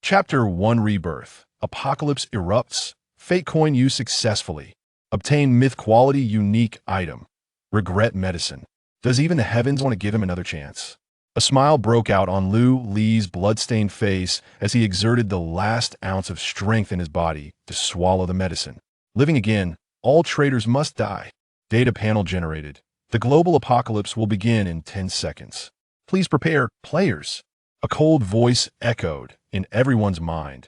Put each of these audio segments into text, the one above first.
Chapter 1 Rebirth. Apocalypse erupts. Fate coin used successfully. Obtain myth quality unique item. Regret medicine. Does even the heavens want to give him another chance? A smile broke out on Lu Li's bloodstained face as he exerted the last ounce of strength in his body to swallow the medicine. Living again, all traitors must die. Data panel generated. The global apocalypse will begin in 10 seconds. Please prepare, players. A cold voice echoed in everyone's mind.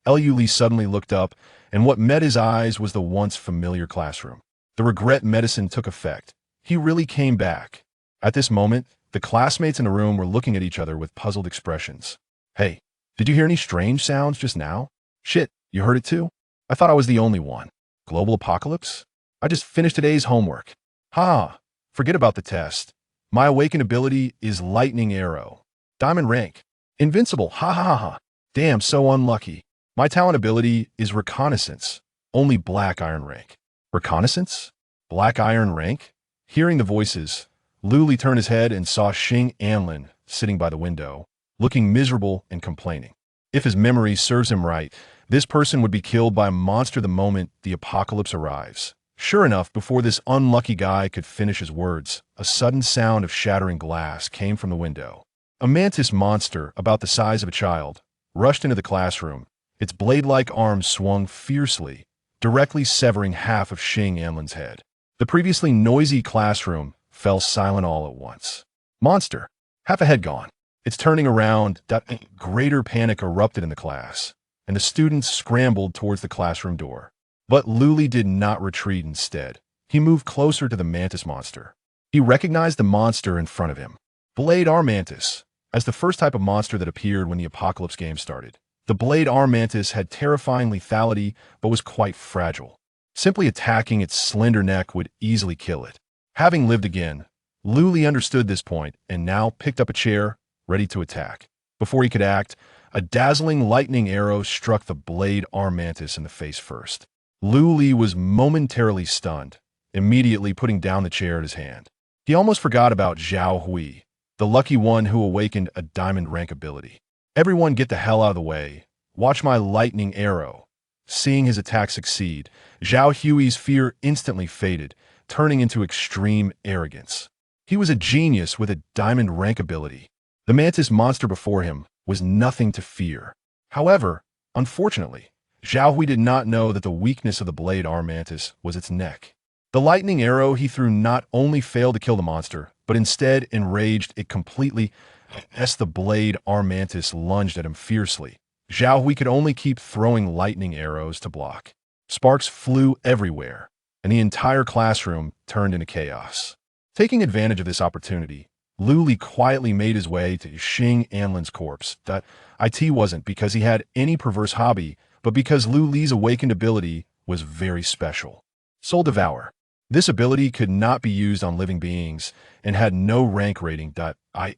Lu Li suddenly looked up, and what met his eyes was the once familiar classroom. The regret medicine took effect. He really came back. At this moment, the classmates in the room were looking at each other with puzzled expressions. Hey, did you hear any strange sounds just now? Shit, you heard it too? I thought I was the only one. Global apocalypse? I just finished today's homework. Ha! Forget about the test. My awaken ability is lightning arrow. Diamond rank. Invincible. Ha ha ha ha. Damn, so unlucky. My talent ability is reconnaissance. Only black iron rank. Reconnaissance? Black iron rank? Hearing the voices, Lu Li turned his head and saw Xing Anlin sitting by the window, looking miserable and complaining. If his memory serves him right, this person would be killed by a monster the moment the apocalypse arrives. Sure enough, before this unlucky guy could finish his words, a sudden sound of shattering glass came from the window. A mantis monster, about the size of a child, rushed into the classroom. Its blade-like arms swung fiercely, directly severing half of Xing Anlin's head. The previously noisy classroom fell silent all at once. Monster, half a head gone. It's turning around. Greater panic erupted in the class, and the students scrambled towards the classroom door. But Lu Li did not retreat instead. He moved closer to the mantis monster. He recognized the monster in front of him. Blade Arm Mantis. As the first type of monster that appeared when the Apocalypse game started, the Blade Arm Mantis had terrifying lethality but was quite fragile. Simply attacking its slender neck would easily kill it. Having lived again, Lu Li understood this point and now picked up a chair, ready to attack. Before he could act, a dazzling lightning arrow struck the Blade Arm Mantis in the face first. Lu Li was momentarily stunned, immediately putting down the chair at his hand. He almost forgot about Zhao Hui, the lucky one who awakened a diamond rank ability. Everyone get the hell out of the way. Watch my lightning arrow. Seeing his attack succeed, Zhao Hui's fear instantly faded, turning into extreme arrogance. He was a genius with a diamond rank ability. The mantis monster before him was nothing to fear. However, unfortunately, Zhao Hui did not know that the weakness of the Blade Arm Mantis was its neck. The lightning arrow he threw not only failed to kill the monster, but instead enraged it completely as the Blade Arm Mantis lunged at him fiercely. Zhao Hui could only keep throwing lightning arrows to block. Sparks flew everywhere, and the entire classroom turned into chaos. Taking advantage of this opportunity, Lu Li quietly made his way to Xing Anlin's corpse. It wasn't because he had any perverse hobby, but because Lu Li's awakened ability was very special. Soul Devour. This ability could not be used on living beings and had no rank rating.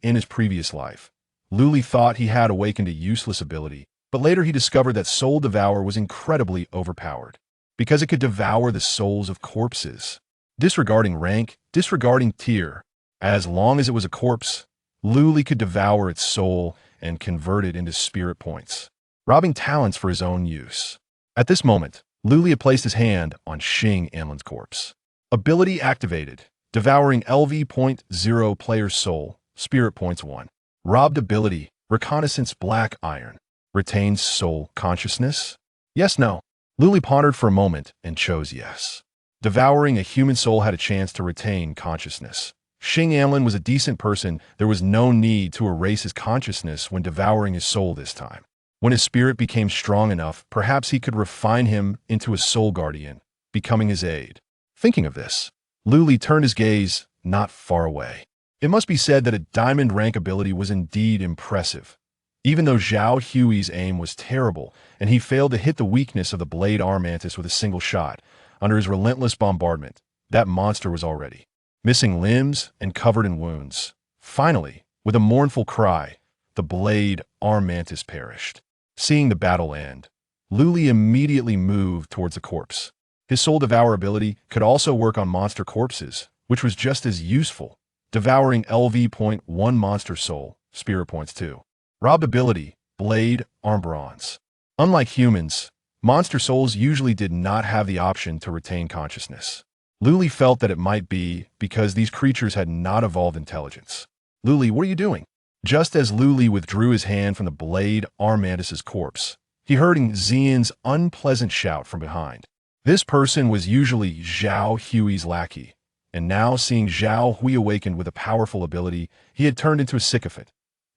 In his previous life, Lu Li thought he had awakened a useless ability, but later he discovered that Soul Devour was incredibly overpowered because it could devour the souls of corpses. Disregarding rank, disregarding tier, as long as it was a corpse, Lu Li could devour its soul and convert it into spirit points, robbing talents for his own use. At this moment, Lu Li had placed his hand on Xing Anlin's corpse. Ability activated. Devouring LV.0 player's soul. Spirit points 1. Robbed ability. Reconnaissance black iron. Retains soul consciousness? Yes, no. Lu Li pondered for a moment and chose yes. Devouring a human soul had a chance to retain consciousness. Xing Anlin was a decent person. There was no need to erase his consciousness when devouring his soul this time. When his spirit became strong enough, perhaps he could refine him into a soul guardian, becoming his aid. Thinking of this, Lu Li turned his gaze not far away. It must be said that a diamond rank ability was indeed impressive. Even though Zhao Hui's aim was terrible, and he failed to hit the weakness of the Blade Arm Mantis with a single shot, under his relentless bombardment, that monster was already missing limbs and covered in wounds. Finally, with a mournful cry, the Blade Arm Mantis perished. Seeing the battle end, Lu Li immediately moved towards the corpse. His Soul Devour ability could also work on monster corpses, which was just as useful. Devouring LV.1 monster soul, spirit points 2. Robbed ability, blade, arm bronze. Unlike humans, monster souls usually did not have the option to retain consciousness. Luli felt that it might be because these creatures had not evolved intelligence. Luli, what are you doing? Just as Luli withdrew his hand from the blade arm mantis's corpse, he heard Xian's unpleasant shout from behind. This person was usually Zhao Hui's lackey, and now seeing Zhao Hui awakened with a powerful ability, he had turned into a sycophant.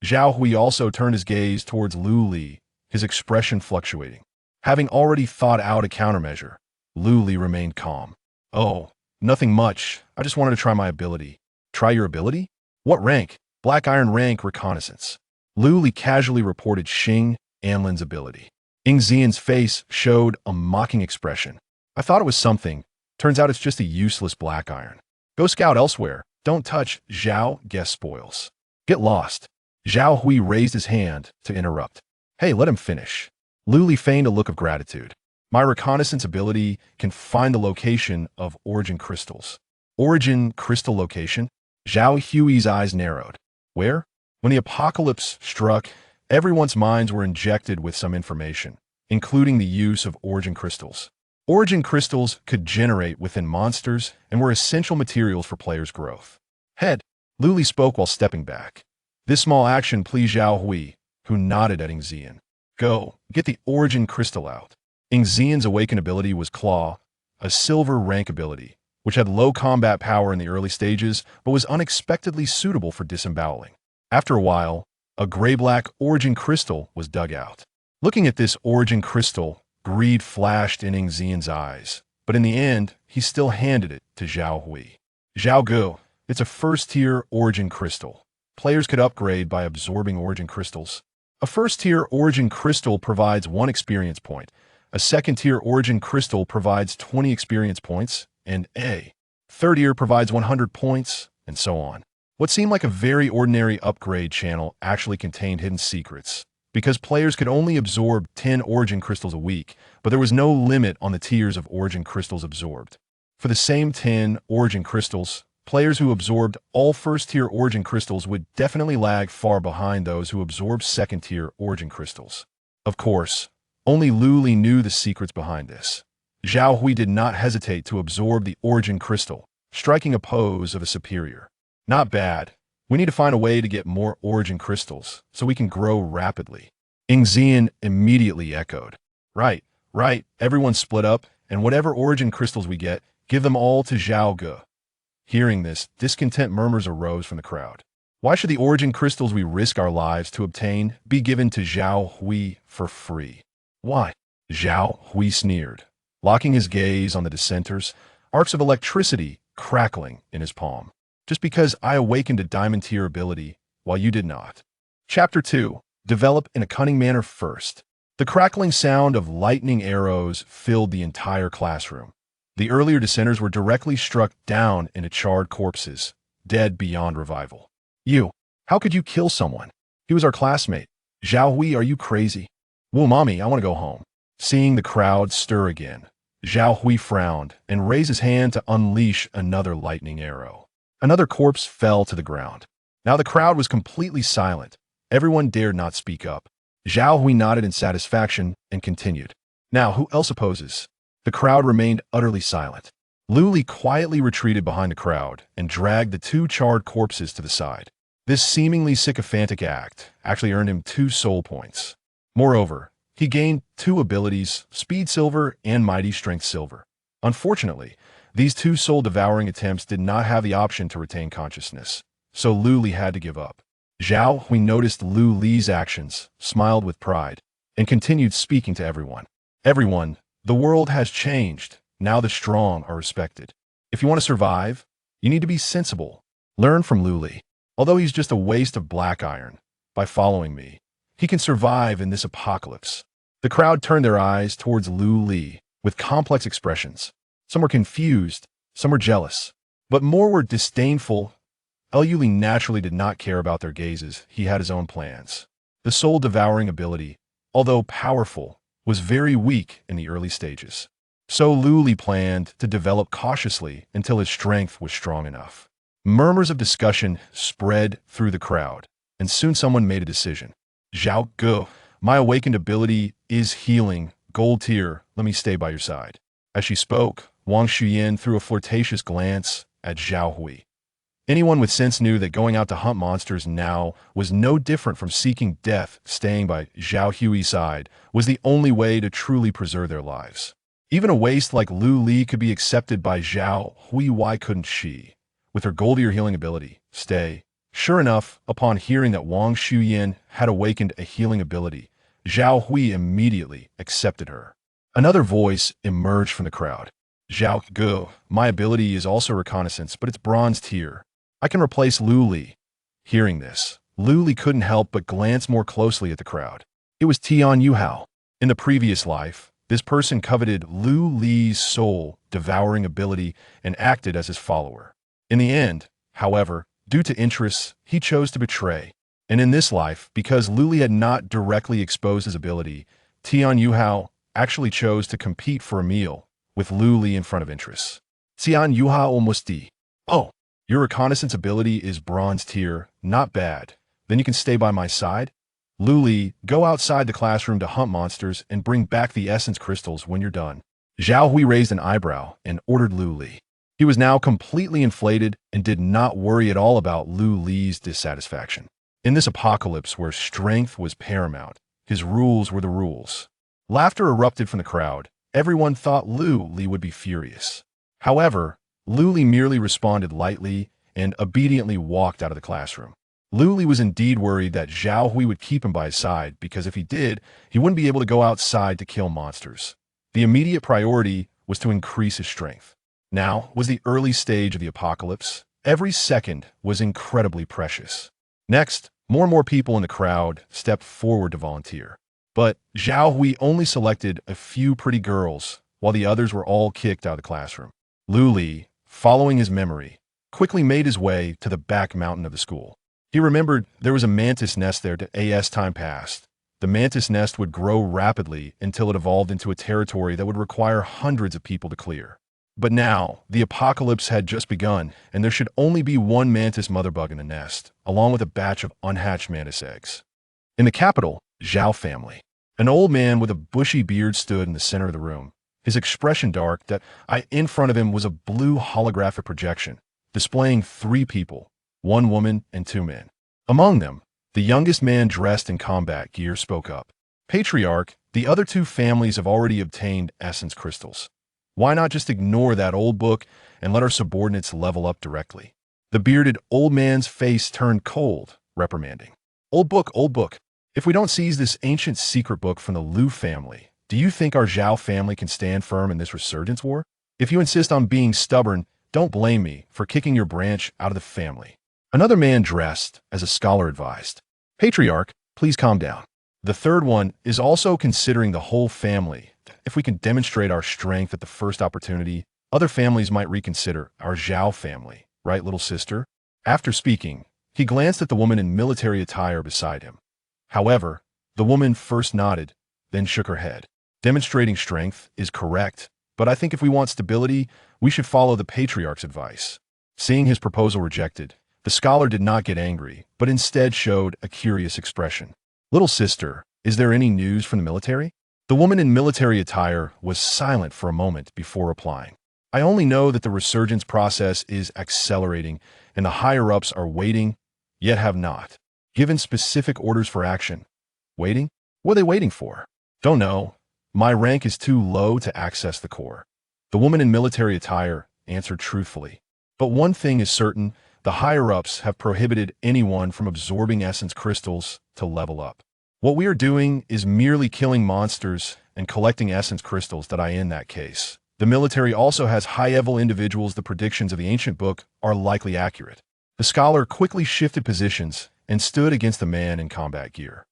Zhao Hui also turned his gaze towards Luli, his expression fluctuating. Having already thought out a countermeasure, Luli remained calm. Oh, nothing much. I just wanted to try my ability. Try your ability? What rank? Black Iron rank reconnaissance. Luli casually reported Xing Anlin's ability. Xian's face showed a mocking expression. I thought it was something. Turns out it's just a useless black iron. Go scout elsewhere. Don't touch Zhao guest spoils. Get lost. Zhao Hui raised his hand to interrupt. Hey, let him finish. Luli feigned a look of gratitude. My reconnaissance ability can find the location of origin crystals. Origin crystal location? Zhao Hui's eyes narrowed. Where? When the apocalypse struck, everyone's minds were injected with some information, including the use of origin crystals. Origin crystals could generate within monsters and were essential materials for players' growth. Head, Luli spoke while stepping back. This small action pleased Zhao Hui, who nodded at Xian. Go, get the origin crystal out. Xian's awaken ability was Claw, a silver rank ability, which had low combat power in the early stages but was unexpectedly suitable for disemboweling. After a while, a gray-black origin crystal was dug out. Looking at this origin crystal, greed flashed in Xian's eyes, but in the end, he still handed it to Zhao Hui. Zhao Go, it's a first-tier origin crystal. Players could upgrade by absorbing origin crystals. A first-tier origin crystal provides 1 experience point. A second-tier origin crystal provides 20 experience points, and a third-tier provides 100 points, and so on. What seemed like a very ordinary upgrade channel actually contained hidden secrets, because players could only absorb 10 origin crystals a week, but there was no limit on the tiers of origin crystals absorbed. For the same 10 origin crystals, players who absorbed all first-tier origin crystals would definitely lag far behind those who absorbed second-tier origin crystals. Of course, only Luli knew the secrets behind this. Zhao Hui did not hesitate to absorb the origin crystal, striking a pose of a superior. Not bad. We need to find a way to get more origin crystals, so we can grow rapidly. Xian immediately echoed. Right. Everyone split up, and whatever origin crystals we get, give them all to Zhao Ge. Hearing this, discontent murmurs arose from the crowd. Why should the origin crystals we risk our lives to obtain be given to Zhao Hui for free? Why? Zhao Hui sneered, locking his gaze on the dissenters, arcs of electricity crackling in his palm. Just because I awakened a diamond tier ability while you did not. Chapter 2. Develop in a cunning manner first. The crackling sound of lightning arrows filled the entire classroom. The earlier dissenters were directly struck down into charred corpses, dead beyond revival. You, how could you kill someone? He was our classmate. Zhao Hui, are you crazy? Well, mommy, I want to go home. Seeing the crowd stir again, Zhao Hui frowned and raised his hand to unleash another lightning arrow. Another corpse fell to the ground. Now the crowd was completely silent. Everyone dared not speak up. Zhao Hui nodded in satisfaction and continued. Now, who else opposes? The crowd remained utterly silent. Luli quietly retreated behind the crowd and dragged the 2 charred corpses to the side. This seemingly sycophantic act actually earned him 2 soul points. Moreover, he gained 2 abilities, Speed Silver and Mighty Strength Silver. Unfortunately, these 2 soul-devouring attempts did not have the option to retain consciousness, so Luli had to give up. Zhao Hui noticed Luli's actions, smiled with pride, and continued speaking to everyone. Everyone, the world has changed. Now the strong are respected. If you want to survive, you need to be sensible. Learn from Luli. Although he's just a waste of black iron, by following me, he can survive in this apocalypse. The crowd turned their eyes towards Luli with complex expressions. Some were confused, some were jealous, but more were disdainful. Luli naturally did not care about their gazes. He had his own plans. The soul-devouring ability, although powerful, was very weak in the early stages. So Luli planned to develop cautiously until his strength was strong enough. Murmurs of discussion spread through the crowd, and soon someone made a decision. Zhao Ge, My awakened ability is healing. Gold tier, let me stay by your side. As she spoke, Wang Xuyan threw a flirtatious glance at Zhao Hui. Anyone with sense knew that going out to hunt monsters now was no different from seeking death. Staying by Zhao Hui's side was the only way to truly preserve their lives. Even a waste like Lu Li could be accepted by Zhao Hui. Why couldn't she? With her goldier healing ability, stay. Sure enough, upon hearing that Wang Xuyan had awakened a healing ability, Zhao Hui immediately accepted her. Another voice emerged from the crowd. Zhao Gu, my ability is also reconnaissance, but it's bronze tier. I can replace Lu Li. Hearing this, Lu Li couldn't help but glance more closely at the crowd. It was Tian Yuhao. In the previous life, this person coveted Lu Li's soul devouring ability and acted as his follower. In the end, however, due to interests, he chose to betray. And in this life, because Lu Li had not directly exposed his ability, Tian Yuhao actually chose to compete for a meal with Lu Li in front of interests. Tian Yuhao almost D. Oh, your reconnaissance ability is bronze tier, not bad. Then you can stay by my side? Lu Li, go outside the classroom to hunt monsters and bring back the essence crystals when you're done. Zhao Hui raised an eyebrow and ordered Lu Li. He was now completely inflated and did not worry at all about Lu Li's dissatisfaction. In this apocalypse where strength was paramount, his rules were the rules. Laughter erupted from the crowd. Everyone thought Lu Li would be furious. However, Lu Li merely responded lightly and obediently walked out of the classroom. Lu Li was indeed worried that Zhao Hui would keep him by his side because if he did, he wouldn't be able to go outside to kill monsters. The immediate priority was to increase his strength. Now was the early stage of the apocalypse. Every second was incredibly precious. Next, more and more people in the crowd stepped forward to volunteer. But Zhao Hui only selected a few pretty girls, while the others were all kicked out of the classroom. Lu Li, following his memory, quickly made his way to the back mountain of the school. He remembered there was a mantis nest there. As time passed, the mantis nest would grow rapidly until it evolved into a territory that would require hundreds of people to clear. But now, the apocalypse had just begun, and there should only be one mantis mother bug in the nest, along with a batch of unhatched mantis eggs. In the capital, Zhao family. An old man with a bushy beard stood in the center of the room, his expression dark. In front of him was a blue holographic projection, displaying 3 people, 1 woman and 2 men. Among them, the youngest man dressed in combat gear spoke up. Patriarch, the other 2 families have already obtained essence crystals. Why not just ignore that old book and let our subordinates level up directly? The bearded old man's face turned cold, reprimanding. Old book. If we don't seize this ancient secret book from the Lu family, do you think our Zhao family can stand firm in this resurgence war? If you insist on being stubborn, don't blame me for kicking your branch out of the family. Another man dressed as a scholar advised. Patriarch, please calm down. The third one is also considering the whole family. If we can demonstrate our strength at the first opportunity, other families might reconsider. Our Zhao family, right, little sister? After speaking, he glanced at the woman in military attire beside him. However, the woman first nodded, then shook her head. Demonstrating strength is correct, but I think if we want stability, we should follow the patriarch's advice. Seeing his proposal rejected, the scholar did not get angry, but instead showed a curious expression. Little sister, is there any news from the military? The woman in military attire was silent for a moment before replying. I only know that the resurgence process is accelerating and the higher-ups are waiting, yet have not given specific orders for action. Waiting? What are they waiting for? Don't know. My rank is too low to access the core. The woman in military attire answered truthfully. But one thing is certain, the higher-ups have prohibited anyone from absorbing essence crystals to level up. What we are doing is merely killing monsters and collecting essence crystals. In that case, the military also has high-level individuals. The predictions of the ancient book are likely accurate. The scholar quickly shifted positions and stood against the man in combat gear.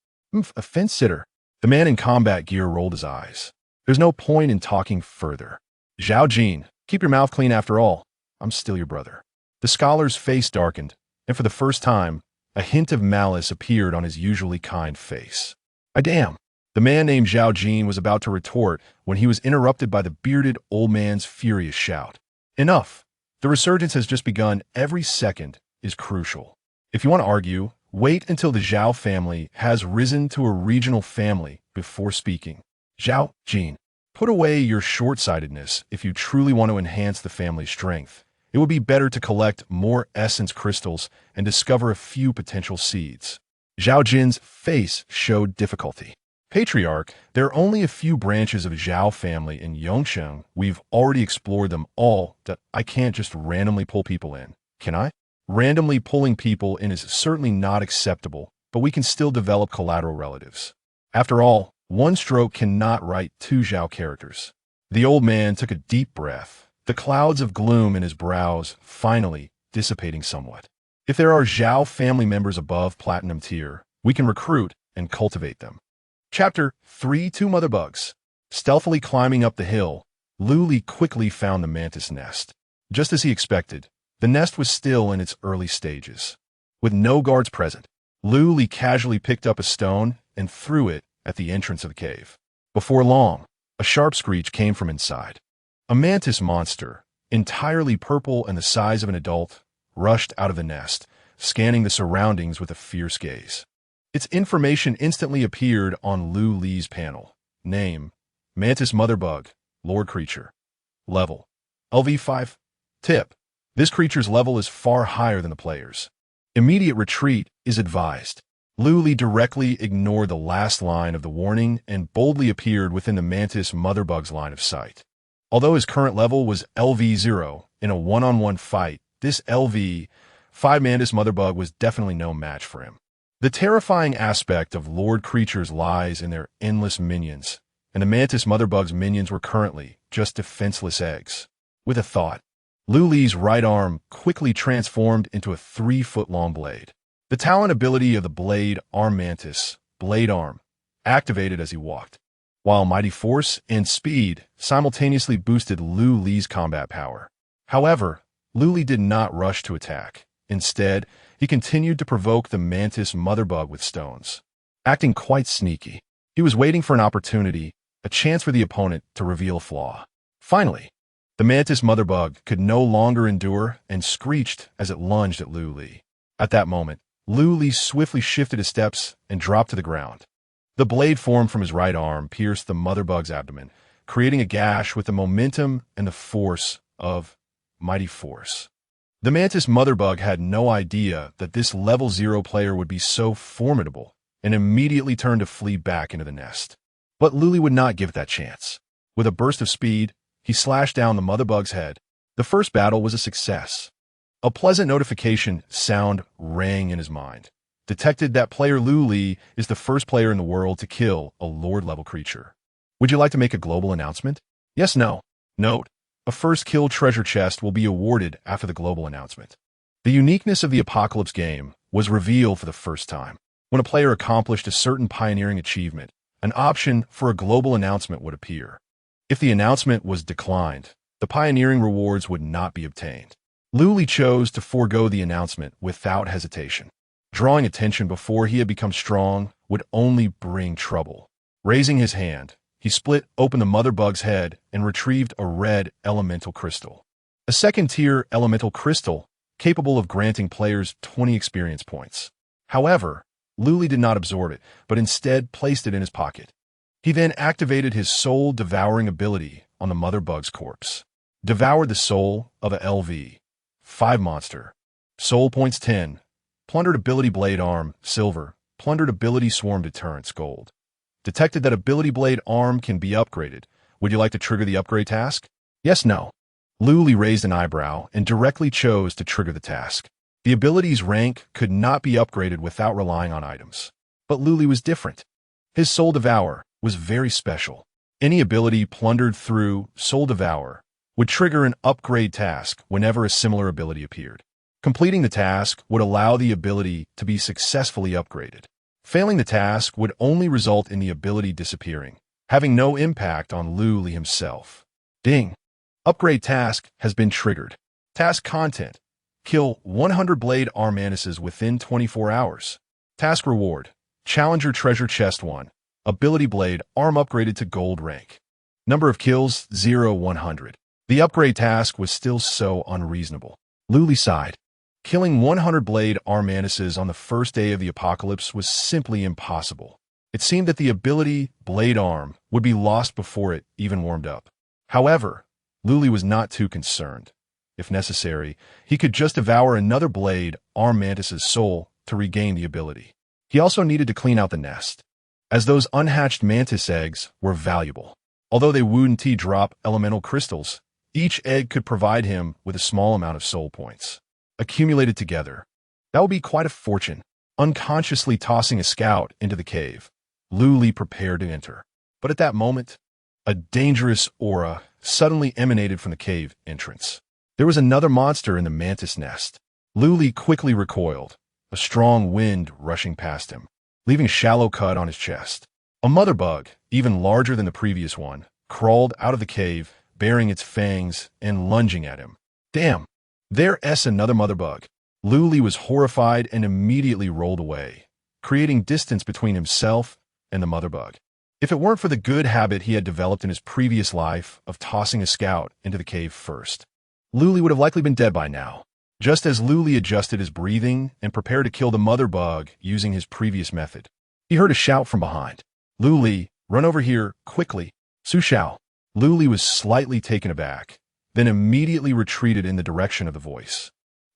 A fence-sitter. The man in combat gear rolled his eyes. There's no point in talking further. Zhao Jin, keep your mouth clean after all. I'm still your brother. The scholar's face darkened, and for the first time, a hint of malice appeared on his usually kind face. Damn. The man named Zhao Jin was about to retort when he was interrupted by the bearded old man's furious shout. Enough. The resurgence has just begun. Every second is crucial. If you want to argue, Wait until the Zhao family has risen to a regional family before speaking. Zhao Jin. Put away your short-sightedness if you truly want to enhance the family's strength. It would be better to collect more essence crystals and discover a few potential seeds. Zhao Jin's face showed difficulty. Patriarch, there are only a few branches of Zhao family in Yongsheng. We've already explored them all. I can't just randomly pull people in, can I? Randomly pulling people in is certainly not acceptable, but we can still develop collateral relatives. After all, one stroke cannot write two Zhao characters. The old man took a deep breath, the clouds of gloom in his brows finally dissipating somewhat. If there are Zhao family members above Platinum tier, we can recruit and cultivate them. Chapter 3. Two Mother Bugs. Stealthily climbing up the hill, Lu Li quickly found the mantis nest. Just as he expected, the nest was still in its early stages. With no guards present, Lu Li casually picked up a stone and threw it at the entrance of the cave. Before long, a sharp screech came from inside. A mantis monster, entirely purple and the size of an adult, rushed out of the nest, scanning the surroundings with a fierce gaze. Its information instantly appeared on Lu Li's panel. Name: Mantis Mother Bug, Lord Creature. Level: LV5. Tip: this creature's level is far higher than the player's. Immediate retreat is advised. Lu Li directly ignored the last line of the warning and boldly appeared within the Mantis Mother Bug's line of sight. Although his current level was LV0, in a one-on-one fight, this LV5 Mantis Mother Bug was definitely no match for him. The terrifying aspect of Lord Creatures lies in their endless minions, and the Mantis Mother Bug's minions were currently just defenseless eggs. With a thought, Lu Li's right arm quickly transformed into a 3-foot-long blade. The talent ability of the Blade Arm Mantis, Blade Arm, activated as he walked, while Mighty Force and Speed simultaneously boosted Lu Li's combat power. However, Lu Li did not rush to attack. Instead, he continued to provoke the Mantis Mother Bug with stones. Acting quite sneaky, he was waiting for an opportunity, a chance for the opponent to reveal a flaw. Finally, the Mantis Mother Bug could no longer endure and screeched as it lunged at Lu Li. At that moment, Lu Li swiftly shifted his steps and dropped to the ground. The blade formed from his right arm pierced the Mother Bug's abdomen, creating a gash with the momentum and the force of Mighty Force. The Mantis Mother Bug had no idea that this level 0 player would be so formidable and immediately turned to flee back into the nest. But Lu Li would not give it that chance. With a burst of speed, he slashed down the Mother Bug's head. The first battle was a success. A pleasant notification sound rang in his mind. Detected that player Lu Li is the first player in the world to kill a Lord-level creature. Would you like to make a global announcement? Yes, no. Note: a first kill treasure chest will be awarded after the global announcement. The uniqueness of the Apocalypse game was revealed for the first time. When a player accomplished a certain pioneering achievement, an option for a global announcement would appear. If the announcement was declined, the pioneering rewards would not be obtained. Lu Li chose to forego the announcement without hesitation. Drawing attention before he had become strong would only bring trouble. Raising his hand, he split open the Mother Bug's head and retrieved a red elemental crystal. A second-tier elemental crystal capable of granting players 20 experience points. However, Lu Li did not absorb it, but instead placed it in his pocket. He then activated his Soul Devouring ability on the Mother Bug's corpse. Devoured the soul of a LV5 monster. Soul points 10. Plundered ability Blade Arm, silver. Plundered ability Swarm Deterrence, gold. Detected that ability Blade Arm can be upgraded. Would you like to trigger the upgrade task? Yes, no. Lu Li raised an eyebrow and directly chose to trigger the task. The ability's rank could not be upgraded without relying on items. But Lu Li was different. His Soul Devour was very special. Any ability plundered through Soul Devour would trigger an upgrade task whenever a similar ability appeared. Completing the task would allow the ability to be successfully upgraded. Failing the task would only result in the ability disappearing, having no impact on Lu Li himself. Ding! Upgrade task has been triggered. Task content: kill 100 Blade Arm Mantises within 24 hours. Task reward: Challenger Treasure Chest 1. Ability Blade Arm upgraded to gold rank. Number of kills: 0-100. The upgrade task was still so unreasonable. Lu Li sighed. Killing 100 blade arm mantises on the first day of the apocalypse was simply impossible. It seemed that the ability Blade Arm would be lost before it even warmed up. However, Luli was not too concerned. If necessary, he could just devour another blade arm mantis's soul to regain the ability. He also needed to clean out the nest, as those unhatched mantis eggs were valuable. Although they wouldn't drop elemental crystals, each egg could provide him with a small amount of soul points. Accumulated together, that would be quite a fortune. Unconsciously tossing a scout into the cave, Luli prepared to enter. But at that moment, a dangerous aura suddenly emanated from the cave entrance. There was another monster in the mantis nest. Luli quickly recoiled, a strong wind rushing past him, leaving a shallow cut on his chest. A mother bug, even larger than the previous one, crawled out of the cave, baring its fangs and lunging at him. Damn! There's another mother bug. Luli was horrified and immediately rolled away, creating distance between himself and the mother bug. If it weren't for the good habit he had developed in his previous life of tossing a scout into the cave first, Luli would have likely been dead by now. Just as Luli adjusted his breathing and prepared to kill the mother bug using his previous method, he heard a shout from behind. Luli, run over here, quickly. Su Xiao. Luli was slightly taken aback, then immediately retreated in the direction of the voice.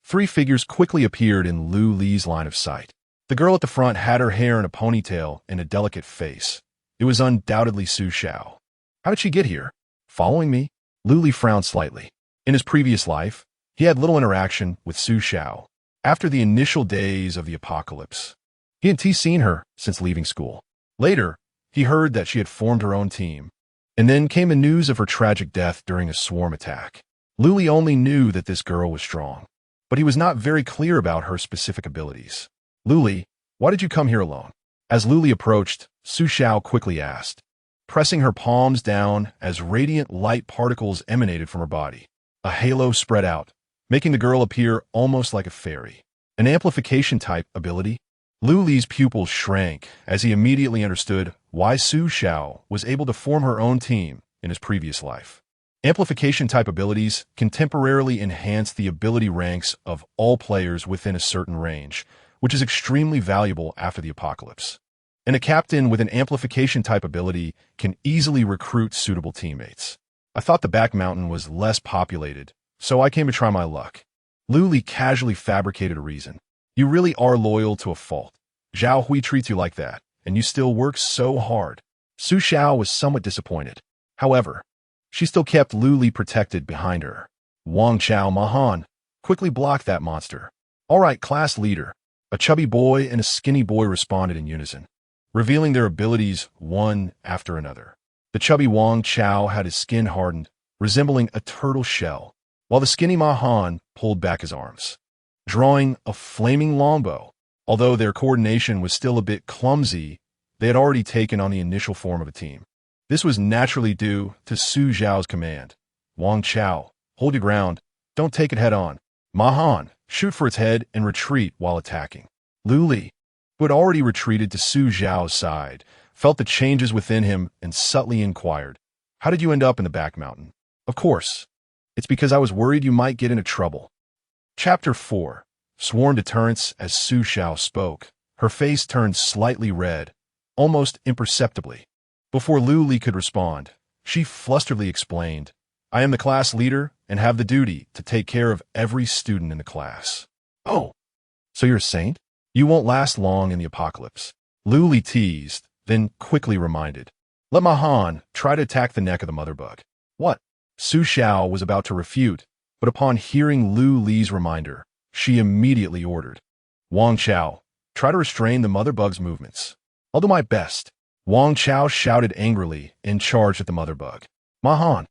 Three figures quickly appeared in Luli's line of sight. The girl at the front had her hair in a ponytail and a delicate face. It was undoubtedly Su Xiao. How did she get here? Following me? Luli frowned slightly. In his previous life, he had little interaction with Su Xiao. After the initial days of the apocalypse, he hadn't seen her since leaving school. Later, he heard that she had formed her own team. And then came the news of her tragic death during a swarm attack. Luli only knew that this girl was strong, but he was not very clear about her specific abilities. Luli, why did you come here alone? As Luli approached, Su Xiao quickly asked, pressing her palms down as radiant light particles emanated from her body. A halo spread out, making the girl appear almost like a fairy. An amplification-type ability? Luli's pupils shrank as he immediately understood why Su Xiao was able to form her own team in his previous life. Amplification-type abilities can temporarily enhance the ability ranks of all players within a certain range, which is extremely valuable after the apocalypse. And a captain with an amplification-type ability can easily recruit suitable teammates. I thought the back mountain was less populated, so I came to try my luck. Luli casually fabricated a reason. You really are loyal to a fault. Zhao Hui treats you like that, and you still work so hard. Su Xiao was somewhat disappointed. However, she still kept Luli protected behind her. Wang Chao Mahan quickly blocked that monster. All right, class leader. A chubby boy and a skinny boy responded in unison, revealing their abilities one after another. The chubby Wang Chao had his skin hardened, resembling a turtle shell, while the skinny Mahan pulled back his arms, drawing a flaming longbow. Although their coordination was still a bit clumsy, they had already taken on the initial form of a team. This was naturally due to Su Xiao's command. Wang Chao, hold your ground, don't take it head on. Mahan, shoot for its head and retreat while attacking. Luli, who had already retreated to Su Xiao's side, felt the changes within him and subtly inquired, how did you end up in the back mountain? Of course, it's because I was worried you might get into trouble. Chapter 4. Sworn deterrence. As Su Xiao spoke, her face turned slightly red, almost imperceptibly. Before Luli could respond, she flusteredly explained, I am the class leader and have the duty to take care of every student in the class. Oh, so you're a saint? You won't last long in the apocalypse. Luli teased, then quickly reminded. Let Mahan try to attack the neck of the mother bug. What? Su Xiao was about to refute, but upon hearing Luli's reminder, she immediately ordered, Wang Chao, try to restrain the mother bug's movements. I'll do my best. Wang Chao shouted angrily and charged at the mother bug. Mahan,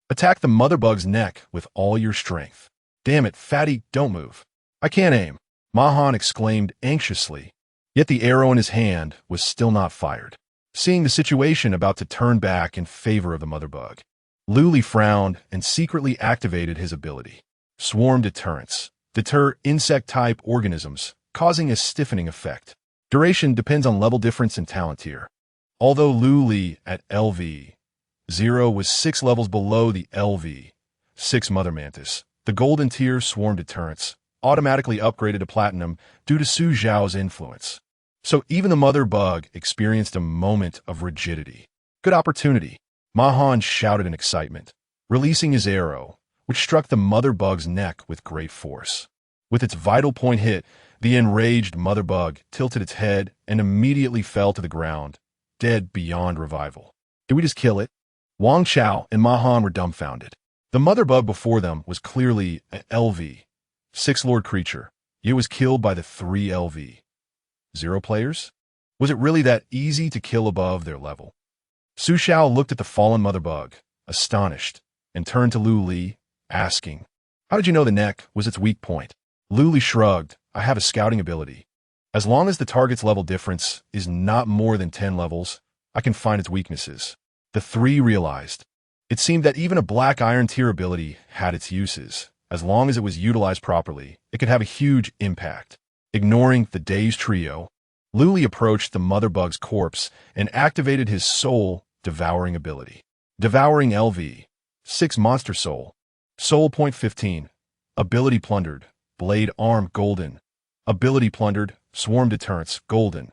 attack the mother bug's neck with all your strength. Damn it, fatty, don't move. I can't aim. Mahan exclaimed anxiously, yet the arrow in his hand was still not fired. Seeing the situation about to turn back in favor of the mother bug, Luli frowned and secretly activated his ability. Swarm deterrence. Deter insect-type organisms, causing a stiffening effect. Duration depends on level difference in talent tier. Although Luli at LV 0 was 6 levels below the LV 6 Mother Mantis, the golden tier swarm deterrence automatically upgraded to platinum due to Su Xiao's influence. So even the mother bug experienced a moment of rigidity. Good opportunity, Ma Han shouted in excitement, releasing his arrow, which struck the mother bug's neck with great force. With its vital point hit, the enraged mother bug tilted its head and immediately fell to the ground, dead beyond revival. Did we just kill it? Wang Chao and Ma Han were dumbfounded. The mother bug before them was clearly an LV, 6 Lord creature, yet was killed by the 3 LV. 0 players? Was it really that easy to kill above their level? Su Xiao looked at the fallen mother bug, astonished, and turned to Lu Li, asking, "How did you know the neck was its weak point?" Lu Li shrugged, "I have a scouting ability. As long as the target's level difference is not more than 10 levels, I can find its weaknesses." The 3 realized. It seemed that even a black iron tier ability had its uses. As long as it was utilized properly, it could have a huge impact. Ignoring the dazed trio, Lu Li approached the mother bug's corpse and activated his soul devouring ability. Devouring LV, 6 monster soul. Soul point 15. Ability plundered, blade arm golden. Ability plundered, swarm deterrence golden.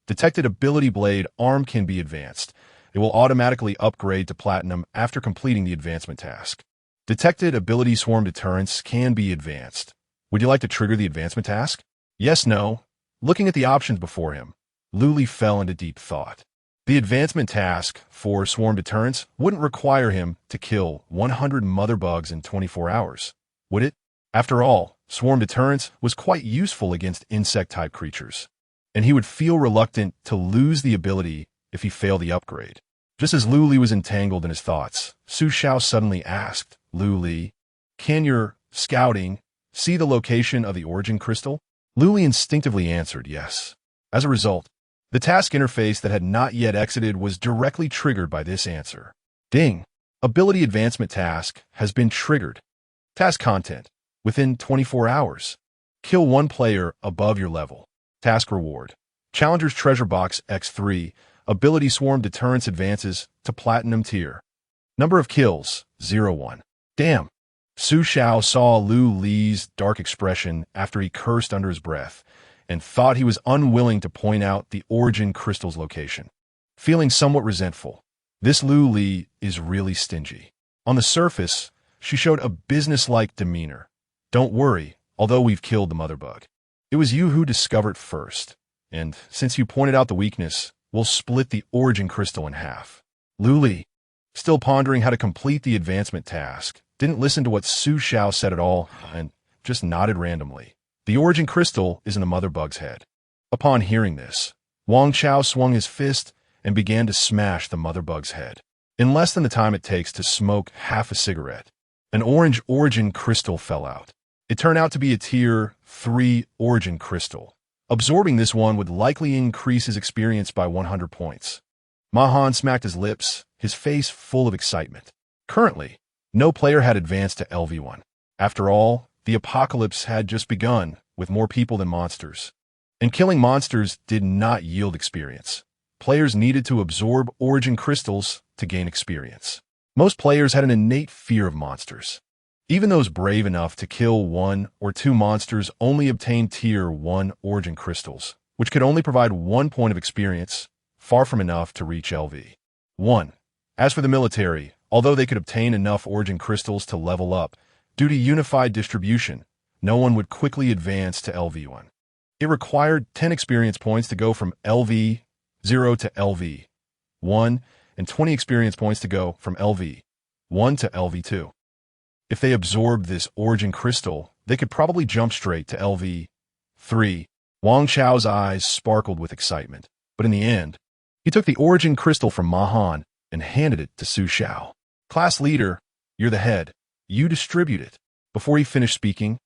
Detected ability blade arm can be advanced. It will automatically upgrade to platinum after completing the advancement task. Detected ability swarm deterrence can be advanced. Would you like to trigger the advancement task? Yes, no. Looking at the options before him, Lu Li fell into deep thought. The advancement task for swarm deterrence wouldn't require him to kill 100 mother bugs in 24 hours, would it? After all, swarm deterrence was quite useful against insect-type creatures, and he would feel reluctant to lose the ability if he failed the upgrade. Just as Lu Li was entangled in his thoughts, Su Xiao suddenly asked, "Lu Li, can your scouting see the location of the origin crystal?" Lu Li instinctively answered yes. As a result, the task interface that had not yet exited was directly triggered by this answer. Ding! Ability advancement task has been triggered. Task content: within 24 hours. Kill 1 player above your level. Task reward: Challenger's Treasure Box X3. Ability Swarm Deterrence advances to Platinum tier. Number of kills, 0-1. Damn! Su Xiao saw Lu Li's dark expression after he cursed under his breath and thought he was unwilling to point out the origin crystal's location. Feeling somewhat resentful, this Lu Li is really stingy. On the surface, she showed a businesslike demeanor. "Don't worry, although we've killed the mother bug. It was you who discovered first, and since you pointed out the weakness, we'll split the origin crystal in half." Lu Li, still pondering how to complete the advancement task, didn't listen to what Su Xiao said at all and just nodded randomly. The origin crystal is in the mother bug's head. Upon hearing this, Wang Chao swung his fist and began to smash the mother bug's head. In less than the time it takes to smoke half a cigarette, an orange origin crystal fell out. It turned out to be a tier 3 origin crystal. Absorbing this one would likely increase his experience by 100 points. Ma Han smacked his lips, his face full of excitement. Currently, no player had advanced to LV1. After all, the apocalypse had just begun, with more people than monsters. And killing monsters did not yield experience. Players needed to absorb origin crystals to gain experience. Most players had an innate fear of monsters. Even those brave enough to kill 1 or 2 monsters only obtained tier 1 origin crystals, which could only provide 1 point of experience, far from enough to reach LV1. As for the military, although they could obtain enough origin crystals to level up, due to unified distribution, no one would quickly advance to LV1. It required 10 experience points to go from LV0 to LV1, and 20 experience points to go from LV1 to LV2. If they absorbed this origin crystal, they could probably jump straight to LV3. Wang Chao's eyes sparkled with excitement, but in the end, he took the origin crystal from Ma Han and handed it to Su Xiao. "Class leader, you're the head. You distribute it." Before he finished speaking,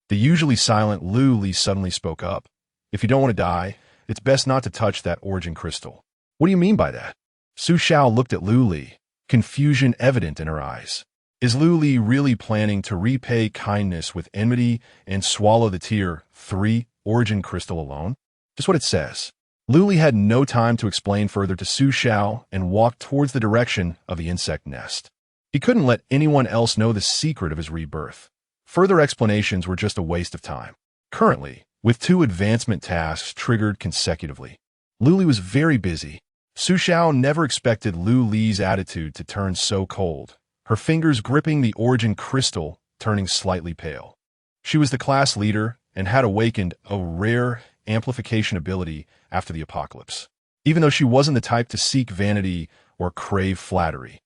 the usually silent Lu Li suddenly spoke up. "If you don't want to die, it's best not to touch that origin crystal." "What do you mean by that?" Su Xiao looked at Lu Li, confusion evident in her eyes. Is Lu Li really planning to repay kindness with enmity and swallow the tier 3 origin crystal alone? Just what it says. Lu Li had no time to explain further to Su Xiao and walked towards the direction of the insect nest. He couldn't let anyone else know the secret of his rebirth. Further explanations were just a waste of time. Currently, with 2 advancement tasks triggered consecutively, Lu Li was very busy. Su Xiao never expected Lu Li's attitude to turn so cold, her fingers gripping the origin crystal, turning slightly pale. She was the class leader and had awakened a rare amplification ability after the apocalypse. Even though she wasn't the type to seek vanity or crave flattery,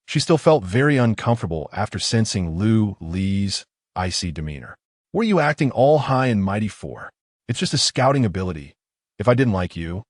she still felt very uncomfortable after sensing Lu Li's icy demeanor. What are you acting all high and mighty for? It's just a scouting ability. If I didn't like you,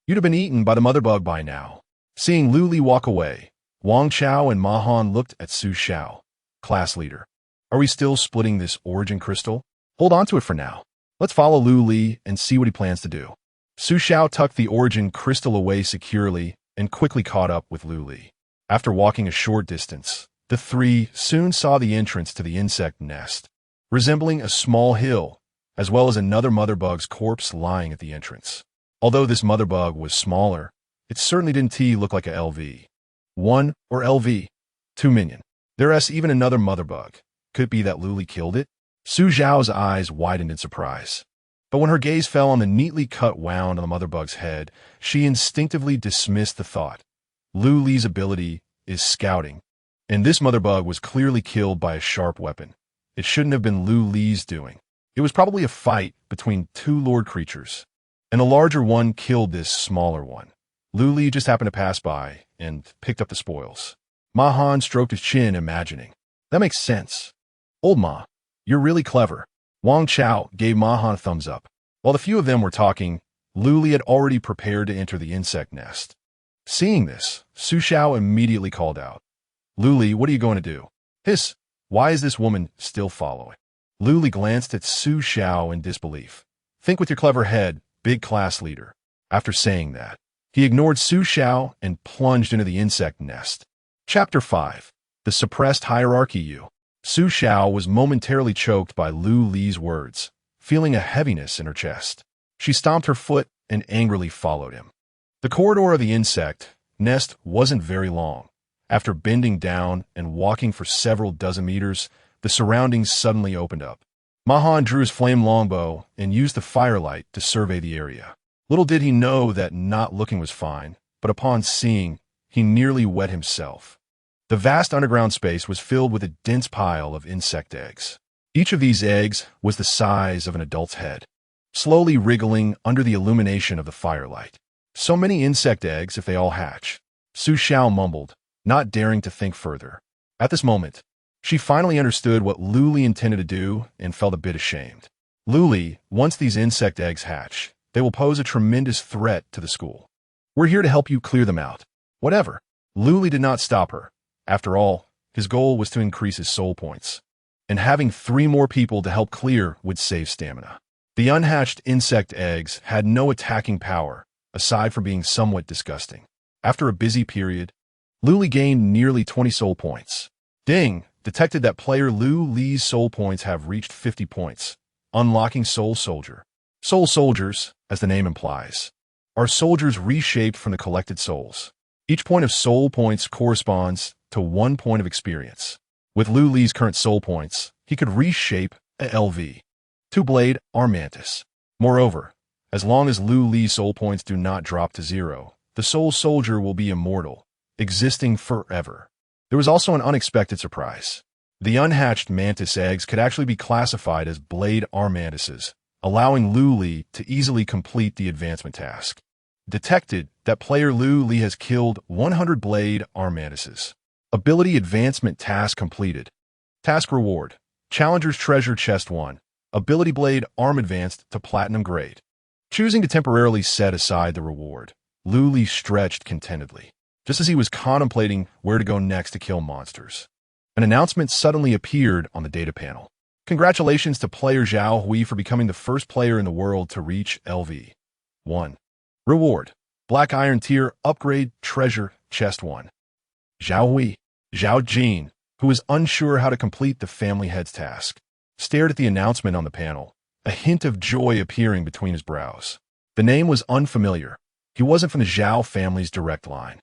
you'd have been eaten by the mother bug by now. Seeing Lu Li walk away, Wang Chao and Ma Han looked at Su Xiao, class leader. Are we still splitting this origin crystal? Hold on to it for now. Let's follow Lu Li and see what he plans to do. Su Xiao tucked the origin crystal away securely and quickly caught up with Lu Li. After walking a short distance, the 3 soon saw the entrance to the insect nest, resembling a small hill, as well as another mother bug's corpse lying at the entrance. Although this mother bug was smaller, it certainly didn't look like a LV1 or LV2 minion. There's even another mother bug. Could it be that Lu Li killed it? Su Xiao's eyes widened in surprise. But when her gaze fell on the neatly cut wound on the mother bug's head, she instinctively dismissed the thought. Lu Li's ability is scouting, and this mother bug was clearly killed by a sharp weapon. It shouldn't have been Lu Li's doing. It was probably a fight between 2 lord creatures, and the larger one killed this smaller one. Lu Li just happened to pass by and picked up the spoils. Ma Han stroked his chin, imagining. That makes sense. Old Ma, you're really clever. Wang Chao gave Ma Han a thumbs up. While the few of them were talking, Lu Li had already prepared to enter the insect nest. Seeing this, Su Xiao immediately called out. Lu Li, what are you going to do? Hiss, why is this woman still following? Lu Li glanced at Su Xiao in disbelief. Think with your clever head, big class leader. After saying that, he ignored Su Xiao and plunged into the insect nest. Chapter 5. The Suppressed Hierarchy. Su Xiao was momentarily choked by Lu Li's words, feeling a heaviness in her chest. She stomped her foot and angrily followed him. The corridor of the insect nest wasn't very long. After bending down and walking for several dozen meters, the surroundings suddenly opened up. Ma Han drew his flame longbow and used the firelight to survey the area. Little did he know that not looking was fine, but upon seeing, he nearly wet himself. The vast underground space was filled with a dense pile of insect eggs. Each of these eggs was the size of an adult's head, slowly wriggling under the illumination of the firelight. So many insect eggs if they all hatch. Su Xiao mumbled, not daring to think further. At this moment, she finally understood what Lu Li intended to do and felt a bit ashamed. Lu Li, once these insect eggs hatch, they will pose a tremendous threat to the school. We're here to help you clear them out. Whatever. Lu Li did not stop her. After all, his goal was to increase his soul points, and having 3 more people to help clear would save stamina. The unhatched insect eggs had no attacking power, aside from being somewhat disgusting. After a busy period, Lu Li gained nearly 20 soul points. Ding! Detected that player Lu Li's soul points have reached 50 points, unlocking Soul Soldier. Soul Soldiers, as the name implies, are soldiers reshaped from the collected souls. Each point of soul points corresponds to 1 point of experience. With Lu Li's current soul points, he could reshape a LV. 2-blade arm mantis. Moreover, as long as Lu Li's soul points do not drop to 0, the Soul Soldier will be immortal, existing forever. There was also an unexpected surprise. The unhatched mantis eggs could actually be classified as blade arm mantises, allowing Lu Li to easily complete the advancement task. Detected that player Lu Li has killed 100 blade arm mantises. Ability advancement task completed. Task reward. Challenger's Treasure Chest 1. Ability blade arm advanced to platinum grade. Choosing to temporarily set aside the reward, Lu Li stretched contentedly, just as he was contemplating where to go next to kill monsters. An announcement suddenly appeared on the data panel. Congratulations to player Zhao Hui for becoming the first player in the world to reach LV. 1. Reward. Black Iron Tier Upgrade Treasure Chest 1. Zhao Hui, Zhao Jin, who was unsure how to complete the family head's task, stared at the announcement on the panel, a hint of joy appearing between his brows. The name was unfamiliar. He wasn't from the Zhao family's direct line.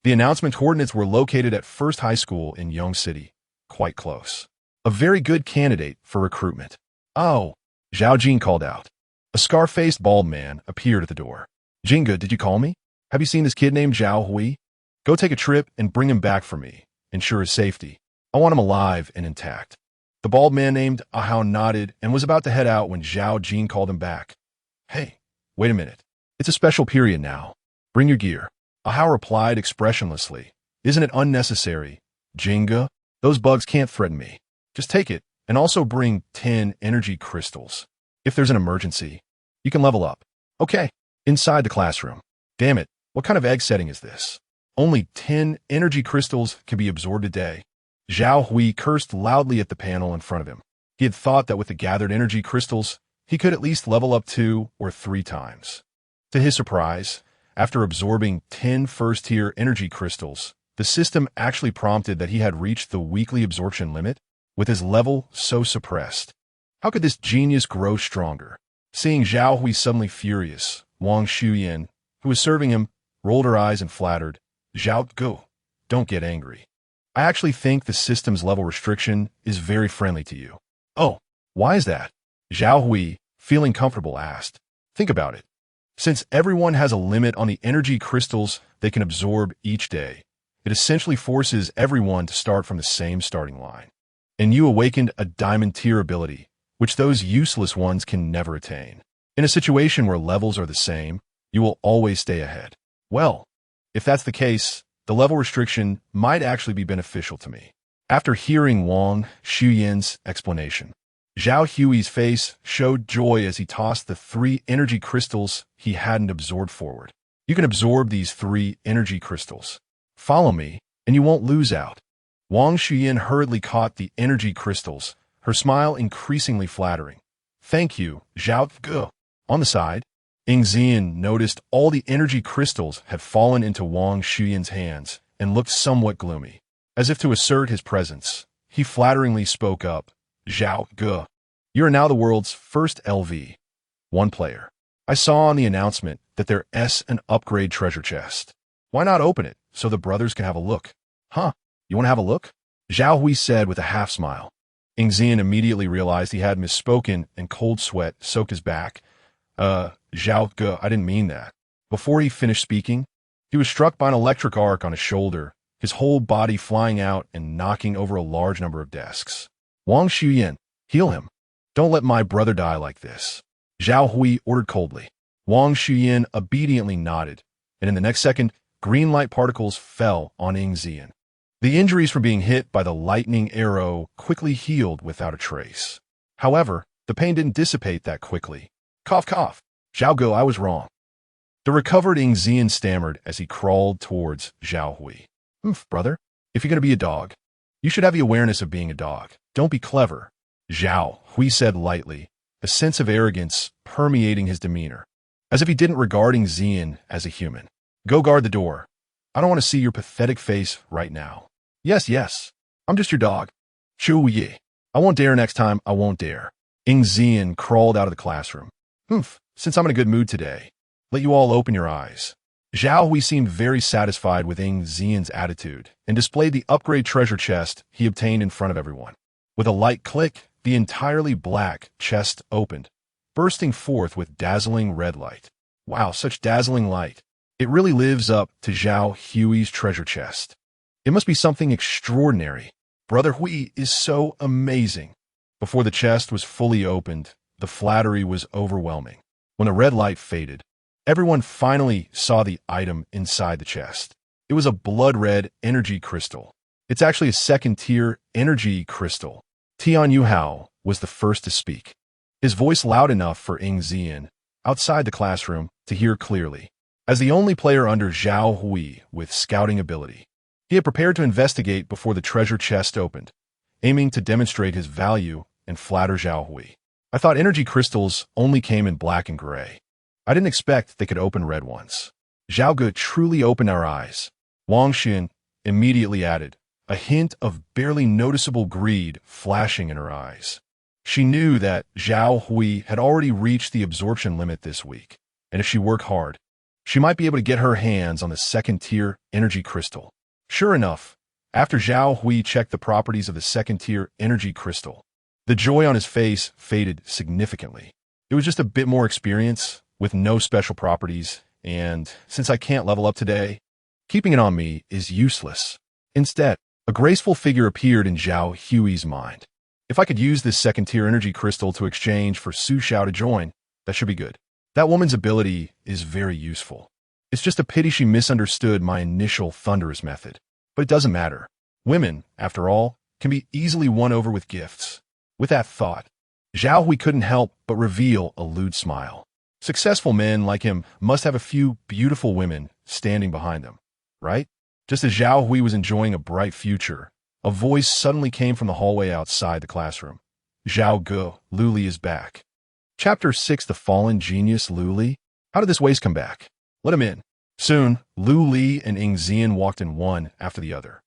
The announcement coordinates were located at First High School in Yong City, quite close. A very good candidate for recruitment. Oh, Zhao Jing called out. A scar-faced bald man appeared at the door. Jinga, did you call me? Have you seen this kid named Zhao Hui? Go take a trip and bring him back for me. Ensure his safety. I want him alive and intact. The bald man named Ahao nodded and was about to head out when Zhao Jing called him back. Hey, wait a minute. It's a special period now. Bring your gear. Ahao replied expressionlessly. Isn't it unnecessary? Jinga, those bugs can't threaten me. Just take it and also bring 10 energy crystals. If there's an emergency, you can level up. Okay, inside the classroom. Damn it, what kind of egg setting is this? Only 10 energy crystals can be absorbed a day. Zhao Hui cursed loudly at the panel in front of him. He had thought that with the gathered energy crystals, he could at least level up 2 or 3 times. To his surprise, after absorbing 10 first-tier energy crystals, the system actually prompted that he had reached the weekly absorption limit, with his level so suppressed. How could this genius grow stronger? Seeing Zhao Hui suddenly furious, Wang Shuyan, who was serving him, rolled her eyes and flattered, Zhao Gu, don't get angry. I actually think the system's level restriction is very friendly to you. Oh, why is that? Zhao Hui, feeling comfortable, asked. Think about it. Since everyone has a limit on the energy crystals they can absorb each day, it essentially forces everyone to start from the same starting line. And you awakened a diamond tier ability, which those useless ones can never attain. In a situation where levels are the same, you will always stay ahead. Well, if that's the case, the level restriction might actually be beneficial to me. After hearing Wang Shuyan's explanation, Zhao Hui's face showed joy as he tossed the 3 energy crystals he hadn't absorbed forward. You can absorb these 3 energy crystals. Follow me, and you won't lose out. Wang Shuyan hurriedly caught the energy crystals, her smile increasingly flattering. Thank you, Zhao Gu. On the side, Ying Zian noticed all the energy crystals had fallen into Wang Shuyan's hands and looked somewhat gloomy. As if to assert his presence, he flatteringly spoke up, Zhao Gu, you are now the world's first LV1 player. I saw on the announcement that there's an upgrade treasure chest. Why not open it so the brothers can have a look? Huh, you want to have a look? Zhao Hui said with a half-smile. Ying Zian immediately realized he had misspoken and cold sweat soaked his back. Zhao Gu, I didn't mean that. Before he finished speaking, he was struck by an electric arc on his shoulder, his whole body flying out and knocking over a large number of desks. Wang Shuyan, heal him. Don't let my brother die like this. Zhao Hui ordered coldly. Wang Shuyan obediently nodded, and in the next second, green light particles fell on Ying Zian. The injuries from being hit by the lightning arrow quickly healed without a trace. However, the pain didn't dissipate that quickly. Cough, cough. Zhao Gu, I was wrong. The recovered Ying Zian stammered as he crawled towards Zhao Hui. Brother, if you're going to be a dog, you should have the awareness of being a dog. Don't be clever. Zhao Hui said lightly, a sense of arrogance permeating his demeanor, as if he didn't regard Ying Zian as a human. Go guard the door. I don't want to see your pathetic face right now. Yes, I'm just your dog. Chu Yi. I won't dare next time, I won't dare. Ying Zian crawled out of the classroom. Since I'm in a good mood today, let you all open your eyes. Zhao Hui seemed very satisfied with Ying Zian's attitude and displayed the upgrade treasure chest he obtained in front of everyone. With a light click, the entirely black chest opened, bursting forth with dazzling red light. Wow, such dazzling light. It really lives up to Zhao Hui's treasure chest. It must be something extraordinary. Brother Hui is so amazing. Before the chest was fully opened, the flattery was overwhelming. When the red light faded, everyone finally saw the item inside the chest. It was a blood-red energy crystal. It's actually a second-tier energy crystal. Tian Yuhao was the first to speak, his voice loud enough for Ying Zian, outside the classroom, to hear clearly. As the only player under Zhao Hui with scouting ability, he had prepared to investigate before the treasure chest opened, aiming to demonstrate his value and flatter Zhao Hui. I thought energy crystals only came in black and gray. I didn't expect they could open red ones. Zhao Gu truly opened our eyes. Wang Xin immediately added, a hint of barely noticeable greed flashing in her eyes. She knew that Zhao Hui had already reached the absorption limit this week, and if she worked hard, she might be able to get her hands on the second-tier energy crystal. Sure enough, After Zhao Hui checked the properties of the second-tier energy crystal, the joy on his face faded significantly. It was just a bit more experience with no special properties, and since I can't level up today, keeping it on me is useless. Instead, a graceful figure appeared in Zhao Hui's mind. If I could use this second-tier energy crystal to exchange for Su Xiao to join, that should be good. That woman's ability is very useful. It's just a pity she misunderstood my initial thunderous method. But it doesn't matter. Women, after all, can be easily won over with gifts. With that thought, Zhao Hui couldn't help but reveal a lewd smile. Successful men like him must have a few beautiful women standing behind them, right? Just as Zhao Hui was enjoying a bright future, a voice suddenly came from the hallway outside the classroom. Zhao Ge, Lu Li is back. Chapter 6, The Fallen Genius Lu Li. How did this waste come back? Let him in. Soon, Lu Li and Ying Zian walked in one after the other.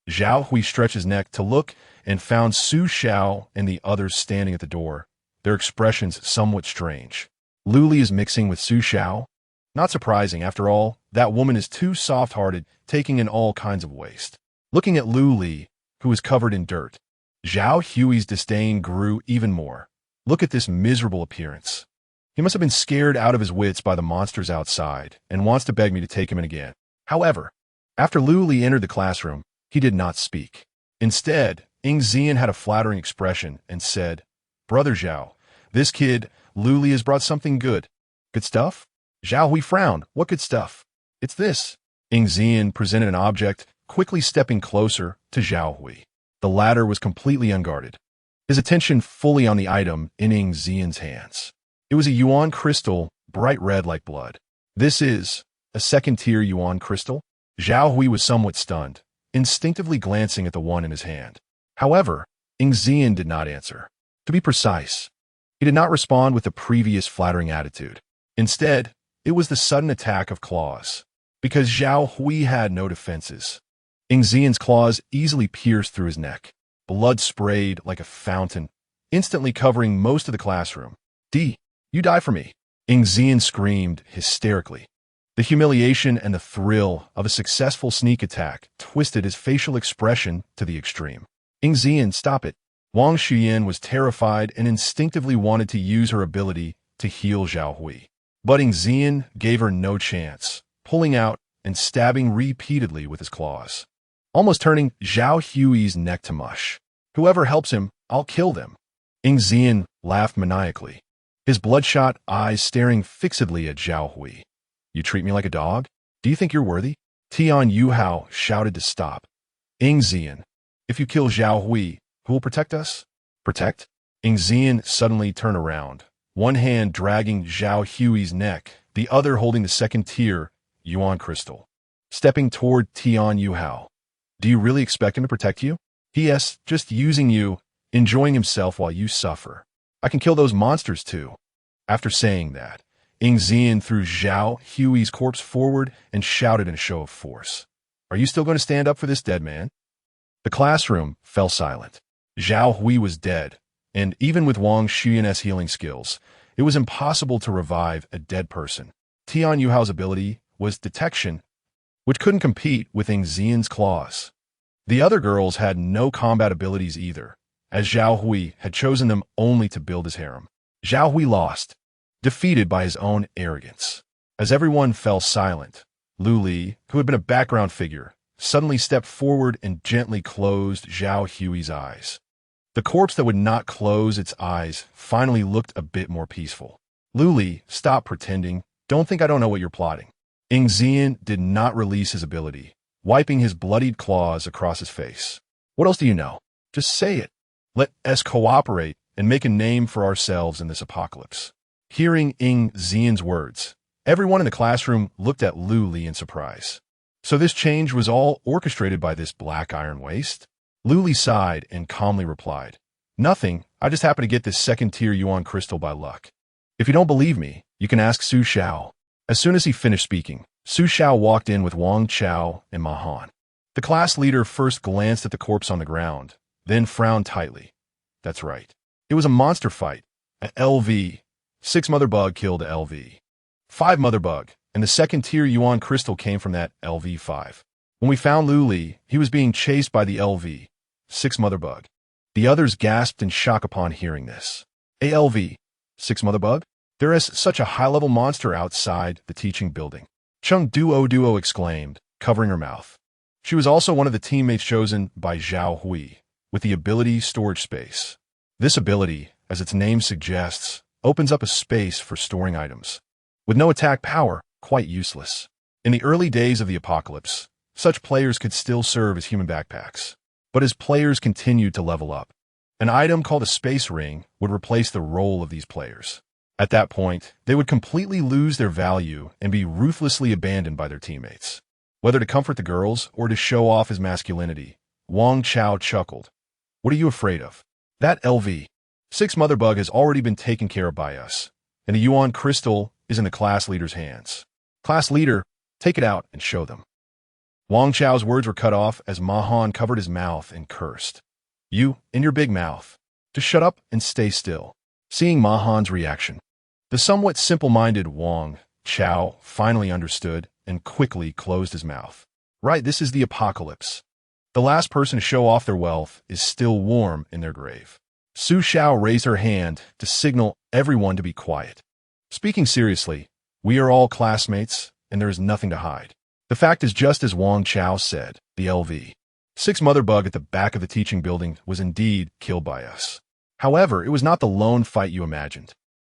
Zhao Hui stretched his neck to look and found Su Xiao and the others standing at the door, their expressions somewhat strange. Lu Li is mixing with Su Xiao? Not surprising, after all, that woman is too soft-hearted, taking in all kinds of waste. Looking at Lu Li, who was covered in dirt, Zhao Hui's disdain grew even more. Look at this miserable appearance. He must have been scared out of his wits by the monsters outside and wants to beg me to take him in again. However, after Lu Li entered the classroom, he did not speak. Instead, Ying Zian had a flattering expression and said, "Brother Zhao, this kid, Lu Li, has brought something good." "Good stuff?" Zhao Hui frowned. "What good stuff?" "It's this." Ying Zian presented an object, quickly stepping closer to Zhao Hui. The latter was completely unguarded, his attention fully on the item in Ying Zian's hands. It was a yuan crystal, bright red like blood. "This is a second-tier yuan crystal?" Zhao Hui was somewhat stunned, instinctively glancing at the one in his hand. However, Ying Zian did not answer. To be precise, he did not respond with the previous flattering attitude. Instead, it was the sudden attack of claws. Because Zhao Hui had no defenses, Ying Zian's claws easily pierced through his neck. Blood sprayed like a fountain, instantly covering most of the classroom. You die for me." Ying Zian screamed hysterically. The humiliation and the thrill of a successful sneak attack twisted his facial expression to the extreme. "Ying Zian, stop it." Wang Xuyan was terrified and instinctively wanted to use her ability to heal Zhao Hui. But Ying Zian gave her no chance, pulling out and stabbing repeatedly with his claws, almost turning Zhao Hui's neck to mush. "Whoever helps him, I'll kill them." Ying Zian laughed maniacally, his bloodshot eyes staring fixedly at Zhao Hui. "You treat me like a dog? Do you think you're worthy?" Tian Yuhao shouted to stop. "Ying Zian, if you kill Zhao Hui, who will protect us?" "Protect?" Ying Zian suddenly turned around, one hand dragging Zhao Hui's neck, the other holding the second-tier yuan crystal. Stepping toward Tian Yuhao. "Do you really expect him to protect you?" "Yes, just using you, enjoying himself while you suffer. I can kill those monsters too." After saying that, Ying Zian threw Zhao Hui's corpse forward and shouted in a show of force, "Are you still going to stand up for this dead man?" The classroom fell silent. Zhao Hui was dead, and even with Wang Xuyan's healing skills, it was impossible to revive a dead person. Tian Yuhao's ability was detection, which couldn't compete with Ying Zian's claws. The other girls had no combat abilities either, as Zhao Hui had chosen them only to build his harem. Zhao Hui lost, defeated by his own arrogance. As everyone fell silent, Lu Li, who had been a background figure, suddenly stepped forward and gently closed Zhao Hui's eyes. The corpse that would not close its eyes finally looked a bit more peaceful. "Lu Li, stop pretending. Don't think I don't know what you're plotting." Ying Zian did not release his ability, wiping his bloodied claws across his face. "What else do you know? Just say it. Let us cooperate and make a name for ourselves in this apocalypse." Hearing Ying Zian's words, everyone in the classroom looked at Lu Li in surprise. So this change was all orchestrated by this black iron waste? Lu Li sighed and calmly replied, "Nothing, I just happened to get this second-tier yuan crystal by luck. If you don't believe me, you can ask Su Xiao." As soon as he finished speaking, Su Xiao walked in with Wang Chao and Ma Han. The class leader first glanced at the corpse on the ground, then frowned tightly. That's right. It was a monster fight. An LV. 6 Mother Bug killed a LV. 5 Mother Bug, and the second-tier yuan crystal came from that LV5. When we found Lu Li, he was being chased by the LV-6 mother bug. The others gasped in shock upon hearing this. A LV-6 mother bug? There is such a high-level monster outside the teaching building. Chung Duo exclaimed, covering her mouth. She was also one of the teammates chosen by Zhao Hui, with the ability storage space. This ability, as its name suggests, opens up a space for storing items. With no attack power, quite useless. In the early days of the apocalypse, such players could still serve as human backpacks. But as players continued to level up, an item called a space ring would replace the role of these players. At that point, they would completely lose their value and be ruthlessly abandoned by their teammates. Whether to comfort the girls or to show off his masculinity, Wang Chao chuckled. What are you afraid of? That LV-6 mother bug has already been taken care of by us, and the Yuan crystal is in the class leader's hands. Class leader, take it out and show them. Wang Chao's words were cut off as Ma Han covered his mouth and cursed. You, in your big mouth. Just shut up and stay still. Seeing Ma Han's reaction, the somewhat simple-minded Wang Chao finally understood and quickly closed his mouth. Right, this is the apocalypse. The last person to show off their wealth is still warm in their grave. Su Xiao raised her hand to signal everyone to be quiet. Speaking seriously, we are all classmates, and there is nothing to hide. The fact is just as Wang Chao said, the LV-6 mother bug at the back of the teaching building was indeed killed by us. However, it was not the lone fight you imagined,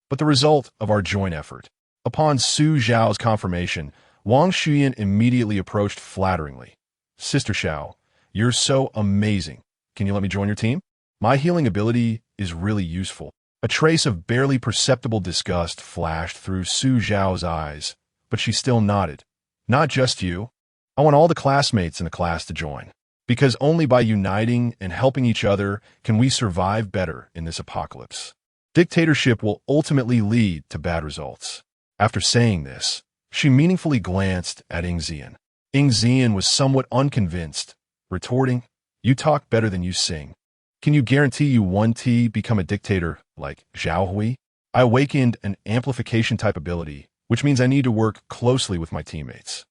but the result of our joint effort. Upon Su Xiao's confirmation, Wang Shuyan immediately approached flatteringly. Sister Xiao, you're so amazing. Can you let me join your team? My healing ability is really useful. A trace of barely perceptible disgust flashed through Su Xiao's eyes, but she still nodded. Not just you. I want all the classmates in the class to join, because only by uniting and helping each other can we survive better in this apocalypse. Dictatorship will ultimately lead to bad results. After saying this, she meaningfully glanced at Ying Zian. Ying Zian was somewhat unconvinced, retorting, You talk better than you sing. Can you guarantee you 1T become a dictator like Zhao Hui? I awakened an amplification type ability, which means I need to work closely with my teammates.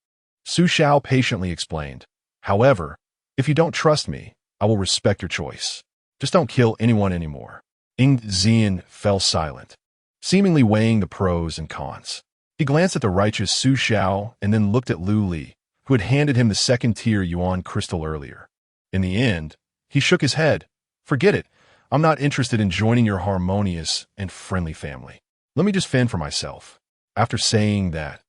Su Xiao patiently explained. However, if you don't trust me, I will respect your choice. Just don't kill anyone anymore. Ying Zian fell silent, seemingly weighing the pros and cons. He glanced at the righteous Su Xiao and then looked at Lu Li, who had handed him the second-tier Yuan crystal earlier. In the end, he shook his head. Forget it. I'm not interested in joining your harmonious and friendly family. Let me just fend for myself. After saying that,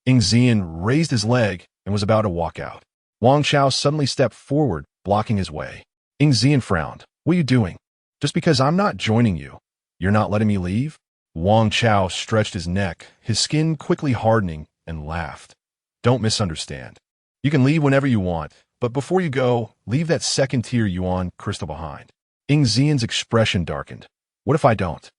Ying Zian raised his leg and was about to walk out. Wang Chao suddenly stepped forward, blocking his way. Ying Zian frowned. What are you doing? Just because I'm not joining you, you're not letting me leave? Wang Chao stretched his neck, his skin quickly hardening, and laughed. Don't misunderstand. You can leave whenever you want, but before you go, leave that second-tier Yuan crystal behind. Ying Zian's expression darkened. What if I don't?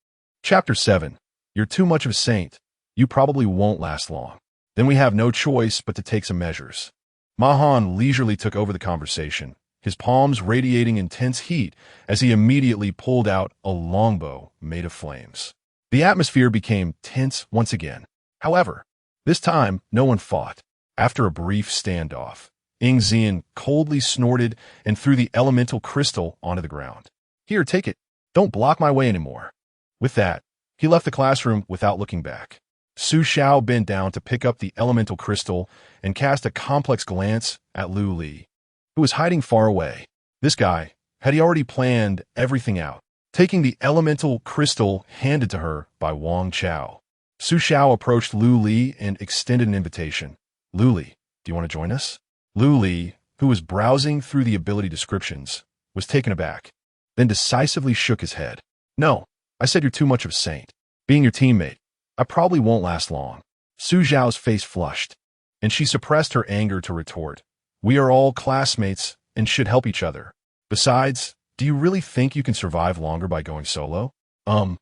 Chapter 7. You're too much of a saint. You probably won't last long. Then we have no choice but to take some measures. Ma Han leisurely took over the conversation, his palms radiating intense heat as he immediately pulled out a longbow made of flames. The atmosphere became tense once again. However, this time no one fought. After a brief standoff, Ying Zian coldly snorted and threw the elemental crystal onto the ground. Here, take it. Don't block my way anymore. With that, he left the classroom without looking back. Su Xiao bent down to pick up the elemental crystal and cast a complex glance at Lu Li, who was hiding far away. This guy, had he already planned everything out? Taking the elemental crystal handed to her by Wang Chao, Su Xiao approached Lu Li and extended an invitation. Lu Li, do you want to join us? Lu Li, who was browsing through the ability descriptions, was taken aback, then decisively shook his head. No, I said you're too much of a saint. Being your teammate, I probably won't last long. Su Xiao's face flushed, and she suppressed her anger to retort. We are all classmates and should help each other. Besides, do you really think you can survive longer by going solo? Lu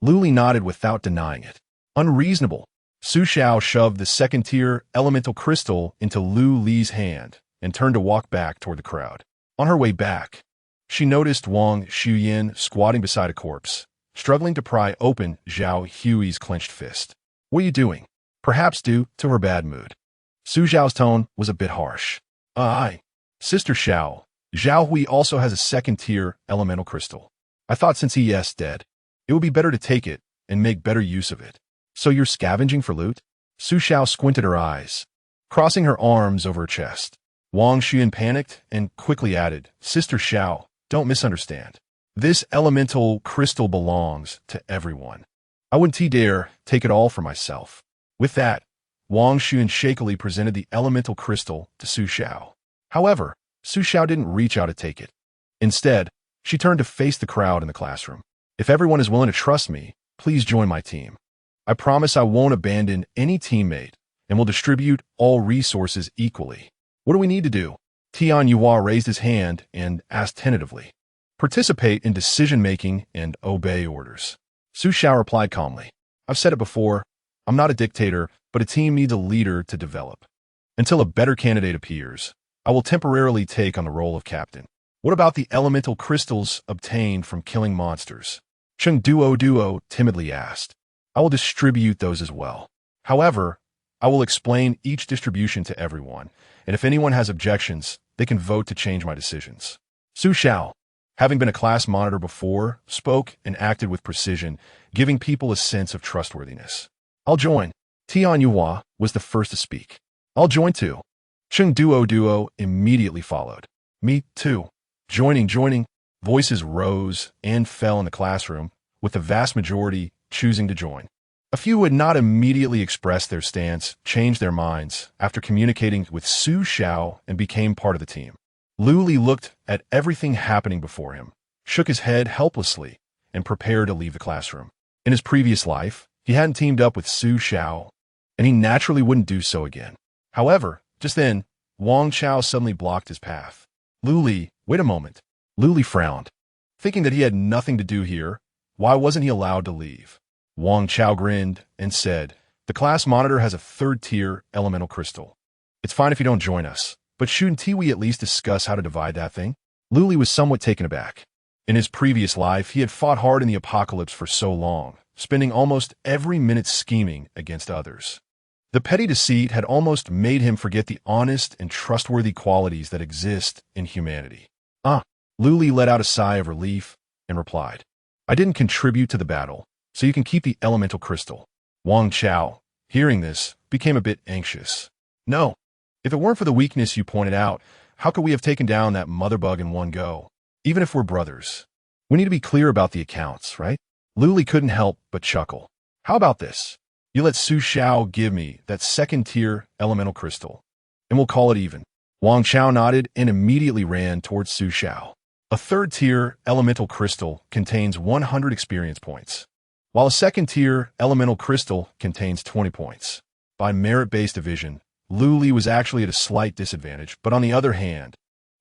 Li nodded without denying it. Unreasonable. Su Xiao shoved the second-tier elemental crystal into Lu Li's hand and turned to walk back toward the crowd. On her way back, she noticed Wang Shuyan squatting beside a corpse, struggling to pry open Zhao Hui's clenched fist. What are you doing? Perhaps due to her bad mood. Su Xiao's tone was a bit harsh. Aye. Sister Xiao. Zhao Hui also has a second-tier elemental crystal. I thought since he is dead, it would be better to take it and make better use of it. So you're scavenging for loot? Su Xiao squinted her eyes, crossing her arms over her chest. Wang Xuan panicked and quickly added, Sister Xiao, don't misunderstand. This elemental crystal belongs to everyone. I wouldn't dare take it all for myself. With that, Wang Xuan shakily presented the elemental crystal to Su Xiao. However, Su Xiao didn't reach out to take it. Instead, she turned to face the crowd in the classroom. If everyone is willing to trust me, please join my team. I promise I won't abandon any teammate and will distribute all resources equally. What do we need to do? Tian Yuhua raised his hand and asked tentatively. Participate in decision-making and obey orders. Su Xiao replied calmly. I've said it before, I'm not a dictator, but a team needs a leader to develop. Until a better candidate appears, I will temporarily take on the role of captain. What about the elemental crystals obtained from killing monsters? Cheng Duo timidly asked. I will distribute those as well. However, I will explain each distribution to everyone, and if anyone has objections, they can vote to change my decisions. Su Xiao, having been a class monitor before, spoke and acted with precision, giving people a sense of trustworthiness. I'll join. Tian Yuhua was the first to speak. I'll join too. Cheng Duo immediately followed. Me too. Joining. Voices rose and fell in the classroom, with the vast majority choosing to join. A few who had not immediately expressed their stance changed their minds after communicating with Su Xiao and became part of the team. Lu Li looked at everything happening before him, shook his head helplessly, and prepared to leave the classroom. In his previous life, he hadn't teamed up with Su Xiao, and he naturally wouldn't do so again. However, just then, Wang Chao suddenly blocked his path. Lu Li, wait a moment. Lu Li frowned. Thinking that he had nothing to do here, why wasn't he allowed to leave? Wang Chao grinned and said, the class monitor has a third-tier elemental crystal. It's fine if you don't join us, but shouldn't we at least discuss how to divide that thing? Lu Li was somewhat taken aback. In his previous life, he had fought hard in the apocalypse for so long, spending almost every minute scheming against others. The petty deceit had almost made him forget the honest and trustworthy qualities that exist in humanity. Lu Li let out a sigh of relief and replied, I didn't contribute to the battle, so you can keep the elemental crystal. Wang Chao, hearing this, became a bit anxious. No, if it weren't for the weakness you pointed out, how could we have taken down that mother bug in one go? Even if we're brothers. We need to be clear about the accounts, right? Lu Li couldn't help but chuckle. How about this? You let Su Xiao give me that second-tier elemental crystal, and we'll call it even. Wang Chao nodded and immediately ran towards Su Xiao. A third-tier elemental crystal contains 100 experience points, while a second-tier elemental crystal contains 20 points. By merit-based division, Lu Li was actually at a slight disadvantage, but on the other hand,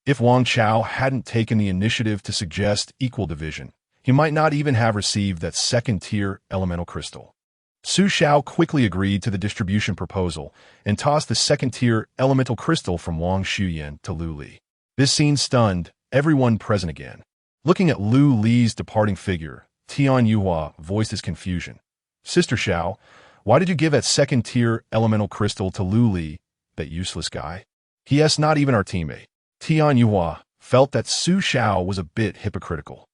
if Wang Chao hadn't taken the initiative to suggest equal division, he might not even have received that second-tier elemental crystal. Su Xiao quickly agreed to the distribution proposal and tossed the second-tier elemental crystal from Wang Xuyan to Lu Li. This scene stunned everyone present again. Looking at Lu Li's departing figure, Tian Yuhua voiced his confusion. Sister Xiao, why did you give that second-tier elemental crystal to Lu Li, that useless guy? He is not even our teammate. Tian Yuhua felt that Su Xiao was a bit hypocritical.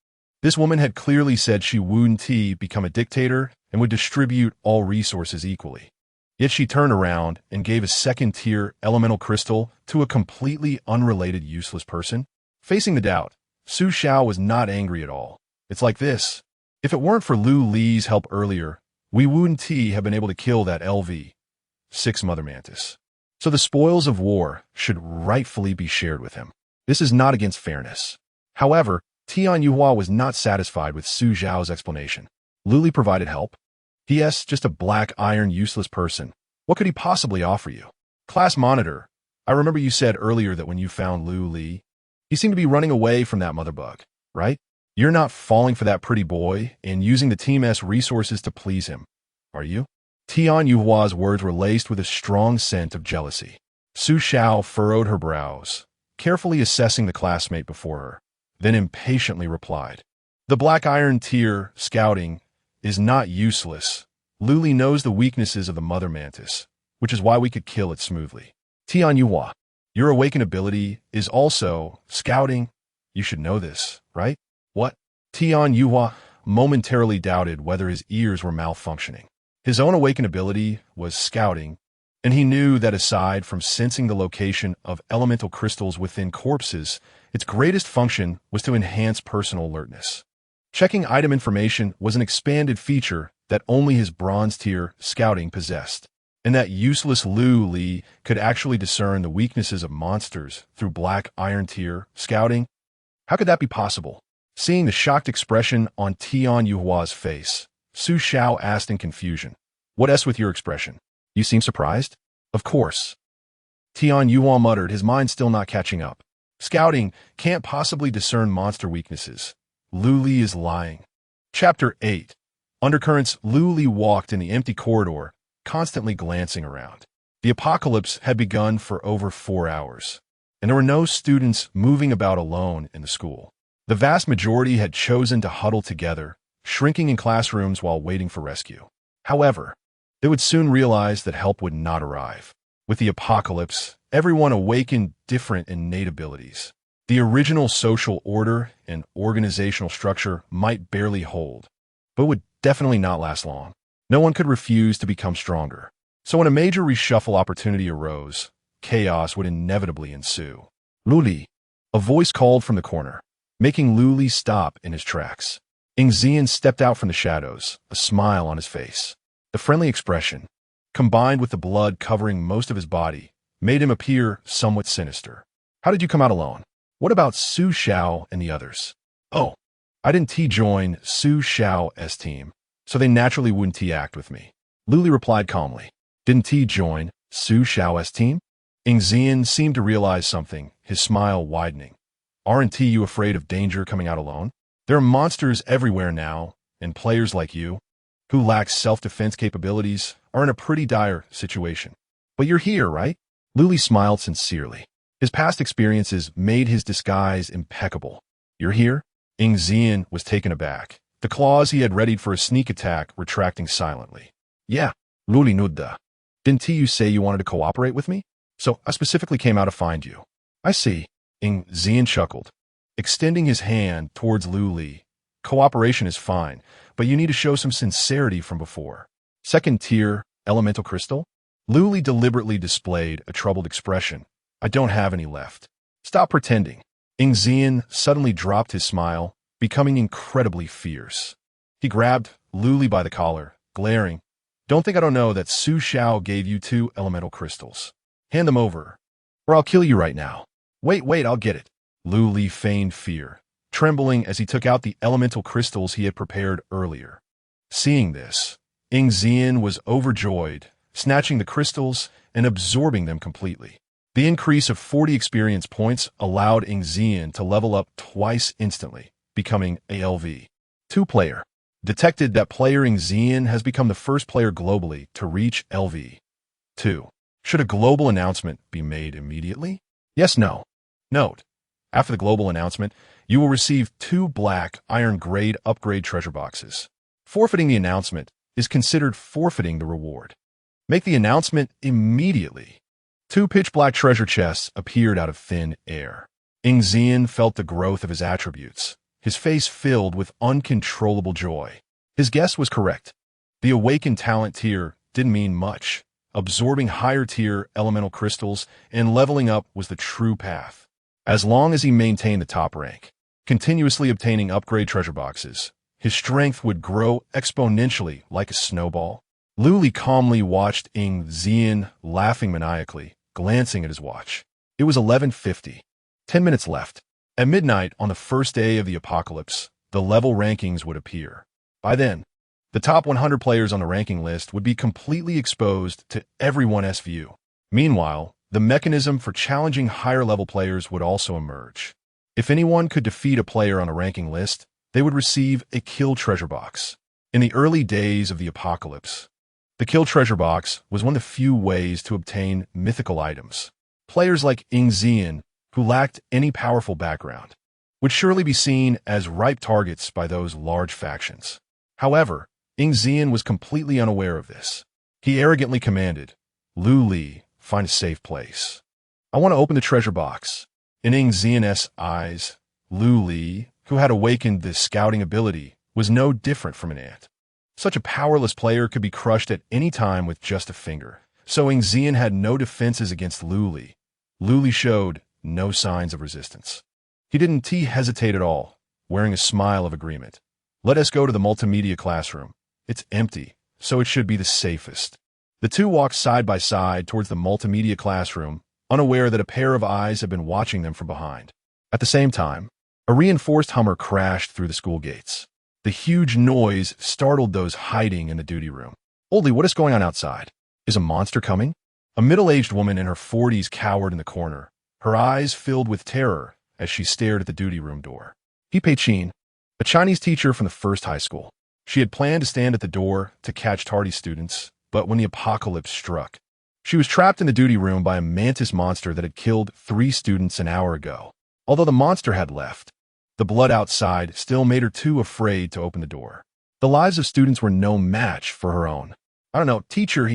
This woman had clearly said she wouldn't become a dictator and would distribute all resources equally. Yet she turned around and gave a second-tier elemental crystal to a completely unrelated useless person. Facing the doubt, Su Xiao was not angry at all. It's like this. If it weren't for Lu Li's help earlier, we wouldn't have been able to kill that LV-6 Mother Mantis. So the spoils of war should rightfully be shared with him. This is not against fairness. However, Tian Yuhua was not satisfied with Su Xiao's explanation. Lu Li provided help. He is just a black iron useless person. What could he possibly offer you? Class monitor, I remember you said earlier that when you found Lu Li, he seemed to be running away from that mother bug, right? You're not falling for that pretty boy and using the team's resources to please him, are you? Tian Yuhua's words were laced with a strong scent of jealousy. Su Xiao furrowed her brows, carefully assessing the classmate before her, then impatiently replied, the black iron tier scouting is not useless. Lu Li knows the weaknesses of the mother mantis, which is why we could kill it smoothly. Tian Yuhua, Your awaken ability is also scouting. You should know this, right? What? Tian Yuhua momentarily doubted whether his ears were malfunctioning. His own awaken ability was scouting, and he knew that aside from sensing the location of elemental crystals within corpses, its greatest function was to enhance personal alertness. Checking item information was an expanded feature that only his bronze tier scouting possessed, and that useless Lu Li could actually discern the weaknesses of monsters through black iron tier scouting. How could that be possible? Seeing the shocked expression on Tian Yuhua's face, Su Xiao asked in confusion, "What's with your expression? You seem surprised?" "Of course." Tian Yuhua muttered, his mind still not catching up. "Scouting can't possibly discern monster weaknesses. Lu Li is lying." Chapter 8. Undercurrents. Lu Li walked in the empty corridor, constantly glancing around. The apocalypse had begun for over 4 hours, and there were no students moving about alone in the school. The vast majority had chosen to huddle together, shrinking in classrooms while waiting for rescue. However, they would soon realize that help would not arrive. With the apocalypse, everyone awakened different innate abilities. The original social order and organizational structure might barely hold, but would definitely not last long. No one could refuse to become stronger. So when a major reshuffle opportunity arose, chaos would inevitably ensue. "Lu Li," a voice called from the corner, making Lu Li stop in his tracks. Ingzian stepped out from the shadows, a smile on his face. The friendly expression, combined with the blood covering most of his body, made him appear somewhat sinister. "How did you come out alone? What about Su Xiao and the others?" "Oh, I didn't join Su Xiao's team, so they naturally wouldn't act with me." Lu Li replied calmly. "Didn't join Su Xiao's team?" Ingzian seemed to realize something, his smile widening. "Aren't you afraid of danger coming out alone? There are monsters everywhere now, and players like you, who lack self-defense capabilities, are in a pretty dire situation. But you're here, right?" Lu Li smiled sincerely. His past experiences made his disguise impeccable. "You're here?" Ingzian was taken aback, the claws he had readied for a sneak attack retracting silently. "Yeah, Lu Li Nudda. Didn't you say you wanted to cooperate with me? So I specifically came out to find you." "I see." Ingzian chuckled, extending his hand towards Lu Li. "Cooperation is fine, but you need to show some sincerity from before." "Second tier, elemental crystal?" Lu Li deliberately displayed a troubled expression. "I don't have any left." "Stop pretending." Ingzian suddenly dropped his smile, becoming incredibly fierce. He grabbed Lu Li by the collar, glaring. "Don't think I don't know that Su Xiao gave you 2 elemental crystals. Hand them over, or I'll kill you right now." Wait, I'll get it." Lu Li feigned fear, trembling as he took out the elemental crystals he had prepared earlier. Seeing this, Ingzian was overjoyed, snatching the crystals and absorbing them completely. The increase of 40 experience points allowed Ingzian to level up twice instantly, becoming a LV2 player. Detected that player Ingzian has become the first player globally to reach LV2. Should a global announcement be made immediately? Yes, no. Note: after the global announcement, you will receive 2 black iron grade upgrade treasure boxes. Forfeiting the announcement is considered forfeiting the reward. Make the announcement immediately. 2 pitch black treasure chests appeared out of thin air. Ingzian felt the growth of his attributes, his face filled with uncontrollable joy. His guess was correct. The awakened talent tier didn't mean much. Absorbing higher tier elemental crystals and leveling up was the true path. As long as he maintained the top rank, continuously obtaining upgrade treasure boxes, his strength would grow exponentially like a snowball. Lu Li calmly watched Ingzian, laughing maniacally, glancing at his watch. It was 11:50. 10 minutes left. At midnight on the first day of the apocalypse, the level rankings would appear. By then, the top 100 players on the ranking list would be completely exposed to everyone's view. Meanwhile, the mechanism for challenging higher-level players would also emerge. If anyone could defeat a player on a ranking list, they would receive a kill treasure box. In the early days of the apocalypse, the kill treasure box was one of the few ways to obtain mythical items. Players like Ingzian, who lacked any powerful background, would surely be seen as ripe targets by those large factions. However, Ingzian was completely unaware of this. He arrogantly commanded, "Lu Li, find a safe place." I want to open the treasure box. In Ing Xian's eyes, Lu Li, who had awakened this scouting ability, was no different from an ant. Such a powerless player could be crushed at any time with just a finger. So Ing Xian had no defenses against Lu Li. Lu Li showed no signs of resistance. He didn't hesitate at all, wearing a smile of agreement. Let us go to the multimedia classroom. It's empty, so it should be the safest. The two walked side by side towards the multimedia classroom, unaware that a pair of eyes had been watching them from behind. At the same time, a reinforced Hummer crashed through the school gates. The huge noise startled those hiding in the duty room. Oldly, what is going on outside? Is a monster coming? A middle-aged woman in her 40s cowered in the corner, her eyes filled with terror as she stared at the duty room door. He Pei-Chin, a Chinese teacher from the first high school. She had planned to stand at the door to catch tardy students, but when the apocalypse struck, she was trapped in the duty room by a mantis monster that had killed 3 students an hour ago. Although the monster had left, the blood outside still made her too afraid to open the door. The lives of students were no match for her own. I don't know, teacher,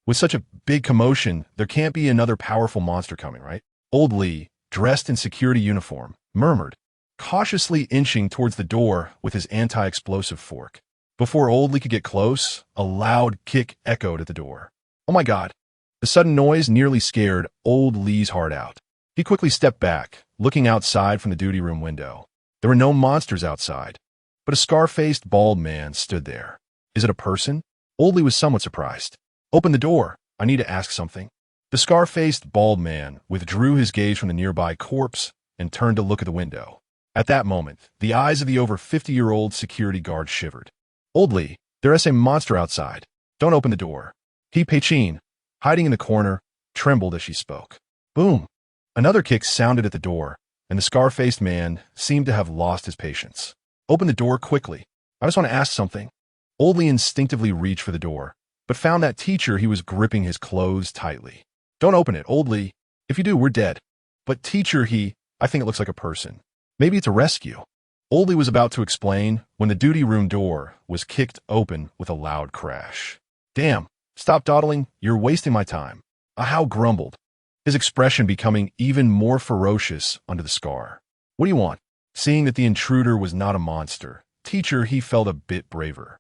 with such a big commotion, there can't be another powerful monster coming, right? Old Li, dressed in security uniform, murmured, cautiously inching towards the door with his anti-explosive fork. Before Old Li could get close, a loud kick echoed at the door. Oh my God! The sudden noise nearly scared Old Li's heart out. He quickly stepped back, looking outside from the duty room window. There were no monsters outside, but a scar-faced bald man stood there. Is it a person? Old Li was somewhat surprised. Open the door. I need to ask something. The scar-faced bald man withdrew his gaze from the nearby corpse and turned to look at the window. At that moment, the eyes of the over 50-year-old security guard shivered. Old Li, there is a monster outside. Don't open the door. He Pei-Chin, hiding in the corner, trembled as she spoke. Boom! Another kick sounded at the door, and the scar-faced man seemed to have lost his patience. Open the door quickly. I just want to ask something. Old Li instinctively reached for the door, but found that teacher he was gripping his clothes tightly. Don't open it, Old Li. If you do, we're dead. But teacher, I think it looks like a person. Maybe it's a rescue. Old Li was about to explain when the duty room door was kicked open with a loud crash. Damn, stop dawdling, you're wasting my time. Ahau grumbled, his expression becoming even more ferocious under the scar. What do you want? Seeing that the intruder was not a monster, teacher, he felt a bit braver.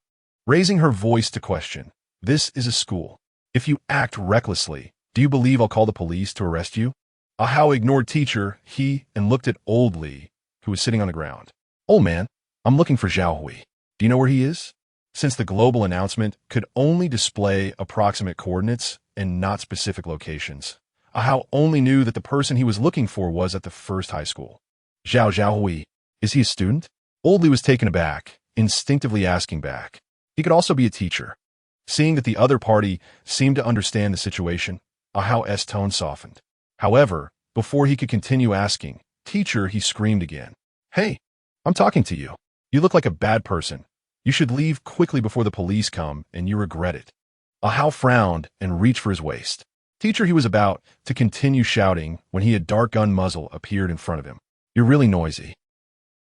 Raising her voice to question, this is a school. If you act recklessly, do you believe I'll call the police to arrest you? Ahau ignored teacher, and looked at Old Li, who was sitting on the ground. Old man, I'm looking for Zhao Hui. Do you know where he is? Since the global announcement could only display approximate coordinates and not specific locations, Ahau only knew that the person he was looking for was at the first high school. Zhao Hui, is he a student? Old Li was taken aback, instinctively asking back. He could also be a teacher. Seeing that the other party seemed to understand the situation, Ahau's tone softened. However, before he could continue asking, teacher, he screamed again. Hey, I'm talking to you. You look like a bad person. You should leave quickly before the police come and you regret it. Ahau frowned and reached for his waist. Teacher, he was about to continue shouting when he a dark gun muzzle appeared in front of him. You're really noisy.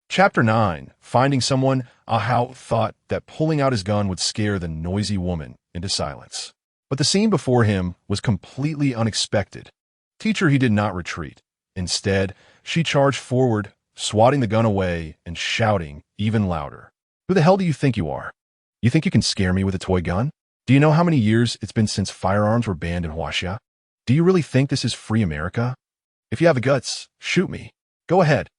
Chapter 9. Finding someone, Ahau thought that pulling out his gun would scare the noisy woman into silence. But the scene before him was completely unexpected. Teacher, he did not retreat. Instead, she charged forward, swatting the gun away and shouting even louder. Who the hell do you think you are? You think you can scare me with a toy gun? Do you know how many years it's been since firearms were banned in Huaxia? Do you really think this is free America? If you have the guts, shoot me. Go ahead.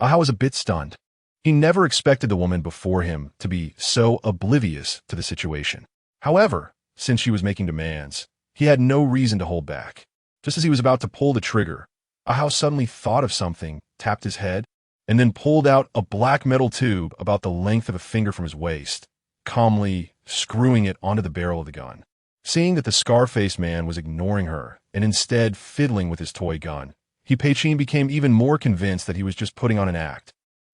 Ahau was a bit stunned. He never expected the woman before him to be so oblivious to the situation. However, since she was making demands, he had no reason to hold back. Just as he was about to pull the trigger, Ahau suddenly thought of something, tapped his head, and then pulled out a black metal tube about the length of a finger from his waist, calmly screwing it onto the barrel of the gun. Seeing that the scar-faced man was ignoring her and instead fiddling with his toy gun, Pei-Chin became even more convinced that he was just putting on an act,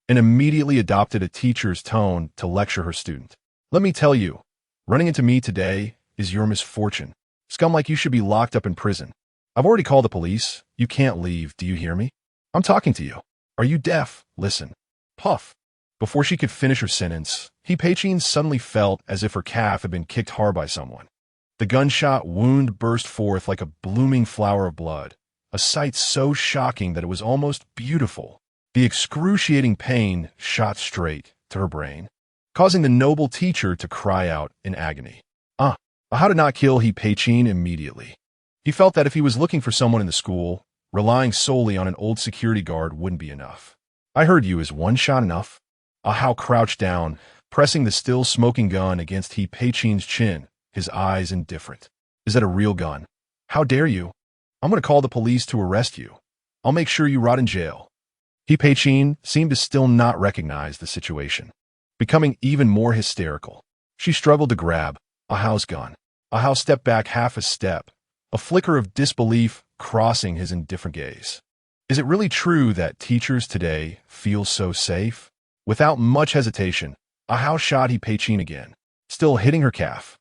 and immediately adopted a teacher's tone to lecture her student. Let me tell you, running into me today is your misfortune. Scum like you should be locked up in prison. I've already called the police. You can't leave, do you hear me? I'm talking to you. Are you deaf? Listen. Puff. Before she could finish her sentence, Pei-Chin suddenly felt as if her calf had been kicked hard by someone. The gunshot wound burst forth like a blooming flower of blood, a sight so shocking that it was almost beautiful. The excruciating pain shot straight to her brain, causing the noble teacher to cry out in agony. How to not kill He-Pei-Chin immediately. He felt that if he was looking for someone in the school, relying solely on an old security guard wouldn't be enough. I heard you, is one shot enough? Ahau crouched down, pressing the still smoking gun against He-Pei-Chin's chin, his eyes indifferent. Is that a real gun? How dare you? I'm going to call the police to arrest you. I'll make sure you rot in jail. He-Pei-Chin seemed to still not recognize the situation. Becoming even more hysterical, she struggled to grab Ahau's gun. Ahau stepped back half a step, a flicker of disbelief crossing his indifferent gaze. Is it really true that teachers today feel so safe? Without much hesitation, Ahau shot He-Pei-Chin again, still hitting her calf.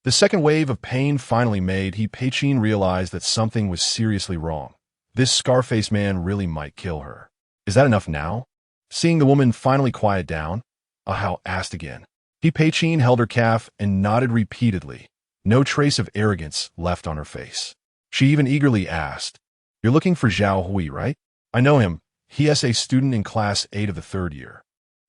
The second wave of pain finally made He-Pei-Chin realize that something was seriously wrong. This Scarface man really might kill her. Is that enough now? Seeing the woman finally quiet down, Ahau asked again. He-Pei-Chin held her calf and nodded repeatedly, no trace of arrogance left on her face. She even eagerly asked, "You're looking for Zhao Hui, right? I know him. He is a student in Class 8 of the 3rd year."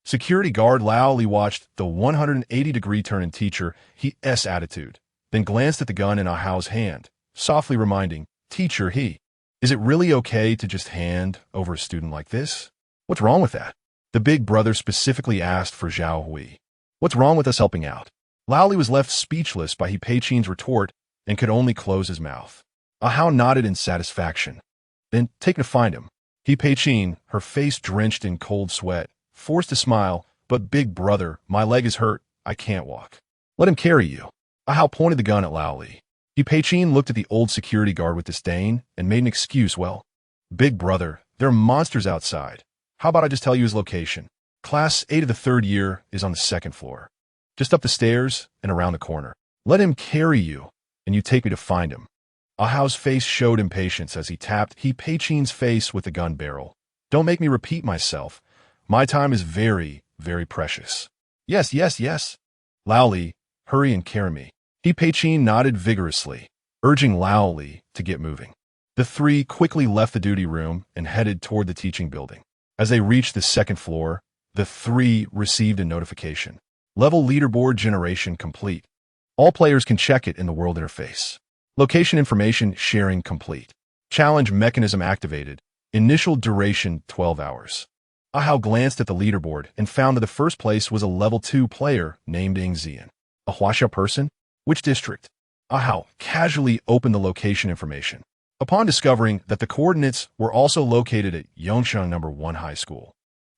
Security guard Lao Li watched the 180-degree turn in teacher He's attitude, then glanced at the gun in Ahau's hand, softly reminding, "Teacher He, is it really okay to just hand over a student like this? What's wrong with that?" The big brother specifically asked for Zhao Hui. What's wrong with us helping out? Lao Li was left speechless by He-Pei-Chin's retort and could only close his mouth. Ahau nodded in satisfaction. Then take me to find him. He-Pei-Chin, her face drenched in cold sweat, forced a smile, "But big brother, my leg is hurt. I can't walk." "Let him carry you." Ahau pointed the gun at Lao Li. He-Pei-Chin looked at the old security guard with disdain and made an excuse. "Well, big brother, there are monsters outside. How about I just tell you his location? Class 8 of the 3rd year is on the 2nd floor. Just up the stairs and around the corner. Let him carry you, and you take me to find him." Ahau's face showed impatience as he tapped He-Pei-Chin's face with the gun barrel. "Don't make me repeat myself. My time is very, very precious." Yes. Lao Li, hurry and carry me." He-Pei-Chin nodded vigorously, urging Lao Li to get moving. The three quickly left the duty room and headed toward the teaching building. As they reached the 2nd floor, the three received a notification. Level leaderboard generation complete. All players can check it in the world interface. Location information sharing complete. Challenge mechanism activated. Initial duration 12 hours. Ahau glanced at the leaderboard and found that the first place was a level 2 player named Ingzian. A Huaxia person? Which district? Ahau casually opened the location information, upon discovering that the coordinates were also located at Yongsheng No. 1 High School.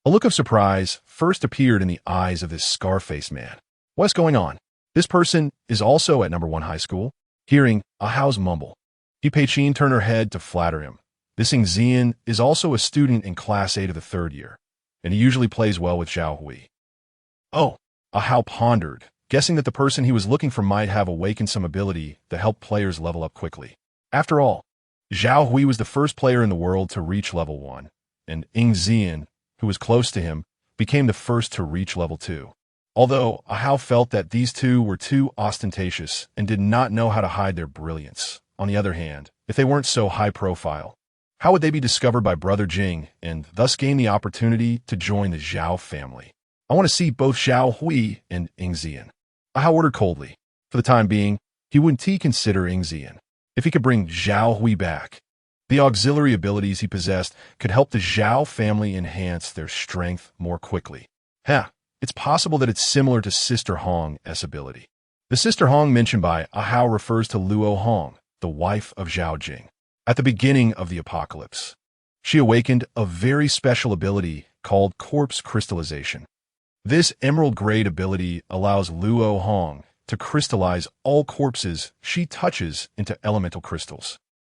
A look of surprise first appeared in the eyes of this Scarface man. What's going on? This person is also at No. 1 High School? Hearing Ahau's mumble, He-Pei-Chin turned her head to flatter him. This Ingzian is also a student in Class 8 of the 3rd year, and he usually plays well with Zhao Hui. Oh, Ahau pondered, guessing that the person he was looking for might have awakened some ability that helped players level up quickly. After all, Zhao Hui was the first player in the world to reach level 1, and Ingzian, who was close to him, became the first to reach level 2. Although Ahau felt that these two were too ostentatious and did not know how to hide their brilliance. On the other hand, if they weren't so high profile, how would they be discovered by Brother Jing and thus gain the opportunity to join the Zhao family? "I want to see both Zhao Hui and Ingzian." Ahau ordered coldly. For the time being, he wouldn't consider Ingzian. If he could bring Zhao Hui back, the auxiliary abilities he possessed could help the Zhao family enhance their strength more quickly. It's possible that it's similar to Sister Hong's ability. The Sister Hong mentioned by Ahau refers to Luo Hong, the wife of Zhao Jing. At the beginning of the apocalypse, she awakened a very special ability called corpse crystallization. This emerald-grade ability allows Luo Hong to crystallize all corpses she touches into elemental crystals.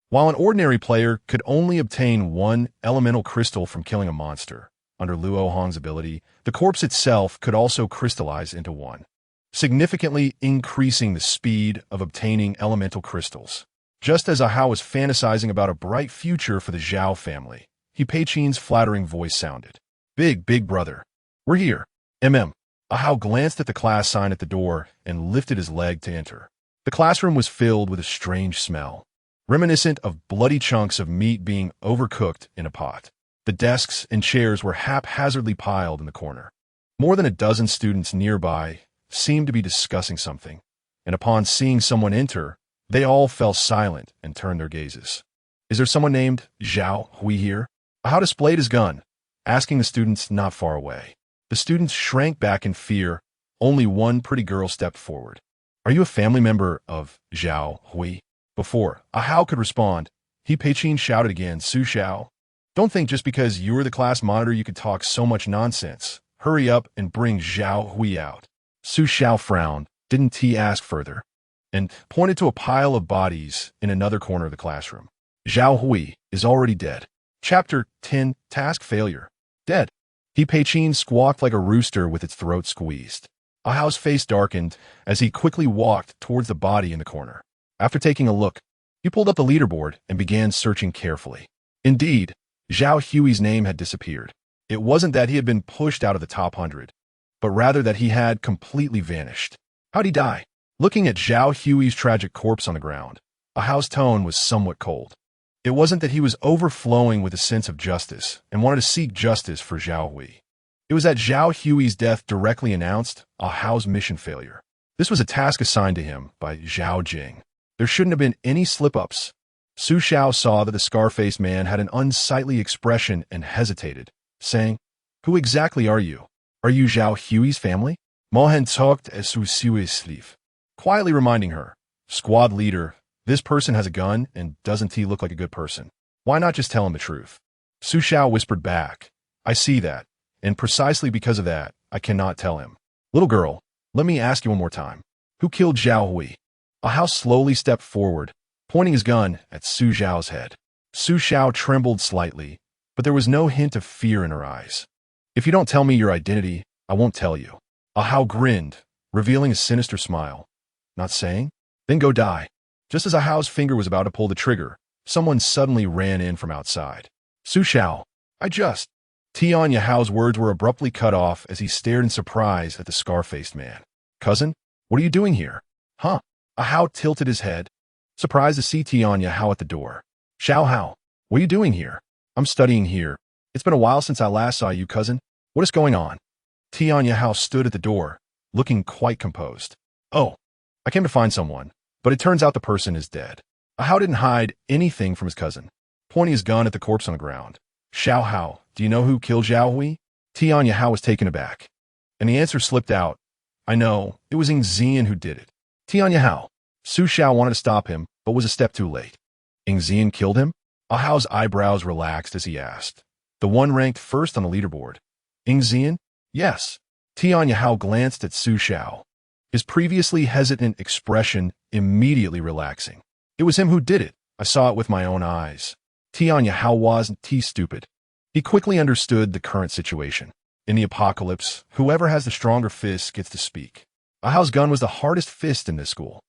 While an ordinary player could only obtain one elemental crystal from killing a monster, under Luo Hong's ability, the corpse itself could also crystallize into one, significantly increasing the speed of obtaining elemental crystals. Just as Ahau was fantasizing about a bright future for the Zhao family, He-Pei-Chin's flattering voice sounded. Big brother. We're here. Ahau glanced at the class sign at the door and lifted his leg to enter. The classroom was filled with a strange smell. reminiscent of bloody chunks of meat being overcooked in a pot. The desks and chairs were haphazardly piled in the corner. More than a dozen students nearby seemed to be discussing something, and upon seeing someone enter, they all fell silent and turned their gazes. "Is there someone named Zhao Hui here?" Ahau displayed his gun, asking the students not far away. The students shrank back in fear. Only one pretty girl stepped forward. "Are you a family member of Zhao Hui?" Before Ahau could respond, He Peichin shouted again, "Su Xiao, don't think just because you were the class monitor you could talk so much nonsense. Hurry up and bring Zhao Hui out." Su Xiao frowned, didn't he ask further, and pointed to a pile of bodies in another corner of the classroom. "Zhao Hui is already dead." Chapter 10, Task Failure. Dead. He Peichin squawked like a rooster with its throat squeezed. Ahau's face darkened as he quickly walked towards the body in the corner. After taking a look, he pulled up the leaderboard and began searching carefully. Indeed, Zhao Hui's name had disappeared. It wasn't that he had been pushed out of the top 100, but rather that he had completely vanished. How'd he die? Looking at Zhao Hui's tragic corpse on the ground, Ahau's tone was somewhat cold. It wasn't that he was overflowing with a sense of justice and wanted to seek justice for Zhao Hui. It was that Zhao Hui's death directly announced Ahau's mission failure. This was a task assigned to him by Zhao Jing. There shouldn't have been any slip-ups. Su Xiao saw that the scar-faced man had an unsightly expression and hesitated, saying, "Who exactly are you? Are you Zhao Hui's family?" Mohan talked as Su Xiui's sleeve, quietly reminding her, "Squad leader, this person has a gun, and doesn't he look like a good person? Why not just tell him the truth?" Su Xiao whispered back, "I see that, and precisely because of that, I cannot tell him. Little girl, let me ask you one more time. Who killed Zhao Hui?" Ahau slowly stepped forward, pointing his gun at Su Xiao's head. Su Xiao trembled slightly, but there was no hint of fear in her eyes. "If you don't tell me your identity, I won't tell you." Ahau grinned, revealing a sinister smile. "Not saying? Then go die." Just as Ahau's finger was about to pull the trigger, someone suddenly ran in from outside. "Su Xiao, Tian Yahao's words were abruptly cut off as he stared in surprise at the scar-faced man. "Cousin, what are you doing here?" "Huh?" Ahau tilted his head, surprised to see Tian Yahao at the door. "Xiao Hao, what are you doing here?" "I'm studying here. It's been a while since I last saw you, cousin. What is going on?" Tian Yahao stood at the door, looking quite composed. "Oh, I came to find someone, but it turns out the person is dead." Ahau didn't hide anything from his cousin, pointing his gun at the corpse on the ground. "Xiao Hao, do you know who killed Zhao Hui?" Tian Yahao was taken aback, and the answer slipped out. "I know, it was Ing Zian who did it." "Tian Yahao." Su Xiao wanted to stop him, but was a step too late. "Ing Zian killed him?" Ahau's eyebrows relaxed as he asked. "The one ranked first on the leaderboard." "Ing Zian?" "Yes." Tian Yahao glanced at Su Xiao, his previously hesitant expression immediately relaxing. "It was him who did it. I saw it with my own eyes." Tian Yahao wasn't stupid. He quickly understood the current situation. In the apocalypse, whoever has the stronger fist gets to speak. Ahau's gun was the hardest fist in this school.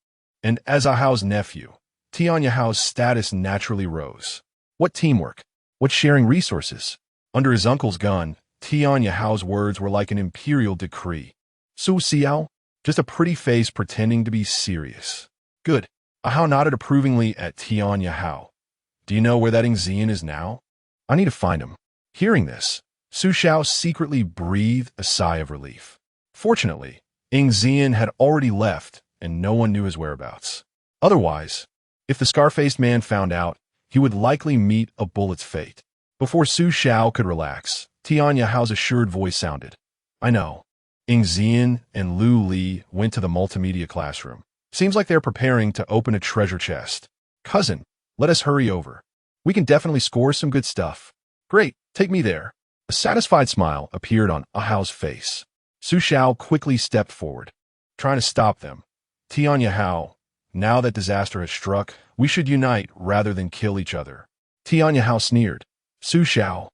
And as Ahau's nephew, Tian Yahao's status naturally rose. What teamwork? What sharing resources? Under his uncle's gun, Tian Yahao's words were like an imperial decree. "Su Xiao?" Just a pretty face pretending to be serious. "Good." Ahau nodded approvingly at Tian Yahao. "Do you know where that Ing Zian is now?" "I need to find him." Hearing this, Su Xiao secretly breathed a sigh of relief. Fortunately, Ing Zian had already left, and no one knew his whereabouts. Otherwise, if the scar-faced man found out, he would likely meet a bullet's fate. Before Su Xiao could relax, Tian Yahao's assured voice sounded. "I know. Ing Zian and Lu Li went to the multimedia classroom. Seems like they're preparing to open a treasure chest. Cousin, let us hurry over. We can definitely score some good stuff." "Great, take me there." A satisfied smile appeared on Ahau's face. Su Xiao quickly stepped forward, trying to stop them. "Tian Yahao, now that disaster has struck, we should unite rather than kill each other." Tian Yahao sneered. "Su Xiao,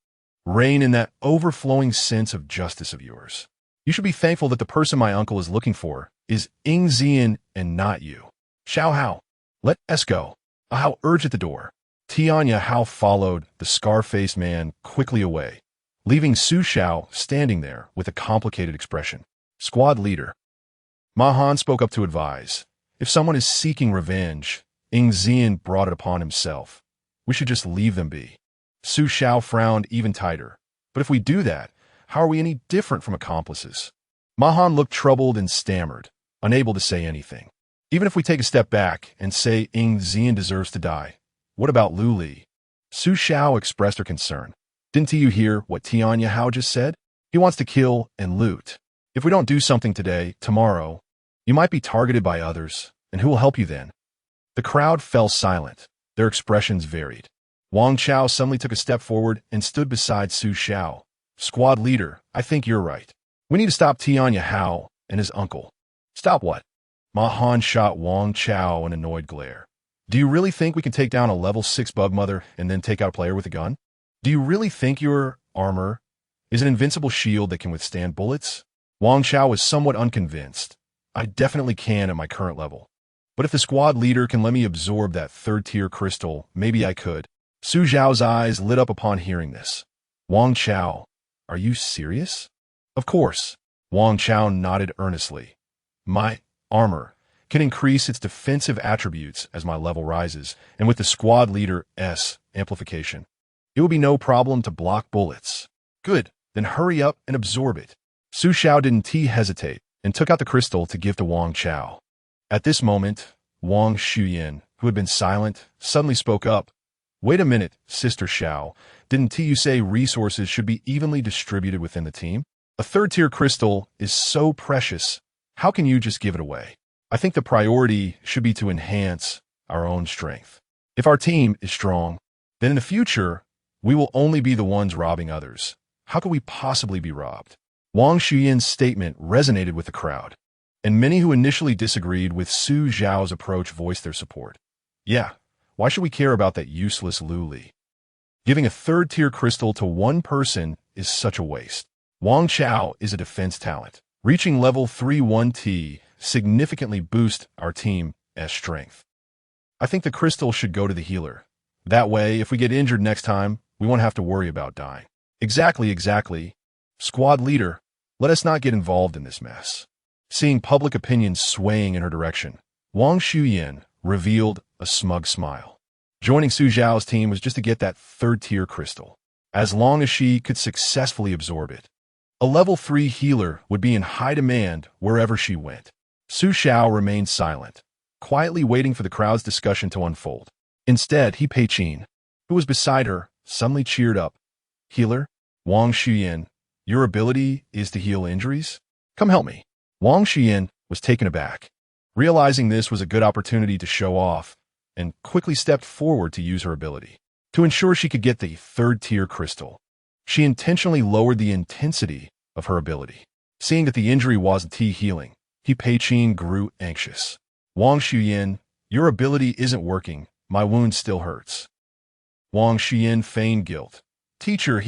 reign in that overflowing sense of justice of yours. You should be thankful that the person my uncle is looking for is Ing Zian and not you." "Xiao Hao, let us go." Ahau urged at the door. Tian Yahao followed the scar-faced man quickly away, leaving Su Xiao standing there with a complicated expression. "Squad leader." Mahan spoke up to advise. "If someone is seeking revenge, Ying Zian brought it upon himself. We should just leave them be. Su Xiao frowned even tighter. But if we do that, how are we any different from accomplices? Ma Han looked troubled and stammered, unable to say anything. Even if we take a step back and say Ying Zian deserves to die, what about Lu Li? Su Xiao expressed her concern. Didn't you hear what Tianya Hao just said? He wants to kill and loot. If we don't do something today, tomorrow, you might be targeted by others, and who will help you then? The crowd fell silent. Their expressions varied. Wang Chao suddenly took a step forward and stood beside Su Xiao. Squad leader, I think you're right. We need to stop Tianya Hao and his uncle. Stop what? Ma Han shot Wang Chao an annoyed glare. Do you really think we can take down a level 6 bug mother and then take out a player with a gun? Do you really think your armor is an invincible shield that can withstand bullets? Wang Chao was somewhat unconvinced. I definitely can at my current level. But if the squad leader can let me absorb that third-tier crystal, maybe I could. Su Zhao's eyes lit up upon hearing this. Wang Chao, are you serious? Of course. Wang Chao nodded earnestly. My armor can increase its defensive attributes as my level rises, and with the squad leader's amplification, it will be no problem to block bullets. Good, then hurry up and absorb it. Su Xiao didn't hesitate and took out the crystal to give to Wang Chao. At this moment, Wang Shuyan, who had been silent, suddenly spoke up. Wait a minute, Sister Xiao. Didn't you say resources should be evenly distributed within the team? A third-tier crystal is so precious. How can you just give it away? I think the priority should be to enhance our own strength. If our team is strong, then in the future, we will only be the ones robbing others. How could we possibly be robbed? Wang Shuyan's statement resonated with the crowd, and many who initially disagreed with Su Zhao's approach voiced their support. Yeah, why should we care about that useless Lu Li? Giving a third-tier crystal to one person is such a waste. Wang Chao is a defense talent. Reaching level 3-1T significantly boosts our team's strength. I think the crystal should go to the healer. That way, if we get injured next time, we won't have to worry about dying. Exactly. Squad leader, let us not get involved in this mess. Seeing public opinion swaying in her direction, Wang Shuyan revealed a smug smile. Joining Su Zhao's team was just to get that third-tier crystal, as long as she could successfully absorb it. A level 3 healer would be in high demand wherever she went. Su Xiao remained silent, quietly waiting for the crowd's discussion to unfold. Instead, He Pei-Chin, who was beside her, suddenly cheered up. Healer, Wang Shuyan, your ability is to heal injuries? Come help me. Wang Shuyan was taken aback, realizing this was a good opportunity to show off, and quickly stepped forward to use her ability. To ensure she could get the third-tier crystal, she intentionally lowered the intensity of her ability. Seeing that the injury wasn't healing, He Pei-Chin grew anxious. Wang Shuyan, your ability isn't working. My wound still hurts. Wang Shuyan feigned guilt. Teacher,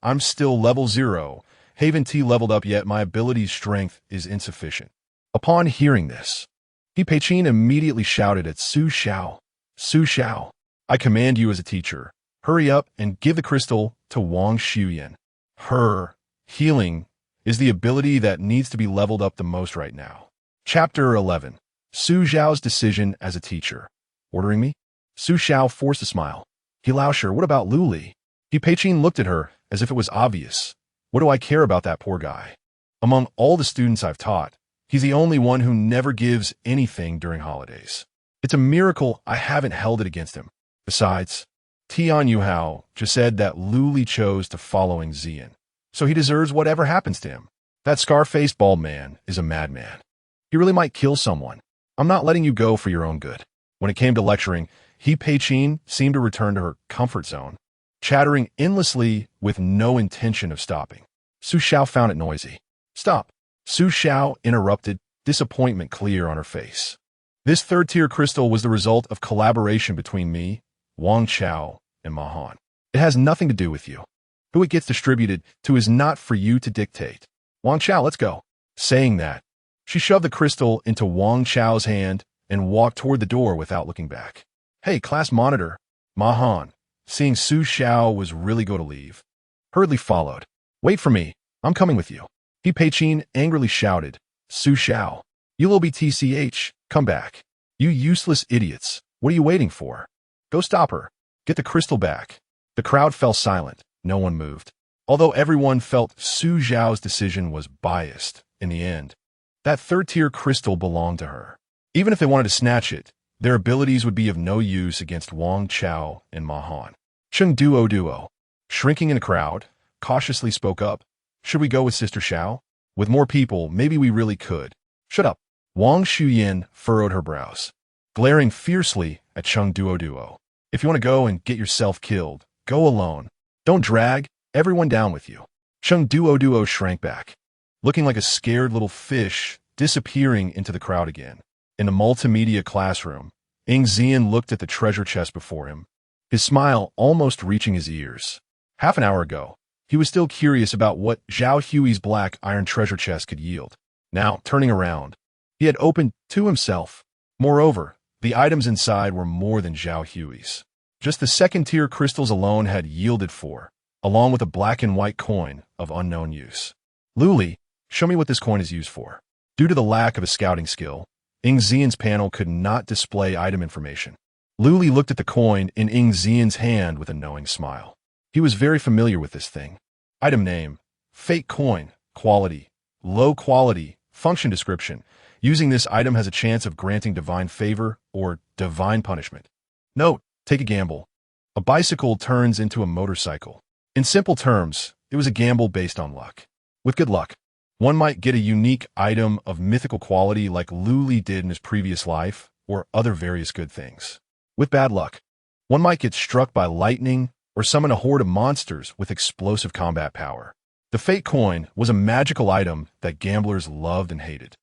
I'm still level 0. Haven't leveled up yet. My ability's strength is insufficient. Upon hearing this, He Pei-Chin immediately shouted at Su Xiao. Su Xiao, I command you as a teacher, hurry up and give the crystal to Wang Shuyan. Her healing is the ability that needs to be leveled up the most right now. Chapter 11. Su Xiao's decision as a teacher. Ordering me? Su Xiao forced a smile. He Laosher, what about Lu Li? He Pei-Chin looked at her as if it was obvious. What do I care about that poor guy? Among all the students I've taught, he's the only one who never gives anything during holidays. It's a miracle I haven't held it against him. Besides, Tian Hao just said that Lu Li chose to follow Zian, so he deserves whatever happens to him. That scar-faced bald man is a madman. He really might kill someone. I'm not letting you go for your own good. When it came to lecturing, He Pei-Chin seemed to return to her comfort zone, chattering endlessly with no intention of stopping. Su Xiao found it noisy. Stop. Su Xiao interrupted, disappointment clear on her face. This third-tier crystal was the result of collaboration between me, Wang Chao, and Ma Han. It has nothing to do with you. Who it gets distributed to is not for you to dictate. Wang Chao, let's go. Saying that, she shoved the crystal into Wang Chao's hand and walked toward the door without looking back. Hey, class monitor. Ma Han, seeing Su Xiao was really going to leave, hurriedly followed. Wait for me. I'm coming with you. He Pei-Chin angrily shouted. Su Xiao, you will be TCH. Come back. You useless idiots. What are you waiting for? Go stop her. Get the crystal back. The crowd fell silent. No one moved. Although everyone felt Su Zhao's decision was biased, in the end, that third-tier crystal belonged to her. Even if they wanted to snatch it, their abilities would be of no use against Wang Chao and Ma Han. Cheng Duo, shrinking in a crowd, cautiously spoke up. Should we go with Sister Xiao? With more people, maybe we really could. Shut up. Wang Shuyan furrowed her brows, glaring fiercely at Cheng Duo. If you want to go and get yourself killed, go alone. Don't drag everyone down with you. Cheng Duo shrank back, looking like a scared little fish disappearing into the crowd again. In the multimedia classroom, Ing Zian looked at the treasure chest before him, his smile almost reaching his ears. Half an hour ago, he was still curious about what Zhao Hui's black iron treasure chest could yield. Now, turning around, he had opened to himself. Moreover, the items inside were more than Zhao Hui's. Just the second-tier crystals alone had yielded for, along with a black and white coin of unknown use. Luli, show me what this coin is used for. Due to the lack of a scouting skill, Ing Zian's panel could not display item information. Luli looked at the coin in Ing Zian's hand with a knowing smile. He was very familiar with this thing. Item name, fake coin, quality, low quality, function description. Using this item has a chance of granting divine favor or divine punishment. Note, take a gamble. A bicycle turns into a motorcycle. In simple terms, it was a gamble based on luck. With good luck, one might get a unique item of mythical quality like Luli did in his previous life, or other various good things. With bad luck, one might get struck by lightning or summon a horde of monsters with explosive combat power. The fake coin was a magical item that gamblers loved and hated.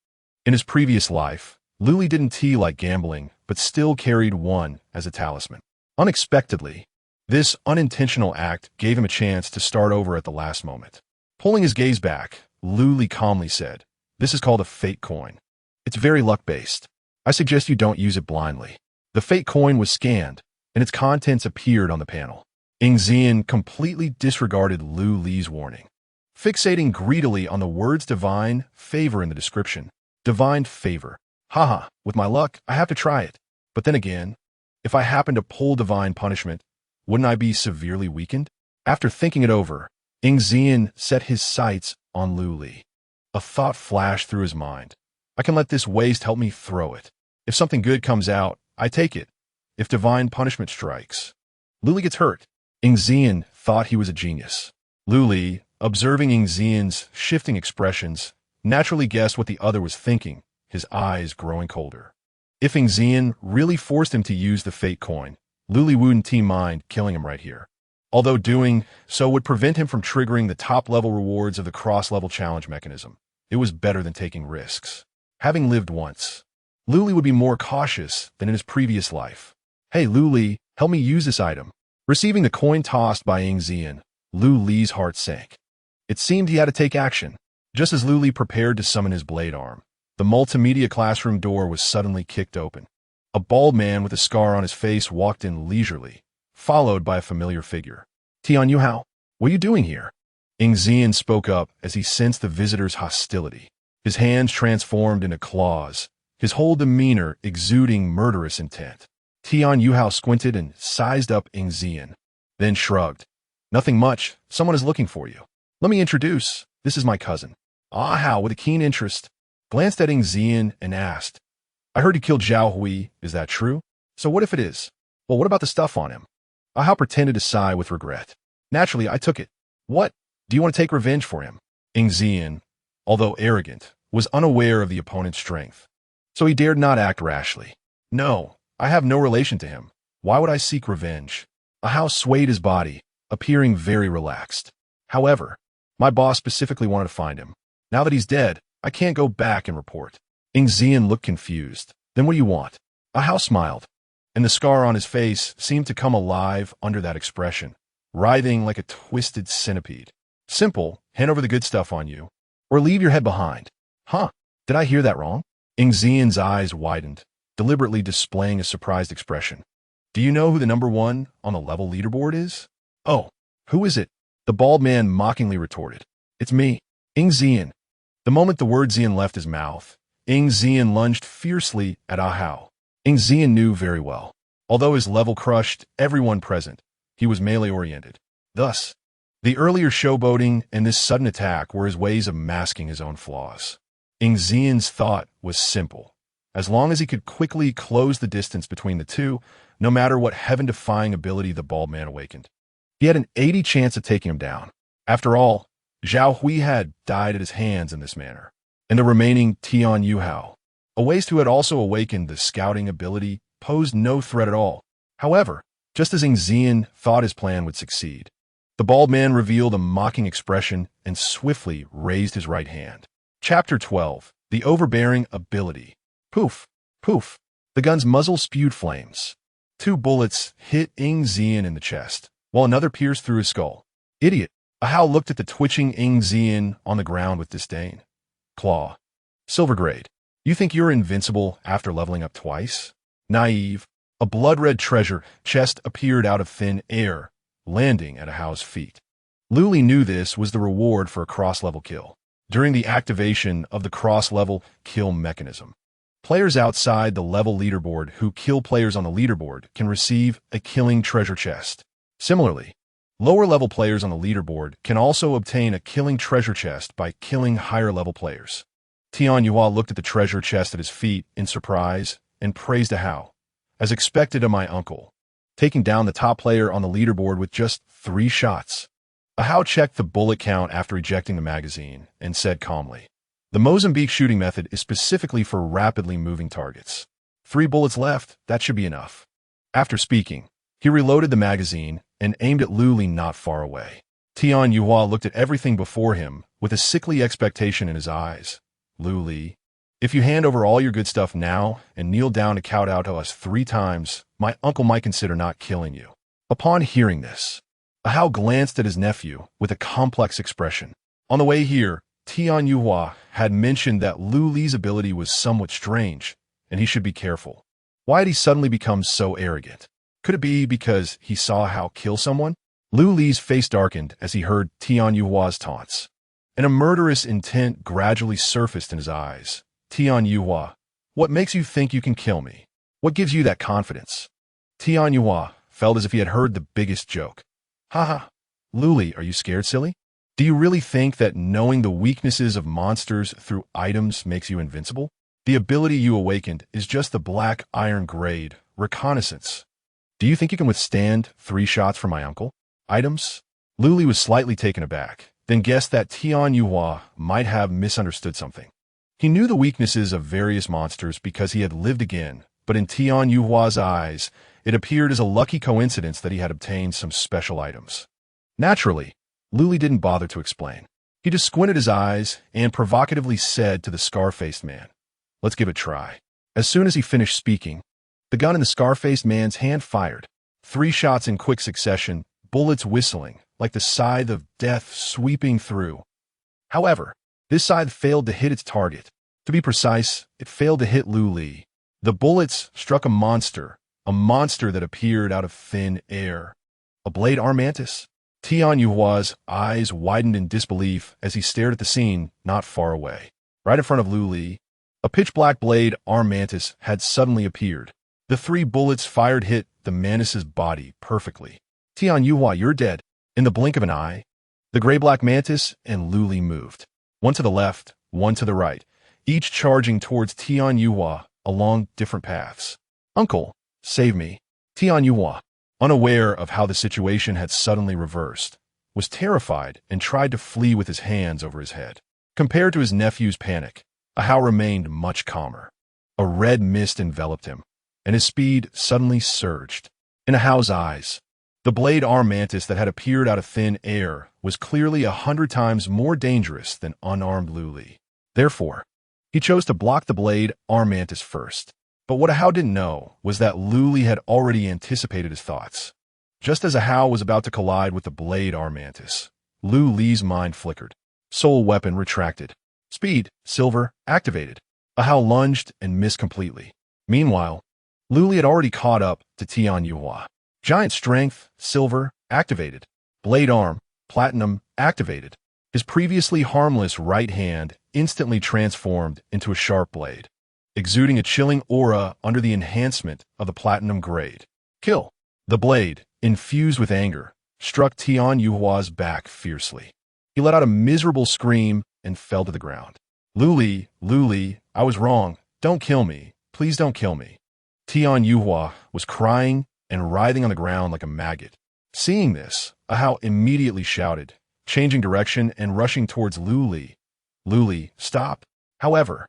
In his previous life, Luli didn't like gambling, but still carried one as a talisman. Unexpectedly, this unintentional act gave him a chance to start over at the last moment. Pulling his gaze back, Luli calmly said, "This is called a fake coin. It's very luck-based. I suggest you don't use it blindly." The fake coin was scanned, and its contents appeared on the panel. Ing Zian completely disregarded Luli's warning, fixating greedily on the words divine favor in the description. Divine favor. Haha, with my luck, I have to try it. But then again, if I happen to pull divine punishment, wouldn't I be severely weakened? After thinking it over, Ing Zian set his sights on Luli. A thought flashed through his mind. I can let this waste help me throw it. If something good comes out, I take it. If divine punishment strikes, Luli gets hurt. Ing Zian thought he was a genius. Luli, observing Ing Zian's shifting expressions, naturally guessed what the other was thinking, his eyes growing colder. If Ing Zian really forced him to use the fake coin, Luli wouldn't mind killing him right here. Although doing so would prevent him from triggering the top-level rewards of the cross-level challenge mechanism, it was better than taking risks. Having lived once, Luli would be more cautious than in his previous life. Hey Luli, help me use this item. Receiving the coin tossed by Ing Zian, Luli's heart sank. It seemed he had to take action. Just as Luli prepared to summon his blade arm, the multimedia classroom door was suddenly kicked open. A bald man with a scar on his face walked in leisurely, followed by a familiar figure. Tian Yuhao, what are you doing here? Ing Zian spoke up as he sensed the visitor's hostility. His hands transformed into claws, his whole demeanor exuding murderous intent. Tian Yuhao squinted and sized up Ing Zian, then shrugged. Nothing much. Someone is looking for you. Let me introduce. This is my cousin. Ah Hao, with a keen interest, glanced at Ing Zian and asked, I heard you killed Zhao Hui. Is that true? So what if it is? Well, what about the stuff on him? Ah Hao pretended to sigh with regret. Naturally, I took it. What? Do you want to take revenge for him? Ing Zian, although arrogant, was unaware of the opponent's strength, so he dared not act rashly. No, I have no relation to him. Why would I seek revenge? Ah Hao swayed his body, appearing very relaxed. However, my boss specifically wanted to find him. Now that he's dead, I can't go back and report. Ing Zian looked confused. Then what do you want? Ah Hao smiled, and the scar on his face seemed to come alive under that expression, writhing like a twisted centipede. Simple, hand over the good stuff on you, or leave your head behind. Huh, did I hear that wrong? Ing Zian's eyes widened, deliberately displaying a surprised expression. Do you know who the number one on the level leaderboard is? Oh, who is it? The bald man mockingly retorted. It's me, Ing Zian. The moment the word Zian left his mouth, Ing Zian lunged fiercely at Ah Hao. Ing Zian knew very well. Although his level crushed everyone present, he was melee-oriented. Thus, the earlier showboating and this sudden attack were his ways of masking his own flaws. Ingzian's thought was simple. As long as he could quickly close the distance between the two, no matter what heaven-defying ability the bald man awakened, he had an 80 chance of taking him down. After all, Zhao Hui had died at his hands in this manner, and the remaining Tian Yuhao, a waste who had also awakened the scouting ability, posed no threat at all. However, just as Ingzian thought his plan would succeed, the bald man revealed a mocking expression and swiftly raised his right hand. Chapter 12. The Overbearing Ability. Poof! Poof! The gun's muzzle spewed flames. 2 bullets hit Ingzian in the chest, while another pierced through his skull. Idiot! Ahau looked at the twitching Ingzian on the ground with disdain. Claw. Silver grade. You think you're invincible after leveling up twice? Naive. A blood-red treasure chest appeared out of thin air, landing at Ahau's feet. Luli knew this was the reward for a cross-level kill. During the activation of the cross-level kill mechanism, players outside the level leaderboard who kill players on the leaderboard can receive a killing treasure chest. Similarly, lower-level players on the leaderboard can also obtain a killing treasure chest by killing higher-level players. Tian Yuhua looked at the treasure chest at his feet in surprise and praised Ahau, as expected of my uncle, taking down the top player on the leaderboard with just 3 shots. Ahau checked the bullet count after ejecting the magazine and said calmly, "The Mozambique shooting method is specifically for rapidly moving targets. 3 bullets left, that should be enough." After speaking, he reloaded the magazine and aimed at Luli not far away. Tian Yuhua looked at everything before him with a sickly expectation in his eyes. "Luli, if you hand over all your good stuff now and kneel down to kowtow to us 3 times, my uncle might consider not killing you." Upon hearing this, Ahau glanced at his nephew with a complex expression. On the way here, Tian Yuhua had mentioned that Luli's ability was somewhat strange, and he should be careful. Why had he suddenly become so arrogant? Could it be because he saw Ahau kill someone? Luli's face darkened as he heard Tian Yuhua's taunts, and a murderous intent gradually surfaced in his eyes. "Tian Yuhua, what makes you think you can kill me? What gives you that confidence?" Tian Yuhua felt as if he had heard the biggest joke. "Haha, Luli, are you scared, silly? Do you really think that knowing the weaknesses of monsters through items makes you invincible? The ability you awakened is just the black iron grade, reconnaissance. Do you think you can withstand 3 shots from my uncle? Items?" Luli was slightly taken aback, then guessed that Tian Yuhua might have misunderstood something. He knew the weaknesses of various monsters because he had lived again, but in Tian Yuhua's eyes, it appeared as a lucky coincidence that he had obtained some special items. Naturally, Luli didn't bother to explain. He just squinted his eyes and provocatively said to the scar-faced man, "Let's give it a try." As soon as he finished speaking, the gun in the scar-faced man's hand fired. 3 shots in quick succession, bullets whistling, like the scythe of death sweeping through. However, this scythe failed to hit its target. To be precise, it failed to hit Luli. The bullets struck a monster that appeared out of thin air. A blade arm mantis? Tian Yuhua's eyes widened in disbelief as he stared at the scene not far away. Right in front of Luli, a pitch-black blade arm mantis had suddenly appeared. The 3 bullets fired hit the mantis's body perfectly. "Tian Yuhua, you're dead." In the blink of an eye, the gray-black mantis and Luli moved. One to the left, one to the right, each charging towards Tian Yuhua along different paths. "Uncle, save me." Tian Yuhua, unaware of how the situation had suddenly reversed, was terrified and tried to flee with his hands over his head. Compared to his nephew's panic, Ahau remained much calmer. A red mist enveloped him, and his speed suddenly surged. In Ahau's eyes, the blade arm mantis that had appeared out of thin air was clearly 100 times more dangerous than unarmed Luli. Therefore, he chose to block the blade arm mantis first. But what Ahau didn't know was that Luli had already anticipated his thoughts. Just as Ahau was about to collide with the blade arm mantis, Luli's mind flickered. Soul weapon retracted. Speed, silver, activated. Ahau lunged and missed completely. Meanwhile, Luli had already caught up to Tian Yuhua. Giant strength, silver, activated. Blade arm, platinum, activated. His previously harmless right hand instantly transformed into a sharp blade, exuding a chilling aura under the enhancement of the platinum grade. Kill. The blade, infused with anger, struck Tian Yuhua's back fiercely. He let out a miserable scream and fell to the ground. Lu Li, I was wrong. Don't kill me. Please don't kill me. Tian Yuhua was crying and writhing on the ground like a maggot. Seeing this, Ahao immediately shouted, changing direction and rushing towards Lu Li. Lu Li, stop. However,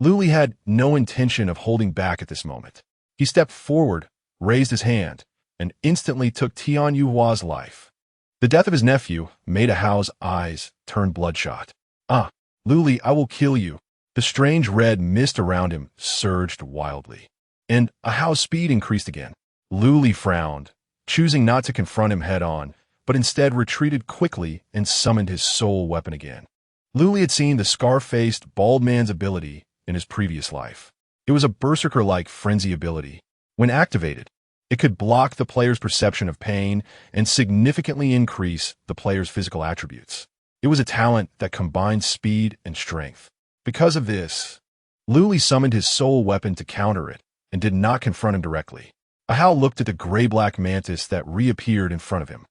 Lu Li had no intention of holding back at this moment. He stepped forward, raised his hand, and instantly took Tian Yuhua's life. The death of his nephew made Ahao's eyes turn bloodshot. Ah, Lu Li, I will kill you. The strange red mist around him surged wildly, and Ahao's speed increased again. Lu Li frowned, choosing not to confront him head-on, but instead retreated quickly and summoned his soul weapon again. Lu Li had seen the scar-faced, bald man's ability in his previous life. It was a berserker-like frenzy ability. When activated, it could block the player's perception of pain and significantly increase the player's physical attributes. It was a talent that combined speed and strength. Because of this, Lu Li summoned his soul weapon to counter it and did not confront him directly. Ahao looked at the gray-black mantis that reappeared in front of him,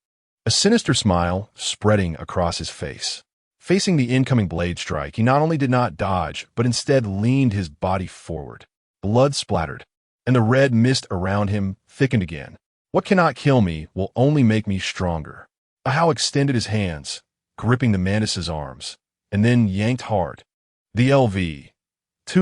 a sinister smile spreading across his face. Facing the incoming blade strike, he not only did not dodge, but instead leaned his body forward. Blood splattered, and the red mist around him thickened again. What cannot kill me will only make me stronger. Ahao extended his hands, gripping the mantis's arms, and then yanked hard. The LV-2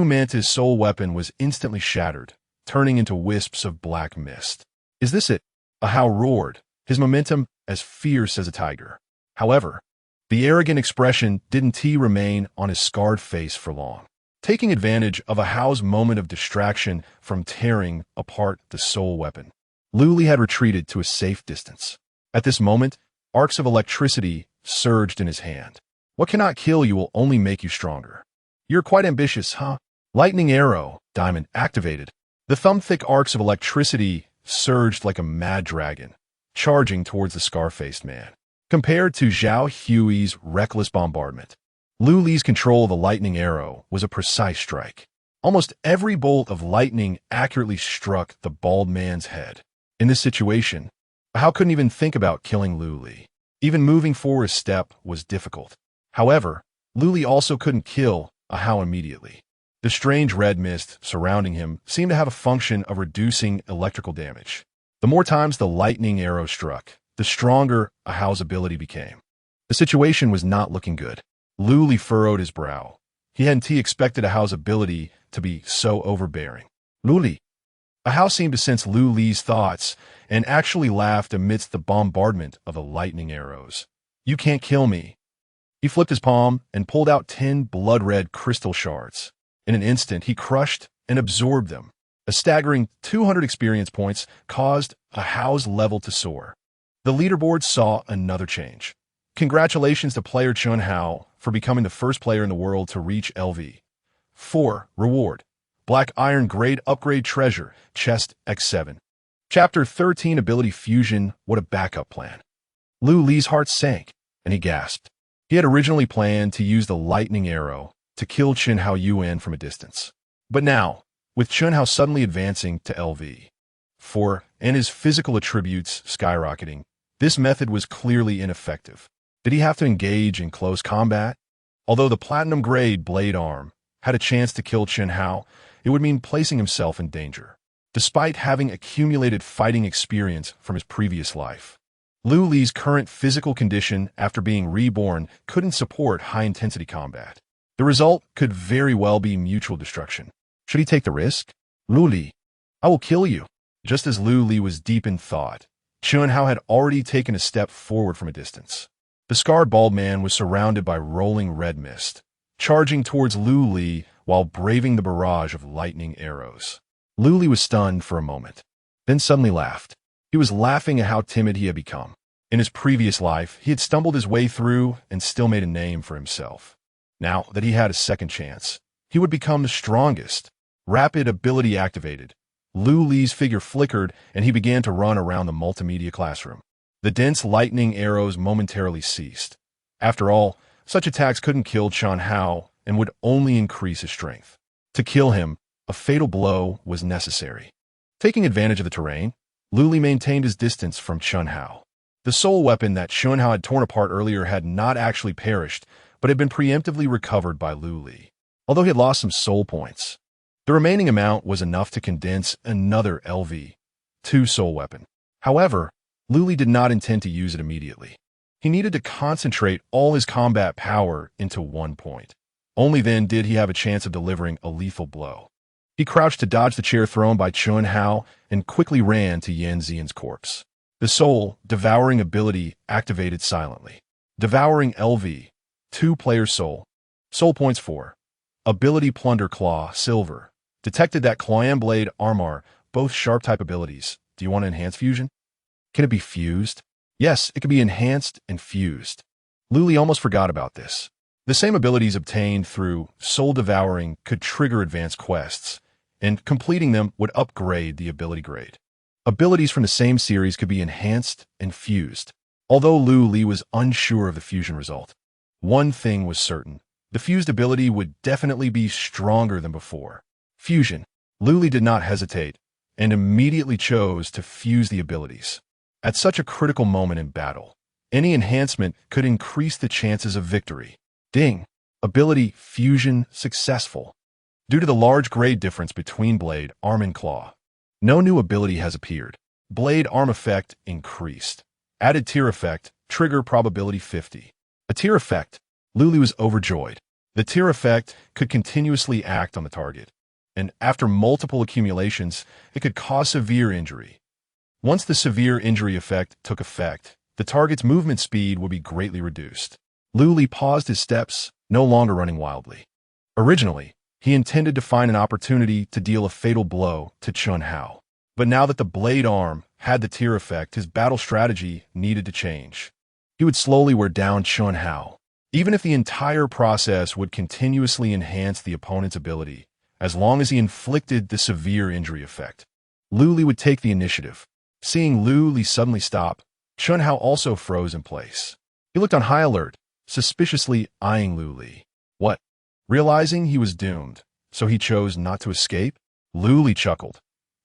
mantis soul weapon was instantly shattered, turning into wisps of black mist. Is this it? Ahao roared, his momentum as fierce as a tiger. However, the arrogant expression didn't remain on his scarred face for long. Taking advantage of Ahao's moment of distraction from tearing apart the soul weapon, Lu Li had retreated to a safe distance. At this moment, arcs of electricity surged in his hand. What cannot kill you will only make you stronger. You're quite ambitious, huh? Lightning arrow, diamond activated. The thumb-thick arcs of electricity surged like a mad dragon, charging towards the scar-faced man. Compared to Zhao Hui's reckless bombardment, Lu Li's control of the lightning arrow was a precise strike. Almost every bolt of lightning accurately struck the bald man's head. In this situation, Ahao couldn't even think about killing Lu Li. Even moving forward a step was difficult. However, Lu Li also couldn't kill Ahao immediately. The strange red mist surrounding him seemed to have a function of reducing electrical damage. The more times the lightning arrow struck, the stronger Ahao's ability became. The situation was not looking good. Lu Li furrowed his brow. He hadn't expected Ahao's ability to be so overbearing. Lu Li. Ahao seemed to sense Lu Li's thoughts and actually laughed amidst the bombardment of the lightning arrows. You can't kill me. He flipped his palm and pulled out 10 blood-red crystal shards. In an instant, he crushed and absorbed them. A staggering 200 experience points caused Ahao's level to soar. The leaderboard saw another change. Congratulations to player Chun Hao for becoming the first player in the world to reach LV-4 reward. Black Iron Grade Upgrade Treasure, Chest X7. Chapter 13 Ability Fusion, what a backup plan. Lu Li's heart sank, and he gasped. He had originally planned to use the lightning arrow to kill Chen Hao Yuan from a distance. But now, with Chen Hao suddenly advancing to LV-4 and his physical attributes skyrocketing, this method was clearly ineffective. Did he have to engage in close combat? Although the platinum-grade blade arm had a chance to kill Chen Hao, it would mean placing himself in danger. Despite having accumulated fighting experience from his previous life, Lu Li's current physical condition after being reborn couldn't support high-intensity combat. The result could very well be mutual destruction. Should he take the risk? Lu Li, I will kill you. Just as Lu Li was deep in thought, Chun Hao had already taken a step forward from a distance. The scarred bald man was surrounded by rolling red mist, charging towards Lu Li while braving the barrage of lightning arrows. Lu Li was stunned for a moment, then suddenly laughed. He was laughing at how timid he had become. In his previous life, he had stumbled his way through and still made a name for himself. Now that he had a second chance, he would become the strongest. Rapid ability activated. Lu Li's figure flickered and he began to run around the multimedia classroom. The dense lightning arrows momentarily ceased. After all, such attacks couldn't kill Chun Hao and would only increase his strength. To kill him, a fatal blow was necessary. Taking advantage of the terrain, Lu Li maintained his distance from Chun Hao. The soul weapon that Chun Hao had torn apart earlier had not actually perished, but had been preemptively recovered by Lu Li. Although he had lost some soul points, the remaining amount was enough to condense another LV-2 soul weapon. However, Lu Li did not intend to use it immediately. He needed to concentrate all his combat power into one point. Only then did he have a chance of delivering a lethal blow. He crouched to dodge the chair thrown by Chun Hao and quickly ran to Yan Xian's corpse. The Soul Devouring ability activated silently. Devouring LV, 2-player soul. Soul points 4. Ability Plunder Claw, silver. Detected that Claw and Blade Armor, both sharp-type abilities. Do you want to enhance fusion? Can it be fused? Yes, it can be enhanced and fused. Lu Li almost forgot about this. The same abilities obtained through Soul Devouring could trigger advanced quests, and completing them would upgrade the ability grade. Abilities from the same series could be enhanced and fused. Although Lu Li was unsure of the fusion result, one thing was certain. The fused ability would definitely be stronger than before. Fusion. Lu Li did not hesitate, and immediately chose to fuse the abilities. At such a critical moment in battle, any enhancement could increase the chances of victory. Ding. Ability Fusion successful. Due to the large grade difference between Blade, Arm, and Claw, no new ability has appeared. Blade Arm effect increased. Added tier effect, trigger probability 50. A tier effect. Lu Li was overjoyed. The tier effect could continuously act on the target, and after multiple accumulations, it could cause severe injury. Once the severe injury effect took effect, the target's movement speed would be greatly reduced. Lu Li paused his steps, no longer running wildly. Originally, he intended to find an opportunity to deal a fatal blow to Chun Hao. But now that the Blade Arm had the tier effect, his battle strategy needed to change. He would slowly wear down Chun Hao. Even if the entire process would continuously enhance the opponent's ability, as long as he inflicted the severe injury effect, Lu Li would take the initiative. Seeing Lu Li suddenly stop, Chun Hao also froze in place. He looked on high alert, suspiciously eyeing Lu Li. What? Realizing he was doomed, so he chose not to escape? Lu Li chuckled.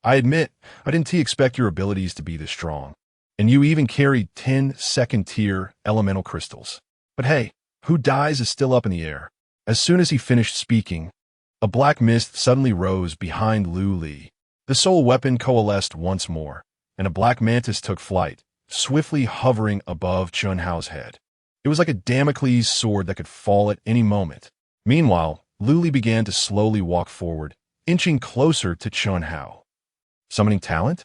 I admit, I didn't expect your abilities to be this strong. And you even carried 10 second-tier elemental crystals. But hey, who dies is still up in the air. As soon as he finished speaking, a black mist suddenly rose behind Lu Li. The soul weapon coalesced once more, and a black mantis took flight, swiftly hovering above Chun Hao's head. It was like a Damocles sword that could fall at any moment. Meanwhile, Lu Li began to slowly walk forward, inching closer to Chun Hao. Summoning talent?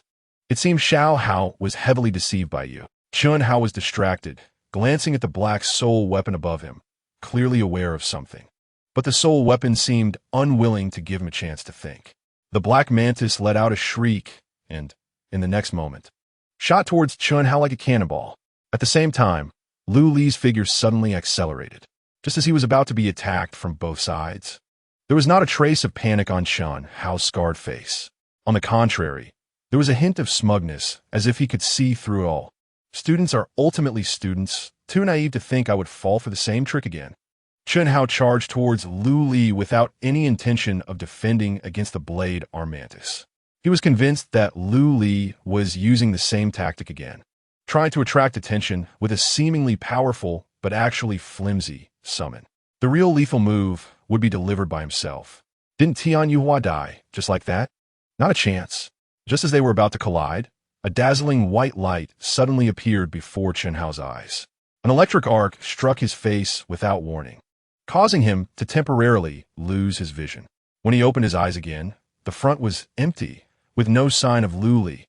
It seems Xiao Hao was heavily deceived by you. Chun Hao was distracted, glancing at the black soul weapon above him, clearly aware of something. But the soul weapon seemed unwilling to give him a chance to think. The black mantis let out a shriek and, in the next moment, shot towards Chun Hao like a cannonball. At the same time, Lu Li's figure suddenly accelerated, just as he was about to be attacked from both sides. There was not a trace of panic on Chun Hao's scarred face. On the contrary, there was a hint of smugness, as if he could see through it all. Students are ultimately students, too naive to think I would fall for the same trick again. Chun Hao charged towards Lu Li without any intention of defending against the Blade Arm Mantis. He was convinced that Lu Li was using the same tactic again, trying to attract attention with a seemingly powerful but actually flimsy summon. The real lethal move would be delivered by himself. Didn't Tian Yuhua die just like that? Not a chance. Just as they were about to collide, a dazzling white light suddenly appeared before Chun Hao's eyes. An electric arc struck his face without warning, causing him to temporarily lose his vision. When he opened his eyes again, the front was empty, with no sign of Lu Li.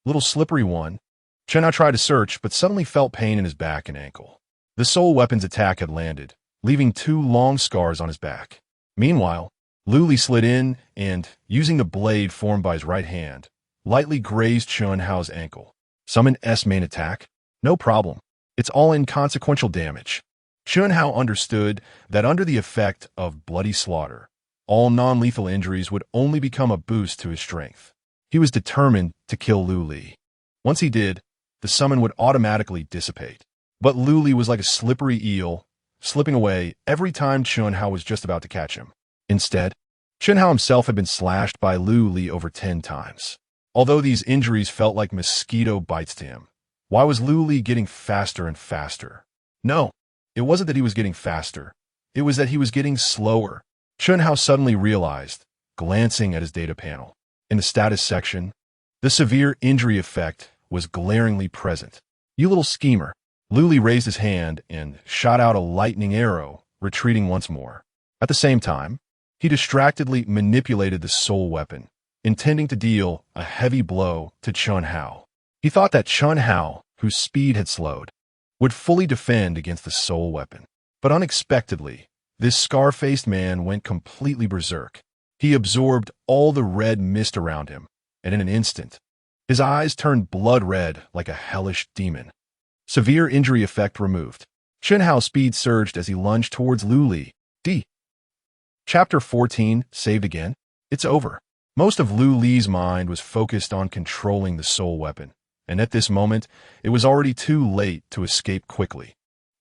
Little slippery one. Chun Hao tried to search, but suddenly felt pain in his back and ankle. The soul weapon's attack had landed, leaving 2 long scars on his back. Meanwhile, Lu Li slid in and, using the blade formed by his right hand, lightly grazed Chun Hao's ankle. Summon S main attack? No problem. It's all inconsequential damage. Chun Hao understood that under the effect of bloody slaughter, all non-lethal injuries would only become a boost to his strength. He was determined to kill Lu Li. Once he did, the summon would automatically dissipate. But Lu Li was like a slippery eel, slipping away every time Chun Hao was just about to catch him. Instead, Chun Hao himself had been slashed by Lu Li over 10 times. Although these injuries felt like mosquito bites to him, why was Lu Li getting faster and faster? No, it wasn't that he was getting faster. It was that he was getting slower. Chun Hao suddenly realized, glancing at his data panel. In the status section, the severe injury effect was glaringly present. You little schemer. Lu Li raised his hand and shot out a lightning arrow, retreating once more. At the same time, he distractedly manipulated the soul weapon, intending to deal a heavy blow to Chun Hao. He thought that Chun Hao, whose speed had slowed, would fully defend against the soul weapon. But unexpectedly, this scar-faced man went completely berserk. He absorbed all the red mist around him, and in an instant, his eyes turned blood red like a hellish demon. Severe injury effect removed. Chun Hao's speed surged as he lunged towards Lu Li. Chapter 14, saved again? It's over. Most of Lu Li's mind was focused on controlling the soul weapon, and at this moment, it was already too late to escape quickly.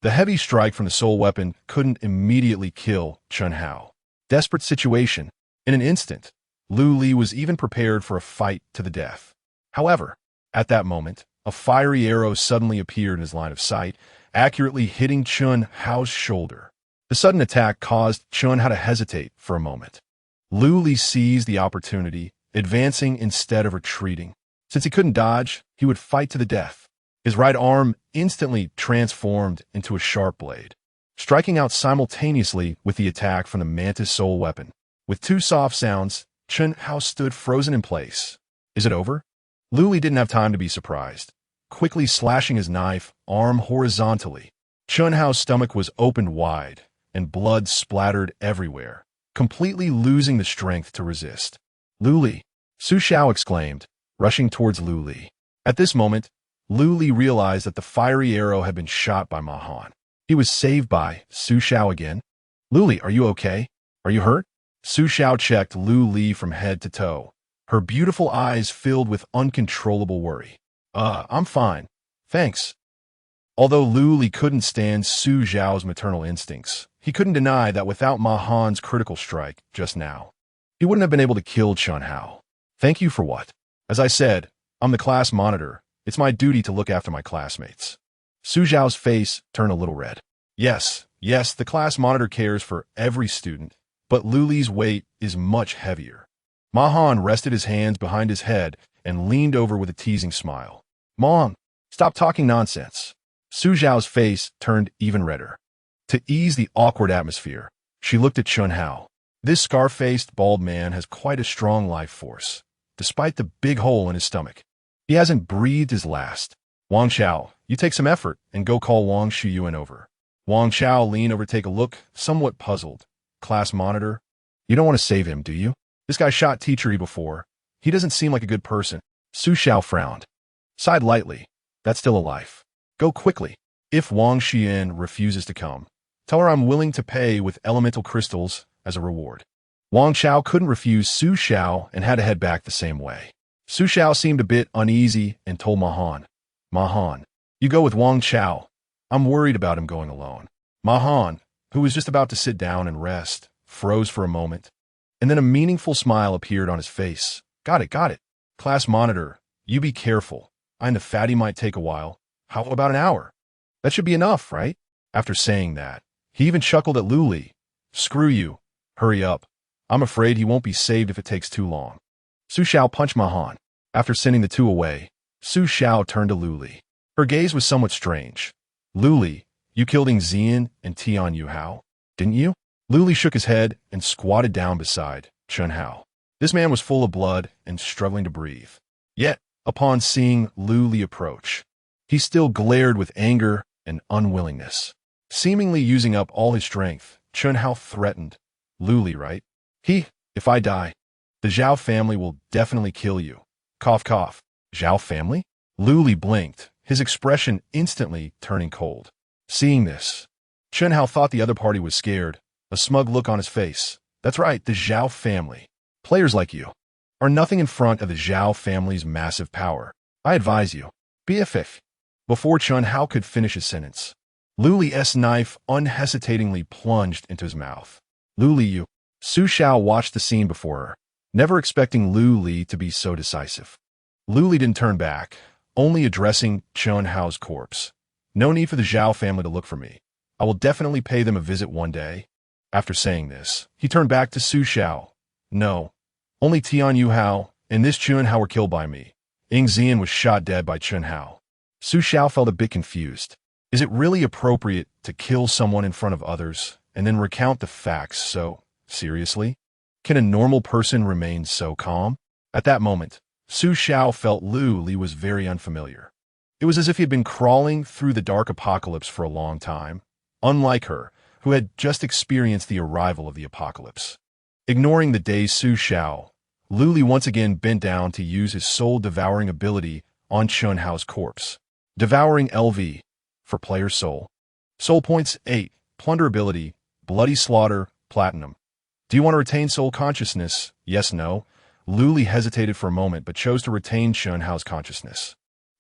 The heavy strike from the soul weapon couldn't immediately kill Chun Hao. Desperate situation. In an instant, Lu Li was even prepared for a fight to the death. However, at that moment, a fiery arrow suddenly appeared in his line of sight, accurately hitting Chun Hao's shoulder. The sudden attack caused Chun Hao to hesitate for a moment. Lu Li seized the opportunity, advancing instead of retreating. Since he couldn't dodge, he would fight to the death. His right arm instantly transformed into a sharp blade, striking out simultaneously with the attack from the Mantis soul weapon. With two soft sounds, Chun Hao stood frozen in place. Is it over? Lu Li didn't have time to be surprised. Quickly slashing his knife, arm horizontally, Chun Hao's stomach was opened wide, and blood splattered everywhere, completely losing the strength to resist. Lu Li! Su Xiao exclaimed, rushing towards Lu Li. At this moment, Lu Li realized that the fiery arrow had been shot by Ma Han. He was saved by Su Xiao again. Lu Li, are you okay? Are you hurt? Su Xiao checked Lu Li from head to toe, her beautiful eyes filled with uncontrollable worry. I'm fine. Thanks. Although Lu Li couldn't stand Su Xiao's maternal instincts, he couldn't deny that without Ma Han's critical strike just now, he wouldn't have been able to kill Chun Hao. Thank you for what? As I said, I'm the class monitor. It's my duty to look after my classmates. Su Xiao's face turned a little red. Yes, the class monitor cares for every student, but Lu Li's weight is much heavier. Ma Han rested his hands behind his head and leaned over with a teasing smile. Mom, stop talking nonsense. Su Xiao's face turned even redder. To ease the awkward atmosphere, she looked at Chun Hao. This scar-faced, bald man has quite a strong life force, despite the big hole in his stomach. He hasn't breathed his last. Wang Xiao, you take some effort and go call Wang Shuyuan over. Wang Xiao leaned over to take a look, somewhat puzzled. Class monitor, you don't want to save him, do you? This guy shot teacher before. He doesn't seem like a good person. Su Xiao frowned. Sighed lightly. That's still a life. Go quickly. If Wang Xian refuses to come, tell her I'm willing to pay with elemental crystals as a reward. Wang Xiao couldn't refuse Su Xiao and had to head back the same way. Su Xiao seemed a bit uneasy and told Ma Han, you go with Wang Xiao. I'm worried about him going alone. Ma Han, who was just about to sit down and rest, froze for a moment, and then a meaningful smile appeared on his face. Got it. Class monitor, you be careful. I and the fatty might take a while. How about an hour? That should be enough, right? After saying that, he even chuckled at Lu Li. Screw you. Hurry up. I'm afraid he won't be saved if it takes too long. Su Xiao punched Ma Han. After sending the two away, Su Xiao turned to Lu Li. Her gaze was somewhat strange. Lu Li, you killed Xian and Tian Yu Hao, didn't you? Lu Li shook his head and squatted down beside Chun Hao. This man was full of blood and struggling to breathe. Yet, upon seeing Lu Li approach, he still glared with anger and unwillingness. Seemingly using up all his strength, Chun Hao threatened. Lu Li, right? If I die, the Zhao family will definitely kill you. Cough, cough. Zhao family? Lu Li blinked, his expression instantly turning cold. Seeing this, Chun Hao thought the other party was scared, a smug look on his face. That's right, the Zhao family. Players like you are nothing in front of the Zhao family's massive power. I advise you, be a fifth. Before Chun Hao could finish his sentence, Lu Li's knife unhesitatingly plunged into his mouth. Lu Li, you. Su Xiao watched the scene before her, never expecting Lu Li to be so decisive. Lu Li didn't turn back, only addressing Chun Hao's corpse. No need for the Zhao family to look for me. I will definitely pay them a visit one day. After saying this, he turned back to Su Xiao. No, only Tian Yu Hao and this Chun Hao were killed by me. Ying Xian was shot dead by Chun Hao. Su Xiao felt a bit confused. Is it really appropriate to kill someone in front of others and then recount the facts so seriously? Can a normal person remain so calm? At that moment, Su Xiao felt Lu Li was very unfamiliar. It was as if he had been crawling through the dark apocalypse for a long time, unlike her, who had just experienced the arrival of the apocalypse. Ignoring the dazed Su Xiao, Lu Li once again bent down to use his soul-devouring ability on Chun Hao's corpse. Devouring LV for player's soul. Soul points 8, plunder ability, bloody slaughter, platinum. Do you want to retain soul consciousness? Yes, no. Lu Li hesitated for a moment but chose to retain Chun Hao's consciousness.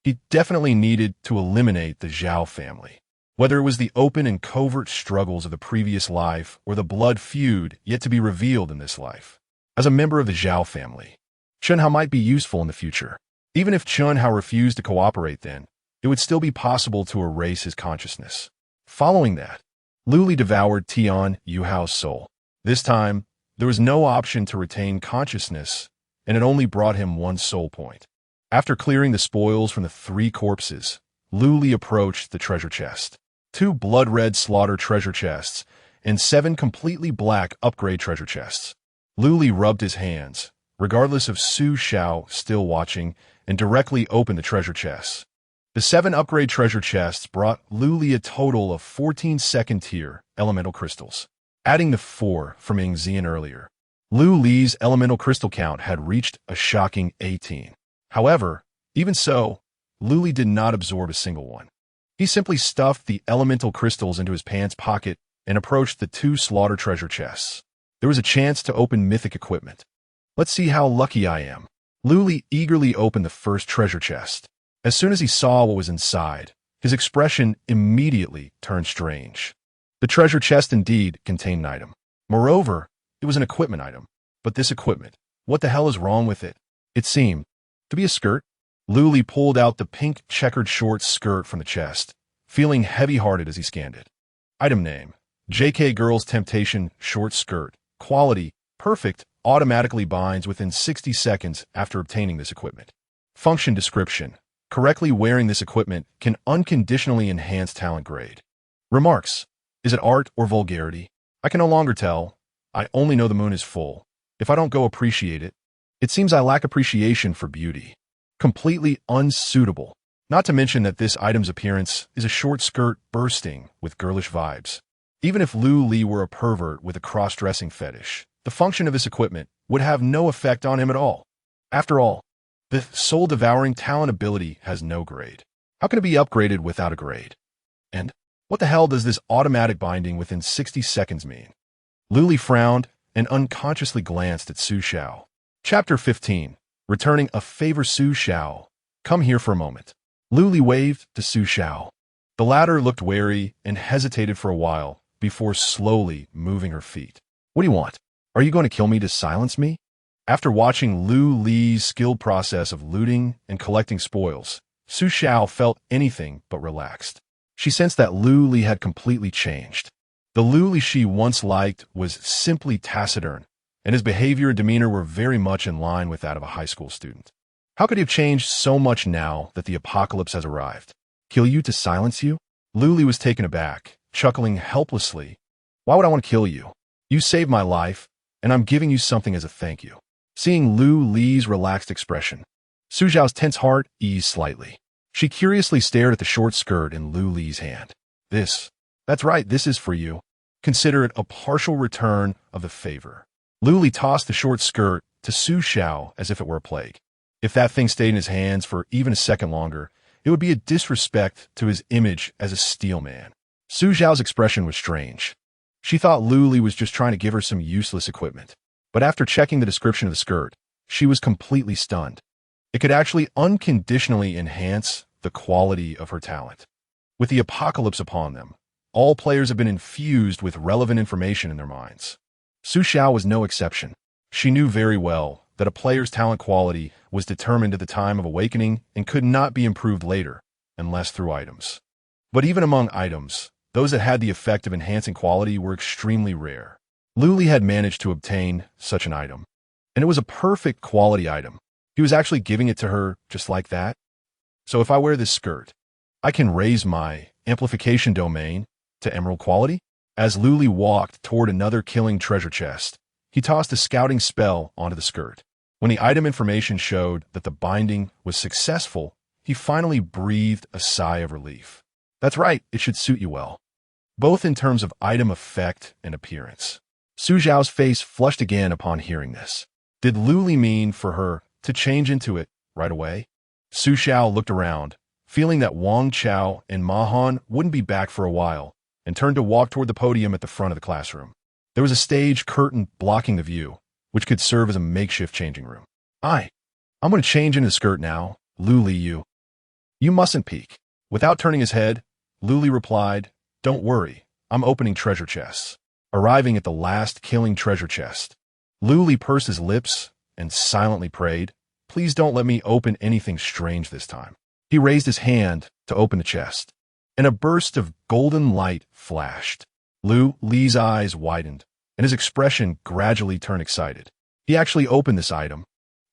He definitely needed to eliminate the Zhao family. Whether it was the open and covert struggles of the previous life or the blood feud yet to be revealed in this life. As a member of the Zhao family, Chun Hao might be useful in the future. Even if Chun Hao refused to cooperate then, it would still be possible to erase his consciousness. Following that, Lu Li devoured Tian Yu Hao's soul. This time, there was no option to retain consciousness, and it only brought him 1 soul point. After clearing the spoils from the 3 corpses, Lu Li approached the treasure chest. 2 blood-red slaughter treasure chests and 7 completely black upgrade treasure chests. Lu Li rubbed his hands, regardless of Su Xiao still watching, and directly opened the treasure chests. The 7 upgrade treasure chests brought Lu Li a total of 14 second-tier elemental crystals, adding the 4 from Ying Xian earlier. Lu Li's elemental crystal count had reached a shocking 18. However, even so, Lu Li did not absorb a single one. He simply stuffed the elemental crystals into his pants pocket and approached the 2 slaughter treasure chests. There was a chance to open mythic equipment. Let's see how lucky I am. Lu Li eagerly opened the first treasure chest. As soon as he saw what was inside, his expression immediately turned strange. The treasure chest indeed contained an item. Moreover, it was an equipment item. But this equipment, what the hell is wrong with it? It seemed to be a skirt. Lu Li pulled out the pink checkered short skirt from the chest, feeling heavy-hearted as he scanned it. Item name, JK Girls Temptation Short Skirt. Quality, perfect, automatically binds within 60 seconds after obtaining this equipment. Function description, correctly wearing this equipment can unconditionally enhance talent grade. Remarks, is it art or vulgarity? I can no longer tell. I only know the moon is full. If I don't go appreciate it, it seems I lack appreciation for beauty. Completely unsuitable. Not to mention that this item's appearance is a short skirt bursting with girlish vibes. Even if Lu Li were a pervert with a cross-dressing fetish, the function of this equipment would have no effect on him at all. After all, the soul-devouring talent ability has no grade. How can it be upgraded without a grade? And what the hell does this automatic binding within 60 seconds mean? Lu Li frowned and unconsciously glanced at Su Xiao. Chapter 15. Returning a favor. Su Xiao. Come here for a moment. Lu Li waved to Su Xiao. The latter looked wary and hesitated for a while before slowly moving her feet. What do you want? Are you going to kill me to silence me? After watching Lu Li's skilled process of looting and collecting spoils, Su Xiao felt anything but relaxed. She sensed that Lu Li had completely changed. The Lu Li she once liked was simply taciturn, and his behavior and demeanor were very much in line with that of a high school student. How could he have changed so much now that the apocalypse has arrived? Kill you to silence you? Lu Li was taken aback, chuckling helplessly. Why would I want to kill you? You saved my life, and I'm giving you something as a thank you. Seeing Lu Li's relaxed expression, Su Xiao's tense heart eased slightly. She curiously stared at the short skirt in Lu Li's hand. That's right, this is for you. Consider it a partial return of the favor. Lu Li tossed the short skirt to Su Xiao as if it were a plague. If that thing stayed in his hands for even a second longer, it would be a disrespect to his image as a steel man. Su Xiao's expression was strange. She thought Lu Li was just trying to give her some useless equipment. But after checking the description of the skirt, she was completely stunned. It could actually unconditionally enhance the quality of her talent. With the apocalypse upon them, all players have been infused with relevant information in their minds. Su Xiao was no exception. She knew very well that a player's talent quality was determined at the time of awakening and could not be improved later, unless through items. But even among items, those that had the effect of enhancing quality were extremely rare. Luli had managed to obtain such an item, and it was a perfect quality item. He was actually giving it to her just like that. So if I wear this skirt, I can raise my amplification domain to emerald quality? As Luli walked toward another killing treasure chest, he tossed a scouting spell onto the skirt. When the item information showed that the binding was successful, he finally breathed a sigh of relief. That's right, it should suit you well, both in terms of item effect and appearance. Su Zhao's face flushed again upon hearing this. Did Luli mean for her to change into it right away? Su Zhao looked around, feeling that Wang Chao and Ma Han wouldn't be back for a while, and turned to walk toward the podium at the front of the classroom. There was a stage curtain blocking the view, which could serve as a makeshift changing room. I'm going to change into the skirt now, Luli. You mustn't peek. Without turning his head, Luli replied, Don't worry, I'm opening treasure chests. Arriving at the last killing treasure chest, Luli pursed his lips and silently prayed, Please don't let me open anything strange this time. He raised his hand to open the chest, and a burst of golden light flashed. Li's eyes widened, and his expression gradually turned excited. He actually opened this item.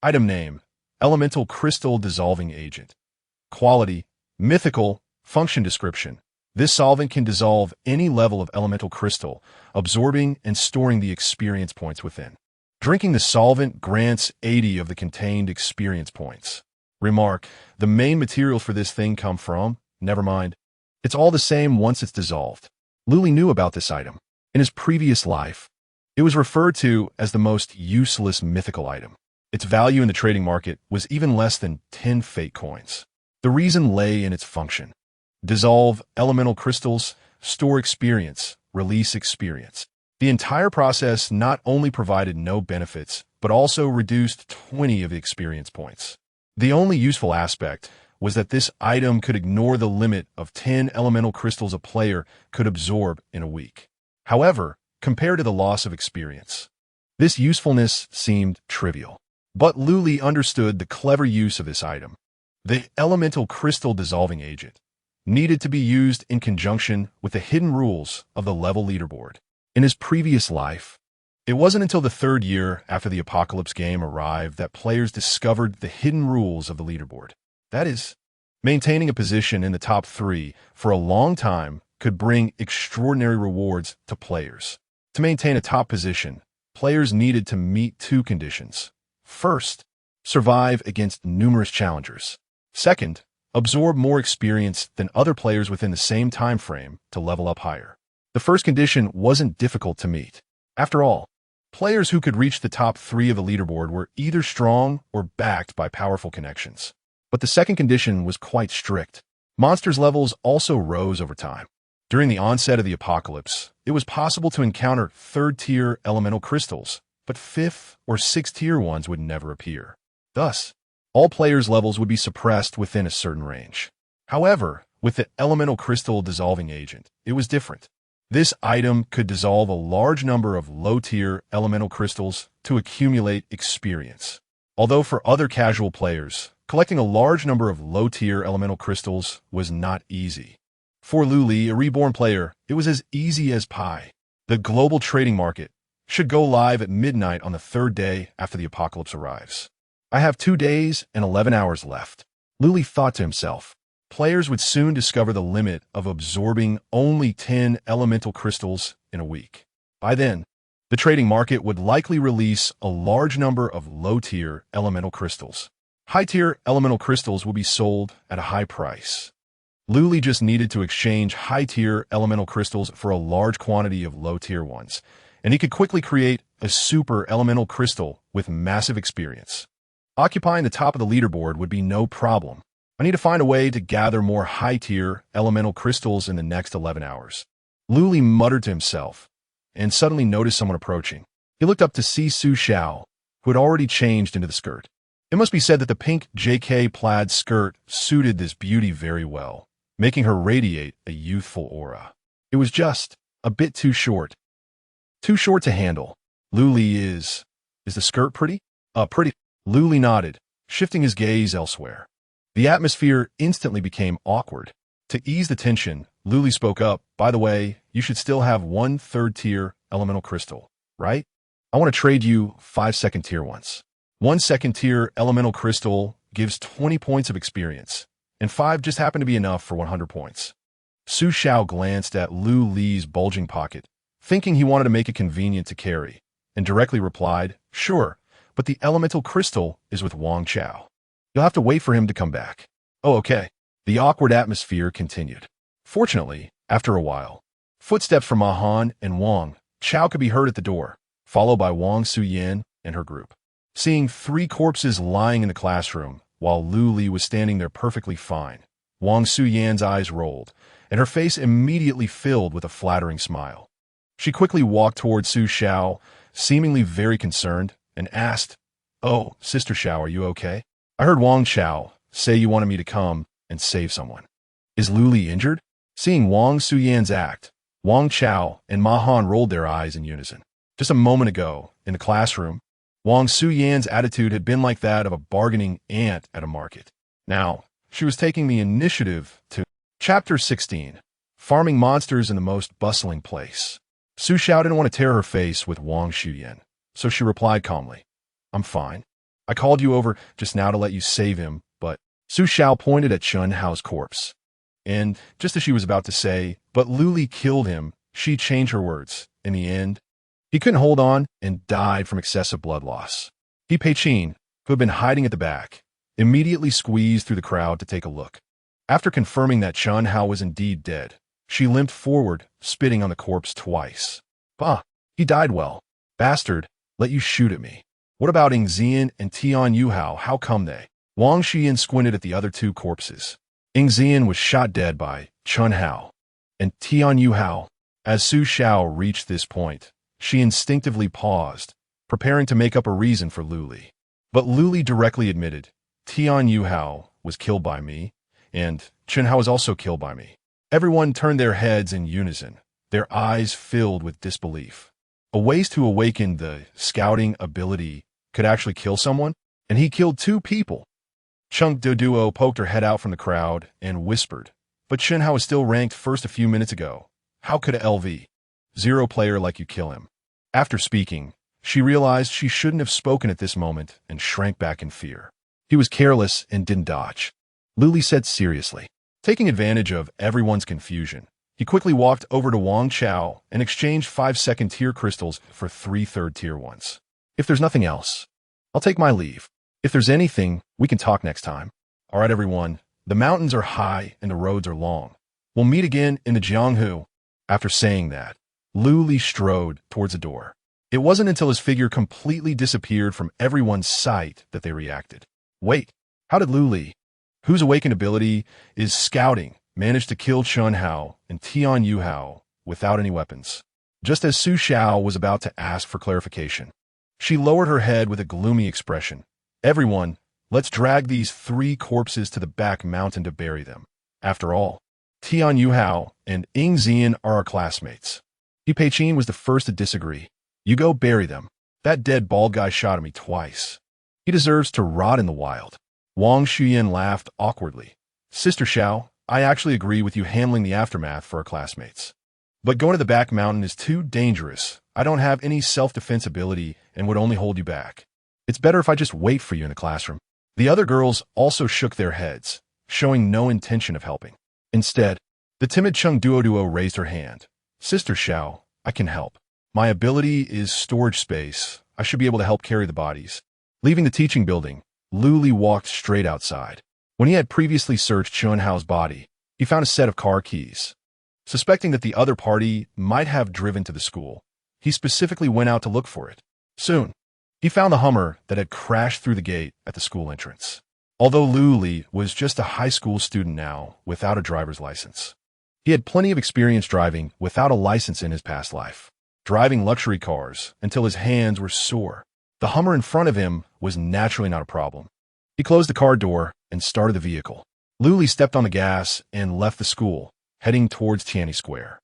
Item name, Elemental Crystal Dissolving Agent. Quality, Mythical. Function description. This solvent can dissolve any level of elemental crystal, absorbing and storing the experience points within. Drinking the solvent grants 80 of the contained experience points. Remark, the main materials for this thing come from, never mind. It's all the same once it's dissolved. Luli knew about this item. In his previous life, it was referred to as the most useless mythical item. Its value in the trading market was even less than 10 fate coins. The reason lay in its function. Dissolve elemental crystals, store experience, release experience. The entire process not only provided no benefits, but also reduced 20 of the experience points. The only useful aspect was that this item could ignore the limit of 10 elemental crystals a player could absorb in a week. However, compared to the loss of experience, this usefulness seemed trivial. But Luli understood the clever use of this item. The elemental crystal dissolving agent needed to be used in conjunction with the hidden rules of the level leaderboard. In his previous life, it wasn't until the third year after the Apocalypse game arrived that players discovered the hidden rules of the leaderboard. That is, maintaining a position in the top 3 for a long time could bring extraordinary rewards to players. To maintain a top position, players needed to meet 2 conditions. First, survive against numerous challengers. Second, absorb more experience than other players within the same time frame to level up higher. The first condition wasn't difficult to meet. After all, players who could reach the top 3 of the leaderboard were either strong or backed by powerful connections. But the second condition was quite strict. Monsters' levels also rose over time. During the onset of the apocalypse, it was possible to encounter 3rd-tier elemental crystals, but 5th or 6th-tier ones would never appear. Thus, all players' levels would be suppressed within a certain range. However, with the elemental crystal dissolving agent, it was different. This item could dissolve a large number of low-tier elemental crystals to accumulate experience. Although for other casual players, collecting a large number of low-tier elemental crystals was not easy. For Luli, a reborn player, it was as easy as pie. The global trading market should go live at midnight on the 3rd day after the apocalypse arrives. I have 2 days and 11 hours left. Luli thought to himself. Players would soon discover the limit of absorbing only 10 elemental crystals in a week. By then, the trading market would likely release a large number of low-tier elemental crystals. High-tier elemental crystals will be sold at a high price. Luli just needed to exchange high-tier elemental crystals for a large quantity of low-tier ones, and he could quickly create a super elemental crystal with massive experience. Occupying the top of the leaderboard would be no problem. I need to find a way to gather more high-tier elemental crystals in the next 11 hours. Luli muttered to himself, and suddenly noticed someone approaching. He looked up to see Su Zhao, who had already changed into the skirt. It must be said that the pink JK plaid skirt suited this beauty very well, making her radiate a youthful aura. It was just a bit too short. Too short to handle. Luli is the skirt pretty? Pretty. Luli nodded, shifting his gaze elsewhere. The atmosphere instantly became awkward. To ease the tension, Luli spoke up, "By the way, you should still have 1 third-tier elemental crystal, right? I want to trade you 5 second-tier ones. 1 second-tier elemental crystal gives 20 points of experience, and 5 just happen to be enough for 100 points." Su Xiao glanced at Lu Li's bulging pocket, thinking he wanted to make it convenient to carry, and directly replied, "Sure, but the elemental crystal is with Wang Chao. You'll have to wait for him to come back." "Oh, okay." The awkward atmosphere continued. Fortunately, after a while, footsteps from Ma Han and Wang Chao could be heard at the door, followed by Wang Suyan and her group. Seeing 3 corpses lying in the classroom, while Lu Li was standing there perfectly fine, Wang Suyan's eyes rolled, and her face immediately filled with a flattering smile. She quickly walked toward Su Xiao, seemingly very concerned, and asked, "Oh, Sister Xiao, are you okay? I heard Wang Chao say you wanted me to come and save someone. Is Lu Li injured?" Seeing Wang Suyan's act, Wang Chao and Ma Han rolled their eyes in unison. Just a moment ago, in the classroom, Wang Suyan's attitude had been like that of a bargaining ant at a market. Now, she was taking the initiative to... Chapter 16. Farming monsters in the most bustling place. Su Xiao didn't want to tear her face with Wang Suyan, so she replied calmly, "I'm fine. I called you over just now to let you save him, but..." Su Xiao pointed at Chun Hao's corpse. And just as she was about to say, "But Lu Li killed him," she changed her words. In the end, he couldn't hold on and died from excessive blood loss. He Pei-Chin, who had been hiding at the back, immediately squeezed through the crowd to take a look. After confirming that Chun Hao was indeed dead, she limped forward, spitting on the corpse twice. "Bah, he died well. Bastard, let you shoot at me. What about Ing Zian and Tian Yuhao? How come they?" Wang Xian squinted at the other 2 corpses. Ing Zian was shot dead by Chun Hao, and Tian Yuhao. As Su Xiao reached this point, she instinctively paused, preparing to make up a reason for Lu Li. But Lu Li directly admitted, "Tian Yuhao was killed by me, and Chun Hao was also killed by me." Everyone turned their heads in unison, their eyes filled with disbelief. A waste to awaken the scouting ability could actually kill someone, and he killed 2 people. Chung Duo poked her head out from the crowd and whispered, "But Chun Hao was still ranked first a few minutes ago. How could a LV0 player like you kill him?" After speaking, she realized she shouldn't have spoken at this moment and shrank back in fear. He was careless and didn't dodge. Lu Li said seriously. Taking advantage of everyone's confusion, he quickly walked over to Wang Chao and exchanged 5 second-tier crystals for 3 third-tier ones. "If there's nothing else, I'll take my leave. If there's anything, we can talk next time. All right, everyone. The mountains are high and the roads are long. We'll meet again in the Jianghu." After saying that, Lu Li strode towards the door. It wasn't until his figure completely disappeared from everyone's sight that they reacted. Wait, how did Lu Li, whose awakened ability is scouting, manage to kill Chun Hao and Tian Yuhao without any weapons? Just as Su Xiao was about to ask for clarification, she lowered her head with a gloomy expression. "Everyone, let's drag these 3 corpses to the back mountain to bury them. After all, Tian Yuhao and Ing Zian are our classmates." He Pei-Chin was the first to disagree. "You go bury them. That dead bald guy shot at me twice. He deserves to rot in the wild." Wang Shuyan laughed awkwardly. "Sister Xiao, I actually agree with you handling the aftermath for our classmates. But going to the back mountain is too dangerous. I don't have any self-defense ability and would only hold you back. It's better if I just wait for you in the classroom." The other girls also shook their heads, showing no intention of helping. Instead, the timid Chung Duo raised her hand. "Sister Xiao, I can help. My ability is storage space. I should be able to help carry the bodies." Leaving the teaching building, Lu Li walked straight outside. When he had previously searched Chun Hao's body, he found a set of car keys. Suspecting that the other party might have driven to the school, he specifically went out to look for it. Soon, he found the Hummer that had crashed through the gate at the school entrance. Although Lu Li was just a high school student now without a driver's license, he had plenty of experience driving without a license in his past life, driving luxury cars until his hands were sore. The Hummer in front of him was naturally not a problem. He closed the car door and started the vehicle. Lu Li stepped on the gas and left the school, heading towards Tianyi Square.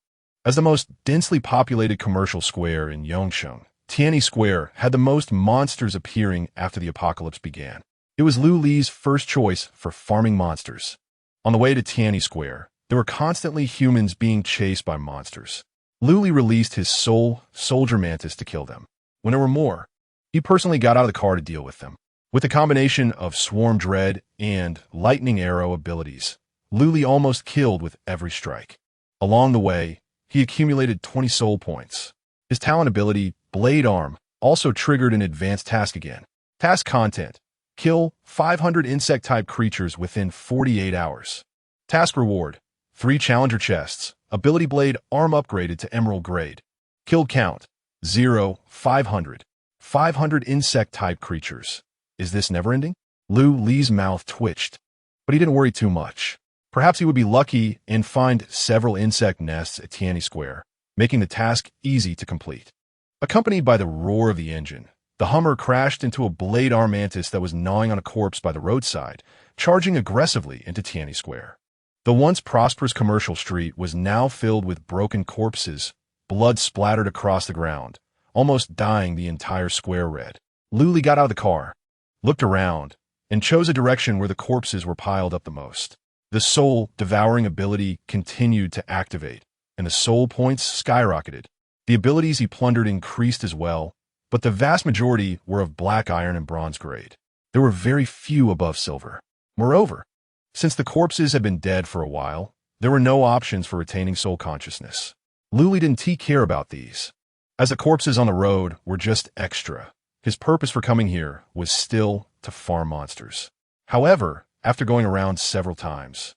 As the most densely populated commercial square in Yongsheng, Tianyi Square had the most monsters appearing after the apocalypse began. It was Lu Li's first choice for farming monsters. On the way to Tianyi Square, there were constantly humans being chased by monsters. Lu Li released his soul soldier mantis to kill them. When there were more, he personally got out of the car to deal with them. With a combination of swarm dread and lightning arrow abilities, Lu Li almost killed with every strike. Along the way, he accumulated 20 soul points. His talent ability, Blade Arm, also triggered an advanced task again. Task content: kill 500 insect-type creatures within 48 hours. Task reward: 3 challenger chests, ability Blade Arm upgraded to emerald grade. Kill count: 0, 500. 500 insect-type creatures. Is this never-ending? Lu Li's mouth twitched, but he didn't worry too much. Perhaps he would be lucky and find several insect nests at Tianyi Square, making the task easy to complete. Accompanied by the roar of the engine, the Hummer crashed into a blade arm mantis that was gnawing on a corpse by the roadside, charging aggressively into Tianyi Square. The once prosperous commercial street was now filled with broken corpses, blood splattered across the ground, almost dyeing the entire square red. Lu Li got out of the car, looked around, and chose a direction where the corpses were piled up the most. The soul devouring ability continued to activate, and the soul points skyrocketed. The abilities he plundered increased as well, but the vast majority were of black iron and bronze grade. There were very few above silver. Moreover, since the corpses had been dead for a while, there were no options for retaining soul consciousness. Lu Li didn't care about these, as the corpses on the road were just extra. His purpose for coming here was still to farm monsters. However, after going around several times,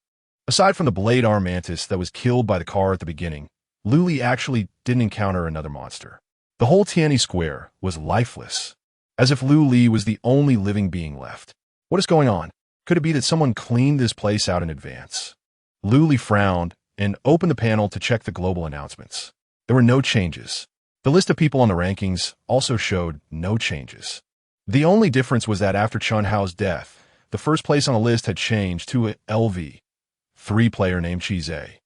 aside from the blade arm mantis that was killed by the car at the beginning, Lu Li actually didn't encounter another monster. The whole Tianyi Square was lifeless, as if Lu Li was the only living being left. What is going on? Could it be that someone cleaned this place out in advance? Lu Li frowned and opened the panel to check the global announcements. There were no changes. The list of people on the rankings also showed no changes. The only difference was that after Chun Hao's death, the first place on the list had changed to a LV3 player named Chize.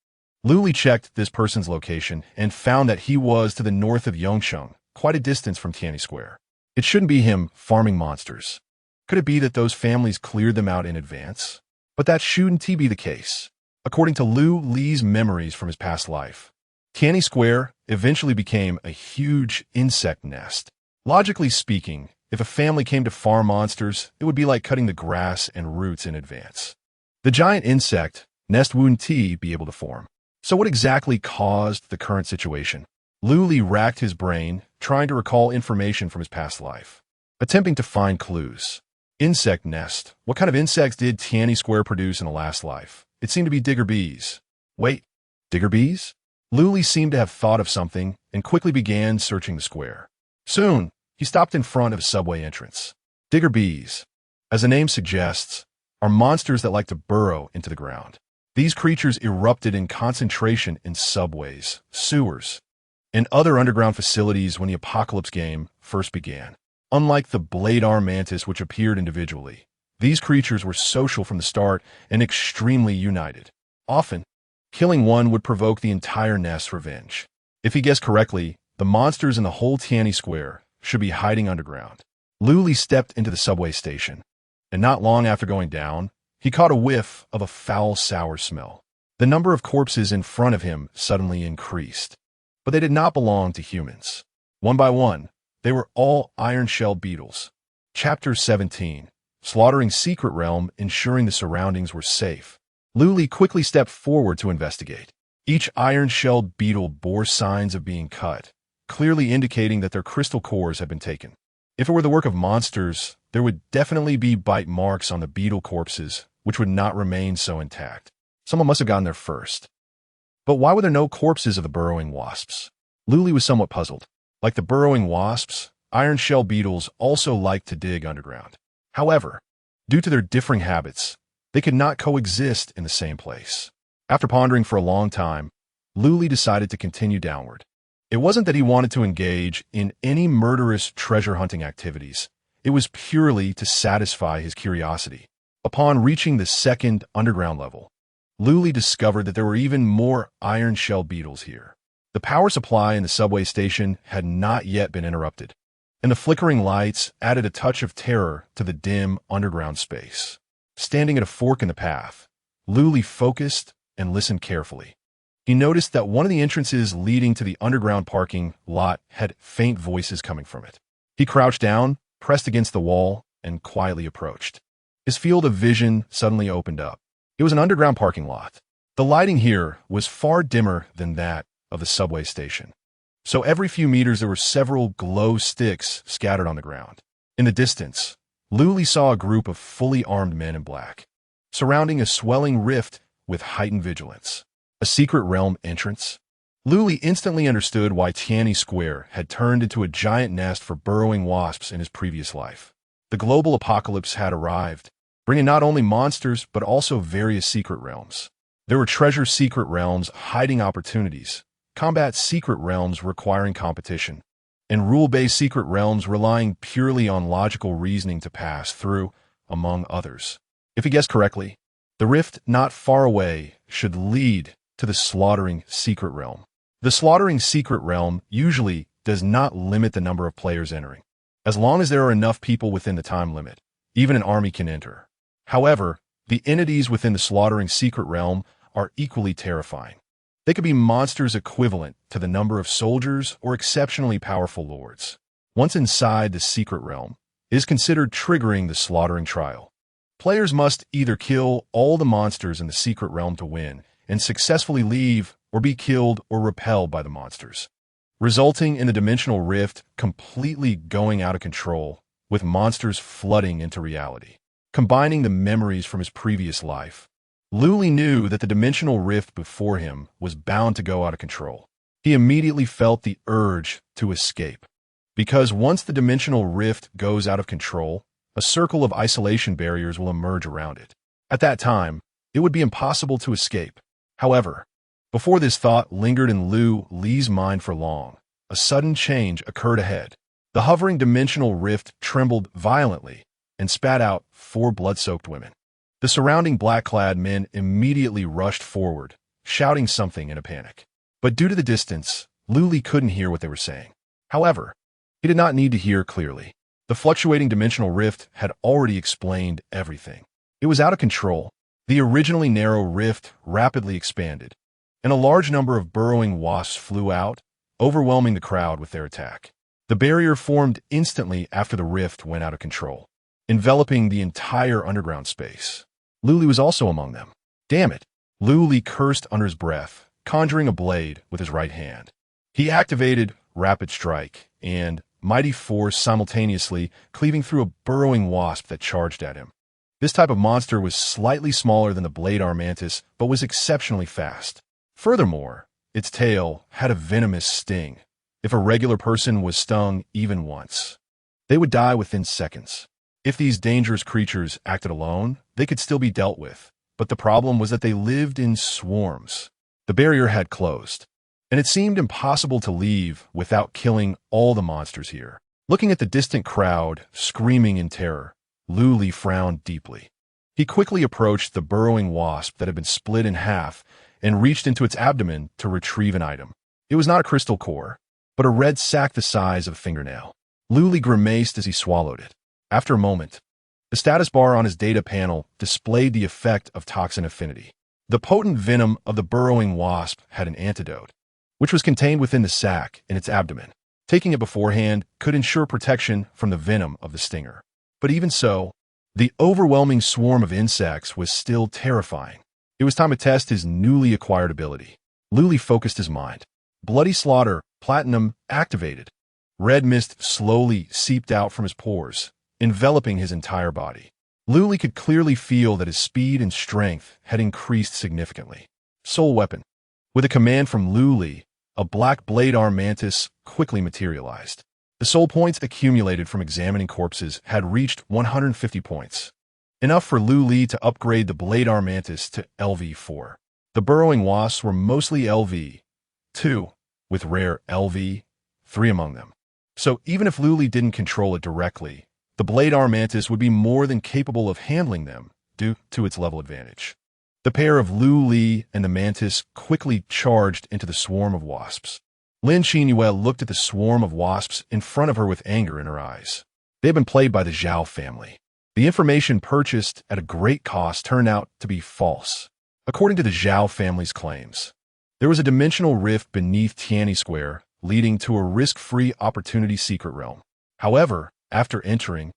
Lu Li checked this person's location and found that he was to the north of Yongsheng, quite a distance from Tianyi Square. It shouldn't be him farming monsters. Could it be that those families cleared them out in advance? But that shouldn't be the case. According to Lu Li's memories from his past life, Tianyi Square eventually became a huge insect nest. Logically speaking, if a family came to farm monsters, it would be like cutting the grass and roots in advance. The giant insect nest wouldn't be able to form. So what exactly caused the current situation? Lu Li racked his brain, trying to recall information from his past life, attempting to find clues. Insect nest. What kind of insects did Tianyi Square produce in the last life? It seemed to be digger bees. Wait, digger bees? Lu Li seemed to have thought of something and quickly began searching the square. Soon, he stopped in front of a subway entrance. Digger bees, as the name suggests, are monsters that like to burrow into the ground. These creatures erupted in concentration in subways, sewers, and other underground facilities when the Apocalypse game first began. Unlike the blade arm mantis, which appeared individually, these creatures were social from the start and extremely united. Often, killing one would provoke the entire nest's revenge. If he guessed correctly, the monsters in the whole Tianyi Square should be hiding underground. Lu Li stepped into the subway station, and not long after going down, he caught a whiff of a foul, sour smell. The number of corpses in front of him suddenly increased, but they did not belong to humans. One by one, they were all iron-shell beetles. Chapter 17. Slaughtering Secret Realm, ensuring the surroundings were safe. Lu Li quickly stepped forward to investigate. Each iron-shelled beetle bore signs of being cut, clearly indicating that their crystal cores had been taken. If it were the work of monsters, there would definitely be bite marks on the beetle corpses, which would not remain so intact. Someone must have gotten there first. But why were there no corpses of the burrowing wasps? Lu Li was somewhat puzzled. Like the burrowing wasps, iron-shell beetles also like to dig underground. However, due to their differing habits, they could not coexist in the same place. After pondering for a long time, Lu Li decided to continue downward. It wasn't that he wanted to engage in any murderous treasure-hunting activities. It was purely to satisfy his curiosity. Upon reaching the second underground level, Lu Li discovered that there were even more iron-shell beetles here. The power supply in the subway station had not yet been interrupted. and the flickering lights added a touch of terror to the dim underground space. Standing at a fork in the path, Luli focused and listened carefully. He noticed that one of the entrances leading to the underground parking lot had faint voices coming from it. He crouched down, pressed against the wall, and quietly approached. His field of vision suddenly opened up. It was an underground parking lot. The lighting here was far dimmer than that of the subway station. So every few meters there were several glow sticks scattered on the ground. In the distance, Luli saw a group of fully armed men in black, surrounding a swelling rift with heightened vigilance. A secret realm entrance? Luli instantly understood why Tianyi Square had turned into a giant nest for burrowing wasps in his previous life. The global apocalypse had arrived, bringing not only monsters but also various secret realms. There were treasure secret realms hiding opportunities, combat secret realms requiring competition, and rule-based secret realms relying purely on logical reasoning to pass through, among others. If he guessed correctly, the rift not far away should lead to the slaughtering secret realm. The slaughtering secret realm usually does not limit the number of players entering. As long as there are enough people within the time limit, even an army can enter. However, the entities within the slaughtering secret realm are equally terrifying. They could be monsters equivalent to the number of soldiers or exceptionally powerful lords. Once inside the secret realm, it is considered triggering the slaughtering trial. Players must either kill all the monsters in the secret realm to win and successfully leave, or be killed or repelled by the monsters, resulting in the dimensional rift completely going out of control, with monsters flooding into reality. Combining the memories from his previous life, Luli knew that the dimensional rift before him was bound to go out of control. He immediately felt the urge to escape, because once the dimensional rift goes out of control, a circle of isolation barriers will emerge around it. At that time, it would be impossible to escape. However, before this thought lingered in Li's mind for long, a sudden change occurred ahead. The hovering dimensional rift trembled violently and spat out 4 blood-soaked women. The surrounding black-clad men immediately rushed forward, shouting something in a panic. But due to the distance, Luli couldn't hear what they were saying. However, he did not need to hear clearly. The fluctuating dimensional rift had already explained everything. It was out of control. The originally narrow rift rapidly expanded, and a large number of burrowing wasps flew out, overwhelming the crowd with their attack. The barrier formed instantly after the rift went out of control, enveloping the entire underground space. Luli was also among them. Damn it! Luli cursed under his breath, conjuring a blade with his right hand. He activated Rapid Strike and Mighty Force simultaneously, cleaving through a burrowing wasp that charged at him. This type of monster was slightly smaller than the blade arm mantis, but was exceptionally fast. Furthermore, its tail had a venomous sting. If a regular person was stung even once, they would die within seconds. If these dangerous creatures acted alone, they could still be dealt with, but the problem was that they lived in swarms. The barrier had closed, and it seemed impossible to leave without killing all the monsters here. Looking at the distant crowd, screaming in terror, Luli frowned deeply. He quickly approached the burrowing wasp that had been split in half and reached into its abdomen to retrieve an item. It was not a crystal core, but a red sac the size of a fingernail. Luli grimaced as he swallowed it. After a moment, the status bar on his data panel displayed the effect of toxin affinity. The potent venom of the burrowing wasp had an antidote, which was contained within the sac in its abdomen. Taking it beforehand could ensure protection from the venom of the stinger. But even so, the overwhelming swarm of insects was still terrifying. It was time to test his newly acquired ability. Luli focused his mind. Bloody Slaughter, Platinum, activated. Red mist slowly seeped out from his pores, enveloping his entire body. Luli could clearly feel that his speed and strength had increased significantly. Soul Weapon. With a command from Luli, a black blade arm mantis quickly materialized. The soul points accumulated from examining corpses had reached 150 points, enough for Luli to upgrade the blade arm mantis to LV4. The burrowing wasps were mostly LV2, with rare LV3 among them. So even if Luli didn't control it directly, the blade arm mantis would be more than capable of handling them due to its level advantage. The pair of Luli and the mantis quickly charged into the swarm of wasps. Lin Qinyue looked at the swarm of wasps in front of her with anger in her eyes. They had been played by the Zhao family. The information purchased at a great cost turned out to be false. According to the Zhao family's claims, there was a dimensional rift beneath Tianyi Square, leading to a risk-free opportunity secret realm. However, after entering,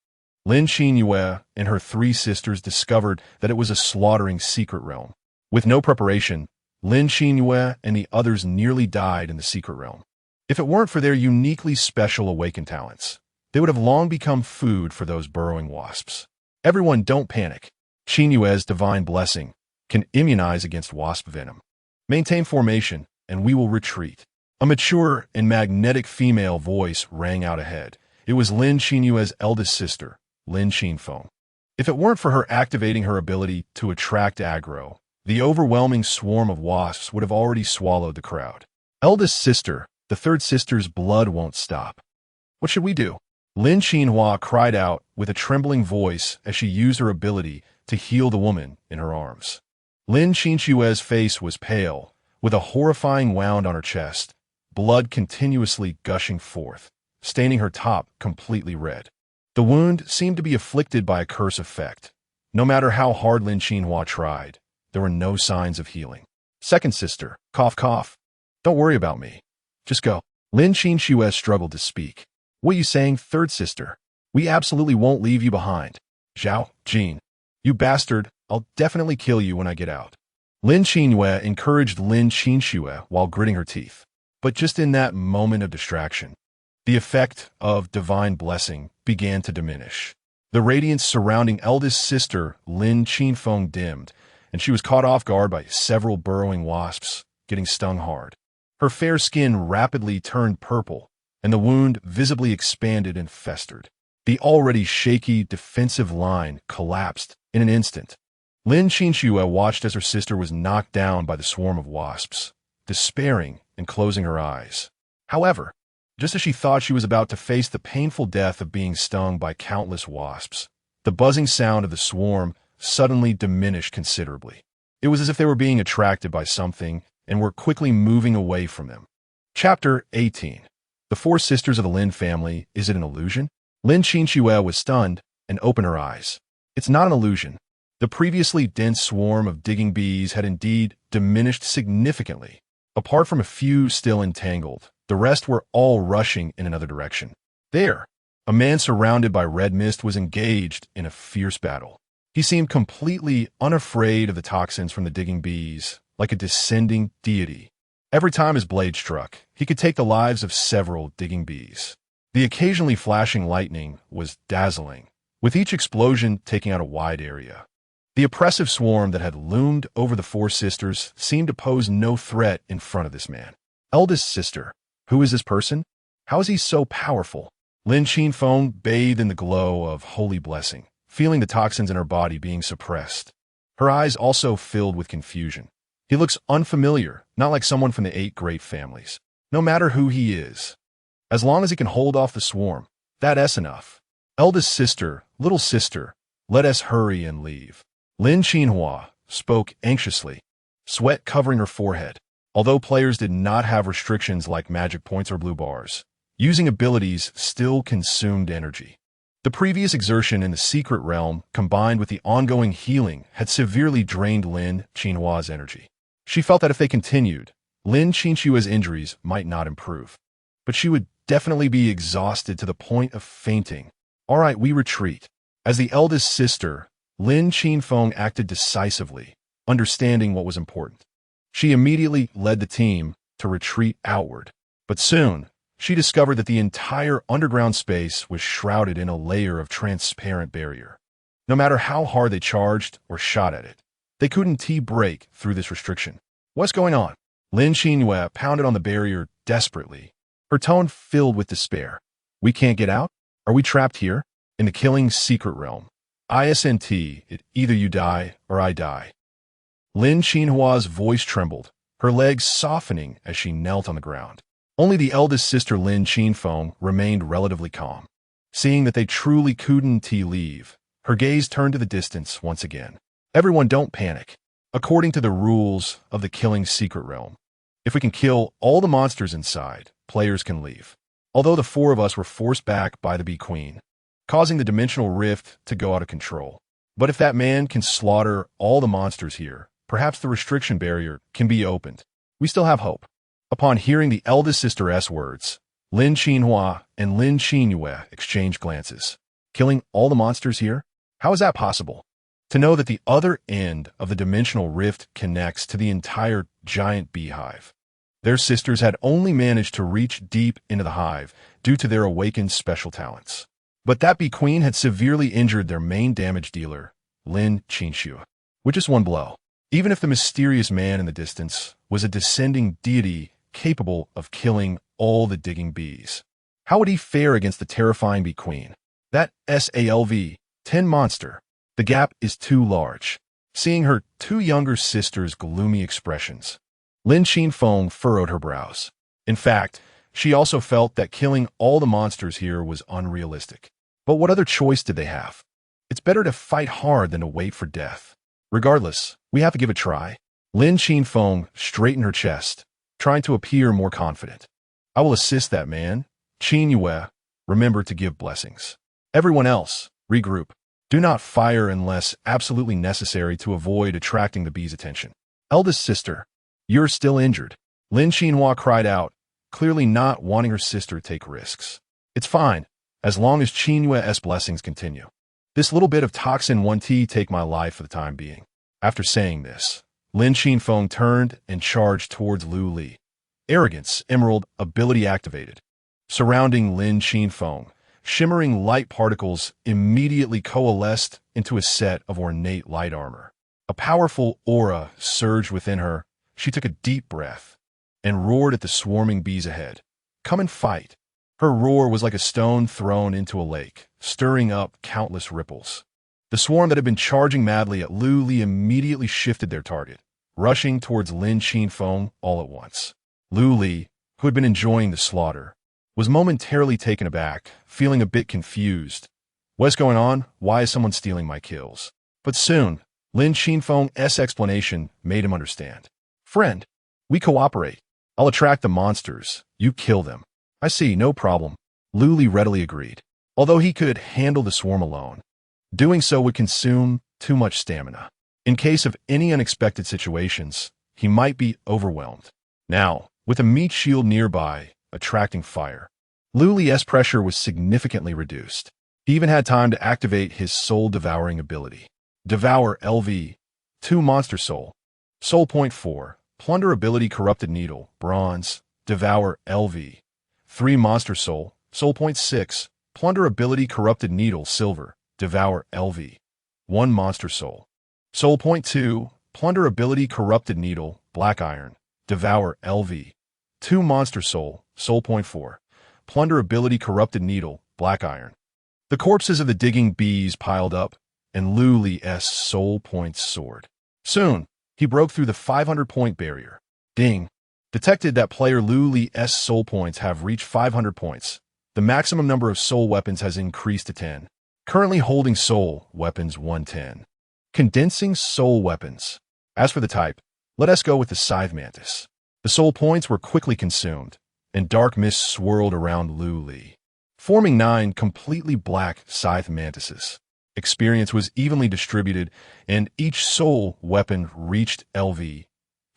Lin Qinyue and her three sisters discovered that it was a slaughtering secret realm. With no preparation, Lin Qinyue and the others nearly died in the secret realm. If it weren't for their uniquely special awakened talents, they would have long become food for those burrowing wasps. Everyone, don't panic. Qinyue's divine blessing can immunize against wasp venom. Maintain formation, and we will retreat. A mature and magnetic female voice rang out ahead. It was Lin Qinyue's eldest sister, Lin Qinfeng. If it weren't for her activating her ability to attract aggro, the overwhelming swarm of wasps would have already swallowed the crowd. Eldest sister, the third sister's blood won't stop. What should we do? Lin Qinhua cried out with a trembling voice as she used her ability to heal the woman in her arms. Lin Qinyue's face was pale, with a horrifying wound on her chest, blood continuously gushing forth, staining her top completely red. The wound seemed to be afflicted by a curse effect. No matter how hard Lin Qinhua tried, there were no signs of healing. Second sister, cough cough. Don't worry about me. Just go. Lin Qinyue struggled to speak. What are you saying, third sister? We absolutely won't leave you behind. Zhao, Jin. You bastard, I'll definitely kill you when I get out. Lin Qinyue encouraged Lin Qinyue while gritting her teeth. But just in that moment of distraction, the effect of divine blessing began to diminish. The radiance surrounding eldest sister Lin Qinfeng dimmed, and she was caught off guard by several burrowing wasps, getting stung hard. Her fair skin rapidly turned purple, and the wound visibly expanded and festered. The already shaky defensive line collapsed in an instant. Lin Qinyue watched as her sister was knocked down by the swarm of wasps, despairing and closing her eyes. However, just as she thought she was about to face the painful death of being stung by countless wasps, the buzzing sound of the swarm suddenly diminished considerably. It was as if they were being attracted by something and were quickly moving away from them. Chapter 18. The Four Sisters of the Lin family. Is it an illusion? Lin Qinyue was stunned and opened her eyes. It's not an illusion. The previously dense swarm of digging bees had indeed diminished significantly. Apart from a few still entangled, the rest were all rushing in another direction. There, a man surrounded by red mist was engaged in a fierce battle. He seemed completely unafraid of the toxins from the digging bees, like a descending deity. Every time his blade struck, he could take the lives of several digging bees. The occasionally flashing lightning was dazzling, with each explosion taking out a wide area. The oppressive swarm that had loomed over the four sisters seemed to pose no threat in front of this man. Eldest sister, who is this person? How is he so powerful? Lin Qinfeng bathed in the glow of holy blessing, feeling the toxins in her body being suppressed. Her eyes also filled with confusion. He looks unfamiliar, not like someone from the 8 great families. No matter who he is, as long as he can hold off the swarm, that's enough. Eldest sister, little sister, let us hurry and leave. Lin Qinhua spoke anxiously, sweat covering her forehead. Although players did not have restrictions like magic points or blue bars, using abilities still consumed energy. The previous exertion in the secret realm, combined with the ongoing healing, had severely drained Lin Qinhua's energy. She felt that if they continued, Lin Qinyue's injuries might not improve. But she would definitely be exhausted to the point of fainting. All right, we retreat. As the eldest sister, Lin Qinfeng acted decisively, understanding what was important. She immediately led the team to retreat outward. But soon, she discovered that the entire underground space was shrouded in a layer of transparent barrier. No matter how hard they charged or shot at it, they couldn't break through this restriction. What's going on? Lin Qinyue pounded on the barrier desperately, her tone filled with despair. We can't get out? Are we trapped here? In the killing secret realm. ISNT, either you die or I die. Lin Qinhua's voice trembled, her legs softening as she knelt on the ground. Only the eldest sister Lin Qinfeng remained relatively calm. Seeing that they truly couldn't leave, her gaze turned to the distance once again. Everyone, don't panic. According to the rules of the killing secret realm, if we can kill all the monsters inside, players can leave. Although the four of us were forced back by the Bee Queen, causing the dimensional rift to go out of control. But if that man can slaughter all the monsters here, perhaps the restriction barrier can be opened. We still have hope. Upon hearing the eldest sister's words, Lin Qinhua and Lin Qinyue exchanged glances. Killing all the monsters here? How is that possible? To know that the other end of the dimensional rift connects to the entire giant beehive. Their sisters had only managed to reach deep into the hive due to their awakened special talents. But that Bee Queen had severely injured their main damage dealer, Lin Qinshu, with just one blow. Even if the mysterious man in the distance was a descending deity capable of killing all the digging bees, how would he fare against the terrifying Bee Queen? That SALV-10 monster. The gap is too large. Seeing her two younger sisters' gloomy expressions, Lin Qinfeng furrowed her brows. In fact, she also felt that killing all the monsters here was unrealistic. But what other choice did they have? It's better to fight hard than to wait for death. Regardless, we have to give it a try. Lin Qinfeng straightened her chest, trying to appear more confident. I will assist that man. Qin Yue, remember to give blessings. Everyone else, regroup. Do not fire unless absolutely necessary to avoid attracting the bees' attention. Eldest sister, you're still injured. Lin Qinhua cried out, clearly not wanting her sister to take risks. It's fine, as long as Qin Yue's blessings continue. This little bit of toxin 1T take my life for the time being. After saying this, Lin Qinfeng turned and charged towards Lu Li. Arrogance, Emerald, ability activated. Surrounding Lin Qinfeng, shimmering light particles immediately coalesced into a set of ornate light armor. A powerful aura surged within her. She took a deep breath and roared at the swarming bees ahead. Come and fight. Her roar was like a stone thrown into a lake, stirring up countless ripples. The swarm that had been charging madly at Lu Li immediately shifted their target, rushing towards Lin Qinfeng all at once. Lu Li, who had been enjoying the slaughter, was momentarily taken aback, feeling a bit confused. What's going on? Why is someone stealing my kills? But soon, Lin Qinfeng's explanation made him understand. Friend, we cooperate. I'll attract the monsters. You kill them. I see, no problem. Lu Li readily agreed. Although he could handle the swarm alone, doing so would consume too much stamina. In case of any unexpected situations, he might be overwhelmed. Now, with a meat shield nearby, attracting fire, Lu Li's pressure was significantly reduced. He even had time to activate his soul devouring ability. Devour LV, 2 monster soul. Soul point 4, plunder ability corrupted needle, bronze. Devour LV, 3 monster soul. Soul point 6, plunder ability corrupted needle, silver. Devour LV, 1 monster soul. Soul point 2, plunder ability corrupted needle, black iron. Devour LV, 2 monster soul. Soul point 4, plunder ability corrupted needle, black iron. The corpses of the digging bees piled up, and Lu Li's soul points soared. Soon, he broke through the 500-point barrier. Ding! Detected that player Lu Li's soul points have reached 500 points. The maximum number of soul weapons has increased to 10. Currently holding soul weapons 110. Condensing soul weapons. As for the type, let us go with the Scythe Mantis. The soul points were quickly consumed, and dark mist swirled around Lu Li, forming 9 completely black Scythe Mantises. Experience was evenly distributed, and each soul weapon reached LV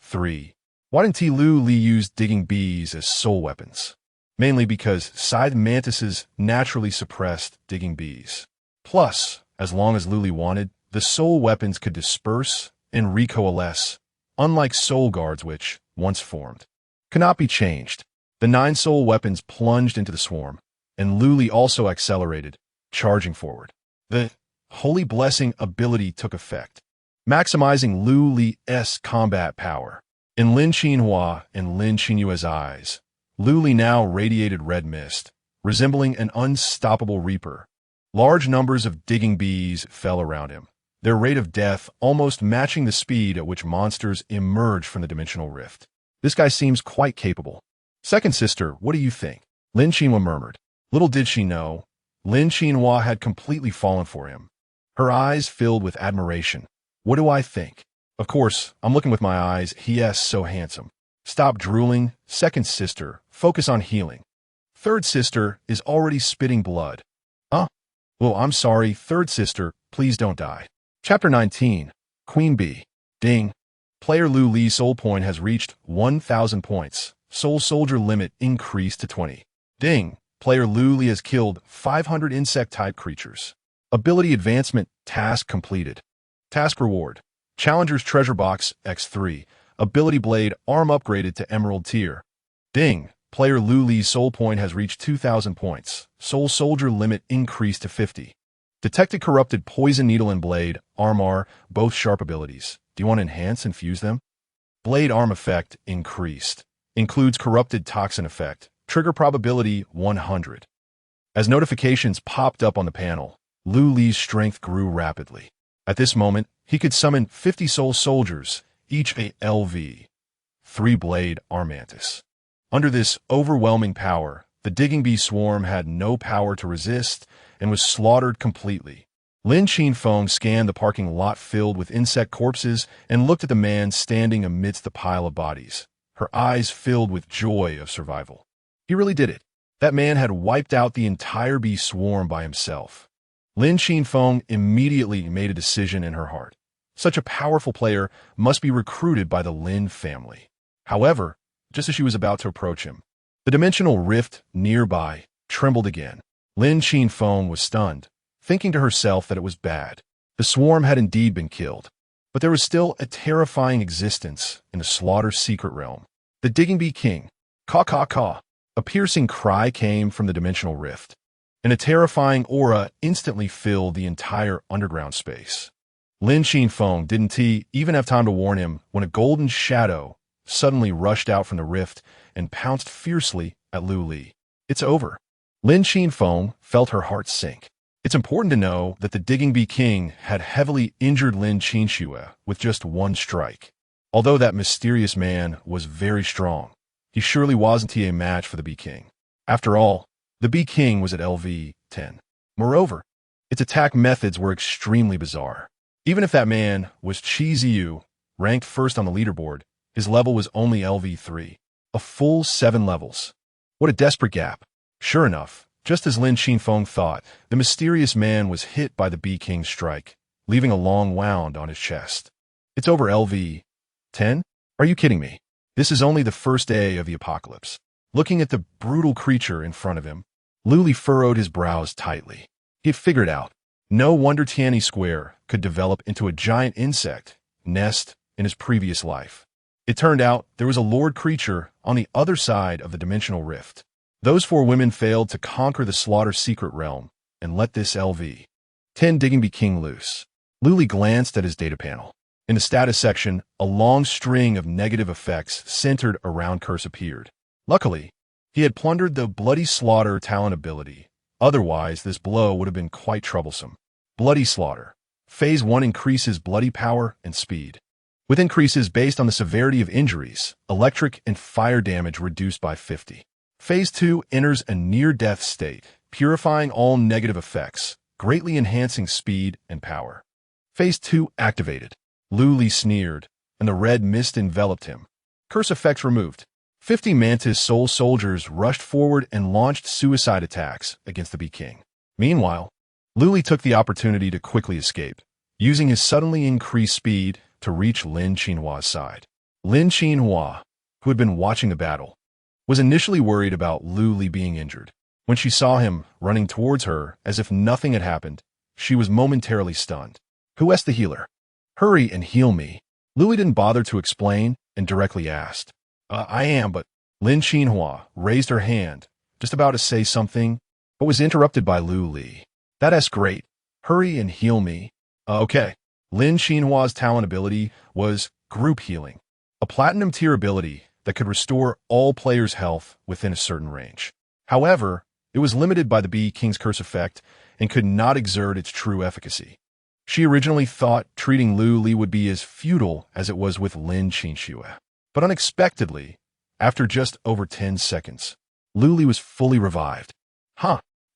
3. Why didn't Lu Li use digging bees as soul weapons? Mainly because Scythe Mantises naturally suppressed digging bees. Plus, as long as Lu Li wanted, the soul weapons could disperse and recoalesce, unlike soul guards which, once formed, could not be changed. The 9 soul weapons plunged into the swarm, and Lu Li also accelerated, charging forward. The Holy Blessing ability took effect, maximizing Lu Li's combat power. In Lin Qinhua and Lin Qinyue's eyes, Lu Li now radiated red mist, resembling an unstoppable reaper. Large numbers of digging bees fell around him, their rate of death almost matching the speed at which monsters emerged from the dimensional rift. This guy seems quite capable. Second sister, what do you think? Lin Qinhua murmured. Little did she know, Lin Qinhua had completely fallen for him. Her eyes filled with admiration. What do I think? Of course, I'm looking with my eyes. He is so handsome. Stop drooling. Second sister Focus on healing. Third sister is already spitting blood. Well, I'm sorry, third sister, please don't die. Chapter 19, Queen Bee. Ding. Player Lu Li's soul point has reached 1,000 points. Soul soldier limit increased to 20. Ding. Player Lu Li has killed 500 insect-type creatures. Ability advancement, task completed. Task reward. Challenger's treasure box, X3. Ability blade, arm upgraded to emerald tier. Ding. Player Lu Li's soul point has reached 2,000 points. Soul soldier limit increased to 50. Detected corrupted poison needle and blade, arm R, both sharp abilities. Do you want to enhance and fuse them? Blade arm effect increased. Includes corrupted toxin effect. Trigger probability 100. As notifications popped up on the panel, Lu Li's strength grew rapidly. At this moment, he could summon 50 soul soldiers, each a LV. 3 blade arm mantis. Under this overwhelming power, the digging bee swarm had no power to resist and was slaughtered completely. Lin Qinfeng scanned the parking lot filled with insect corpses and looked at the man standing amidst the pile of bodies, her eyes filled with joy of survival. He really did it. That man had wiped out the entire bee swarm by himself. Lin Qinfeng immediately made a decision in her heart. Such a powerful player must be recruited by the Lin family. However, just as she was about to approach him, the dimensional rift nearby trembled again. Lin Qinfeng was stunned, thinking to herself that it was bad. The swarm had indeed been killed, but there was still a terrifying existence in the slaughter secret realm. The digging bee king, caw caw caw. A piercing cry came from the dimensional rift, and a terrifying aura instantly filled the entire underground space. Lin Qinfeng didn't even have time to warn him when a golden shadow suddenly rushed out from the rift and pounced fiercely at Lu Li. It's over. Lin Qinfeng felt her heart sink. It's important to know that the digging bee king had heavily injured Lin Qinxue with just one strike. Although that mysterious man was very strong, he surely wasn't a match for the bee king. After all, the bee king was at LV 10. Moreover, its attack methods were extremely bizarre. Even if that man was Qi Ziyu, ranked first on the leaderboard, his level was only LV 3. A full 7 levels. What a desperate gap. Sure enough, just as Lin Qinfeng thought, the mysterious man was hit by the bee king's strike, leaving a long wound on his chest. It's over LV 10? Are you kidding me? This is only the first day of the apocalypse. Looking at the brutal creature in front of him, Lu Li furrowed his brows tightly. He had figured out. No wonder Tianyi Square could develop into a giant insect nest in his previous life. It turned out there was a lord creature on the other side of the dimensional rift. Those 4 women failed to conquer the slaughter secret realm and let this LV 10 digging bee king loose. Lu Li glanced at his data panel. In the status section, a long string of negative effects centered around curse appeared. Luckily, he had plundered the bloody slaughter talent ability. Otherwise, this blow would have been quite troublesome. Bloody slaughter. Phase 1 increases bloody power and speed, with increases based on the severity of injuries, electric and fire damage reduced by 50. Phase 2 enters a near-death state, purifying all negative effects, greatly enhancing speed and power. Phase 2 activated. Lu Li sneered, and the red mist enveloped him. Curse effects removed. 50 Mantis soul soldiers rushed forward and launched suicide attacks against the bee king. Meanwhile, Lu Li took the opportunity to quickly escape, using his suddenly increased speed to reach Lin Qinhua's side. Lin Qinhua, who had been watching the battle, was initially worried about Lu Li being injured. When she saw him running towards her as if nothing had happened, she was momentarily stunned. Who asked the healer? Hurry and heal me. Lu Li didn't bother to explain and directly asked. I am, but Lin Qinhua raised her hand, just about to say something, but was interrupted by Lu Li. That's great. Hurry and heal me. Okay. Lin Qinhua's talent ability was group healing, a platinum tier ability that could restore all players' health within a certain range. However, it was limited by the bee king's curse effect and could not exert its true efficacy. She originally thought treating Lu Li would be as futile as it was with Lin Qinxue. But unexpectedly, after just over 10 seconds, Lu Li was fully revived.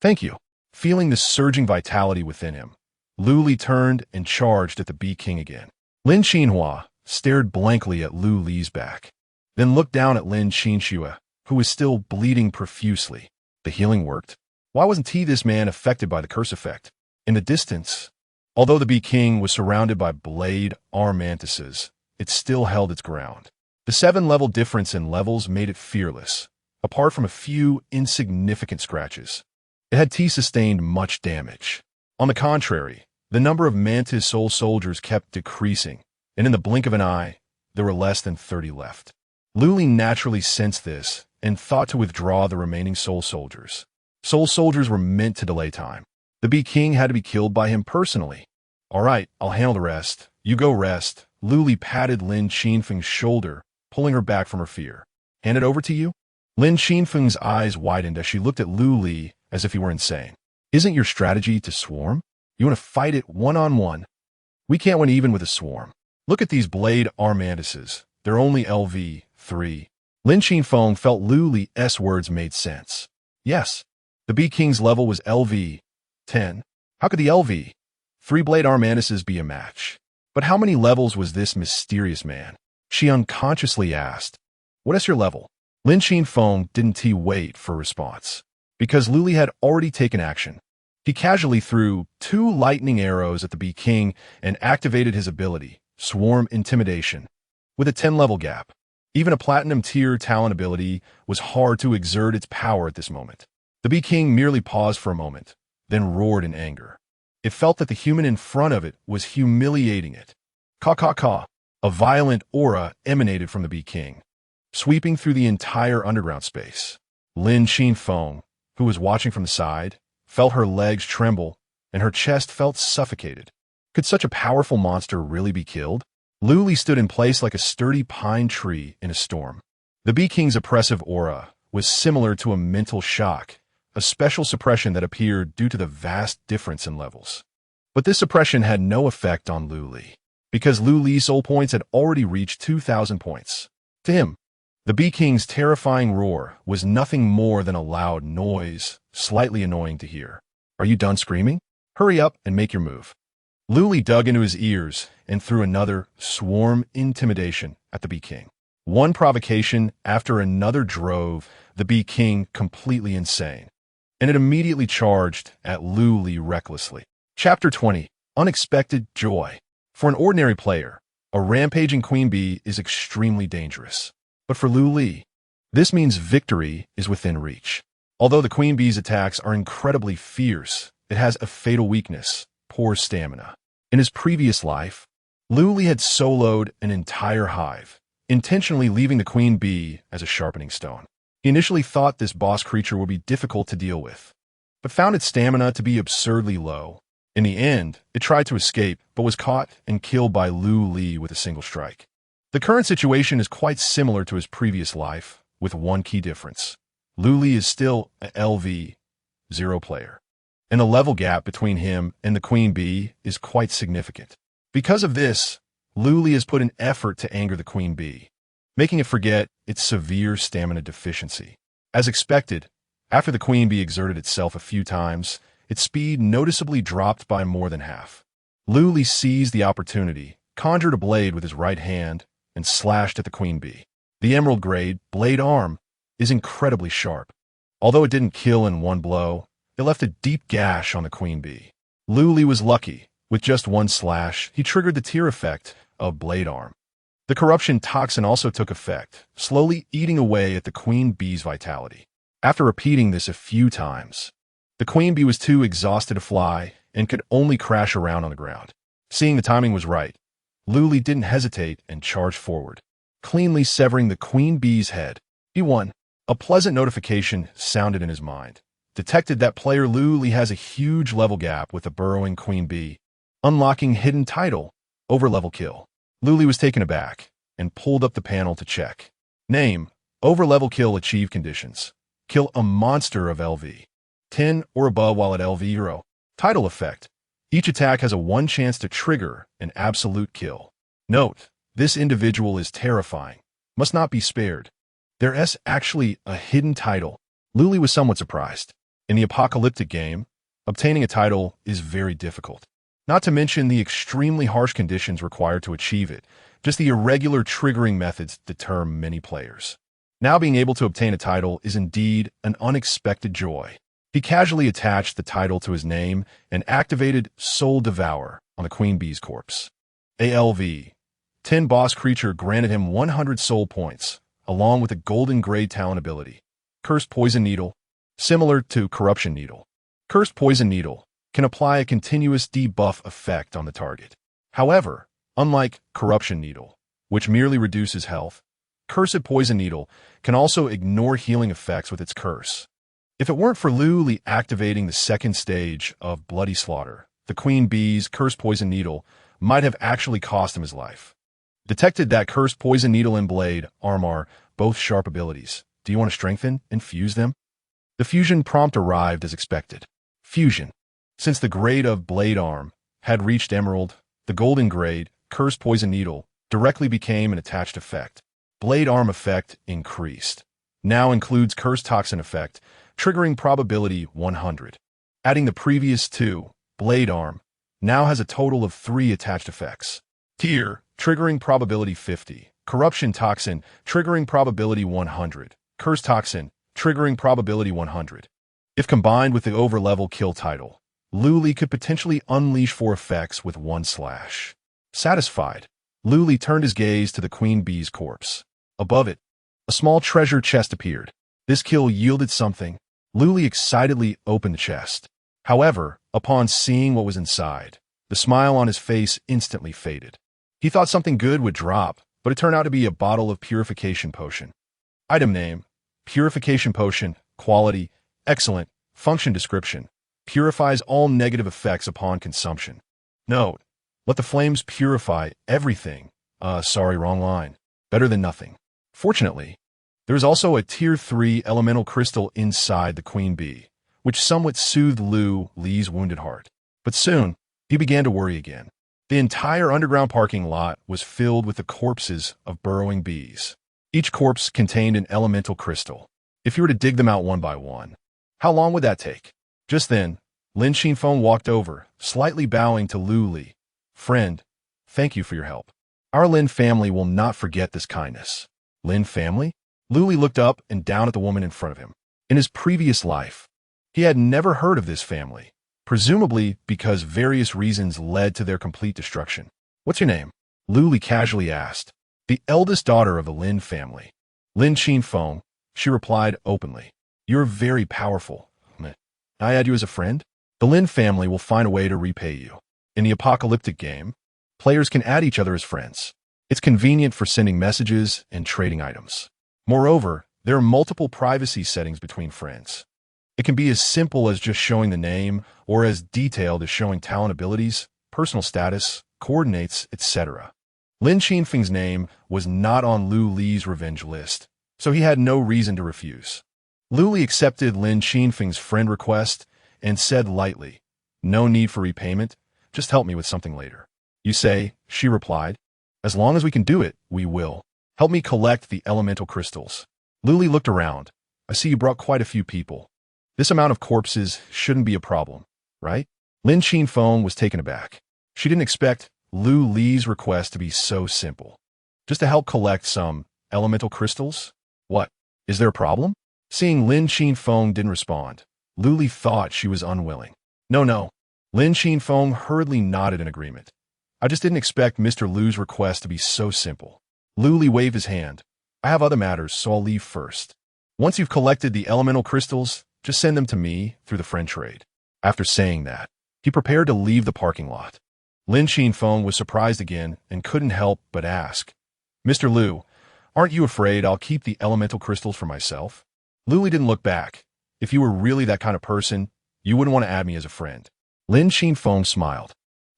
Thank you. Feeling the surging vitality within him, Lu Li turned and charged at the bee king again. Lin Qinhua stared blankly at Lu Li's back, then looked down at Lin Qinxue, who was still bleeding profusely. The healing worked. Why wasn't this man affected by the curse effect? In the distance, although the Bee King was surrounded by blade arm mantises, it still held its ground. The 7-level difference in levels made it fearless, apart from a few insignificant scratches. It had sustained much damage. On the contrary, the number of Mantis Soul soldiers kept decreasing, and in the blink of an eye, there were less than 30 left. Luli naturally sensed this and thought to withdraw the remaining Soul soldiers. Soul soldiers were meant to delay time. The Bee King had to be killed by him personally. All right, I'll handle the rest. You go rest. Luli patted Lin Qinfeng's shoulder, pulling her back from her fear. Hand it over to you? Lin Qinfeng's eyes widened as she looked at Luli as if he were insane. Isn't your strategy to swarm? You want to fight it one-on-one? We can't win even with a swarm. Look at these blade arm mantises. They're only LV3. Lin Qinfeng felt Luli's words made sense. Yes, the Bee King's level was LV10. How could the LV3 blade arm mantises be a match? But how many levels was this mysterious man? She unconsciously asked. What is your level? Lin Qinfeng didn't wait for a response, because Luli had already taken action. He casually threw 2 lightning arrows at the Bee King and activated his ability, Swarm Intimidation, with a 10-level gap. Even a Platinum tier talent ability was hard to exert its power at this moment. The Bee King merely paused for a moment, then roared in anger. It felt that the human in front of it was humiliating it. Caw. A violent aura emanated from the Bee King, sweeping through the entire underground space. Lin Qinfeng, who was watching from the side, felt her legs tremble, and her chest felt suffocated. Could such a powerful monster really be killed? Luli stood in place like a sturdy pine tree in a storm. The Bee King's oppressive aura was similar to a mental shock, a special suppression that appeared due to the vast difference in levels. But this suppression had no effect on Luli, because Luli's soul points had already reached 2,000 points. To him, the Bee King's terrifying roar was nothing more than a loud noise, slightly annoying to hear. Are you done screaming? Hurry up and make your move. Luli dug into his ears and threw another Swarm Intimidation at the Bee King. One provocation after another drove the Bee King completely insane, and it immediately charged at Luli recklessly. Chapter 20. Unexpected Joy. For an ordinary player, a rampaging queen bee is extremely dangerous. But for Luli, this means victory is within reach. Although the queen bee's attacks are incredibly fierce, it has a fatal weakness: poor stamina. In his previous life, Luli had soloed an entire hive, intentionally leaving the queen bee as a sharpening stone. He initially thought this boss creature would be difficult to deal with, but found its stamina to be absurdly low. In the end, it tried to escape, but was caught and killed by Luli with a single strike. The current situation is quite similar to his previous life, with one key difference. Luli is still a LV0 player, and the level gap between him and the queen bee is quite significant. Because of this, Luli has put an effort to anger the queen bee, making it forget its severe stamina deficiency. As expected, after the queen bee exerted itself a few times, its speed noticeably dropped by more than half. Luli seized the opportunity, conjured a blade with his right hand, and slashed at the queen bee. The emerald grade blade arm is incredibly sharp. Although it didn't kill in one blow, it left a deep gash on the queen bee. Luli was lucky. With just one slash, he triggered the tear effect of blade arm. The corruption toxin also took effect, slowly eating away at the queen bee's vitality. After repeating this a few times, the queen bee was too exhausted to fly and could only crash around on the ground. Seeing the timing was right, Luli didn't hesitate and charged forward, cleanly severing the queen bee's head. He won. A pleasant notification sounded in his mind. Detected that player Luli has a huge level gap with the burrowing queen bee, unlocking hidden title, over-level kill. Luli was taken aback and pulled up the panel to check. Name: over-level kill achieve conditions. Kill a monster of LV 10 or above while at LV 0. Title effect: each attack has a 1 chance to trigger an absolute kill. Note: this individual is terrifying, must not be spared. There's actually a hidden title. Luli was somewhat surprised. In the apocalyptic game, obtaining a title is very difficult. Not to mention the extremely harsh conditions required to achieve it. Just the irregular triggering methods deter many players. Now being able to obtain a title is indeed an unexpected joy. He casually attached the title to his name and activated Soul Devour on the queen bee's corpse. ALV. 10 boss creature granted him 100 soul points, along with a golden grade talent ability. Cursed Poison Needle. Similar to Corruption Needle, Cursed Poison Needle can apply a continuous debuff effect on the target. However, unlike Corruption Needle, which merely reduces health, Cursed Poison Needle can also ignore healing effects with its curse. If it weren't for Lu activating the second stage of Bloody Slaughter, the Queen Bee's Cursed Poison Needle might have actually cost him his life. Detected that Cursed Poison Needle and Blade Arm are both sharp abilities. Do you want to strengthen and fuse them? The fusion prompt arrived as expected. Fusion. Since the grade of Blade Arm had reached Emerald, the golden grade, Cursed Poison Needle, directly became an attached effect. Blade Arm effect increased. Now includes Cursed Toxin effect, triggering probability 100. Adding the previous 2, Blade Arm, now has a total of 3 attached effects. Tier, triggering probability 50. Corruption Toxin, triggering probability 100. Cursed Toxin, triggering probability 100. If combined with the overlevel kill title, Lu could potentially unleash 4 effects with 1 slash. Satisfied, Lu turned his gaze to the queen bee's corpse. Above it, a small treasure chest appeared. This kill yielded something. Lu excitedly opened the chest. However, upon seeing what was inside, the smile on his face instantly faded. He thought something good would drop, but it turned out to be a bottle of purification potion. Item name: Purification Potion. Quality: excellent. Function description: purifies all negative effects upon consumption. Note: let the flames purify everything. Sorry, wrong line. Better than nothing. Fortunately, there is also a Tier 3 elemental crystal inside the queen bee, which somewhat soothed Lu's wounded heart. But soon, he began to worry again. The entire underground parking lot was filled with the corpses of burrowing bees. Each corpse contained an elemental crystal. If you were to dig them out one by one, how long would that take? Just then, Lin Xinfeng walked over, slightly bowing to Lu. Friend, thank you for your help. Our Lin family will not forget this kindness. Lin family? Lu looked up and down at the woman in front of him. In his previous life, he had never heard of this family, presumably because various reasons led to their complete destruction. What's your name? Lu casually asked. The eldest daughter of the Lin family. Lin Xinfeng, she replied openly. You're very powerful. I add you as a friend? The Lin family will find a way to repay you. In the apocalyptic game, players can add each other as friends. It's convenient for sending messages and trading items. Moreover, there are multiple privacy settings between friends. It can be as simple as just showing the name, or as detailed as showing talent abilities, personal status, coordinates, etc. Lin Xinfeng's name was not on Lu's revenge list, so he had no reason to refuse. Lu accepted Lin Xinfeng's friend request and said lightly, no need for repayment, just help me with something later. You say, she replied. As long as we can do it, we will. Help me collect the elemental crystals. Lu looked around. I see you brought quite a few people. This amount of corpses shouldn't be a problem, right? Lin Xinfeng was taken aback. She didn't expect Lu's request to be so simple. Just to help collect some elemental crystals? What? Is there a problem? Seeing Lin Xinfeng didn't respond, Lu thought she was unwilling. No. Lin Xinfeng hurriedly nodded in agreement. I just didn't expect Mr. Lu's request to be so simple. Lu waved his hand. I have other matters, so I'll leave first. Once you've collected the elemental crystals, just send them to me through the friend trade. After saying that, he prepared to leave the parking lot. Lin Xinfeng was surprised again and couldn't help but ask, Mr. Lu, aren't you afraid I'll keep the elemental crystals for myself? Lu didn't look back. If you were really that kind of person, you wouldn't want to add me as a friend. Lin Xinfeng smiled.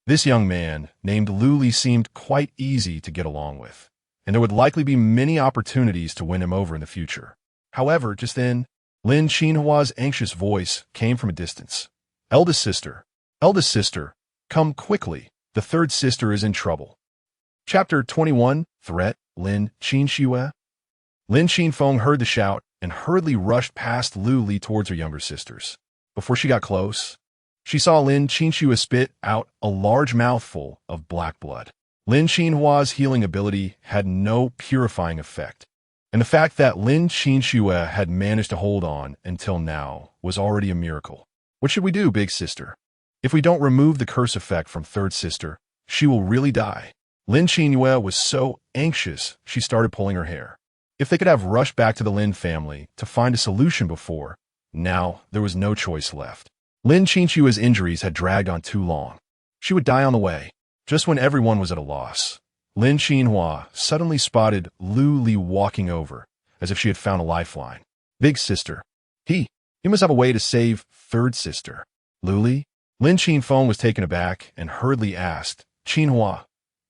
This young man, named Lu, seemed quite easy to get along with, and there would likely be many opportunities to win him over in the future. However, just then, Lin Xinhua's anxious voice came from a distance. Eldest sister, come quickly. The third sister is in trouble. Chapter 21, Threat, Lin Xinhua. Lin Xinfeng heard the shout and hurriedly rushed past Lu towards her younger sisters. Before she got close, she saw Lin Xinhua spit out a large mouthful of black blood. Lin Xinhua's healing ability had no purifying effect, And the fact that Lin Qinxue had managed to hold on until now was already a miracle. What should we do, big sister? If we don't remove the curse effect from third sister, she will really die. Lin Qinxue was so anxious, she started pulling her hair. If they could have rushed back to the Lin family to find a solution before, now there was no choice left. Lin Qinxue's injuries had dragged on too long. She would die on the way. Just when everyone was at a loss, Lin Qinhua suddenly spotted Lu Li walking over, as if she had found a lifeline. Big sister. He must have a way to save third sister. Lu Li? Lin Qinfeng was taken aback and hurriedly asked, Qinhua,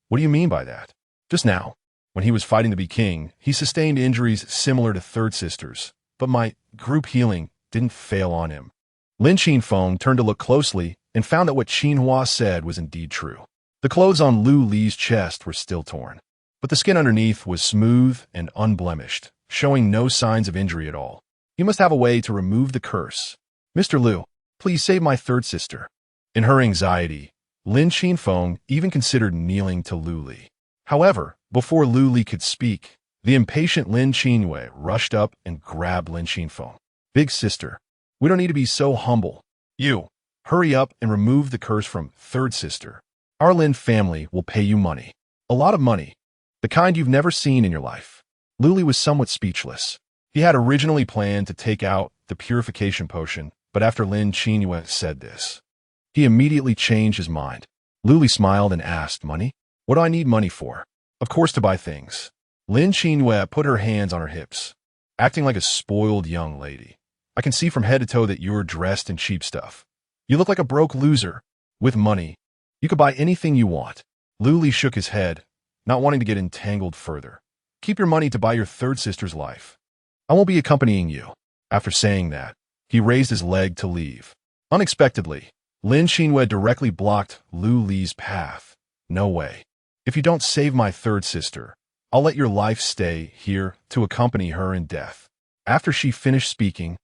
what do you mean by that? Just now, when he was fighting to be king, he sustained injuries similar to third sister's, but my group healing didn't fail on him. Lin Qinfeng turned to look closely and found that what Qinhua said was indeed true. The clothes on Lu Li's chest were still torn, but the skin underneath was smooth and unblemished, showing no signs of injury at all. You must have a way to remove the curse. Mr. Lu, please save my third sister. In her anxiety, Lin Qinfeng even considered kneeling to Lu Li. However, before Lu Li could speak, the impatient Lin Qinhue rushed up and grabbed Lin Qinfeng. Big sister, we don't need to be so humble. You, hurry up and remove the curse from third sister. Our Lin family will pay you money. A lot of money. The kind you've never seen in your life. Lu Li was somewhat speechless. He had originally planned to take out the purification potion, but after Lin Qinhue said this, he immediately changed his mind. Lu Li smiled and asked, money? What do I need money for? Of course to buy things. Lin Qinhue put her hands on her hips, acting like a spoiled young lady. I can see from head to toe that you're dressed in cheap stuff. You look like a broke loser. With money, you could buy anything you want. Lu Li shook his head, not wanting to get entangled further. Keep your money to buy your third sister's life. I won't be accompanying you. After saying that, he raised his leg to leave. Unexpectedly, Lin Qinhue directly blocked Lu Li's path. No way. If you don't save my third sister, I'll let your life stay here to accompany her in death. After she finished speaking,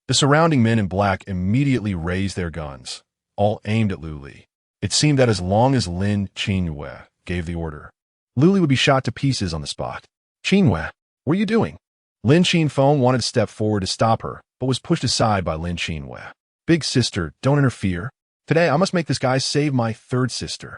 the surrounding men in black immediately raised their guns, all aimed at Lu Li. It seemed that as long as Lin Qinhue gave the order, Lu Li would be shot to pieces on the spot. Qinhue, what are you doing? Lin Qinfeng wanted to step forward to stop her, but was pushed aside by Lin Qinhue. Big sister, don't interfere. Today I must make this guy save my third sister.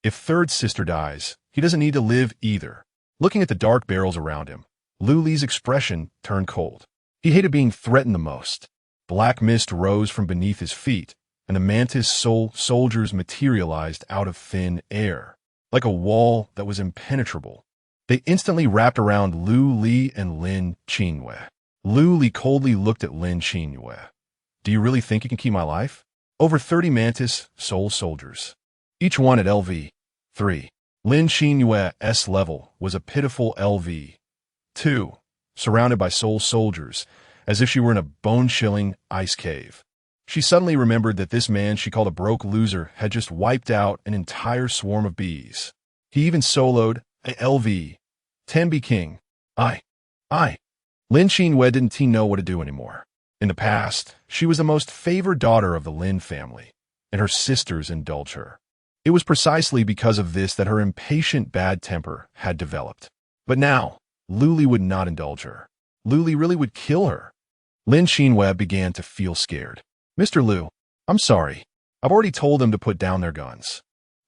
If third sister dies, he doesn't need to live either. Looking at the dark barrels around him, Lu Li's expression turned cold. He hated being threatened the most. Black mist rose from beneath his feet, and the mantis soul soldiers materialized out of thin air, like a wall that was impenetrable. They instantly wrapped around Lu Li and Lin Qinhue. Lu Li coldly looked at Lin Qinhue. Do you really think you can keep my life? Over 30 mantis soul soldiers, each one at LV 3. Lin Qinyue's level was a pitiful LV 2, surrounded by soul soldiers, as if she were in a bone-chilling ice cave. She suddenly remembered that this man she called a broke loser had just wiped out an entire swarm of bees. He even soloed a LV 10B king. Lin Qinhue didn't know what to do anymore. In the past, she was the most favored daughter of the Lin family, and her sisters indulged her. It was precisely because of this that her impatient bad temper had developed. But now, Lu Li would not indulge her. Lu Li really would kill her. Lin Qinhue began to feel scared. Mr. Lu, I'm sorry. I've already told them to put down their guns.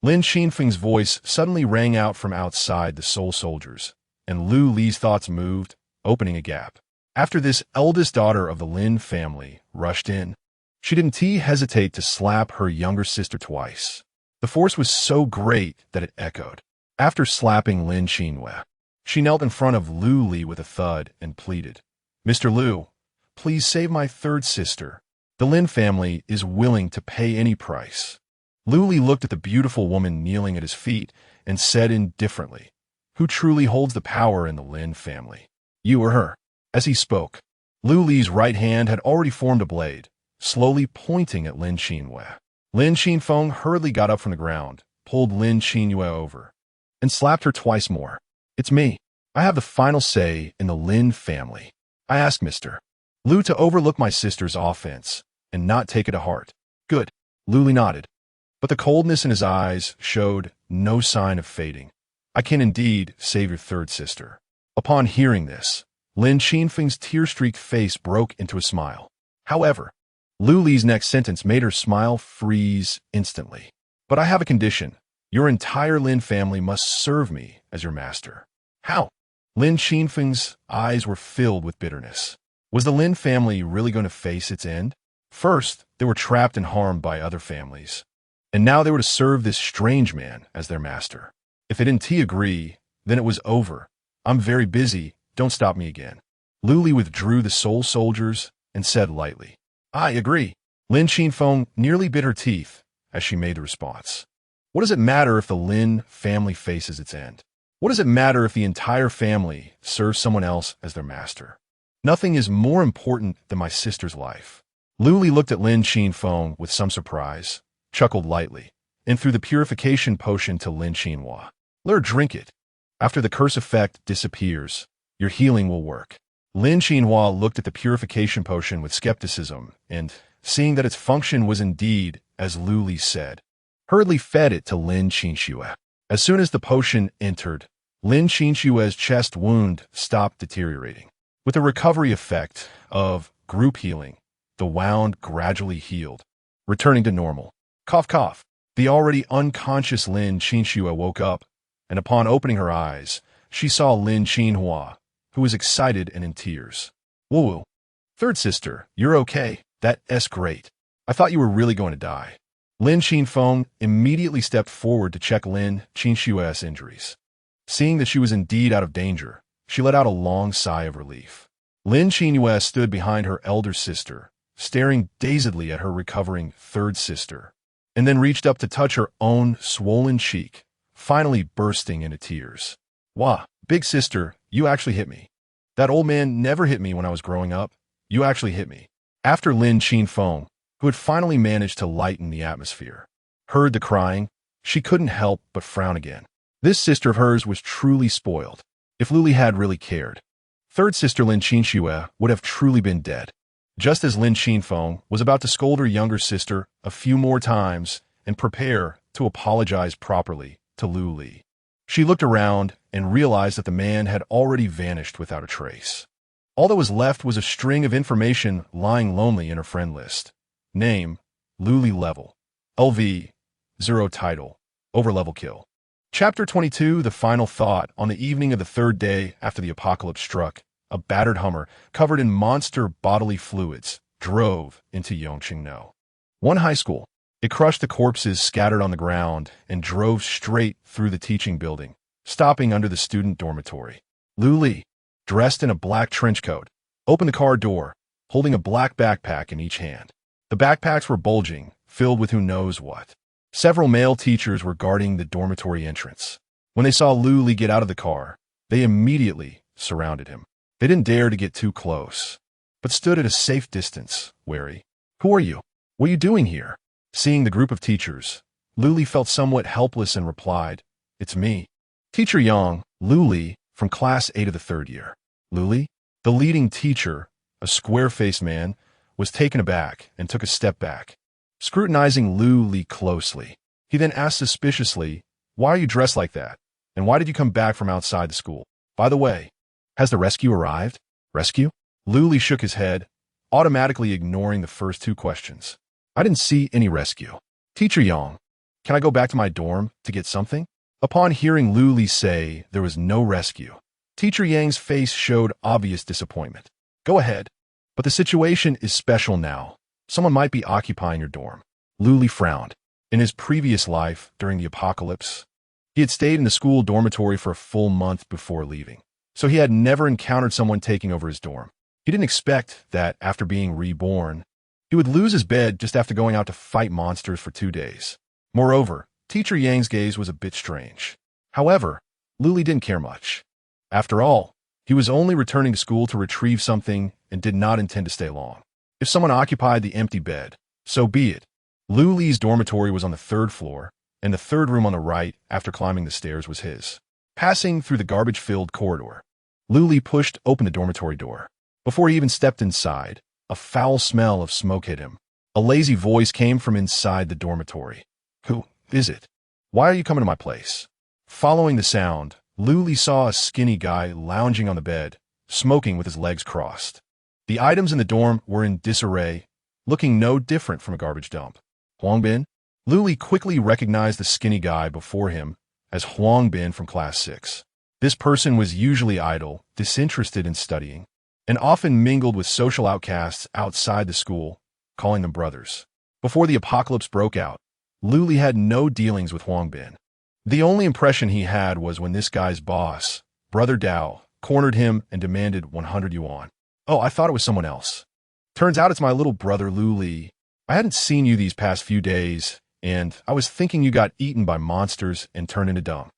Lin Qinfeng's voice suddenly rang out from outside the soul soldiers, and Lu Li's thoughts moved, opening a gap. After this, eldest daughter of the Lin family rushed in. She didn't hesitate to slap her younger sister twice. The force was so great that it echoed. After slapping Lin Qinhue, she knelt in front of Lu Li with a thud and pleaded, Mr. Lu, please save my third sister. The Lin family is willing to pay any price. Lu Li looked at the beautiful woman kneeling at his feet and said indifferently, who truly holds the power in the Lin family? You or her? As he spoke, Lu Li's right hand had already formed a blade, slowly pointing at Lin Qinhue. Lin Qinfeng hurriedly got up from the ground, pulled Lin Qinhue over, and slapped her twice more. It's me. I have the final say in the Lin family. I asked Mr. Lu to overlook my sister's offense and not take it to heart. Good. Lu Li nodded, but the coldness in his eyes showed no sign of fading. I can indeed save your third sister. Upon hearing this, Lin Qinfeng's tear-streaked face broke into a smile. However, Lu Li's next sentence made her smile freeze instantly. But I have a condition. Your entire Lin family must serve me as your master. How? Lin Qinfeng's eyes were filled with bitterness. Was the Lin family really going to face its end? First, they were trapped and harmed by other families. And now they were to serve this strange man as their master. If they didn't agree, then it was over. I'm very busy. Don't stop me again. Lu Li withdrew the soul soldiers and said lightly, I agree. Lin Qinfeng nearly bit her teeth as she made the response. What does it matter if the Lin family faces its end? What does it matter if the entire family serves someone else as their master? Nothing is more important than my sister's life. Lu Li looked at Lin Qinfeng with some surprise, chuckled lightly, and threw the purification potion to Lin Qinhua. Let her drink it. After the curse effect disappears, your healing will work. Lin Qinhua looked at the purification potion with skepticism and, seeing that its function was indeed as Lu Li said, hurriedly fed it to Lin Qinxue. As soon as the potion entered, Lin Qinxue's chest wound stopped deteriorating. With the recovery effect of group healing, the wound gradually healed, returning to normal. Cough, cough. The already unconscious Lin Qinxue woke up, and upon opening her eyes, she saw Lin Qinhua, who was excited and in tears. Woo-woo. Third sister, you're okay. That's great. I thought you were really going to die. Lin Qinfeng immediately stepped forward to check Lin Qinxue's injuries. Seeing that she was indeed out of danger, she let out a long sigh of relief. Lin Qinxue stood behind her elder sister, staring dazedly at her recovering third sister, and then reached up to touch her own swollen cheek, finally bursting into tears. Wah, big sister, you actually hit me. That old man never hit me when I was growing up. You actually hit me. After Lin Qinfeng, who had finally managed to lighten the atmosphere, heard the crying, she couldn't help but frown again. This sister of hers was truly spoiled. If Lu Li had really cared, third sister Lin Qinxue would have truly been dead. Just as Lin Qinfeng was about to scold her younger sister a few more times and prepare to apologize properly to Lu Li, she looked around and realized that the man had already vanished without a trace. All that was left was a string of information lying lonely in her friend list. Name, Lu Li level, LV, 0 title, overlevel kill. Chapter 22, the final thought. On the evening of the third day after the apocalypse struck, a battered Hummer, covered in monster bodily fluids, drove into Yongqingno. One high school. It crushed the corpses scattered on the ground and drove straight through the teaching building, stopping under the student dormitory. Lu Li, dressed in a black trench coat, opened the car door, holding a black backpack in each hand. The backpacks were bulging, filled with who knows what. Several male teachers were guarding the dormitory entrance. When they saw Lu Li get out of the car, they immediately surrounded him. They didn't dare to get too close, but stood at a safe distance, wary. Who are you? What are you doing here? Seeing the group of teachers, Lu Li felt somewhat helpless and replied, It's me. Teacher Yang, Lu Li, from Class 8 of the third year. Lu Li, the leading teacher, a square-faced man, was taken aback and took a step back, scrutinizing Lu Li closely. He then asked suspiciously, Why are you dressed like that? And why did you come back from outside the school? By the way, has the rescue arrived? Rescue? Lu Li shook his head, automatically ignoring the first two questions. I didn't see any rescue. Teacher Yang, can I go back to my dorm to get something? Upon hearing Lu Li say there was no rescue, Teacher Yang's face showed obvious disappointment. Go ahead. But the situation is special now. Someone might be occupying your dorm. Lu Li frowned. In his previous life, during the apocalypse, he had stayed in the school dormitory for a full month before leaving, so he had never encountered someone taking over his dorm. He didn't expect that, after being reborn, he would lose his bed just after going out to fight monsters for 2 days. Moreover, Teacher Yang's gaze was a bit strange. However, Lu Li didn't care much. After all, he was only returning to school to retrieve something and did not intend to stay long. If someone occupied the empty bed, so be it. Lu Li's dormitory was on the 3rd floor, and the 3rd room on the right after climbing the stairs was his. Passing through the garbage-filled corridor, Lu Li pushed open the dormitory door. Before he even stepped inside, a foul smell of smoke hit him. A lazy voice came from inside the dormitory. Who is it? Why are you coming to my place? Following the sound, Lu Li saw a skinny guy lounging on the bed, smoking with his legs crossed. The items in the dorm were in disarray, looking no different from a garbage dump. Huang Bin? Lu Li quickly recognized the skinny guy before him as Huang Bin from Class 6. This person was usually idle, disinterested in studying, and often mingled with social outcasts outside the school, calling them brothers. Before the apocalypse broke out, Lu Li had no dealings with Huang Bin. The only impression he had was when this guy's boss, Brother Dao, cornered him and demanded 100 yuan. Oh, I thought it was someone else. Turns out it's my little brother Lu Li. I hadn't seen you these past few days, and I was thinking you got eaten by monsters and turned into dung.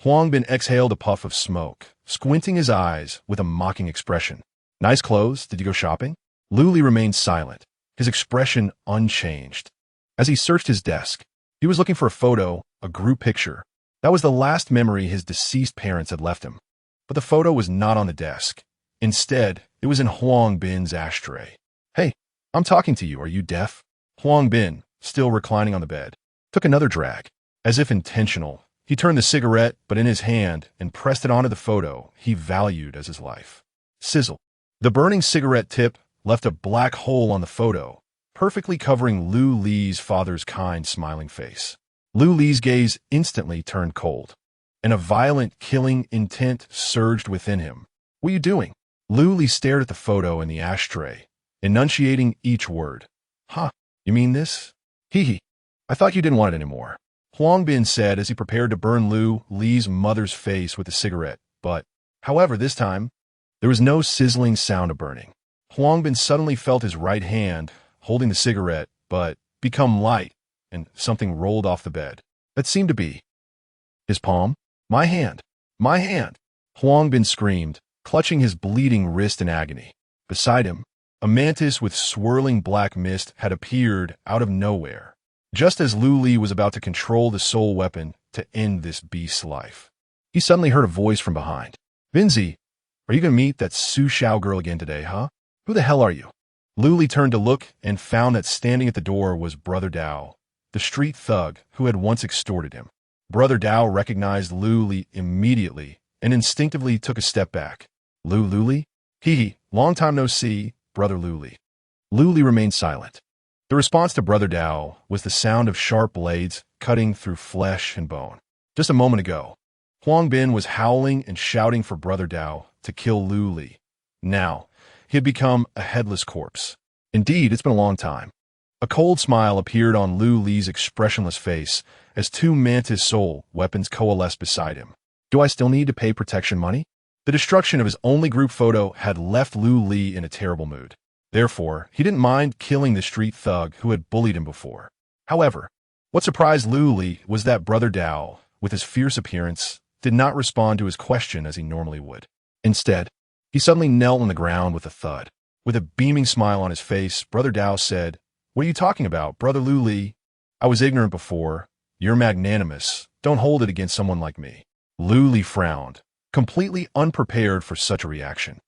Huang Bin exhaled a puff of smoke, squinting his eyes with a mocking expression. Nice clothes, did you go shopping? Lu Li remained silent, his expression unchanged. As he searched his desk, he was looking for a photo, a group picture. That was the last memory his deceased parents had left him. But the photo was not on the desk. Instead, it was in Huang Bin's ashtray. Hey, I'm talking to you, are you deaf? Huang Bin, still reclining on the bed, took another drag. As if intentional, he turned the cigarette, but in his hand, and pressed it onto the photo he valued as his life. Sizzle. The burning cigarette tip left a black hole on the photo, perfectly covering Lu Li's father's kind, smiling face. Lu Li's gaze instantly turned cold, and a violent, killing intent surged within him. What are you doing? Lu Li stared at the photo in the ashtray, enunciating each word. Huh, you mean this? Hee hee. I thought you didn't want it anymore. Huang Bin said as he prepared to burn Lu Li's mother's face with a cigarette, but, however, this time, there was no sizzling sound of burning. Huang Bin suddenly felt his right hand, holding the cigarette, but become light, and something rolled off the bed. That seemed to be his palm. My hand! My hand! Huang Bin screamed, clutching his bleeding wrist in agony. Beside him, a mantis with swirling black mist had appeared out of nowhere, just as Lu Li was about to control the soul weapon to end this beast's life. He suddenly heard a voice from behind. Binzi, are you going to meet that Su Xiao girl again today, huh? Who the hell are you? Lu Li turned to look and found that standing at the door was Brother Dao, the street thug who had once extorted him. Brother Dao recognized Lu Li immediately and instinctively took a step back. Lu Li? Hee hee, long time no see, Brother Lu Li. Lu Li remained silent. The response to Brother Dao was the sound of sharp blades cutting through flesh and bone. Just a moment ago, Huang Bin was howling and shouting for Brother Dao to kill Lu Li. Now, he had become a headless corpse. Indeed, it's been a long time. A cold smile appeared on Lu Li's expressionless face as two mantis soul weapons coalesced beside him. Do I still need to pay protection money? The destruction of his only group photo had left Lu Li in a terrible mood. Therefore, he didn't mind killing the street thug who had bullied him before. However, what surprised Lu Li was that Brother Dao, with his fierce appearance, did not respond to his question as he normally would. Instead, he suddenly knelt on the ground with a thud. With a beaming smile on his face, Brother Dao said, What are you talking about, Brother Lu Li? I was ignorant before. You're magnanimous. Don't hold it against someone like me. Lu Li frowned, completely unprepared for such a reaction.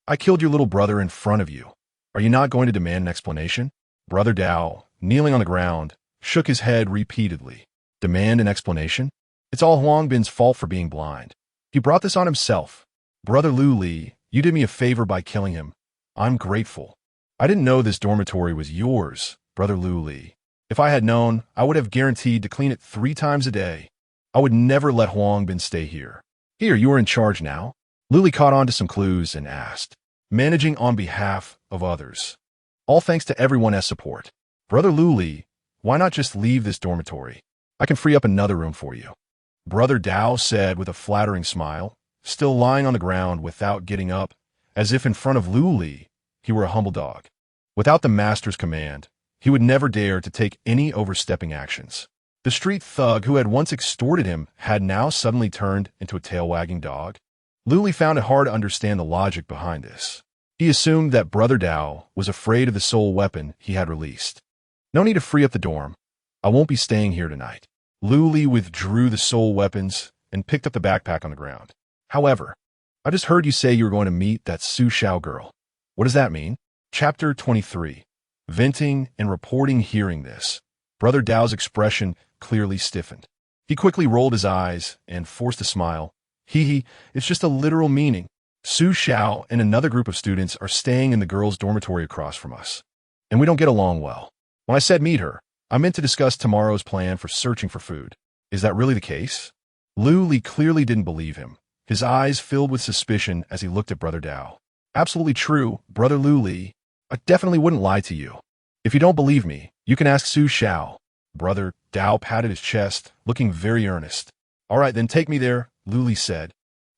I killed your little brother in front of you. Are you not going to demand an explanation? Brother Dao, kneeling on the ground, shook his head repeatedly. Demand an explanation? It's all Huang Bin's fault for being blind. He brought this on himself. Brother Lu Li, you did me a favor by killing him. I'm grateful. I didn't know this dormitory was yours, Brother Lu Li. If I had known, I would have guaranteed to clean it 3 times a day. I would never let Huang Bin stay here. Here, you are in charge now. Lu Li caught on to some clues and asked, managing on behalf of others. All thanks to everyone's support. Brother Lu Li, why not just leave this dormitory? I can free up another room for you. Brother Dao said with a flattering smile, still lying on the ground without getting up, as if in front of Lu Li, he were a humble dog. Without the master's command, he would never dare to take any overstepping actions. The street thug who had once extorted him had now suddenly turned into a tail-wagging dog. Lu Li found it hard to understand the logic behind this. He assumed that Brother Dao was afraid of the soul weapon he had released. No need to free up the dorm. I won't be staying here tonight. Lu Li withdrew the soul weapons and picked up the backpack on the ground. However, I just heard you say you were going to meet that Su Xiao girl. What does that mean? Chapter 23. Venting and reporting. Hearing this, Brother Dao's expression clearly stiffened. He quickly rolled his eyes and forced a smile. Hee hee, it's just a literal meaning. Su Xiao and another group of students are staying in the girls' dormitory across from us, and we don't get along well. When I said meet her, I meant to discuss tomorrow's plan for searching for food. Is that really the case? Lu Li clearly didn't believe him, his eyes filled with suspicion as he looked at Brother Dao. Absolutely true, Brother Lu Li. I definitely wouldn't lie to you. If you don't believe me, you can ask Su Xiao. Brother Dao patted his chest, looking very earnest. All right, then take me there, Lu Li said,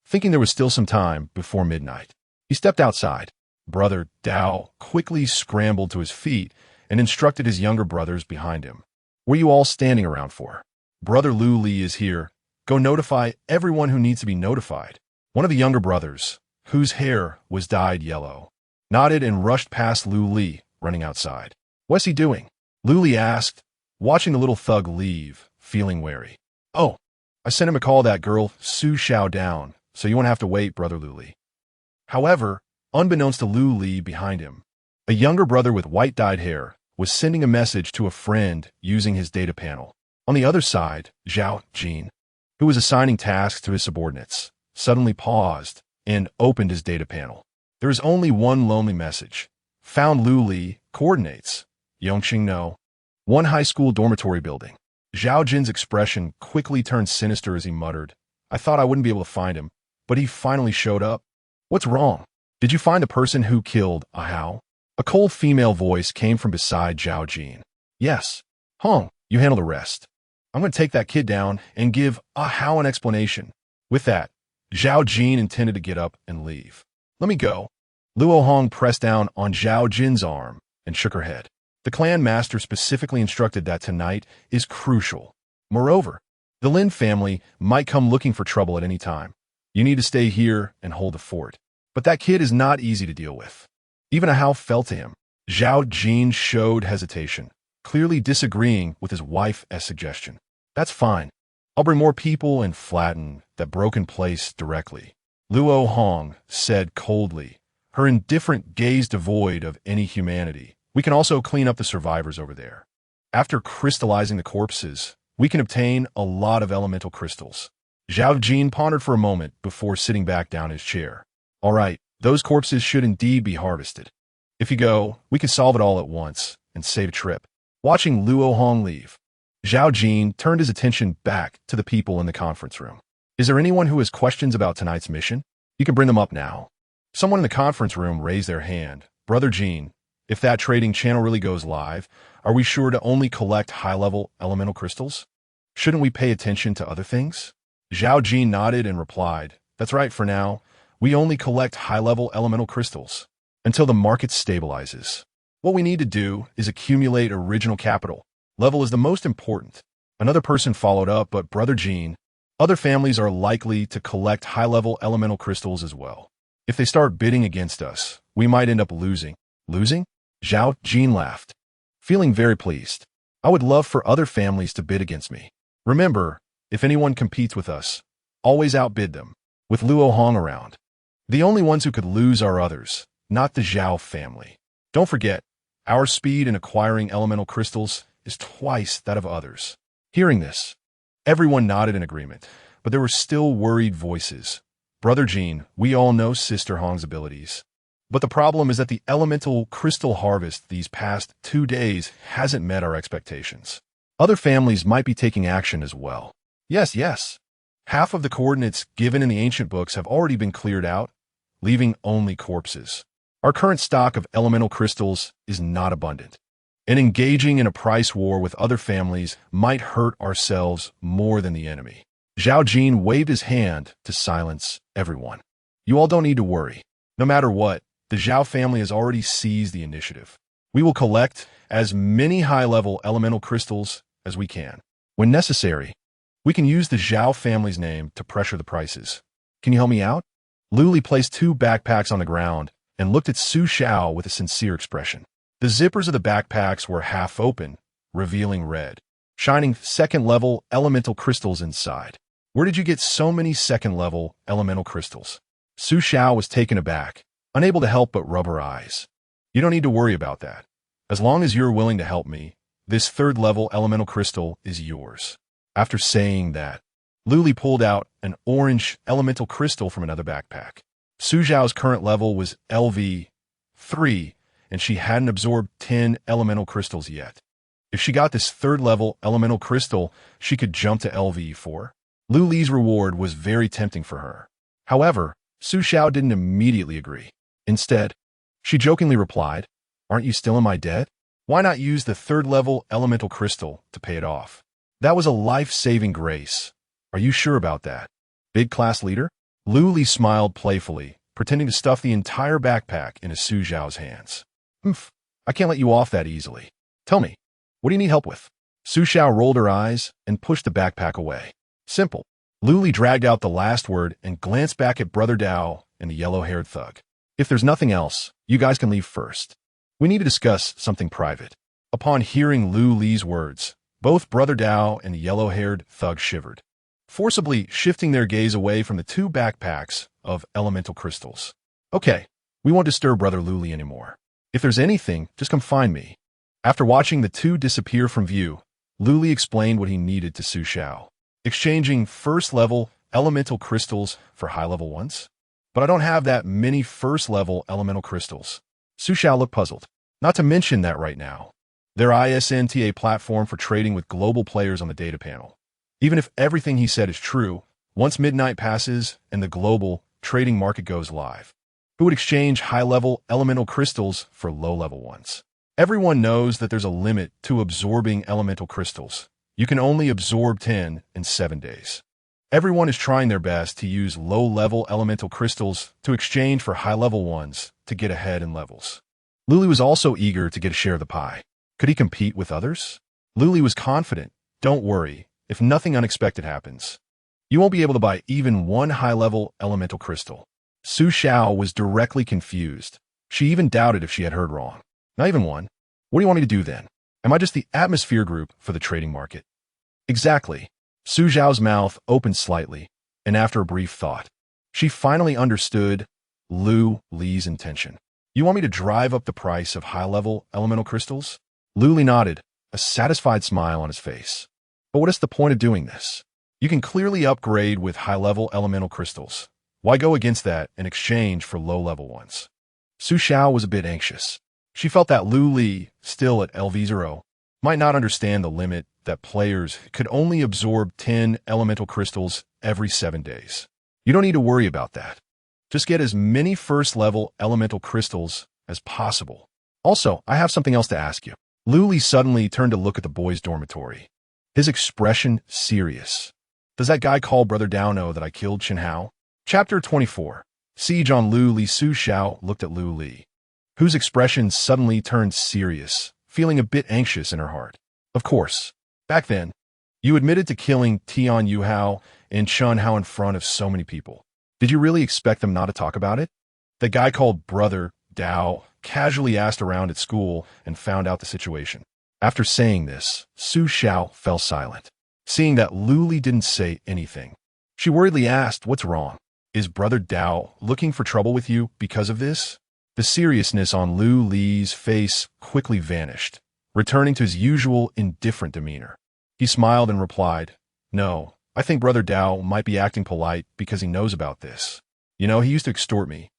thinking there was still some time before midnight. He stepped outside. Brother Dao quickly scrambled to his feet and instructed his younger brothers behind him. What are you all standing around for? Brother Lu Li is here. Go notify everyone who needs to be notified. One of the younger brothers, whose hair was dyed yellow, nodded and rushed past Lu Li, running outside. What's he doing? Lu Li asked, watching the little thug leave, feeling wary. Oh, I sent him to call that girl Su Xiao down, so you won't have to wait, Brother Lu Li. However, unbeknownst to Lu Li behind him, a younger brother with white dyed hair was sending a message to a friend using his data panel. On the other side, Zhao Jin, who was assigning tasks to his subordinates, suddenly paused and opened his data panel. There is only one lonely message. Found Lu Li, coordinates, Yongqing No, one high school dormitory building. Zhao Jin's expression quickly turned sinister as he muttered, I thought I wouldn't be able to find him, but he finally showed up. What's wrong? Did you find the person who killed Ahao? A cold female voice came from beside Zhao Jin. Yes. Hong, you handle the rest. I'm going to take that kid down and give Ahao an explanation. With that, Zhao Jin intended to get up and leave. Let me go. Luo Hong pressed down on Zhao Jin's arm and shook her head. The clan master specifically instructed that tonight is crucial. Moreover, the Lin family might come looking for trouble at any time. You need to stay here and hold the fort. But that kid is not easy to deal with. Even Ahao fell to him. Zhao Jin showed hesitation, clearly disagreeing with his wife's suggestion. That's fine. I'll bring more people and flatten that broken place directly. Luo Hong said coldly, her indifferent gaze devoid of any humanity. We can also clean up the survivors over there. After crystallizing the corpses, we can obtain a lot of elemental crystals. Zhao Jin pondered for a moment before sitting back down in his chair. All right, those corpses should indeed be harvested. If you go, we can solve it all at once and save a trip. Watching Luo Hong leave, Zhao Jin turned his attention back to the people in the conference room. Is there anyone who has questions about tonight's mission? You can bring them up now. Someone in the conference room raised their hand. Brother Jin, if that trading channel really goes live, are we sure to only collect high-level elemental crystals? Shouldn't we pay attention to other things? Zhao Jin nodded and replied, that's right for now. We only collect high-level elemental crystals until the market stabilizes. What we need to do is accumulate original capital. Level is the most important. Another person followed up, but Brother Jin, other families are likely to collect high-level elemental crystals as well. If they start bidding against us, we might end up losing. Losing? Zhao Jin laughed, feeling very pleased. I would love for other families to bid against me. Remember, if anyone competes with us, always outbid them. With Luo Hong around, the only ones who could lose are others, not the Zhao family. Don't forget, our speed in acquiring elemental crystals is twice that of others. Hearing this, everyone nodded in agreement, but there were still worried voices. Brother Jin, we all know Sister Hong's abilities. But the problem is that the elemental crystal harvest these past 2 days hasn't met our expectations. Other families might be taking action as well. Yes. Half of the coordinates given in the ancient books have already been cleared out, leaving only corpses. Our current stock of elemental crystals is not abundant, and engaging in a price war with other families might hurt ourselves more than the enemy. Zhao Jin waved his hand to silence everyone. You all don't need to worry. No matter what, the Zhao family has already seized the initiative. We will collect as many high-level elemental crystals as we can. When necessary, we can use the Zhao family's name to pressure the prices. Can you help me out? Lu Li placed 2 backpacks on the ground and looked at Su Xiao with a sincere expression. The zippers of the backpacks were half open, revealing red, shining second-level elemental crystals inside. Where did you get so many second-level elemental crystals? Su Xiao was taken aback, unable to help but rub her eyes. You don't need to worry about that. As long as you're willing to help me, this 3rd-level elemental crystal is yours. After saying that, Lu Li pulled out an orange elemental crystal from another backpack. Su Xiao's current level was LV3, and she hadn't absorbed 10 elemental crystals yet. If she got this third-level elemental crystal, she could jump to LV4. Lu Li's reward was very tempting for her. However, Su Xiao didn't immediately agree. Instead, she jokingly replied, "Aren't you still in my debt? Why not use the third-level elemental crystal to pay it off? That was a life-saving grace. Are you sure about that? Big class leader?" Lu Li smiled playfully, pretending to stuff the entire backpack into Su Xiao's hands. "Humph, I can't let you off that easily. Tell me, what do you need help with?" Su Xiao rolled her eyes and pushed the backpack away. "Simple." Lu Li dragged out the last word and glanced back at Brother Dao and the yellow-haired thug. "If there's nothing else, you guys can leave first. We need to discuss something private." Upon hearing Lu Li's words, both Brother Dao and the yellow-haired thug shivered, forcibly shifting their gaze away from the two backpacks of elemental crystals. "Okay, we won't disturb Brother Lu Li anymore. If there's anything, just come find me." After watching the two disappear from view, Lu Li explained what he needed to Su Xiao. "Exchanging first-level elemental crystals for high-level ones? But I don't have that many first-level elemental crystals." Su Xiao looked puzzled. "Not to mention that right now, their ISNTA platform for trading with global players on the data panel. Even if everything he said is true, once midnight passes and the global trading market goes live, who would exchange high-level elemental crystals for low-level ones? Everyone knows that there's a limit to absorbing elemental crystals. You can only absorb 10 in 7 days. Everyone is trying their best to use low-level elemental crystals to exchange for high-level ones to get ahead in levels." Lu Li was also eager to get a share of the pie. Could he compete with others? Lu Li was confident. "Don't worry, if nothing unexpected happens, you won't be able to buy even one high-level elemental crystal." Su Xiao was directly confused. She even doubted if she had heard wrong. "Not even one? What do you want me to do then? Am I just the atmosphere group for the trading market?" "Exactly." Su Xiao's mouth opened slightly, and after a brief thought, she finally understood Lu Li's intention. "You want me to drive up the price of high-level elemental crystals?" Lu Li nodded, a satisfied smile on his face. "But what is the point of doing this? You can clearly upgrade with high-level elemental crystals. Why go against that in exchange for low-level ones?" Su Xiao was a bit anxious. She felt that Lu Li, still at LV0, might not understand the limit that players could only absorb 10 elemental crystals every 7 days. "You don't need to worry about that. Just get as many first-level elemental crystals as possible. Also, I have something else to ask you." Lu Li suddenly turned to look at the boys' dormitory, his expression serious. "Does that guy called Brother Dao know that I killed Chen Hao?" Chapter 24. Siege on Lu Li. Su Xiao looked at Lu Li, whose expression suddenly turned serious, feeling a bit anxious in her heart. "Of course. Back then, you admitted to killing Tian Yuhao and Chen Hao in front of so many people. Did you really expect them not to talk about it?" The guy called Brother Dao casually asked around at school and found out the situation. After saying this, Su Xiao fell silent. Seeing that Lu Li didn't say anything, she worriedly asked, "What's wrong? Is Brother Dao looking for trouble with you because of this?" The seriousness on Lu Li's face quickly vanished, returning to his usual indifferent demeanor. He smiled and replied, "No, I think Brother Dao might be acting polite because he knows about this. You know, he used to extort me,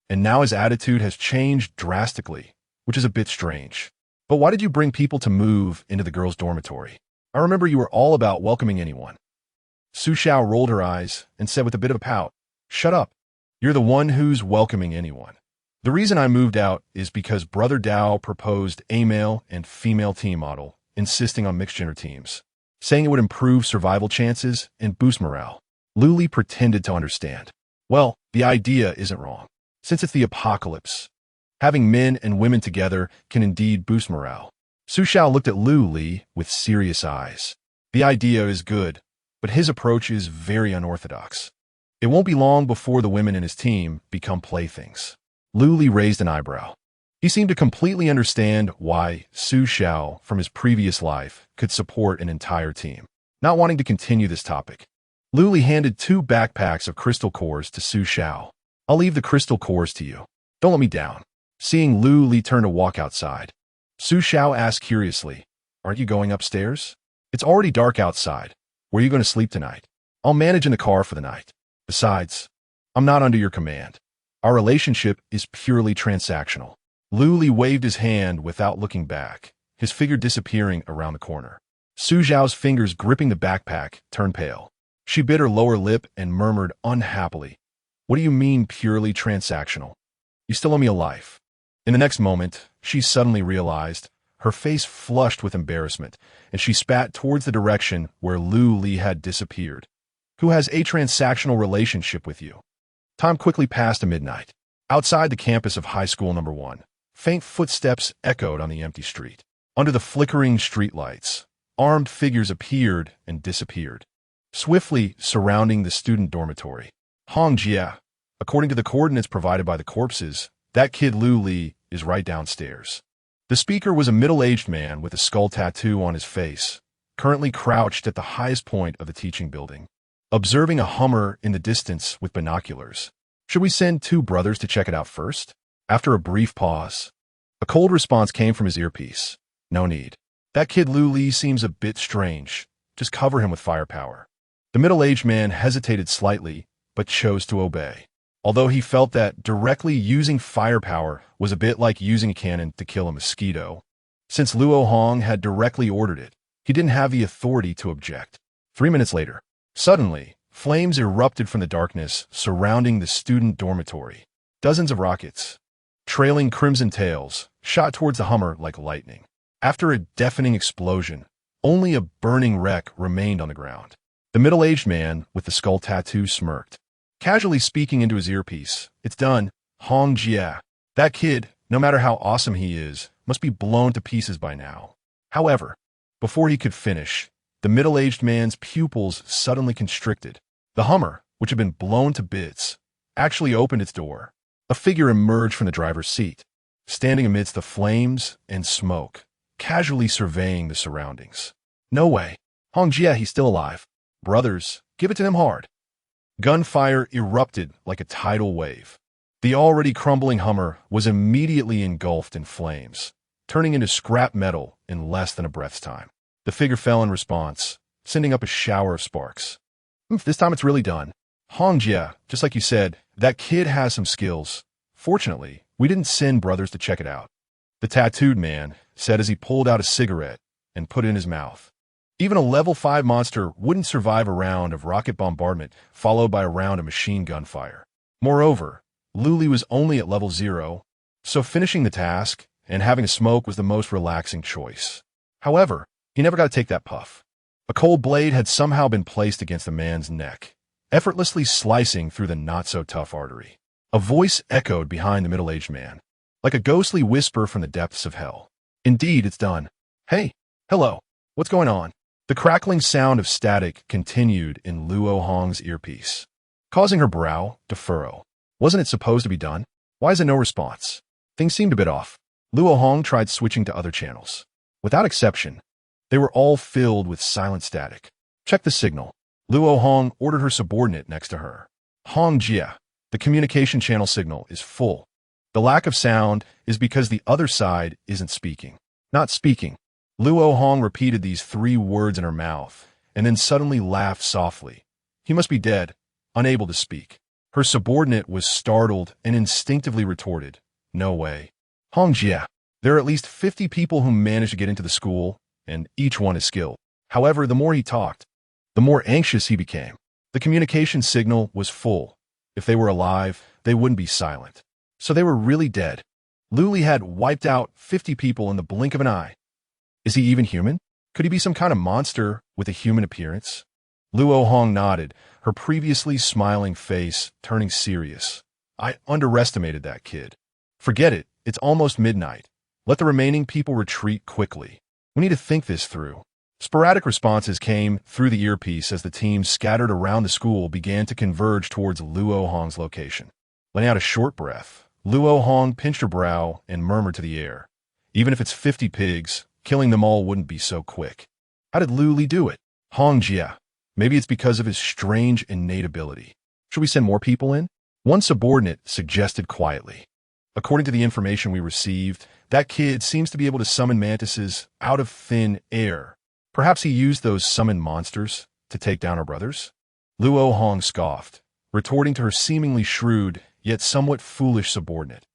and now his attitude has changed drastically, which is a bit strange. But why did you bring people to move into the girls' dormitory? I remember you were all about welcoming anyone." Su Xiao rolled her eyes and said with a bit of a pout, "Shut up. You're the one who's welcoming anyone. The reason I moved out is because Brother Dao proposed a male and female team model, insisting on mixed-gender teams, saying it would improve survival chances and boost morale." Lu Li pretended to understand. "Well, the idea isn't wrong. Since it's the apocalypse, having men and women together can indeed boost morale." Su Xiao looked at Lu Li with serious eyes. The idea is good, but his approach is very unorthodox. It won't be long before the women in his team become playthings. Lu Li raised an eyebrow. He seemed to completely understand why Su Xiao from his previous life could support an entire team. Not wanting to continue this topic, Lu Li handed 2 backpacks of crystal cores to Su Xiao. "I'll leave the crystal cores to you. Don't let me down." Seeing Lu Li turn to walk outside, Su Xiao asked curiously, "Aren't you going upstairs? It's already dark outside. Where are you going to sleep tonight?" "I'll manage in the car for the night. Besides, I'm not under your command. Our relationship is purely transactional. Lu Li waved his hand without looking back, his figure disappearing around the corner. Su Zhao's fingers gripping the backpack turned pale. She bit her lower lip and murmured unhappily, "What do you mean purely transactional? You still owe me a life." In the next moment, she suddenly realized, her face flushed with embarrassment, and she spat towards the direction where Lu Li had disappeared. "Who has a transactional relationship with you?" Time quickly passed to midnight. Outside the campus of High School Number 1, faint footsteps echoed on the empty street. Under the flickering streetlights, armed figures appeared and disappeared, swiftly surrounding the student dormitory. Hong Jia, according to the coordinates provided by the corpses, that kid Lu Li is right downstairs. The speaker was a middle-aged man with a skull tattoo on his face, currently crouched at the highest point of the teaching building, observing a Hummer in the distance with binoculars. "Should we send 2 brothers to check it out first?" After a brief pause, a cold response came from his earpiece. "No need. That kid Lu Li seems a bit strange. Just cover him with firepower." The middle-aged man hesitated slightly, but chose to obey. Although he felt that directly using firepower was a bit like using a cannon to kill a mosquito. Since Luo Hong had directly ordered it, he didn't have the authority to object. 3 minutes later, suddenly, flames erupted from the darkness surrounding the student dormitory. Dozens of rockets, trailing crimson tails, shot towards the Hummer like lightning. After a deafening explosion, only a burning wreck remained on the ground. The middle-aged man with the skull tattoo smirked, casually speaking into his earpiece. "It's done, Hong Jia. That kid, no matter how awesome he is, must be blown to pieces by now." However, before he could finish, the middle-aged man's pupils suddenly constricted. The Hummer, which had been blown to bits, actually opened its door. A figure emerged from the driver's seat, standing amidst the flames and smoke, casually surveying the surroundings. "No way. Hong Jia, he's still alive. Brothers, give it to him hard." Gunfire erupted like a tidal wave. The already crumbling Hummer was immediately engulfed in flames, turning into scrap metal in less than a breath's time. The figure fell in response, sending up a shower of sparks. "This time it's really done. Hong Jia, just like you said, that kid has some skills. Fortunately, we didn't send brothers to check it out," the tattooed man said as he pulled out a cigarette and put it in his mouth. Even a level 5 monster wouldn't survive a round of rocket bombardment followed by a round of machine gun fire. Moreover, Lu Li was only at level 0, so finishing the task and having a smoke was the most relaxing choice. However, he never got to take that puff. A cold blade had somehow been placed against the man's neck, effortlessly slicing through the not-so-tough artery. A voice echoed behind the middle-aged man, like a ghostly whisper from the depths of hell. "Indeed, it's done. Hey, hello, what's going on?" The crackling sound of static continued in Luo Hong's earpiece, causing her brow to furrow. Wasn't it supposed to be done? Why is it no response? Things seemed a bit off. Luo Hong tried switching to other channels. Without exception, they were all filled with silent static. "Check the signal." Luo Hong ordered her subordinate next to her. "Hong Jia, the communication channel signal is full. The lack of sound is because the other side isn't speaking." "Not speaking." Luo Hong repeated these 3 words in her mouth, and then suddenly laughed softly. "He must be dead, unable to speak." Her subordinate was startled and instinctively retorted, "No way. Hong Jia, there are at least 50 people who managed to get into the school, and each one is skilled." However, the more he talked, the more anxious he became. The communication signal was full. If they were alive, they wouldn't be silent. So they were really dead. Lu Li had wiped out 50 people in the blink of an eye. Is he even human? Could he be some kind of monster with a human appearance? Luo Hong nodded, her previously smiling face turning serious. "I underestimated that kid." "Forget it. It's almost midnight. Let the remaining people retreat quickly. We need to think this through." Sporadic responses came through the earpiece as the teams scattered around the school began to converge towards Luo Hong's location. Letting out a short breath, Luo Hong pinched her brow and murmured to the air, "Even if it's 50 pigs, killing them all wouldn't be so quick." How did Lu Li do it? Hong Jia. Maybe it's because of his strange innate ability. Should we send more people in? One subordinate suggested quietly. According to the information we received, that kid seems to be able to summon mantises out of thin air. Perhaps he used those summoned monsters to take down our brothers? Luo Hong scoffed, retorting to her seemingly shrewd yet somewhat foolish subordinate,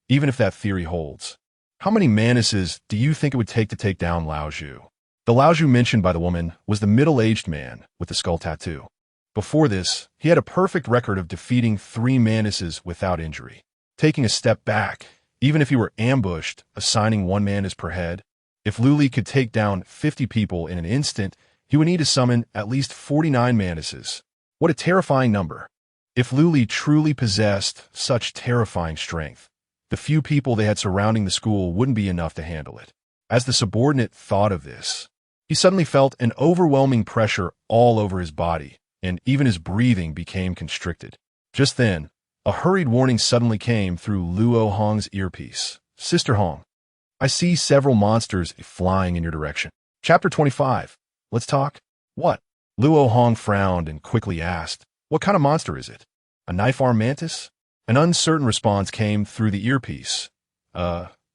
even if that theory holds. How many manuses do you think it would take to take down Lao Zhu? The Lao Zhu mentioned by the woman was the middle-aged man with the skull tattoo. Before this, he had a perfect record of defeating 3 manuses without injury. Taking a step back, even if he were ambushed, assigning 1 manus per head, if Lu Li could take down 50 people in an instant, he would need to summon at least 49 manuses. What a terrifying number. If Lu Li truly possessed such terrifying strength, the few people they had surrounding the school wouldn't be enough to handle it. As the subordinate thought of this, he suddenly felt an overwhelming pressure all over his body, and even his breathing became constricted. Just then, a hurried warning suddenly came through Luo Hong's earpiece. Sister Hong, I see several monsters flying in your direction. Chapter 25. Let's talk. What? Luo Hong frowned and quickly asked, what kind of monster is it? A knife-arm mantis? An uncertain response came through the earpiece.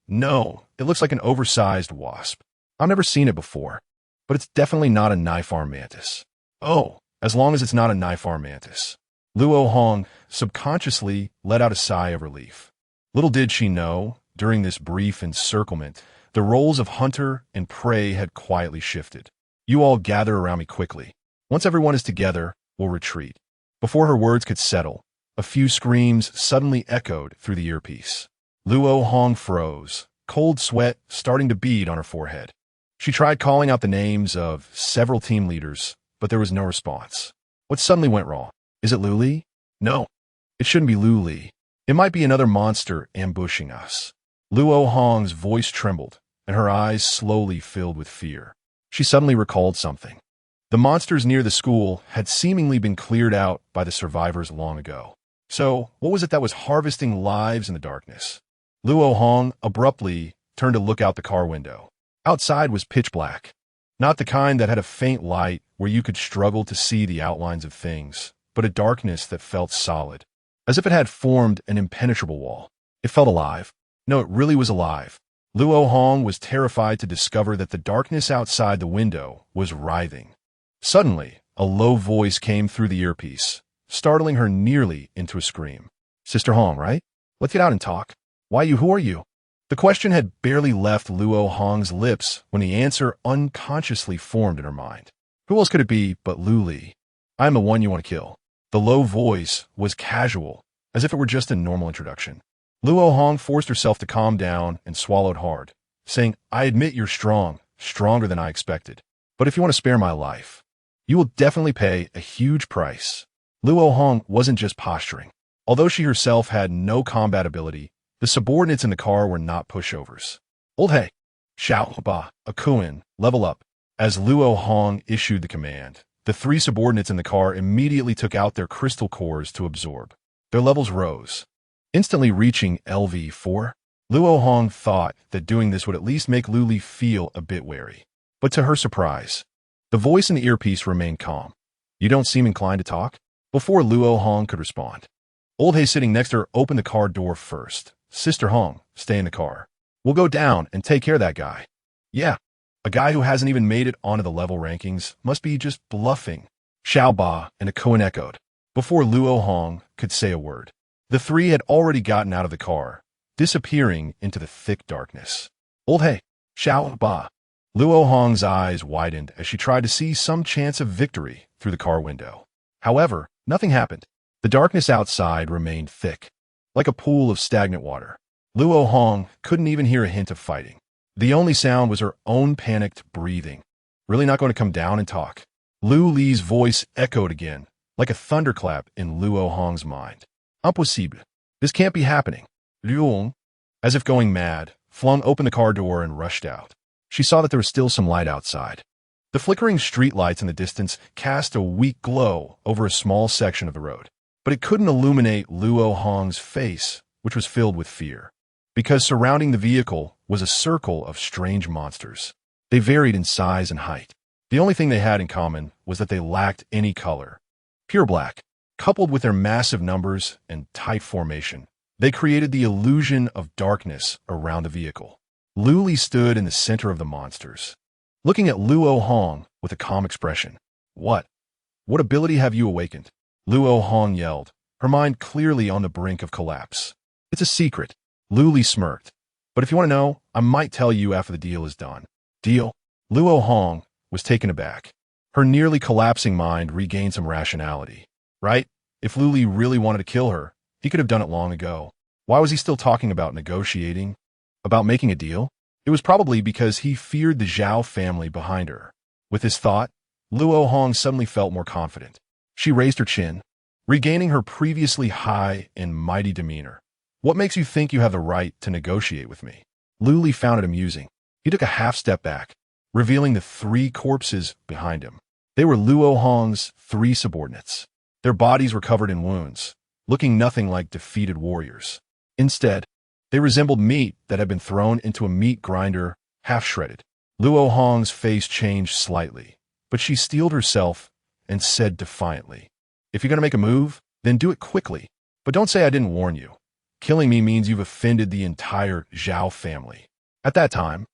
No, it looks like an oversized wasp. I've never seen it before, but it's definitely not a knife-arm mantis. Oh, as long as it's not a knife-arm mantis. Luo Hong subconsciously let out a sigh of relief. Little did she know, during this brief encirclement, the roles of hunter and prey had quietly shifted. You all gather around me quickly. Once everyone is together, we'll retreat. Before her words could settle, a few screams suddenly echoed through the earpiece. Luo Hong froze, cold sweat starting to bead on her forehead. She tried calling out the names of several team leaders, but there was no response. What suddenly went wrong? Is it Lu Li? No, it shouldn't be Lu Li. It might be another monster ambushing us. Luo Hong's voice trembled, and her eyes slowly filled with fear. She suddenly recalled something. The monsters near the school had seemingly been cleared out by the survivors long ago. So, what was it that was harvesting lives in the darkness? Luo Hong abruptly turned to look out the car window. Outside was pitch black. Not the kind that had a faint light where you could struggle to see the outlines of things, but a darkness that felt solid, as if it had formed an impenetrable wall. It felt alive. No, it really was alive. Luo Hong was terrified to discover that the darkness outside the window was writhing. Suddenly, a low voice came through the earpiece, startling her nearly into a scream. Sister Hong, right? Let's get out and talk. Why you? Who are you? The question had barely left Luo Hong's lips when the answer unconsciously formed in her mind. Who else could it be but Lu Li? I am the one you want to kill. The low voice was casual, as if it were just a normal introduction. Luo Hong forced herself to calm down and swallowed hard, saying, I admit you're strong, stronger than I expected. But if you want to spare my life, you will definitely pay a huge price. Luo Hong wasn't just posturing. Although she herself had no combat ability, the subordinates in the car were not pushovers. Old Hey, Xiao Ba, Akuin, level up. As Luo Hong issued the command, the 3 subordinates in the car immediately took out their crystal cores to absorb. Their levels rose, instantly reaching LV4. Luo Hong thought that doing this would at least make Lu Li feel a bit wary. But to her surprise, the voice in the earpiece remained calm. You don't seem inclined to talk? Before Luo Hong could respond, Old Hey sitting next to her opened the car door first. Sister Hong, stay in the car. We'll go down and take care of that guy. Yeah, a guy who hasn't even made it onto the level rankings must be just bluffing. Xiao Ba and Akuin echoed. Before Luo Hong could say a word, the 3 had already gotten out of the car, disappearing into the thick darkness. Old Hey, Xiao Ba. Luo Hong's eyes widened as she tried to see some chance of victory through the car window. However, nothing happened. The darkness outside remained thick, like a pool of stagnant water. Luo Hong couldn't even hear a hint of fighting. The only sound was her own panicked breathing. Really not going to come down and talk? Lu Li's voice echoed again, like a thunderclap in Luo Hong's mind. Impossible. This can't be happening. Luong, as if going mad, flung open the car door and rushed out. She saw that there was still some light outside. The flickering streetlights in the distance cast a weak glow over a small section of the road. But it couldn't illuminate Luo Hong's face, which was filled with fear, because surrounding the vehicle was a circle of strange monsters. They varied in size and height. The only thing they had in common was that they lacked any color. Pure black, coupled with their massive numbers and tight formation, they created the illusion of darkness around the vehicle. Lu Li stood in the center of the monsters, looking at Luo Hong with a calm expression. What ability have you awakened? Luo Hong yelled, her mind clearly on the brink of collapse. It's a secret. Lu Li smirked. But if you want to know, I might tell you after the deal is done. Deal? Luo Hong was taken aback. Her nearly collapsing mind regained some rationality. Right? If Lu Li really wanted to kill her, he could have done it long ago. Why was he still talking about negotiating? About making a deal? It was probably because he feared the Zhao family behind her. With this thought, Luo Hong suddenly felt more confident. She raised her chin, regaining her previously high and mighty demeanor. What makes you think you have the right to negotiate with me? Lu Li found it amusing. He took a half step back, revealing the 3 corpses behind him. They were Luo Hong's 3 subordinates. Their bodies were covered in wounds, looking nothing like defeated warriors. Instead, they resembled meat that had been thrown into a meat grinder, half shredded. Luo Hong's face changed slightly, but she steeled herself and said defiantly, "If you're going to make a move, then do it quickly. But don't say I didn't warn you. Killing me means you've offended the entire Zhao family. At that time,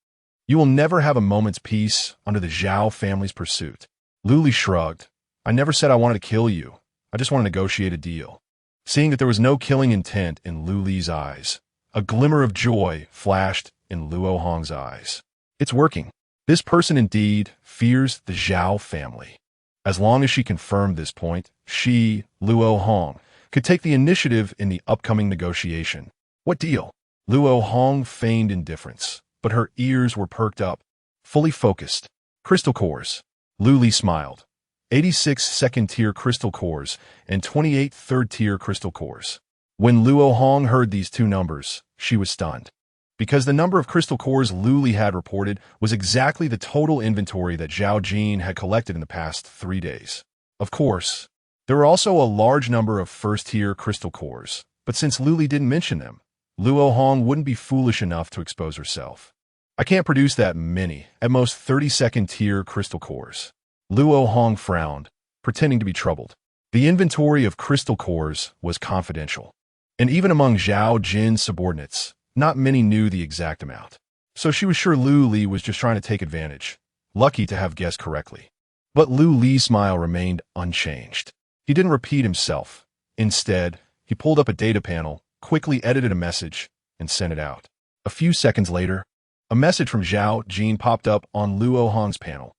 you will never have a moment's peace under the Zhao family's pursuit." Lu Li shrugged. "I never said I wanted to kill you. I just want to negotiate a deal." Seeing that there was no killing intent in Lu Li's eyes, a glimmer of joy flashed in Luo Hong's eyes. It's working. This person indeed fears the Zhao family. As long as she confirmed this point, she, Luo Hong, could take the initiative in the upcoming negotiation. What deal? Luo Hong feigned indifference, but her ears were perked up, fully focused. Crystal cores. Lu Li smiled. 86 second-tier crystal cores and 28 third-tier crystal cores. When Luo Hong heard these 2 numbers, she was stunned. Because the number of crystal cores Lu Li had reported was exactly the total inventory that Zhao Jin had collected in the past 3 days. Of course, there were also a large number of first-tier crystal cores, but since Lu Li didn't mention them, Luo Hong wouldn't be foolish enough to expose herself. "I can't produce that many, at most 32nd-tier crystal cores." Luo Hong frowned, pretending to be troubled. The inventory of crystal cores was confidential, and even among Zhao Jin's subordinates, not many knew the exact amount. So she was sure Lu Li was just trying to take advantage, lucky to have guessed correctly. But Lu Li's smile remained unchanged. He didn't repeat himself. Instead, he pulled up a data panel, quickly edited a message, and sent it out. A few seconds later, a message from Zhao Jin popped up on Luo Hong's panel.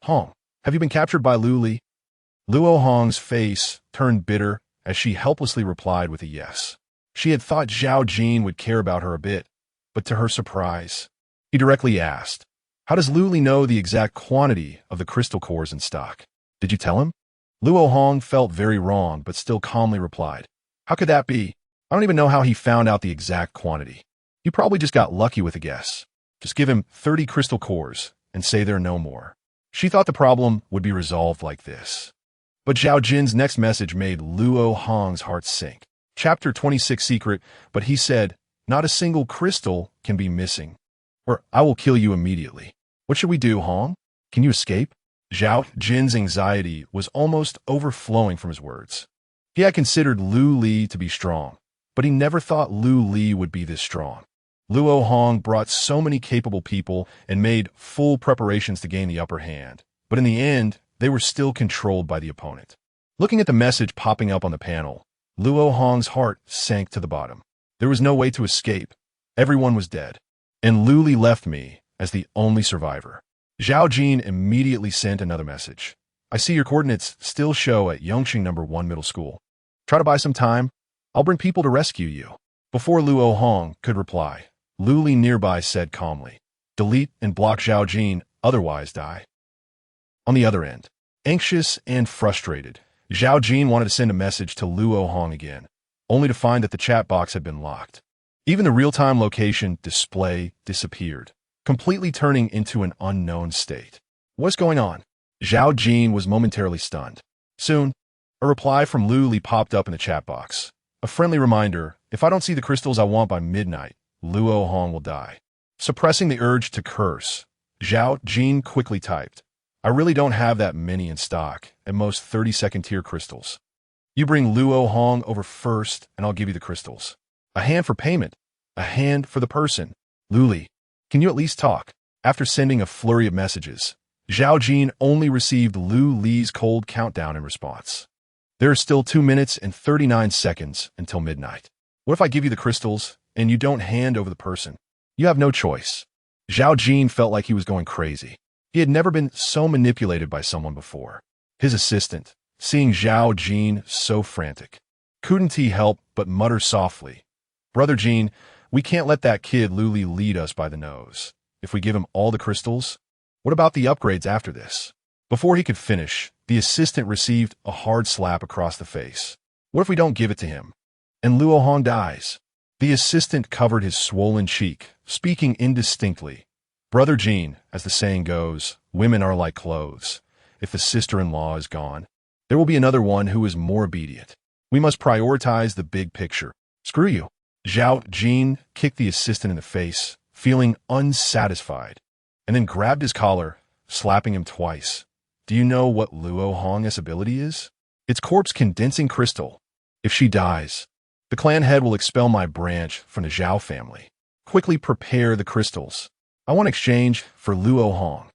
"Hong, have you been captured by Lu Li?" Luo Hong's face turned bitter as she helplessly replied with a yes. She had thought Zhao Jin would care about her a bit, but to her surprise, he directly asked, "How does Lu Li know the exact quantity of the crystal cores in stock? Did you tell him?" Luo Hong felt very wrong, but still calmly replied, "How could that be? I don't even know how he found out the exact quantity. You probably just got lucky with a guess. Just give him 30 crystal cores and say there are no more." She thought the problem would be resolved like this. But Zhao Jin's next message made Luo Hong's heart sink. Chapter 26 secret, but he said, "Not a single crystal can be missing, or I will kill you immediately. What should we do, Hong? Can you escape?" Zhao Jin's anxiety was almost overflowing from his words. He had considered Lu Li to be strong, but he never thought Lu Li would be this strong. Luo Hong brought so many capable people and made full preparations to gain the upper hand, but in the end, they were still controlled by the opponent. Looking at the message popping up on the panel, Luo Hong's heart sank to the bottom. There was no way to escape. Everyone was dead, and Lu Li left me as the only survivor. Zhao Jin immediately sent another message. "I see your coordinates still show at Yongqing No. 1 Middle School. Try to buy some time. I'll bring people to rescue you." Before Luo Hong could reply, Lu Li nearby said calmly, "Delete and block Zhao Jin, otherwise die." On the other end, anxious and frustrated, Zhao Jin wanted to send a message to Luo Hong again, only to find that the chat box had been locked. Even the real-time location display disappeared, completely turning into an unknown state. What's going on? Zhao Jin was momentarily stunned. Soon, a reply from Lu Li popped up in the chat box. A friendly reminder, "If I don't see the crystals I want by midnight, Luo Hong will die." Suppressing the urge to curse, Zhao Jin quickly typed, "I really don't have that many in stock, at most 32nd tier crystals. You bring Luo Hong over first, and I'll give you the crystals. A hand for payment, a hand for the person. Lu Li, can you at least talk?" After sending a flurry of messages, Zhao Jin only received Lu Li's cold countdown in response. There are still 2 minutes and 39 seconds until midnight. What if I give you the crystals and you don't hand over the person? You have no choice. Zhao Jin felt like he was going crazy. He had never been so manipulated by someone before. His assistant, seeing Zhao Jin so frantic, couldn't he help but mutter softly, "Brother Jin, we can't let that kid Luli lead us by the nose. If we give him all the crystals, what about the upgrades after this?" Before he could finish, the assistant received a hard slap across the face. What if we don't give it to him, and Luo Hong dies? The assistant covered his swollen cheek, speaking indistinctly. "Brother Jin, as the saying goes, women are like clothes. If the sister-in-law is gone, there will be another one who is more obedient. We must prioritize the big picture. Screw you." Zhao Jin kicked the assistant in the face, feeling unsatisfied, and then grabbed his collar, slapping him twice. "Do you know what Luo Hong's ability is? It's corpse condensing crystal. If she dies, the clan head will expel my branch from the Zhao family. Quickly prepare the crystals. I want exchange for Luo Hong."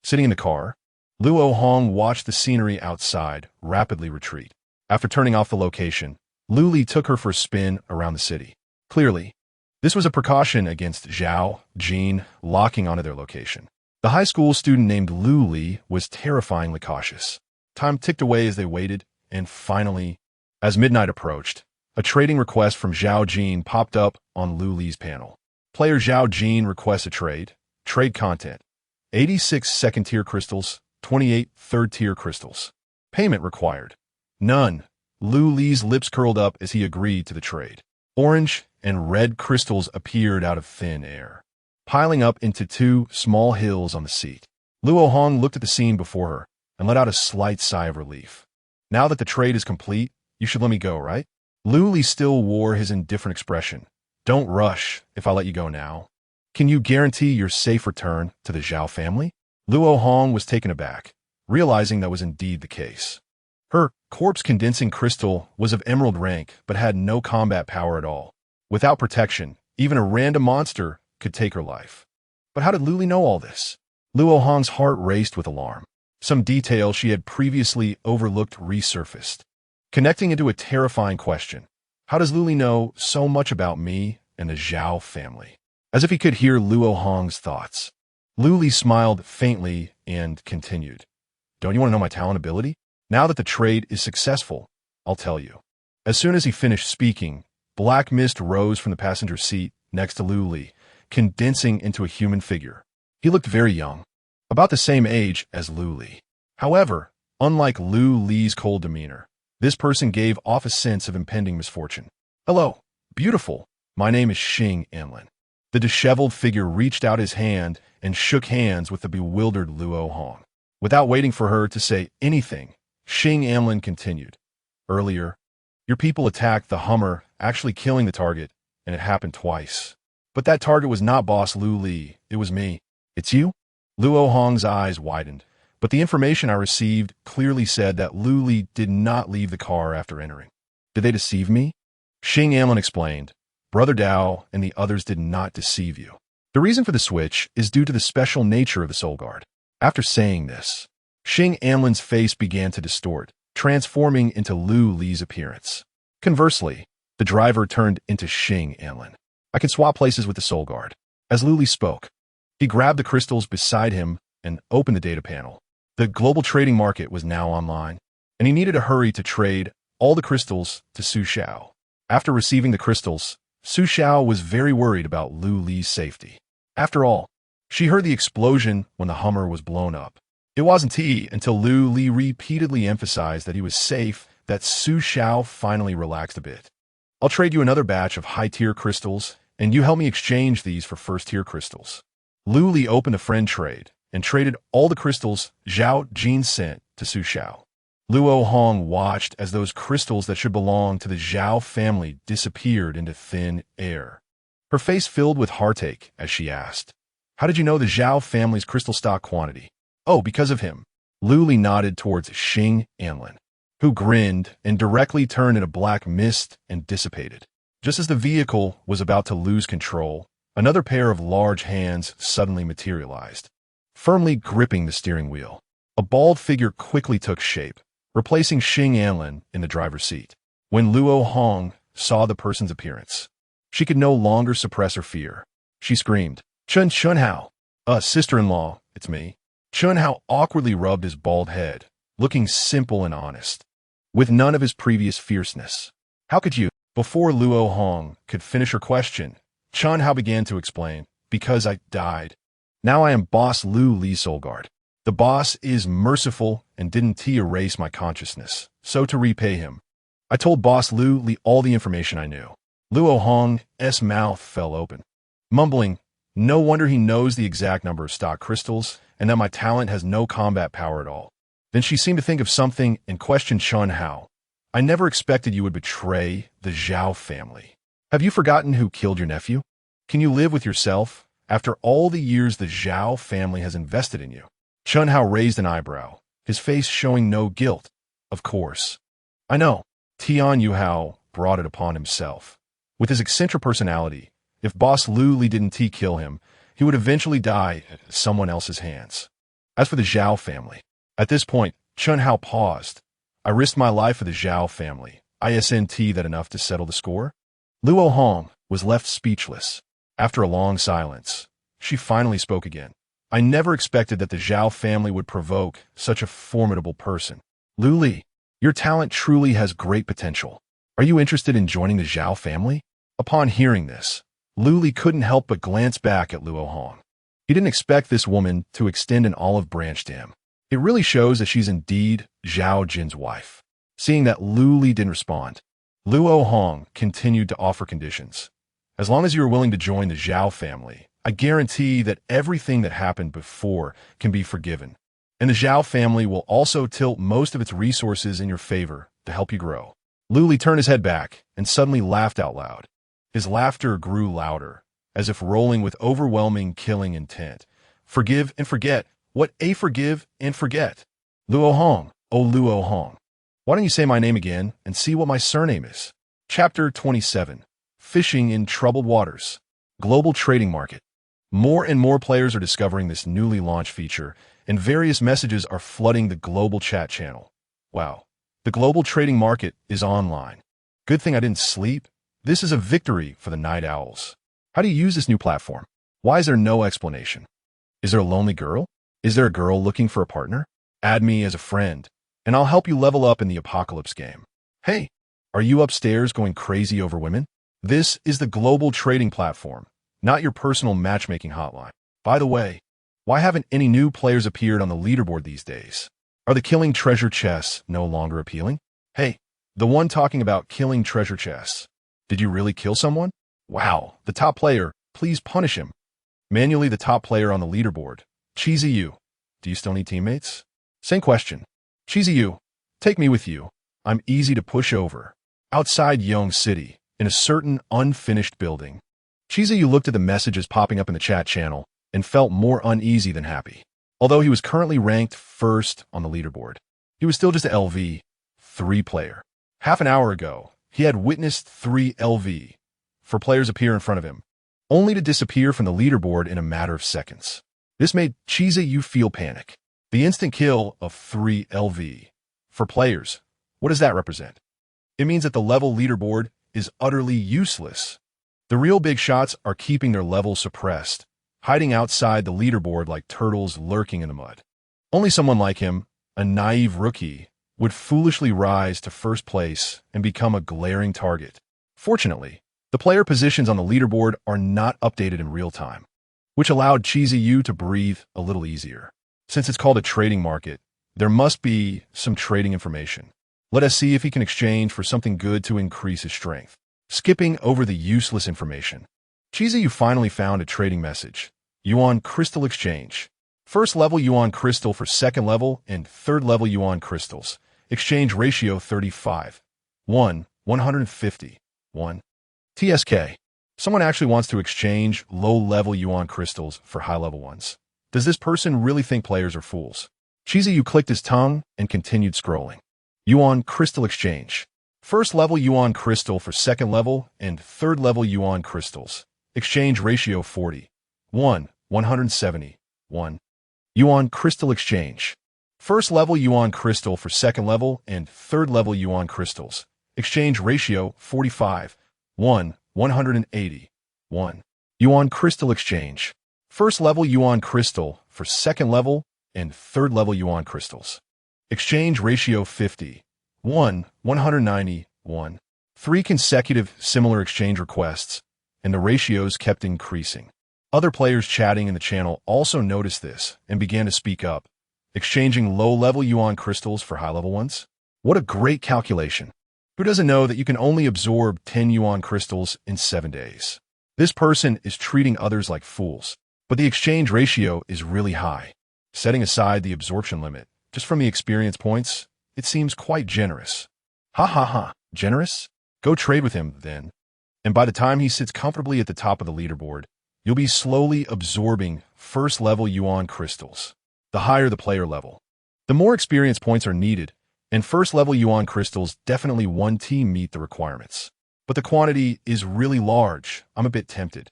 Sitting in the car, Luo Hong watched the scenery outside rapidly retreat. After turning off the location, Luli took her for a spin around the city. Clearly, this was a precaution against Zhao Jin locking onto their location. The high school student named Luli was terrifyingly cautious. Time ticked away as they waited, and finally, as midnight approached, a trading request from Zhao Jin popped up on Luli's panel. Player Zhao Jin requests a trade. Trade content: 86 second-tier crystals, 28 third-tier crystals. Payment required: none. Luli's lips curled up as he agreed to the trade. Orange and red crystals appeared out of thin air, piling up into 2 small hills on the seat. Luo Hong looked at the scene before her and let out a slight sigh of relief. "Now that the trade is complete, you should let me go, right?" Luli still wore his indifferent expression. "Don't rush if I let you go now. Can you guarantee your safe return to the Zhao family?" Luo Hong was taken aback, realizing that was indeed the case. Her corpse-condensing crystal was of emerald rank but had no combat power at all. Without protection, even a random monster could take her life. But how did Luli know all this? Luo Hong's heart raced with alarm. Some detail she had previously overlooked resurfaced, connecting into a terrifying question. How does Luli know so much about me and the Zhao family? As if he could hear Luo Hong's thoughts, Luli smiled faintly and continued. "Don't you want to know my talent ability? Now that the trade is successful, I'll tell you." As soon as he finished speaking, black mist rose from the passenger seat next to Luli, condensing into a human figure. He looked very young, about the same age as Luli. However, unlike Luli's cold demeanor, this person gave off a sense of impending misfortune. "Hello, beautiful. My name is Xing Anlin." The disheveled figure reached out his hand and shook hands with the bewildered Luo Hong. Without waiting for her to say anything, Xing Anlin continued. "Earlier, your people attacked the Hummer, actually killing the target, and it happened twice. But that target was not Boss Luli, it was me." "It's you?" Luo Hong's eyes widened, but the information I received clearly said that Luli did not leave the car after entering. "Did they deceive me?" Xing Anlin explained. "Brother Dao and the others did not deceive you. The reason for the switch is due to the special nature of the Soul Guard." After saying this, Xing Anlin's face began to distort, transforming into Luli's appearance. Conversely, the driver turned into Xing Anlin. "I can swap places with the Soul Guard." As Luli spoke, he grabbed the crystals beside him and opened the data panel. The global trading market was now online, and he needed to hurry to trade all the crystals to Su Xiao. After receiving the crystals, Su Xiao was very worried about Luli's safety. After all, she heard the explosion when the Hummer was blown up. It wasn't until Luli repeatedly emphasized that he was safe that Su Xiao finally relaxed a bit. "I'll trade you another batch of high-tier crystals, and you help me exchange these for first-tier crystals." Luli opened a friend trade and traded all the crystals Zhao Jin sent to Su Xiao. Luo Hong watched as those crystals that should belong to the Zhao family disappeared into thin air. Her face filled with heartache as she asked, "How did you know the Zhao family's crystal stock quantity?" "Oh, because of him." Luli nodded towards Xing Anlin, who grinned and directly turned into black mist and dissipated. Just as the vehicle was about to lose control, another pair of large hands suddenly materialized, firmly gripping the steering wheel. A bald figure quickly took shape, replacing Xing Anlin in the driver's seat. When Luo Hong saw the person's appearance, she could no longer suppress her fear. She screamed, Chunhao, sister-in-law, it's me. Chunhao awkwardly rubbed his bald head, looking simple and honest, with none of his previous fierceness. How could you? Before Luo Hong could finish her question, Chunhao began to explain, because I died. Now I am Boss Lu Li Soulguard. The boss is merciful and didn't erase my consciousness, so to repay him, I told Boss Lu Li all the information I knew. Luo Hong's mouth fell open, mumbling, no wonder he knows the exact number of stock crystals and that my talent has no combat power at all. Then she seemed to think of something and questioned Chunhao. I never expected you would betray the Zhao family. Have you forgotten who killed your nephew? Can you live with yourself after all the years the Zhao family has invested in you? Chunhao raised an eyebrow, his face showing no guilt. Of course. I know. Tian Yuhao brought it upon himself. With his eccentric personality, if Boss Lu Li didn't kill him, he would eventually die at someone else's hands. As for the Zhao family, at this point, Chunhao paused. I risked my life for the Zhao family. Isn't that enough to settle the score? Luo Hong was left speechless. After a long silence, she finally spoke again. I never expected that the Zhao family would provoke such a formidable person. Lu Li, your talent truly has great potential. Are you interested in joining the Zhao family? Upon hearing this, Lu Li couldn't help but glance back at Luo Hong. He didn't expect this woman to extend an olive branch to him. It really shows that she's indeed Zhao Jin's wife. Seeing that Lu Li didn't respond, Luo Hong continued to offer conditions. As long as you are willing to join the Zhao family, I guarantee that everything that happened before can be forgiven. And the Zhao family will also tilt most of its resources in your favor to help you grow. Lu Li turned his head back and suddenly laughed out loud. His laughter grew louder, as if rolling with overwhelming killing intent. Forgive and forget. What a forgive and forget. Luo Hong, oh Luo Hong. Why don't you say my name again and see what my surname is? Chapter 27. Fishing in Troubled Waters. Global Trading Market. More and more players are discovering this newly launched feature, and various messages are flooding the global chat channel. Wow. The global trading market is online. Good thing I didn't sleep. This is a victory for the night owls. How do you use this new platform? Why is there no explanation? Is there a lonely girl? Is there a girl looking for a partner? Add me as a friend, and I'll help you level up in the apocalypse game. Hey, are you upstairs going crazy over women? This is the global trading platform, not your personal matchmaking hotline. By the way, why haven't any new players appeared on the leaderboard these days? Are the killing treasure chests no longer appealing? Hey, the one talking about killing treasure chests. Did you really kill someone? Wow, the top player, please punish him. Manually the top player on the leaderboard. Cheesy you, do you still need teammates? Same question. Cheesy you, take me with you. I'm easy to push over. Outside Yong City, in a certain unfinished building. Cheesy you looked at the messages popping up in the chat channel and felt more uneasy than happy. Although he was currently ranked first on the leaderboard, he was still just an LV3 player. Half an hour ago, he had witnessed 3 LV4 players appear in front of him, only to disappear from the leaderboard in a matter of seconds. This made Cheesy you feel panic. The instant kill of 3 LV4 players, what does that represent? It means that the level leaderboard is utterly useless. The real big shots are keeping their level suppressed, hiding outside the leaderboard like turtles lurking in the mud. Only someone like him, a naive rookie, would foolishly rise to first place and become a glaring target. Fortunately, the player positions on the leaderboard are not updated in real time, which allowed Cheesy you to breathe a little easier. Since it's called a trading market, there must be some trading information. Let us see if he can exchange for something good to increase his strength. Skipping over the useless information, Cheesy you finally found a trading message. Yuan Crystal Exchange. First level Yuan Crystal for second level and third level Yuan Crystals. Exchange ratio 35. 1, 150. 1. TSK. Someone actually wants to exchange low-level Yuan Crystals for high-level ones. Does this person really think players are fools? Cheesy you clicked his tongue and continued scrolling. Yuan Crystal Exchange. First level Yuan Crystal for second level and third level Yuan Crystals. Exchange ratio 40. 1, 170. 1. Yuan Crystal Exchange. First level yuan crystal for second level and third level yuan crystals. Exchange ratio 45, 1, 180, 1. Yuan crystal exchange. First level yuan crystal for second level and third level yuan crystals. Exchange ratio 50, 1, 190, 1. 3 consecutive similar exchange requests, and the ratios kept increasing. Other players chatting in the channel also noticed this and began to speak up, exchanging low-level yuan crystals for high-level ones. What a great calculation. Who doesn't know that you can only absorb 10 yuan crystals in 7 days? This person is treating others like fools, but the exchange ratio is really high. Setting aside the absorption limit, just from the experience points, it seems quite generous. Ha ha ha, generous? Go trade with him, then. And by the time he sits comfortably at the top of the leaderboard, you'll be slowly absorbing first-level yuan crystals. The higher the player level, the more experience points are needed, and first-level yuan crystals definitely one team meet the requirements. But the quantity is really large. I'm a bit tempted.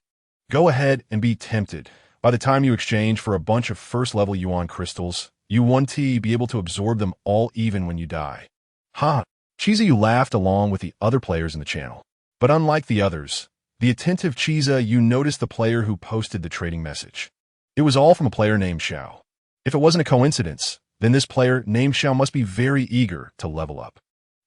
Go ahead and be tempted. By the time you exchange for a bunch of first-level yuan crystals, you won't be able to absorb them all even when you die. Ha! Chiza laughed along with the other players in the channel. But unlike the others, the attentive Chiza noticed the player who posted the trading message. It was all from a player named Xiao. If it wasn't a coincidence, then this player named Xiao must be very eager to level up.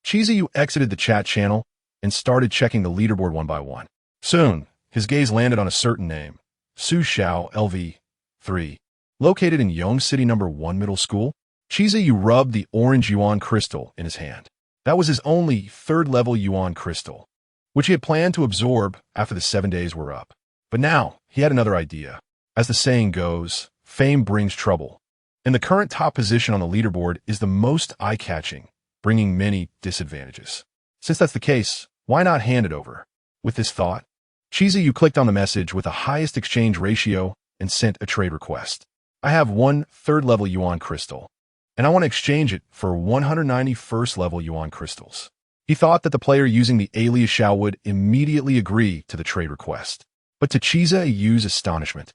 Chiza exited the chat channel and started checking the leaderboard one by one. Soon, his gaze landed on a certain name, Su Xiao LV 3. Located in Yong City No. 1 Middle School, Chiza rubbed the orange yuan crystal in his hand. That was his only third-level yuan crystal, which he had planned to absorb after the 7 days were up. But now, he had another idea. As the saying goes, fame brings trouble. And the current top position on the leaderboard is the most eye-catching, bringing many disadvantages. Since that's the case, why not hand it over? With this thought, Chiza clicked on the message with the highest exchange ratio and sent a trade request. I have one third-level yuan crystal, and I want to exchange it for 190 first-level yuan crystals. He thought that the player using the alias Xiao would immediately agree to the trade request. But to Chiza's astonishment,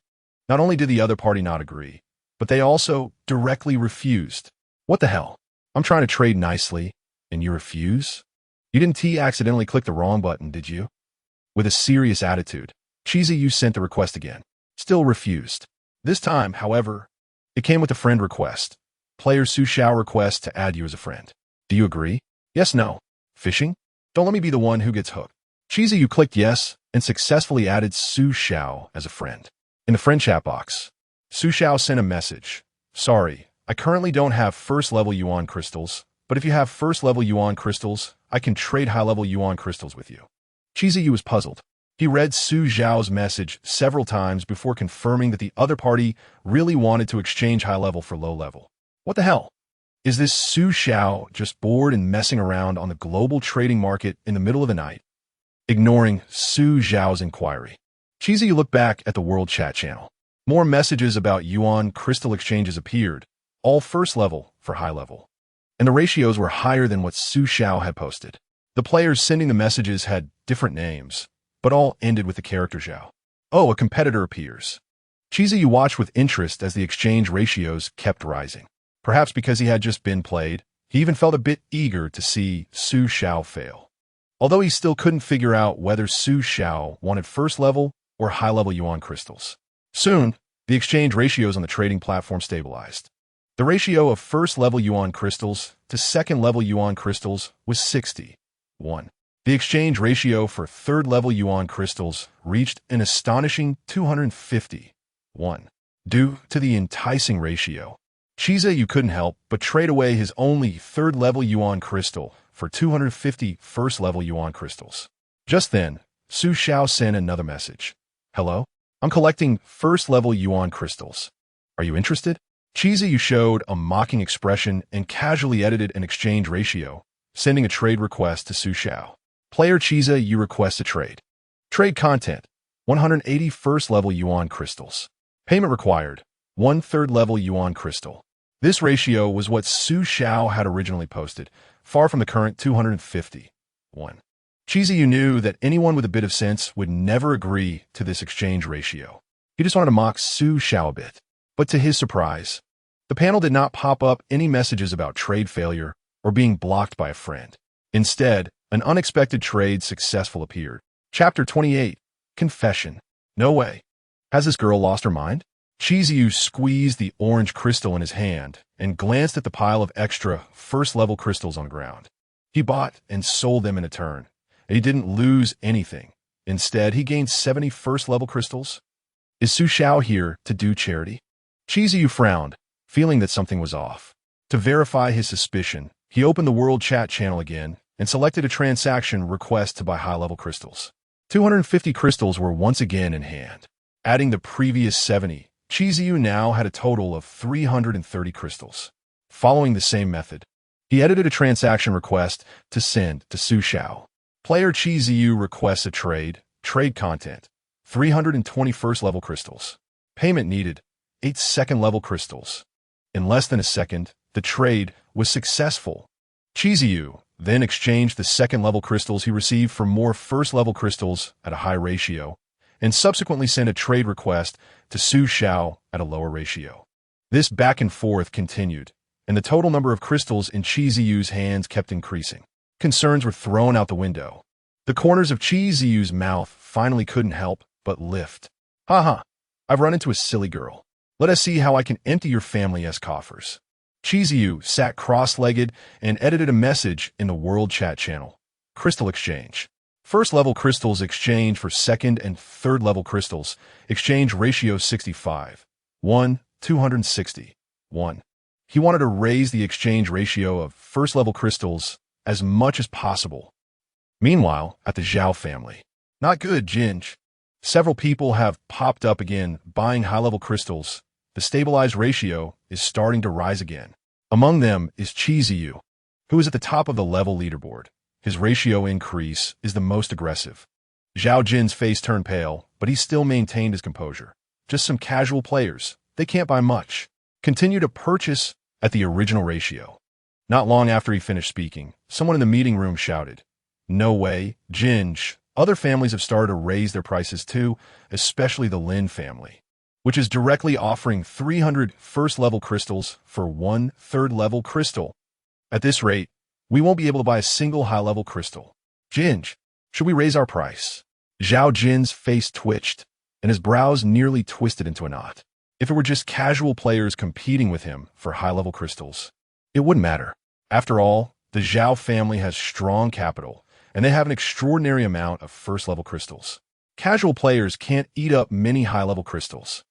not only did the other party not agree, but they also directly refused. What the hell? I'm trying to trade nicely, and you refuse? You didn't accidentally click the wrong button, did you? With a serious attitude, Chiza sent the request again. Still refused. This time, however, it came with a friend request. Player Su Xiao requests to add you as a friend. Do you agree? Yes, no. Fishing? Don't let me be the one who gets hooked. Chiza clicked yes and successfully added Su Xiao as a friend. In the friend chat box, Su Xiao sent a message. Sorry, I currently don't have first-level yuan crystals, but if you have first-level yuan crystals, I can trade high-level yuan crystals with you. Chiza was puzzled. He read Su Xiao's message several times before confirming that the other party really wanted to exchange high-level for low-level. What the hell? Is this Su Xiao just bored and messing around on the global trading market in the middle of the night? Ignoring Su Xiao's inquiry, Chiza looked back at the World Chat channel. More messages about yuan crystal exchanges appeared, all first level for high level. And the ratios were higher than what Su Xiao had posted. The players sending the messages had different names, but all ended with the character Xiao. Oh, a competitor appears. Chiza watched with interest as the exchange ratios kept rising. Perhaps because he had just been played, he even felt a bit eager to see Su Xiao fail. Although he still couldn't figure out whether Su Xiao wanted first-level or high-level yuan crystals. Soon, the exchange ratios on the trading platform stabilized. The ratio of first-level yuan crystals to second-level yuan crystals was 60:1. The exchange ratio for third-level yuan crystals reached an astonishing 250:1. Due to the enticing ratio, Chiza couldn't help but trade away his only third-level yuan crystal for 250 first-level yuan crystals. Just then, Su Xiao sent another message. Hello? I'm collecting first-level yuan crystals. Are you interested? Chiza showed a mocking expression and casually edited an exchange ratio, sending a trade request to Su Xiao. Player Chiza requests a trade. Trade content, 180 first-level yuan crystals. Payment required, 1 third-level yuan crystal. This ratio was what Su Xiao had originally posted, far from the current 250:1. Chiza knew that anyone with a bit of sense would never agree to this exchange ratio. He just wanted to mock Su Xiao a bit. But to his surprise, The panel did not pop up any messages about trade failure or being blocked by a friend. Instead, an unexpected trade successful appeared. Chapter 28. Confession. No way. Has this girl lost her mind? Chiziu squeezed the orange crystal in his hand and glanced at the pile of extra first-level crystals on the ground. He bought and sold them in a turn, and he didn't lose anything. Instead, he gained 70 first-level crystals. Is Su Xiao here to do charity? Chiziu frowned, feeling that something was off. To verify his suspicion, he opened the world chat channel again and selected a transaction request to buy high-level crystals. 250 crystals were once again in hand. Adding the previous 70, Chiziu now had a total of 330 crystals. Following the same method, he edited a transaction request to send to Su Xiao. Player Chiziu requests a trade content, 320 first-level crystals. Payment needed, 8 second-level crystals. In less than a second, the trade was successful. Chiziu then exchanged the second-level crystals he received for more first-level crystals at a high ratio, and subsequently sent a trade request to Su Xiao at a lower ratio. This back and forth continued, and the total number of crystals in Chiziu's hands kept increasing. Concerns were thrown out the window. The corners of Chiziu's mouth finally couldn't help but lift. Haha, I've run into a silly girl. Let us see how I can empty your family's coffers. Chiziu sat cross-legged and edited a message in the world chat channel. Crystal exchange. First-level crystals exchange for second and third-level crystals. Exchange ratio 65. 1, 260. 1. He wanted to raise the exchange ratio of first-level crystals as much as possible. Meanwhile, at the Zhao family. Not good, Jinj. Several people have popped up again buying high-level crystals. The stabilized ratio is starting to rise again. Among them is Chiziu, who is at the top of the level leaderboard. His ratio increase is the most aggressive. Zhao Jin's face turned pale, but he still maintained his composure. Just some casual players. They can't buy much. Continue to purchase at the original ratio. Not long after he finished speaking, someone in the meeting room shouted, "No way, Jinj. Other families have started to raise their prices too, especially the Lin family, which is directly offering 300 first-level crystals for 1 third-level crystal. At this rate, we won't be able to buy a single high-level crystal. Jinj, should we raise our price?" Zhao Jin's face twitched, and his brows nearly twisted into a knot. If it were just casual players competing with him for high-level crystals, it wouldn't matter. After all, the Zhao family has strong capital, and they have an extraordinary amount of first-level crystals. Casual players can't eat up many high-level crystals.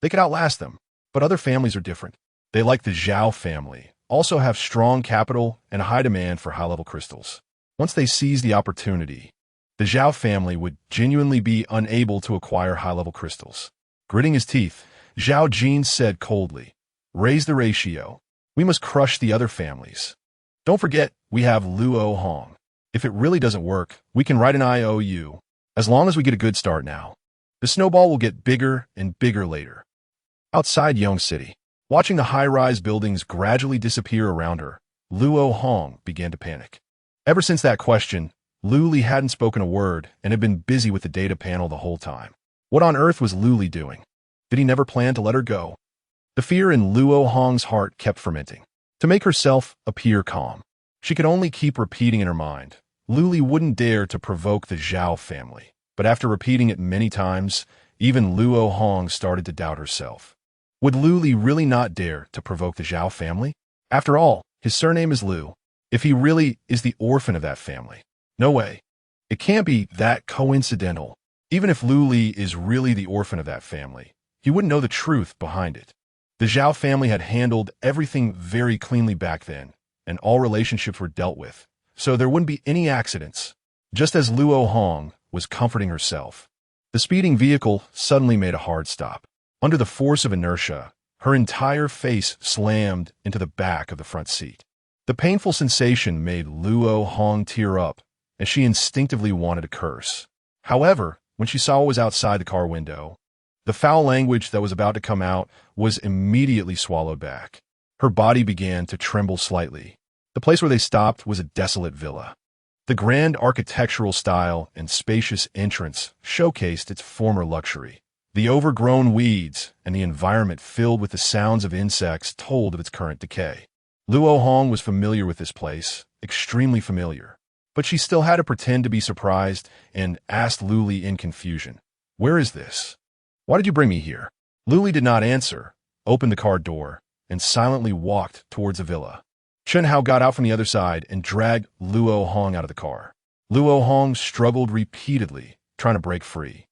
They could outlast them, but other families are different. They, like the Zhao family, also have strong capital and high demand for high-level crystals. Once they seize the opportunity, the Zhao family would genuinely be unable to acquire high-level crystals. Gritting his teeth, Zhao Jin said coldly, "Raise the ratio. We must crush the other families. Don't forget, we have Luo Hong. If it really doesn't work, we can write an IOU, as long as we get a good start now. The snowball will get bigger and bigger later." Outside Yong City, watching the high-rise buildings gradually disappear around her, Luo Hong began to panic. Ever since that question, Lu Li hadn't spoken a word and had been busy with the data panel the whole time. What on earth was Lu Li doing? Did he never plan to let her go? The fear in Luo Hong's heart kept fermenting. To make herself appear calm, she could only keep repeating in her mind, Lu Li wouldn't dare to provoke the Zhao family. But after repeating it many times, even Luo Hong started to doubt herself. Would Lu Li really not dare to provoke the Zhao family? After all, his surname is Lu. If he really is the orphan of that family. No way. It can't be that coincidental. Even if Lu Li is really the orphan of that family, he wouldn't know the truth behind it. The Zhao family had handled everything very cleanly back then, and all relationships were dealt with, so there wouldn't be any accidents. Just as Luo Hong was comforting herself, the speeding vehicle suddenly made a hard stop. Under the force of inertia, her entire face slammed into the back of the front seat. The painful sensation made Luo Hong tear up, and she instinctively wanted to curse. However, when she saw what was outside the car window, the foul language that was about to come out was immediately swallowed back. Her body began to tremble slightly. The place where they stopped was a desolate villa. The grand architectural style and spacious entrance showcased its former luxury. The overgrown weeds and the environment filled with the sounds of insects told of its current decay. Luo Hong was familiar with this place, extremely familiar. But she still had to pretend to be surprised and asked Luli in confusion, "Where is this? Why did you bring me here?" Luli did not answer, opened the car door, and silently walked towards the villa. Chen Hao got out from the other side and dragged Luo Hong out of the car. Luo Hong struggled repeatedly, trying to break free.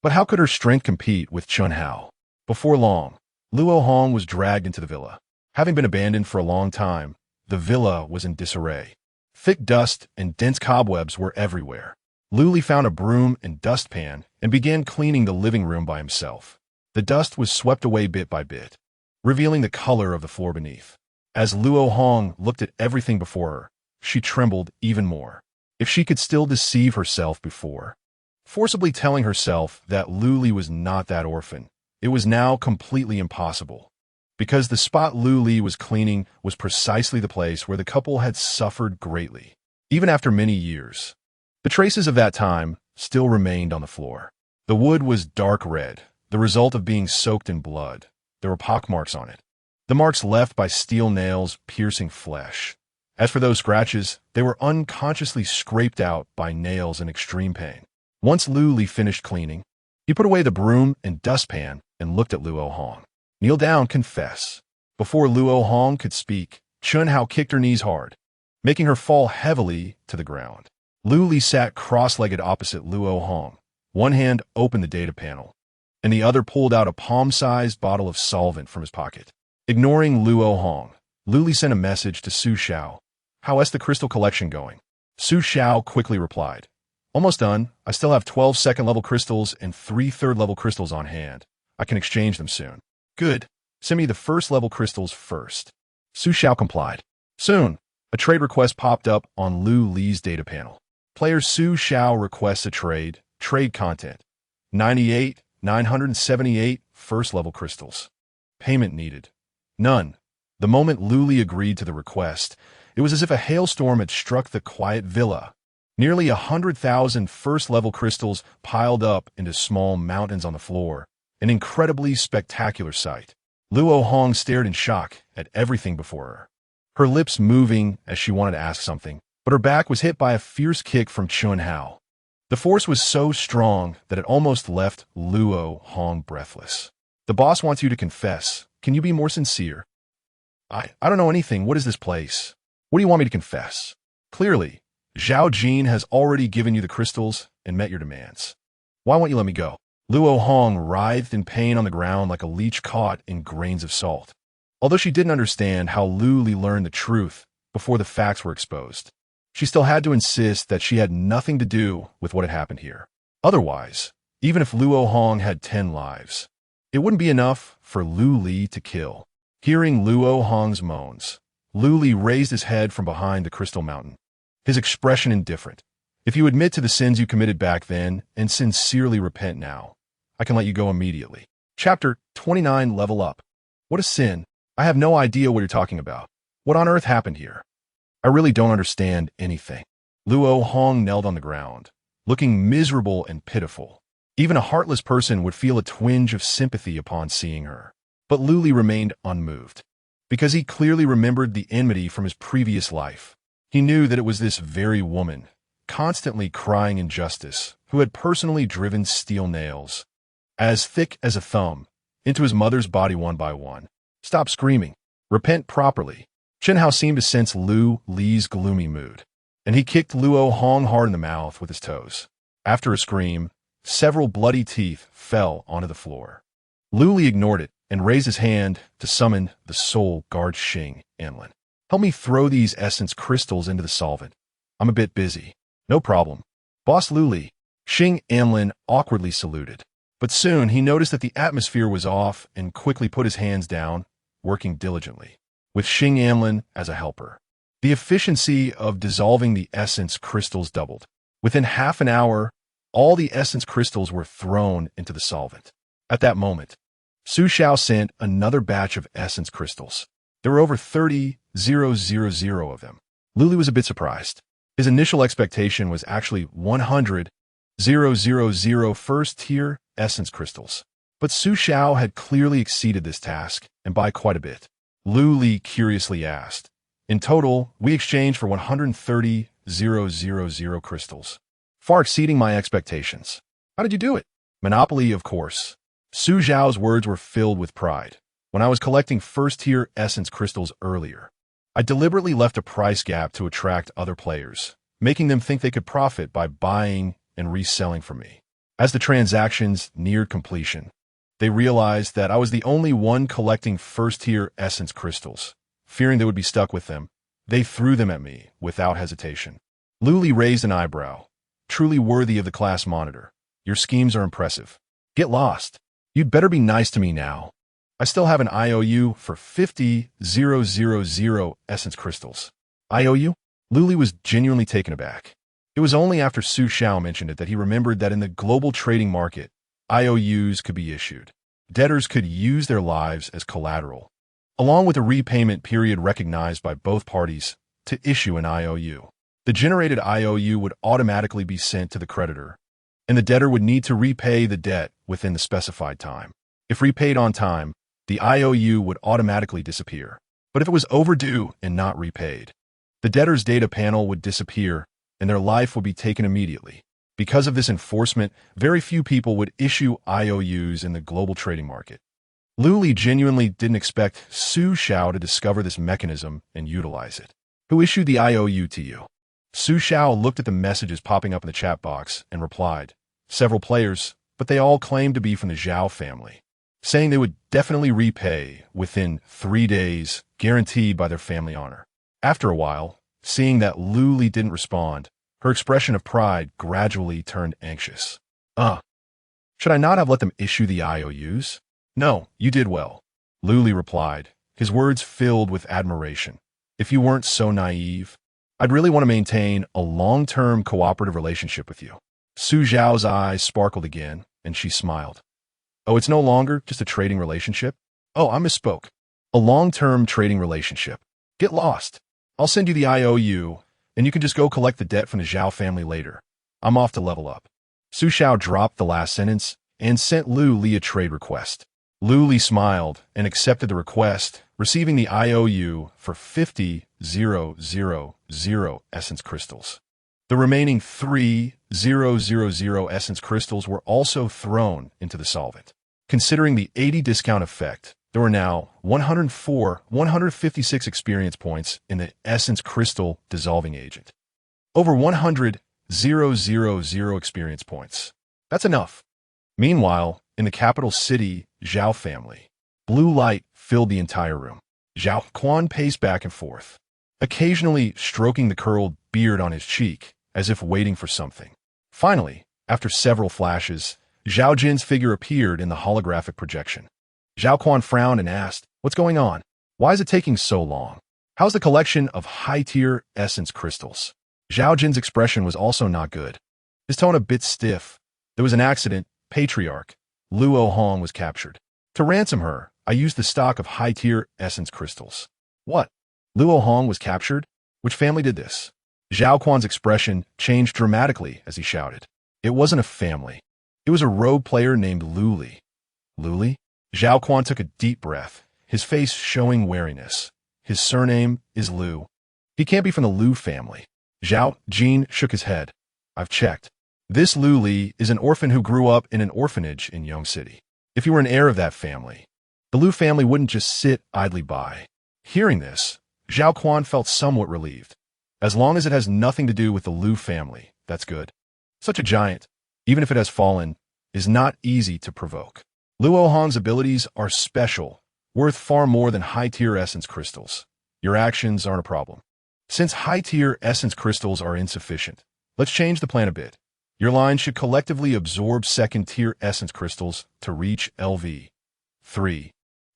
But how could her strength compete with Chen Hao? Before long, Luo Hong was dragged into the villa. Having been abandoned for a long time, the villa was in disarray. Thick dust and dense cobwebs were everywhere. Luli found a broom and dustpan and began cleaning the living room by himself. The dust was swept away bit by bit, revealing the color of the floor beneath. As Luo Hong looked at everything before her, she trembled even more. If she could still deceive herself before, forcibly telling herself that Luli was not that orphan, it was now completely impossible. Because the spot Luli was cleaning was precisely the place where the couple had suffered greatly. Even after many years, the traces of that time still remained on the floor. The wood was dark red, the result of being soaked in blood. There were pockmarks on it, the marks left by steel nails piercing flesh. As for those scratches, they were unconsciously scraped out by nails in extreme pain. Once Luli finished cleaning, he put away the broom and dustpan and looked at Luo Hong. "Kneel down, confess." Before Luo Hong could speak, Chen Hao kicked her knees hard, making her fall heavily to the ground. Luli sat cross-legged opposite Luo Hong. One hand opened the data panel, and the other pulled out a palm-sized bottle of solvent from his pocket. Ignoring Luo Hong, Luli sent a message to Su Xiao. "How is the crystal collection going?" Su Xiao quickly replied, "Almost done. I still have 12 second-level crystals and 3 third-level crystals on hand. I can exchange them soon." "Good. Send me the first-level crystals first." Su Xiao complied. Soon, a trade request popped up on Lu Li's data panel. Player Su Xiao requests a trade. Trade content: 98,978 first-level crystals. Payment needed: none. The moment Luli agreed to the request, it was as if a hailstorm had struck the quiet villa. Nearly 100,000 first-level crystals piled up into small mountains on the floor, an incredibly spectacular sight. Luo Hong stared in shock at everything before her, her lips moving as she wanted to ask something, but her back was hit by a fierce kick from Chen Hao. The force was so strong that it almost left Luo Hong breathless. "The boss wants you to confess. Can you be more sincere?" I don't know anything. What is this place? What do you want me to confess?" "Clearly, Zhao Jin has already given you the crystals and met your demands. Why won't you let me go?" Luo Hong writhed in pain on the ground like a leech caught in grains of salt. Although she didn't understand how Lu Li learned the truth before the facts were exposed, she still had to insist that she had nothing to do with what had happened here. Otherwise, even if Luo Hong had 10 lives, it wouldn't be enough for Lu Li to kill. Hearing Luo Hong's moans, Lu Li raised his head from behind the crystal mountain, his expression indifferent. "If you admit to the sins you committed back then and sincerely repent now, I can let you go immediately." Chapter 29 Level Up. What a sin. I have no idea what you're talking about. What on earth happened here? I really don't understand anything. Luo Hong knelt on the ground, looking miserable and pitiful. Even a heartless person would feel a twinge of sympathy upon seeing her. But Lu Li remained unmoved, because he clearly remembered the enmity from his previous life. He knew that it was this very woman, constantly crying injustice, who had personally driven steel nails, as thick as a thumb, into his mother's body one by one. "Stop screaming. Repent properly." Chen Hao seemed to sense Lu Li's gloomy mood, and he kicked Luo Hong hard in the mouth with his toes. After a scream, several bloody teeth fell onto the floor. Lu Li ignored it and raised his hand to summon the soul guard Xing Anlin. "Help me throw these essence crystals into the solvent. I'm a bit busy." "No problem, Boss Lu Li." Xing Anlin awkwardly saluted. But soon he noticed that the atmosphere was off and quickly put his hands down, working diligently, with Xing Anlin as a helper. The efficiency of dissolving the essence crystals doubled. Within half an hour, all the essence crystals were thrown into the solvent. At that moment, Su Xiao sent another batch of essence crystals. There were over 30,000 of them. Lu Li was a bit surprised. His initial expectation was actually 100,000 first-tier essence crystals. But Su Xiao had clearly exceeded this task, and by quite a bit. Lu Li curiously asked, "In total, we exchanged for 130,000 crystals, far exceeding my expectations. How did you do it?" "Monopoly, of course." Su Xiao's words were filled with pride. "When I was collecting first-tier essence crystals earlier, I deliberately left a price gap to attract other players, making them think they could profit by buying and reselling from me. As the transactions neared completion, they realized that I was the only one collecting first-tier essence crystals. Fearing they would be stuck with them, they threw them at me without hesitation." Lu Li raised an eyebrow. "Truly worthy of the class monitor. Your schemes are impressive. Get lost. You'd better be nice to me now. I still have an IOU for 50,000 essence crystals." "IOU?" Lu Li was genuinely taken aback. It was only after Su Xiao mentioned it that he remembered that in the global trading market, IOUs could be issued. Debtors could use their lives as collateral, along with a repayment period recognized by both parties, to issue an IOU. The generated IOU would automatically be sent to the creditor, and the debtor would need to repay the debt within the specified time. If repaid on time, the IOU would automatically disappear. But if it was overdue and not repaid, the debtor's data panel would disappear and their life would be taken immediately. Because of this enforcement, very few people would issue IOUs in the global trading market. Lu Li genuinely didn't expect Su Xiao to discover this mechanism and utilize it. "Who issued the IOU to you?" Su Xiao looked at the messages popping up in the chat box and replied, "Several players, but they all claimed to be from the Zhao family, saying they would definitely repay within 3 days, guaranteed by their family honor." After a while, seeing that Lu Li didn't respond, her expression of pride gradually turned anxious. Should I not have let them issue the IOUs?" "No, you did well," Lu Li replied, his words filled with admiration. "If you weren't so naive, I'd really want to maintain a long-term cooperative relationship with you." Su Xiao's eyes sparkled again, and she smiled. "Oh, it's no longer just a trading relationship? Oh, I misspoke. A long-term trading relationship. Get lost. I'll send you the IOU, and you can just go collect the debt from the Zhao family later. I'm off to level up." Su Xiao dropped the last sentence and sent Lu Li a trade request. Lu Li smiled and accepted the request, receiving the IOU for 50,000 essence crystals. The remaining 3,000 essence crystals were also thrown into the solvent. Considering the 80 discount effect, there were now 156 experience points in the essence crystal dissolving agent. Over 100,000 experience points. That's enough. Meanwhile, in the capital city, Zhao family, blue light filled the entire room. Zhao Quan paced back and forth, occasionally stroking the curled beard on his cheek, as if waiting for something. Finally, after several flashes, Zhao Jin's figure appeared in the holographic projection. Zhao Quan frowned and asked, "What's going on? Why is it taking so long? How's the collection of high-tier essence crystals?" Zhao Jin's expression was also not good, his tone a bit stiff. "There was an accident. Patriarch Luo Hong was captured. To ransom her, I used the stock of high-tier essence crystals." "What? Luo Hong was captured? Which family did this?" Zhao Quan's expression changed dramatically as he shouted. It wasn't a family. It was a rogue player named Lu Li. Lu Li? Zhao Quan took a deep breath, his face showing wariness. "His surname is Lu. He can't be from the Lu family." Zhao Jin shook his head. "I've checked. This Lu Li is an orphan who grew up in an orphanage in Yong City. If you were an heir of that family, the Lu family wouldn't just sit idly by." Hearing this, Zhao Quan felt somewhat relieved. As long as it has nothing to do with the Lu family, that's good. Such a giant, even if it has fallen, is not easy to provoke. Luo Hong's abilities are special, worth far more than high-tier essence crystals. Your actions aren't a problem. Since high-tier essence crystals are insufficient, let's change the plan a bit. Your line should collectively absorb second-tier essence crystals to reach LV3,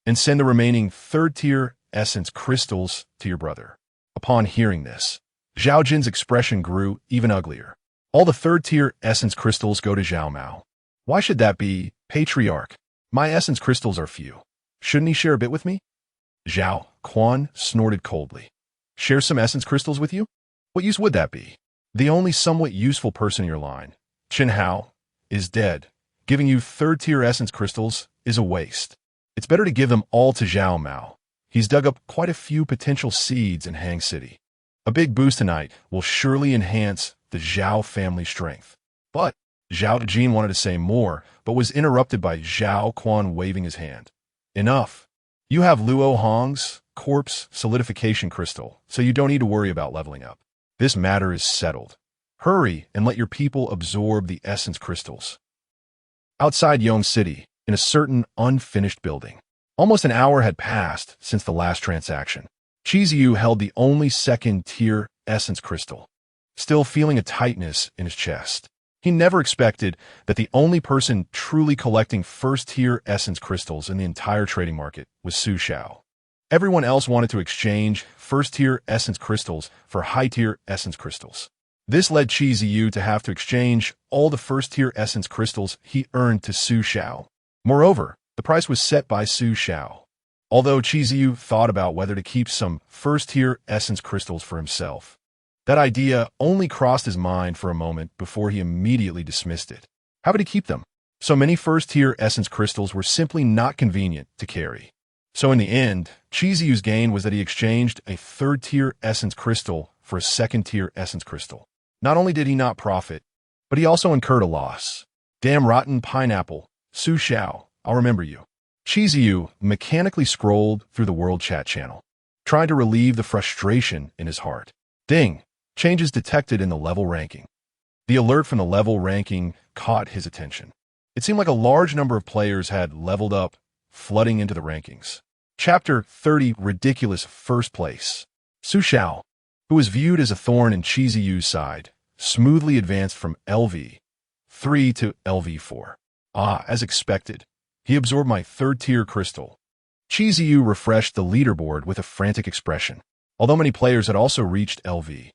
and send the remaining third-tier essence crystals to your brother. Upon hearing this, Zhao Jin's expression grew even uglier. "All the third-tier essence crystals go to Zhao Mao. Why should that be, Patriarch? My essence crystals are few. Shouldn't he share a bit with me?" Zhao Quan snorted coldly. "Share some essence crystals with you? What use would that be? The only somewhat useful person in your line, Chen Hao, is dead. Giving you third-tier essence crystals is a waste. It's better to give them all to Zhao Mao. He's dug up quite a few potential seeds in Hang City. A big boost tonight will surely enhance the Zhao family strength. But Zhao Jin wanted to say more, but was interrupted by Zhao Quan waving his hand. Enough. You have Luo Hong's corpse solidification crystal, so you don't need to worry about leveling up. This matter is settled. Hurry and let your people absorb the essence crystals. Outside Yong City, in a certain unfinished building. Almost an hour had passed since the last transaction. Chiziyu held the only second-tier essence crystal, still feeling a tightness in his chest. He never expected that the only person truly collecting first-tier essence crystals in the entire trading market was Su Xiao. Everyone else wanted to exchange first-tier essence crystals for high-tier essence crystals. This led Chiziyu to have to exchange all the first-tier essence crystals he earned to Su Xiao. Moreover, the price was set by Su Xiao. Although Chiziyu thought about whether to keep some first-tier essence crystals for himself, that idea only crossed his mind for a moment before he immediately dismissed it. How would he keep them? So many first-tier essence crystals were simply not convenient to carry. So in the end, Chiziyu's gain was that he exchanged a third-tier essence crystal for a second-tier essence crystal. Not only did he not profit, but he also incurred a loss. Damn rotten pineapple, Su Xiao, I'll remember you. Chiziyu mechanically scrolled through the world chat channel, trying to relieve the frustration in his heart. Ding! Changes detected in the level ranking. The alert from the level ranking caught his attention. It seemed like a large number of players had leveled up, flooding into the rankings. Chapter 30, Ridiculous First Place. Su Xiao, who was viewed as a thorn in Chiziyu's side, smoothly advanced from LV3 to LV4. As expected, he absorbed my third-tier crystal. Chiziyu refreshed the leaderboard with a frantic expression. Although many players had also reached LV3,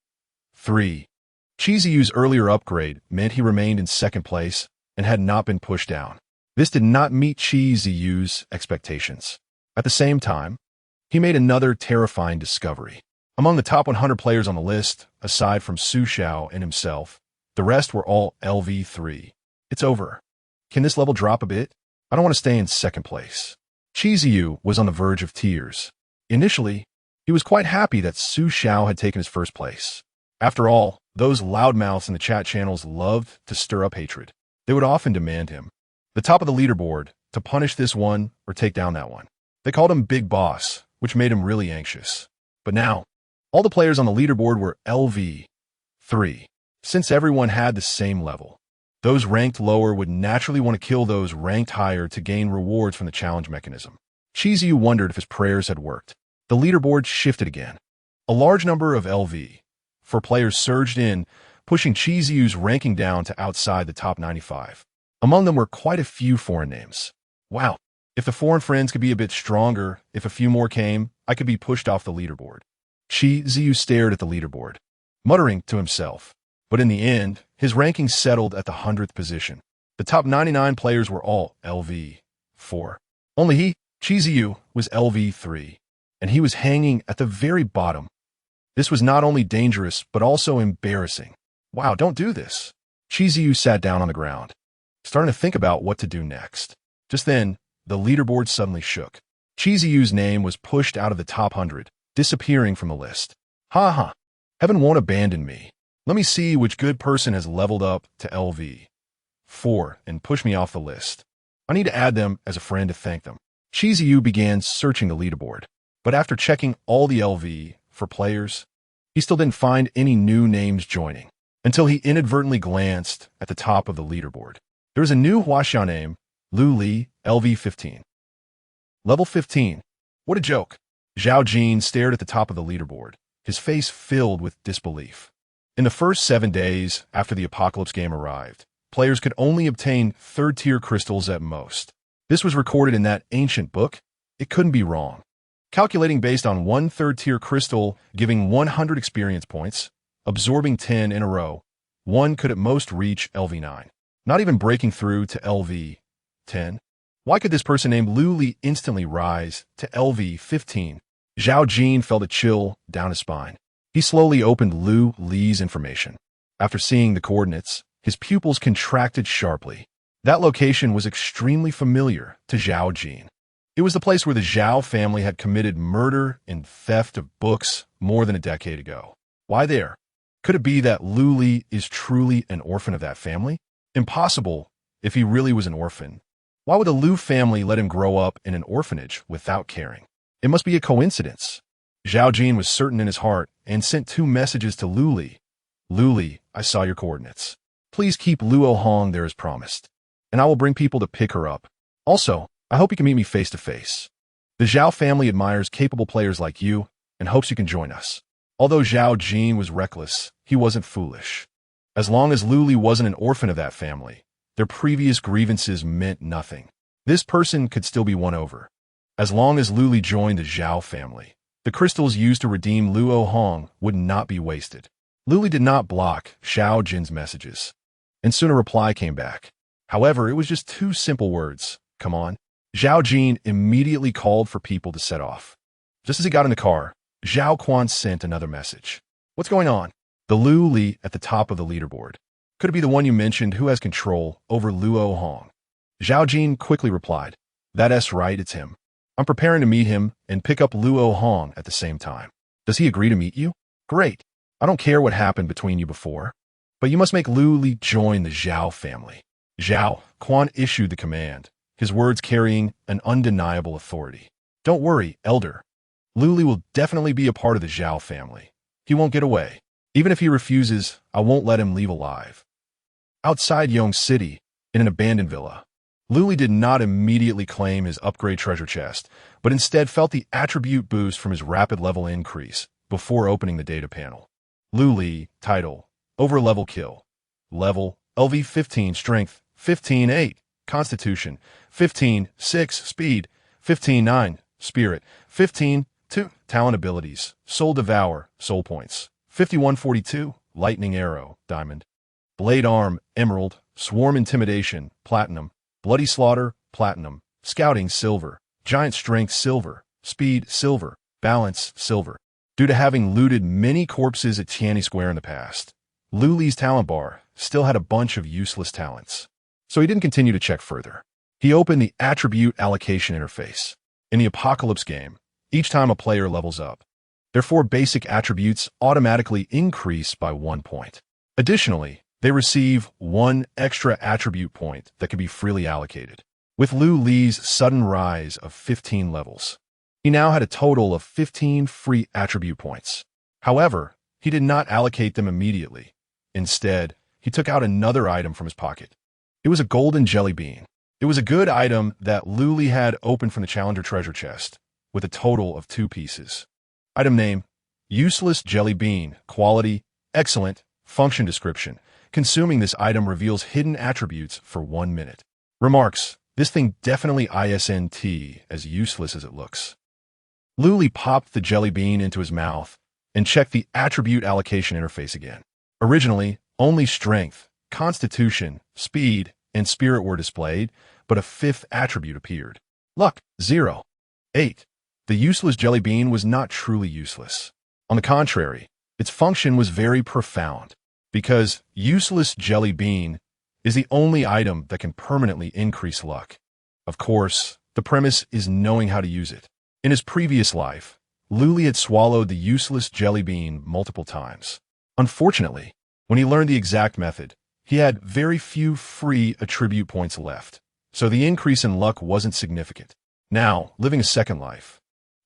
Chiziyu's earlier upgrade meant he remained in second place and had not been pushed down. This did not meet Chiziyu's expectations. At the same time, he made another terrifying discovery. Among the top 100 players on the list, aside from Su Xiao and himself, the rest were all LV3. It's over. Can this level drop a bit? I don't want to stay in second place. Chiziyu was on the verge of tears. Initially, he was quite happy that Su Xiao had taken his first place. After all, those loudmouths in the chat channels loved to stir up hatred. They would often demand him, the top of the leaderboard, to punish this one or take down that one. They called him Big Boss, which made him really anxious. But now, all the players on the leaderboard were LV3. Since everyone had the same level, those ranked lower would naturally want to kill those ranked higher to gain rewards from the challenge mechanism. Chiziyu wondered if his prayers had worked. The leaderboard shifted again. A large number of LV4 players surged in, pushing Chiziyu's ranking down to outside the top 95. Among them were quite a few foreign names. Wow, if the foreign friends could be a bit stronger, if a few more came, I could be pushed off the leaderboard. Chiziyu stared at the leaderboard, muttering to himself. But in the end, his ranking settled at the 100th position. The top 99 players were all LV4. Only he, Chiziyu, was LV3, and he was hanging at the very bottom. This was not only dangerous, but also embarrassing. Wow, don't do this. Chiziyu sat down on the ground, starting to think about what to do next. Just then, the leaderboard suddenly shook. Chiziyu's name was pushed out of the top 100, disappearing from the list. Ha! Heaven won't abandon me. Let me see which good person has leveled up to LV4 and push me off the list. I need to add them as a friend to thank them. Chiziyu began searching the leaderboard, but after checking all the LV4 players, he still didn't find any new names joining, until he inadvertently glanced at the top of the leaderboard. There was a new Huaxiao name, Lu Li, LV15. Level 15. What a joke. Zhao Jin stared at the top of the leaderboard, his face filled with disbelief. In the first 7 days after the Apocalypse game arrived, players could only obtain third-tier crystals at most. This was recorded in that ancient book. It couldn't be wrong. Calculating based on one third-tier crystal giving 100 experience points, absorbing 10 in a row, one could at most reach LV9, not even breaking through to LV10. Why could this person named Lu Li instantly rise to LV15? Zhao Jin felt a chill down his spine. He slowly opened Lu Li's information. After seeing the coordinates, his pupils contracted sharply. That location was extremely familiar to Zhao Jin. It was the place where the Zhao family had committed murder and theft of books more than a decade ago. Why there? Could it be that Lu Li is truly an orphan of that family? Impossible if he really was an orphan. Why would the Lu family let him grow up in an orphanage without caring? It must be a coincidence. Zhao Jin was certain in his heart and sent 2 messages to Lu Li. Lu Li, I saw your coordinates. Please keep Luo Hong there as promised, and I will bring people to pick her up. Also, I hope you can meet me face to face. The Zhao family admires capable players like you and hopes you can join us. Although Zhao Jin was reckless, he wasn't foolish. As long as Lu Li wasn't an orphan of that family, their previous grievances meant nothing. This person could still be won over. As long as Lu Li joined the Zhao family, the crystals used to redeem Luo Hong would not be wasted. Lu Li did not block Zhao Jin's messages, and soon a reply came back. However, it was just 2 simple words. Come on. Zhao Jin immediately called for people to set off. Just as he got in the car, Zhao Quan sent another message. What's going on? The Lu Li at the top of the leaderboard. Could it be the one you mentioned who has control over Luo Hong? Zhao Jin quickly replied. That's right, it's him. I'm preparing to meet him and pick up Luo Hong at the same time. Does he agree to meet you? Great. I don't care what happened between you before, but you must make Lu Li join the Zhao family. Zhao Quan issued the command, his words carrying an undeniable authority. Don't worry, Elder. Lu Li will definitely be a part of the Zhao family. He won't get away. Even if he refuses, I won't let him leave alive. Outside Yong City, in an abandoned villa, Lu Li did not immediately claim his upgrade treasure chest, but instead felt the attribute boost from his rapid level increase before opening the data panel. Lu Li, title, over-level kill. Level, LV 15, strength, 15-8, constitution, 15-6, speed, 15-9, spirit, 15-2, talent abilities, Soul Devour, soul points, 5142, lightning arrow, diamond, blade arm, emerald, swarm intimidation, platinum, bloody slaughter, platinum, scouting, silver, giant strength, silver, speed, silver, balance, silver. Due to having looted many corpses at Tianyi Square in the past, Lu Li's talent bar still had a bunch of useless talents. So he didn't continue to check further. He opened the attribute allocation interface. In the Apocalypse game, each time a player levels up, their 4 basic attributes automatically increase by 1 point. Additionally, they receive 1 extra attribute point that can be freely allocated. With Lu Li's sudden rise of 15 levels, he now had a total of 15 free attribute points. However, he did not allocate them immediately. Instead, he took out another item from his pocket. It was a golden jelly bean. It was a good item that Lu Li had opened from the Challenger treasure chest, with a total of 2 pieces. Item name, useless jelly bean, quality, excellent, function description. Consuming this item reveals hidden attributes for 1 minute. Remarks, this thing definitely isn't as useless as it looks. Lu Li popped the jelly bean into his mouth and checked the attribute allocation interface again. Originally, only strength, constitution, speed, and spirit were displayed, but a 5th attribute appeared. Luck, 0. 8. The useless jelly bean was not truly useless. On the contrary, its function was very profound, because useless jelly bean is the only item that can permanently increase luck. Of course, the premise is knowing how to use it. In his previous life, Lu Li had swallowed the useless jelly bean multiple times. Unfortunately, when he learned the exact method, he had very few free attribute points left, so the increase in luck wasn't significant. Now, living a second life,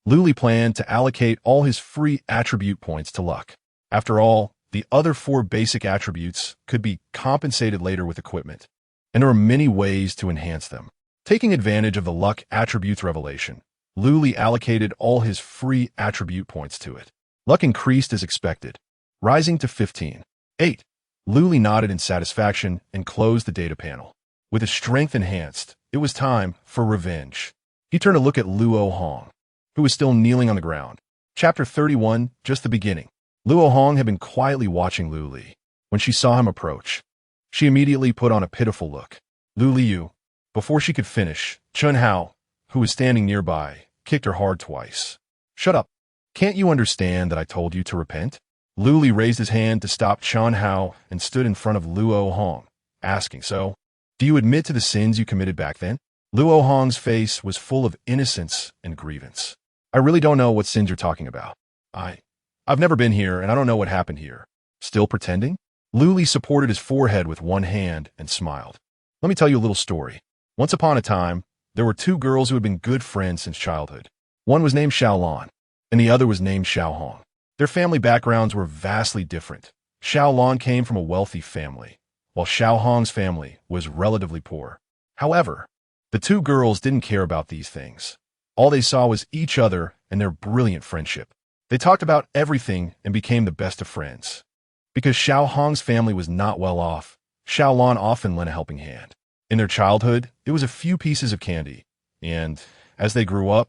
Lu Li planned to allocate all his free attribute points to luck. After all, the other 4 basic attributes could be compensated later with equipment, and there are many ways to enhance them. Taking advantage of the luck attributes revelation, Lu Li allocated all his free attribute points to it. Luck increased as expected, rising to 15. 8. Lu Li nodded in satisfaction and closed the data panel. With his strength enhanced, it was time for revenge. He turned to look at Luo Hong, who was still kneeling on the ground. Chapter 31, just the beginning. Luo Hong had been quietly watching Lu Li. When she saw him approach, she immediately put on a pitiful look. Lu Liu. Before she could finish, Chun Hao, who was standing nearby, kicked her hard twice. Shut up. Can't you understand that I told you to repent? Lu Li raised his hand to stop Chun Hao and stood in front of Luo Hong, asking, so, Do you admit to the sins you committed back then? Luo Hong's face was full of innocence and grievance. I really don't know what sins you're talking about. I've never been here, and I don't know what happened here. Still pretending? Lu Li supported his forehead with one hand and smiled. Let me tell you a little story. Once upon a time, there were two girls who had been good friends since childhood. One was named Xiaolan, and the other was named Xiaohong. Their family backgrounds were vastly different. Xiaolan came from a wealthy family, while Xiaohong's family was relatively poor. However, the two girls didn't care about these things. All they saw was each other and their brilliant friendship. They talked about everything and became the best of friends. Because Xiaohong's family was not well off, Xiaolan often lent a helping hand. In their childhood, it was a few pieces of candy, and as they grew up,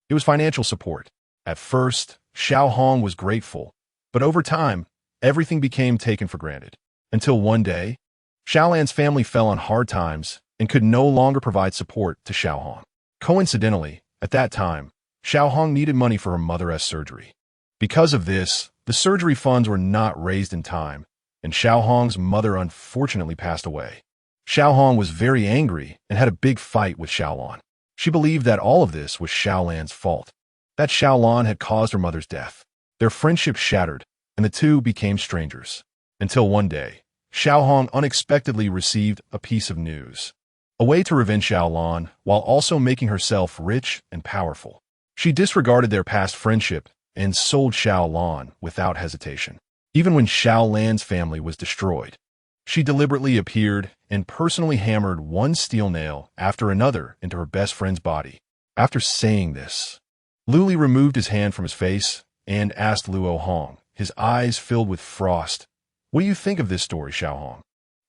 it was financial support. At first, Xiaohong was grateful, but over time, everything became taken for granted. Until one day, Xiaolan's family fell on hard times and could no longer provide support to Xiaohong. Coincidentally, at that time, Xiaohong needed money for her mother's surgery. Because of this, the surgery funds were not raised in time, and Xiaohong's mother unfortunately passed away. Xiaohong was very angry and had a big fight with Xiaolan. She believed that all of this was Xiaolan's fault, that Xiaolan had caused her mother's death. Their friendship shattered, and the two became strangers. Until one day, Xiaohong unexpectedly received a piece of news. A way to revenge Xiaolan while also making herself rich and powerful. She disregarded their past friendship and sold Xiaolan without hesitation. Even when Xiaolan's family was destroyed, she deliberately appeared and personally hammered one steel nail after another into her best friend's body. After saying this, Lu Li removed his hand from his face and asked Luo Hong, his eyes filled with frost, "What do you think of this story, Xiaohong?"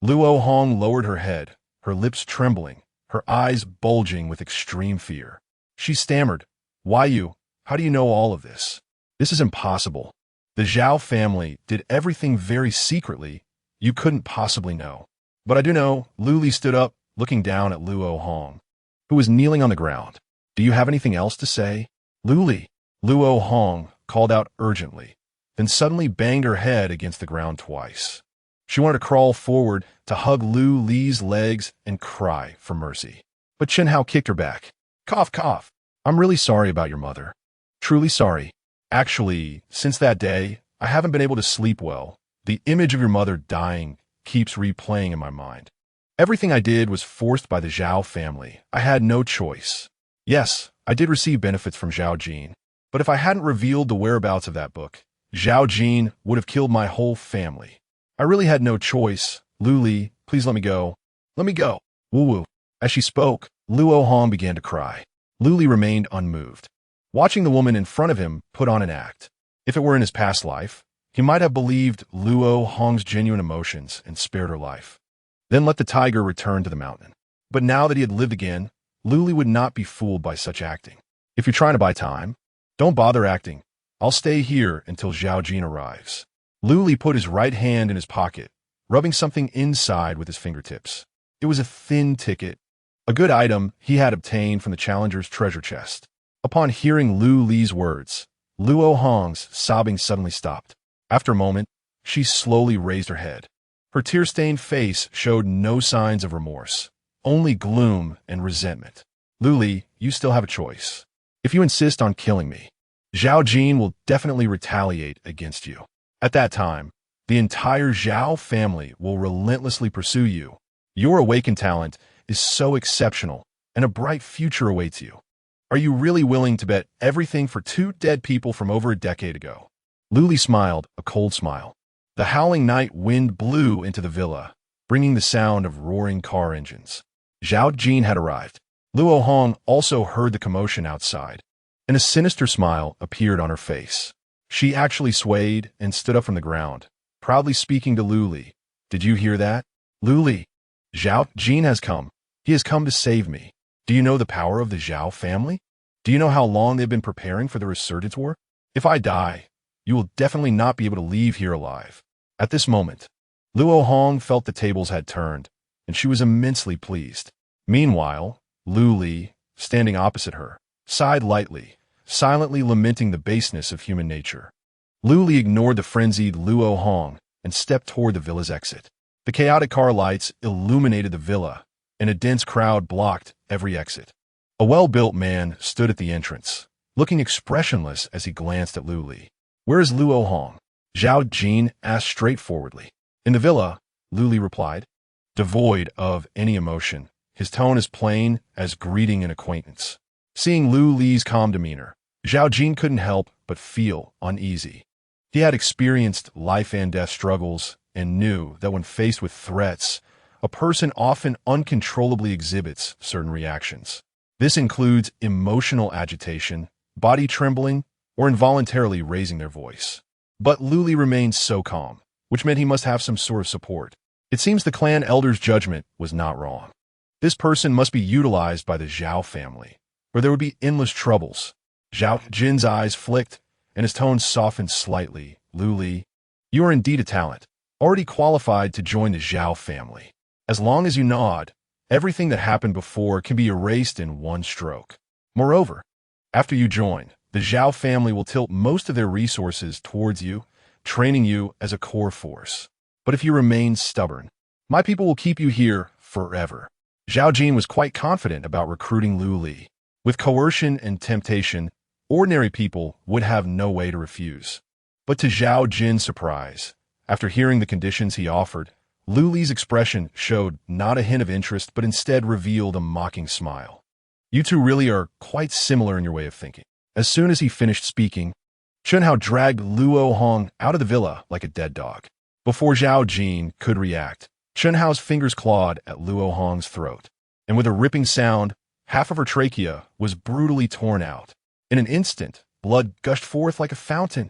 Luo Hong lowered her head, her lips trembling, her eyes bulging with extreme fear. She stammered, "Why you? How do you know all of this? This is impossible. The Zhao family did everything very secretly. You couldn't possibly know." "But I do know." Lu Li stood up, looking down at Luo Hong, who was kneeling on the ground. "Do you have anything else to say?" "Lu Li," Luo Hong called out urgently, then suddenly banged her head against the ground twice. She wanted to crawl forward to hug Lu Li's legs and cry for mercy. But Chen Hao kicked her back. "Cough, cough. I'm really sorry about your mother. Truly sorry. Actually, since that day, I haven't been able to sleep well. The image of your mother dying keeps replaying in my mind. Everything I did was forced by the Zhao family. I had no choice. Yes, I did receive benefits from Zhao Jin, but if I hadn't revealed the whereabouts of that book, Zhao Jin would have killed my whole family. I really had no choice. Lu Li, please let me go. Let me go." Woo-woo. As she spoke, Luo Hong began to cry. Lu Li remained unmoved, watching the woman in front of him put on an act. If it were in his past life, he might have believed Luo Hong's genuine emotions and spared her life. Then let the tiger return to the mountain. But now that he had lived again, Lu Li would not be fooled by such acting. "If you're trying to buy time, don't bother acting. I'll stay here until Zhao Jin arrives." Lu Li put his right hand in his pocket, rubbing something inside with his fingertips. It was a thin ticket, a good item he had obtained from the challenger's treasure chest. Upon hearing Lu Li's words, Luo Hong's sobbing suddenly stopped. After a moment, she slowly raised her head. Her tear-stained face showed no signs of remorse, only gloom and resentment. "Lu Li, you still have a choice. If you insist on killing me, Zhao Jin will definitely retaliate against you. At that time, the entire Zhao family will relentlessly pursue you. Your awakened talent is so exceptional, and a bright future awaits you. Are you really willing to bet everything for two dead people from over a decade ago?" Lu Li smiled, a cold smile. The howling night wind blew into the villa, bringing the sound of roaring car engines. Zhao Jin had arrived. Luo Hong also heard the commotion outside, and a sinister smile appeared on her face. She actually swayed and stood up from the ground, proudly speaking to Lu Li. "Did you hear that? Lu Li, Zhao Jin has come. He has come to save me. Do you know the power of the Zhao family? Do you know how long they've been preparing for the resurgence war? If I die, you will definitely not be able to leave here alive." At this moment, Luo Hong felt the tables had turned, and she was immensely pleased. Meanwhile, Lu Li, standing opposite her, sighed lightly, silently lamenting the baseness of human nature. Lu Li ignored the frenzied Luo Hong and stepped toward the villa's exit. The chaotic car lights illuminated the villa, and a dense crowd blocked every exit. A well-built man stood at the entrance, looking expressionless as he glanced at Lu Li. "Where is Luo Hong?" Zhao Jin asked straightforwardly. "In the villa," Lu Li replied, devoid of any emotion, his tone as plain as greeting an acquaintance. Seeing Lu Li's calm demeanor, Zhao Jin couldn't help but feel uneasy. He had experienced life and death struggles and knew that when faced with threats, a person often uncontrollably exhibits certain reactions. This includes emotional agitation, body trembling, or involuntarily raising their voice. But Lu Li remained so calm, which meant he must have some sort of support. It seems the clan elder's judgment was not wrong. This person must be utilized by the Zhao family, or there would be endless troubles. Zhao Jin's eyes flicked, and his tone softened slightly. "Lu Li, you are indeed a talent, already qualified to join the Zhao family. As long as you nod, everything that happened before can be erased in one stroke. Moreover, after you join, the Zhao family will tilt most of their resources towards you, training you as a core force. But if you remain stubborn, my people will keep you here forever." Zhao Jin was quite confident about recruiting Lu Li. With coercion and temptation, ordinary people would have no way to refuse. But to Zhao Jin's surprise, after hearing the conditions he offered, Lu Li's expression showed not a hint of interest but instead revealed a mocking smile. "You two really are quite similar in your way of thinking." As soon as he finished speaking, Chunhao dragged Luo Hong out of the villa like a dead dog. Before Zhao Jin could react, Chunhao's fingers clawed at Luo Hong's throat, and with a ripping sound, half of her trachea was brutally torn out. In an instant, blood gushed forth like a fountain.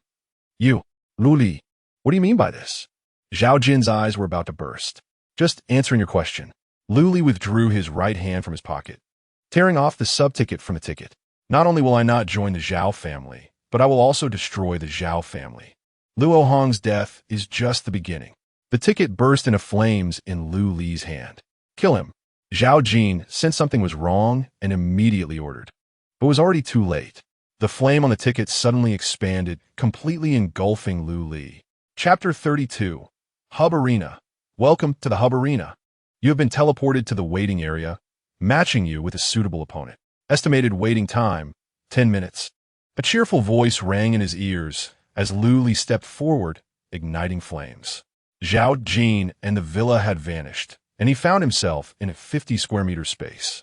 "You, Lu Li, what do you mean by this?" Zhao Jin's eyes were about to burst. "Just answering your question." Lu Li withdrew his right hand from his pocket, tearing off the sub-ticket from the ticket. "Not only will I not join the Zhao family, but I will also destroy the Zhao family. Luo Hong's death is just the beginning." The ticket burst into flames in Lu Li's hand. "Kill him." Zhao Jin sensed something was wrong and immediately ordered, but was already too late. The flame on the ticket suddenly expanded, completely engulfing Lu Li. Chapter 32. Hub Arena. Welcome to the Hub Arena. You have been teleported to the waiting area, matching you with a suitable opponent. Estimated waiting time, 10 minutes. A cheerful voice rang in his ears as Lu Li stepped forward, igniting flames. Zhao Jin and the villa had vanished, and he found himself in a 50-square-meter space.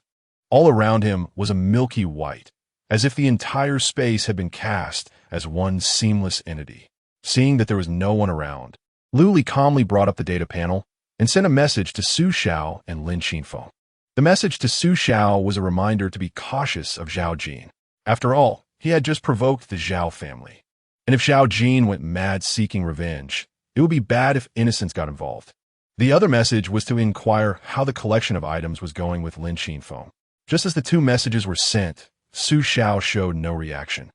All around him was a milky white, as if the entire space had been cast as one seamless entity. Seeing that there was no one around, Lu Li calmly brought up the data panel and sent a message to Su Xiao and Lin Qinfeng. The message to Su Xiao was a reminder to be cautious of Zhao Jin. After all, he had just provoked the Zhao family, and if Zhao Jin went mad seeking revenge, it would be bad if innocents got involved. The other message was to inquire how the collection of items was going with Lin Qinfeng. Just as the two messages were sent, Su Xiao showed no reaction.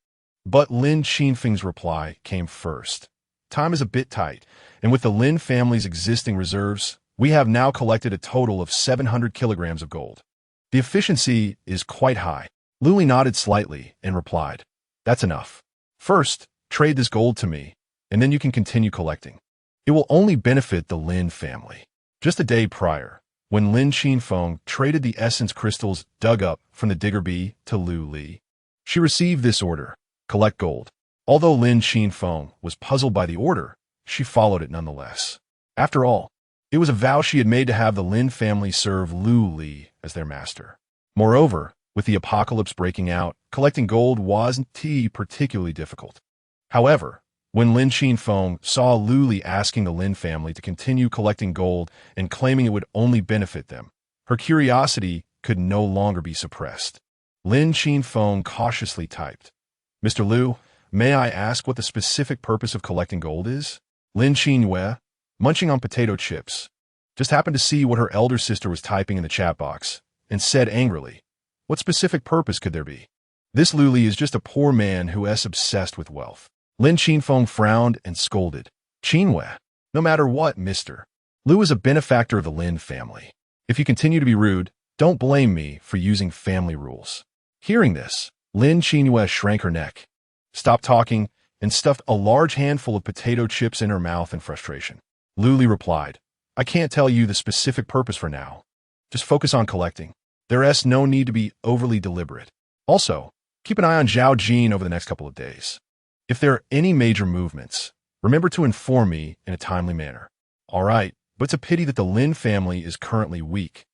But Lin Qinfeng's reply came first. "Time is a bit tight, and with the Lin family's existing reserves, we have now collected a total of 700 kilograms of gold. The efficiency is quite high." Lu Li nodded slightly and replied, "That's enough. First, trade this gold to me, and then you can continue collecting. It will only benefit the Lin family." Just a day prior, when Lin Qinfeng traded the essence crystals dug up from the digger bee to Lu Li, she received this order: collect gold. Although Lin Qinfeng was puzzled by the order, she followed it nonetheless. After all, it was a vow she had made to have the Lin family serve Lu Li as their master. Moreover, with the apocalypse breaking out, collecting gold wasn't particularly difficult. However, when Lin Qinfeng saw Lu Li asking the Lin family to continue collecting gold and claiming it would only benefit them, her curiosity could no longer be suppressed. Lin Qinfeng cautiously typed, "Mr. Lu, may I ask what the specific purpose of collecting gold is?" Lin Qinyue, munching on potato chips, just happened to see what her elder sister was typing in the chat box and said angrily, "What specific purpose could there be? This Lu Li is just a poor man who is obsessed with wealth." Lin Qinfeng frowned and scolded, "Qinyue, no matter what, mister. Lu is a benefactor of the Lin family. If you continue to be rude, don't blame me for using family rules." Hearing this, Lin Qinyue shrank her neck, stopped talking, and stuffed a large handful of potato chips in her mouth in frustration. Lu Li replied, "I can't tell you the specific purpose for now, Just focus on collecting. There's no need to be overly deliberate. Also, keep an eye on Zhao Jin over the next couple of days. If there are any major movements, remember to inform me in a timely manner. Alright, but it's a pity that the Lin family is currently weak,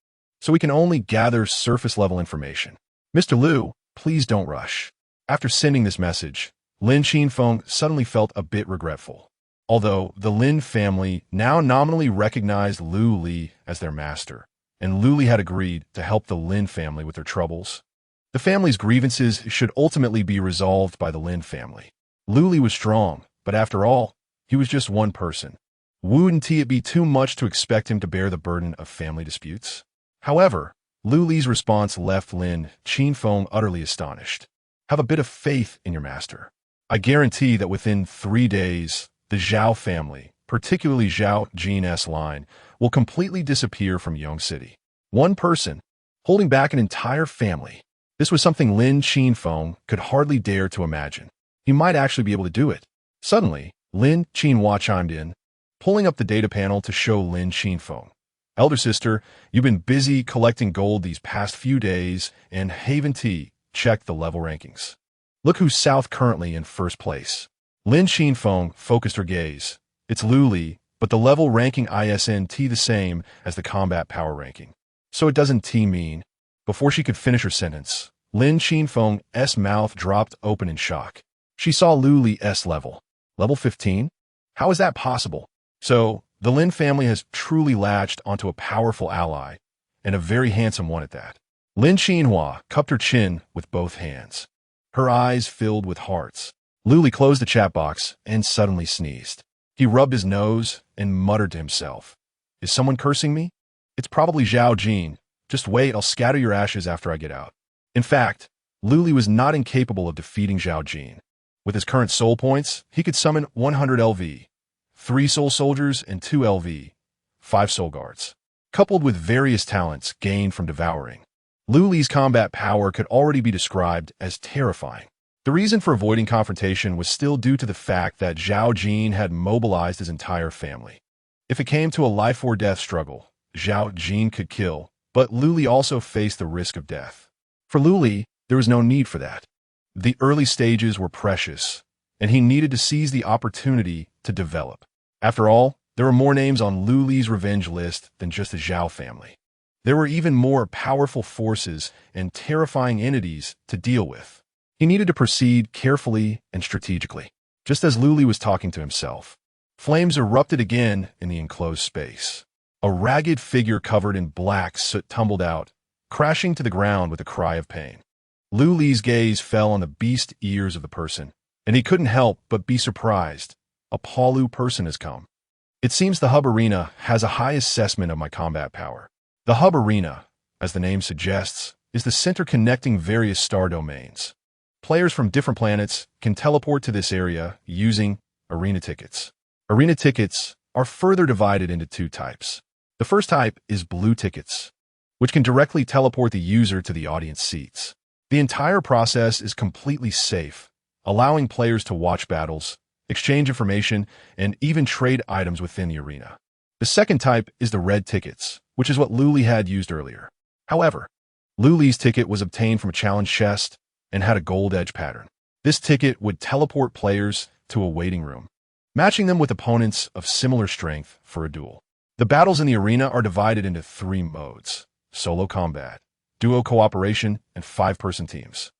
so we can only gather surface-level information. Mr. Liu, please don't rush. After sending this message, Lin Qinfeng suddenly felt a bit regretful. Although the Lin family now nominally recognized Liu Li as their master, and Liu Li had agreed to help the Lin family with their troubles, the family's grievances should ultimately be resolved by the Lin family. Liu Li was strong, but after all, he was just one person. Wouldn't it be too much to expect him to bear the burden of family disputes? However, Liu Li's response left Lin Qinfeng utterly astonished. Have a bit of faith in your master. I guarantee that within 3 days, the Zhao family, particularly Zhao Jin's line, will completely disappear from Yong City. One person, holding back an entire family. This was something Lin Qinfeng could hardly dare to imagine. He might actually be able to do it. Suddenly, Lin Qinhua chimed in, pulling up the data panel to show Lin Qinfeng. Elder sister, you've been busy collecting gold these past few days, and Haven T checked the level rankings. Look who's South currently in first place. Lin Qinfeng focused her gaze. It's Liu Li, but the level ranking isn't the same as the combat power ranking. So it doesn't T mean. Before she could finish her sentence, Lin Qinfeng's mouth dropped open in shock. She saw Liu Li's level. Level 15? How is that possible? So, the Lin family has truly latched onto a powerful ally, and a very handsome one at that. Lin Qinhua cupped her chin with both hands. Her eyes filled with hearts. Liu Li closed the chat box and suddenly sneezed. He rubbed his nose and muttered to himself. Is someone cursing me? It's probably Zhao Jin. Just wait, I'll scatter your ashes after I get out. In fact, Liu Li was not incapable of defeating Zhao Jin. With his current soul points, he could summon 100 LV, 3 soul soldiers and 2 LV, 5 soul guards, coupled with various talents gained from devouring. Liu Li's combat power could already be described as terrifying. The reason for avoiding confrontation was still due to the fact that Zhao Jin had mobilized his entire family. If it came to a life-or-death struggle, Zhao Jin could kill, but Liu Li also faced the risk of death. For Liu Li, there was no need for that. The early stages were precious, and he needed to seize the opportunity to develop. After all, there were more names on Liu Li's revenge list than just the Zhao family. There were even more powerful forces and terrifying entities to deal with. He needed to proceed carefully and strategically. Just as Liu Li was talking to himself, flames erupted again in the enclosed space. A ragged figure covered in black soot tumbled out, crashing to the ground with a cry of pain. Liu Li's gaze fell on the beast ears of the person, and he couldn't help but be surprised. A Palu person has come. It seems the Hub Arena has a high assessment of my combat power. The Hub Arena, as the name suggests, is the center connecting various star domains. Players from different planets can teleport to this area using arena tickets. Arena tickets are further divided into 2 types. The first type is blue tickets, which can directly teleport the user to the audience seats. The entire process is completely safe, allowing players to watch battles, exchange information, and even trade items within the arena. The second type is the red tickets, which is what Liu Li had used earlier. However, Liu Li's ticket was obtained from a challenge chest and had a gold edge pattern. This ticket would teleport players to a waiting room, matching them with opponents of similar strength for a duel. The battles in the arena are divided into 3 modes: solo combat, duo cooperation, and 5-person teams.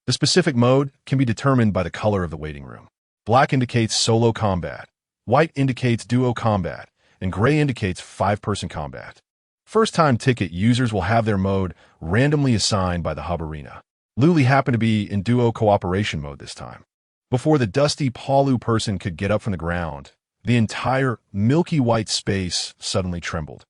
The specific mode can be determined by the color of the waiting room. Black indicates solo combat, white indicates duo combat, and gray indicates 5-person combat. First-time ticket users will have their mode randomly assigned by the Hub Arena. Liu Li happened to be in duo cooperation mode this time. Before the dusty Palu person could get up from the ground, the entire milky white space suddenly trembled.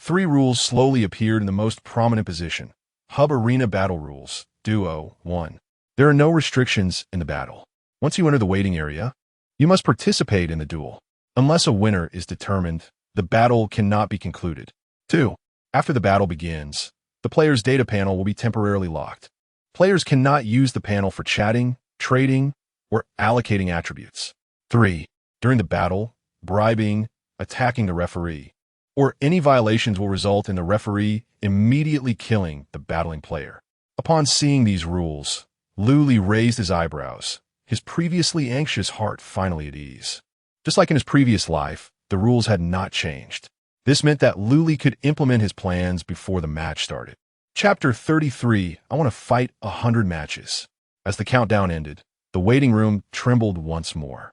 3 rules slowly appeared in the most prominent position. Hub Arena Battle Rules, Duo 1. There are no restrictions in the battle. Once you enter the waiting area, you must participate in the duel. Unless a winner is determined, the battle cannot be concluded. 2. After the battle begins, the player's data panel will be temporarily locked. Players cannot use the panel for chatting, trading, or allocating attributes. 3. During the battle, bribing, attacking the referee, or any violations will result in the referee immediately killing the battling player. Upon seeing these rules, Luli raised his eyebrows, his previously anxious heart finally at ease. Just like in his previous life, the rules had not changed. This meant that Luli could implement his plans before the match started. Chapter 33, I want to fight 100 matches. As the countdown ended, the waiting room trembled once more.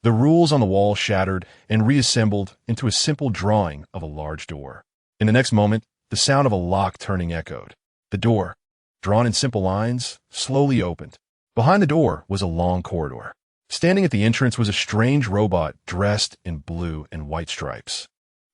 The rules on the wall shattered and reassembled into a simple drawing of a large door. In the next moment, the sound of a lock turning echoed. The door, drawn in simple lines, slowly opened. Behind the door was a long corridor. Standing at the entrance was a strange robot dressed in blue and white stripes,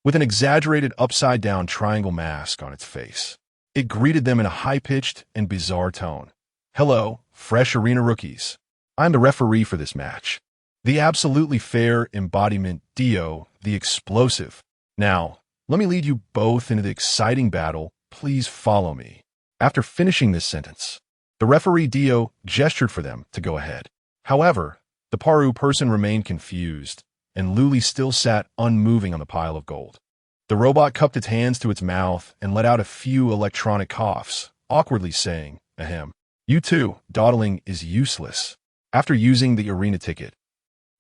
with an exaggerated upside-down triangle mask on its face. It greeted them in a high-pitched and bizarre tone. "Hello, fresh arena rookies. I'm the referee for this match. The absolutely fair embodiment Dio, the explosive. Now, let me lead you both into the exciting battle. Please follow me." After finishing this sentence, the referee Dio gestured for them to go ahead. However, the Paru person remained confused, and Luli still sat unmoving on the pile of gold. The robot cupped its hands to its mouth and let out a few electronic coughs, awkwardly saying, "Ahem. You too, dawdling is useless. After using the arena ticket,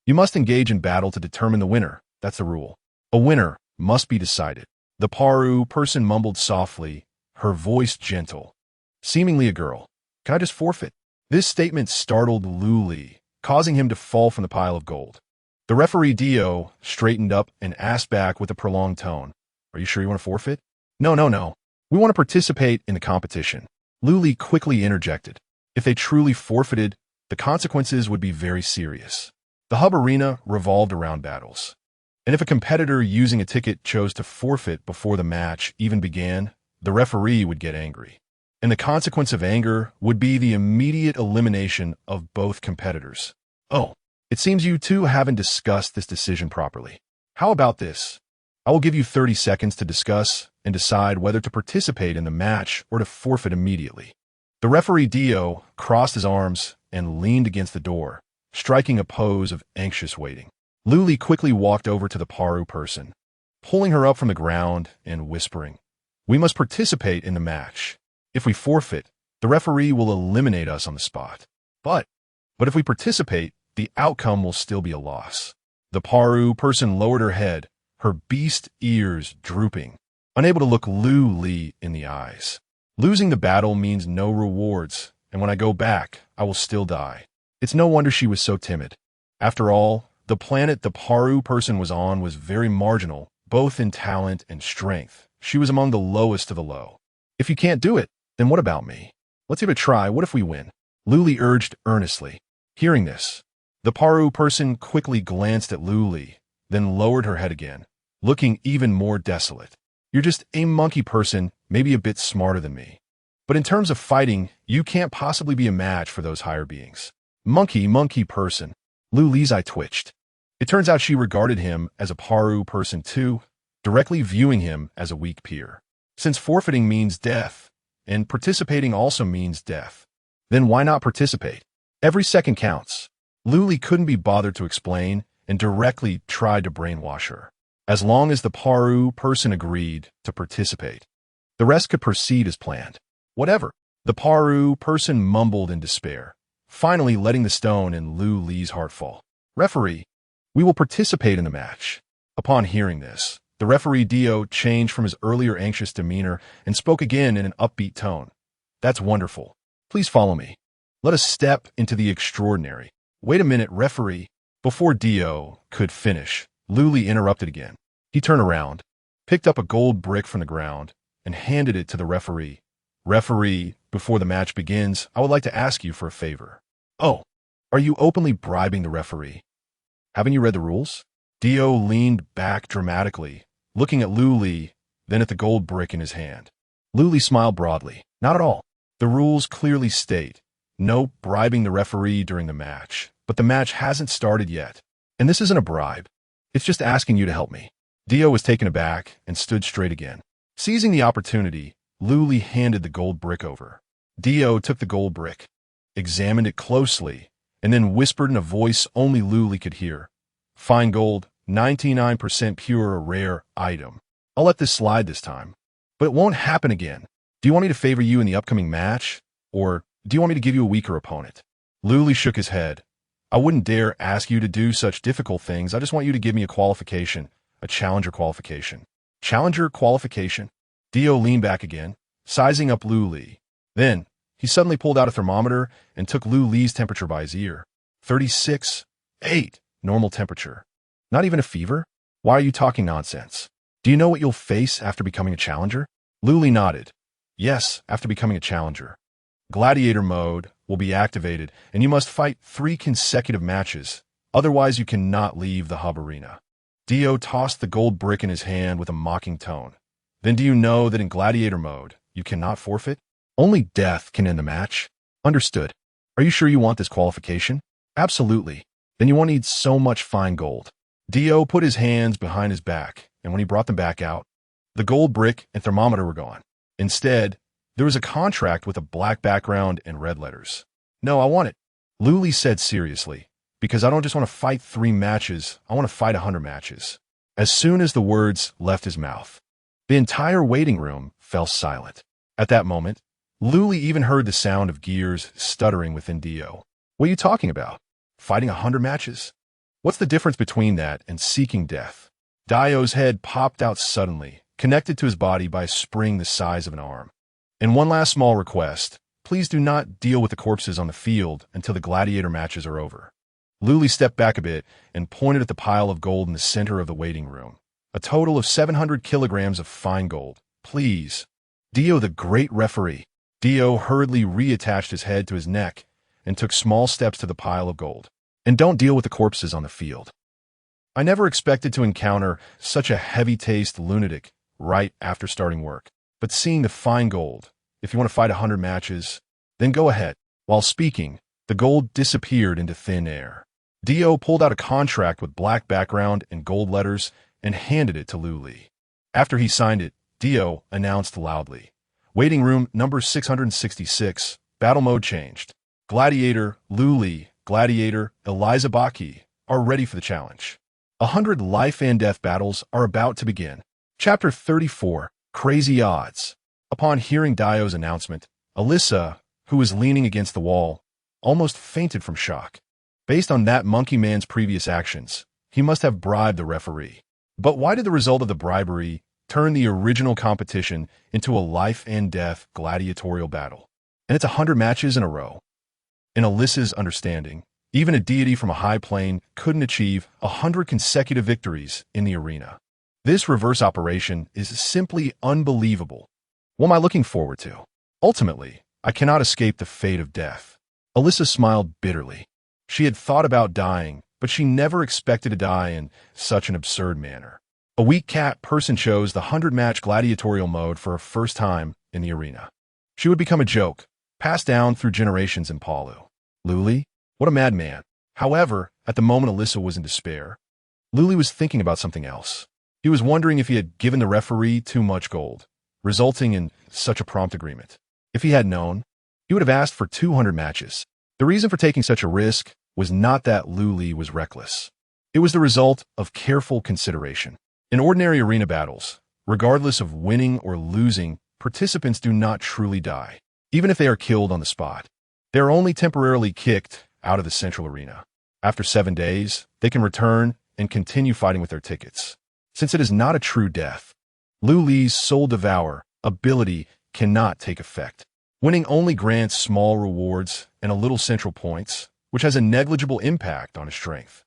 you must engage in battle to determine the winner. That's the rule. A winner must be decided." The Paru person mumbled softly, her voice gentle. Seemingly a girl. "Can I just forfeit?" This statement startled Luli, causing him to fall from the pile of gold. The referee Dio straightened up and asked back with a prolonged tone, "Are you sure you want to forfeit?" No. We want to participate in the competition." Luli quickly interjected. If they truly forfeited, the consequences would be very serious. The hub arena revolved around battles, and if a competitor using a ticket chose to forfeit before the match even began, the referee would get angry. And the consequence of anger would be the immediate elimination of both competitors. "Oh, it seems you two haven't discussed this decision properly. How about this? I will give you 30 seconds to discuss and decide whether to participate in the match or to forfeit immediately." The referee Dio crossed his arms and leaned against the door, striking a pose of anxious waiting. Luli quickly walked over to the Paru person, pulling her up from the ground and whispering, "We must participate in the match. If we forfeit, the referee will eliminate us on the spot. But if we participate, the outcome will still be a loss." The Paru person lowered her head, her beast ears drooping, unable to look Luli in the eyes. "Losing the battle means no rewards, and when I go back, I will still die." It's no wonder she was so timid. After all, the planet the Paru person was on was very marginal, both in talent and strength. She was among the lowest of the low. "If you can't do it, then what about me? Let's give it a try. What if we win?" Luli urged earnestly. Hearing this, the Paru person quickly glanced at Luli, then lowered her head again, looking even more desolate. "You're just a monkey person, maybe a bit smarter than me. But in terms of fighting, you can't possibly be a match for those higher beings." Monkey person. Luli's eye twitched. It turns out she regarded him as a Paru person too, directly viewing him as a weak peer. Since forfeiting means death, and participating also means death, then why not participate? Every second counts. Luli couldn't be bothered to explain and directly tried to brainwash her. As long as the Paru person agreed to participate, the rest could proceed as planned. Whatever. The Paru person mumbled in despair, finally letting the stone in Luli's heart fall. "Referee, we will participate in the match." Upon hearing this, the referee Dio changed from his earlier anxious demeanor and spoke again in an upbeat tone. "That's wonderful. Please follow me. Let us step into the extraordinary." "Wait a minute, referee." Before Dio could finish, Luli interrupted again. He turned around, picked up a gold brick from the ground, and handed it to the referee. "Referee, before the match begins, I would like to ask you for a favor." "Oh, are you openly bribing the referee? Haven't you read the rules?" Dio leaned back dramatically, looking at Luli, then at the gold brick in his hand. Luli smiled broadly. "Not at all. The rules clearly state, no bribing the referee during the match, but the match hasn't started yet. And this isn't a bribe. It's just asking you to help me." Dio was taken aback and stood straight again. Seizing the opportunity, Luli handed the gold brick over. Dio took the gold brick, examined it closely, and then whispered in a voice only Luli could hear, "Fine gold, 99% pure, a rare item." I'll let this slide this time. But it won't happen again. Do you want me to favor you in the upcoming match? Or do you want me to give you a weaker opponent? Luli shook his head. I wouldn't dare ask you to do such difficult things. I just want you to give me a qualification, a challenger qualification. Challenger qualification? Dio leaned back again, sizing up Lu Li. Then, he suddenly pulled out a thermometer and took Lu Li's temperature by his ear. 36.8, normal temperature. Not even a fever? Why are you talking nonsense? Do you know what you'll face after becoming a challenger? Lu Li nodded. Yes, after becoming a challenger. Gladiator mode will be activated, and you must fight 3 consecutive matches. Otherwise, you cannot leave the hub arena. Dio tossed the gold brick in his hand with a mocking tone. Then do you know that in gladiator mode, you cannot forfeit? Only death can end the match. Understood. Are you sure you want this qualification? Absolutely. Then you won't need so much fine gold. Dio put his hands behind his back, and when he brought them back out, the gold brick and thermometer were gone. Instead, there was a contract with a black background and red letters. No, I want it, Lu Li said seriously, because I don't just want to fight 3 matches, I want to fight 100 matches. As soon as the words left his mouth, the entire waiting room fell silent. At that moment, Lu Li even heard the sound of gears stuttering within Dio. What are you talking about? Fighting 100 matches? What's the difference between that and seeking death? Dio's head popped out suddenly, connected to his body by a spring the size of an arm. And one last small request, please do not deal with the corpses on the field until the gladiator matches are over. Lu Li stepped back a bit and pointed at the pile of gold in the center of the waiting room. A total of 700 kilograms of fine gold. Please. Dio, the great referee. Dio hurriedly reattached his head to his neck and took small steps to the pile of gold. And don't deal with the corpses on the field. I never expected to encounter such a heavy-taste lunatic right after starting work. But seeing the fine gold, if you want to fight 100 matches, then go ahead. While speaking, the gold disappeared into thin air. Dio pulled out a contract with black background and gold letters and handed it to Lu Li. After he signed it, Dio announced loudly, waiting room number 666, battle mode changed. Gladiator Lu Li, Gladiator Eliza Baki are ready for the challenge. 100 life and death battles are about to begin. Chapter 34, Crazy Odds. Upon hearing Dio's announcement, Alyssa, who was leaning against the wall, almost fainted from shock. Based on that monkey man's previous actions, he must have bribed the referee. But why did the result of the bribery turn the original competition into a life and death gladiatorial battle? And it's 100 matches in a row. In Alyssa's understanding, even a deity from a high plane couldn't achieve 100 consecutive victories in the arena. This reverse operation is simply unbelievable. What am I looking forward to? Ultimately, I cannot escape the fate of death. Alyssa smiled bitterly. She had thought about dying, but she never expected to die in such an absurd manner. A weak cat person chose the 100-match gladiatorial mode for her first time in the arena. She would become a joke, passed down through generations in Palu. Lu Li? What a madman. However, at the moment Alyssa was in despair, Lu Li was thinking about something else. He was wondering if he had given the referee too much gold, resulting in such a prompt agreement. If he had known, he would have asked for 200 matches. The reason for taking such a risk was not that Lu Li was reckless. It was the result of careful consideration. In ordinary arena battles, regardless of winning or losing, participants do not truly die, even if they are killed on the spot. They are only temporarily kicked out of the central arena. After 7 days, they can return and continue fighting with their tickets. Since it is not a true death, Lu Li's Soul Devour ability cannot take effect. Winning only grants small rewards and a little central points, which has a negligible impact on his strength.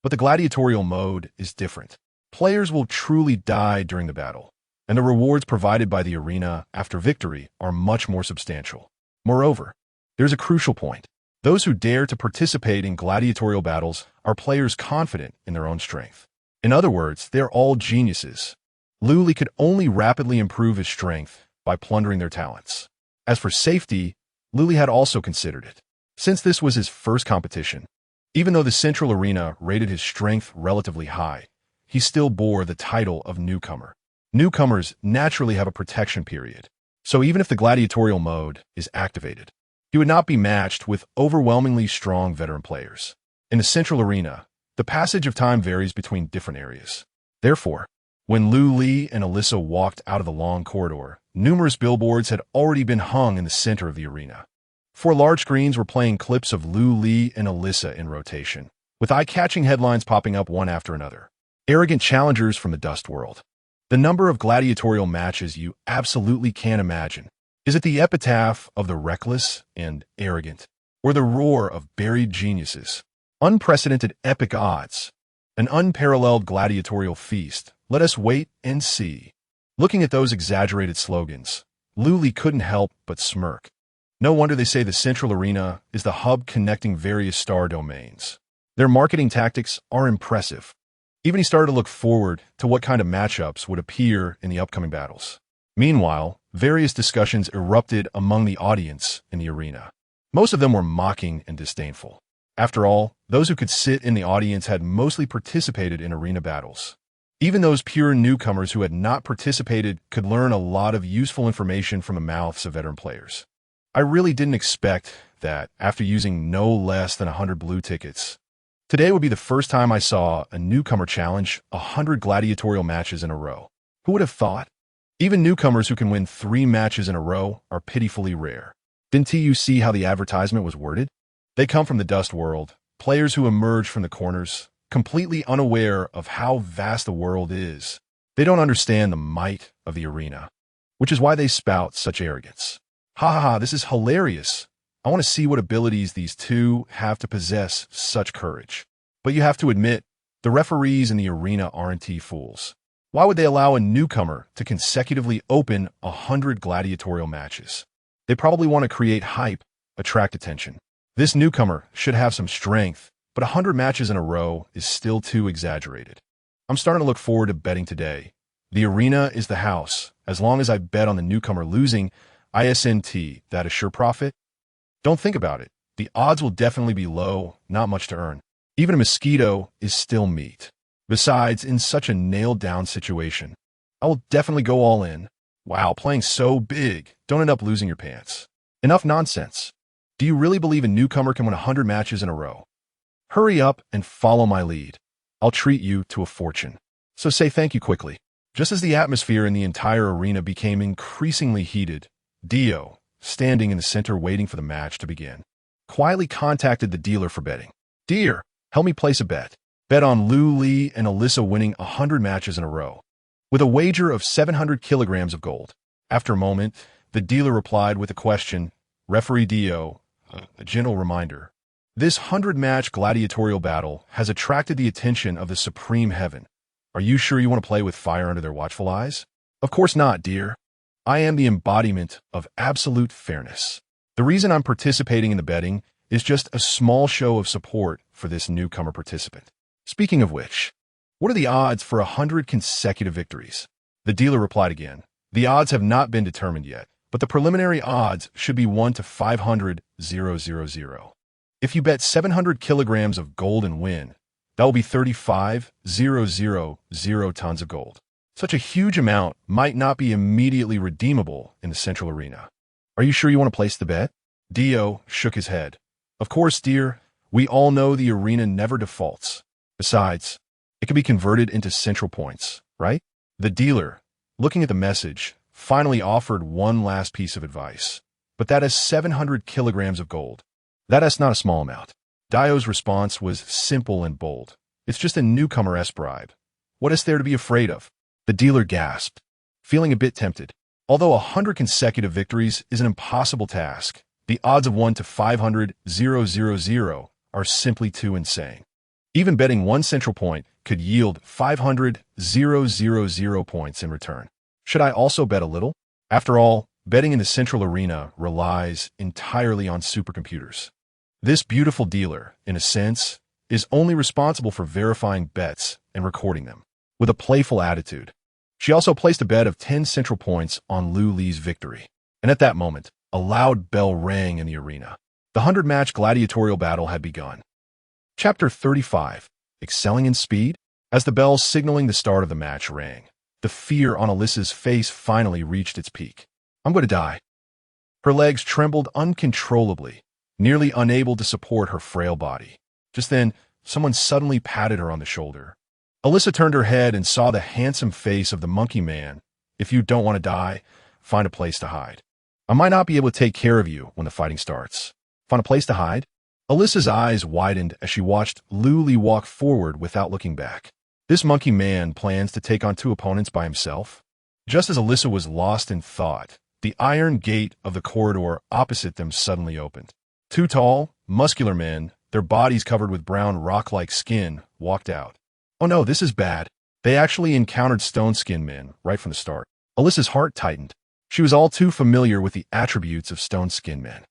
But the gladiatorial mode is different. Players will truly die during the battle, and the rewards provided by the arena after victory are much more substantial. Moreover, there's a crucial point. Those who dare to participate in gladiatorial battles are players confident in their own strength. In other words, they're all geniuses. Lu Li could only rapidly improve his strength by plundering their talents. As for safety, Lu Li had also considered it. Since this was his first competition, even though the central arena rated his strength relatively high, he still bore the title of newcomer. Newcomers naturally have a protection period, so even if the gladiatorial mode is activated, he would not be matched with overwhelmingly strong veteran players. In the central arena, the passage of time varies between different areas. Therefore, When Lu Li and Alyssa walked out of the long corridor, numerous billboards had already been hung in the center of the arena. 4 large screens were playing clips of Lu Li and Alyssa in rotation, with eye-catching headlines popping up one after another. Arrogant challengers from the dust world. The number of gladiatorial matches you absolutely can't imagine. Is it the epitaph of the reckless and arrogant, or the roar of buried geniuses? Unprecedented epic odds. An unparalleled gladiatorial feast. Let us wait and see. Looking at those exaggerated slogans, Lu Li couldn't help but smirk. No wonder they say the Central Arena is the hub connecting various star domains. Their marketing tactics are impressive. Even he started to look forward to what kind of matchups would appear in the upcoming battles. Meanwhile, various discussions erupted among the audience in the arena. Most of them were mocking and disdainful. After all, those who could sit in the audience had mostly participated in arena battles. Even those pure newcomers who had not participated could learn a lot of useful information from the mouths of veteran players. I really didn't expect that after using no less than 100 blue tickets. Today would be the first time I saw a newcomer challenge 100 gladiatorial matches in a row. Who would have thought? Even newcomers who can win 3 matches in a row are pitifully rare. Didn't you see how the advertisement was worded? They come from the dust world, players who emerge from the corners, completely unaware of how vast the world is. They don't understand the might of the arena, which is why they spout such arrogance. Ha ha ha, this is hilarious. I want to see what abilities these two have to possess such courage. But you have to admit, the referees in the arena aren't fools. Why would they allow a newcomer to consecutively open 100 gladiatorial matches? They probably want to create hype, attract attention. This newcomer should have some strength, but 100 matches in a row is still too exaggerated. I'm starting to look forward to betting today. The arena is the house. As long as I bet on the newcomer losing, ISNT, that is sure profit. Don't think about it. The odds will definitely be low, not much to earn. Even a mosquito is still meat. Besides, in such a nailed-down situation, I will definitely go all in. Wow, playing so big. Don't end up losing your pants. Enough nonsense. Do you really believe a newcomer can win 100 matches in a row? Hurry up and follow my lead. I'll treat you to a fortune. So say thank you quickly. Just as the atmosphere in the entire arena became increasingly heated, Dio, standing in the center waiting for the match to begin, quietly contacted the dealer for betting. Dear, help me place a bet. Bet on Lu Li and Alyssa winning 100 matches in a row, with a wager of 700 kilograms of gold. After a moment, the dealer replied with a question. Referee Dio, a gentle reminder. This 100-match gladiatorial battle has attracted the attention of the supreme heaven. Are you sure you want to play with fire under their watchful eyes? Of course not, dear. I am the embodiment of absolute fairness. The reason I'm participating in the betting is just a small show of support for this newcomer participant. Speaking of which, what are the odds for 100 consecutive victories? The dealer replied again. The odds have not been determined yet, but the preliminary odds should be 1 to 500,000. If you bet 700 kilograms of gold and win, that will be 35,000 tons of gold. Such a huge amount might not be immediately redeemable in the central arena. Are you sure you want to place the bet? Dio shook his head. Of course, dear. We all know the arena never defaults. Besides, it can be converted into central points, right? The dealer, looking at the message, finally offered one last piece of advice. But that is 700 kilograms of gold. That is not a small amount. Dio's response was simple and bold. It's just a newcomer-esque bribe. What is there to be afraid of? The dealer gasped, feeling a bit tempted. Although 100 consecutive victories is an impossible task, the odds of 1 to 500,000 are simply too insane. Even betting one central point could yield 500,000 points in return. Should I also bet a little? After all, betting in the central arena relies entirely on supercomputers. This beautiful dealer, in a sense, is only responsible for verifying bets and recording them. With a playful attitude, she also placed a bet of 10 central points on Lu Li's victory. And at that moment, a loud bell rang in the arena. The 100-match gladiatorial battle had begun. Chapter 35, Excelling in Speed? As the bell signaling the start of the match rang, the fear on Alyssa's face finally reached its peak. I'm going to die. Her legs trembled uncontrollably, nearly unable to support her frail body. Just then, someone suddenly patted her on the shoulder. Alyssa turned her head and saw the handsome face of the monkey man. If you don't want to die, find a place to hide. I might not be able to take care of you when the fighting starts. Find a place to hide? Alyssa's eyes widened as she watched Lu Li walk forward without looking back. This monkey man plans to take on two opponents by himself? Just as Alyssa was lost in thought, the iron gate of the corridor opposite them suddenly opened. Two tall, muscular men, their bodies covered with brown rock-like skin, walked out. Oh no, this is bad. They actually encountered stone-skinned men right from the start. Alyssa's heart tightened. She was all too familiar with the attributes of stone-skinned men.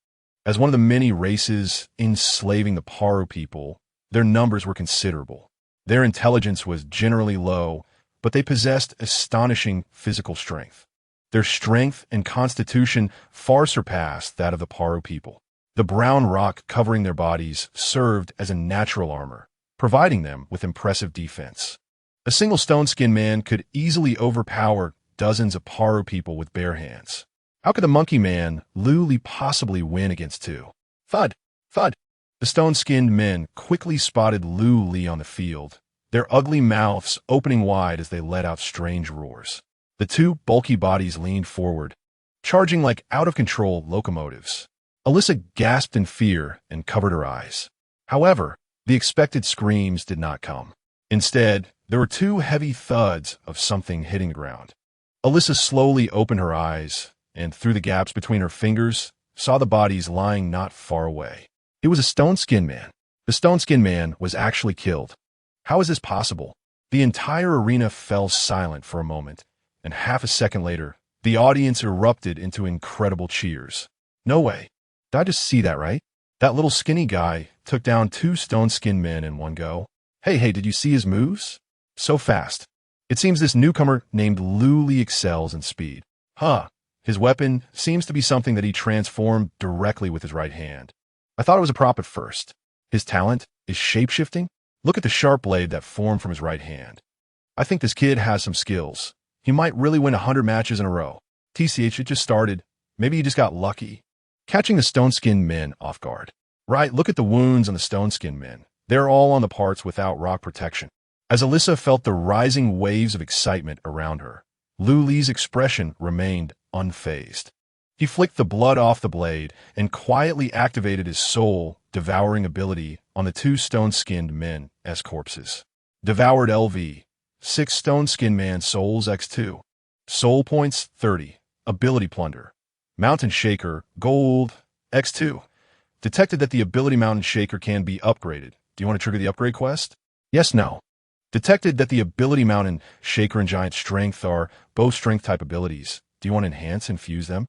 As one of the many races enslaving the Paro people, their numbers were considerable. Their intelligence was generally low, but they possessed astonishing physical strength. Their strength and constitution far surpassed that of the Paro people. The brown rock covering their bodies served as a natural armor, providing them with impressive defense. A single stone-skinned man could easily overpower dozens of Paro people with bare hands. How could the monkey man, Lu Li, possibly win against two? Thud! Thud! The stone-skinned men quickly spotted Lu Li on the field, their ugly mouths opening wide as they let out strange roars. The two bulky bodies leaned forward, charging like out-of-control locomotives. Alyssa gasped in fear and covered her eyes. However, the expected screams did not come. Instead, there were two heavy thuds of something hitting the ground. Alyssa slowly opened her eyes, and through the gaps between her fingers, saw the bodies lying not far away. It was a stone-skinned man. The stone-skinned man was actually killed. How is this possible? The entire arena fell silent for a moment, and half a second later, the audience erupted into incredible cheers. No way. Did I just see that right? That little skinny guy took down two stone-skinned men in one go. Hey, did you see his moves? So fast. It seems this newcomer named Lu Li excels in speed. Huh. His weapon seems to be something that he transformed directly with his right hand. I thought it was a prop at first. His talent is shape-shifting? Look at the sharp blade that formed from his right hand. I think this kid has some skills. He might really win 100 matches in a row. TCH, it just started. Maybe he just got lucky. Catching the stone-skinned men off guard. Right, look at the wounds on the stone-skinned men. They're all on the parts without rock protection. As Alyssa felt the rising waves of excitement around her, Lu Li's expression remained unfazed. He flicked the blood off the blade and quietly activated his soul devouring ability on the two stone-skinned men as corpses. Devoured LV. 6 stone-skinned man souls x2. Soul points 30. Ability plunder. Mountain Shaker, gold, x2. Detected that the ability Mountain Shaker can be upgraded. Do you want to trigger the upgrade quest? Yes, no. Detected that the ability Mountain Shaker and Giant Strength are both strength type abilities. Do you want to enhance and fuse them?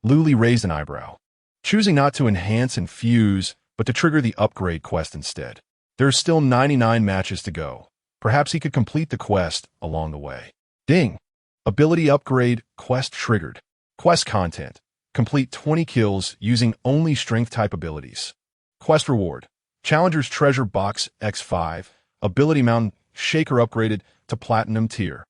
Lu Li raised an eyebrow, choosing not to enhance and fuse, but to trigger the upgrade quest instead. There are still 99 matches to go. Perhaps he could complete the quest along the way. Ding! Ability upgrade quest triggered. Quest content. Complete 20 kills using only strength-type abilities. Quest reward. Challenger's Treasure Box X5. Ability Mountain Shaker upgraded to Platinum tier.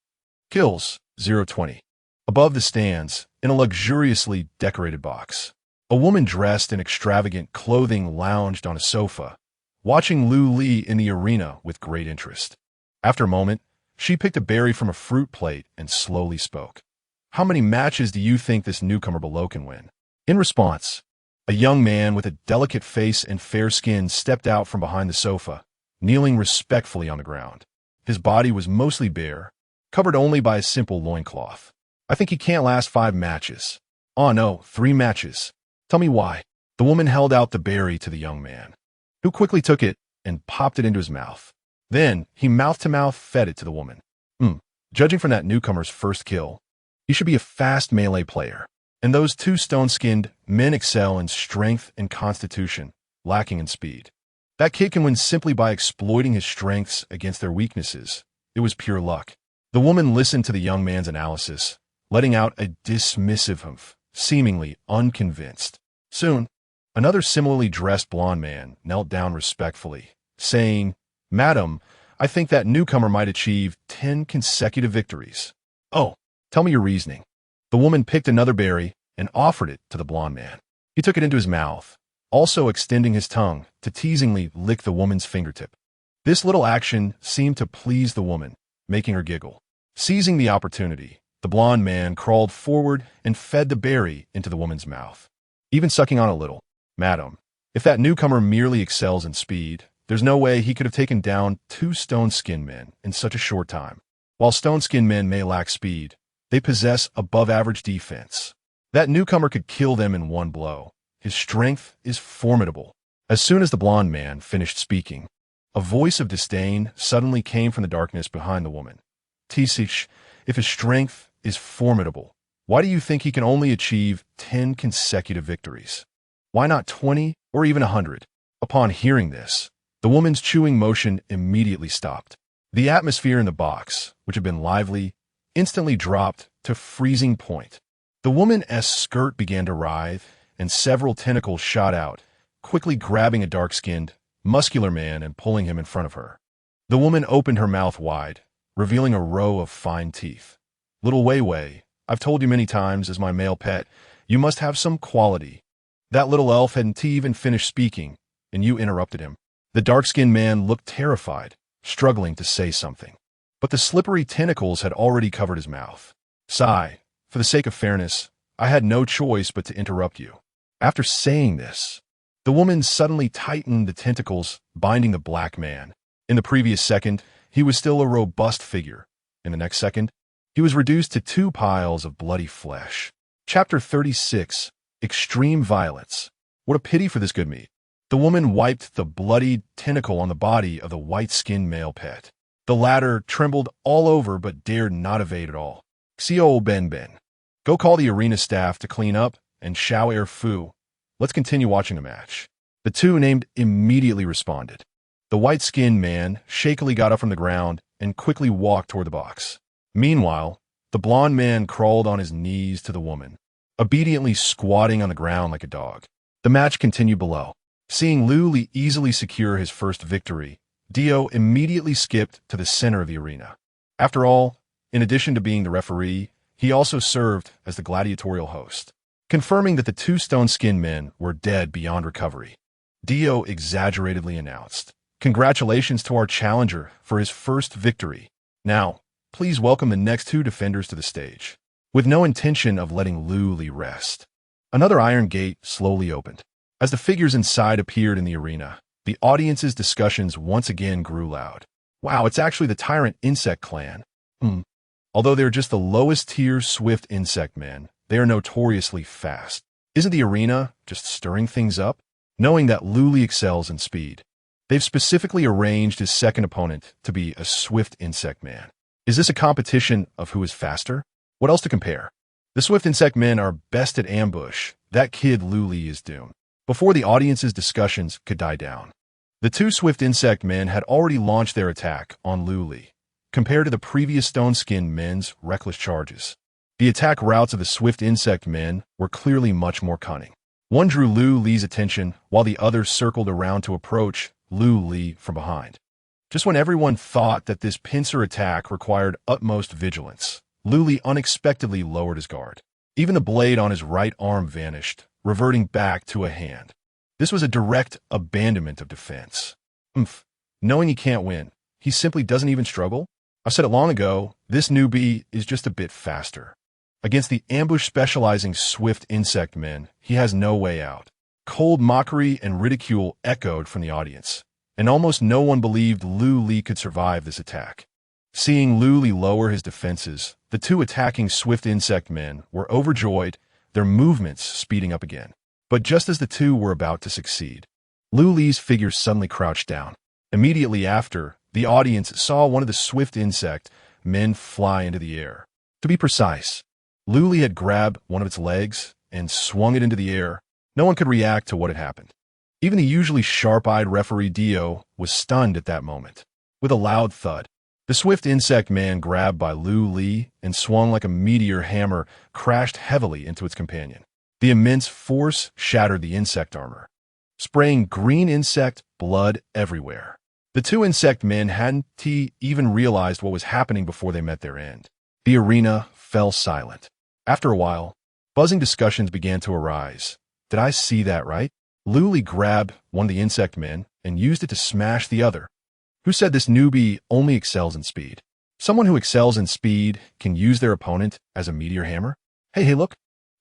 Kills 0-20. Above the stands, in a luxuriously decorated box, a woman dressed in extravagant clothing lounged on a sofa, watching Lu Li in the arena with great interest. After a moment, she picked a berry from a fruit plate and slowly spoke. How many matches do you think this newcomer below can win? In response, a young man with a delicate face and fair skin stepped out from behind the sofa, kneeling respectfully on the ground. His body was mostly bare, covered only by a simple loincloth. I think he can't last 5 matches. Oh no, 3 matches. Tell me why. The woman held out the berry to the young man, who quickly took it and popped it into his mouth. Then he mouth-to-mouth fed it to the woman. Judging from that newcomer's first kill, he should be a fast melee player. And those two stone-skinned men excel in strength and constitution, lacking in speed. That kid can win simply by exploiting his strengths against their weaknesses. It was pure luck. The woman listened to the young man's analysis, letting out a dismissive humph, seemingly unconvinced. Soon, another similarly dressed blond man knelt down respectfully, saying, "Madam, I think that newcomer might achieve 10 consecutive victories." "Oh, tell me your reasoning." The woman picked another berry and offered it to the blond man. He took it into his mouth, also extending his tongue to teasingly lick the woman's fingertip. This little action seemed to please the woman, making her giggle. Seizing the opportunity, the blond man crawled forward and fed the berry into the woman's mouth, even sucking on a little. Madam, if that newcomer merely excels in speed, there's no way he could have taken down 2 stone-skinned men in such a short time. While stone-skinned men may lack speed, they possess above-average defense. That newcomer could kill them in one blow. His strength is formidable. As soon as the blond man finished speaking, a voice of disdain suddenly came from the darkness behind the woman. Tisich, if his strength is formidable, why do you think he can only achieve 10 consecutive victories? Why not 20 or even 100? Upon hearing this, the woman's chewing motion immediately stopped. The atmosphere in the box, which had been lively, instantly dropped to freezing point. The woman's skirt began to writhe, and several tentacles shot out, quickly grabbing a dark-skinned, muscular man and pulling him in front of her. The woman opened her mouth wide, revealing a row of fine teeth. Little Wei Wei, I've told you many times, as my male pet, you must have some quality. That little elf hadn't even finished speaking, and you interrupted him. The dark-skinned man looked terrified, struggling to say something. But the slippery tentacles had already covered his mouth. Sigh, for the sake of fairness, I had no choice but to interrupt you. After saying this, the woman suddenly tightened the tentacles binding the black man. In the previous second, he was still a robust figure. In the next second, he was reduced to 2 piles of bloody flesh. Chapter 36, Extreme Violence. What a pity for this good meat. The woman wiped the bloodied tentacle on the body of the white-skinned male pet. The latter trembled all over but dared not evade at all. Xiao Ben Ben, go call the arena staff to clean up, and Xiao Er Fu, let's continue watching the match. The 2 named immediately responded. The white-skinned man shakily got up from the ground and quickly walked toward the box. Meanwhile, the blond man crawled on his knees to the woman, obediently squatting on the ground like a dog. The match continued below. Seeing Lu Li easily secure his first victory, Dio immediately skipped to the center of the arena. After all, in addition to being the referee, he also served as the gladiatorial host. Confirming that the 2 stone-skinned men were dead beyond recovery, Dio exaggeratedly announced, "Congratulations to our challenger for his first victory. Now, please welcome the next 2 defenders to the stage." With no intention of letting Lu Li rest, another iron gate slowly opened. As the figures inside appeared in the arena, the audience's discussions once again grew loud. Wow, it's actually the Tyrant Insect Clan. Although they're just the lowest tier swift insect men, they are notoriously fast. Isn't the arena just stirring things up? Knowing that Lu Li excels in speed, they've specifically arranged his second opponent to be a swift insect man. Is this a competition of who is faster? What else to compare? The swift insect men are best at ambush. That kid Lu Li is doomed. Before the audience's discussions could die down, the 2 swift insect men had already launched their attack on Lu Li. Compared to the previous stone-skinned men's reckless charges, the attack routes of the swift insect men were clearly much more cunning. One drew Lu Li's attention, while the other circled around to approach Lu Li from behind. Just when everyone thought that this pincer attack required utmost vigilance, Lu Li unexpectedly lowered his guard. Even the blade on his right arm vanished, reverting back to a hand. This was a direct abandonment of defense. Knowing he can't win, he simply doesn't even struggle? I said it long ago, this newbie is just a bit faster. Against the ambush-specializing swift insect men, he has no way out. Cold mockery and ridicule echoed from the audience, and almost no one believed Lu Li could survive this attack. Seeing Lu Li lower his defenses, the 2 attacking swift insect men were overjoyed, their movements speeding up again. But just as the 2 were about to succeed, Lu Li's figure suddenly crouched down. Immediately after, the audience saw one of the swift insect men fly into the air. To be precise, Lu Li had grabbed one of its legs and swung it into the air. No one could react to what had happened. Even the usually sharp-eyed referee Dio was stunned at that moment. With a loud thud, the swift insect man grabbed by Lu Li and swung like a meteor hammer crashed heavily into its companion. The immense force shattered the insect armor, spraying green insect blood everywhere. The 2 insect men hadn't even realized what was happening before they met their end. The arena fell silent. After a while, buzzing discussions began to arise. Did I see that right? Lu Li grabbed one of the insect men and used it to smash the other. Who said this newbie only excels in speed? Someone who excels in speed can use their opponent as a meteor hammer? Hey, look.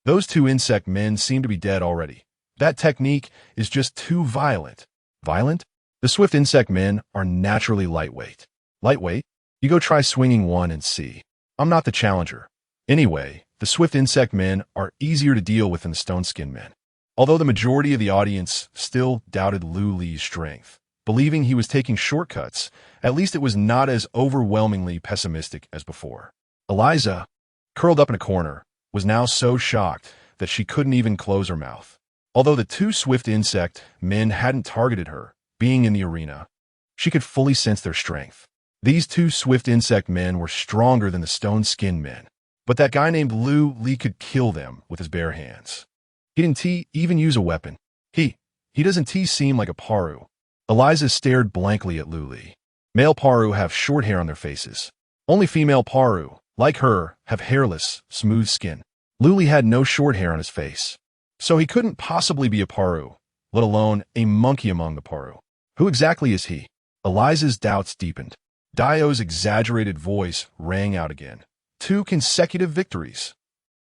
Those two insect men seem to be dead already. That technique is just too violent. Violent? The swift insect men are naturally lightweight. Lightweight? You go try swinging one and see. I'm not the challenger. Anyway, the swift insect men are easier to deal with than the stone skin men. Although the majority of the audience still doubted Lu Li's strength, believing he was taking shortcuts, at least it was not as overwhelmingly pessimistic as before. Eliza, curled up in a corner, was now so shocked that she couldn't even close her mouth. Although the two swift insect men hadn't targeted her, being in the arena, she could fully sense their strength. These two swift insect men were stronger than the stone skin men, but that guy named Lu Li could kill them with his bare hands. He didn't even use a weapon. He doesn't seem like a Paru. Eliza stared blankly at Lu Li. Male Paru have short hair on their faces. Only female Paru, like her, have hairless, smooth skin. Lu Li had no short hair on his face, so he couldn't possibly be a Paru, let alone a monkey among the Paru. Who exactly is he? Eliza's doubts deepened. Dio's exaggerated voice rang out again. 2 consecutive victories.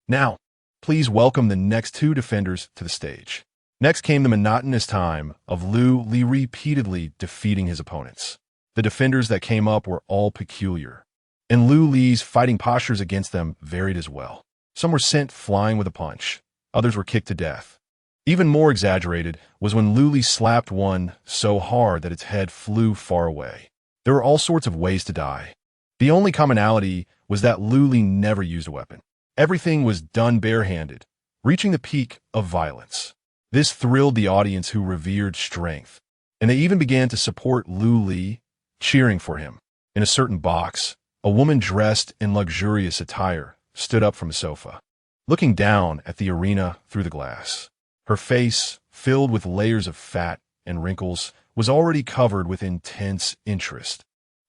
Now, please welcome the next 2 defenders to the stage. Next came the monotonous time of Lu Li repeatedly defeating his opponents. The defenders that came up were all peculiar, and Lu Li's fighting postures against them varied as well. Some were sent flying with a punch, others were kicked to death. Even more exaggerated was when Lu Li slapped one so hard that its head flew far away. There were all sorts of ways to die. The only commonality was that Lu Li never used a weapon. Everything was done barehanded, reaching the peak of violence. This thrilled the audience who revered strength, and they even began to support Lu Li, cheering for him. In a certain box, a woman dressed in luxurious attire stood up from a sofa, looking down at the arena through the glass. Her face, filled with layers of fat and wrinkles, was already covered with intense interest.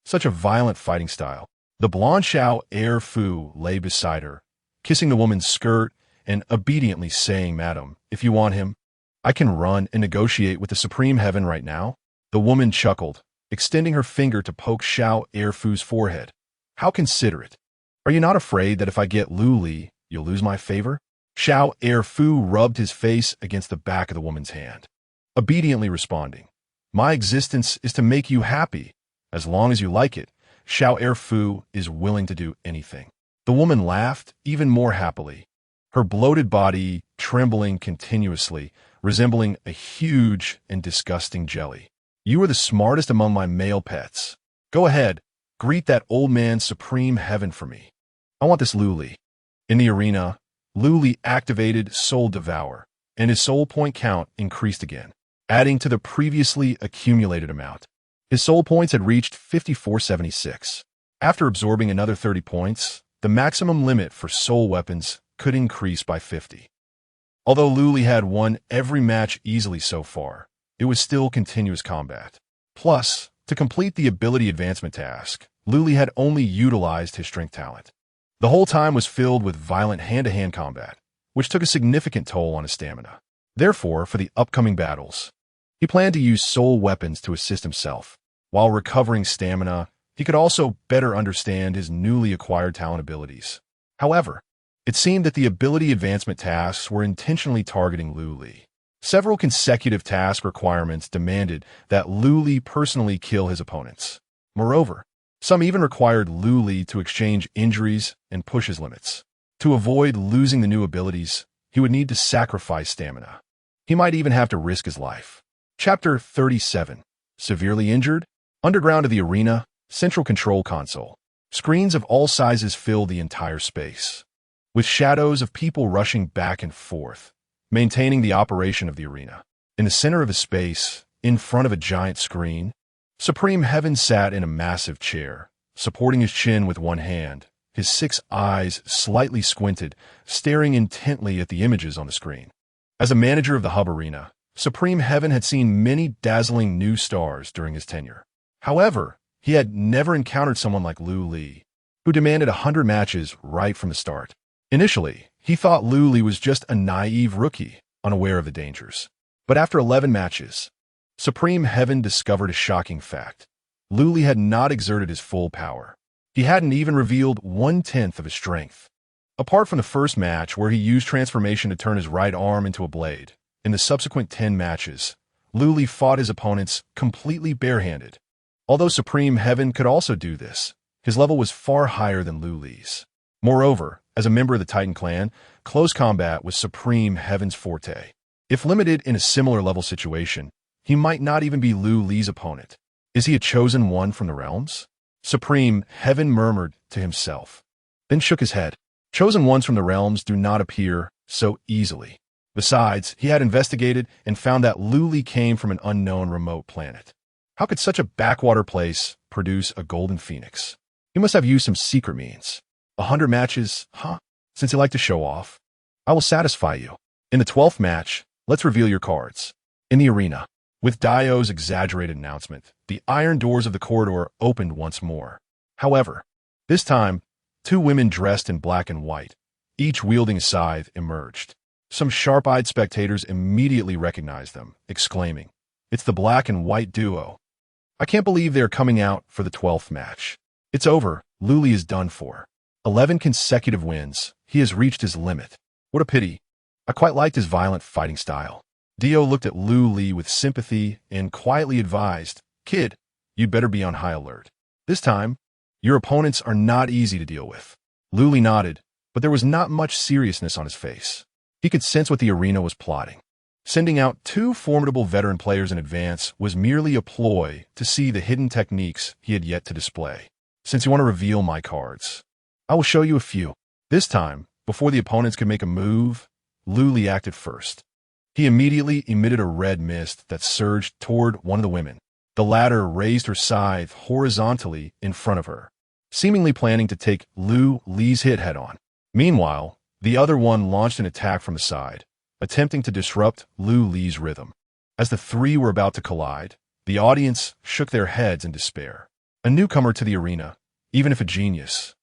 Such a violent fighting style. The blonde Xiao Er Fu lay beside her, kissing the woman's skirt and obediently saying, "Madam, if you want him, I can run and negotiate with the Supreme Heaven right now." The woman chuckled, extending her finger to poke Xiao Er Fu's forehead. "How considerate. Are you not afraid that if I get Lu Li, you'll lose my favor?" Xiao Er Fu rubbed his face against the back of the woman's hand, obediently responding, "My existence is to make you happy. As long as you like it, Xiao Er Fu is willing to do anything." The woman laughed even more happily, her bloated body trembling continuously, resembling a huge and disgusting jelly. "You are the smartest among my male pets. Go ahead, greet that old man Supreme Heaven for me. I want this Lu Li." In the arena, Lu Li activated Soul Devour, and his soul point count increased again, adding to the previously accumulated amount. His soul points had reached 5476. After absorbing another 30 points, the maximum limit for soul weapons could increase by 50. Although Lu Li had won every match easily so far, it was still continuous combat. Plus, to complete the ability advancement task, Lu Li had only utilized his strength talent. The whole time was filled with violent hand-to-hand combat, which took a significant toll on his stamina. Therefore, for the upcoming battles, he planned to use soul weapons to assist himself. While recovering stamina, he could also better understand his newly acquired talent abilities. However, it seemed that the ability advancement tasks were intentionally targeting Lu Li. Several consecutive task requirements demanded that Lu Li personally kill his opponents. Moreover, some even required Lu Li to exchange injuries and push his limits. To avoid losing the new abilities, he would need to sacrifice stamina. He might even have to risk his life. Chapter 37. Severely injured? Underground of the arena, central control console. Screens of all sizes filled the entire space, with shadows of people rushing back and forth, maintaining the operation of the arena. In the center of a space, in front of a giant screen, Supreme Heaven sat in a massive chair, supporting his chin with one hand, his 6 eyes slightly squinted, staring intently at the images on the screen. As a manager of the hub arena, Supreme Heaven had seen many dazzling new stars during his tenure. However, he had never encountered someone like Lu Li, who demanded 100 matches right from the start. Initially, he thought Lu Li was just a naive rookie, unaware of the dangers. But after 11 matches, Supreme Heaven discovered a shocking fact. Lu Li had not exerted his full power. He hadn't even revealed 1/10 of his strength. Apart from the first match where he used transformation to turn his right arm into a blade, in the subsequent 10 matches, Lu Li fought his opponents completely barehanded. Although Supreme Heaven could also do this, his level was far higher than Lu Li's. Moreover, as a member of the Titan clan, close combat was Supreme Heaven's forte. If limited in a similar level situation, he might not even be Lu Li's opponent. Is he a chosen one from the realms? Supreme Heaven murmured to himself, then shook his head. Chosen ones from the realms do not appear so easily. Besides, he had investigated and found that Lu Li came from an unknown remote planet. How could such a backwater place produce a golden phoenix? He must have used some secret means. 100 matches, huh? Since he liked to show off. I will satisfy you. In the 12th match, let's reveal your cards. In the arena, with Dio's exaggerated announcement, the iron doors of the corridor opened once more. However, this time, 2 women dressed in black and white, each wielding a scythe, emerged. Some sharp-eyed spectators immediately recognized them, exclaiming, "It's the black and white duo." I can't believe they are coming out for the 12th match. It's over. Lu Li is done for. 11 consecutive wins. He has reached his limit. What a pity. I quite liked his violent fighting style. Dio looked at Lu Li with sympathy and quietly advised, "Kid, you'd better be on high alert. This time, your opponents are not easy to deal with." Lu Li nodded, but there was not much seriousness on his face. He could sense what the arena was plotting. Sending out 2 formidable veteran players in advance was merely a ploy to see the hidden techniques he had yet to display. Since you want to reveal my cards, I will show you a few. This time, before the opponents could make a move, Lu Li acted first. He immediately emitted a red mist that surged toward one of the women. The latter raised her scythe horizontally in front of her, seemingly planning to take Lu Li's hit head-on. Meanwhile, the other one launched an attack from the side, attempting to disrupt Lu Li's rhythm. As the 3 were about to collide, the audience shook their heads in despair. A newcomer to the arena, even if a genius.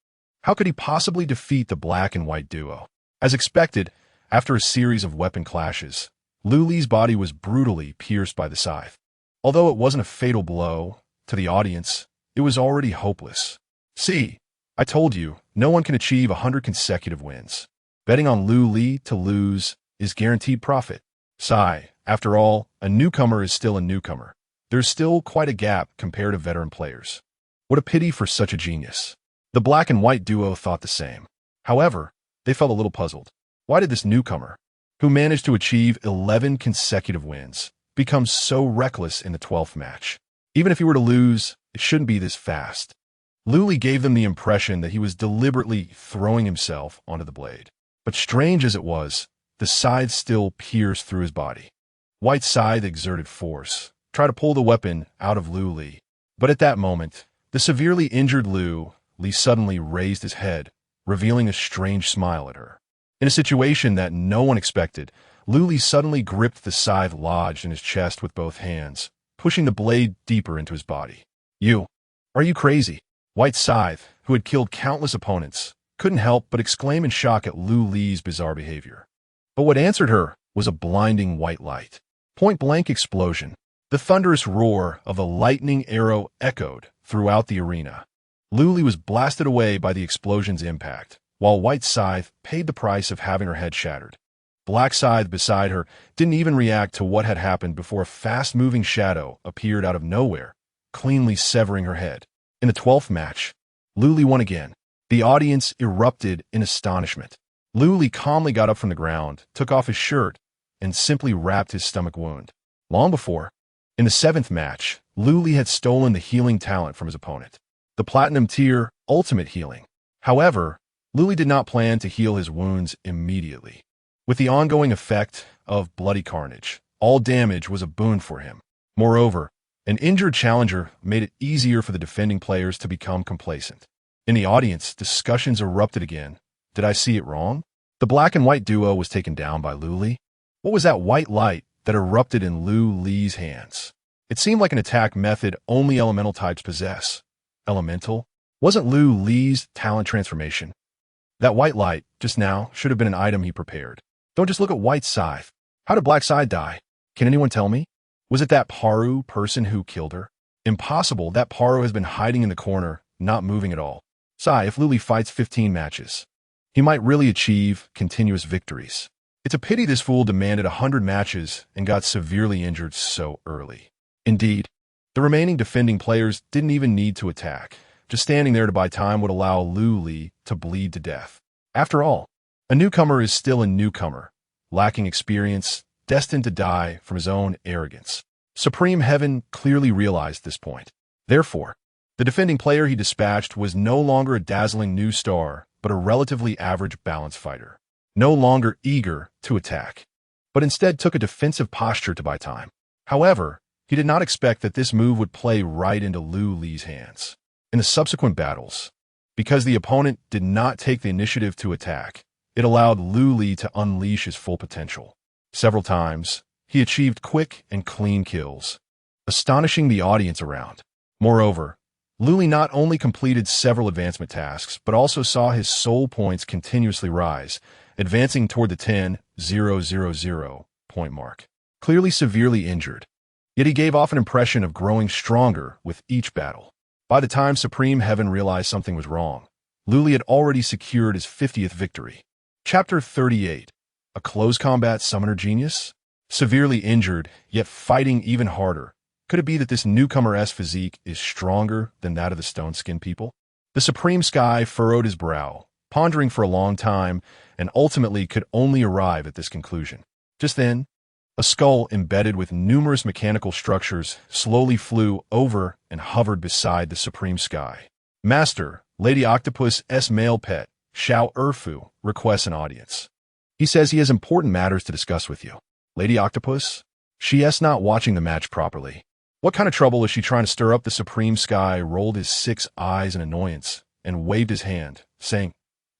How could he possibly defeat the black and white duo? As expected, after a series of weapon clashes, Lu Li's body was brutally pierced by the scythe. Although it wasn't a fatal blow, to the audience, it was already hopeless. See, I told you, no one can achieve 100 consecutive wins. Betting on Lu Li to lose is guaranteed profit. Sigh, after all, a newcomer is still a newcomer. There's still quite a gap compared to veteran players. What a pity for such a genius. The black and white duo thought the same. However, they felt a little puzzled. Why did this newcomer, who managed to achieve 11 consecutive wins, become so reckless in the 12th match? Even if he were to lose, it shouldn't be this fast. Lu Li gave them the impression that he was deliberately throwing himself onto the blade. But strange as it was, the scythe still pierced through his body. White scythe exerted force, tried to pull the weapon out of Lu Li. But at that moment, the severely injured Lu Li suddenly raised his head, revealing a strange smile at her. In a situation that no one expected, Lu Li suddenly gripped the scythe lodged in his chest with both hands, pushing the blade deeper into his body. Are you crazy? White Scythe, who had killed countless opponents, couldn't help but exclaim in shock at Lu Li's bizarre behavior. But what answered her was a blinding white light. Point-blank explosion. The thunderous roar of a lightning arrow echoed throughout the arena. Lu Li was blasted away by the explosion's impact, while White Scythe paid the price of having her head shattered. Black Scythe beside her didn't even react to what had happened before a fast-moving shadow appeared out of nowhere, cleanly severing her head. In the 12th match, Lu Li won again. The audience erupted in astonishment. Lu Li calmly got up from the ground, took off his shirt, and simply wrapped his stomach wound. Long before, in the 7th match, Lu Li had stolen the healing talent from his opponent, the Platinum Tier Ultimate Healing. However, Lu Li did not plan to heal his wounds immediately. With the ongoing effect of bloody carnage, all damage was a boon for him. Moreover, an injured challenger made it easier for the defending players to become complacent. In the audience, discussions erupted again. Did I see it wrong? The black and white duo was taken down by Lu Li. What was that white light that erupted in Lu Li's hands? It seemed like an attack method only elemental types possess. Elemental? Wasn't Lu Li's talent transformation? That white light, just now, should have been an item he prepared. Don't just look at White Scythe. How did Black Scythe die? Can anyone tell me? Was it that Paru person who killed her? Impossible, that Paro has been hiding in the corner, not moving at all. Sigh, if Luli fights 15 matches, he might really achieve continuous victories. It's a pity this fool demanded 100 matches and got severely injured so early. Indeed, the remaining defending players didn't even need to attack. Just standing there to buy time would allow Luli to bleed to death. After all, a newcomer is still a newcomer, lacking experience, destined to die from his own arrogance. Supreme Heaven clearly realized this point. Therefore, the defending player he dispatched was no longer a dazzling new star, but a relatively average balance fighter. No longer eager to attack, but instead took a defensive posture to buy time. However, he did not expect that this move would play right into Lu Li's hands. In the subsequent battles, because the opponent did not take the initiative to attack, it allowed Lu Li to unleash his full potential. Several times, he achieved quick and clean kills, astonishing the audience around. Moreover, Lu Li not only completed several advancement tasks, but also saw his soul points continuously rise, advancing toward the 10,000 point mark. Clearly severely injured, yet he gave off an impression of growing stronger with each battle. By the time Supreme Heaven realized something was wrong, Lu Li had already secured his 50th victory. Chapter 38. A close combat summoner genius? Severely injured, yet fighting even harder. Could it be that this newcomer's physique is stronger than that of the stone-skinned people? The Supreme Sky furrowed his brow, pondering for a long time, and ultimately could only arrive at this conclusion. Just then, a skull embedded with numerous mechanical structures slowly flew over and hovered beside the Supreme Sky. Master, Lady Octopus's male pet, Xiao Erfu, requests an audience. He says he has important matters to discuss with you. Lady Octopus? She's not watching the match properly. What kind of trouble is she trying to stir up? The Supreme Sky rolled his 6 eyes in annoyance and waved his hand, saying,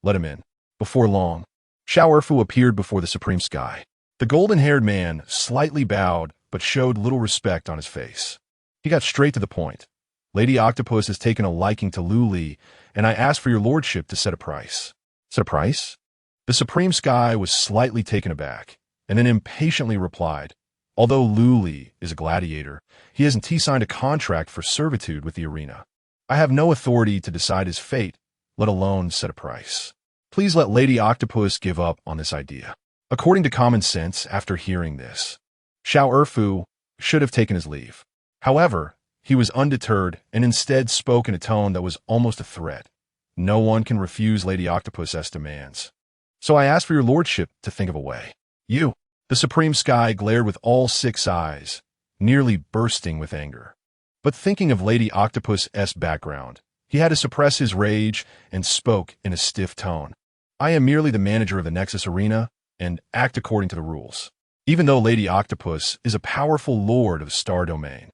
"Let him in." Before long, Xiao Erfu appeared before the Supreme Sky. The golden-haired man slightly bowed but showed little respect on his face. He got straight to the point. Lady Octopus has taken a liking to Lu Li, and I ask for your lordship to set a price. Set a price? The Supreme Sky was slightly taken aback, and then impatiently replied, although Lu Li is a gladiator, he hasn't signed a contract for servitude with the arena. I have no authority to decide his fate, let alone set a price. Please let Lady Octopus give up on this idea. According to common sense, after hearing this, Xiao Erfu should have taken his leave. However, he was undeterred and instead spoke in a tone that was almost a threat. No one can refuse Lady Octopus's demands. So I ask for your lordship to think of a way. You. The Supreme Sky glared with all 6 eyes, nearly bursting with anger. But thinking of Lady Octopus's background, he had to suppress his rage and spoke in a stiff tone. I am merely the manager of the Nexus Arena and act according to the rules. Even though Lady Octopus is a powerful lord of Star Domain,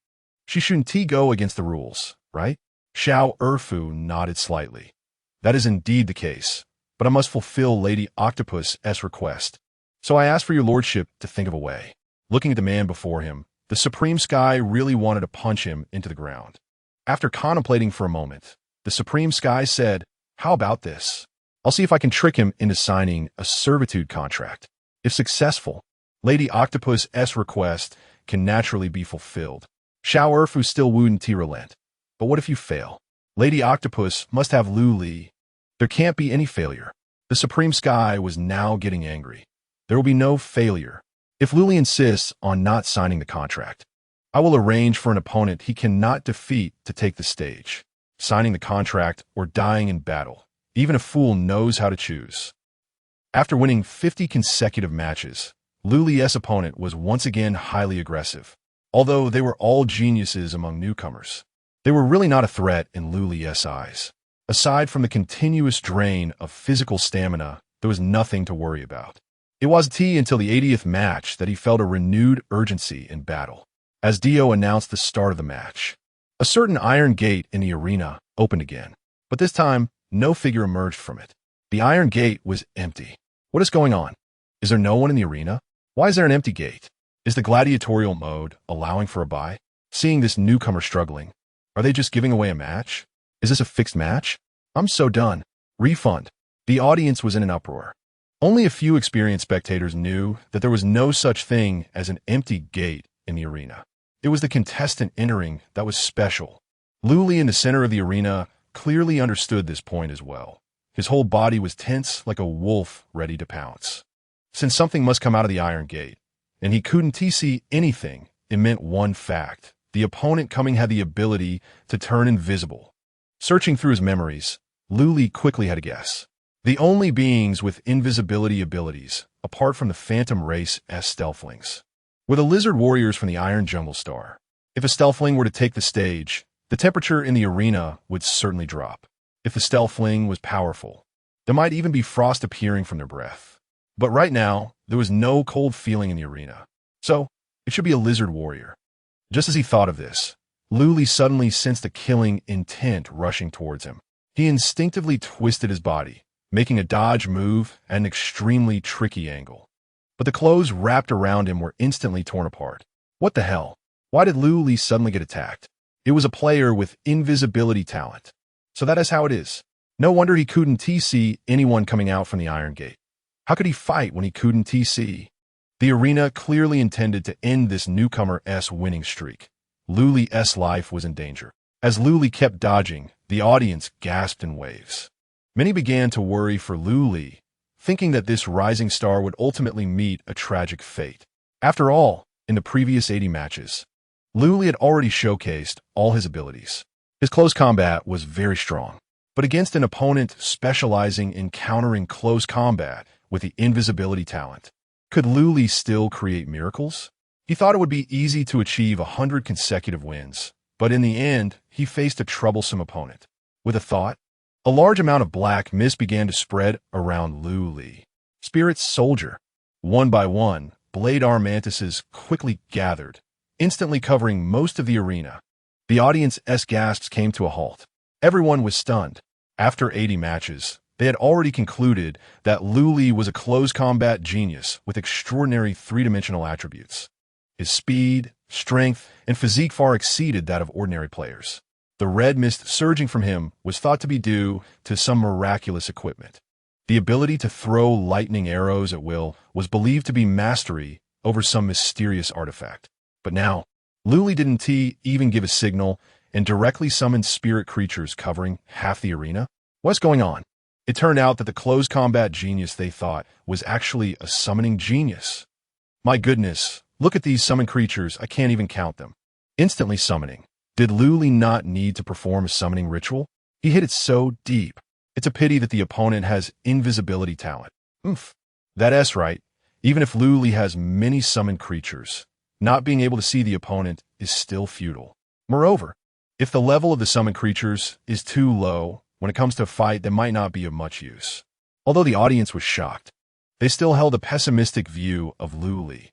she shouldn't go against the rules, right? Xiao Erfu nodded slightly. That is indeed the case, but I must fulfill Lady Octopus's request. So I ask for your lordship to think of a way. Looking at the man before him, the Supreme Sky really wanted to punch him into the ground. After contemplating for a moment, the Supreme Sky said, how about this? I'll see if I can trick him into signing a servitude contract. If successful, Lady Octopus's request can naturally be fulfilled. Xiao Erfu still wouldn't relent. But what if you fail? Lady Octopus must have Lu Li. There can't be any failure. The Supreme Sky was now getting angry. There will be no failure. If Lu Li insists on not signing the contract, I will arrange for an opponent he cannot defeat to take the stage, signing the contract or dying in battle. Even a fool knows how to choose. After winning 50 consecutive matches, Lu Li's opponent was once again highly aggressive. Although they were all geniuses among newcomers, they were really not a threat in Lu Li's eyes. Aside from the continuous drain of physical stamina, there was nothing to worry about. It wasn't until the 80th match that he felt a renewed urgency in battle. As Dio announced the start of the match, a certain iron gate in the arena opened again, but this time, no figure emerged from it. The iron gate was empty. What is going on? Is there no one in the arena? Why is there an empty gate? Is the gladiatorial mode allowing for a buy? Seeing this newcomer struggling, are they just giving away a match? Is this a fixed match? I'm so done. Refund. The audience was in an uproar. Only a few experienced spectators knew that there was no such thing as an empty gate in the arena. It was the contestant entering that was special. Luli in the center of the arena clearly understood this point as well. His whole body was tense like a wolf ready to pounce. Since something must come out of the Iron Gate, and he couldn't see anything, it meant one fact. The opponent coming had the ability to turn invisible. Searching through his memories, Luli quickly had a guess. The only beings with invisibility abilities, apart from the Phantom race as stealthlings, were the lizard warriors from the Iron Jungle Star. If a stealthling were to take the stage, the temperature in the arena would certainly drop. If the stealthling was powerful, there might even be frost appearing from their breath. But right now, there was no cold feeling in the arena. So, it should be a lizard warrior. Just as he thought of this, Luli suddenly sensed a killing intent rushing towards him. He instinctively twisted his body, making a dodge move at an extremely tricky angle. But the clothes wrapped around him were instantly torn apart. What the hell? Why did Luli suddenly get attacked? It was a player with invisibility talent. So that is how it is. No wonder he couldn't see anyone coming out from the Iron Gate. How could he fight when he couldn't see? The arena clearly intended to end this newcomer's winning streak. Luli's life was in danger. As Luli kept dodging, the audience gasped in waves. Many began to worry for Luli, thinking that this rising star would ultimately meet a tragic fate. After all, in the previous 80 matches, Luli had already showcased all his abilities. His close combat was very strong, but against an opponent specializing in countering close combat with the invisibility talent, could Luli still create miracles? He thought it would be easy to achieve 100 consecutive wins, but in the end, he faced a troublesome opponent. With a thought, a large amount of black mist began to spread around Luli. Spirit's soldier. One by one, blade arm mantises quickly gathered, instantly covering most of the arena. The audience's gasps came to a halt. Everyone was stunned. After 80 matches, they had already concluded that Luli was a close combat genius with extraordinary three-dimensional attributes. His speed, strength, and physique far exceeded that of ordinary players. The red mist surging from him was thought to be due to some miraculous equipment. The ability to throw lightning arrows at will was believed to be mastery over some mysterious artifact. But now, Luli didn't even give a signal and directly summoned spirit creatures covering half the arena. What's going on? It turned out that the close combat genius they thought was actually a summoning genius. My goodness, look at these summoned creatures, I can't even count them. Instantly summoning. Did Luli not need to perform a summoning ritual? He hit it so deep. It's a pity that the opponent has invisibility talent. That's right. Even if Luli has many summoned creatures, not being able to see the opponent is still futile. Moreover, if the level of the summoned creatures is too low, when it comes to a fight, they might not be of much use. Although the audience was shocked, they still held a pessimistic view of Luli.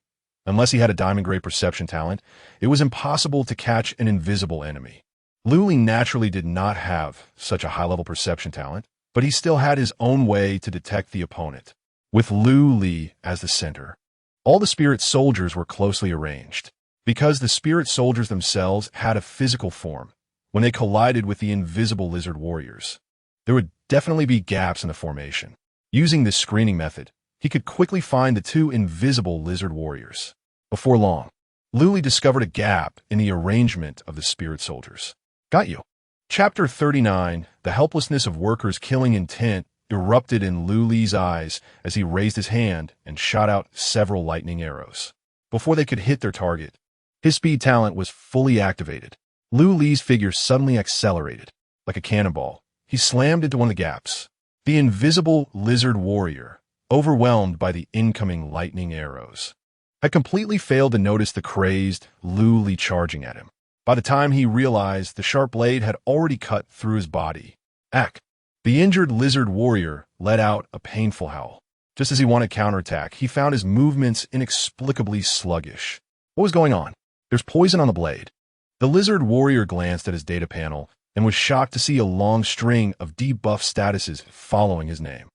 Unless he had a diamond-grade perception talent, it was impossible to catch an invisible enemy. Luli naturally did not have such a high-level perception talent, but he still had his own way to detect the opponent. With Luli as the center, all the spirit soldiers were closely arranged. Because the spirit soldiers themselves had a physical form, when they collided with the invisible lizard warriors, there would definitely be gaps in the formation. Using this screening method, he could quickly find the two invisible lizard warriors. Before long, Luli discovered a gap in the arrangement of the spirit soldiers. Got you. Chapter 39, The Helplessness of Workers' Killing Intent erupted in Luli's eyes as he raised his hand and shot out several lightning arrows. Before they could hit their target, his speed talent was fully activated. Luli's figure suddenly accelerated. Like a cannonball, he slammed into one of the gaps. The invisible lizard warrior, overwhelmed by the incoming lightning arrows, had completely failed to notice the crazed Luli charging at him. By the time he realized, the sharp blade had already cut through his body. Ack! The injured lizard warrior let out a painful howl. Just as he wanted to counterattack, he found his movements inexplicably sluggish. What was going on? There's poison on the blade. The lizard warrior glanced at his data panel and was shocked to see a long string of debuff statuses following his name.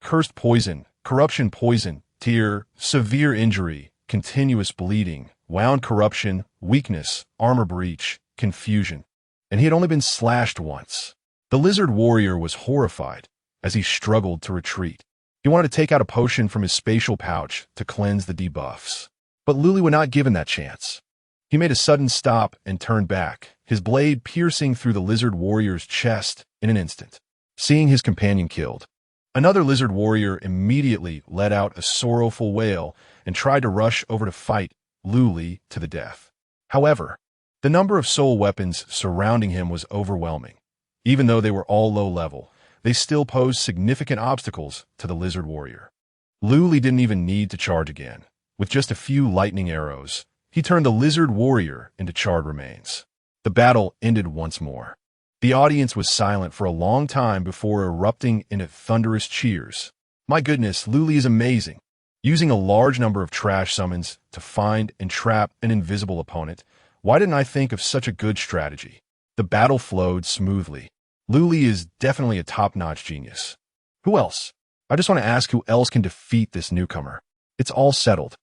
Cursed poison, corruption poison, tear, severe injury, continuous bleeding, wound corruption, weakness, armor breach, confusion. And he had only been slashed once. The lizard warrior was horrified as he struggled to retreat. He wanted to take out a potion from his spatial pouch to cleanse the debuffs. But Luli would not give him that chance. He made a sudden stop and turned back, his blade piercing through the lizard warrior's chest in an instant. Seeing his companion killed, another lizard warrior immediately let out a sorrowful wail and tried to rush over to fight Luli to the death. However, the number of soul weapons surrounding him was overwhelming. Even though they were all low level, they still posed significant obstacles to the lizard warrior. Luli didn't even need to charge again. With just a few lightning arrows, he turned the lizard warrior into charred remains. The battle ended once more. The audience was silent for a long time before erupting into thunderous cheers. My goodness, Luli is amazing. Using a large number of trash summons to find and trap an invisible opponent, why didn't I think of such a good strategy? The battle flowed smoothly. Luli is definitely a top-notch genius. Who else? I just want to ask who else can defeat this newcomer. It's all settled.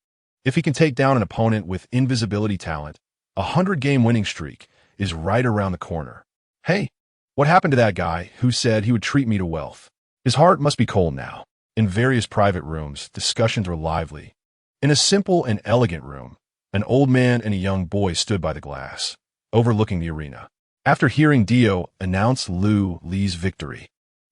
If he can take down an opponent with invisibility talent, a 100-game winning streak is right around the corner. Hey, what happened to that guy who said he would treat me to wealth? His heart must be cold now. In various private rooms, discussions were lively. In a simple and elegant room, an old man and a young boy stood by the glass, overlooking the arena. After hearing Dio announce Li's victory,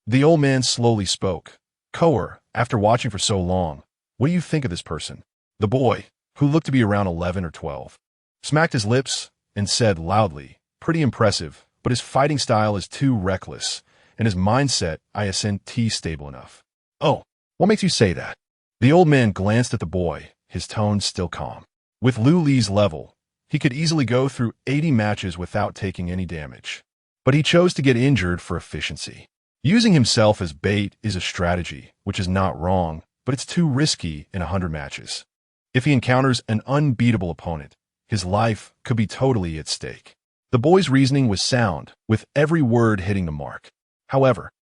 the old man slowly spoke. Coer, after watching for so long, what do you think of this person? The boy, who looked to be around 11 or 12, smacked his lips and said loudly, pretty impressive, but his fighting style is too reckless, and his mindset isn't stable enough. Oh, what makes you say that? The old man glanced at the boy, his tone still calm. With Li's level, he could easily go through 80 matches without taking any damage. But he chose to get injured for efficiency. Using himself as bait is a strategy, which is not wrong, but it's too risky in 100 matches. If he encounters an unbeatable opponent, his life could be totally at stake. The boy's reasoning was sound, with every word hitting the mark. However,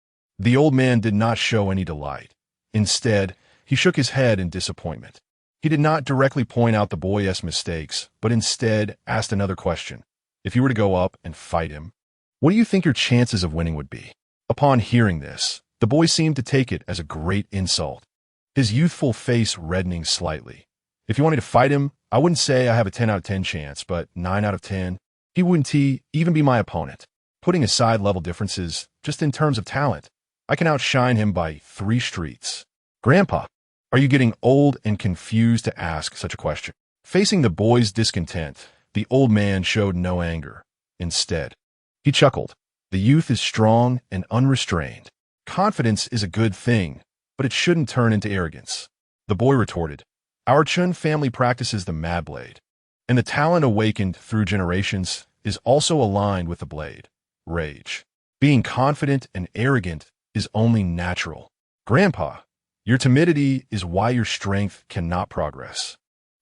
the old man did not show any delight. Instead, he shook his head in disappointment. He did not directly point out the boy's mistakes, but instead asked another question. If you were to go up and fight him, what do you think your chances of winning would be? Upon hearing this, the boy seemed to take it as a great insult, his youthful face reddening slightly. If you wanted to fight him, I wouldn't say I have a 10 out of 10 chance, but 9 out of 10. He wouldn't even be my opponent. Putting aside level differences, just in terms of talent, I can outshine him by 3 streets. Grandpa, are you getting old and confused to ask such a question? Facing the boy's discontent, the old man showed no anger. Instead, he chuckled. The youth is strong and unrestrained. Confidence is a good thing, but it shouldn't turn into arrogance. The boy retorted, our Chun family practices the Mad Blade, and the talent awakened through generations is also aligned with the blade, rage. Being confident and arrogant is only natural. Grandpa, your timidity is why your strength cannot progress.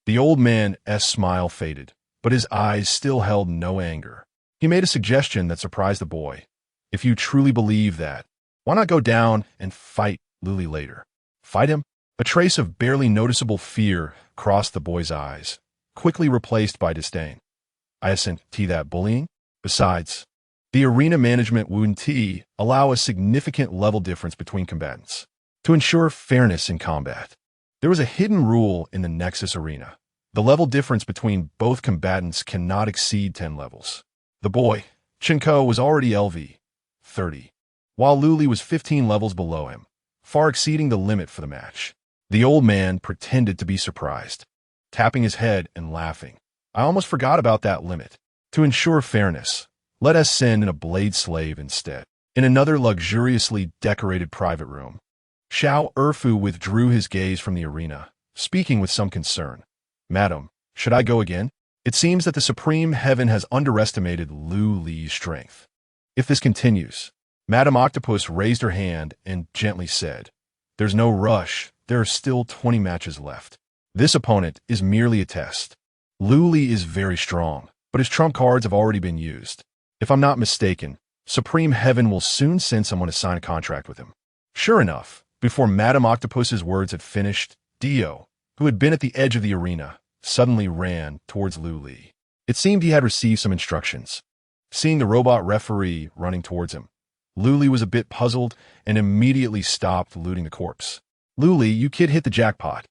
The old man's smile faded, but his eyes still held no anger. He made a suggestion that surprised the boy. If you truly believe that, why not go down and fight Luli later? Fight him? A trace of barely noticeable fear crossed the boy's eyes, quickly replaced by disdain. I isn't that bullying? Besides, the arena management wouldn't allow a significant level difference between combatants. To ensure fairness in combat, there was a hidden rule in the Nexus arena. The level difference between both combatants cannot exceed 10 levels. The boy, Chinko, was already LV 30, while Luli was 15 levels below him, far exceeding the limit for the match. The old man pretended to be surprised, tapping his head and laughing. I almost forgot about that limit. To ensure fairness, let us send in a blade slave instead. In another luxuriously decorated private room, Xiao Erfu withdrew his gaze from the arena, speaking with some concern. Madam, should I go again? It seems that the Supreme Heaven has underestimated Li's strength. If this continues, Madam Octopus raised her hand and gently said, there's no rush, there are still 20 matches left. This opponent is merely a test. Li is very strong, but his trump cards have already been used. If I'm not mistaken, Supreme Heaven will soon send someone to sign a contract with him. Sure enough, before Madam Octopus's words had finished, Dio, who had been at the edge of the arena, suddenly ran towards Li. It seemed he had received some instructions. Seeing the robot referee running towards him, Li was a bit puzzled and immediately stopped looting the corpse. Li, you kid hit the jackpot.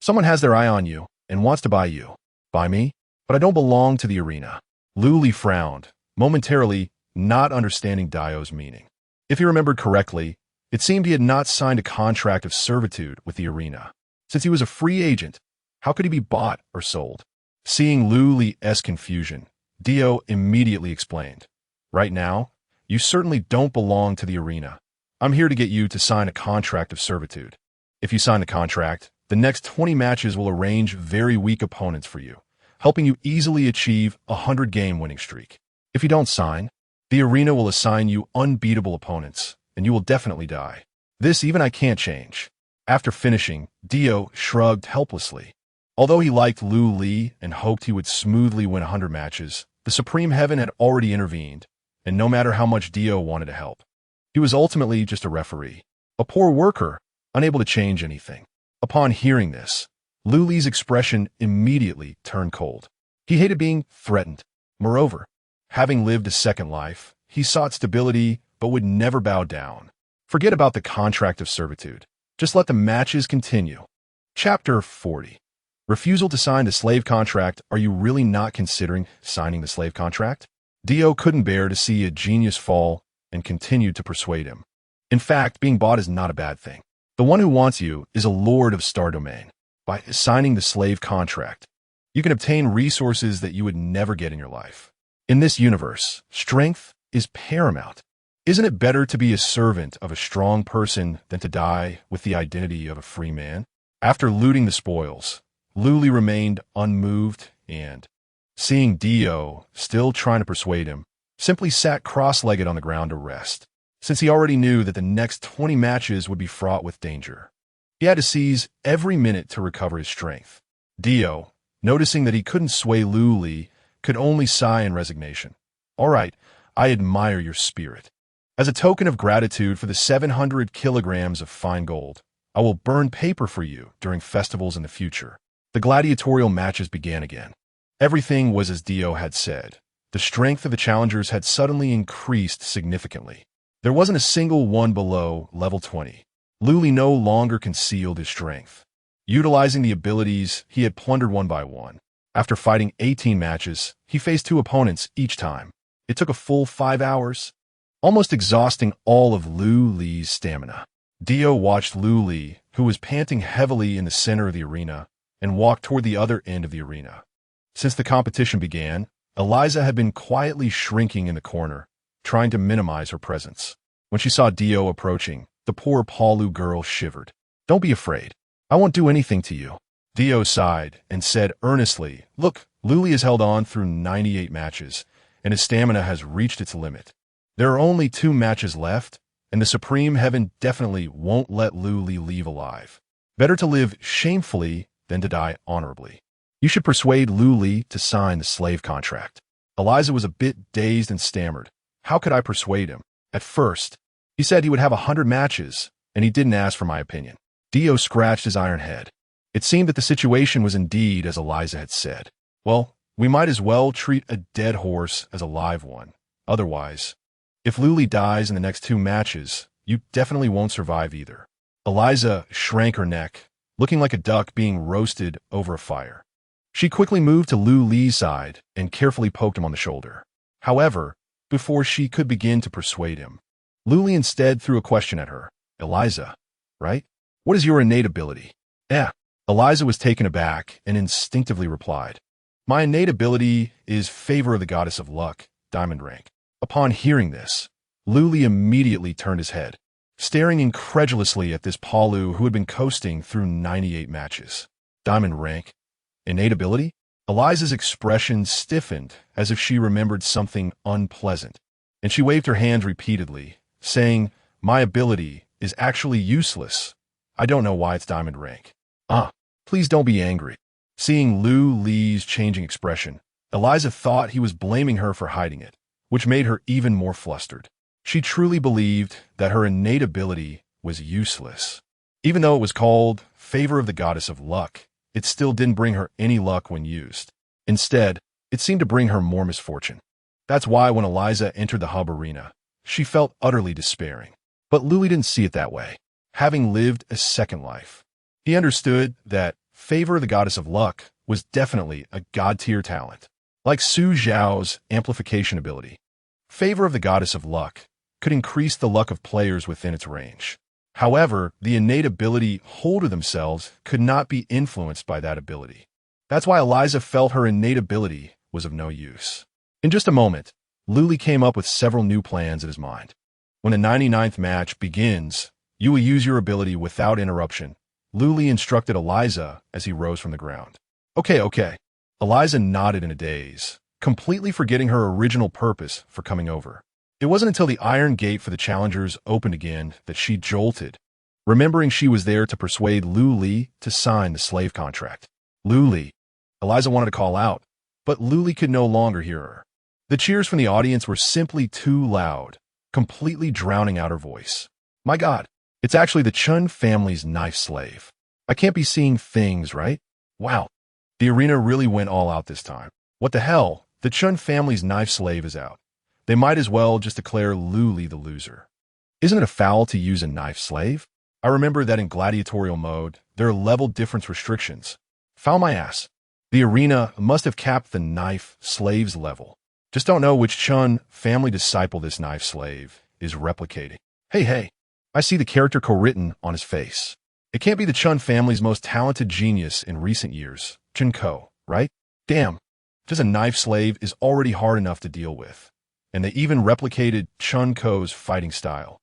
Someone has their eye on you and wants to buy you. Buy me? But I don't belong to the arena. Luli frowned, momentarily not understanding Dio's meaning. If he remembered correctly, it seemed he had not signed a contract of servitude with the arena. Since he was a free agent, how could he be bought or sold? Seeing Luli's confusion, Dio immediately explained, "Right now, you certainly don't belong to the arena. I'm here to get you to sign a contract of servitude. If you sign the contract, the next 20 matches will arrange very weak opponents for you, helping you easily achieve a 100-game winning streak. If you don't sign, the arena will assign you unbeatable opponents, and you will definitely die. This even I can't change." After finishing, Dio shrugged helplessly. Although he liked Luli and hoped he would smoothly win 100 matches, the Supreme Heaven had already intervened, and no matter how much Dio wanted to help, he was ultimately just a referee, a poor worker, unable to change anything. Upon hearing this, Luli's expression immediately turned cold. He hated being threatened. Moreover, having lived a second life, he sought stability but would never bow down. Forget about the contract of servitude. Just let the matches continue. Chapter 40. Refusal to sign the slave contract. Are you really not considering signing the slave contract? Dio couldn't bear to see a genius fall and continued to persuade him. In fact, being bought is not a bad thing. The one who wants you is a lord of Star Domain. By signing the slave contract, you can obtain resources that you would never get in your life. In this universe, strength is paramount. Isn't it better to be a servant of a strong person than to die with the identity of a free man? After looting the spoils, Luli remained unmoved and, seeing Dio still trying to persuade him, simply sat cross-legged on the ground to rest, since he already knew that the next 20 matches would be fraught with danger. He had to seize every minute to recover his strength. Dio, noticing that he couldn't sway Luli, could only sigh in resignation. "All right, I admire your spirit. As a token of gratitude for the 700 kilograms of fine gold, I will burn paper for you during festivals in the future." The gladiatorial matches began again. Everything was as Dio had said. The strength of the challengers had suddenly increased significantly. There wasn't a single one below level 20. Luli no longer concealed his strength. Utilizing the abilities, he had plundered one by one. After fighting 18 matches, he faced 2 opponents each time. It took a full 5 hours, almost exhausting all of Luli's stamina. Dio watched Luli, who was panting heavily in the center of the arena, and walked toward the other end of the arena. Since the competition began, Eliza had been quietly shrinking in the corner, trying to minimize her presence. When she saw Dio approaching, the poor Palu girl shivered. "Don't be afraid. I won't do anything to you." Dio sighed and said earnestly, "Look, Luli has held on through 98 matches, and his stamina has reached its limit. There are only 2 matches left, and the Supreme Heaven definitely won't let Luli leave alive. Better to live shamefully than to die honorably. You should persuade Luli to sign the slave contract." Eliza was a bit dazed and stammered. "How could I persuade him? At first, he said he would have 100 matches, and he didn't ask for my opinion." Dio scratched his iron head. It seemed that the situation was indeed as Eliza had said. "Well, we might as well treat a dead horse as a live one. Otherwise, if Luli dies in the next 2 matches, you definitely won't survive either." Eliza shrank her neck, looking like a duck being roasted over a fire. She quickly moved to Luli's side and carefully poked him on the shoulder. However, before she could begin to persuade him, Luli instead threw a question at her. "Eliza, right? What is your innate ability?" Eliza was taken aback and instinctively replied, "My innate ability is favor of the goddess of luck, diamond rank." Upon hearing this, Luli immediately turned his head, staring incredulously at this Palu who had been coasting through 98 matches. Diamond rank? Innate ability? Eliza's expression stiffened as if she remembered something unpleasant, and she waved her hands repeatedly, saying, "My ability is actually useless. I don't know why it's diamond rank." Please don't be angry." Seeing Luli's changing expression, Eliza thought he was blaming her for hiding it, which made her even more flustered. She truly believed that her innate ability was useless. Even though it was called favor of the goddess of luck, it still didn't bring her any luck when used. Instead, it seemed to bring her more misfortune. That's why when Eliza entered the hub arena, she felt utterly despairing. But Luli didn't see it that way. Having lived a second life, he understood that favor of the goddess of luck was definitely a god-tier talent. Like Su Zhao's amplification ability, Favor of the Goddess of Luck could increase the luck of players within its range. However, the innate ability holder themselves could not be influenced by that ability. That's why Eliza felt her innate ability was of no use. In just a moment, Luli came up with several new plans in his mind. When the 99th match begins, you will use your ability without interruption, Luli instructed Eliza as he rose from the ground. Okay. Eliza nodded in a daze, completely forgetting her original purpose for coming over. It wasn't until the iron gate for the challengers opened again that she jolted, remembering she was there to persuade Luli to sign the slave contract. Luli. Eliza wanted to call out, but Luli could no longer hear her. The cheers from the audience were simply too loud, completely drowning out her voice. My God, it's actually the Chun family's knife slave. I can't be seeing things, right? Wow. The arena really went all out this time. What the hell? The Chun family's knife slave is out. They might as well just declare Luli the loser. Isn't it a foul to use a knife slave? I remember that in gladiatorial mode, there are level difference restrictions. Foul my ass. The arena must have capped the knife slave's level. Just don't know which Chun family disciple this knife slave is replicating. Hey, I see the character co-written on his face. It can't be the Chun family's most talented genius in recent years, Chun Ko, right? Damn, just a knife slave is already hard enough to deal with. And they even replicated Chun Ko's fighting style.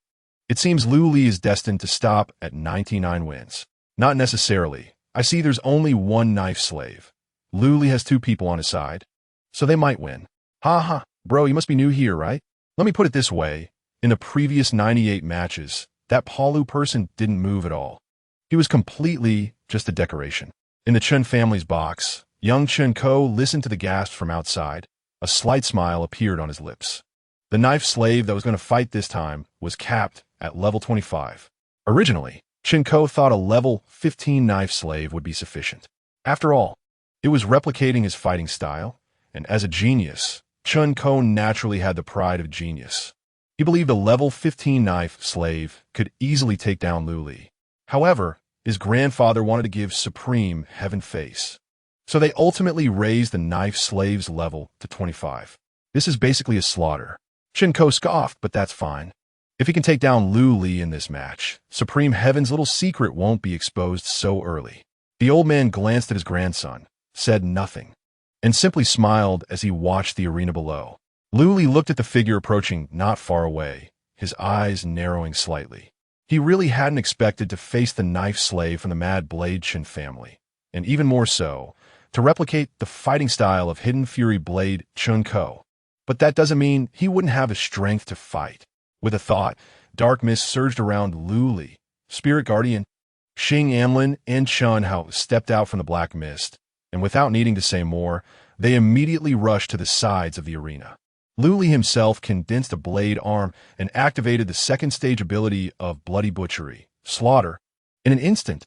It seems Luli is destined to stop at 99 wins. Not necessarily. I see there's only one knife slave. Luli has 2 people on his side, so they might win. Ha, bro, you must be new here, right? Let me put it this way. In the previous 98 matches, that Palu person didn't move at all. He was completely just a decoration. In the Chun family's box, young Chun Ko listened to the gasps from outside. A slight smile appeared on his lips. The knife slave that was going to fight this time was capped at level 25. Originally, Chun Ko thought a level 15 knife slave would be sufficient. After all, it was replicating his fighting style, and as a genius, Chun Ko naturally had the pride of genius. He believed a level 15 knife slave could easily take down Luli. However, his grandfather wanted to give supreme heaven face. So they ultimately raised the knife slave's level to 25. This is basically a slaughter. Chun Ko scoffed, but that's fine. If he can take down Luli in this match, Supreme Heaven's little secret won't be exposed so early. The old man glanced at his grandson, said nothing, and simply smiled as he watched the arena below. Luli looked at the figure approaching not far away, his eyes narrowing slightly. He really hadn't expected to face the knife slave from the Mad Blade Chin family, and even more so, to replicate the fighting style of Hidden Fury Blade Chun Ko. But that doesn't mean he wouldn't have the strength to fight. With a thought, dark mist surged around Luli. Spirit Guardian, Xing Amlin, and Chun Hao stepped out from the black mist, and without needing to say more, they immediately rushed to the sides of the arena. Luli himself condensed a blade arm and activated the second stage ability of Bloody Butchery, Slaughter. In an instant,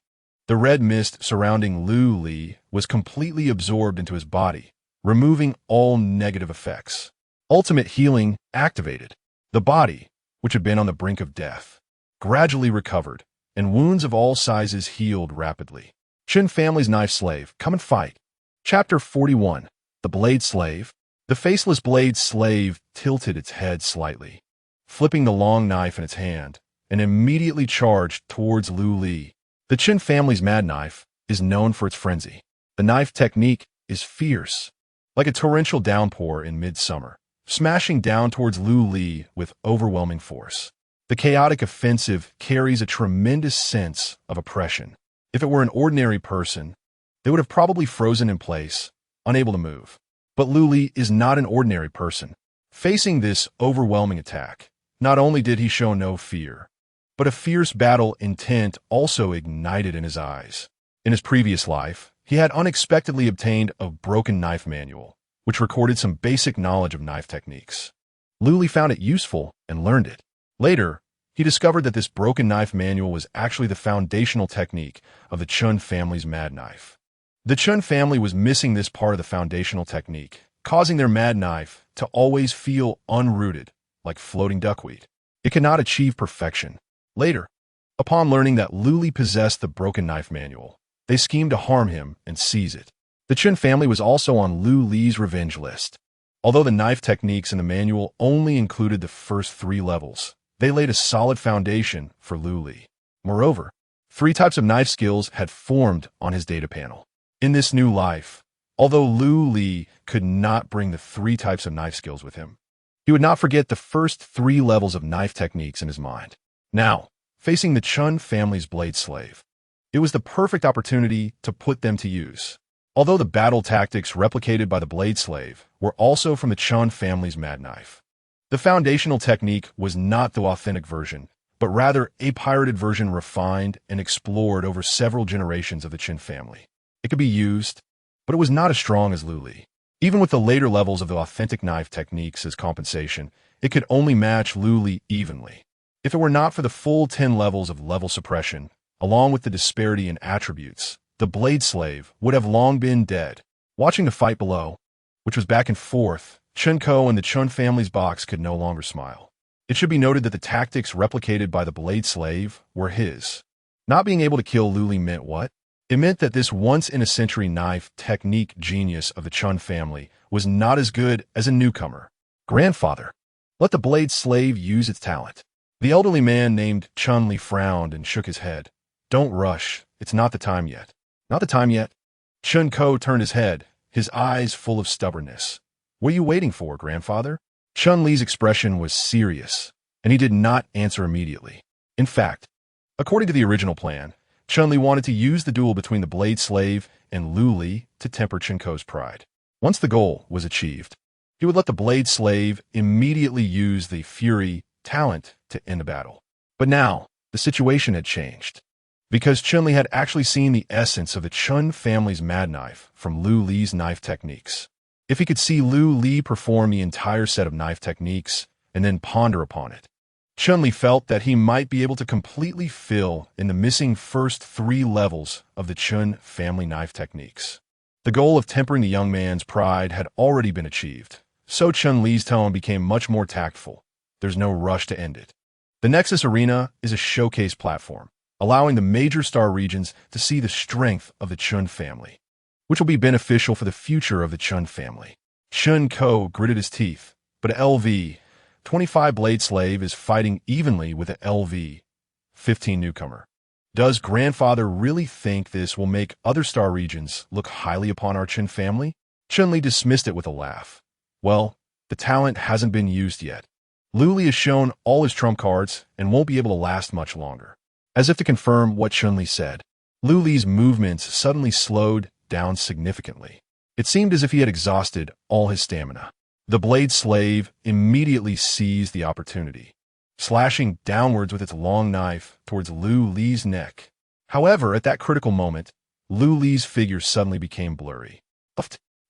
the red mist surrounding Luli was completely absorbed into his body, removing all negative effects. Ultimate Healing activated. The body, which had been on the brink of death, gradually recovered, and wounds of all sizes healed rapidly. Chin family's knife slave, come and fight. Chapter 41. The Blade Slave. The faceless blade slave tilted its head slightly, flipping the long knife in its hand, and immediately charged towards Luli. The Chin family's mad knife is known for its frenzy. The knife technique is fierce, like a torrential downpour in midsummer, smashing down towards Luli with overwhelming force. The chaotic offensive carries a tremendous sense of oppression. If it were an ordinary person, they would have probably frozen in place, unable to move. But Luli is not an ordinary person. Facing this overwhelming attack, not only did he show no fear, but a fierce battle intent also ignited in his eyes. In his previous life, he had unexpectedly obtained a broken knife manual, which recorded some basic knowledge of knife techniques. Luli found it useful and learned it. Later, he discovered that this broken knife manual was actually the foundational technique of the Chun family's mad knife. The Chun family was missing this part of the foundational technique, causing their mad knife to always feel unrooted, like floating duckweed. It could not achieve perfection. Later, upon learning that Luli possessed the broken knife manual, they schemed to harm him and seize it. The Chen family was also on Lu Li's revenge list. Although the knife techniques in the manual only included the first 3 levels, they laid a solid foundation for Lu Li. Moreover, 3 types of knife skills had formed on his data panel. In this new life, although Lu Li could not bring the 3 types of knife skills with him, he would not forget the first 3 levels of knife techniques in his mind. Now, facing the Chen family's blade slave, it was the perfect opportunity to put them to use. Although the battle tactics replicated by the blade slave were also from the Chen family's mad knife, the foundational technique was not the authentic version, but rather a pirated version refined and explored over several generations of the Chen family. It could be used, but it was not as strong as Lu Li. Even with the later levels of the authentic knife techniques as compensation, it could only match Lu Li evenly. If it were not for the full 10 levels of level suppression, along with the disparity in attributes, the blade slave would have long been dead. Watching the fight below, which was back and forth, Chen Ko and the Chen family's box could no longer smile. It should be noted that the tactics replicated by the blade slave were his. Not being able to kill Lu Li meant what? It meant that this once-in-a-century knife technique genius of the Chen family was not as good as a newcomer. Grandfather, let the blade slave use its talent. The elderly man named Chun Li frowned and shook his head. Don't rush. It's not the time yet. Not the time yet. Chen Ko turned his head, his eyes full of stubbornness. What are you waiting for, grandfather? Chun Li's expression was serious, and he did not answer immediately. In fact, according to the original plan, Chun Li wanted to use the duel between the blade slave and Lu Li to temper Chen Ko's pride. Once the goal was achieved, he would let the blade slave immediately use the fury talent to end the battle. But now, the situation had changed. Because Chun Li had actually seen the essence of the Chen family's mad knife from Lu Li's knife techniques. If he could see Lu Li perform the entire set of knife techniques and then ponder upon it, Chun Li felt that he might be able to completely fill in the missing first 3 levels of the Chen family knife techniques. The goal of tempering the young man's pride had already been achieved, so Chun Li's tone became much more tactful. There's no rush to end it. The Nexus Arena is a showcase platform, allowing the major star regions to see the strength of the Chen family, which will be beneficial for the future of the Chen family. Chen Ko gritted his teeth, but LV-25 blade slave is fighting evenly with a LV-15 newcomer. Does grandfather really think this will make other star regions look highly upon our Chen family? Chun Li dismissed it with a laugh. Well, the talent hasn't been used yet. Lu Li has shown all his trump cards and won't be able to last much longer. As if to confirm what Chun Li said, Lu Li's movements suddenly slowed down significantly. It seemed as if he had exhausted all his stamina. The blade slave immediately seized the opportunity, slashing downwards with its long knife towards Lu Li's neck. However, at that critical moment, Lu Li's figure suddenly became blurry.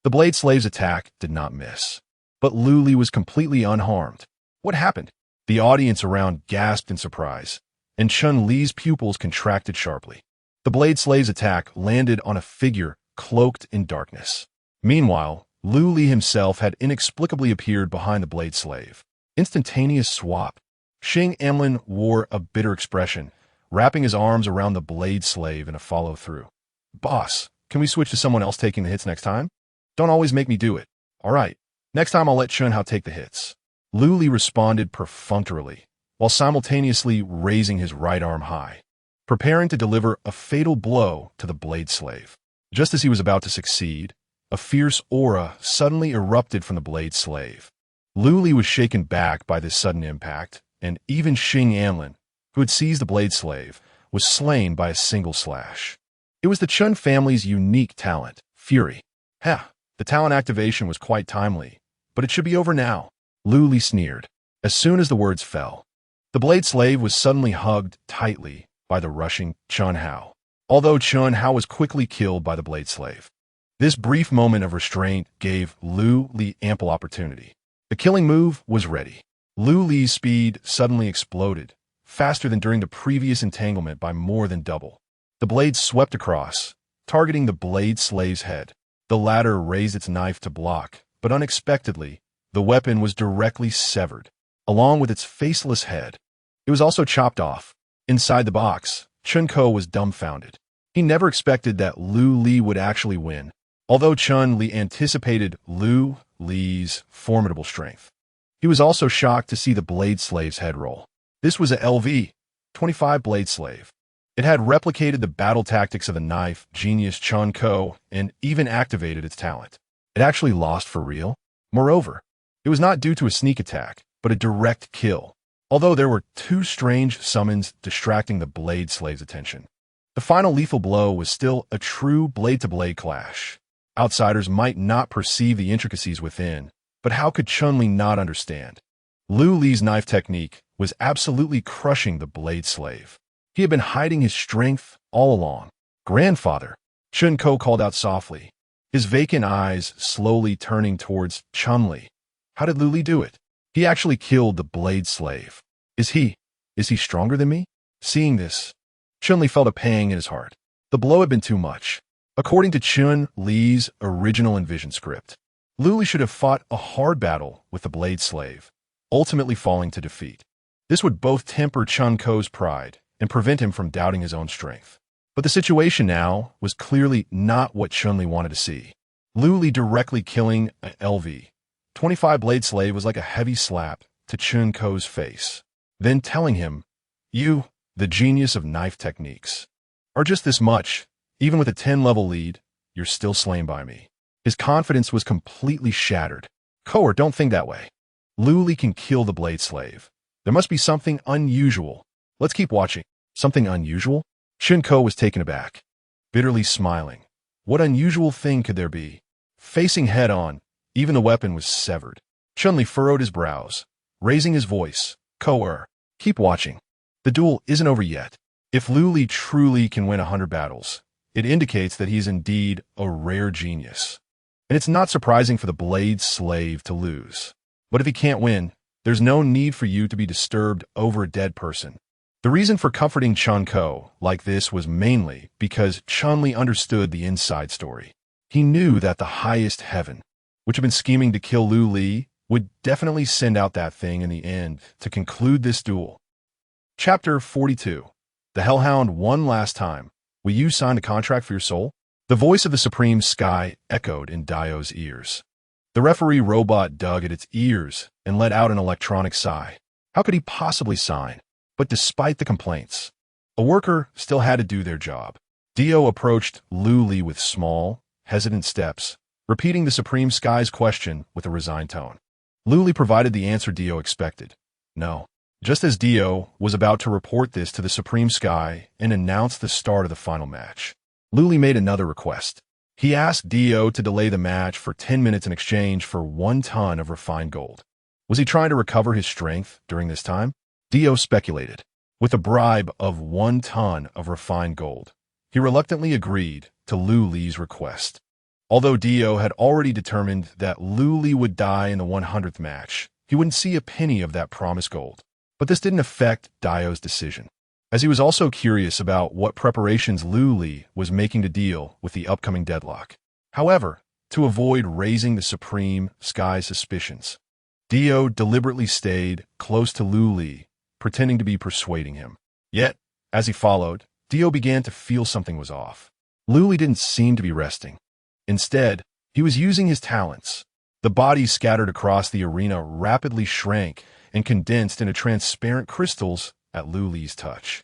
The blade slave's attack did not miss, but Lu Li was completely unharmed. What happened? The audience around gasped in surprise, and Chun Li's pupils contracted sharply. The blade slave's attack landed on a figure cloaked in darkness. Meanwhile, Lu Li himself had inexplicably appeared behind the blade slave. Instantaneous swap. Xing Amlin wore a bitter expression, wrapping his arms around the blade slave in a follow-through. Boss, can we switch to someone else taking the hits next time? Don't always make me do it. All right, next time I'll let Chun Hao take the hits. Lu Li responded perfunctorily, while simultaneously raising his right arm high, preparing to deliver a fatal blow to the blade slave. Just as he was about to succeed, a fierce aura suddenly erupted from the blade slave. Lu Li was shaken back by this sudden impact, and even Xing Anlin, who had seized the blade slave, was slain by a single slash. It was the Chen family's unique talent, fury. The talent activation was quite timely, but it should be over now. Lu Li sneered. As soon as the words fell, the blade slave was suddenly hugged tightly by the rushing Chun Hao, although Chun Hao was quickly killed by the blade slave. This brief moment of restraint gave Lu Li ample opportunity. The killing move was ready. Lu Li's speed suddenly exploded, faster than during the previous entanglement by more than double. The blade swept across, targeting the blade slave's head. The latter raised its knife to block, but unexpectedly, the weapon was directly severed, along with its faceless head. It was also chopped off. Inside the box, Chen Ko was dumbfounded. He never expected that Lu Li would actually win. Although Chun-Li anticipated Lu Li's formidable strength, he was also shocked to see the Blade Slave's head roll. This was a LV-25 Blade Slave. It had replicated the battle tactics of the knife genius Chun Ko and even activated its talent. It actually lost for real. Moreover, it was not due to a sneak attack, but a direct kill, although there were two strange summons distracting the Blade Slave's attention. The final lethal blow was still a true blade-to-blade clash. Outsiders might not perceive the intricacies within, but how could Chun-Li not understand? Lu Li's knife technique was absolutely crushing the Blade Slave. He had been hiding his strength all along. "Grandfather," Chun Ko called out softly, his vacant eyes slowly turning towards Chun-Li. "How did Lu Li do it? He actually killed the Blade Slave. Is he stronger than me?" Seeing this, Chun-Li felt a pang in his heart. The blow had been too much. According to Chun-Li's original envisioned script, Lu Li should have fought a hard battle with the Blade Slave, ultimately falling to defeat. This would both temper Chun Ko's pride and prevent him from doubting his own strength. But the situation now was clearly not what Chun-Li wanted to see. Lu Li directly killing an LV-25 Blade Slave was like a heavy slap to Chun Ko's face, then telling him, "You, the genius of knife techniques, are just this much. Even with a 10-level lead, you're still slain by me." His confidence was completely shattered. "Koer, don't think that way. Lu Li can kill the Blade Slave. There must be something unusual. Let's keep watching." Something unusual? Chun Ko was taken aback, bitterly smiling. What unusual thing could there be? Facing head-on, even the weapon was severed. Chun-Li furrowed his brows, raising his voice. "Koer, keep watching. The duel isn't over yet. If Lu Li truly can win 100 battles, it indicates that he's indeed a rare genius. And it's not surprising for the Blade Slave to lose. But if he can't win, there's no need for you to be disturbed over a dead person." The reason for comforting Chun Ko like this was mainly because Chun-Li understood the inside story. He knew that the highest heaven, which had been scheming to kill Lu Li, would definitely send out that thing in the end to conclude this duel. Chapter 42. The Hellhound One Last Time. Will you sign a contract for your soul? The voice of the Supreme Sky echoed in Dio's ears. The referee robot dug at its ears and let out an electronic sigh. How could he possibly sign? But despite the complaints, a worker still had to do their job. Dio approached Lu Li with small, hesitant steps, repeating the Supreme Sky's question with a resigned tone. Lu Li provided the answer Dio expected. No. Just as Dio was about to report this to the Supreme Sky and announce the start of the final match, Lu Li made another request. He asked Dio to delay the match for 10 minutes in exchange for 1 ton of refined gold. Was he trying to recover his strength during this time? Dio speculated. With a bribe of 1 ton of refined gold, he reluctantly agreed to Lu Li's request. Although Dio had already determined that Lu Li would die in the 100th match, he wouldn't see a penny of that promised gold. But this didn't affect Dio's decision, as he was also curious about what preparations Lu Li was making to deal with the upcoming deadlock. However, to avoid raising the Supreme Sky's suspicions, Dio deliberately stayed close to Lu Li, pretending to be persuading him. Yet, as he followed, Dio began to feel something was off. Lu Li didn't seem to be resting. Instead, he was using his talents. The bodies scattered across the arena rapidly shrank and condensed into transparent crystals at Lu Li's touch.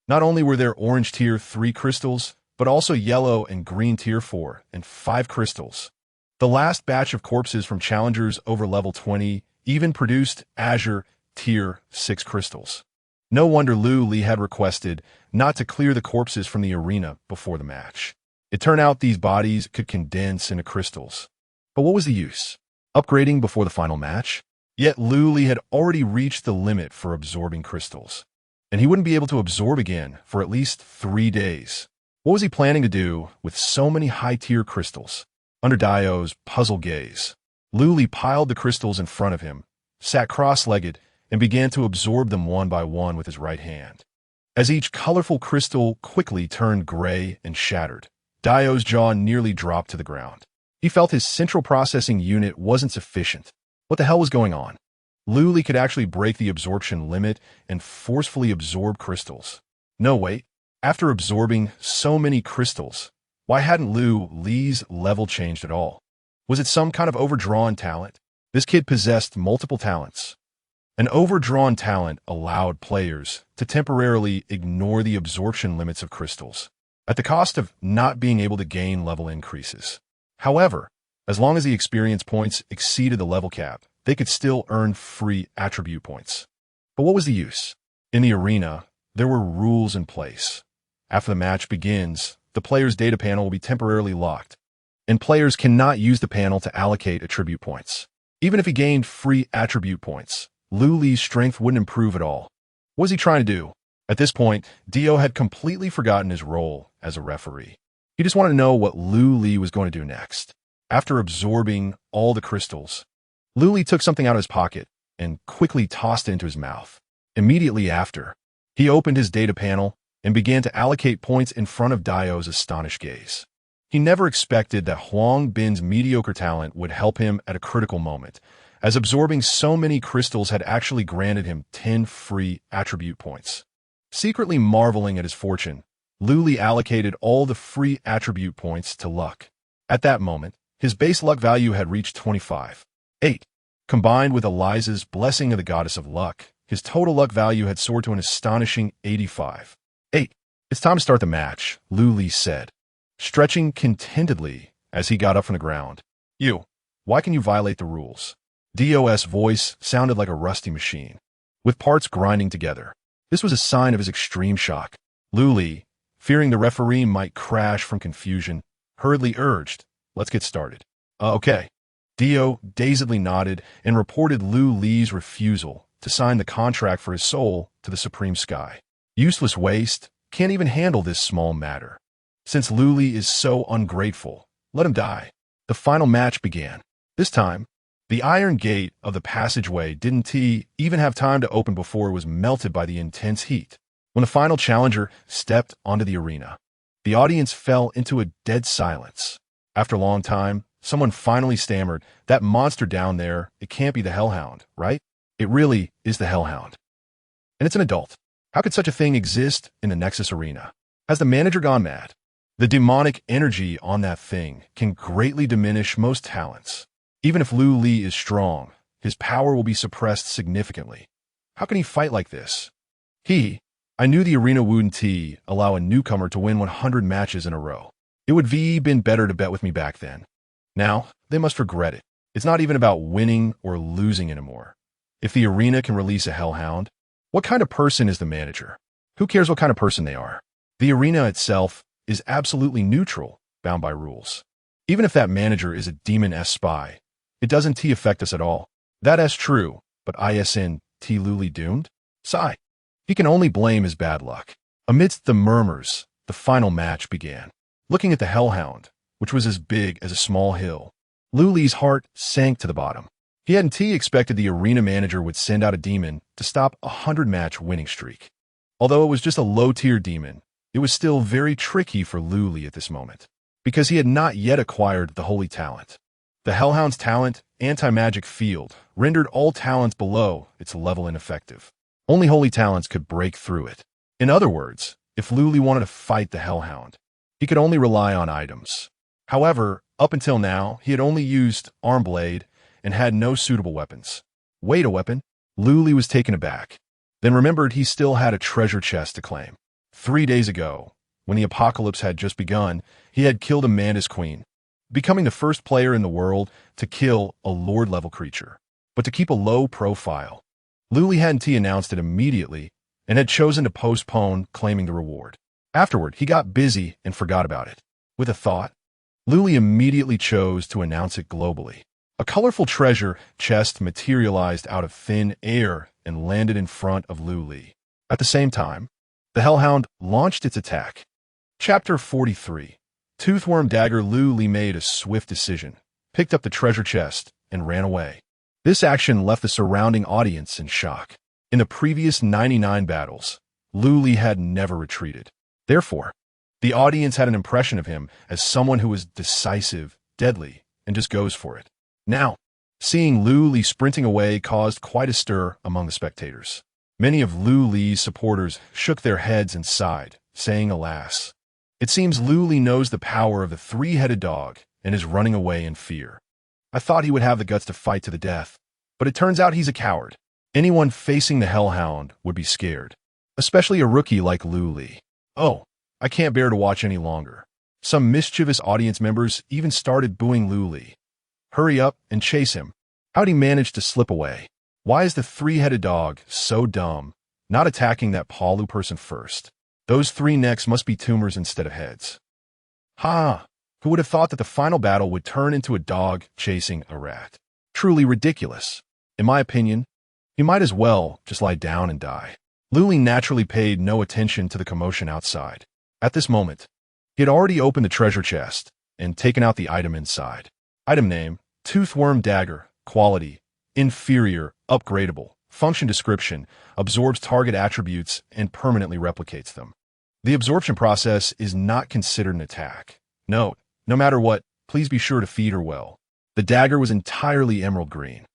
Not only were there orange tier 3 crystals, but also yellow and green tier 4 and 5 crystals. The last batch of corpses from challengers over level 20 even produced azure tier 6 crystals. No wonder Lu Li had requested not to clear the corpses from the arena before the match. It turned out these bodies could condense into crystals. But what was the use? Upgrading before the final match? Yet Lu Li had already reached the limit for absorbing crystals, and he wouldn't be able to absorb again for at least 3 days. What was he planning to do with so many high-tier crystals? Under Dio's puzzled gaze, Lu Li piled the crystals in front of him, sat cross-legged, and began to absorb them one by one with his right hand. As each colorful crystal quickly turned gray and shattered, Dio's jaw nearly dropped to the ground. He felt his central processing unit wasn't sufficient. What the hell was going on? Lu Li could actually break the absorption limit and forcefully absorb crystals. No, wait. After absorbing so many crystals, Why hadn't Lu Li's level changed at all? Was it some kind of overdrawn talent? This kid possessed multiple talents. An overdrawn talent allowed players to temporarily ignore the absorption limits of crystals, at the cost of not being able to gain level increases. However, as long as the experience points exceeded the level cap, they could still earn free attribute points. But what was the use? In the arena, there were rules in place. After the match begins, the player's data panel will be temporarily locked, and players cannot use the panel to allocate attribute points. Even if he gained free attribute points, Lu Li's strength wouldn't improve at all. What was he trying to do? At this point, Dio had completely forgotten his role as a referee. He just wanted to know what Lu Li was going to do next. After absorbing all the crystals, Lu Li took something out of his pocket and quickly tossed it into his mouth. Immediately after, he opened his data panel and began to allocate points in front of Dio's astonished gaze. He never expected that Huang Bin's mediocre talent would help him at a critical moment, as absorbing so many crystals had actually granted him 10 free attribute points. Secretly marveling at his fortune, Lu Li allocated all the free attribute points to luck. At that moment, his base luck value had reached 25. 8. Combined with Eliza's blessing of the goddess of luck, his total luck value had soared to an astonishing 85. 8. It's time to start the match, Lu Li said, stretching contentedly as he got up from the ground. Why can you violate the rules? Dio's voice sounded like a rusty machine, with parts grinding together. This was a sign of his extreme shock. Lu Li, fearing the referee might crash from confusion, hurriedly urged, "Let's get started." Okay. Dio dazedly nodded and reported Lu Li's refusal to sign the contract for his soul to the Supreme Sky. Useless waste, can't even handle this small matter. Since Lu Li is so ungrateful, let him die. The final match began. This time, the iron gate of the passageway didn't even have time to open before it was melted by the intense heat. When the final challenger stepped onto the arena, the audience fell into a dead silence. After a long time, someone finally stammered, "That monster down there, it can't be the Hellhound, right? It really is the Hellhound. And it's an adult. How could such a thing exist in the Nexus arena? Has the manager gone mad? The demonic energy on that thing can greatly diminish most talents. Even if Lu Li is strong, his power will be suppressed significantly. How can he fight like this? I knew the arena wouldn't allow a newcomer to win 100 matches in a row. It would been better to bet with me back then. Now, they must regret it. It's not even about winning or losing anymore. If the arena can release a Hellhound, what kind of person is the manager? Who cares what kind of person they are? The arena itself is absolutely neutral, bound by rules. Even if that manager is a demon-S spy, it doesn't affect us at all. That's true, but isn't Lu Li doomed? Sigh. He can only blame his bad luck. Amidst the murmurs, the final match began. Looking at the Hellhound, which was as big as a small hill, Lu Li's heart sank to the bottom. He hadn't expected the arena manager would send out a demon to stop a 100-match winning streak. Although it was just a low-tier demon, it was still very tricky for Lu Li at this moment, because he had not yet acquired the holy talent. The Hellhound's talent, anti-magic field, rendered all talents below its level ineffective. Only holy talents could break through it. In other words, if Lu Li wanted to fight the Hellhound, he could only rely on items. However, up until now, he had only used arm blade and had no suitable weapons. Wait, a weapon? Lu Li was taken aback, then remembered he still had a treasure chest to claim. 3 days ago, when the apocalypse had just begun, he had killed a Mantis Queen, becoming the first player in the world to kill a Lord-level creature. But to keep a low profile, Lu Li hadn't announced it immediately and had chosen to postpone claiming the reward. Afterward, he got busy and forgot about it. With a thought, Lu Li immediately chose to announce it globally. A colorful treasure chest materialized out of thin air and landed in front of Lu Li. At the same time, the Hellhound launched its attack. Chapter 43. Toothworm Dagger. Lu Li made a swift decision, picked up the treasure chest, and ran away. This action left the surrounding audience in shock. In the previous 99 battles, Lu Li had never retreated. Therefore, the audience had an impression of him as someone who was decisive, deadly, and just goes for it. Now, seeing Lu Li sprinting away caused quite a stir among the spectators. Many of Lu Li's supporters shook their heads and sighed, saying, "Alas." It seems Lu Li knows the power of the three-headed dog and is running away in fear. I thought he would have the guts to fight to the death, but it turns out he's a coward. Anyone facing the hellhound would be scared, especially a rookie like Lu Li. Oh, I can't bear to watch any longer. Some mischievous audience members even started booing Lu Li. Hurry up and chase him. How'd he manage to slip away? Why is the three-headed dog so dumb, not attacking that Palu person first? Those three necks must be tumors instead of heads. Ha! Who would have thought that the final battle would turn into a dog chasing a rat? Truly ridiculous. In my opinion, he might as well just lie down and die. Lu Li naturally paid no attention to the commotion outside. At this moment, he had already opened the treasure chest and taken out the item inside. Item name, Toothworm Dagger, quality, inferior, upgradable, function description, absorbs target attributes and permanently replicates them. The absorption process is not considered an attack. Note, no matter what, please be sure to feed her well. The dagger was entirely emerald green,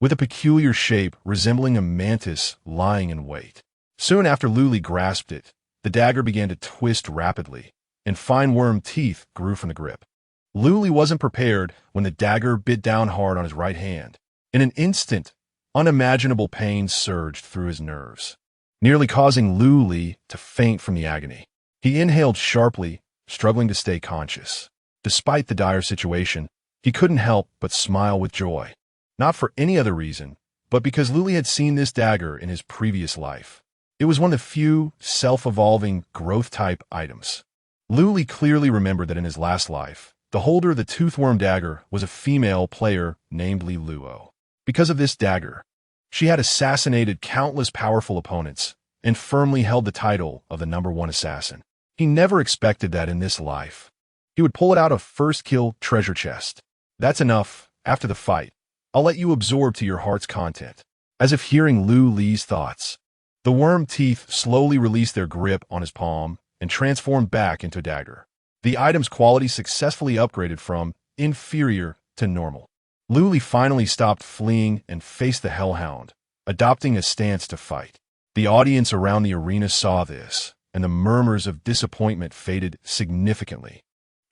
with a peculiar shape resembling a mantis lying in wait. Soon after Lu Li grasped it, the dagger began to twist rapidly, and fine worm teeth grew from the grip. Lu Li wasn't prepared when the dagger bit down hard on his right hand. In an instant, unimaginable pain surged through his nerves, nearly causing Lu Li to faint from the agony. He inhaled sharply, struggling to stay conscious. Despite the dire situation, he couldn't help but smile with joy. Not for any other reason, but because Lu Li had seen this dagger in his previous life. It was one of the few self-evolving growth-type items. Lu Li clearly remembered that in his last life, the holder of the Toothworm Dagger was a female player named Li Luo. Because of this dagger, she had assassinated countless powerful opponents and firmly held the title of the #1 assassin. He never expected that in this life. He would pull it out of first kill treasure chest. That's enough. After the fight, I'll let you absorb to your heart's content. As if hearing Lu Li's thoughts, the worm teeth slowly released their grip on his palm and transformed back into a dagger. The item's quality successfully upgraded from inferior to normal. Lu Li finally stopped fleeing and faced the hellhound, adopting a stance to fight. The audience around the arena saw this, and the murmurs of disappointment faded significantly,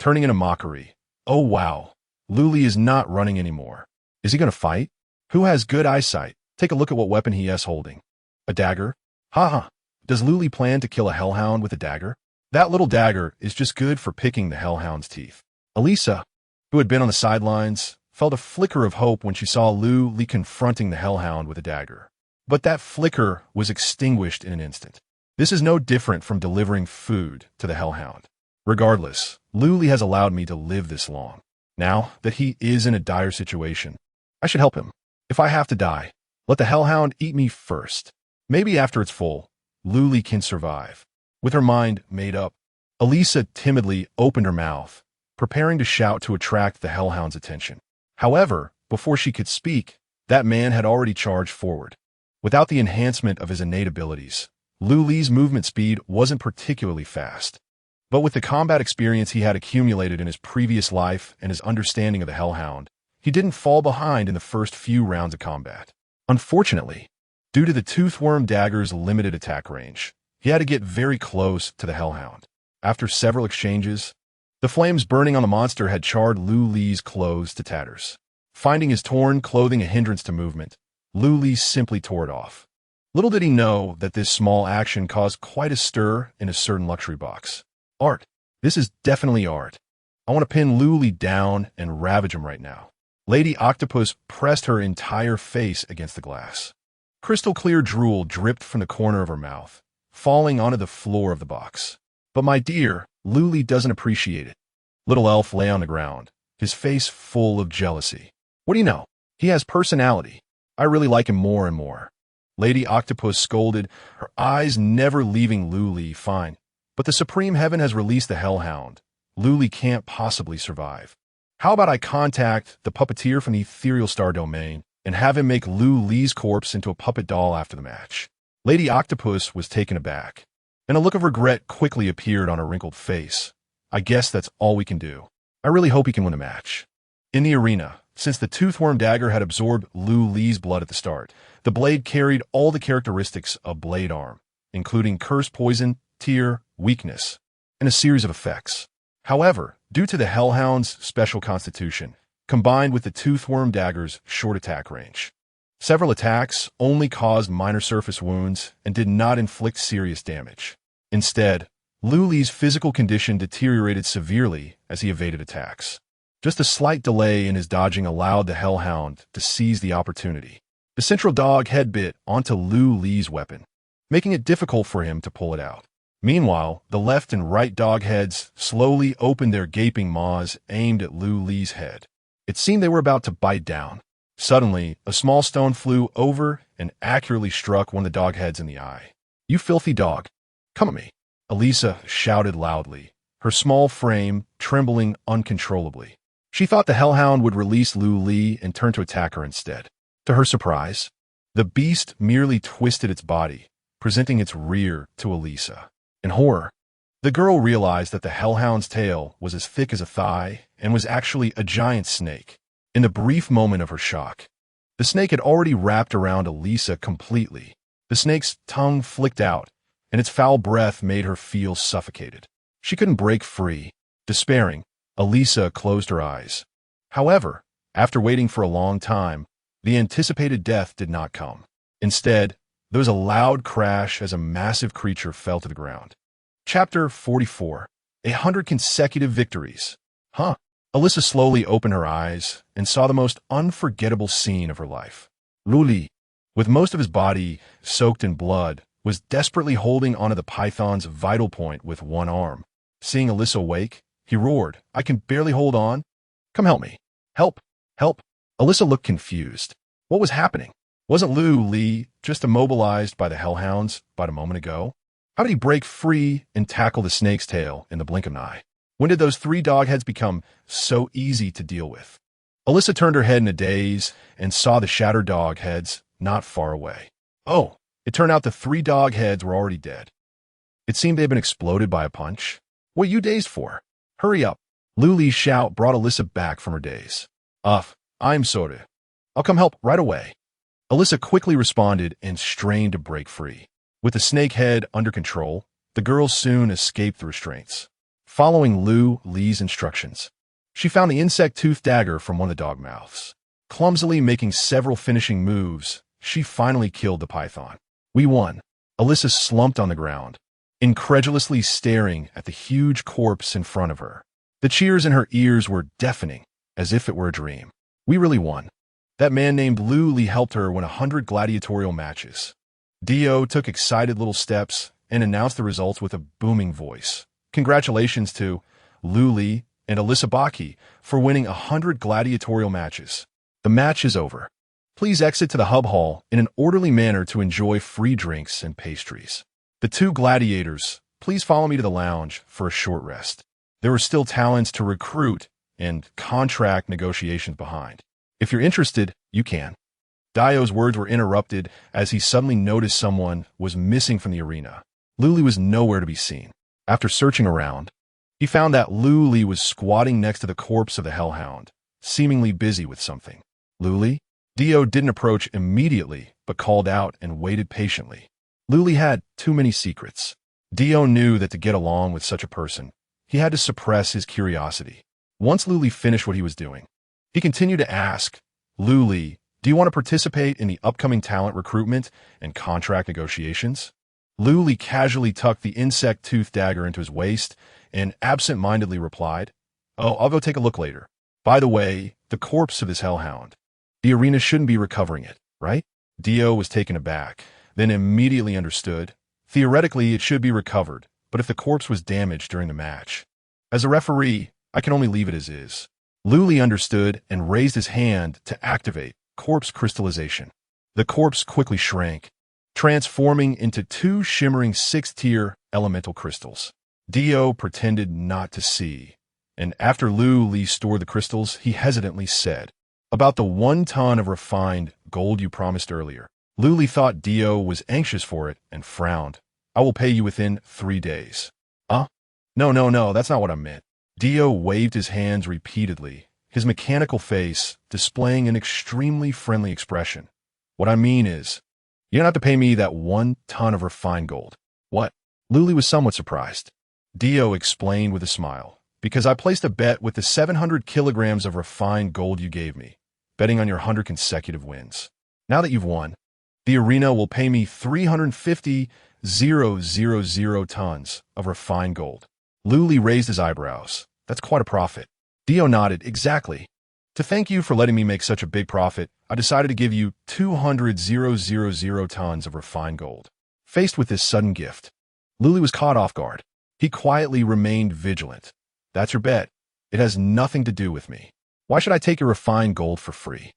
turning into mockery. Oh wow, Lu Li is not running anymore. Is he going to fight? Who has good eyesight? Take a look at what weapon he is holding. A dagger? Haha. Does Lu Li plan to kill a hellhound with a dagger? That little dagger is just good for picking the hellhound's teeth. Elisa, who had been on the sidelines, felt a flicker of hope when she saw Lu Li confronting the hellhound with a dagger. But that flicker was extinguished in an instant. This is no different from delivering food to the hellhound. Regardless, Lu Li has allowed me to live this long. Now that he is in a dire situation, I should help him. If I have to die, let the hellhound eat me first. Maybe after it's full, Lu Li can survive. With her mind made up, Elisa timidly opened her mouth, preparing to shout to attract the hellhound's attention. However, before she could speak, that man had already charged forward. Without the enhancement of his innate abilities, Lu Li's movement speed wasn't particularly fast. But with the combat experience he had accumulated in his previous life and his understanding of the hellhound, he didn't fall behind in the first few rounds of combat. Unfortunately, due to the Toothworm Dagger's limited attack range, he had to get very close to the hellhound. After several exchanges, the flames burning on the monster had charred Lu Li's clothes to tatters. Finding his torn clothing a hindrance to movement, Lu Li simply tore it off. Little did he know that this small action caused quite a stir in a certain luxury box. Art. This is definitely art. I want to pin Lu Li down and ravage him right now. Lady Octopus pressed her entire face against the glass. Crystal clear drool dripped from the corner of her mouth, falling onto the floor of the box. But my dear, Lu Li doesn't appreciate it. Little elf lay on the ground, his face full of jealousy. What do you know? He has personality. I really like him more and more. Lady Octopus scolded, her eyes never leaving Lu Li. Fine, but the Supreme Heaven has released the Hellhound. Lu Li can't possibly survive. How about I contact the puppeteer from the Ethereal Star Domain and have him make Lu Li's corpse into a puppet doll after the match? Lady Octopus was taken aback, and a look of regret quickly appeared on her wrinkled face. I guess that's all we can do. I really hope he can win the match. In the arena, since the Toothworm Dagger had absorbed Lu Li's blood at the start, the blade carried all the characteristics of Blade Arm, including Curse, Poison, Tear, Weakness. and a series of effects. However, due to the Hellhound's special constitution, combined with the Toothworm dagger's short attack range, several attacks only caused minor surface wounds and did not inflict serious damage. Instead, Lu Li's physical condition deteriorated severely as he evaded attacks. Just a slight delay in his dodging allowed the Hellhound to seize the opportunity. The central dog head bit onto Lu Li's weapon, making it difficult for him to pull it out. Meanwhile, the left and right dog heads slowly opened their gaping maws aimed at Lu Li's head. It seemed they were about to bite down. Suddenly, a small stone flew over and accurately struck one of the dog heads in the eye. "You filthy dog! Come at me!" Elisa shouted loudly, her small frame trembling uncontrollably. She thought the Hellhound would release Lu Li and turn to attack her instead. To her surprise, the beast merely twisted its body, presenting its rear to Elisa. In horror, the girl realized that the Hellhound's tail was as thick as a thigh and was actually a giant snake. In the brief moment of her shock, the snake had already wrapped around Elisa completely. The snake's tongue flicked out, and its foul breath made her feel suffocated. She couldn't break free. Despairing, Elisa closed her eyes. However, after waiting for a long time, the anticipated death did not come. Instead, there was a loud crash as a massive creature fell to the ground. Chapter 44. 100 Consecutive Victories. Huh? Elisa slowly opened her eyes and saw the most unforgettable scene of her life. Lu Li, with most of his body soaked in blood, was desperately holding onto the python's vital point with one arm. Seeing Elisa awake, he roared, "I can barely hold on. Come help me. Help! Help!" Elisa looked confused. What was happening? Wasn't Lu Li just immobilized by the Hellhounds but a moment ago? How did he break free and tackle the snake's tail in the blink of an eye? When did those three dog heads become so easy to deal with? Elisa turned her head in a daze and saw the shattered dog heads not far away. Oh, it turned out the three dog heads were already dead. It seemed they had been exploded by a punch. What are you dazed for? Hurry up. Lu Li's shout brought Elisa back from her daze. I'm sorry. I'll come help right away. Elisa quickly responded and strained to break free. With the snake head under control, the girl soon escaped the restraints. Following Lu Li's instructions, she found the insect tooth dagger from one of the dog mouths. Clumsily making several finishing moves, she finally killed the python. We won. Elisa slumped on the ground, incredulously staring at the huge corpse in front of her. The cheers in her ears were deafening, as if it were a dream. We really won. That man named Lu Li helped her win 100 gladiatorial matches. Dio took excited little steps and announced the results with a booming voice. Congratulations to Lu Li and Elisa Baki for winning 100 gladiatorial matches. The match is over. Please exit to the hub hall in an orderly manner to enjoy free drinks and pastries. The two gladiators, please follow me to the lounge for a short rest. There were still talents to recruit and contract negotiations behind. If you're interested, you can. Dio's words were interrupted as he suddenly noticed someone was missing from the arena. Lu Li was nowhere to be seen. After searching around, he found that Lu Li was squatting next to the corpse of the Hellhound, seemingly busy with something. Lu Li? Dio didn't approach immediately, but called out and waited patiently. Lu Li had too many secrets. Dio knew that to get along with such a person, he had to suppress his curiosity. Once Lu Li finished what he was doing, he continued to ask, Lu Li, do you want to participate in the upcoming talent recruitment and contract negotiations? Lu Li casually tucked the insect tooth dagger into his waist and absent-mindedly replied, "Oh, I'll go take a look later. By the way, the corpse of this Hellhound. The arena shouldn't be recovering it, right?" Dio was taken aback, then immediately understood. Theoretically, it should be recovered, but if the corpse was damaged during the match, as a referee, I can only leave it as is. Lu Li understood and raised his hand to activate corpse crystallization. The corpse quickly shrank, transforming into two shimmering 6-tier elemental crystals. Dio pretended not to see, and after Lu Li stored the crystals, he hesitantly said, "About the 1 ton of refined gold you promised earlier." Lu Li thought Dio was anxious for it and frowned. "I will pay you within 3 days. No, that's not what I meant." Dio waved his hands repeatedly, his mechanical face displaying an extremely friendly expression. "What I mean is, you don't have to pay me that 1 ton of refined gold." "What?" Lu Li was somewhat surprised. Dio explained with a smile. Because I placed a bet with the 700 kilograms of refined gold you gave me, betting on your 100 consecutive wins. Now that you've won, the arena will pay me 350,000 tons of refined gold. Luli raised his eyebrows. That's quite a profit. Dio nodded. Exactly. To thank you for letting me make such a big profit, I decided to give you 200,000 tons of refined gold. Faced with this sudden gift, Luli was caught off guard. He quietly remained vigilant. That's your bet. It has nothing to do with me. Why should I take your refined gold for free?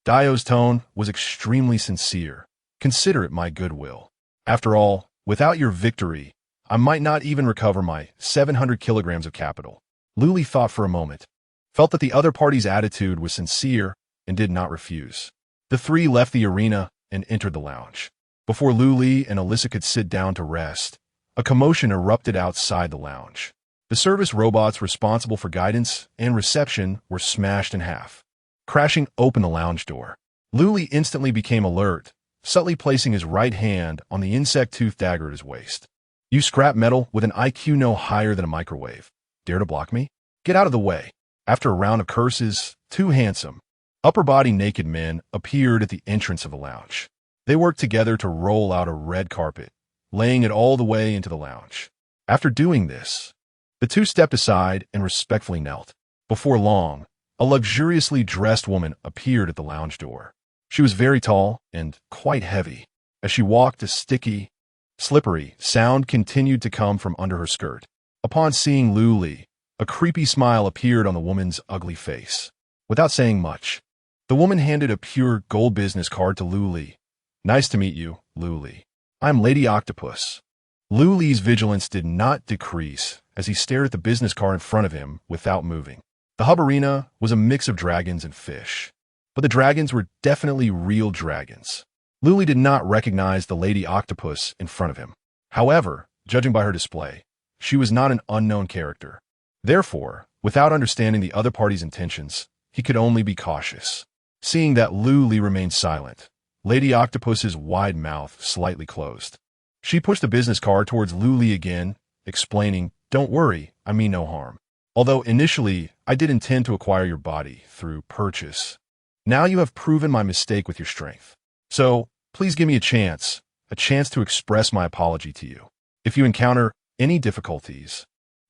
Dio's tone was extremely sincere. Consider it my goodwill. After all, without your victory, I might not even recover my 700 kilograms of capital. Luli thought for a moment, felt that the other party's attitude was sincere, and did not refuse. The three left the arena and entered the lounge. Before Luli and Alyssa could sit down to rest, a commotion erupted outside the lounge. The service robots responsible for guidance and reception were smashed in half, crashing open the lounge door. Luli instantly became alert, subtly placing his right hand on the insect tooth dagger at his waist. You scrap metal with an IQ no higher than a microwave. Dare to block me? Get out of the way. After a round of curses, two handsome, upper-body naked men appeared at the entrance of the lounge. They worked together to roll out a red carpet, laying it all the way into the lounge. After doing this, the two stepped aside and respectfully knelt. Before long, a luxuriously dressed woman appeared at the lounge door. She was very tall and quite heavy. As she walked, a sticky, slippery sound continued to come from under her skirt. Upon seeing Luli, a creepy smile appeared on the woman's ugly face. Without saying much, the woman handed a pure gold business card to Luli. Nice to meet you, Luli. I'm Lady Octopus. Luli's vigilance did not decrease as he stared at the business card in front of him without moving. The hub arena was a mix of dragons and fish, but the dragons were definitely real dragons. Luli did not recognize the Lady Octopus in front of him. However, judging by her display, she was not an unknown character. Therefore, without understanding the other party's intentions, he could only be cautious. Seeing that Luli remained silent, Lady Octopus's wide mouth slightly closed. She pushed the business card towards Luli again, explaining, "Don't worry, I mean no harm. Although initially, I did intend to acquire your body through purchase. Now you have proven my mistake with your strength. So, please give me a chance to express my apology to you. If you encounter any difficulties,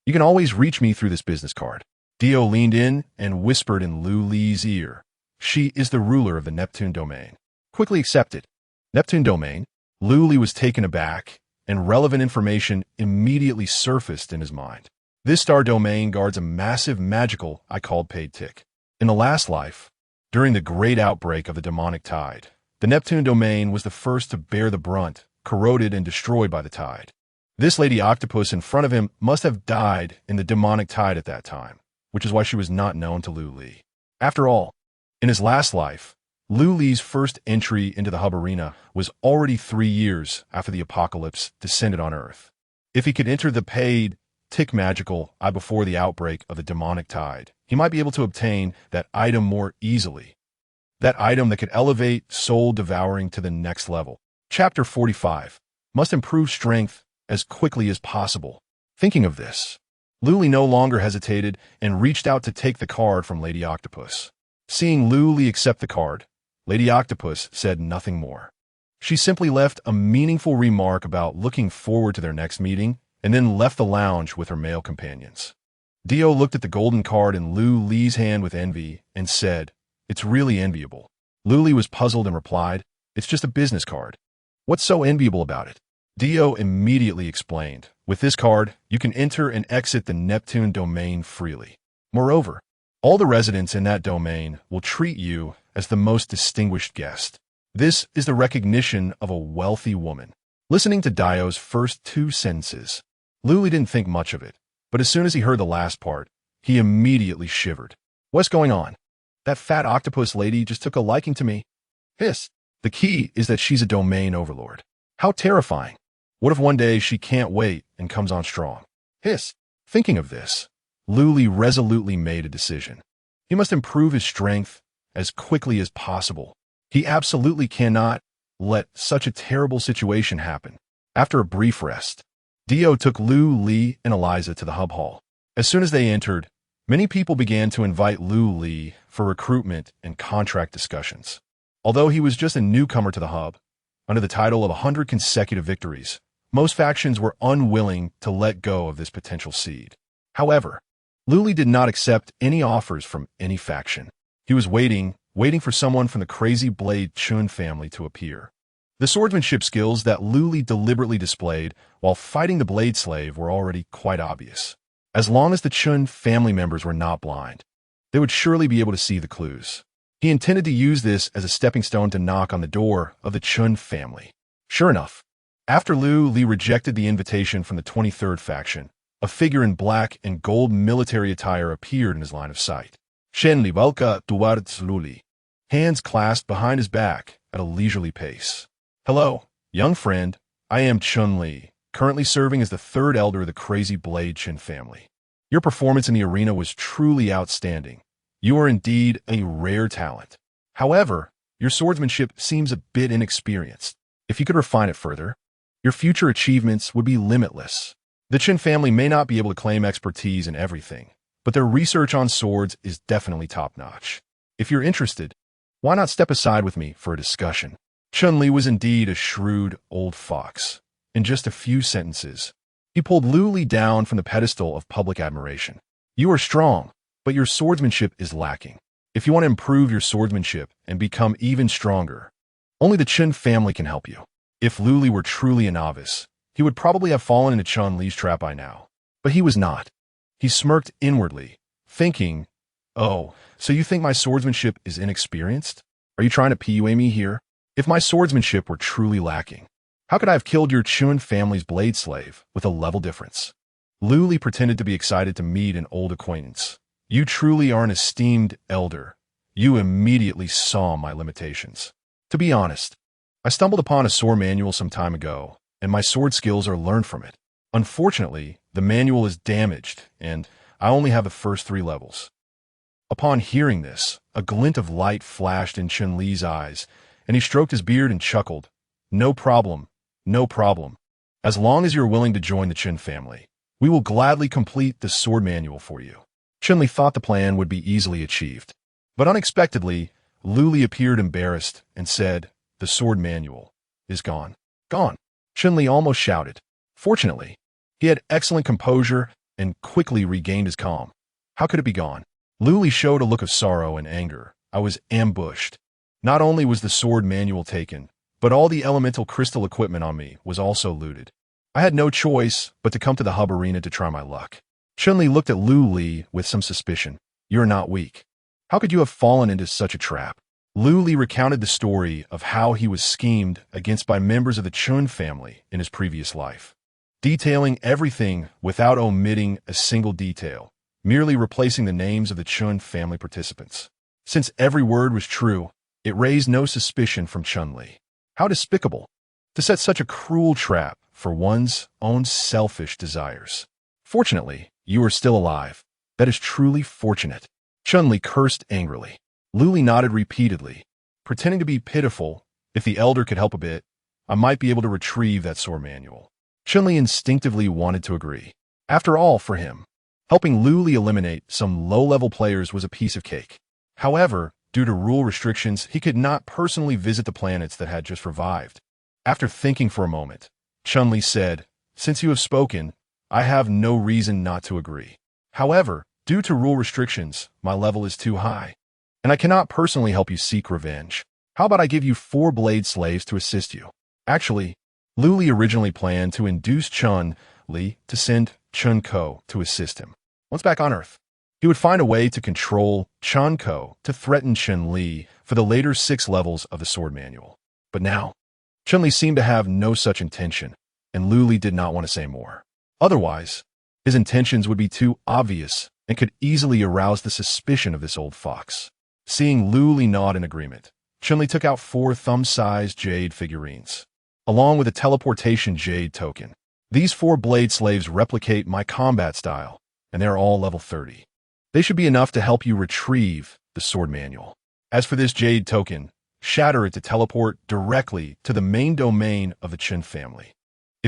you can always reach me through this business card." Dio leaned in and whispered in Luli's ear. She is the ruler of the Neptune domain. Quickly accepted. Neptune domain. Luli was taken aback, and relevant information immediately surfaced in his mind. This star domain guards a massive magical I called paid tick. In the last life, during the great outbreak of the demonic tide, the Neptune domain was the first to bear the brunt, corroded and destroyed by the tide. This Lady Octopus in front of him must have died in the demonic tide at that time, which is why she was not known to Luli. After all, in his last life, Luli's first entry into the hub arena was already 3 years after the apocalypse descended on Earth. If he could enter the paid tick magical eye before the outbreak of the demonic tide, he might be able to obtain that item more easily. That item that could elevate soul devouring to the next level. Chapter 45. Must improve strength as quickly as possible. Thinking of this, Luli no longer hesitated and reached out to take the card from Lady Octopus. Seeing Luli accept the card, Lady Octopus said nothing more. She simply left a meaningful remark about looking forward to their next meeting and then left the lounge with her male companions. Dio looked at the golden card in Luli's hand with envy and said, "It's really enviable." Luli was puzzled and replied, "It's just a business card. What's so enviable about it?" Dio immediately explained, "With this card, you can enter and exit the Neptune domain freely. Moreover, all the residents in that domain will treat you as the most distinguished guest. This is the recognition of a wealthy woman." Listening to Dio's first 2 sentences, Luli didn't think much of it, but as soon as he heard the last part, he immediately shivered. "What's going on? That fat octopus lady just took a liking to me. Hiss. The key is that she's a domain overlord. How terrifying. What if one day she can't wait and comes on strong? Hiss." Thinking of this, Luli resolutely made a decision. He must improve his strength as quickly as possible. He absolutely cannot let such a terrible situation happen. After a brief rest, Dio took Lu Li and Eliza to the hub hall. As soon as they entered, many people began to invite Lu Li for recruitment and contract discussions. Although he was just a newcomer to the hub, under the title of 100 consecutive victories, most factions were unwilling to let go of this potential seed. However, Lu Li did not accept any offers from any faction. He was waiting for someone from the crazy Blade Chun family to appear. The swordsmanship skills that Lu Li deliberately displayed while fighting the Blade Slave were already quite obvious. As long as the Chun family members were not blind, they would surely be able to see the clues. He intended to use this as a stepping stone to knock on the door of the Chun family. Sure enough, after Lu Li rejected the invitation from the 23rd faction, a figure in black and gold military attire appeared in his line of sight. Shenli Valka towards Lu Li, hands clasped behind his back at a leisurely pace. Hello, young friend. I am Chun Li, currently serving as the third elder of the crazy Blade Chin family. Your performance in the arena was truly outstanding. You are indeed a rare talent. However, your swordsmanship seems a bit inexperienced. If you could refine it further, your future achievements would be limitless. The Chin family may not be able to claim expertise in everything, but their research on swords is definitely top-notch. If you're interested, why not step aside with me for a discussion? Chun-Li was indeed a shrewd old fox. In just a few sentences, he pulled Lu Li down from the pedestal of public admiration. You are strong, but your swordsmanship is lacking. If you want to improve your swordsmanship and become even stronger, only the Chun family can help you. If Lu Li were truly a novice, he would probably have fallen into Chun-Li's trap by now. But he was not. He smirked inwardly, thinking, "Oh, so you think my swordsmanship is inexperienced? Are you trying to PUA me here? If my swordsmanship were truly lacking, how could I have killed your Chun family's blade slave with a level difference?" Lu Li pretended to be excited to meet an old acquaintance. You truly are an esteemed elder. You immediately saw my limitations. To be honest, I stumbled upon a soar manual some time ago, and my sword skills are learned from it. Unfortunately, the manual is damaged, and I only have the first 3 levels. Upon hearing this, a glint of light flashed in Chun-Li's eyes, and he stroked his beard and chuckled. No problem, no problem. As long as you're willing to join the Chun family, we will gladly complete the sword manual for you. Chun-Li thought the plan would be easily achieved. But unexpectedly, Lu Li appeared embarrassed and said, "The sword manual is gone." Gone. Chun-Li almost shouted. Fortunately, he had excellent composure and quickly regained his calm. How could it be gone? Lu Li showed a look of sorrow and anger. I was ambushed. Not only was the sword manual taken, but all the elemental crystal equipment on me was also looted. I had no choice but to come to the hub arena to try my luck. Chun-Li looked at Lu Li with some suspicion. You're not weak. How could you have fallen into such a trap? Lu Li recounted the story of how he was schemed against by members of the Chun family in his previous life, detailing everything without omitting a single detail, merely replacing the names of the Chun family participants. Since every word was true, it raised no suspicion from Chun-Li. How despicable to set such a cruel trap for one's own selfish desires. Fortunately, you are still alive. That is truly fortunate. Chun-Li cursed angrily. Lu Li nodded repeatedly, pretending to be pitiful. If the elder could help a bit, I might be able to retrieve that sword manual. Chun-Li instinctively wanted to agree. After all, for him, helping Lu Li eliminate some low-level players was a piece of cake. However, due to rule restrictions, he could not personally visit the planets that had just revived. After thinking for a moment, Chun-Li said, "Since you have spoken, I have no reason not to agree. However, due to rule restrictions, my level is too high, and I cannot personally help you seek revenge. How about I give you 4 blade slaves to assist you?" Actually, Lu Li originally planned to induce Chun-Li to send Chun-Ko to assist him. Once back on Earth, he would find a way to control Chun-Ko to threaten Chun-Li for the later 6 levels of the sword manual. But now, Chun-Li seemed to have no such intention, and Lu Li did not want to say more. Otherwise, his intentions would be too obvious and could easily arouse the suspicion of this old fox. Seeing Lu Li nod in agreement, Chun-Li took out 4 thumb-sized jade figurines, along with a teleportation jade token. These 4 blade slaves replicate my combat style, and they're all level 30. They should be enough to help you retrieve the sword manual. As for this jade token, shatter it to teleport directly to the main domain of the Chun family.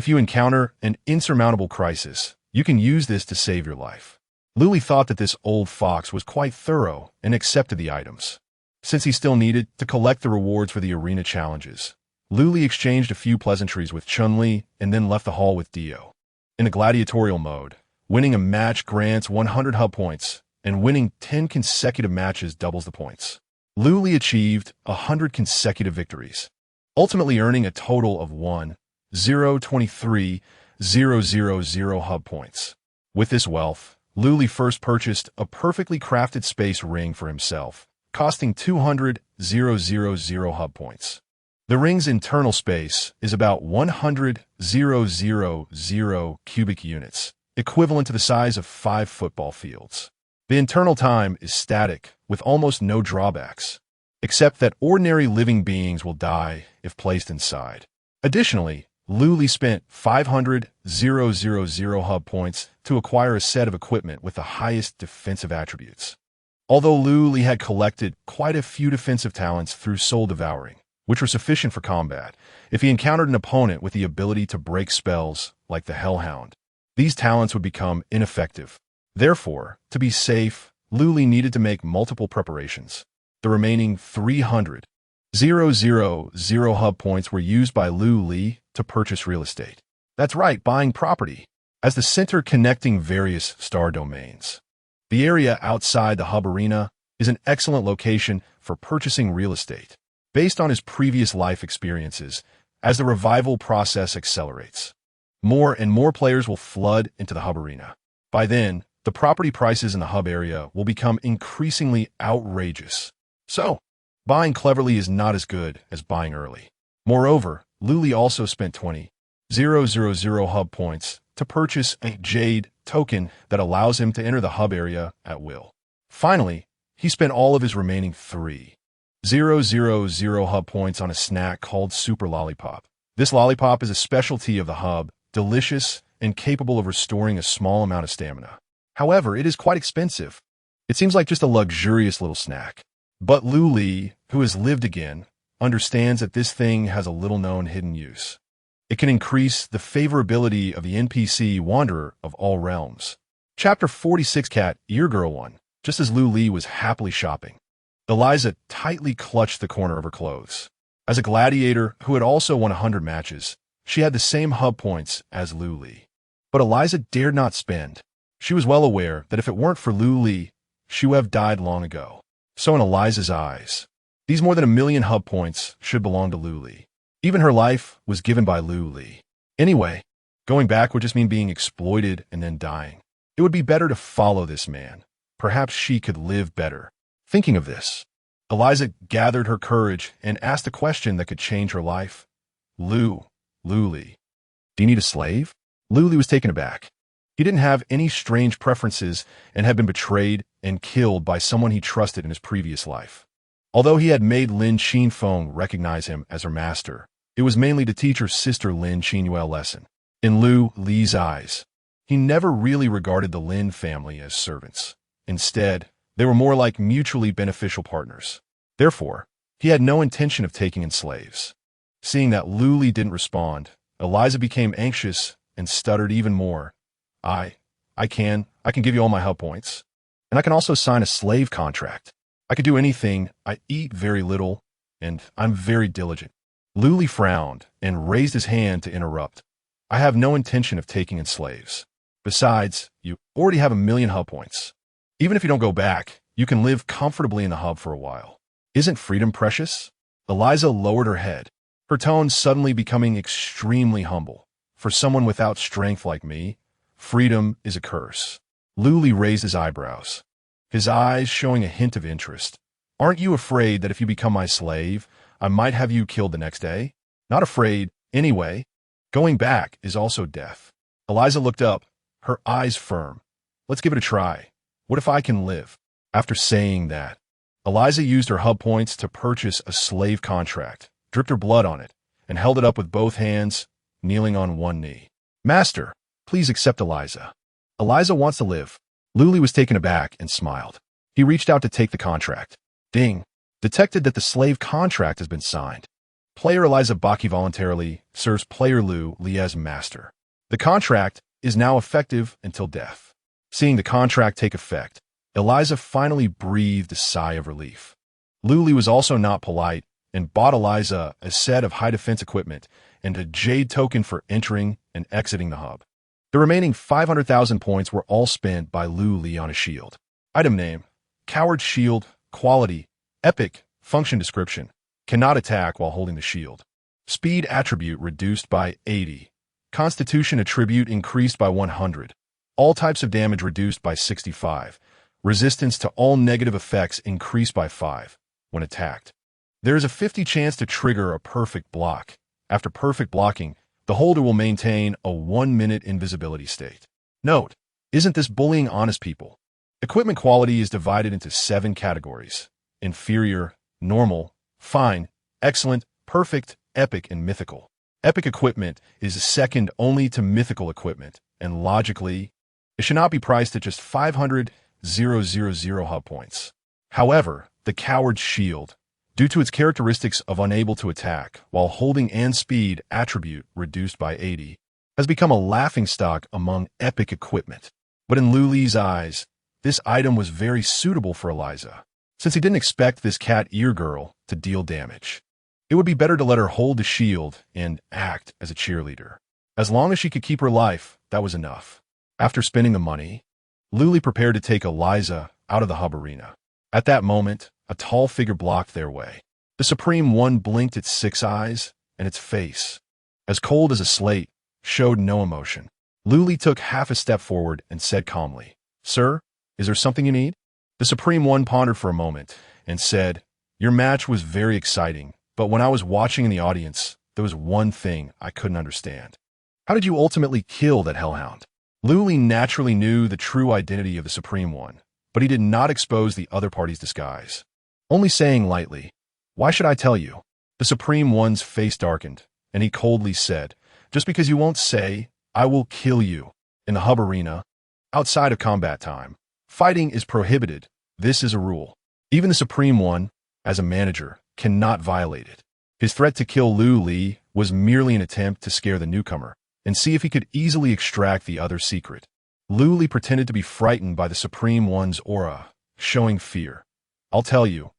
If you encounter an insurmountable crisis, you can use this to save your life. Luli thought that this old fox was quite thorough and accepted the items. Since he still needed to collect the rewards for the arena challenges, Luli exchanged a few pleasantries with Chun-Li and then left the hall with Dio. In a gladiatorial mode, winning a match grants 100 hub points, and winning 10 consecutive matches doubles the points. Luli achieved 100 consecutive victories, ultimately earning a total of 1,023,000 hub points. With this wealth, Luli first purchased a perfectly crafted space ring for himself, costing 200,000 hub points. The ring's internal space is about 100,000 cubic units, equivalent to the size of 5 football fields. The internal time is static, with almost no drawbacks, except that ordinary living beings will die if placed inside. Additionally, Luli spent 500,000 hub points to acquire a set of equipment with the highest defensive attributes. Although Luli had collected quite a few defensive talents through Soul Devouring, which were sufficient for combat, if he encountered an opponent with the ability to break spells like the Hellhound, these talents would become ineffective. Therefore, to be safe, Luli needed to make multiple preparations. The remaining 300,000 hub points were used by Luli to purchase real estate. That's right, buying property, as the center connecting various star domains. The area outside the hub arena is an excellent location for purchasing real estate, based on his previous life experiences. As the revival process accelerates, more and more players will flood into the hub arena. By then, the property prices in the hub area will become increasingly outrageous. So, buying cleverly is not as good as buying early. Moreover, Luli also spent 20,000 hub points to purchase a Jade token that allows him to enter the hub area at will. Finally, he spent all of his remaining 3,000 hub points on a snack called Super Lollipop. This lollipop is a specialty of the hub, delicious and capable of restoring a small amount of stamina. However, it is quite expensive. It seems like just a luxurious little snack. But Luli, who has lived again, understands that this thing has a little-known hidden use. It can increase the favorability of the NPC Wanderer of all realms. Chapter 46 Cat Ear Girl 1. Just as Luli was happily shopping, Eliza tightly clutched the corner of her clothes. As a gladiator who had also won 100 matches, she had the same hub points as Luli. But Eliza dared not spend. She was well aware that if it weren't for Luli, she would have died long ago. So in Eliza's eyes, these more than 1,000,000 hub points should belong to Luli. Even her life was given by Luli. Anyway, going back would just mean being exploited and then dying. It would be better to follow this man. Perhaps she could live better. Thinking of this, Eliza gathered her courage and asked a question that could change her life. Luli, do you need a slave? Luli was taken aback. He didn't have any strange preferences and had been betrayed and killed by someone he trusted in his previous life. Although he had made Lin Qinfeng recognize him as her master, it was mainly to teach her sister Lin Qinyue a lesson. In Li's eyes, he never really regarded the Lin family as servants. Instead, they were more like mutually beneficial partners. Therefore, he had no intention of taking in slaves. Seeing that Luli didn't respond, Eliza became anxious and stuttered even more. I can give you all my hub points. And I can also sign a slave contract. I could do anything. I eat very little, and I'm very diligent. Luli frowned and raised his hand to interrupt. I have no intention of taking in slaves. Besides, you already have 1,000,000 hub points. Even if you don't go back, you can live comfortably in the hub for a while. Isn't freedom precious? Eliza lowered her head, her tone suddenly becoming extremely humble. For someone without strength like me, freedom is a curse. Luli raised his eyebrows, his eyes showing a hint of interest. Aren't you afraid that if you become my slave, I might have you killed the next day? Not afraid, anyway. Going back is also death. Eliza looked up, her eyes firm. Let's give it a try. What if I can live? After saying that, Eliza used her hub points to purchase a slave contract, dripped her blood on it, and held it up with both hands, kneeling on one knee. Master, please accept Eliza. Eliza wants to live. Luli was taken aback and smiled. He reached out to take the contract. Ding. Detected that the slave contract has been signed. Player Eliza Baki voluntarily serves player Lu Li as master. The contract is now effective until death. Seeing the contract take effect, Eliza finally breathed a sigh of relief. Lu Li was also not polite and bought Eliza a set of high defense equipment and a jade token for entering and exiting the hub. The remaining 500,000 points were all spent by Lu Li on a shield. Item name: Coward Shield. Quality: Epic. Function description: Cannot attack while holding the shield. Speed attribute reduced by 80. Constitution attribute increased by 100. All types of damage reduced by 65. Resistance to all negative effects increased by 5 when attacked. There is a 50 chance to trigger a perfect block. After perfect blocking, the holder will maintain a 1-minute invisibility state. Note: isn't this bullying honest people? Equipment quality is divided into 7 categories: inferior, normal, fine, excellent, perfect, epic, and mythical. Epic equipment is second only to mythical equipment, and logically, it should not be priced at just 500,000 hub points. However, the Coward Shield, due to its characteristics of unable to attack while holding and speed attribute reduced by 80, has become a laughingstock among epic equipment. But in Lu Li's eyes, this item was very suitable for Eliza, since he didn't expect this cat ear girl to deal damage. It would be better to let her hold the shield and act as a cheerleader. As long as she could keep her life, that was enough. After spending the money, Lu Li prepared to take Eliza out of the hub arena. At that moment, a tall figure blocked their way. The Supreme One blinked its 6 eyes, and its face, as cold as a slate, showed no emotion. Lu Li took half a step forward and said calmly, "Sir, is there something you need?" The Supreme One pondered for a moment and said, "Your match was very exciting, but when I was watching in the audience, there was one thing I couldn't understand. How did you ultimately kill that hellhound?" Lu Li naturally knew the true identity of the Supreme One, but he did not expose the other party's disguise. Only saying lightly, "Why should I tell you?" The Supreme One's face darkened, and he coldly said, "Just because you won't say, I will kill you." In the hub arena, outside of combat time, fighting is prohibited. This is a rule. Even the Supreme One, as a manager, cannot violate it. His threat to kill Lu Li was merely an attempt to scare the newcomer and see if he could easily extract the other's secret. Lu Li pretended to be frightened by the Supreme One's aura, showing fear. I'll tell you.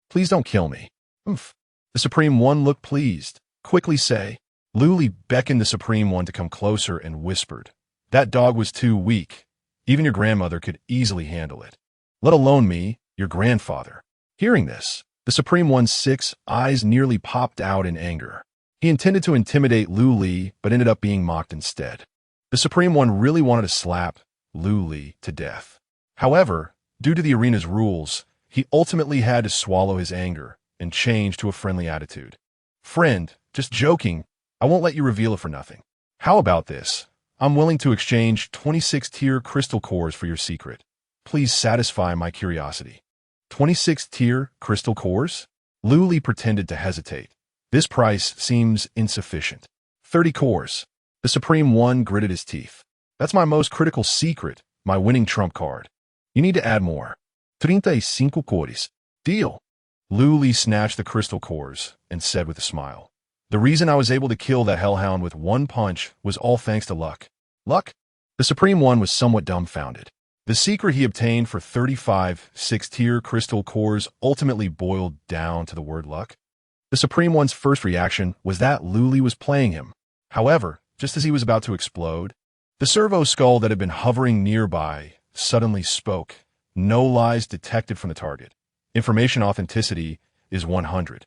Please don't kill me." "Umph." The Supreme One looked pleased. "Quickly say." Lu Li beckoned the Supreme One to come closer and whispered, "That dog was too weak. Even your grandmother could easily handle it. Let alone me, your grandfather." Hearing this, the Supreme One's 6 eyes nearly popped out in anger. He intended to intimidate Lu Li, but ended up being mocked instead. The Supreme One really wanted to slap Lu Li to death. However, due to the arena's rules, he ultimately had to swallow his anger and change to a friendly attitude. "Friend, just joking. I won't let you reveal it for nothing. How about this? I'm willing to exchange 26-tier crystal cores for your secret. Please satisfy my curiosity." 26-tier crystal cores? Lu Li pretended to hesitate. This price seems insufficient. 30 cores. The Supreme One gritted his teeth. "That's my most critical secret, my winning trump card. You need to add more. 35 cores. Deal." Lu Li snatched the crystal cores and said with a smile, "The reason I was able to kill that hellhound with one punch was all thanks to luck." "Luck?" The Supreme One was somewhat dumbfounded. The secret he obtained for 35 6-tier crystal cores ultimately boiled down to the word luck. The Supreme One's first reaction was that Lu Li was playing him. However, just as he was about to explode, the servo skull that had been hovering nearby suddenly spoke. No lies detected from the target. Information authenticity is 100.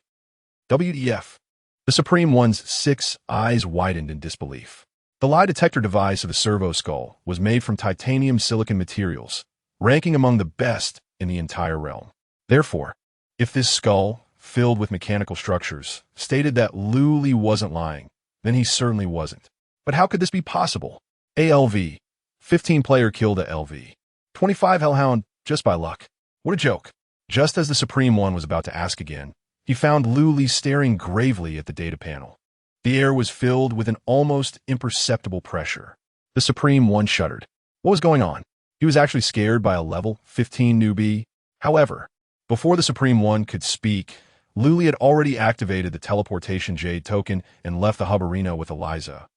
WTF? The Supreme One's 6 eyes widened in disbelief. The lie detector device of the servo skull was made from titanium silicon materials, ranking among the best in the entire realm. Therefore, if this skull, filled with mechanical structures, stated that Lu Li wasn't lying, then he certainly wasn't. But how could this be possible? ALV. 15 player killed a LV. 25 hellhound just by luck. What a joke. Just as the Supreme One was about to ask again, he found Lu Li staring gravely at the data panel. The air was filled with an almost imperceptible pressure. The Supreme One shuddered. What was going on? He was actually scared by a level 15 newbie. However, before the Supreme One could speak, Luli had already activated the teleportation jade token and left the hub arena with Eliza.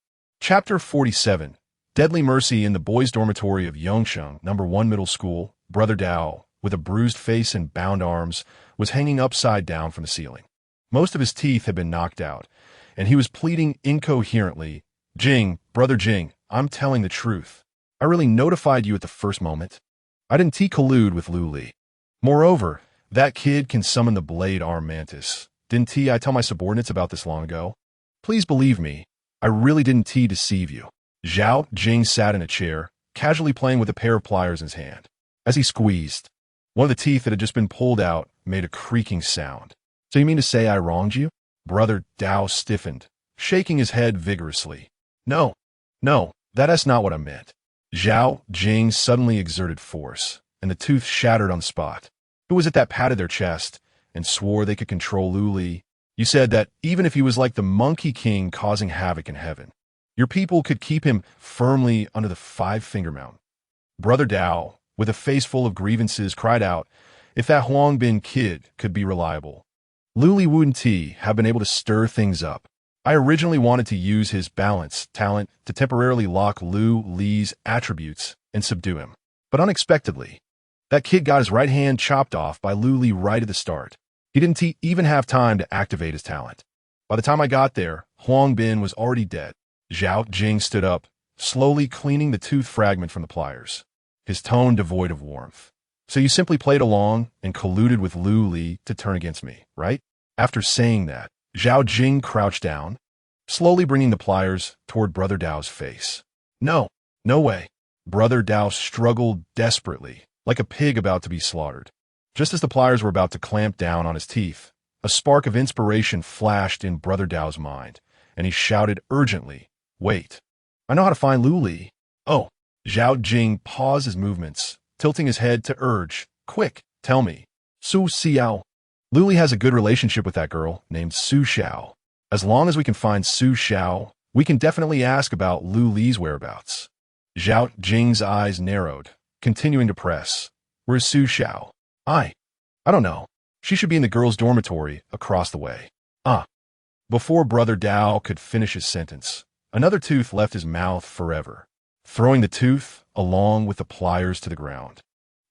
Chapter 47. Deadly Mercy. In the boys' dormitory of Yongsheng, number 1 middle school, Brother Dao, with a bruised face and bound arms, was hanging upside down from the ceiling. Most of his teeth had been knocked out, and he was pleading incoherently, "Jing, Brother Jing, I'm telling the truth. I really notified you at the first moment. I didn't collude with Luli. Moreover, that kid can summon the blade arm mantis. Didn't I tell my subordinates about this long ago? Please believe me, I really didn't deceive you." Zhao Jing sat in a chair, casually playing with a pair of pliers in his hand. As he squeezed, one of the teeth that had just been pulled out made a creaking sound. "So you mean to say I wronged you?" Brother Dao stiffened, shaking his head vigorously. No, that's not what I meant." Zhao Jing suddenly exerted force, and the tooth shattered on the spot. Who was it that patted their chest and swore they could control Luli? You said that even if he was like the Monkey King causing havoc in heaven, your people could keep him firmly under the 5-finger mountain. Brother Dao, with a face full of grievances, cried out, "If that Huangbin kid could be reliable, Luli wouldn't have been able to stir things up. I originally wanted to use his balance talent to temporarily lock Li's attributes and subdue him. But unexpectedly, that kid got his right hand chopped off by Li right at the start. He didn't even have time to activate his talent. By the time I got there, Huangbin was already dead." Zhao Jing stood up, slowly cleaning the tooth fragment from the pliers, his tone devoid of warmth. "So you simply played along and colluded with Li to turn against me, right?" After saying that, Zhao Jing crouched down, slowly bringing the pliers toward Brother Dao's face. No way." Brother Dao struggled desperately, like a pig about to be slaughtered. Just as the pliers were about to clamp down on his teeth, a spark of inspiration flashed in Brother Dao's mind, and he shouted urgently, "Wait, I know how to find Luli." "Oh." Zhao Jing paused his movements, tilting his head to urge, "Quick, tell me." "Su Xiao. Luli has a good relationship with that girl named Su Xiao. As long as we can find Su Xiao, we can definitely ask about Li's whereabouts." Zhao Jing's eyes narrowed, continuing to press. "Where's Su Xiao?" I don't know. She should be in the girls' dormitory across the way." Before Brother Dao could finish his sentence, another tooth left his mouth forever, throwing the tooth along with the pliers to the ground.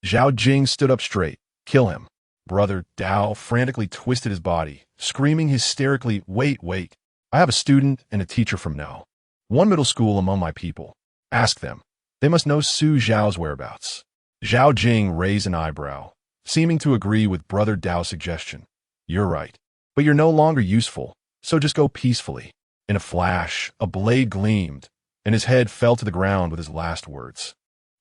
Zhao Jing stood up straight. "Kill him." Brother Dao frantically twisted his body, screaming hysterically, Wait, I have a student and a teacher from No. 1 middle school among my people. Ask them. They must know Su Xiao's whereabouts." Zhao Jing raised an eyebrow, seeming to agree with Brother Dao's suggestion. "You're right, but you're no longer useful, so just go peacefully." In a flash, a blade gleamed, and his head fell to the ground with his last words.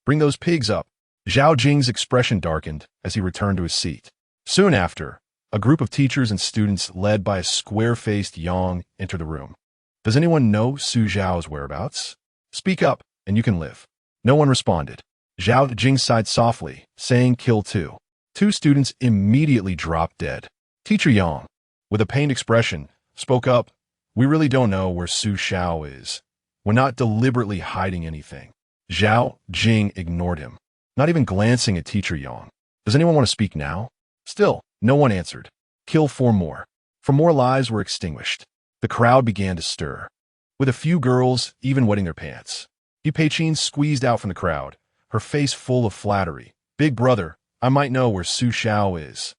"Bring those pigs up." Zhao Jing's expression darkened as he returned to his seat. Soon after, a group of teachers and students led by a square-faced Yang entered the room. "Does anyone know Su Xiao's whereabouts? Speak up, and you can live." No one responded. Zhao Jing sighed softly, saying, "Kill 2." 2 students immediately dropped dead. Teacher Yang, with a pained expression, spoke up, "We really don't know where Su Xiao is. We're not deliberately hiding anything." Zhao Jing ignored him, not even glancing at Teacher Yang. "Does anyone want to speak now?" Still, no one answered. "Kill 4 more." 4 more lives were extinguished. The crowd began to stir, with a few girls even wetting their pants. Yipei squeezed out from the crowd, her face full of flattery. "Big brother, I might know where Su Xiao is.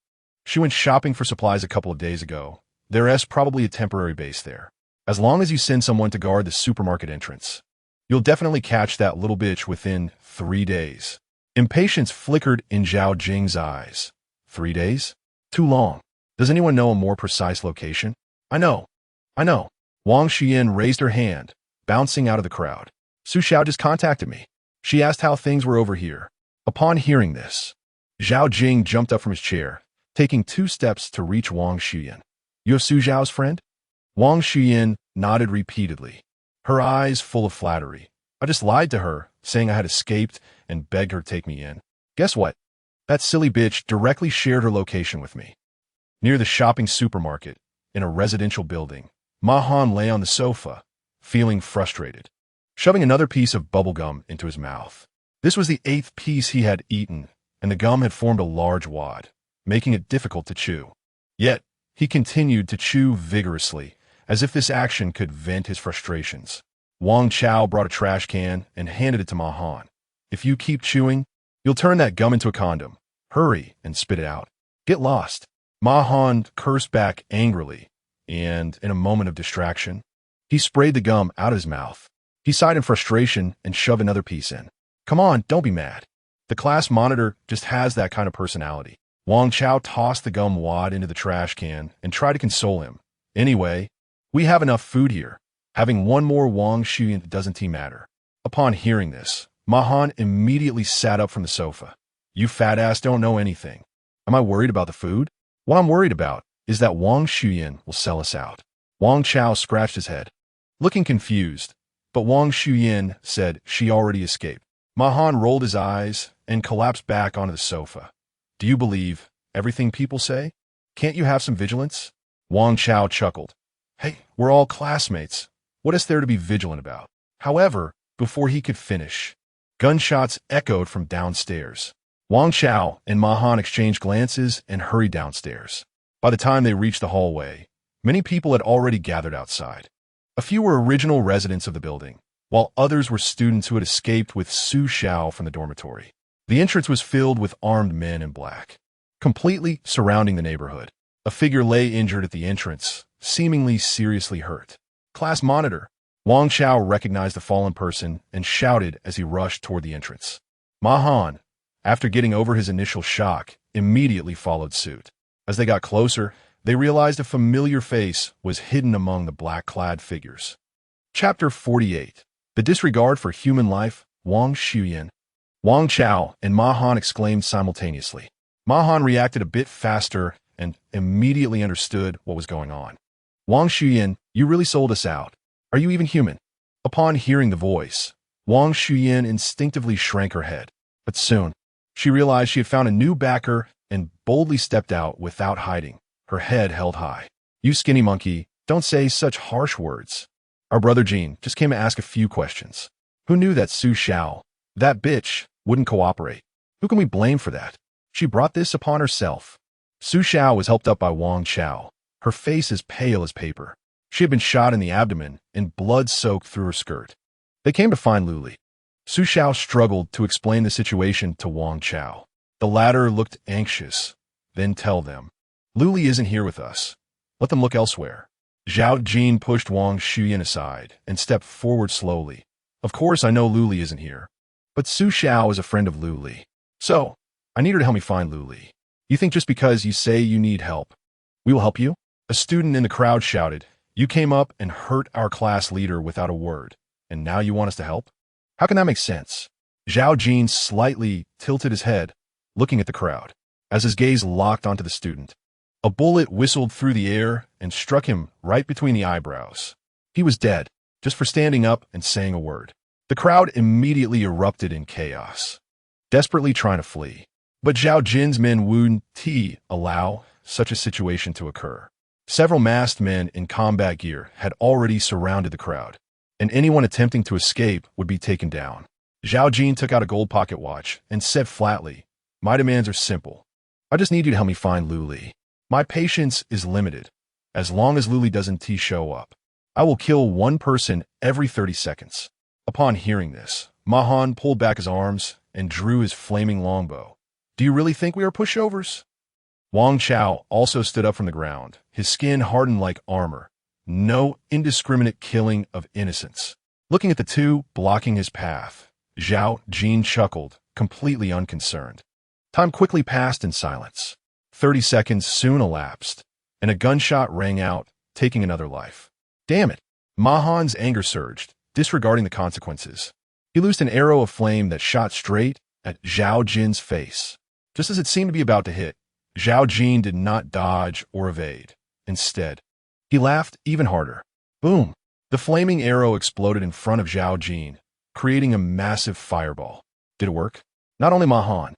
She went shopping for supplies a couple of days ago. There's probably a temporary base there. As long as you send someone to guard the supermarket entrance, you'll definitely catch that little bitch within 3 days." Impatience flickered in Zhao Jing's eyes. 3 days? Too long. Does anyone know a more precise location? I know. Wang Xian raised her hand, bouncing out of the crowd. "Su Xiao just contacted me. She asked how things were over here." Upon hearing this, Zhao Jing jumped up from his chair, taking 2 steps to reach Wang Xian. "You have Su Xiao's friend?" Wang Xian nodded repeatedly, her eyes full of flattery. "I just lied to her, saying I had escaped and begged her to take me in. Guess what? That silly bitch directly shared her location with me." Near the shopping supermarket, in a residential building, Ma Han lay on the sofa, feeling frustrated, shoving another piece of bubblegum into his mouth. This was the 8th piece he had eaten, and the gum had formed a large wad, making it difficult to chew. Yet, He continued to chew vigorously, as if this action could vent his frustrations. Wang Chao brought a trash can and handed it to Ma Han. If you keep chewing, you'll turn that gum into a condom. Hurry and spit it out. Get lost. Ma Han cursed back angrily, and in a moment of distraction, he sprayed the gum out of his mouth. He sighed in frustration and shoved another piece in. Come on, don't be mad. The class monitor just has that kind of personality. Wang Chao tossed the gum wad into the trash can and tried to console him. Anyway, we have enough food here. Having one more Wang Shuyan doesn't matter. Upon hearing this, Ma Han immediately sat up from the sofa. You fat ass don't know anything. Am I worried about the food? What I'm worried about is that Wang Shuyan will sell us out. Wang Chao scratched his head, looking confused, but Wang Shuyan said she already escaped. Ma Han rolled his eyes and collapsed back onto the sofa. Do you believe everything people say? Can't you have some vigilance? Wang Chao chuckled. Hey, we're all classmates. What is there to be vigilant about? However, before he could finish, gunshots echoed from downstairs. Wang Chao and Ma Han exchanged glances and hurried downstairs. By the time they reached the hallway, many people had already gathered outside. A few were original residents of the building, while others were students who had escaped with Su Xiao from the dormitory. The entrance was filled with armed men in black, completely surrounding the neighborhood. A figure lay injured at the entrance, seemingly seriously hurt. Class monitor. Wang Chao recognized the fallen person and shouted as he rushed toward the entrance. Ma Han, after getting over his initial shock, immediately followed suit. As they got closer, they realized a familiar face was hidden among the black-clad figures. Chapter 48. The Disregard for Human Life, Wang Shuyan. Wang Chao and Ma Han exclaimed simultaneously. Ma Han reacted a bit faster and immediately understood what was going on. Wang Shuyan, you really sold us out. Are you even human? Upon hearing the voice, Wang Shuyan instinctively shrank her head. But soon, she realized she had found a new backer and boldly stepped out without hiding, her head held high. You skinny monkey, don't say such harsh words. Our brother Jean just came to ask a few questions. Who knew that Su Xiao, that bitch, wouldn't cooperate? Who can we blame for that? She brought this upon herself. Su Xiao was helped up by Wang Chao, her face as pale as paper. She had been shot in the abdomen and blood soaked through her skirt. They came to find Luli. Su Xiao struggled to explain the situation to Wang Chao. The latter looked anxious. Then tell them, Luli isn't here with us. Let them look elsewhere. Zhao Jin pushed Wang Shuyan aside and stepped forward slowly. Of course I know Luli isn't here, but Su Xiao is a friend of Luli. So, I need her to help me find Luli. You think just because you say you need help, we will help you? A student in the crowd shouted, You came up and hurt our class leader without a word, and now you want us to help? How can that make sense? Zhao Jin slightly tilted his head, looking at the crowd. As his gaze locked onto the student, a bullet whistled through the air and struck him right between the eyebrows. He was dead, just for standing up and saying a word. The crowd immediately erupted in chaos, desperately trying to flee. But Zhao Jin's men wouldn't allow such a situation to occur. Several masked men in combat gear had already surrounded the crowd, and anyone attempting to escape would be taken down. Zhao Jin took out a gold pocket watch and said flatly, My demands are simple. I just need you to help me find Luli. My patience is limited. As long as Luli doesn't show up, I will kill one person every 30 seconds. Upon hearing this, Ma Han pulled back his arms and drew his flaming longbow. Do you really think we are pushovers? Wang Chao also stood up from the ground, his skin hardened like armor. No indiscriminate killing of innocents. Looking at the two blocking his path, Zhao Jin chuckled, completely unconcerned. Time quickly passed in silence. 30 seconds soon elapsed, and a gunshot rang out, taking another life. Damn it! Ma Han's anger surged, disregarding the consequences. He loosed an arrow of flame that shot straight at Zhao Jin's face. Just as it seemed to be about to hit, Zhao Jin did not dodge or evade. Instead, he laughed even harder. Boom! The flaming arrow exploded in front of Zhao Jin, creating a massive fireball. Did it work? Not only Ma Han,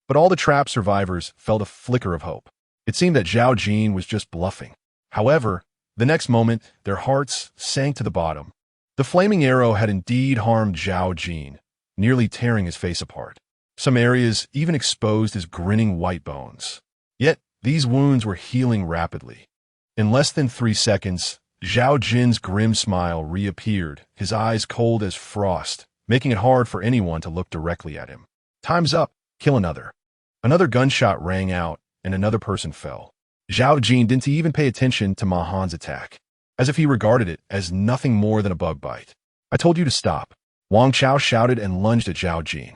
but all the trap survivors felt a flicker of hope. It seemed that Zhao Jin was just bluffing. However, the next moment, their hearts sank to the bottom. The flaming arrow had indeed harmed Zhao Jin, nearly tearing his face apart. Some areas even exposed his grinning white bones. Yet, these wounds were healing rapidly. In less than 3 seconds, Zhao Jin's grim smile reappeared, his eyes cold as frost, making it hard for anyone to look directly at him. Time's up. Kill another. Another gunshot rang out, and another person fell. Zhao Jin didn't even pay attention to Ma Han's attack, as if he regarded it as nothing more than a bug bite. I told you to stop. Wang Chao shouted and lunged at Zhao Jin.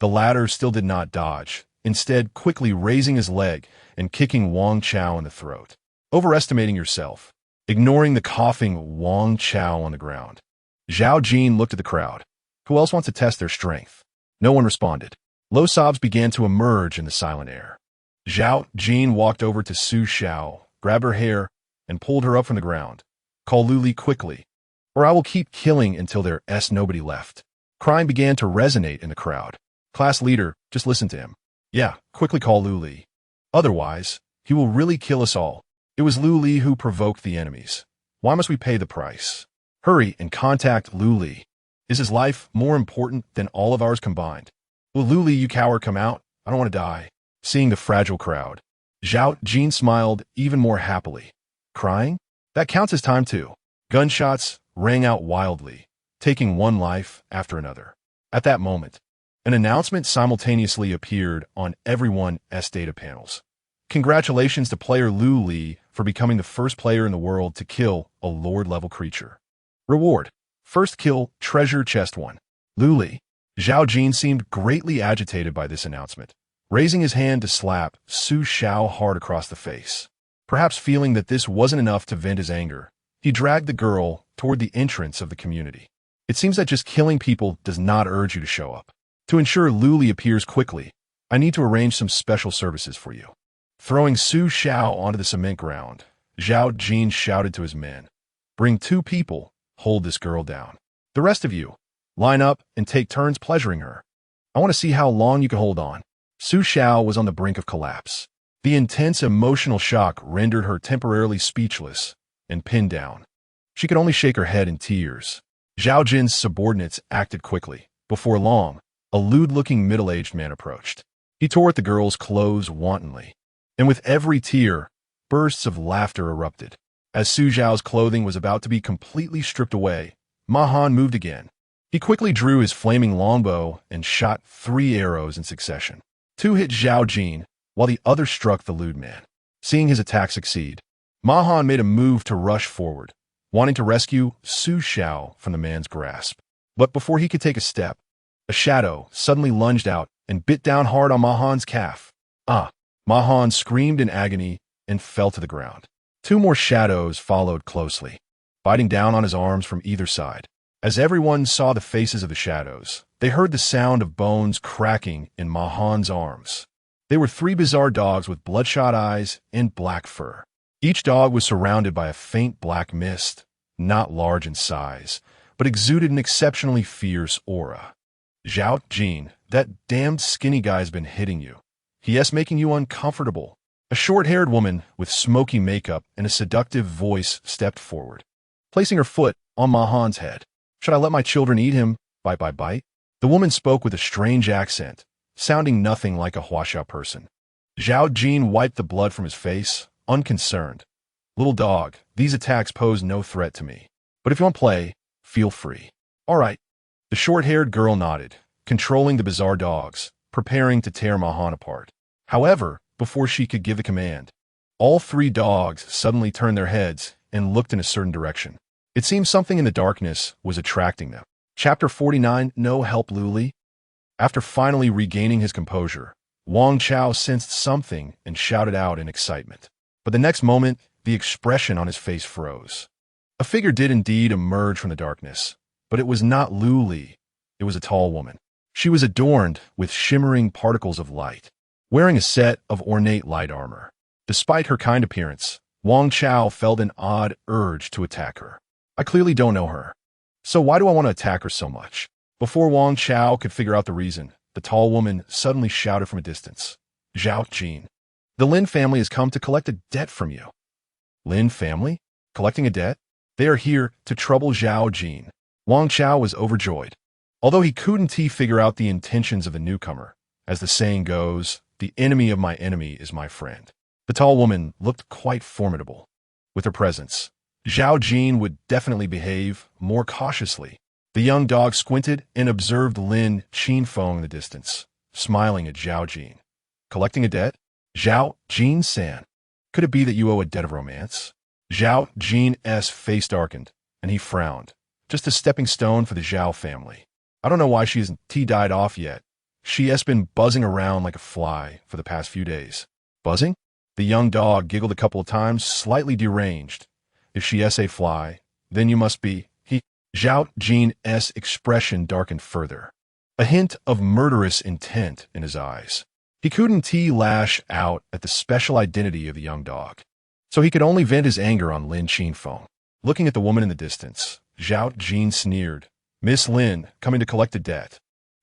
The latter still did not dodge, instead quickly raising his leg and kicking Wang Chao in the throat. Overestimating yourself. Ignoring the coughing Wang Chao on the ground. Zhao Jin looked at the crowd. Who else wants to test their strength? No one responded. Low sobs began to emerge in the silent air. Zhao Jin walked over to Su Xiao, grabbed her hair, and pulled her up from the ground. Call Lu Li quickly, or I will keep killing until there's nobody left. Crying began to resonate in the crowd. Class leader, just listen to him. Yeah, quickly call Lu Li. Otherwise, he will really kill us all. It was Lu Li who provoked the enemies. Why must we pay the price? Hurry and contact Lu Li. Is his life more important than all of ours combined? Will Lu Li, you coward, come out? I don't want to die. Seeing the fragile crowd, Zhao Jin smiled even more happily. Crying? That counts as time too. Gunshots rang out wildly, taking one life after another. At that moment, an announcement simultaneously appeared on everyone's data panels. Congratulations to player Lu Li for becoming the first player in the world to kill a Lord-level creature. Reward: first kill, treasure chest 1. Lu Li. Zhao Jin seemed greatly agitated by this announcement, raising his hand to slap Su Xiao hard across the face. Perhaps feeling that this wasn't enough to vent his anger, he dragged the girl toward the entrance of the community. It seems that just killing people does not urge you to show up. To ensure Lu Li appears quickly, I need to arrange some special services for you. Throwing Su Xiao onto the cement ground, Zhao Jin shouted to his men, bring 2 people, hold this girl down. The rest of you, line up and take turns pleasuring her. I want to see how long you can hold on. Su Xiao was on the brink of collapse. The intense emotional shock rendered her temporarily speechless and pinned down. She could only shake her head in tears. Zhao Jin's subordinates acted quickly. Before long, a lewd-looking middle-aged man approached. He tore at the girl's clothes wantonly, and with every tear, bursts of laughter erupted. As Su Xiao's clothing was about to be completely stripped away, Ma Han moved again. He quickly drew his flaming longbow and shot 3 arrows in succession. 2 hit Zhao Jin, while the other struck the lewd man. Seeing his attack succeed, Ma Han made a move to rush forward, wanting to rescue Su Xiao from the man's grasp. But before he could take a step, a shadow suddenly lunged out and bit down hard on Ma Han's calf. Ah! Ma Han screamed in agony and fell to the ground. 2 more shadows followed closely, biting down on his arms from either side. As everyone saw the faces of the shadows, they heard the sound of bones cracking in Ma Han's arms. They were 3 bizarre dogs with bloodshot eyes and black fur. Each dog was surrounded by a faint black mist, not large in size, but exuded an exceptionally fierce aura. Zhao Jin, that damned skinny guy's been hitting you. He making you uncomfortable. A short-haired woman with smoky makeup and a seductive voice stepped forward, placing her foot on Ma Han's head. Should I let my children eat him? Bite by bite? The woman spoke with a strange accent, sounding nothing like a Huaxia person. Zhao Jin wiped the blood from his face, unconcerned. Little dog, these attacks pose no threat to me. But if you want to play, feel free. All right. The short-haired girl nodded, controlling the bizarre dogs, preparing to tear Ma Han apart. However, before she could give the command, all 3 dogs suddenly turned their heads and looked in a certain direction. It seemed something in the darkness was attracting them. Chapter 49, No Help Lu Li. After finally regaining his composure, Wang Chao sensed something and shouted out in excitement. But the next moment, the expression on his face froze. A figure did indeed emerge from the darkness, but it was not Lu Li. It was a tall woman. She was adorned with shimmering particles of light, wearing a set of ornate light armor. Despite her kind appearance, Wang Chao felt an odd urge to attack her. I clearly don't know her, so why do I want to attack her so much? Before Wang Chao could figure out the reason, the tall woman suddenly shouted from a distance. Zhao Jin, the Lin family has come to collect a debt from you. Lin family? Collecting a debt? They are here to trouble Zhao Jin. Wang Chao was overjoyed. Although he couldn't figure out the intentions of the newcomer, as the saying goes, the enemy of my enemy is my friend. The tall woman looked quite formidable. with her presence. Zhao Jin would definitely behave more cautiously. The young dog squinted and observed Lin Qinfeng in the distance, smiling at Zhao Jin. Collecting a debt? Zhao Jin-san. Could it be that you owe a debt of romance? Zhao Jin's face darkened, and he frowned. Just a stepping stone for the Zhao family. I don't know why she hasn't died off yet. She has been buzzing around like a fly for the past few days. Buzzing? The young dog giggled a couple of times, slightly deranged. If she is a fly, then you must be. Zhao Jin's expression darkened further. A hint of murderous intent in his eyes. He couldn't lash out at the special identity of the young dog, so he could only vent his anger on Lin Qinfeng. Looking at the woman in the distance, Zhao Jin sneered. Miss Lin, coming to collect a debt.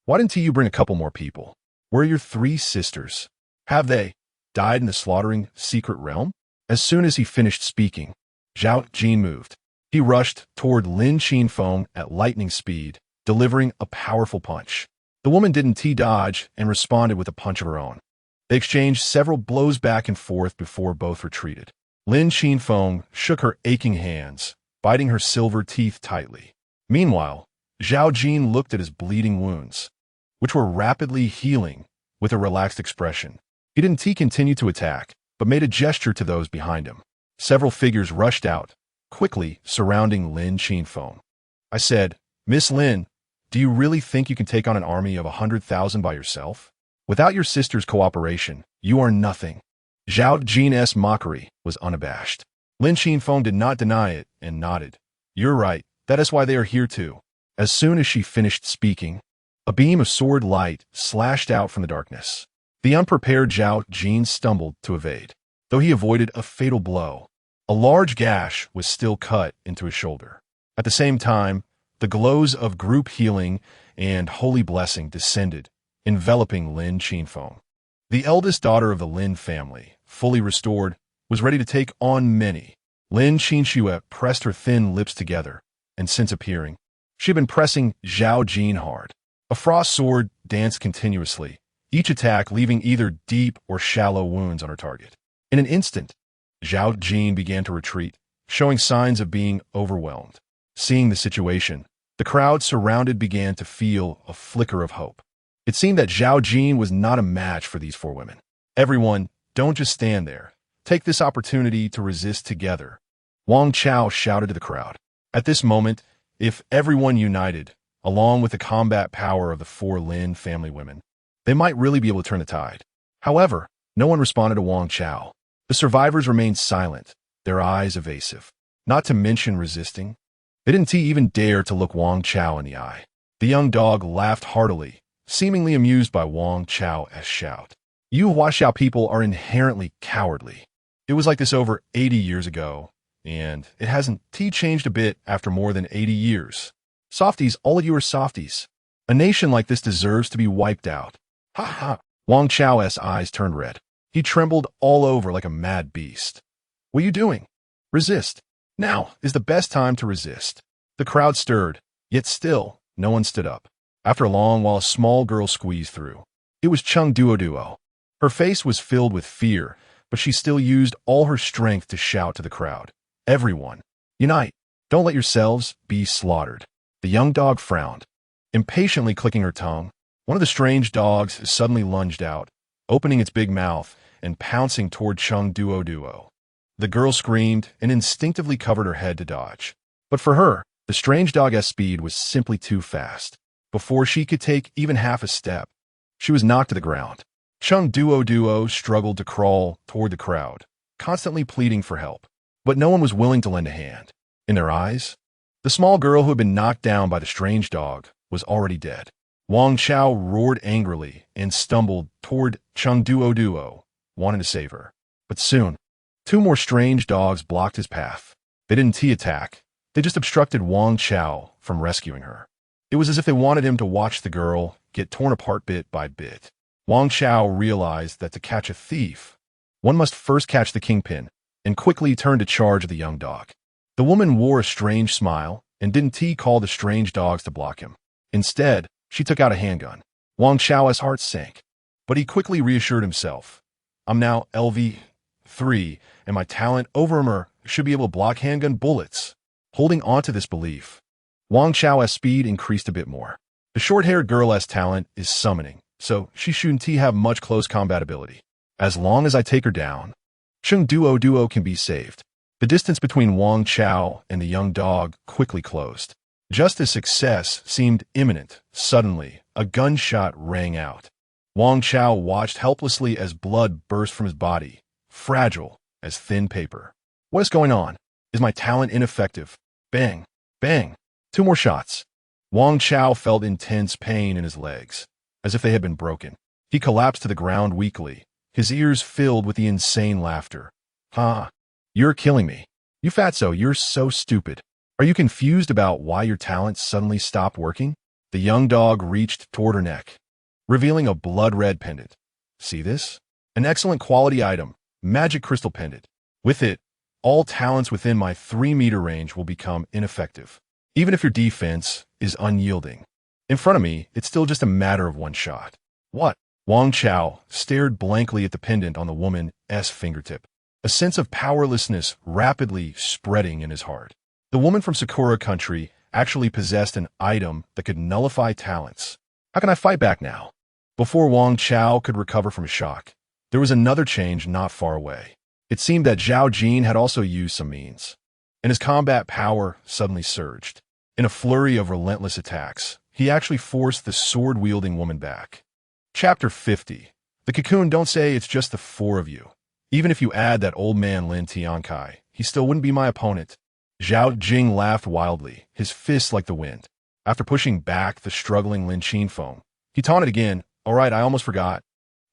Why didn't you bring a couple more people? Where are your 3 sisters? Have they died in the slaughtering secret realm? As soon as he finished speaking, Zhao Jin moved. He rushed toward Lin Qinfeng at lightning speed, delivering a powerful punch. The woman didn't dodge and responded with a punch of her own. They exchanged several blows back and forth before both retreated. Lin Qinfeng shook her aching hands, biting her silver teeth tightly. Meanwhile, Zhao Jin looked at his bleeding wounds, which were rapidly healing, with a relaxed expression. He didn't continue to attack, but made a gesture to those behind him. Several figures rushed out, quickly surrounding Lin Qinfeng. I said, Miss Lin, do you really think you can take on an army of 100,000 by yourself? Without your sister's cooperation, you are nothing. Zhao Jin's mockery was unabashed. Lin Qinfeng did not deny it and nodded. You're right, that is why they are here too. As soon as she finished speaking, a beam of sword light slashed out from the darkness. The unprepared Zhao Jin stumbled to evade. Though he avoided a fatal blow, a large gash was still cut into his shoulder. At the same time, the glows of group healing and holy blessing descended, enveloping Lin Qinfeng. The eldest daughter of the Lin family, fully restored, was ready to take on many. Lin Qinxue pressed her thin lips together, and since appearing, she had been pressing Zhao Jin hard. A frost sword danced continuously, each attack leaving either deep or shallow wounds on her target. In an instant, Zhao Jin began to retreat, showing signs of being overwhelmed. Seeing the situation, the crowd surrounded began to feel a flicker of hope. It seemed that Zhao Jin was not a match for these 4 women. Everyone, don't just stand there. Take this opportunity to resist together. Wang Chao shouted to the crowd. At this moment, if everyone united, along with the combat power of the 4 Lin family women, they might really be able to turn the tide. However, no one responded to Wang Chao. The survivors remained silent, their eyes evasive, not to mention resisting. They didn't even dare to look Wang Chao in the eye. The young dog laughed heartily, seemingly amused by Wang Chao's shout. You Huaxiao people are inherently cowardly. It was like this over 80 years ago, and it hasn't changed a bit after more than 80 years. Softies, all of you are softies. A nation like this deserves to be wiped out. Ha ha! Wang Chao's eyes turned red. He trembled all over like a mad beast. What are you doing? Resist. Now is the best time to resist. The crowd stirred, yet still, no one stood up. After a long while, a small girl squeezed through. It was Chung Duo. Her face was filled with fear, but she still used all her strength to shout to the crowd. Everyone, unite. Don't let yourselves be slaughtered. The young dog frowned, impatiently clicking her tongue. One of the strange dogs suddenly lunged out, opening its big mouth and pouncing toward Chung Duo. The girl screamed and instinctively covered her head to dodge. But for her, the strange dog's speed was simply too fast. Before she could take even half a step, she was knocked to the ground. Chung Duo struggled to crawl toward the crowd, constantly pleading for help. But no one was willing to lend a hand. In their eyes, the small girl who had been knocked down by the strange dog was already dead. Wang Chao roared angrily and stumbled toward Chung Duo, wanting to save her. But soon, 2 more strange dogs blocked his path. They didn't attack. They just obstructed Wang Chao from rescuing her. It was as if they wanted him to watch the girl get torn apart bit by bit. Wang Chao realized that to catch a thief, one must first catch the kingpin, and quickly turned to charge of the young dog. The woman wore a strange smile and didn't call the strange dogs to block him. Instead, she took out a handgun. Wang Chao's heart sank, but he quickly reassured himself. I'm now LV3, and my talent over should be able to block handgun bullets. Holding on to this belief, Wang Chao's speed increased a bit more. The short-haired girl's talent is summoning, so she shouldn't have much close combat ability. As long as I take her down, Chung Duo can be saved. The distance between Wang Chao and the young dog quickly closed. Just as success seemed imminent, suddenly, a gunshot rang out. Wang Chao watched helplessly as blood burst from his body, fragile as thin paper. What is going on? Is my talent ineffective? Bang! Bang! 2 more shots. Wang Chao felt intense pain in his legs, as if they had been broken. He collapsed to the ground weakly, his ears filled with the insane laughter. Ha! You're killing me. You fatso, you're so stupid. Are you confused about why your talent suddenly stopped working? The young dog reached toward her neck, revealing a blood-red pendant. See this? An excellent quality item, magic crystal pendant. With it, all talents within my 3-meter range will become ineffective, even if your defense is unyielding. In front of me, it's still just a matter of 1 shot. What? Wang Chao stared blankly at the pendant on the woman's fingertip, a sense of powerlessness rapidly spreading in his heart. The woman from Sakura country actually possessed an item that could nullify talents. How can I fight back now? Before Wang Chao could recover from shock, there was another change not far away. It seemed that Zhao Jin had also used some means, and his combat power suddenly surged. In a flurry of relentless attacks, he actually forced the sword-wielding woman back. Chapter 50. The cocoon, don't say it's just the 4 of you. Even if you add that old man Lin Tiankai, he still wouldn't be my opponent. Zhao Jing laughed wildly, his fists like the wind. After pushing back the struggling Lin Qinfeng, he taunted again. All right, I almost forgot.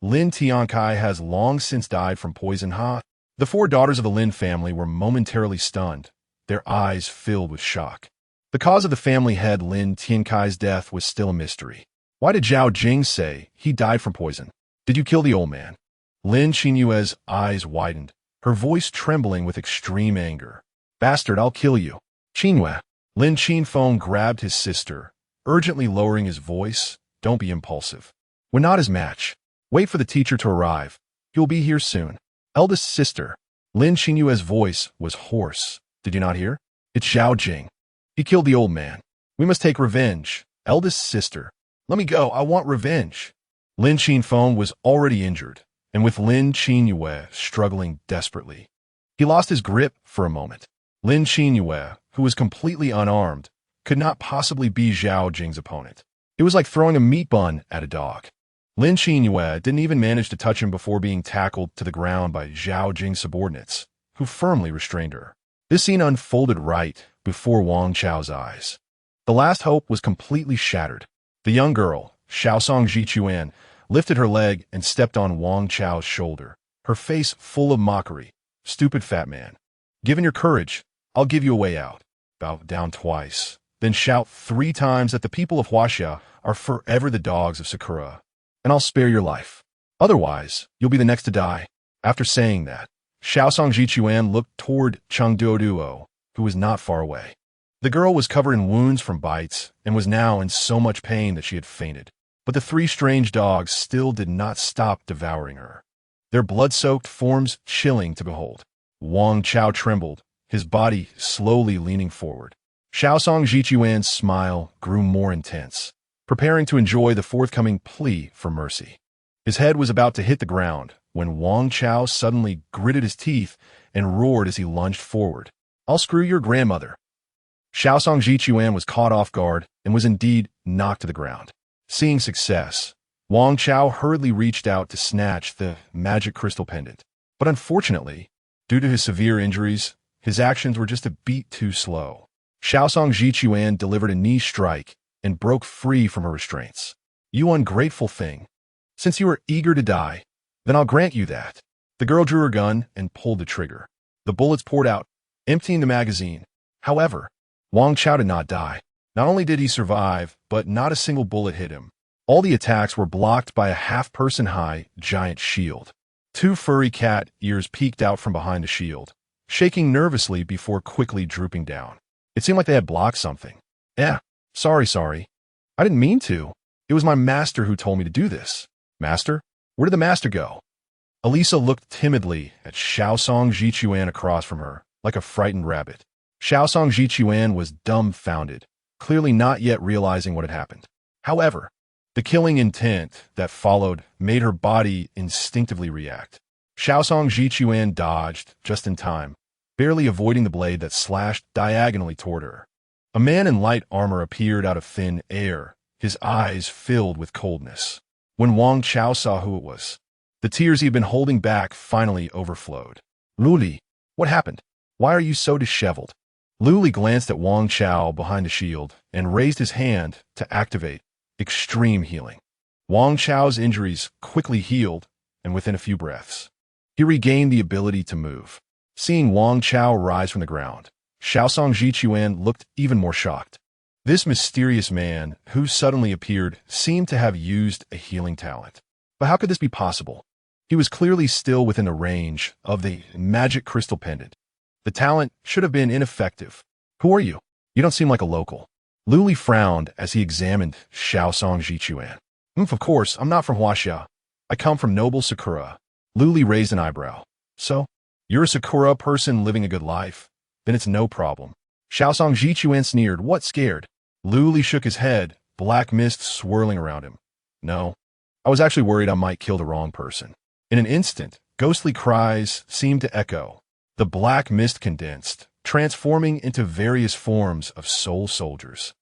Lin Tiankai has long since died from poison, huh? The 4 daughters of the Lin family were momentarily stunned, their eyes filled with shock. The cause of the family head Lin Tiankai's death was still a mystery. Why did Zhao Jing say he died from poison? Did you kill the old man? Lin Qinyue's eyes widened, her voice trembling with extreme anger. Bastard, I'll kill you. Qinyue. Lin Qinfeng grabbed his sister, urgently lowering his voice. Don't be impulsive. We're not his match. Wait for the teacher to arrive. He'll be here soon. Eldest sister. Lin Qinyue's voice was hoarse. Did you not hear? It's Zhao Jing. He killed the old man. We must take revenge. Eldest sister. Let me go. I want revenge. Lin Qinfeng was already injured, and with Lin Qinyue struggling desperately. He lost his grip for a moment. Lin Qinyue, who was completely unarmed, could not possibly be Zhao Jing's opponent. It was like throwing a meat bun at a dog. Lin Qinyue didn't even manage to touch him before being tackled to the ground by Zhao Jing's subordinates, who firmly restrained her. This scene unfolded right before Wang Chao's eyes. The last hope was completely shattered. The young girl, Xiaosong Jichuan, lifted her leg and stepped on Wang Chao's shoulder, her face full of mockery. Stupid fat man. Given your courage, I'll give you a way out. Bow down twice, then shout 3 times that the people of Huaxia are forever the dogs of Sakura, and I'll spare your life. Otherwise, you'll be the next to die. After saying that, Xiaosong Jichuan looked toward Chung Duo, who was not far away. The girl was covered in wounds from bites and was now in so much pain that she had fainted. But the 3 strange dogs still did not stop devouring her, their blood-soaked forms chilling to behold. Wang Chao trembled, his body slowly leaning forward. Xiaosong Jichuan's smile grew more intense, preparing to enjoy the forthcoming plea for mercy. His head was about to hit the ground when Wang Chao suddenly gritted his teeth and roared as he lunged forward. I'll screw your grandmother. Xiaosong Jichuan was caught off guard and was indeed knocked to the ground. Seeing success, Wang Chao hurriedly reached out to snatch the magic crystal pendant. But unfortunately, due to his severe injuries, his actions were just a beat too slow. Xiaosong Jichuan delivered a knee strike and broke free from her restraints. You ungrateful thing. Since you are eager to die, then I'll grant you that. The girl drew her gun and pulled the trigger. The bullets poured out, emptying the magazine. However, Wang Chao did not die. Not only did he survive, but not a single bullet hit him. All the attacks were blocked by a half-person-high giant shield. 2 furry cat ears peeked out from behind the shield, shaking nervously before quickly drooping down. It seemed like they had blocked something. Sorry. I didn't mean to. It was my master who told me to do this. Master? Where did the master go? Elisa looked timidly at Xiaosong Jichuan across from her, like a frightened rabbit. Xiaosong Jichuan was dumbfounded, clearly not yet realizing what had happened. However, the killing intent that followed made her body instinctively react. Xiaosong Jichuan dodged just in time, barely avoiding the blade that slashed diagonally toward her. A man in light armor appeared out of thin air, his eyes filled with coldness. When Wang Chao saw who it was, the tears he had been holding back finally overflowed. "Luli, what happened? Why are you so disheveled?" Luli glanced at Wang Chao behind the shield and raised his hand to activate extreme healing. Wang Chao's injuries quickly healed, and within a few breaths, he regained the ability to move. Seeing Wang Chao rise from the ground, Xiaosong Jichuan looked even more shocked. This mysterious man who suddenly appeared seemed to have used a healing talent. But how could this be possible? He was clearly still within the range of the magic crystal pendant. The talent should have been ineffective. "Who are you? You don't seem like a local." Luli frowned as he examined Xiaosong Jichuan. Of course, I'm not from Huaxia. I come from noble Sakura." Luli raised an eyebrow. "So, you're a Sakura person living a good life? Then it's no problem." Xiaosong Jichuan sneered. "What scared?" Luli shook his head, black mist swirling around him. "No, I was actually worried I might kill the wrong person." In an instant, ghostly cries seemed to echo. The black mist condensed, transforming into various forms of soul soldiers.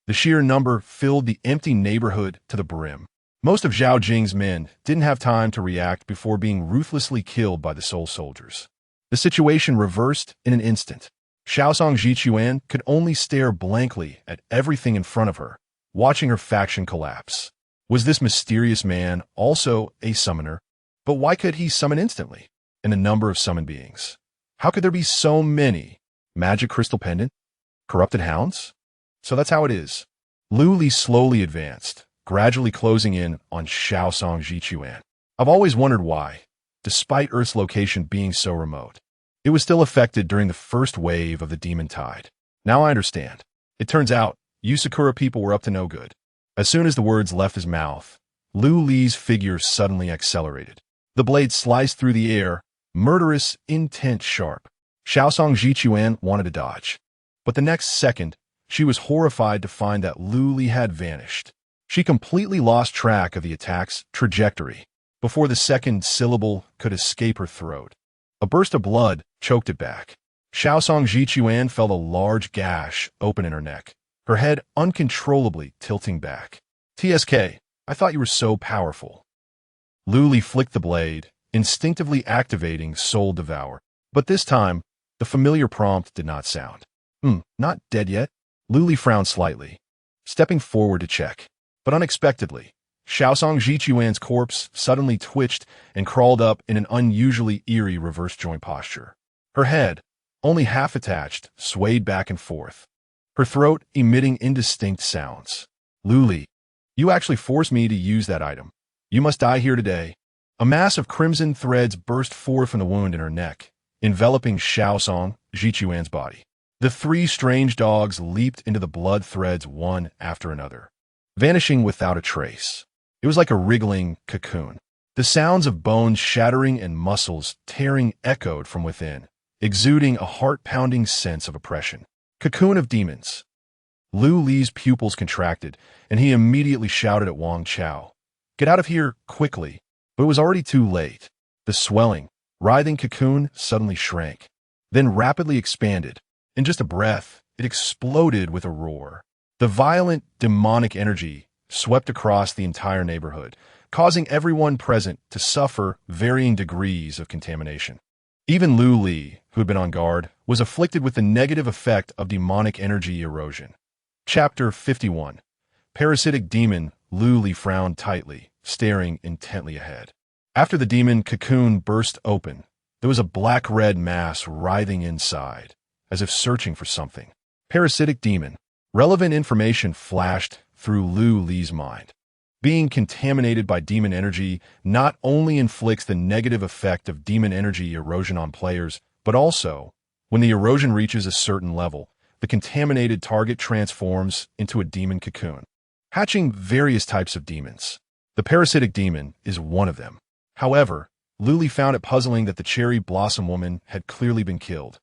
The sheer number filled the empty neighborhood to the brim. Most of Zhao Jing's men didn't have time to react before being ruthlessly killed by the soul soldiers. The situation reversed in an instant. Xiaosong Jichuan could only stare blankly at everything in front of her, watching her faction collapse. Was this mysterious man also a summoner? But why could he summon instantly? And the number of summoned beings? How could there be so many? Magic crystal pendant? Corrupted hounds? So that's how it is. Luli slowly advanced, gradually closing in on Xiaosong Jichuan. I've always wondered why, despite Earth's location being so remote, it was still affected during the first wave of the demon tide. Now I understand. It turns out, you Sakura people were up to no good. As soon as the words left his mouth, Lu Li's figure suddenly accelerated. The blade sliced through the air, murderous, intent sharp. Xiaosong Jichuan wanted to dodge. But the next second, she was horrified to find that Lu Li had vanished. She completely lost track of the attack's trajectory before the second syllable could escape her throat. A burst of blood choked it back. Xiaosong Jichuan felt a large gash open in her neck, her head uncontrollably tilting back. "TSK, I thought you were so powerful." Lu Li flicked the blade, instinctively activating Soul Devour. But this time, the familiar prompt did not sound. Not dead yet?" Lu Li frowned slightly, stepping forward to check. But unexpectedly, Xiaosong Jichuan's corpse suddenly twitched and crawled up in an unusually eerie reverse joint posture. Her head, only half attached, swayed back and forth, her throat emitting indistinct sounds. "Lu Li, you actually forced me to use that item. You must die here today." A mass of crimson threads burst forth from the wound in her neck, enveloping Xiaosong Jichuan's body. The three strange dogs leaped into the blood threads one after another, vanishing without a trace. It was like a wriggling cocoon. The sounds of bones shattering and muscles tearing echoed from within, exuding a heart-pounding sense of oppression. Cocoon of demons. Lu Li's pupils contracted, and he immediately shouted at Wang Chao, "Get out of here, quickly." But it was already too late. The swelling, writhing cocoon suddenly shrank, then rapidly expanded. In just a breath, it exploded with a roar. The violent, demonic energy swept across the entire neighborhood, causing everyone present to suffer varying degrees of contamination. Even Lu Li, who had been on guard, was afflicted with the negative effect of demonic energy erosion. Chapter 51. Parasitic Demon. Lu Li frowned tightly, staring intently ahead. After the demon cocoon burst open, there was a black-red mass writhing inside, as if searching for something. Parasitic demon. Relevant information flashed through Lu Li's mind. Being contaminated by demon energy not only inflicts the negative effect of demon energy erosion on players, but also, when the erosion reaches a certain level, the contaminated target transforms into a demon cocoon, hatching various types of demons. The parasitic demon is one of them. However, Lu Li found it puzzling that the cherry blossom woman had clearly been killed.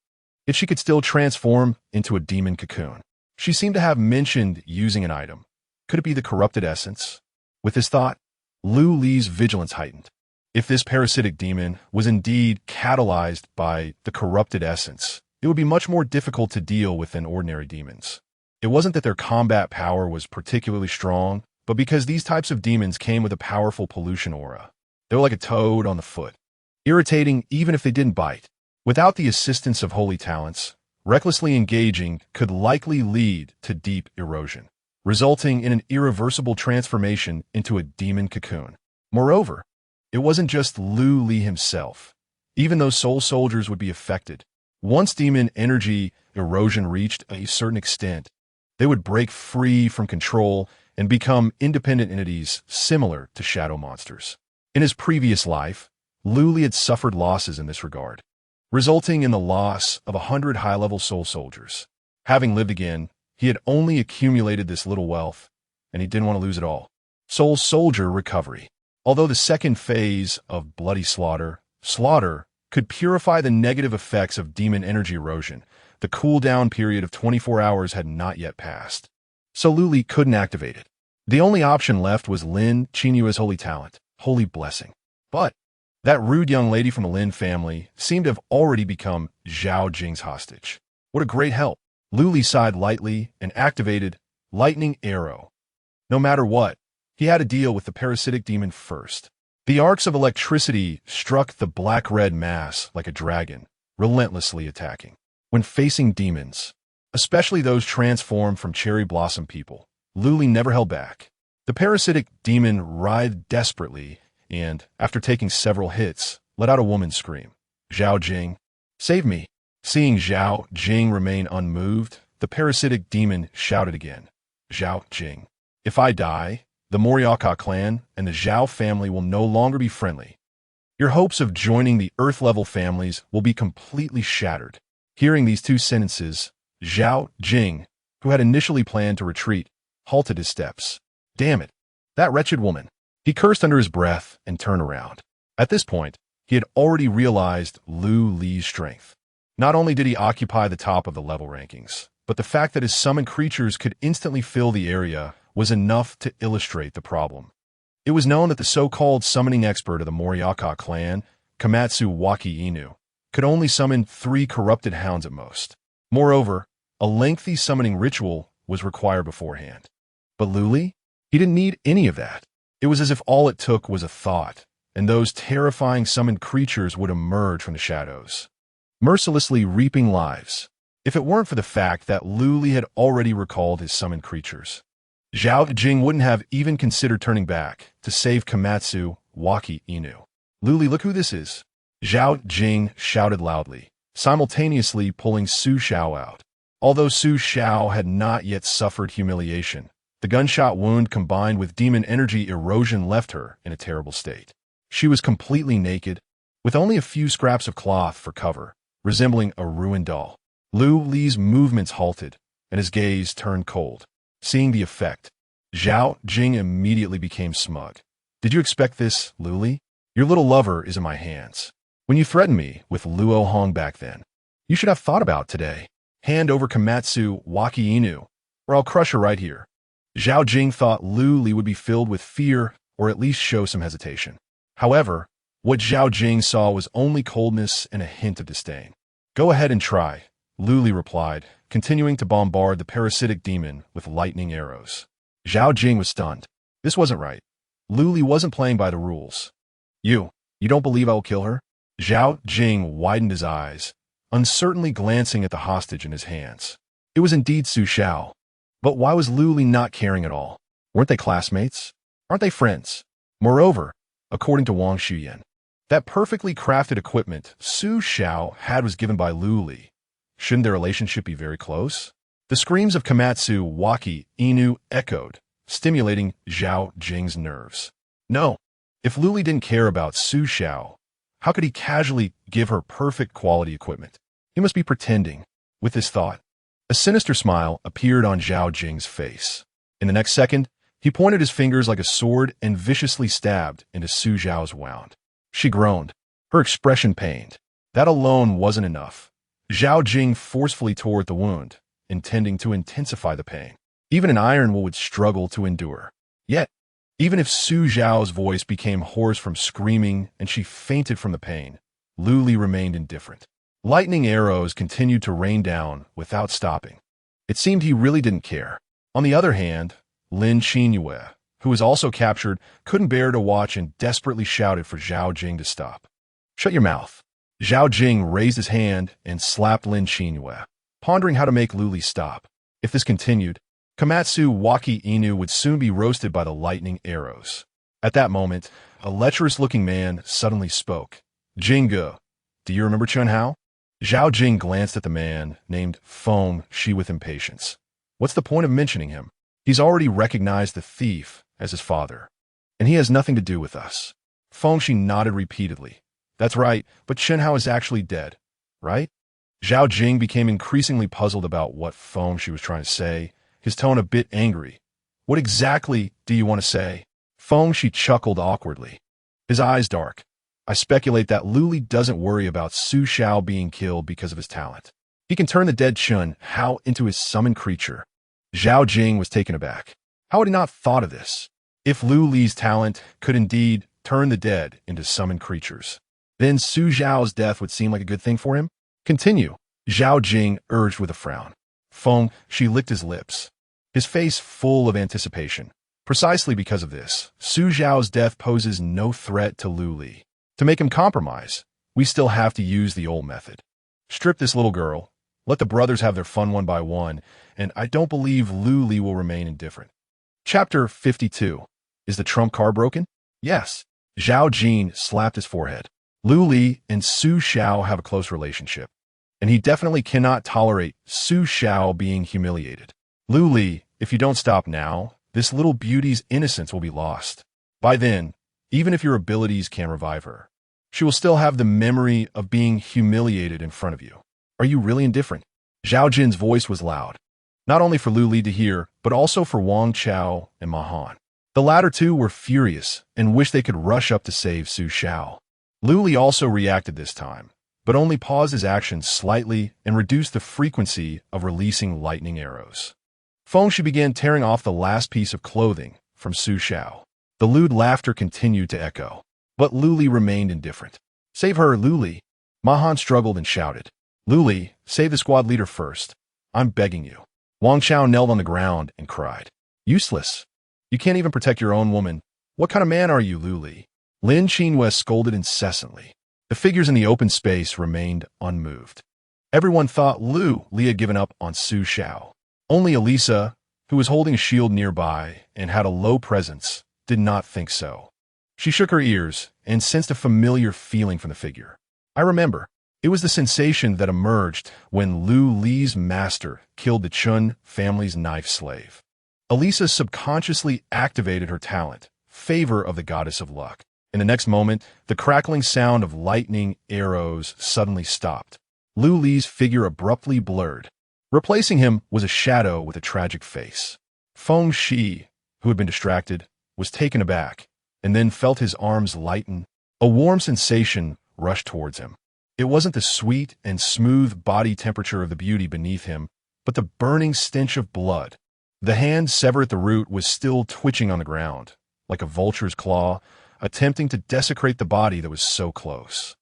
yet she could still transform into a demon cocoon. She seemed to have mentioned using an item. Could it be the corrupted essence? With this thought, Lu Li's vigilance heightened. If this parasitic demon was indeed catalyzed by the corrupted essence, it would be much more difficult to deal with than ordinary demons. It wasn't that their combat power was particularly strong, but because these types of demons came with a powerful pollution aura. They were like a toad on the foot, irritating even if they didn't bite. Without the assistance of holy talents, recklessly engaging could likely lead to deep erosion, resulting in an irreversible transformation into a demon cocoon. Moreover, it wasn't just Lu Li himself. Even those soul soldiers would be affected. Once demon energy erosion reached a certain extent, they would break free from control and become independent entities similar to shadow monsters. In his previous life, Lu Li had suffered losses in this regard, resulting in the loss of 100 high-level soul soldiers. Having lived again, he had only accumulated this little wealth, and he didn't want to lose it all. Soul soldier recovery. Although the second phase of bloody slaughter could purify the negative effects of demon energy erosion, the cooldown period of 24 hours had not yet passed. So Lu Li couldn't activate it. The only option left was Lin Qinyue's holy talent, holy blessing. But that rude young lady from the Lin family seemed to have already become Zhao Jing's hostage. What a great help. Lu Li sighed lightly and activated lightning arrow. No matter what, he had to deal with the parasitic demon first. The arcs of electricity struck the black-red mass like a dragon, relentlessly attacking. When facing demons, especially those transformed from cherry blossom people, Lu Li never held back. The parasitic demon writhed desperately and, after taking several hits, let out a woman's scream. Zhao Jing, save me. Seeing Zhao Jing remain unmoved, the parasitic demon shouted again. Zhao Jing, if I die, the Moryaka clan and the Zhao family will no longer be friendly. Your hopes of joining the Earth-level families will be completely shattered. Hearing these two sentences, Zhao Jing, who had initially planned to retreat, halted his steps. Damn it, that wretched woman. He cursed under his breath and turned around. At this point, he had already realized Lu Li's strength. Not only did he occupy the top of the level rankings, but the fact that his summoned creatures could instantly fill the area was enough to illustrate the problem. It was known that the so-called summoning expert of the Moryaka clan, Komatsu Waki Inu, could only summon 3 corrupted hounds at most. Moreover, a lengthy summoning ritual was required beforehand. But Lu Li? He didn't need any of that. It was as if all it took was a thought, and those terrifying summoned creatures would emerge from the shadows, mercilessly reaping lives. If it weren't for the fact that Lu Li had already recalled his summoned creatures, Zhao Jing wouldn't have even considered turning back to save Komatsu Waki Inu. Lu Li, look who this is. Zhao Jing shouted loudly, simultaneously pulling Su Xiao out. Although Su Xiao had not yet suffered humiliation, the gunshot wound combined with demon energy erosion left her in a terrible state. She was completely naked, with only a few scraps of cloth for cover, resembling a ruined doll. Lu Li's movements halted, and his gaze turned cold. Seeing the effect, Zhao Jing immediately became smug. Did you expect this, Lu Li? Your little lover is in my hands. When you threatened me with Luo Hong back then, you should have thought about today. Hand over Komatsu Waki Inu, or I'll crush her right here. Zhao Jing thought Lu Li would be filled with fear or at least show some hesitation. However, what Zhao Jing saw was only coldness and a hint of disdain. Go ahead and try, Lu Li replied, continuing to bombard the parasitic demon with lightning arrows. Zhao Jing was stunned. This wasn't right. Lu Li wasn't playing by the rules. You don't believe I will kill her? Zhao Jing widened his eyes, uncertainly glancing at the hostage in his hands. It was indeed Su Xiao. But why was Lu Li not caring at all? Weren't they classmates? Aren't they friends? Moreover, according to Wang Xuyan, that perfectly crafted equipment Su Xiao had was given by Lu Li. Shouldn't their relationship be very close? The screams of Komatsu Waki Inu echoed, stimulating Zhao Jing's nerves. No, if Lu Li didn't care about Su Xiao, how could he casually give her perfect quality equipment? He must be pretending. With this thought, a sinister smile appeared on Zhao Jing's face. In the next second, he pointed his fingers like a sword and viciously stabbed into Su Xiao's wound. She groaned, her expression pained. That alone wasn't enough. Zhao Jing forcefully tore at the wound, intending to intensify the pain. Even an iron will would struggle to endure. Yet, even if Su Zhao's voice became hoarse from screaming and she fainted from the pain, Lu Li remained indifferent. Lightning arrows continued to rain down without stopping. It seemed he really didn't care. On the other hand, Lin Qinyue, who was also captured, couldn't bear to watch and desperately shouted for Zhao Jing to stop. "Shut your mouth." Zhao Jing raised his hand and slapped Lin Qinyue, pondering how to make Lu Li stop. If this continued, Komatsu Waki Inu would soon be roasted by the lightning arrows. At that moment, a lecherous-looking man suddenly spoke. "Jingge, do you remember Chun Hao?" Zhao Jing glanced at the man, named Feng Shi with impatience. What's the point of mentioning him? He's already recognized the thief as his father, and he has nothing to do with us. Feng Shi nodded repeatedly. That's right, but Chun Hao is actually dead, right? Zhao Jing became increasingly puzzled about what Feng Shi was trying to say, his tone a bit angry. What exactly do you want to say? Feng Shi chuckled awkwardly, his eyes dark. I speculate that Lu Li doesn't worry about Su Xiao being killed because of his talent. He can turn the dead Chun Hao into his summoned creature. Zhao Jing was taken aback. How had he not thought of this? If Lu Li's talent could indeed turn the dead into summoned creatures, then Su Xiao's death would seem like a good thing for him? Continue, Zhao Jing urged with a frown. Feng Shi licked his lips, his face full of anticipation. Precisely because of this, Su Xiao's death poses no threat to Lu Li. To make him compromise, we still have to use the old method. Strip this little girl, let the brothers have their fun one by one, and I don't believe Lu Li will remain indifferent. Chapter 52. Is the trump card broken? Yes. Zhao Jing slapped his forehead. Lu Li and Su Xiao have a close relationship, and he definitely cannot tolerate Su Xiao being humiliated. Lu Li, if you don't stop now, this little beauty's innocence will be lost. By then, even if your abilities can revive her, she will still have the memory of being humiliated in front of you. Are you really indifferent? Zhao Jin's voice was loud, not only for Lu Li to hear, but also for Wang Chao and Ma Han. The latter two were furious and wished they could rush up to save Su Xiao. Lu Li also reacted this time, but only paused his actions slightly and reduced the frequency of releasing lightning arrows. Feng Shi began tearing off the last piece of clothing from Su Xiao. The lewd laughter continued to echo, but Lu Li remained indifferent. Save her, Lu Li. Ma Han struggled and shouted. Lu Li, save the squad leader first. I'm begging you. Wang Chao knelt on the ground and cried. Useless. You can't even protect your own woman. What kind of man are you, Lu Li? Lin Qinyue scolded incessantly. The figures in the open space remained unmoved. Everyone thought Lu Li had given up on Su Xiao. Only Elisa, who was holding a shield nearby and had a low presence, did not think so. She shook her ears and sensed a familiar feeling from the figure. I remember. It was the sensation that emerged when Lu Li's master killed the Chun family's knife slave. Elisa subconsciously activated her talent, favor of the goddess of luck. In the next moment, the crackling sound of lightning arrows suddenly stopped. Lu Li's figure abruptly blurred. Replacing him was a shadow with a tragic face. Feng Shi, who had been distracted, was taken aback, and then felt his arms lighten. A warm sensation rushed towards him. It wasn't the sweet and smooth body temperature of the beauty beneath him, but the burning stench of blood. The hand severed at the root was still twitching on the ground, like a vulture's claw, attempting to desecrate the body that was so close.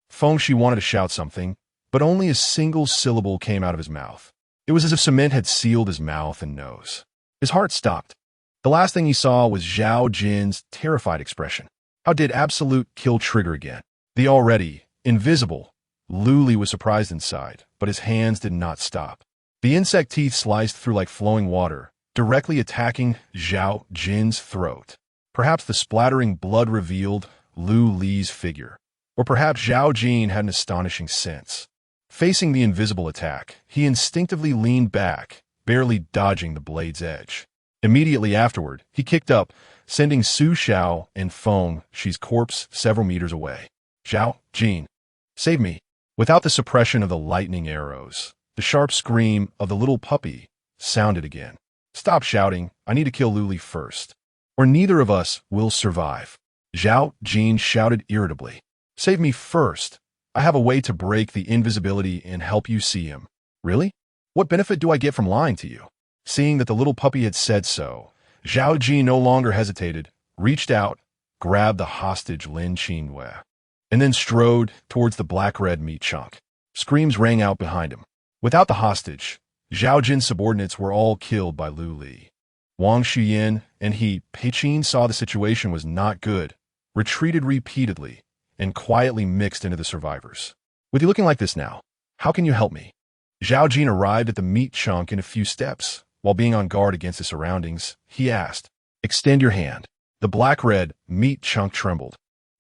Feng Shi wanted to shout something, but only a single syllable came out of his mouth. It was as if cement had sealed his mouth and nose. His heart stopped. The last thing he saw was Zhao Jin's terrified expression. How did absolute kill trigger again? The already invisible Lu Li was surprised inside, but his hands did not stop. The insect teeth sliced through like flowing water, directly attacking Zhao Jin's throat. Perhaps the splattering blood revealed Lu Li's figure, or perhaps Zhao Jin had an astonishing sense. Facing the invisible attack, he instinctively leaned back, barely dodging the blade's edge. Immediately afterward, he kicked up, sending Su Xiao and Feng Shi's corpse several meters away. Zhao Jin, save me. Without the suppression of the lightning arrows, the sharp scream of the little puppy sounded again. Stop shouting, I need to kill Lu Li first, or neither of us will survive. Zhao Jin shouted irritably. Save me first. I have a way to break the invisibility and help you see him. Really? What benefit do I get from lying to you? Seeing that the little puppy had said so, Zhao Ji no longer hesitated, reached out, grabbed the hostage Lin Qinwei, and then strode towards the black-red meat chunk. Screams rang out behind him. Without the hostage, Zhao Jin's subordinates were all killed by Lu Li. Wang Xuyin and Pei Qin saw the situation was not good, retreated repeatedly, and quietly mixed into the survivors. With you looking like this now, how can you help me? Zhao Jin arrived at the meat chunk in a few steps. While being on guard against the surroundings, he asked, "Extend your hand." The black-red meat chunk trembled,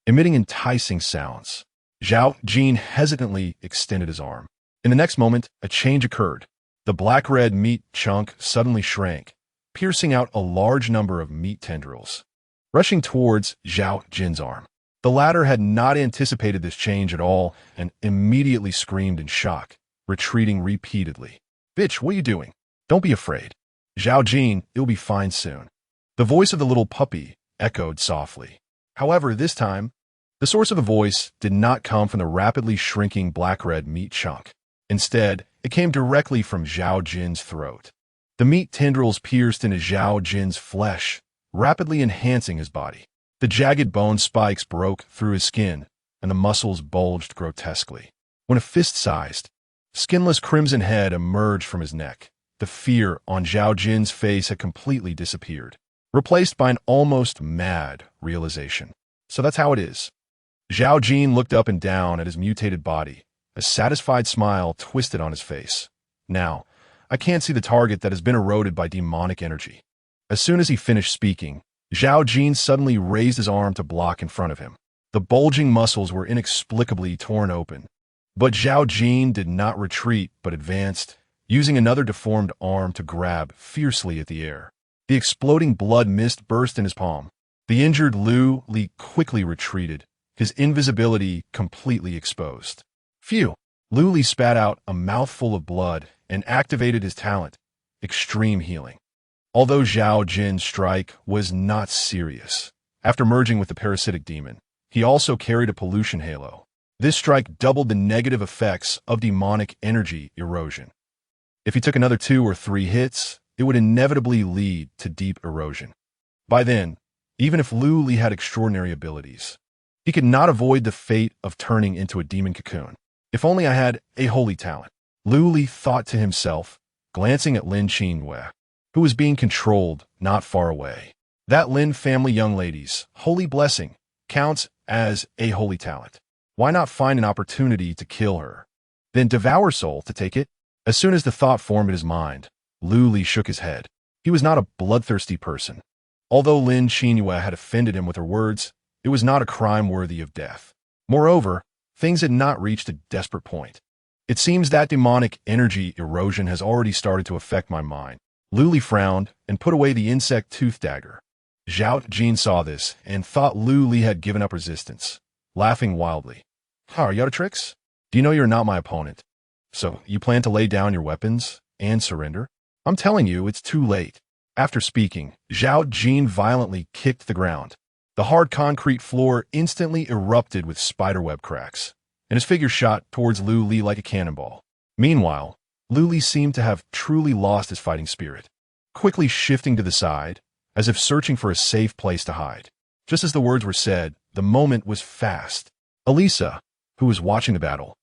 emitting enticing sounds. Zhao Jin hesitantly extended his arm. In the next moment, a change occurred. The black-red meat chunk suddenly shrank, piercing out a large number of meat tendrils, rushing towards Zhao Jin's arm. The latter had not anticipated this change at all and immediately screamed in shock, retreating repeatedly. "Bitch, what are you doing? Don't be afraid. Zhao Jin, it'll be fine soon." The voice of the little puppy echoed softly. However, this time, the source of the voice did not come from the rapidly shrinking black-red meat chunk. Instead, it came directly from Zhao Jin's throat. The meat tendrils pierced into Zhao Jin's flesh, rapidly enhancing his body. The jagged bone spikes broke through his skin, and the muscles bulged grotesquely. When a fist-sized, skinless crimson head emerged from his neck, the fear on Zhao Jin's face had completely disappeared, replaced by an almost mad realization. So that's how it is. Zhao Jin looked up and down at his mutated body, a satisfied smile twisted on his face. Now, I can't see the target that has been eroded by demonic energy. As soon as he finished speaking, Zhao Jin suddenly raised his arm to block in front of him. The bulging muscles were inexplicably torn open. But Zhao Jin did not retreat but advanced, using another deformed arm to grab fiercely at the air. The exploding blood mist burst in his palm. The injured Lu Li quickly retreated, his invisibility completely exposed. Phew! Lu Li spat out a mouthful of blood and activated his talent, extreme healing. Although Zhao Jin's strike was not serious, after merging with the parasitic demon, he also carried a pollution halo. This strike doubled the negative effects of demonic energy erosion. If he took another 2 or 3 hits, it would inevitably lead to deep erosion. By then, even if Lu Li had extraordinary abilities, he could not avoid the fate of turning into a demon cocoon. If only I had a holy talent, Lu Li thought to himself, glancing at Lin Qinwei, who was being controlled not far away. That Lin family young lady's holy blessing counts as a holy talent. Why not find an opportunity to kill her? Then devour soul to take it? As soon as the thought formed in his mind, Lu Li shook his head. He was not a bloodthirsty person. Although Lin Qinwei had offended him with her words, it was not a crime worthy of death. Moreover, things had not reached a desperate point. It seems that demonic energy erosion has already started to affect my mind. Lu Li frowned and put away the insect tooth dagger. Zhao Jin saw this and thought Lu Li had given up resistance, laughing wildly. Are you out of tricks? Do you know you're not my opponent? So you plan to lay down your weapons and surrender? I'm telling you, it's too late. After speaking, Zhao Jin violently kicked the ground. The hard concrete floor instantly erupted with spiderweb cracks, and his figure shot towards Lu Li like a cannonball. Meanwhile, Lu Li seemed to have truly lost his fighting spirit, quickly shifting to the side, as if searching for a safe place to hide. Just as the words were said, the moment was fast. Elisa, who was watching the battle,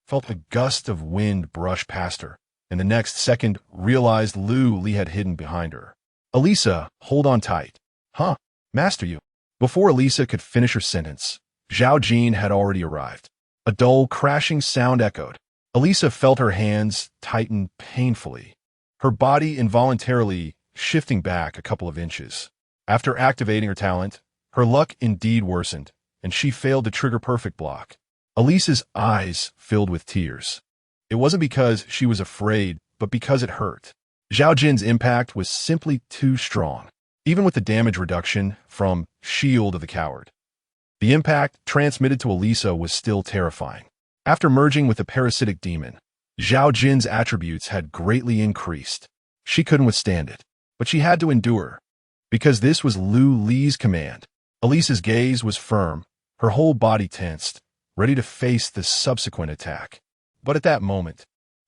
felt a gust of wind brush past her, and the next second realized Lu Li had hidden behind her. Elisa, hold on tight. Huh? Master you. Before Elisa could finish her sentence, Zhao Jin had already arrived. A dull, crashing sound echoed. Elisa felt her hands tighten painfully, her body involuntarily shifting back a couple of inches. After activating her talent, her luck indeed worsened, and she failed to trigger perfect block. Elisa's eyes filled with tears. It wasn't because she was afraid, but because it hurt. Zhao Jin's impact was simply too strong, even with the damage reduction from Shield of the Coward. The impact transmitted to Elisa was still terrifying. After merging with the parasitic demon, Zhao Jin's attributes had greatly increased. She couldn't withstand it, but she had to endure, because this was Lu Li's command. Elisa's gaze was firm, her whole body tensed, ready to face the subsequent attack. But at that moment,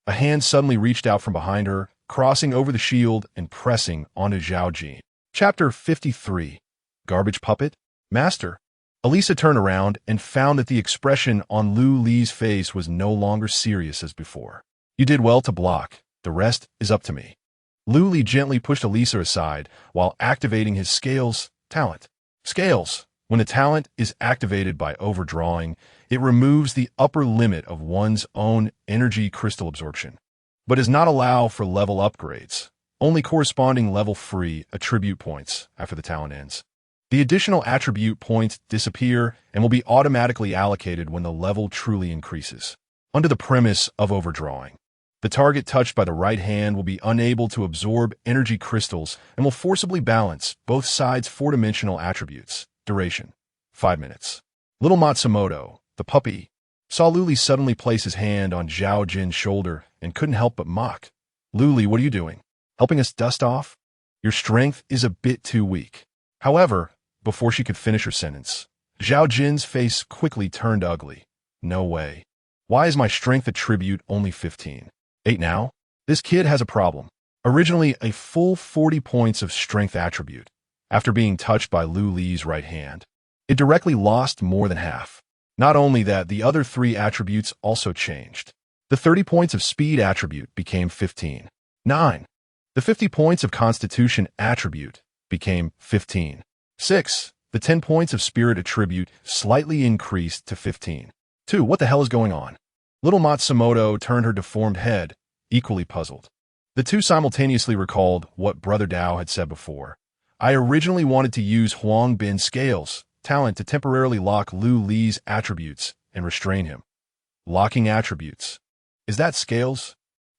a hand suddenly reached out from behind her, crossing over the shield and pressing onto Zhao Jin. Chapter 53. Garbage Puppet? Master. Elisa turned around and found that the expression on Lu Li's face was no longer serious as before. You did well to block. The rest is up to me. Lu Li gently pushed Elisa aside while activating his scales talent. Scales. When a talent is activated by overdrawing, it removes the upper limit of one's own energy crystal absorption, but does not allow for level upgrades, only corresponding level-free attribute points after the talent ends. The additional attribute points disappear and will be automatically allocated when the level truly increases. Under the premise of overdrawing, the target touched by the right hand will be unable to absorb energy crystals and will forcibly balance both sides' four-dimensional attributes. Duration: 5 minutes. Little Matsumoto, the puppy, saw Lu Li suddenly place his hand on Zhao Jin's shoulder and couldn't help but mock. Lu Li, what are you doing? Helping us dust off? Your strength is a bit too weak. However, before she could finish her sentence, Zhao Jin's face quickly turned ugly. No way. Why is my strength attribute only 15? 8 now? This kid has a problem. Originally a full 40 points of strength attribute. After being touched by Lu Li's right hand, it directly lost more than half. Not only that, the other 3 attributes also changed. The 30 points of speed attribute became 15. 9. The 50 points of constitution attribute became 15. 6. The 10 points of spirit attribute slightly increased to 15. 2. What the hell is going on? Little Matsumoto turned her deformed head, equally puzzled. The two simultaneously recalled what Brother Dao had said before. I originally wanted to use Huang Bin's scales talent to temporarily lock Lu Li's attributes and restrain him. Locking attributes. Is that scales?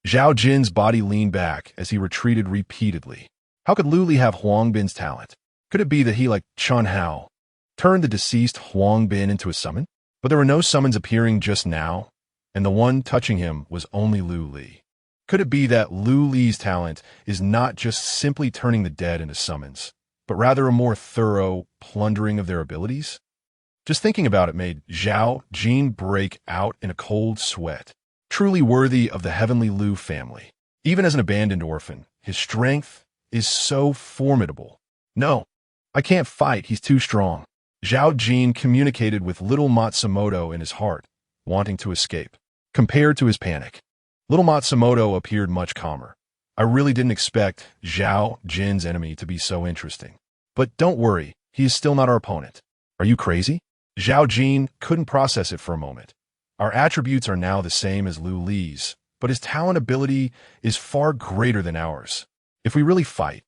Zhao Jin's body leaned back as he retreated repeatedly. How could Lu Li have Huang Bin's talent? Could it be that he, like Chun Hao, turned the deceased Huang Bin into a summon? But there were no summons appearing just now, and the one touching him was only Lu Li. Could it be that Lu Li's talent is not just simply turning the dead into summons, but rather a more thorough plundering of their abilities? Just thinking about it made Zhao Jin break out in a cold sweat. Truly worthy of the heavenly Lu family. Even as an abandoned orphan, his strength is so formidable. No, I can't fight, he's too strong. Zhao Jin communicated with little Matsumoto in his heart, wanting to escape. Compared to his panic, little Matsumoto appeared much calmer. I really didn't expect Zhao Jin's enemy to be so interesting. But don't worry, he is still not our opponent. Are you crazy? Zhao Jin couldn't process it for a moment. Our attributes are now the same as Lu Li's, but his talent ability is far greater than ours. If we really fight,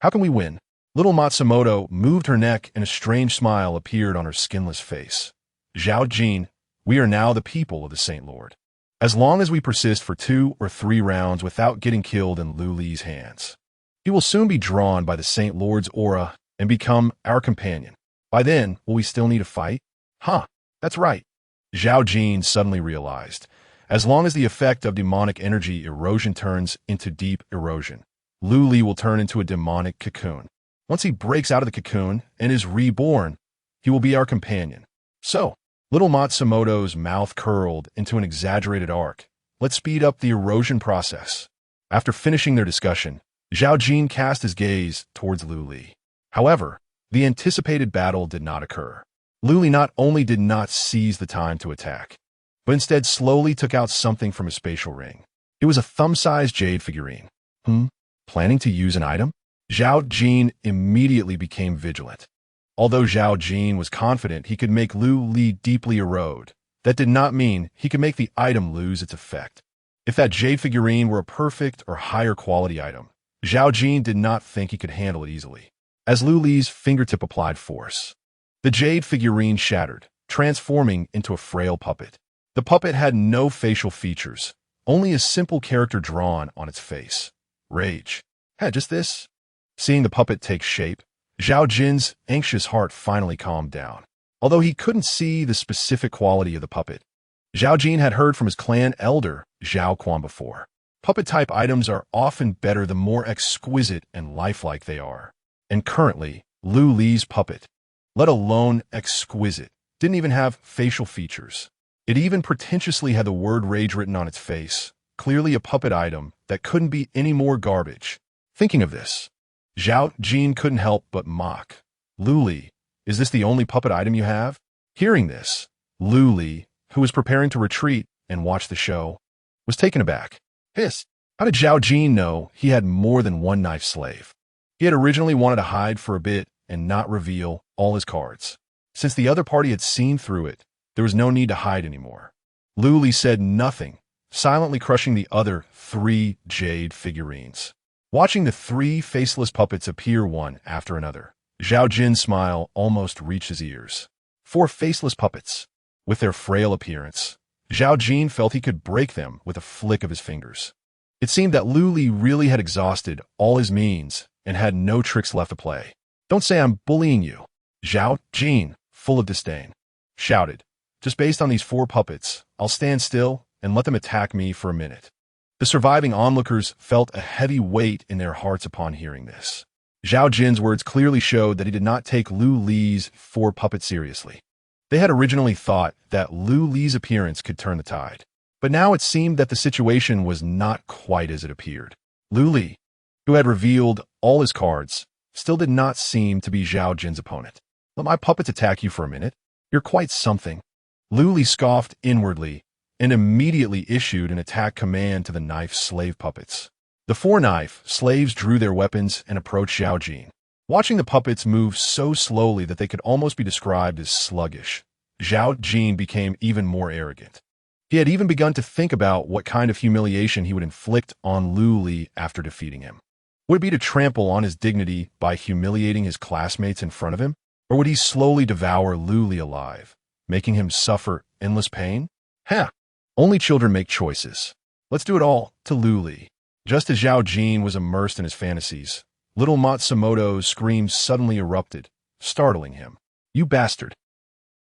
how can we win? Little Matsumoto moved her neck and a strange smile appeared on her skinless face. Zhao Jin, we are now the people of the Saint Lord. As long as we persist for 2 or 3 rounds without getting killed in Lu Li's hands, he will soon be drawn by the Saint Lord's aura and become our companion. By then, will we still need to fight? Huh, that's right. Zhao Jin suddenly realized, as long as the effect of demonic energy erosion turns into deep erosion, Lu Li will turn into a demonic cocoon. Once he breaks out of the cocoon and is reborn, he will be our companion. So, little Matsumoto's mouth curled into an exaggerated arc. Let's speed up the erosion process. After finishing their discussion, Zhao Jin cast his gaze towards Lu Li. However, the anticipated battle did not occur. Lu Li not only did not seize the time to attack, but instead slowly took out something from his spatial ring. It was a thumb-sized jade figurine. Planning to use an item? Zhao Jin immediately became vigilant. Although Zhao Jin was confident he could make Lu Li deeply erode, that did not mean he could make the item lose its effect. If that jade figurine were a perfect or higher quality item, Zhao Jin did not think he could handle it easily. As Lu Li's fingertip applied force, the jade figurine shattered, transforming into a frail puppet. The puppet had no facial features, only a simple character drawn on its face. Rage. Just this? Seeing the puppet take shape, Zhao Jin's anxious heart finally calmed down. Although he couldn't see the specific quality of the puppet, Zhao Jin had heard from his clan elder, Zhao Quan, before. Puppet-type items are often better the more exquisite and lifelike they are. And currently, Lu Li's puppet, let alone exquisite, didn't even have facial features. It even pretentiously had the word rage written on its face, clearly a puppet item that couldn't be any more garbage. Thinking of this, Zhao Jin couldn't help but mock. Lu Li, is this the only puppet item you have? Hearing this, Lu Li, who was preparing to retreat and watch the show, was taken aback. Pissed. How did Zhao Jin know he had more than one knife slave? He had originally wanted to hide for a bit and not reveal all his cards. Since the other party had seen through it, there was no need to hide anymore. Lu Li said nothing, silently crushing the other 3 jade figurines. Watching the 3 faceless puppets appear one after another, Zhao Jin's smile almost reached his ears. 4 faceless puppets. With their frail appearance, Zhao Jin felt he could break them with a flick of his fingers. It seemed that Lu Li really had exhausted all his means and had no tricks left to play. Don't say I'm bullying you, Zhao Jin, full of disdain, shouted. Just based on these 4 puppets, I'll stand still and let them attack me for a minute. The surviving onlookers felt a heavy weight in their hearts upon hearing this. Zhao Jin's words clearly showed that he did not take Lu Li's 4 puppets seriously. They had originally thought that Lu Li's appearance could turn the tide, but now it seemed that the situation was not quite as it appeared. Lu Li, who had revealed all his cards, still did not seem to be Zhao Jin's opponent. Let my puppets attack you for a minute. You're quite something. Lu Li scoffed inwardly and immediately issued an attack command to the knife slave puppets. The 4 knife slaves drew their weapons and approached Zhao Jin. Watching the puppets move so slowly that they could almost be described as sluggish, Zhao Jin became even more arrogant. He had even begun to think about what kind of humiliation he would inflict on Lu Li after defeating him. Would it be to trample on his dignity by humiliating his classmates in front of him? Or would he slowly devour Lu Li alive, making him suffer endless pain? Only children make choices. Let's do it all to Lu Li. Just as Zhao Jin was immersed in his fantasies, little Matsumoto's screams suddenly erupted, startling him. You bastard.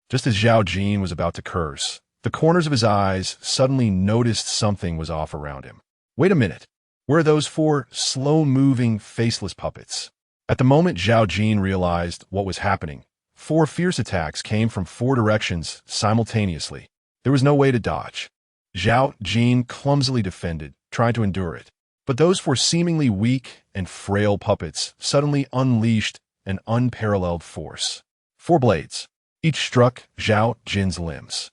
Just as Zhao Jin was about to curse, the corners of his eyes suddenly noticed something was off around him. Wait a minute. Where are those 4 slow-moving, faceless puppets? At the moment Zhao Jin realized what was happening, 4 fierce attacks came from 4 directions simultaneously. There was no way to dodge. Zhao Jin clumsily defended, trying to endure it. But those 4 seemingly weak and frail puppets suddenly unleashed an unparalleled force. 4 blades. Each struck Zhao Jin's limbs,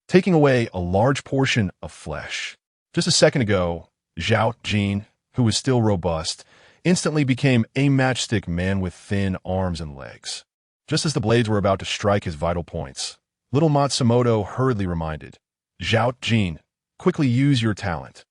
taking away a large portion of flesh. Just a second ago, Zhao Jin, who was still robust, instantly became a matchstick man with thin arms and legs. Just as the blades were about to strike his vital points, little Matsumoto hurriedly reminded, Zhao Jin, quickly use your talent.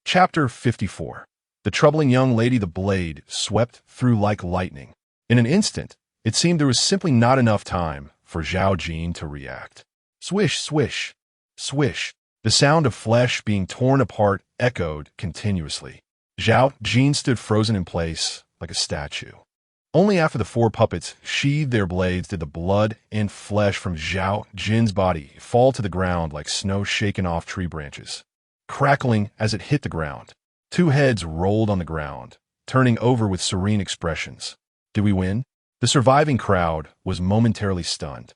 Chapter 54. The troubling young lady. The blade swept through like lightning. In an instant, it seemed there was simply not enough time for Zhao Jin to react. Swish, swish, swish. The sound of flesh being torn apart echoed continuously. Zhao Jin stood frozen in place like a statue. Only after the 4 puppets sheathed their blades did the blood and flesh from Zhao Jin's body fall to the ground like snow shaken off tree branches. Crackling as it hit the ground, 2 heads rolled on the ground, turning over with serene expressions. Did we win? The surviving crowd was momentarily stunned,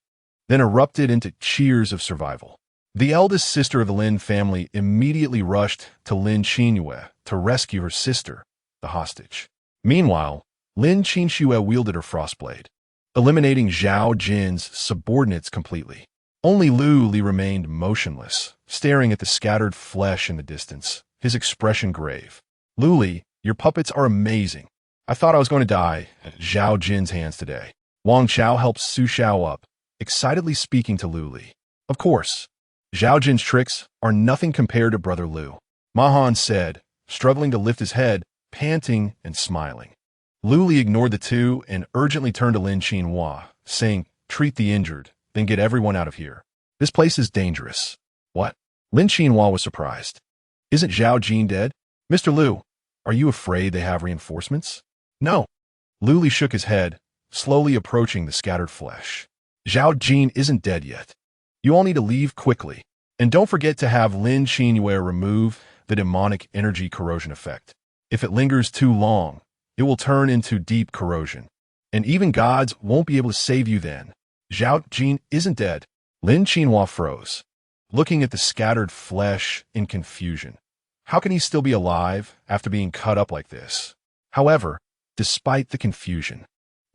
then erupted into cheers of survival. The eldest sister of the Lin family immediately rushed to Lin Qinyue to rescue her sister, the hostage. Meanwhile, Lin Qinyue wielded her frostblade, eliminating Zhao Jin's subordinates completely. Only Lu Li remained motionless, staring at the scattered flesh in the distance, his expression grave. Lu Li, your puppets are amazing. I thought I was going to die at Zhao Jin's hands today. Wang Chao helped Su Xiao up, excitedly speaking to Lu Li. Of course, Zhao Jin's tricks are nothing compared to Brother Lu, Mahan said, struggling to lift his head, panting and smiling. Lu Li ignored the 2 and urgently turned to Lin Qinyue, saying, treat the injured, then get everyone out of here. This place is dangerous. What? Lin Qinyue was surprised. Isn't Zhao Jin dead? Mr. Lu, are you afraid they have reinforcements? No. Lu Li shook his head, slowly approaching the scattered flesh. Zhao Jin isn't dead yet. You all need to leave quickly. And don't forget to have Lin Qinyue remove the demonic energy corrosion effect. If it lingers too long, it will turn into deep corrosion. And even gods won't be able to save you then. Zhao Jin isn't dead. Lin Qinyue froze. looking at the scattered flesh in confusion. How can he still be alive after being cut up like this? However, despite the confusion,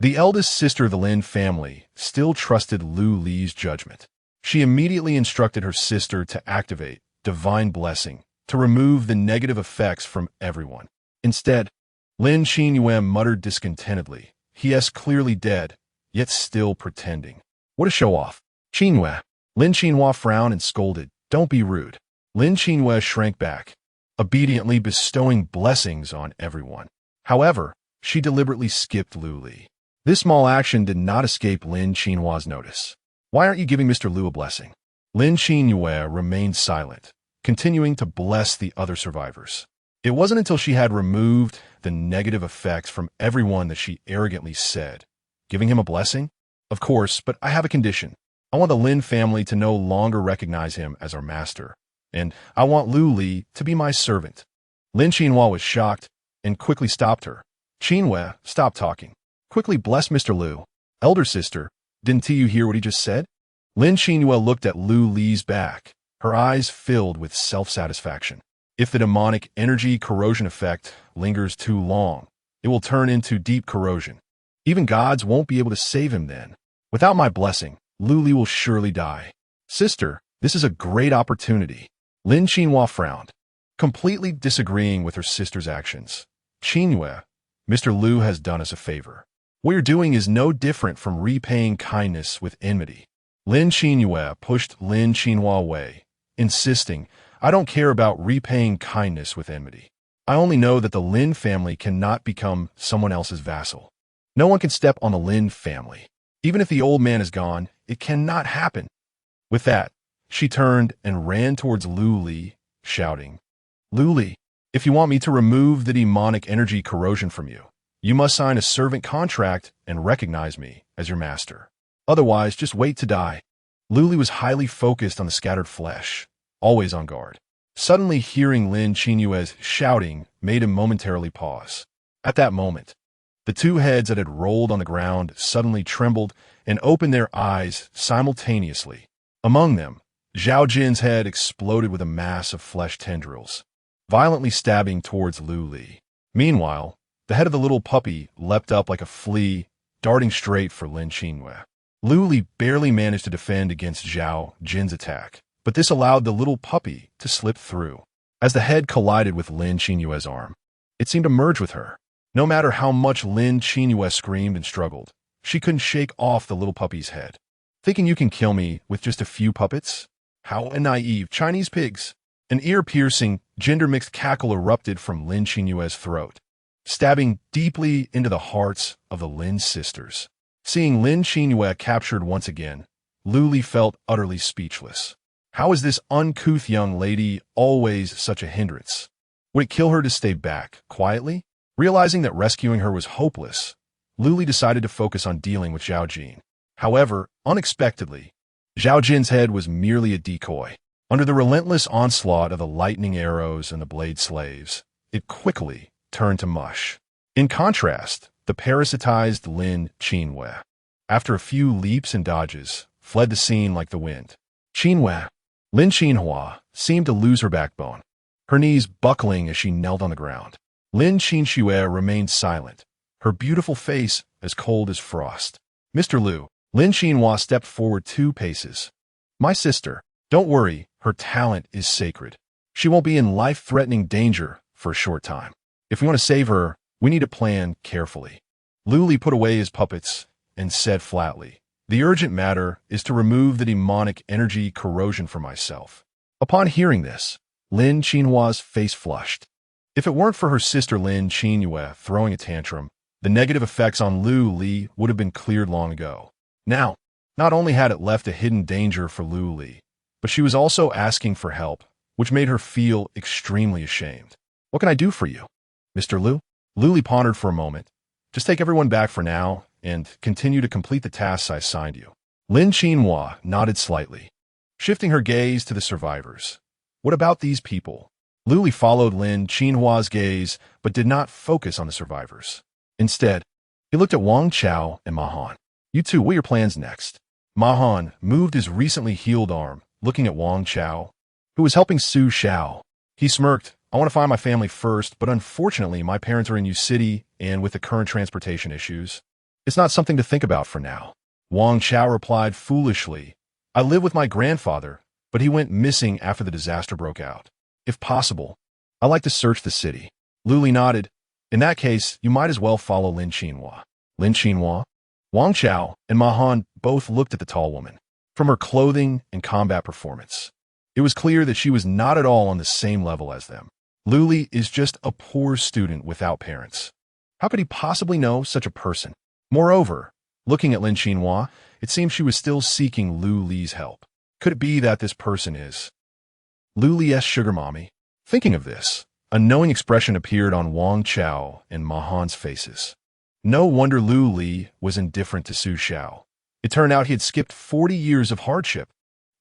the eldest sister of the Lin family still trusted Lu Li's judgment. She immediately instructed her sister to activate divine blessing to remove the negative effects from everyone. Instead, Lin Qinyue muttered discontentedly. He is clearly dead, yet still pretending. What a show-off. Qinyue. Lin Qinyue frowned and scolded. Don't be rude. Lin Qinyue shrank back, obediently bestowing blessings on everyone. However, she deliberately skipped Lu Li. This small action did not escape Lin Qinyue's notice. Why aren't you giving Mr. Lu a blessing? Lin Qinyue remained silent, continuing to bless the other survivors. It wasn't until she had removed the negative effects from everyone that she arrogantly said, "Giving him a blessing? Of course, but I have a condition. I want the Lin family to no longer recognize him as our master, and I want Lu Li to be my servant." Lin Qinyue was shocked and quickly stopped her. "Qinyue, stop talking. Quickly bless Mr. Lu." "Elder sister, didn't you hear what he just said?" Lin Qinyue looked at Lu Li's back, her eyes filled with self-satisfaction. If the demonic energy corrosion effect lingers too long, it will turn into deep corrosion. Even gods won't be able to save him then. Without my blessing, Lu Li will surely die. "Sister, this is a great opportunity." Lin Qinyue frowned, completely disagreeing with her sister's actions. "Qinyue, Mr. Lu has done us a favor. What you're doing is no different from repaying kindness with enmity." Lin Qinyue pushed Lin Qinyue away, insisting, "I don't care about repaying kindness with enmity. I only know that the Lin family cannot become someone else's vassal. No one can step on the Lin family. Even if the old man is gone, it cannot happen." With that, she turned and ran towards Lu Li, shouting, "Lu Li, if you want me to remove the demonic energy corrosion from you, you must sign a servant contract and recognize me as your master. Otherwise, just wait to die." Lu Li was highly focused on the scattered flesh, always on guard. Suddenly hearing Lin Qinyue's shouting made him momentarily pause. At that moment, the two heads that had rolled on the ground suddenly trembled and opened their eyes simultaneously. Among them, Zhao Jin's head exploded with a mass of flesh tendrils, violently stabbing towards Lu Li. Meanwhile, the head of the little puppy leapt up like a flea, darting straight for Lin Qinyue. Lu Li barely managed to defend against Zhao Jin's attack, but this allowed the little puppy to slip through. As the head collided with Lin Qinyue's arm, it seemed to merge with her. No matter how much Lin Qinyue screamed and struggled, she couldn't shake off the little puppy's head. "Thinking you can kill me with just a few puppets? How naive Chinese pigs!" An ear-piercing, gender-mixed cackle erupted from Lin Qinyue's throat, stabbing deeply into the hearts of the Lin sisters. Seeing Lin Qinyue captured once again, Lu Li felt utterly speechless. How is this uncouth young lady always such a hindrance? Would it kill her to stay back, quietly? Realizing that rescuing her was hopeless, Lu Li decided to focus on dealing with Zhao Jin. However, unexpectedly, Zhao Jin's head was merely a decoy. Under the relentless onslaught of the lightning arrows and the blade slaves, it quickly turned to mush. In contrast, the parasitized Lin Qinyue, after a few leaps and dodges, fled the scene like the wind. "Qinyue." Lin Qinyue seemed to lose her backbone, her knees buckling as she knelt on the ground. Lin Qinyue remained silent, her beautiful face as cold as frost. "Mr. Lu." Lin Qinyue stepped forward 2 paces. "My sister, don't worry, her talent is sacred. She won't be in life-threatening danger for a short time. If we want to save her, we need to plan carefully." Lu Li put away his puppets and said flatly, "The urgent matter is to remove the demonic energy corrosion for myself." Upon hearing this, Lin Qinyue's face flushed. If it weren't for her sister Lin Qinyue throwing a tantrum, the negative effects on Lu Li would have been cleared long ago. Now, not only had it left a hidden danger for Lu Li, but she was also asking for help, which made her feel extremely ashamed. "What can I do for you, Mr. Lu?" Lu Li pondered for a moment. "Just take everyone back for now and continue to complete the tasks I assigned you." Lin Qinyue nodded slightly, shifting her gaze to the survivors. "What about these people?" Lu Li followed Lin Qinyue's gaze but did not focus on the survivors. Instead, he looked at Wang Chao and Ma Han. "You two, what are your plans next?" Ma Han moved his recently healed arm, looking at Wang Chao, who was helping Su Xiao. He smirked. I want to find my family first, but unfortunately my parents are in Yu City, and with the current transportation issues, it's not something to think about for now. Wang Chao replied foolishly, I live with my grandfather, but he went missing after the disaster broke out. If possible, I'd like to search the city. Lu Li nodded. In that case, you might as well follow Lin Qinhua. Lin Qinhua? Wang Chao and Ma Han both looked at the tall woman. From her clothing and combat performance, it was clear that she was not at all on the same level as them. Lu Li is just a poor student without parents. How could he possibly know such a person? Moreover, looking at Lin Qinhua, it seemed she was still seeking Lu Li's help. Could it be that this person is Lu Li's sugar mommy? Thinking of this, a knowing expression appeared on Wang Chao and Ma Han's faces. No wonder Lu Li was indifferent to Su Xiao. It turned out he had skipped 40 years of hardship.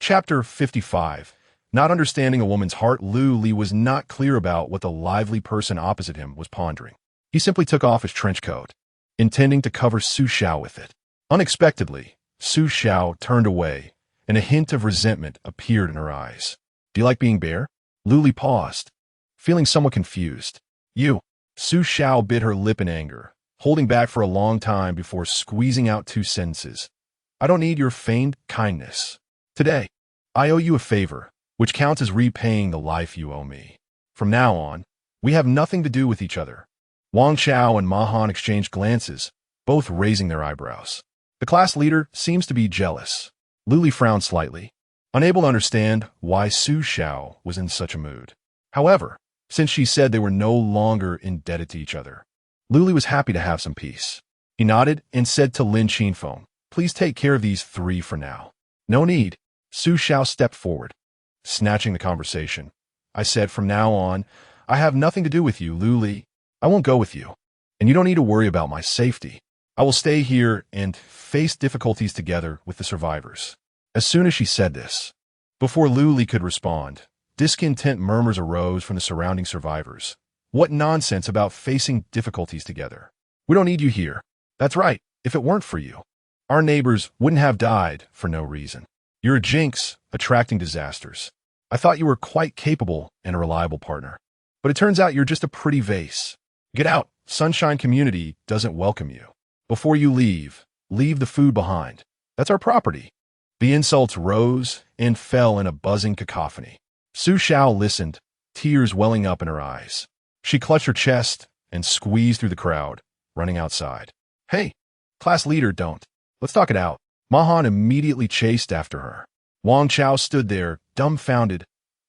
Chapter 55. Not understanding a woman's heart, Lu Li was not clear about what the lively person opposite him was pondering. He simply took off his trench coat, intending to cover Su Xiao with it. Unexpectedly, Su Xiao turned away, and a hint of resentment appeared in her eyes. Do you like being bare? Lu Li paused, feeling somewhat confused. You. Su Xiao bit her lip in anger, holding back for a long time before squeezing out two sentences. I don't need your feigned kindness. Today, I owe you a favor, which counts as repaying the life you owe me. From now on, we have nothing to do with each other. Wang Chao and Ma Han exchanged glances, both raising their eyebrows. The class leader seems to be jealous. Lu Li frowned slightly, unable to understand why Su Xiao was in such a mood. However, since she said they were no longer indebted to each other, Lu Li was happy to have some peace. He nodded and said to Lin Qinfeng, please take care of these three for now. No need. Su Xiao stepped forward, snatching the conversation. I said, from now on, I have nothing to do with you, Lu Li. I won't go with you, and you don't need to worry about my safety. I will stay here and face difficulties together with the survivors. As soon as she said this, before Lu Li could respond, discontent murmurs arose from the surrounding survivors. What nonsense about facing difficulties together. We don't need you here. That's right, if it weren't for you, our neighbors wouldn't have died for no reason. You're a jinx, attracting disasters. I thought you were quite capable and a reliable partner. But it turns out you're just a pretty vase. Get out. Sunshine Community doesn't welcome you. Before you leave the food behind. That's our property. The insults rose and fell in a buzzing cacophony. Su Xiao listened, tears welling up in her eyes. She clutched her chest and squeezed through the crowd, running outside. Hey, class leader, don't. Let's talk it out. Ma Han immediately chased after her. Wang Chao stood there, dumbfounded,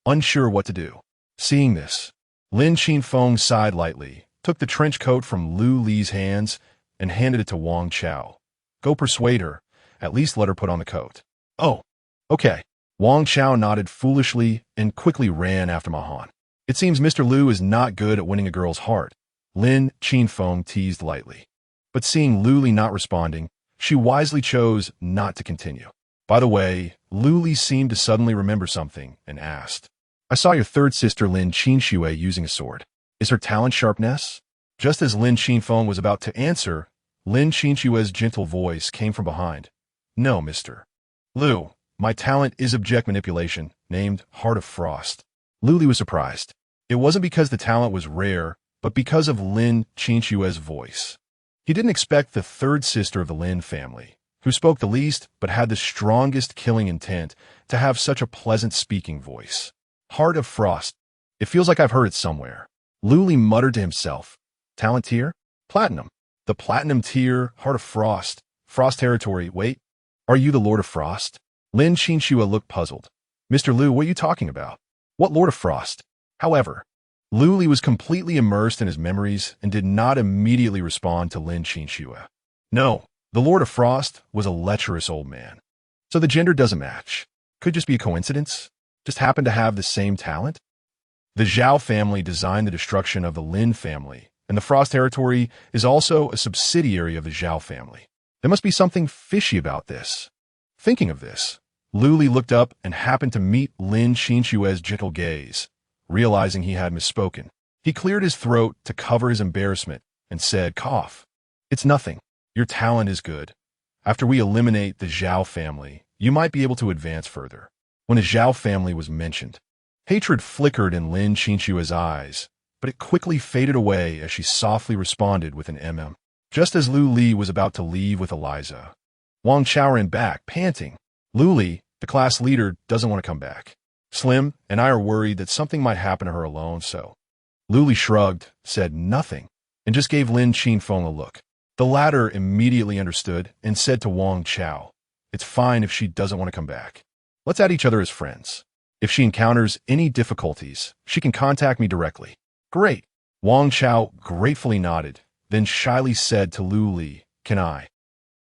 unsure what to do. Seeing this, Lin Qinfeng sighed lightly, took the trench coat from Lu Li's hands, and handed it to Wang Chao. Go persuade her. At least let her put on the coat. Oh, okay. Wang Chao nodded foolishly and quickly ran after Ma Han. It seems Mr. Lu is not good at winning a girl's heart, Lin Qinfeng teased lightly. But seeing Lu Li not responding, she wisely chose not to continue. By the way, Lu Li seemed to suddenly remember something and asked, I saw your third sister Lin Qinxue using a sword. Is her talent sharpness? Just as Lin Qinfeng was about to answer, Lin Qinxue's gentle voice came from behind. No, Mr. Lu, my talent is object manipulation, named Heart of Frost. Lu Li was surprised. It wasn't because the talent was rare, but because of Lin Qinxue's voice. He didn't expect the third sister of the Lin family, who spoke the least but had the strongest killing intent, to have such a pleasant speaking voice. Heart of Frost. It feels like I've heard it somewhere. Lu Li muttered to himself. Talent tier? Platinum. The platinum tier, Heart of Frost. Frost territory. Wait, are you the Lord of Frost? Lin Qinxue looked puzzled. Mr. Lu, what are you talking about? What Lord of Frost? However, Lu Li was completely immersed in his memories and did not immediately respond to Lin Qinxue. No, the Lord of Frost was a lecherous old man. So the gender doesn't match. Could just be a coincidence? Just happen to have the same talent? The Zhao family designed the destruction of the Lin family, and the Frost territory is also a subsidiary of the Zhao family. There must be something fishy about this. Thinking of this, Lu Li looked up and happened to meet Lin Qinxue's gentle gaze. Realizing he had misspoken, he cleared his throat to cover his embarrassment and said, cough. It's nothing. Your talent is good. After we eliminate the Zhao family, you might be able to advance further. when the Zhao family was mentioned. Hatred flickered in Lin Qinshua's eyes, but it quickly faded away as she softly responded with an Just as Lu Li was about to leave with Eliza, Wang Chao ran back, panting. Lu Li, the class leader, doesn't want to come back. Slim and I are worried that something might happen to her alone, so. Lu Li shrugged, said nothing, and just gave Lin Qinfeng a look. The latter immediately understood and said to Wang Chao, "It's fine if she doesn't want to come back. Let's add each other as friends. If she encounters any difficulties, she can contact me directly." "Great." Wang Chao gratefully nodded, then shyly said to Lu Li, "Can I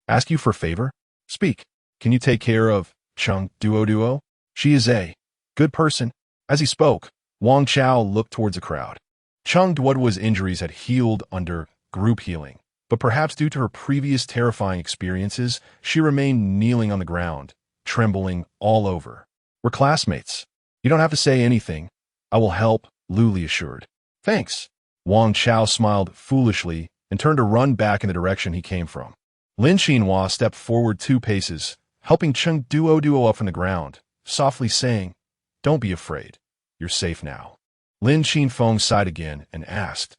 ask you for a favor?" "Speak. Can you take care of Cheng Duo? She is a good person." As he spoke, Wang Chao looked towards the crowd. Cheng Duo's injuries had healed under group healing, but perhaps due to her previous terrifying experiences, she remained kneeling on the ground, trembling all over. "We're classmates. You don't have to say anything. I will help," Lu Li assured. "Thanks." Wang Chao smiled foolishly and turned to run back in the direction he came from. Lin Xinhua stepped forward 2 paces, helping Cheng Duo up from the ground, softly saying, "Don't be afraid. You're safe now." Lin Qinfeng sighed again and asked,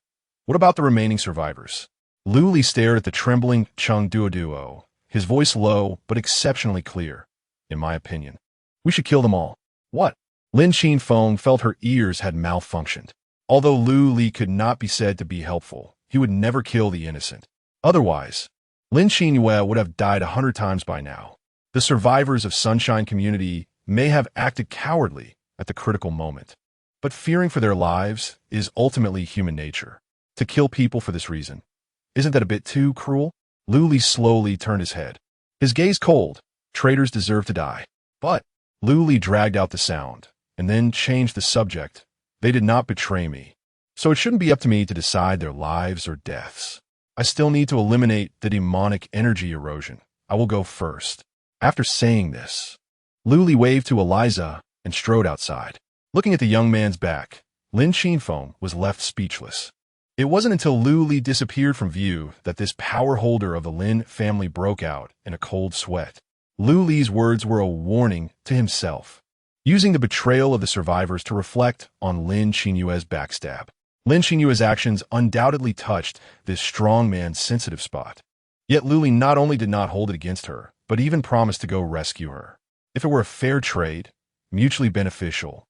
"What about the remaining survivors?" Lu Li stared at the trembling Cheng Duo, his voice low but exceptionally clear. "In my opinion, we should kill them all." "What?" Lin Qinfeng felt her ears had malfunctioned. Although Lu Li could not be said to be helpful, he would never kill the innocent. Otherwise, Lin Xinhua would have died 100 times by now. The survivors of Sunshine Community may have acted cowardly at the critical moment, but fearing for their lives is ultimately human nature. To kill people for this reason, isn't that a bit too cruel? Lu Li slowly turned his head, his gaze cold. "Traitors deserve to die." "But," Lu Li dragged out the sound, and then changed the subject, "they did not betray me. So it shouldn't be up to me to decide their lives or deaths. I still need to eliminate the demonic energy erosion. I will go first." After saying this, Lu Li waved to Eliza and strode outside. Looking at the young man's back, Lin Qinfeng was left speechless. It wasn't until Lu Li disappeared from view that this power holder of the Lin family broke out in a cold sweat. Lu Li's words were a warning to himself, using the betrayal of the survivors to reflect on Lin Qinyue's backstab. Lin Qinyue's actions undoubtedly touched this strong man's sensitive spot. Yet Lu Li not only did not hold it against her, but even promised to go rescue her. If it were a fair trade, mutually beneficial,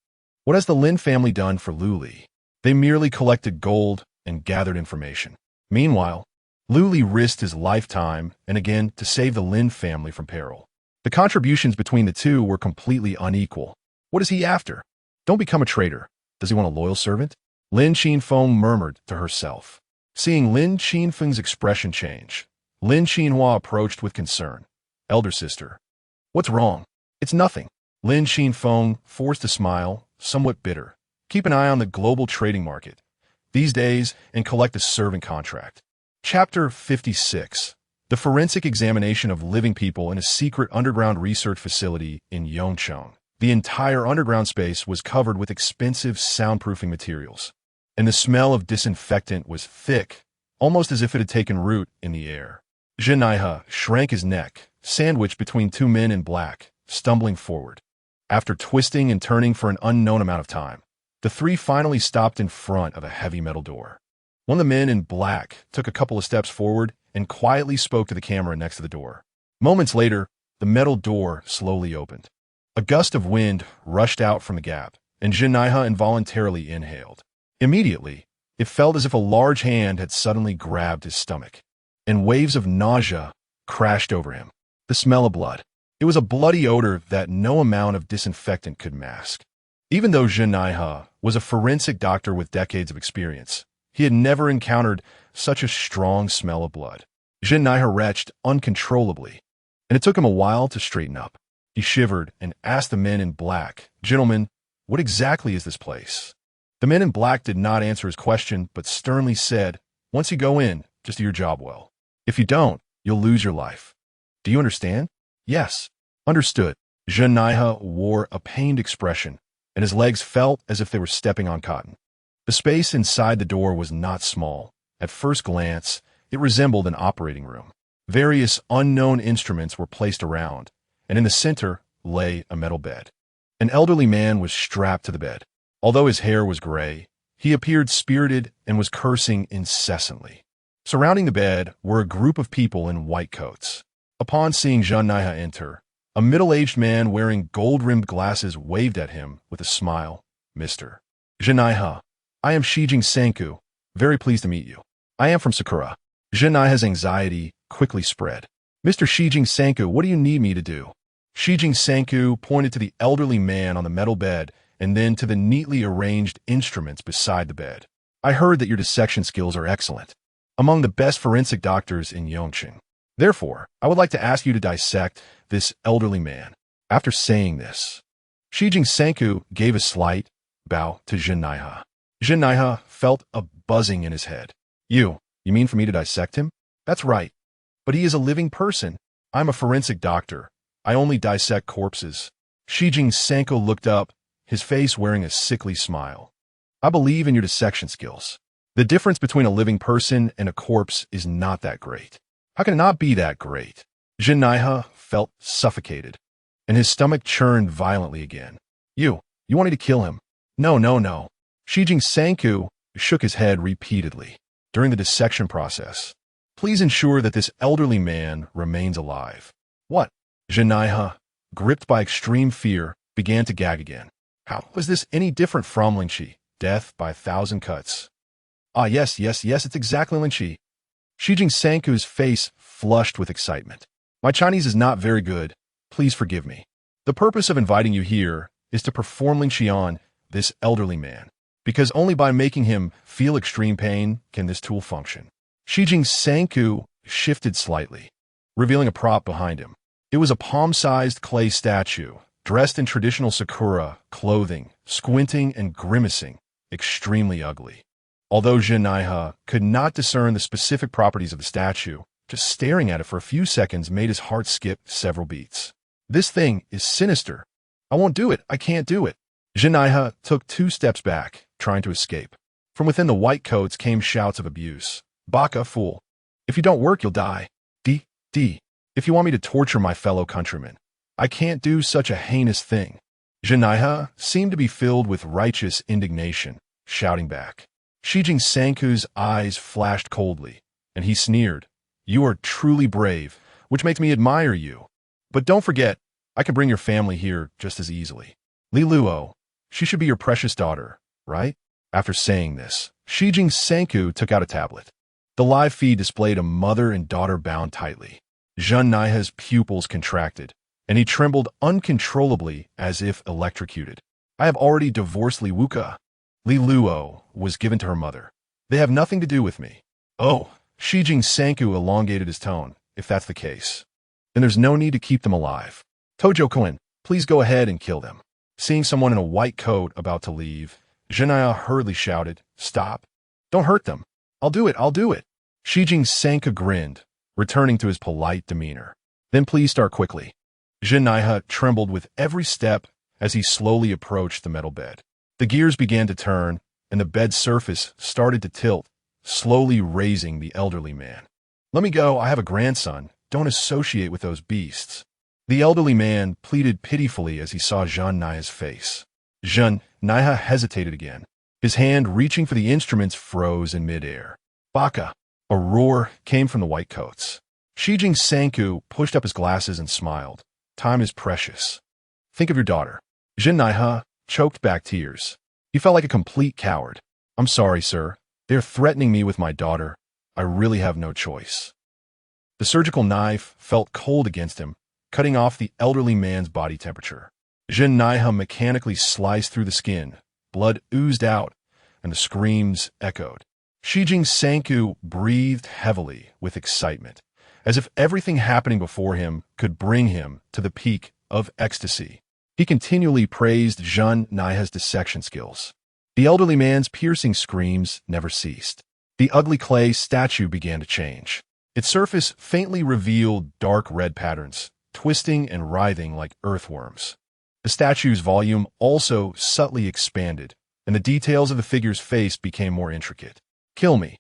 what has the Lin family done for Lu Li? They merely collected gold and gathered information. Meanwhile, Lu Li risked his lifetime and again to save the Lin family from peril. The contributions between the two were completely unequal. What is he after? Don't become a traitor. Does he want a loyal servant? Lin Qinfeng murmured to herself. Seeing Lin Qinfeng's expression change, Lin Xinhua approached with concern. "Elder sister, what's wrong?" "It's nothing." Lin Qinfeng forced a smile, somewhat bitter. "Keep an eye on the global trading market these days and collect a servant contract." Chapter 56. The forensic examination of living people in a secret underground research facility in Yongcheng. The entire underground space was covered with expensive soundproofing materials, and the smell of disinfectant was thick, almost as if it had taken root in the air. Zhenaihe shrank his neck, sandwiched between 2 men in black, stumbling forward. After twisting and turning for an unknown amount of time, the 3 finally stopped in front of a heavy metal door. One of the men in black took a couple of steps forward and quietly spoke to the camera next to the door. Moments later, the metal door slowly opened. A gust of wind rushed out from the gap, and Zhenaihe involuntarily inhaled. Immediately, it felt as if a large hand had suddenly grabbed his stomach, and waves of nausea crashed over him. The smell of blood. It was a bloody odor that no amount of disinfectant could mask. Even though Zhenaihe was a forensic doctor with decades of experience, he had never encountered such a strong smell of blood. Zhenaihe retched uncontrollably, and it took him a while to straighten up. He shivered and asked the men in black, "Gentlemen, what exactly is this place?" The men in black did not answer his question, but sternly said, "Once you go in, just do your job well. If you don't, you'll lose your life. Do you understand?" "Yes." "Understood." Zhenaihe wore a pained expression, and his legs felt as if they were stepping on cotton. The space inside the door was not small. At first glance, it resembled an operating room. Various unknown instruments were placed around, and in the center lay a metal bed. An elderly man was strapped to the bed. Although his hair was gray, he appeared spirited and was cursing incessantly. Surrounding the bed were a group of people in white coats. Upon seeing Zhen Naiha enter, a middle-aged man wearing gold-rimmed glasses waved at him with a smile. Mr. Zhen Naiha, I am Shijing Senku. Very pleased to meet you. I am from Sakura. Zhen Naiha's anxiety quickly spread. Mr. Shijing Senku, what do you need me to do? Shijing Senku pointed to the elderly man on the metal bed and then to the neatly arranged instruments beside the bed. I heard that your dissection skills are excellent, among the best forensic doctors in Yongqing. Therefore, I would like to ask you to dissect this elderly man. After saying this, Shijing Senku gave a slight bow to Zhen Naiha. Zhen Naiha felt a buzzing in his head. You mean for me to dissect him? That's right. But he is a living person. I'm a forensic doctor. I only dissect corpses. Shijing Senku looked up, his face wearing a sickly smile. I believe in your dissection skills. The difference between a living person and a corpse is not that great. How can it not be that great? Zhen Naiha felt suffocated, and his stomach churned violently again. You wanted to kill him? No. Shijing Senku shook his head repeatedly. During the dissection process, please ensure that this elderly man remains alive. What? Zhen Naiha, gripped by extreme fear, began to gag again. How was this any different from Lingqi? Death by 1,000 cuts. Ah, yes, it's exactly Lingqi. Shijing Senku's face flushed with excitement. My Chinese is not very good. Please forgive me. The purpose of inviting you here is to perform Lingqi on this elderly man, because only by making him feel extreme pain can this tool function. Shijing Senku shifted slightly, revealing a prop behind him. It was a palm-sized clay statue, dressed in traditional Sakura clothing, squinting and grimacing, extremely ugly. Although Zhen Naiha could not discern the specific properties of the statue, just staring at it for a few seconds made his heart skip several beats. This thing is sinister. I won't do it. I can't do it. Zhen Naiha took 2 steps back, trying to escape. From within the white coats came shouts of abuse. Baka, fool. If you don't work, you'll die. If you want me to torture my fellow countrymen, I can't do such a heinous thing. Zhen Naiha seemed to be filled with righteous indignation, shouting back. Shijing Senku's eyes flashed coldly, and he sneered. You are truly brave, which makes me admire you. But don't forget, I can bring your family here just as easily. Li Luo, she should be your precious daughter, right? After saying this, Shijing Senku took out a tablet. The live feed displayed a mother and daughter bound tightly. Zhen Naiha's pupils contracted, and he trembled uncontrollably as if electrocuted. I have already divorced Li Wuka. Li Luo was given to her mother. They have nothing to do with me. Oh, Shijing Senku elongated his tone. If that's the case, then there's no need to keep them alive. Tojo-kun, please go ahead and kill them. Seeing someone in a white coat about to leave, Zhen Naiha hurriedly shouted, Stop. Don't hurt them. I'll do it. Shijing Senku grinned, returning to his polite demeanor. Then please start quickly. Zhen Naiha trembled with every step as he slowly approached the metal bed. The gears began to turn, and the bed's surface started to tilt, slowly raising the elderly man. Let me go. I have a grandson. Don't associate with those beasts. The elderly man pleaded pitifully as he saw Zhen Naiha's face. Zhen Naiha hesitated again. His hand reaching for the instruments froze in midair. Baka! A roar came from the white coats. Shijing Senku pushed up his glasses and smiled. Time is precious. Think of your daughter. Zhen Naiha choked back tears. He felt like a complete coward. I'm sorry, sir. They're threatening me with my daughter. I really have no choice. The surgical knife felt cold against him, cutting off the elderly man's body temperature. Zhen Naiha mechanically sliced through the skin. Blood oozed out, and the screams echoed. Shijing Senku breathed heavily with excitement, as if everything happening before him could bring him to the peak of ecstasy. He continually praised Zhen Naiha's dissection skills. The elderly man's piercing screams never ceased. The ugly clay statue began to change. Its surface faintly revealed dark red patterns, twisting and writhing like earthworms. The statue's volume also subtly expanded, and the details of the figure's face became more intricate. Kill me.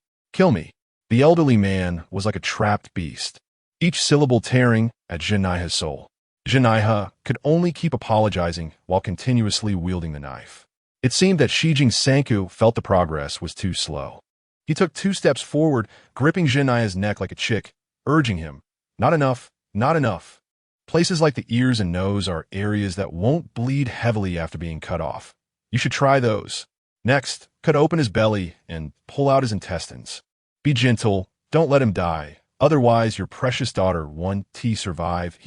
The elderly man was like a trapped beast, each syllable tearing at Zhen Naiha's soul. Jinaiha could only keep apologizing while continuously wielding the knife. It seemed that Shijing Sanku felt the progress was too slow. He took 2 steps forward, gripping Jinaiha's neck like a chick, urging him, "Not enough, not enough." Places like the ears and nose are areas that won't bleed heavily after being cut off. You should try those. Next, cut open his belly and pull out his intestines. Be gentle, don't let him die. Otherwise, your precious daughter won't survive.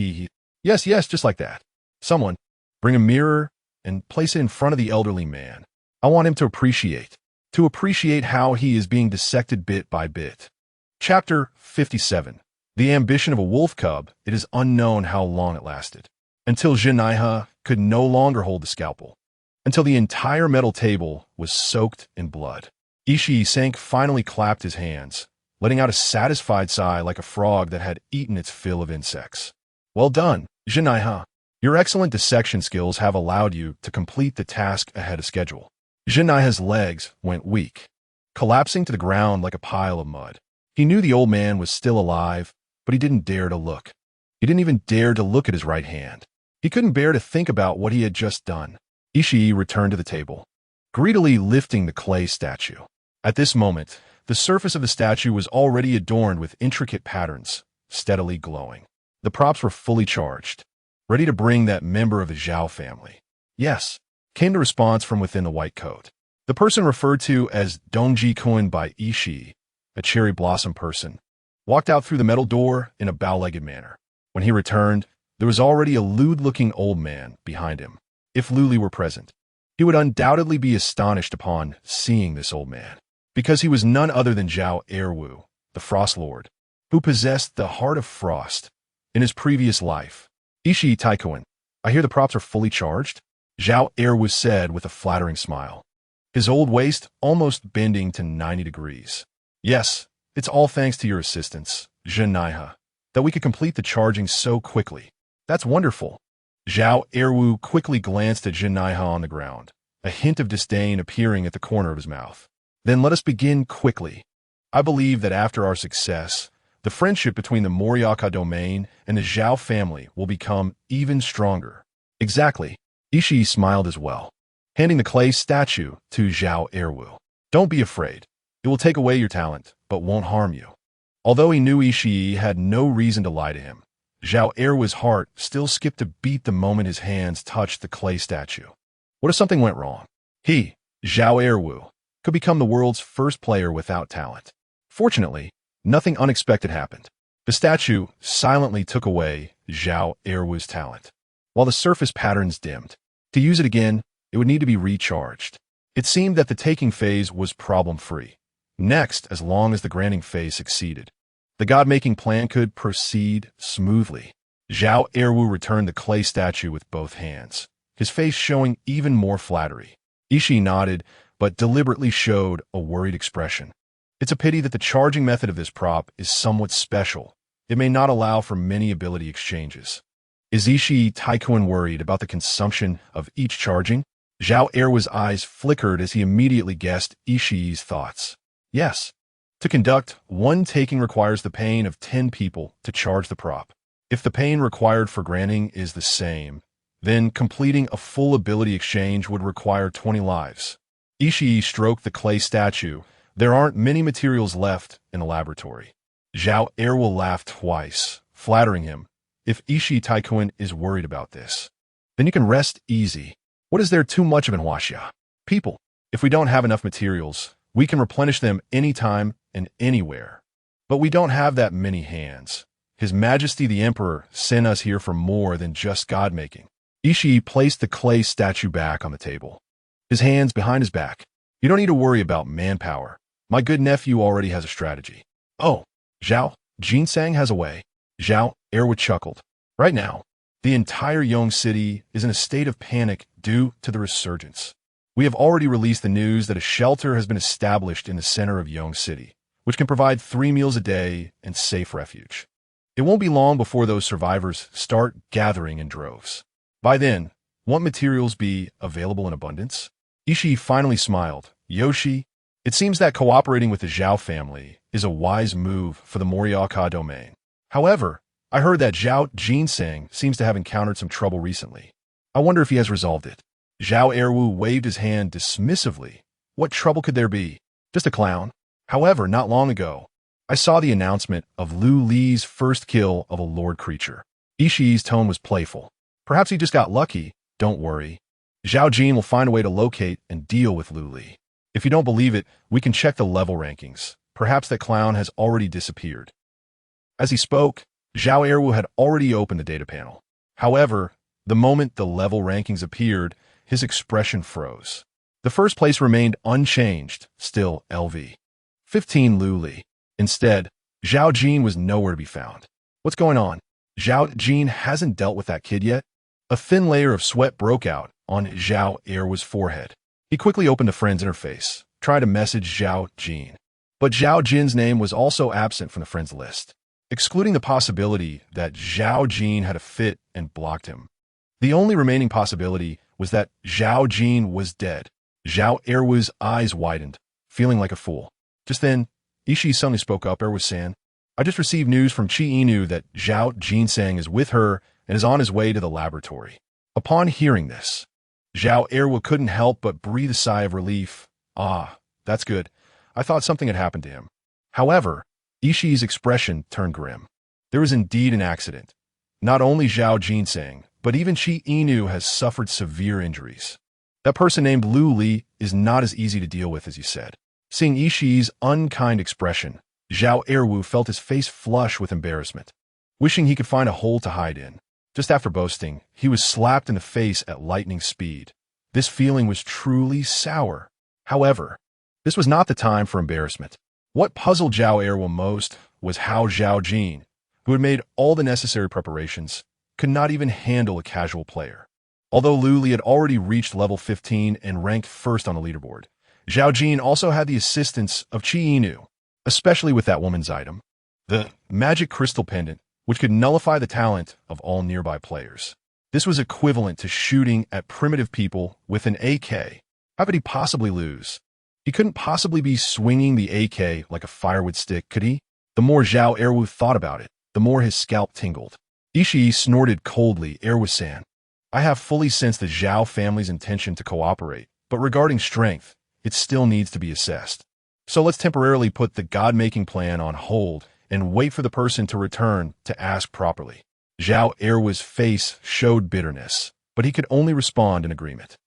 Yes, yes, just like that. Someone, bring a mirror and place it in front of the elderly man. I want him to appreciate how he is being dissected bit by bit. Chapter 57. The ambition of a wolf cub. It is unknown how long it lasted. Until Jinaiha could no longer hold the scalpel. Until the entire metal table was soaked in blood. Ishii Sank finally clapped his hands, letting out a satisfied sigh like a frog that had eaten its fill of insects. Well done, Jinaiha. Your excellent dissection skills have allowed you to complete the task ahead of schedule. Jinaiha's legs went weak, collapsing to the ground like a pile of mud. He knew the old man was still alive, but he didn't dare to look. He didn't even dare to look at his right hand. He couldn't bear to think about what he had just done. Ishii returned to the table, greedily lifting the clay statue. At this moment, the surface of the statue was already adorned with intricate patterns, steadily glowing. The props were fully charged, ready to bring that member of the Zhao family. Yes, came the response from within the white coat. The person referred to as Dongji Kun by Ishii, a cherry blossom person, walked out through the metal door in a bow-legged manner. When he returned, there was already a lewd-looking old man behind him. If Luli were present, he would undoubtedly be astonished upon seeing this old man, because he was none other than Zhao Erwu, the Frost Lord, who possessed the heart of frost in his previous life. Ishii Taikuan, I hear the props are fully charged? Zhao Erwu said with a flattering smile, his old waist almost bending to 90 degrees. Yes, it's all thanks to your assistance, Jinaiha, that we could complete the charging so quickly. That's wonderful. Zhao Erwu quickly glanced at Jinaiha on the ground, a hint of disdain appearing at the corner of his mouth. Then let us begin quickly. I believe that after our success, the friendship between the Moriyaka domain and the Zhao family will become even stronger. Exactly. Ishii smiled as well, handing the clay statue to Zhao Erwu. Don't be afraid. It will take away your talent, but won't harm you. Although he knew Ishii had no reason to lie to him, Zhao Erwu's heart still skipped a beat the moment his hands touched the clay statue. What if something went wrong? He, Zhao Erwu, could become the world's first player without talent. Fortunately, nothing unexpected happened. The statue silently took away Zhao Erwu's talent, while the surface patterns dimmed. To use it again, it would need to be recharged. It seemed that the taking phase was problem-free. Next, as long as the granting phase succeeded, the god-making plan could proceed smoothly. Zhao Erwu returned the clay statue with both hands, his face showing even more flattery. Ishii nodded, but deliberately showed a worried expression. It's a pity that the charging method of this prop is somewhat special. It may not allow for many ability exchanges. Is Ishii Taikuan worried about the consumption of each charging? Zhao Erwu's eyes flickered as he immediately guessed Ishii's thoughts. Yes. To conduct one taking requires the pain of 10 people to charge the prop. If the pain required for granting is the same, then completing a full ability exchange would require 20 lives. Ishii stroked the clay statue. There aren't many materials left in the laboratory. Zhao Erwu laughed twice, flattering him. If Ishii Taikuan is worried about this, then you can rest easy. What is there too much of in Huaxia? People, if we don't have enough materials, we can replenish them anytime and anywhere. But we don't have that many hands. His Majesty the Emperor sent us here for more than just god-making. Ishii placed the clay statue back on the table, his hands behind his back. You don't need to worry about manpower. My good nephew already has a strategy. Oh, Zhao, Jinsang has a way. Zhao Erwu chuckled. Right now, the entire Yong City is in a state of panic due to the resurgence. We have already released the news that a shelter has been established in the center of Yong City, which can provide 3 meals a day and safe refuge. It won't be long before those survivors start gathering in droves. By then, won't materials be available in abundance? Ishii finally smiled. Yoshi, it seems that cooperating with the Zhao family is a wise move for the Moriyaka domain. However, I heard that Zhao Jinsang seems to have encountered some trouble recently. I wonder if he has resolved it. Zhao Erwu waved his hand dismissively. What trouble could there be? Just a clown. However, not long ago, I saw the announcement of Lu Li's first kill of a lord creature. Ishii's tone was playful. Perhaps he just got lucky. Don't worry. Zhao Jin will find a way to locate and deal with Lu Li. If you don't believe it, we can check the level rankings. Perhaps that clown has already disappeared. As he spoke, Zhao Erwu had already opened the data panel. However, the moment the level rankings appeared, his expression froze. The first place remained unchanged, still LV. 15 Lu Li. Instead, Zhao Jin was nowhere to be found. What's going on? Zhao Jin hasn't dealt with that kid yet? A thin layer of sweat broke out on Zhao Erwu's forehead. He quickly opened a friend's interface, tried to message Zhao Jin. But Zhao Jin's name was also absent from the friends list, excluding the possibility that Zhao Jin had a fit and blocked him. The only remaining possibility was that Zhao Jin was dead. Zhao Erwu's eyes widened, feeling like a fool. Just then, Ishii suddenly spoke up. Erwu-san, I just received news from Chi Inu that Zhao Jinsang is with her and is on his way to the laboratory. Upon hearing this, Zhao Erwu couldn't help but breathe a sigh of relief. Ah, that's good. I thought something had happened to him. However, Ishii's expression turned grim. There was indeed an accident. Not only Zhao Jinsang, but even Chi Inu has suffered severe injuries. That person named Lu Li is not as easy to deal with as you said. Seeing Ishii's unkind expression, Zhao Erwu felt his face flush with embarrassment. Wishing he could find a hole to hide in. Just after boasting, he was slapped in the face at lightning speed. This feeling was truly sour. However, this was not the time for embarrassment. What puzzled Zhao Erwu most was how Zhao Jin, who had made all the necessary preparations, could not even handle a casual player. Although Lu Li had already reached level 15 and ranked first on the leaderboard, Zhao Jin also had the assistance of Chi Inu, especially with that woman's item, the magic crystal pendant, which could nullify the talent of all nearby players. This was equivalent to shooting at primitive people with an AK. How could he possibly lose? He couldn't possibly be swinging the AK like a firewood stick, could he? The more Zhao Erwu thought about it, the more his scalp tingled. Ishii snorted coldly. Erwu-san, I have fully sensed the Zhao family's intention to cooperate, but regarding strength, it still needs to be assessed. So let's temporarily put the God-making plan on hold and wait for the person to return to ask properly. Zhao Erwu's face showed bitterness, but he could only respond in agreement.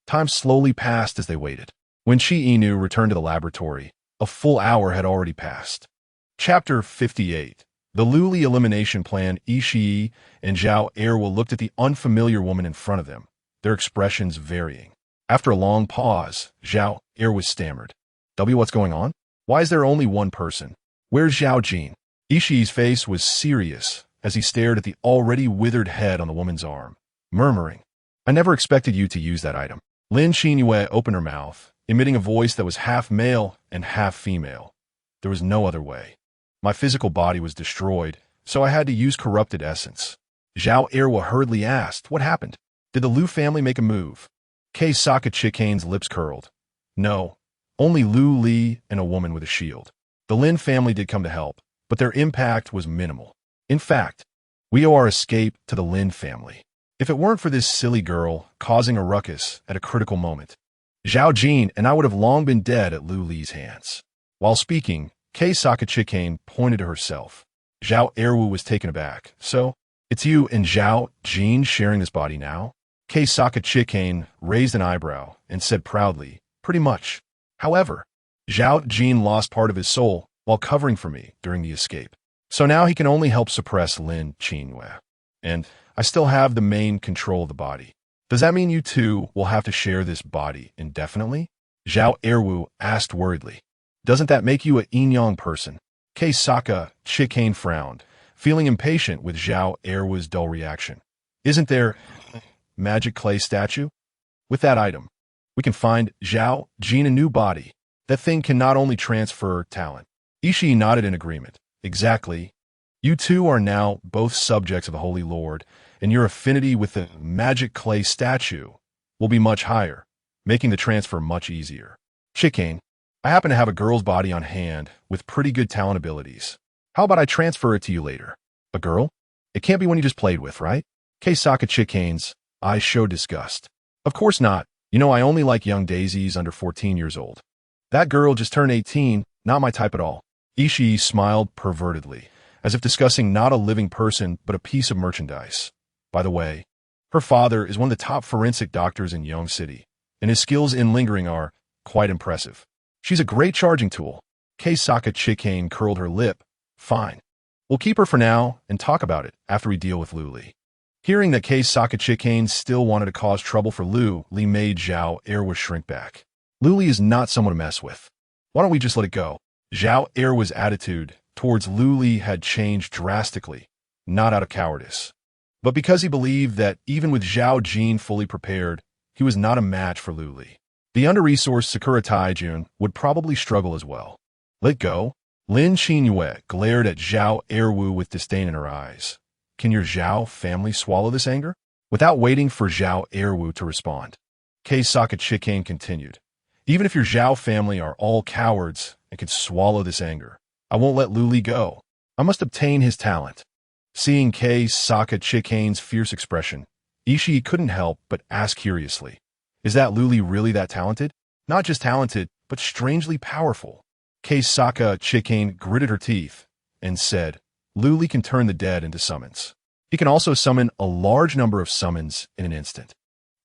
Time slowly passed as they waited. When Chi Inu returned to the laboratory, a full hour had already passed. Chapter 58. The Lu Li elimination plan. Ishii and Zhao Erwu looked at the unfamiliar woman in front of them, their expressions varying. After a long pause, Zhao Erwu stammered. What's going on? Why is there only one person? Where's Zhao Jin? Ishii's face was serious as he stared at the already withered head on the woman's arm, murmuring, I never expected you to use that item. Lin Xinyue opened her mouth, emitting a voice that was half male and half female. There was no other way. My physical body was destroyed, so I had to use corrupted essence. Zhao Erwu hurriedly asked, what happened? Did the Lu family make a move? Keisaka Chikane's lips curled. No, only Lu Li and a woman with a shield. The Lin family did come to help, but their impact was minimal. In fact, we owe our escape to the Lin family. If it weren't for this silly girl causing a ruckus at a critical moment, Zhao Jin and I would have long been dead at Lu Li's hands. While speaking, Keisaka Chikane pointed to herself. Zhao Erwu was taken aback. So, it's you and Zhao Jin sharing this body now? Keisaka Chikane raised an eyebrow and said proudly, pretty much. However, Zhao Jin lost part of his soul while covering for me during the escape. So now he can only help suppress Lin Xinyue. And I still have the main control of the body. Does that mean you two will have to share this body indefinitely? Zhao Erwu asked worriedly. Doesn't that make you a yin-yang person? Keisaka Chikane frowned, feeling impatient with Zhao Erwu's dull reaction. Isn't there magic clay statue? With that item, we can find Zhao Jin a new body. That thing can not only transfer talent. Ishii nodded in agreement. Exactly. You two are now both subjects of the Holy Lord, and your affinity with the magic clay statue will be much higher, making the transfer much easier. Chikane, I happen to have a girl's body on hand with pretty good talent abilities. How about I transfer it to you later? A girl? It can't be one you just played with, right? Keisaka Chikane's eyes showed disgust. Of course not. You know I only like young daisies under 14 years old. That girl just turned 18, not my type at all. Ishii smiled pervertedly, as if discussing not a living person but a piece of merchandise. By the way, her father is one of the top forensic doctors in Yong City, and his skills in lingering are quite impressive. She's a great charging tool. Keisaka Chikane curled her lip. Fine. We'll keep her for now and talk about it after we deal with Lu Li. Hearing that Keisaka Chikane still wanted to cause trouble for Lu Li made Zhao Erwa shrink back. Lu Li is not someone to mess with. Why don't we just let it go? Zhao Erwa's attitude towards Lu Li had changed drastically, not out of cowardice, but because he believed that even with Zhao Jin fully prepared, he was not a match for Lu Li. The under-resourced Sakura Taijun would probably struggle as well. Let go? Lin Qinyue glared at Zhao Erwu with disdain in her eyes. Can your Zhao family swallow this anger? Without waiting for Zhao Erwu to respond, Keisaka Chikane continued. Even if your Zhao family are all cowards and can swallow this anger, I won't let Lu Li go. I must obtain his talent. Seeing Keisaka Chikane's fierce expression, Ishii couldn't help but ask curiously, is that Lu Li really that talented? Not just talented, but strangely powerful. Keisaka Chikane gritted her teeth and said, Lu Li can turn the dead into summons. He can also summon a large number of summons in an instant.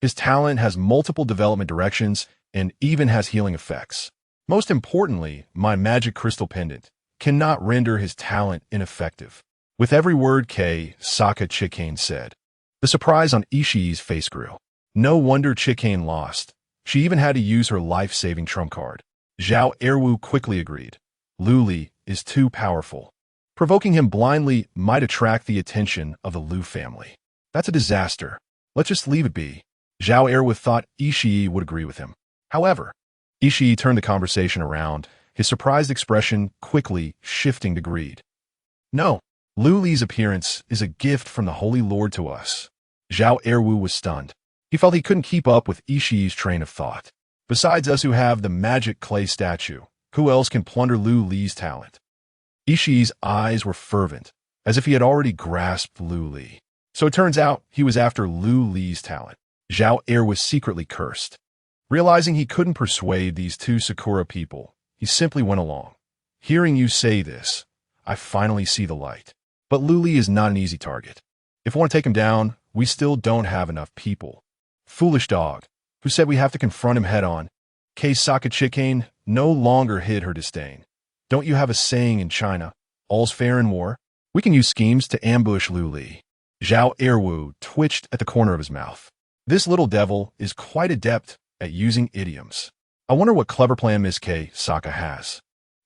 His talent has multiple development directions and even has healing effects. Most importantly, my magic crystal pendant cannot render his talent ineffective. With every word Keisaka Chikane said, the surprise on Ishii's face grew. No wonder Chikane lost. She even had to use her life-saving trump card. Zhao Erwu quickly agreed. Lu Li is too powerful. Provoking him blindly might attract the attention of the Lu family. That's a disaster. Let's just leave it be. Zhao Erwu thought Ishii would agree with him. However, Ishii turned the conversation around, his surprised expression quickly shifting to greed. No, Lu Li's appearance is a gift from the Holy Lord to us. Zhao Erwu was stunned. He felt he couldn't keep up with Ishii's train of thought. Besides us who have the magic clay statue, who else can plunder Lu Li's talent? Ishii's eyes were fervent, as if he had already grasped Lu Li. So it turns out he was after Lu Li's talent. Zhao Er was secretly cursed. Realizing he couldn't persuade these two Sakura people, he simply went along. Hearing you say this, I finally see the light. But Lu Li is not an easy target. If we want to take him down, we still don't have enough people. Foolish dog. Who said we have to confront him head-on? Keisaka Chikane no longer hid her disdain. Don't you have a saying in China, all's fair in war? We can use schemes to ambush Lu Li. Zhao Erwu twitched at the corner of his mouth. This little devil is quite adept at using idioms. I wonder what clever plan Miss Keisaka has.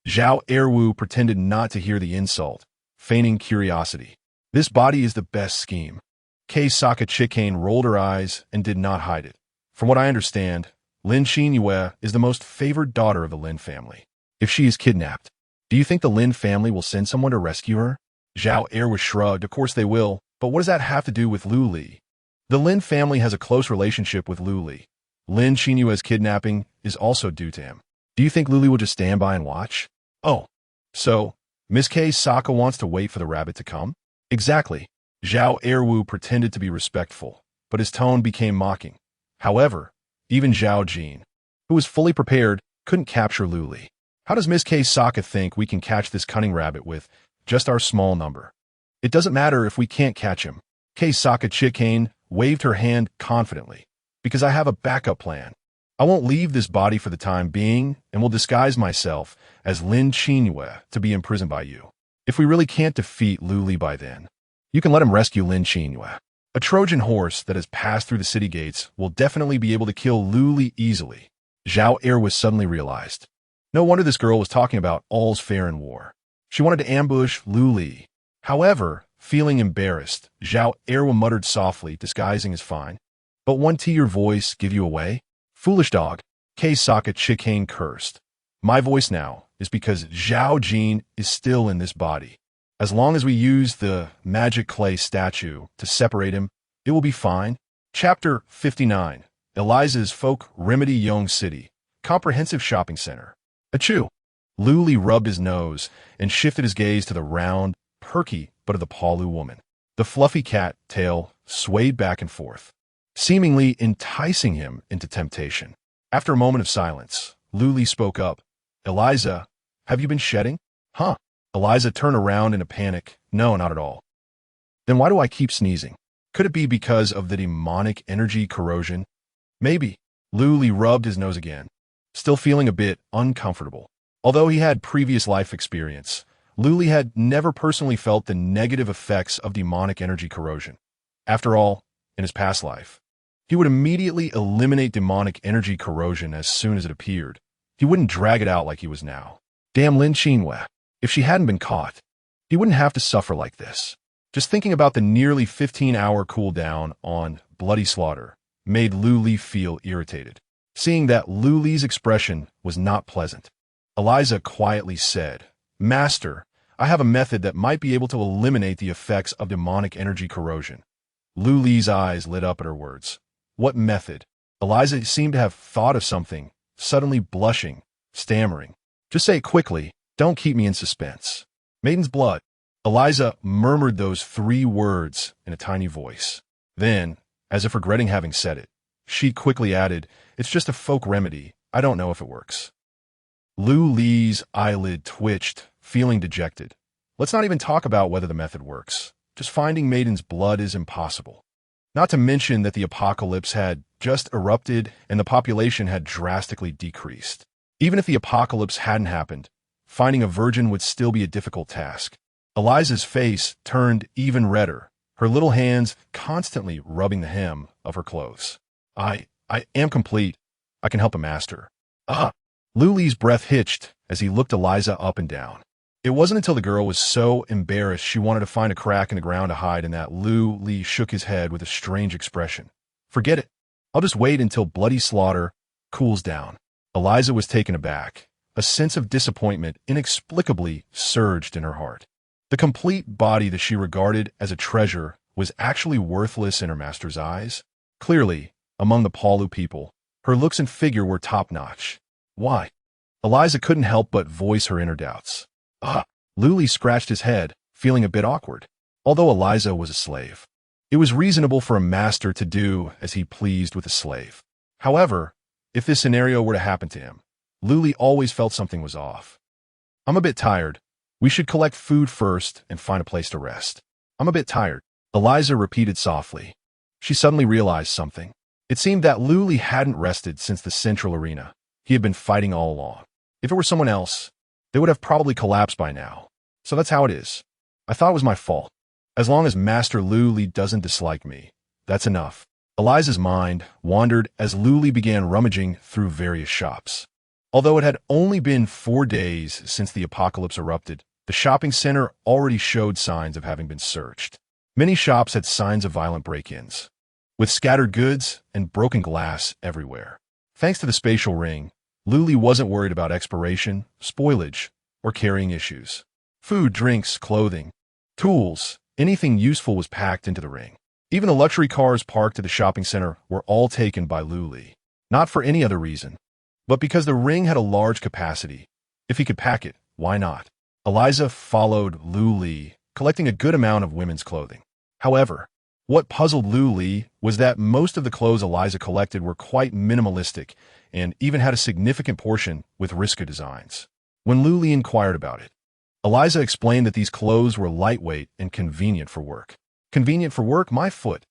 Zhao Erwu pretended not to hear the insult, feigning curiosity. This body is the best scheme. Keisaka Chikane rolled her eyes and did not hide it. From what I understand, Lin Qinyue is the most favored daughter of the Lin family. If she is kidnapped, do you think the Lin family will send someone to rescue her? Zhao Er was shrugged. Of course they will, but what does that have to do with Lu Li? The Lin family has a close relationship with Lu Li. Lin Qinyue's kidnapping is also due to him. Do you think Lu Li will just stand by and watch? Oh, so Miss Keisaka wants to wait for the rabbit to come? Exactly. Zhao Erwu pretended to be respectful, but his tone became mocking. However, even Zhao Jin, who was fully prepared, couldn't capture Lu Li. How does Miss Keisaka think we can catch this cunning rabbit with just our small number? It doesn't matter if we can't catch him. Keisaka Chikane waved her hand confidently, because I have a backup plan. I won't leave this body for the time being and will disguise myself as Lin Qinyue to be imprisoned by you. If we really can't defeat Lu Li by then, you can let him rescue Lin Qinyue. A Trojan horse that has passed through the city gates will definitely be able to kill Lu Li easily. Zhao Er was suddenly realized. No wonder this girl was talking about all's fair in war. She wanted to ambush Lu Li. However, feeling embarrassed, Zhao Er muttered softly, disguising as fine. But won't your voice give you away? Foolish dog. Keisaka Chikane cursed. My voice now is because Zhao Jin is still in this body. As long as we use the magic clay statue to separate him, it will be fine. Chapter 59. Eliza's Folk Remedy Yong City. Comprehensive Shopping Center. Achoo! Lu Li rubbed his nose and shifted his gaze to the round, perky, but of the Palu woman. The fluffy cat tail swayed back and forth, seemingly enticing him into temptation. After a moment of silence, Luli spoke up. Eliza, have you been shedding? Huh? Eliza turned around in a panic. No, not at all. Then why do I keep sneezing? Could it be because of the demonic energy corrosion? Maybe. Luli rubbed his nose again, still feeling a bit uncomfortable. Although he had previous life experience, Luli had never personally felt the negative effects of demonic energy corrosion. After all, in his past life, he would immediately eliminate demonic energy corrosion as soon as it appeared. He wouldn't drag it out like he was now. Damn Lin Chinwe. If she hadn't been caught, he wouldn't have to suffer like this. Just thinking about the nearly 15-hour cooldown on bloody slaughter made Luli feel irritated. Seeing that Luli's expression was not pleasant, Eliza quietly said, Master, I have a method that might be able to eliminate the effects of demonic energy corrosion. Luli's eyes lit up at her words. What method? Eliza seemed to have thought of something, suddenly blushing, stammering. Just say it quickly. Don't keep me in suspense. Maiden's blood. Eliza murmured those 3 words in a tiny voice. Then, as if regretting having said it, she quickly added, It's just a folk remedy. I don't know if it works. Luli's eyelid twitched, feeling dejected. Let's not even talk about whether the method works. Just finding Maiden's blood is impossible. Not to mention that the apocalypse had just erupted and the population had drastically decreased. Even if the apocalypse hadn't happened, finding a virgin would still be a difficult task. Eliza's face turned even redder, her little hands constantly rubbing the hem of her clothes. I am complete. I can help a master. Luli's breath hitched as he looked Eliza up and down. It wasn't until the girl was so embarrassed she wanted to find a crack in the ground to hide in that Luli shook his head with a strange expression. Forget it. I'll just wait until bloody slaughter cools down. Eliza was taken aback. A sense of disappointment inexplicably surged in her heart. The complete body that she regarded as a treasure was actually worthless in her master's eyes. Clearly, among the Palu people, her looks and figure were top-notch. Why? Eliza couldn't help but voice her inner doubts. Luli scratched his head, feeling a bit awkward. Although Eliza was a slave, it was reasonable for a master to do as he pleased with a slave. However, if this scenario were to happen to him, Luli always felt something was off. I'm a bit tired. We should collect food first and find a place to rest. I'm a bit tired, Eliza repeated softly. She suddenly realized something. It seemed that Luli hadn't rested since the central arena. He had been fighting all along. If it were someone else, they would have probably collapsed by now. So that's how it is. I thought it was my fault. As long as Master Luli doesn't dislike me, that's enough. Eliza's mind wandered as Luli began rummaging through various shops. Although it had only been 4 days since the apocalypse erupted, the shopping center already showed signs of having been searched. Many shops had signs of violent break-ins, with scattered goods and broken glass everywhere. Thanks to the spatial ring, Luli wasn't worried about expiration, spoilage, or carrying issues. Food, drinks, clothing, tools, anything useful was packed into the ring. Even the luxury cars parked at the shopping center were all taken by Luli. Not for any other reason, but because the ring had a large capacity. If he could pack it, why not? Eliza followed Luli, collecting a good amount of women's clothing. However, what puzzled Luli was that most of the clothes Eliza collected were quite minimalistic and even had a significant portion with Riska designs. When Luli inquired about it, Eliza explained that these clothes were lightweight and convenient for work. Convenient for work? My foot.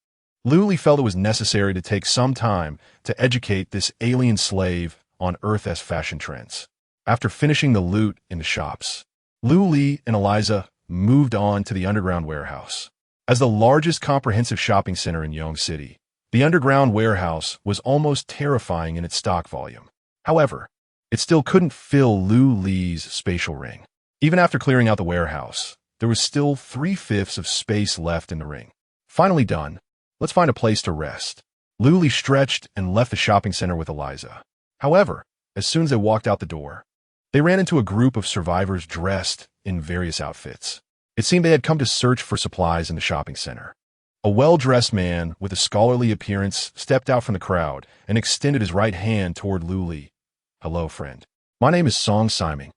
Luli felt it was necessary to take some time to educate this alien slave on Earth's fashion trends. After finishing the loot in the shops, Luli and Eliza moved on to the underground warehouse. As the largest comprehensive shopping center in Yong City, the underground warehouse was almost terrifying in its stock volume. However, it still couldn't fill Luli's spatial ring. Even after clearing out the warehouse, there was still 3/5 of space left in the ring. Finally done, let's find a place to rest. Luli stretched and left the shopping center with Eliza. However, as soon as they walked out the door, they ran into a group of survivors dressed in various outfits. It seemed they had come to search for supplies in the shopping center. A well-dressed man with a scholarly appearance stepped out from the crowd and extended his right hand toward Luli. Hello, friend. My name is Song Simon,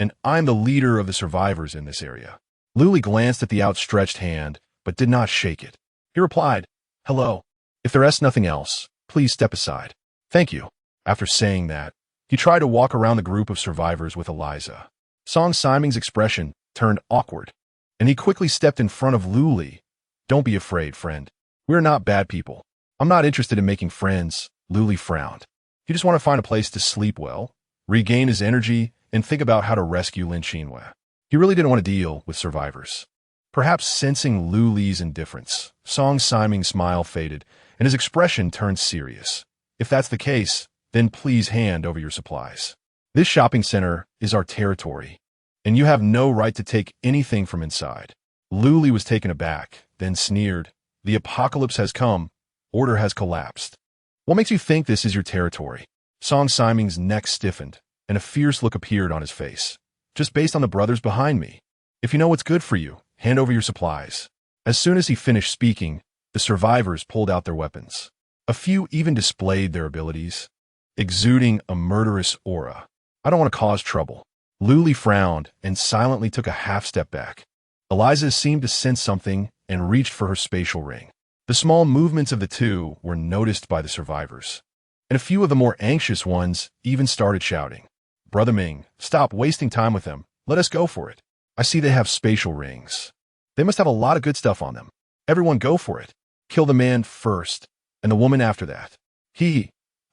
and I'm the leader of the survivors in this area. Luli glanced at the outstretched hand, but did not shake it. He replied, "Hello. If there is nothing else, please step aside." "Thank you." After saying that, he tried to walk around the group of survivors with Eliza. Song Siming's expression turned awkward, and he quickly stepped in front of Luli. "Don't be afraid, friend. We're not bad people. I'm not interested in making friends." Luli frowned. He just want to find a place to sleep well, regain his energy, and think about how to rescue Lin Xinhua. He really didn't want to deal with survivors. Perhaps sensing Luli's indifference, Song Siming's smile faded, and his expression turned serious. "If that's the case, then please hand over your supplies. This shopping center is our territory, and you have no right to take anything from inside." Luli was taken aback, then sneered. "The apocalypse has come. Order has collapsed. What makes you think this is your territory?" Song Siming's neck stiffened, and a fierce look appeared on his face. "Just based on the brothers behind me. If you know what's good for you, hand over your supplies." As soon as he finished speaking, the survivors pulled out their weapons. A few even displayed their abilities, exuding a murderous aura. "I don't want to cause trouble." Luli frowned and silently took a half-step back. Eliza seemed to sense something and reached for her spatial ring. The small movements of the two were noticed by the survivors, and a few of the more anxious ones even started shouting, "Brother Ming, stop wasting time with them. Let us go for it. I see they have spatial rings. They must have a lot of good stuff on them. Everyone go for it. Kill the man first, and the woman after that.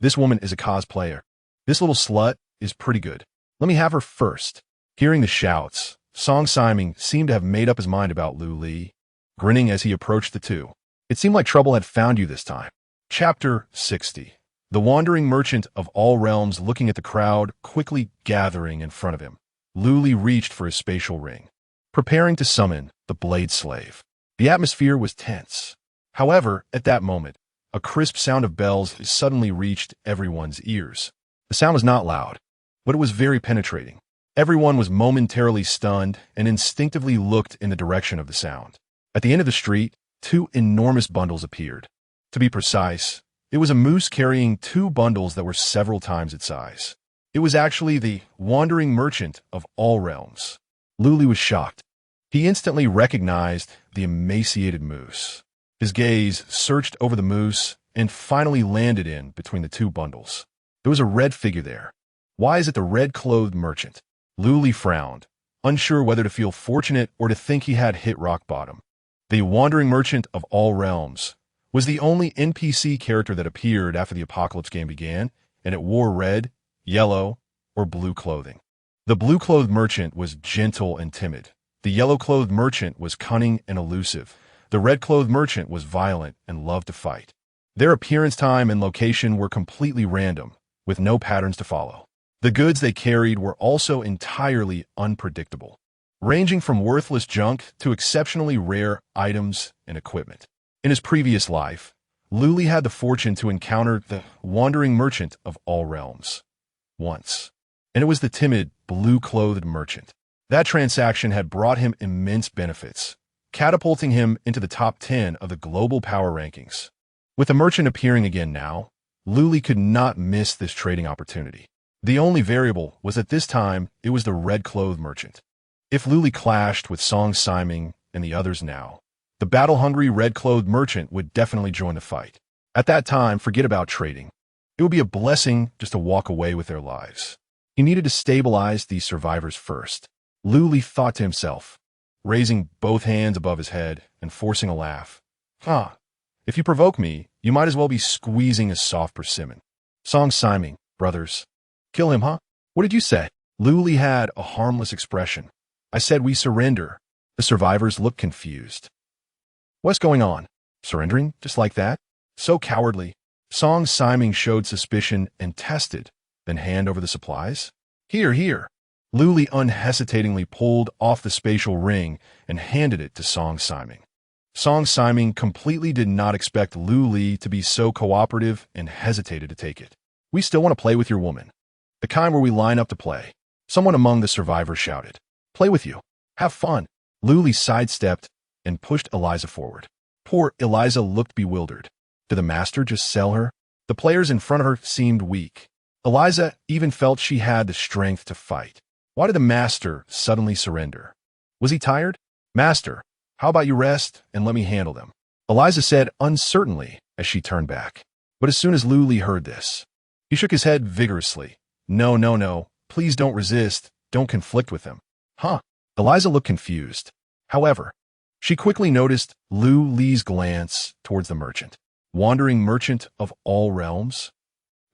This woman is a cosplayer. This little slut is pretty good. Let me have her first." Hearing the shouts, Song Siming seemed to have made up his mind about Luli, grinning as he approached the two. It seemed like trouble had found you this time. Chapter 60. The wandering merchant of all realms looking at the crowd quickly gathering in front of him. Luli reached for his spatial ring, preparing to summon the blade slave. The atmosphere was tense. However, at that moment, a crisp sound of bells suddenly reached everyone's ears. The sound was not loud, but it was very penetrating. Everyone was momentarily stunned and instinctively looked in the direction of the sound. At the end of the street, two enormous bundles appeared. To be precise, it was a moose carrying two bundles that were several times its size. It was actually the wandering merchant of all realms. Luli was shocked. He instantly recognized the emaciated moose. His gaze searched over the moose and finally landed in between the two bundles. There was a red figure there. "Why is it the red-clothed merchant?" Luli frowned, unsure whether to feel fortunate or to think he had hit rock bottom. The wandering merchant of all realms was the only NPC character that appeared after the apocalypse game began, and it wore red, yellow, or blue clothing. The blue-clothed merchant was gentle and timid. The yellow-clothed merchant was cunning and elusive. The red-clothed merchant was violent and loved to fight. Their appearance time and location were completely random, with no patterns to follow. The goods they carried were also entirely unpredictable, ranging from worthless junk to exceptionally rare items and equipment. In his previous life, Luli had the fortune to encounter the wandering merchant of all realms once, and it was the timid, blue-clothed merchant. That transaction had brought him immense benefits, catapulting him into the top 10 of the global power rankings. With the merchant appearing again now, Luli could not miss this trading opportunity. The only variable was that this time it was the red-clothed merchant. If Luli clashed with Song Siming and the others now, the battle-hungry red-clothed merchant would definitely join the fight. At that time, forget about trading. It would be a blessing just to walk away with their lives. He needed to stabilize these survivors first. Luli thought to himself, raising both hands above his head and forcing a laugh. If you provoke me, you might as well be squeezing a soft persimmon. Song Siming, brothers. Kill him, huh? What did you say? Luli had a harmless expression. I said we surrender. The survivors looked confused. What's going on? Surrendering? Just like that? So cowardly. Song Siming showed suspicion and tested, then hand over the supplies. Here. Luli unhesitatingly pulled off the spatial ring and handed it to Song Siming. Song Siming completely did not expect Luli to be so cooperative and hesitated to take it. We still want to play with your woman. The kind where we line up to play. Someone among the survivors shouted. Play with you. Have fun. Luli sidestepped and pushed Eliza forward. Poor Eliza looked bewildered. Did the master just sell her? The players in front of her seemed weak. Eliza even felt she had the strength to fight. Why did the master suddenly surrender? Was he tired? Master, How about you rest and let me handle them? Eliza said uncertainly as she turned back. But as soon as Lu Li heard this, he shook his head vigorously. No, no, no. Please don't resist. Don't conflict with them. Huh? Eliza looked confused. However, she quickly noticed Lu Li's glance towards the merchant. Wandering merchant of all realms?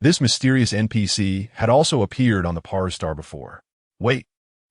This mysterious NPC had also appeared on the Parstar before. Wait,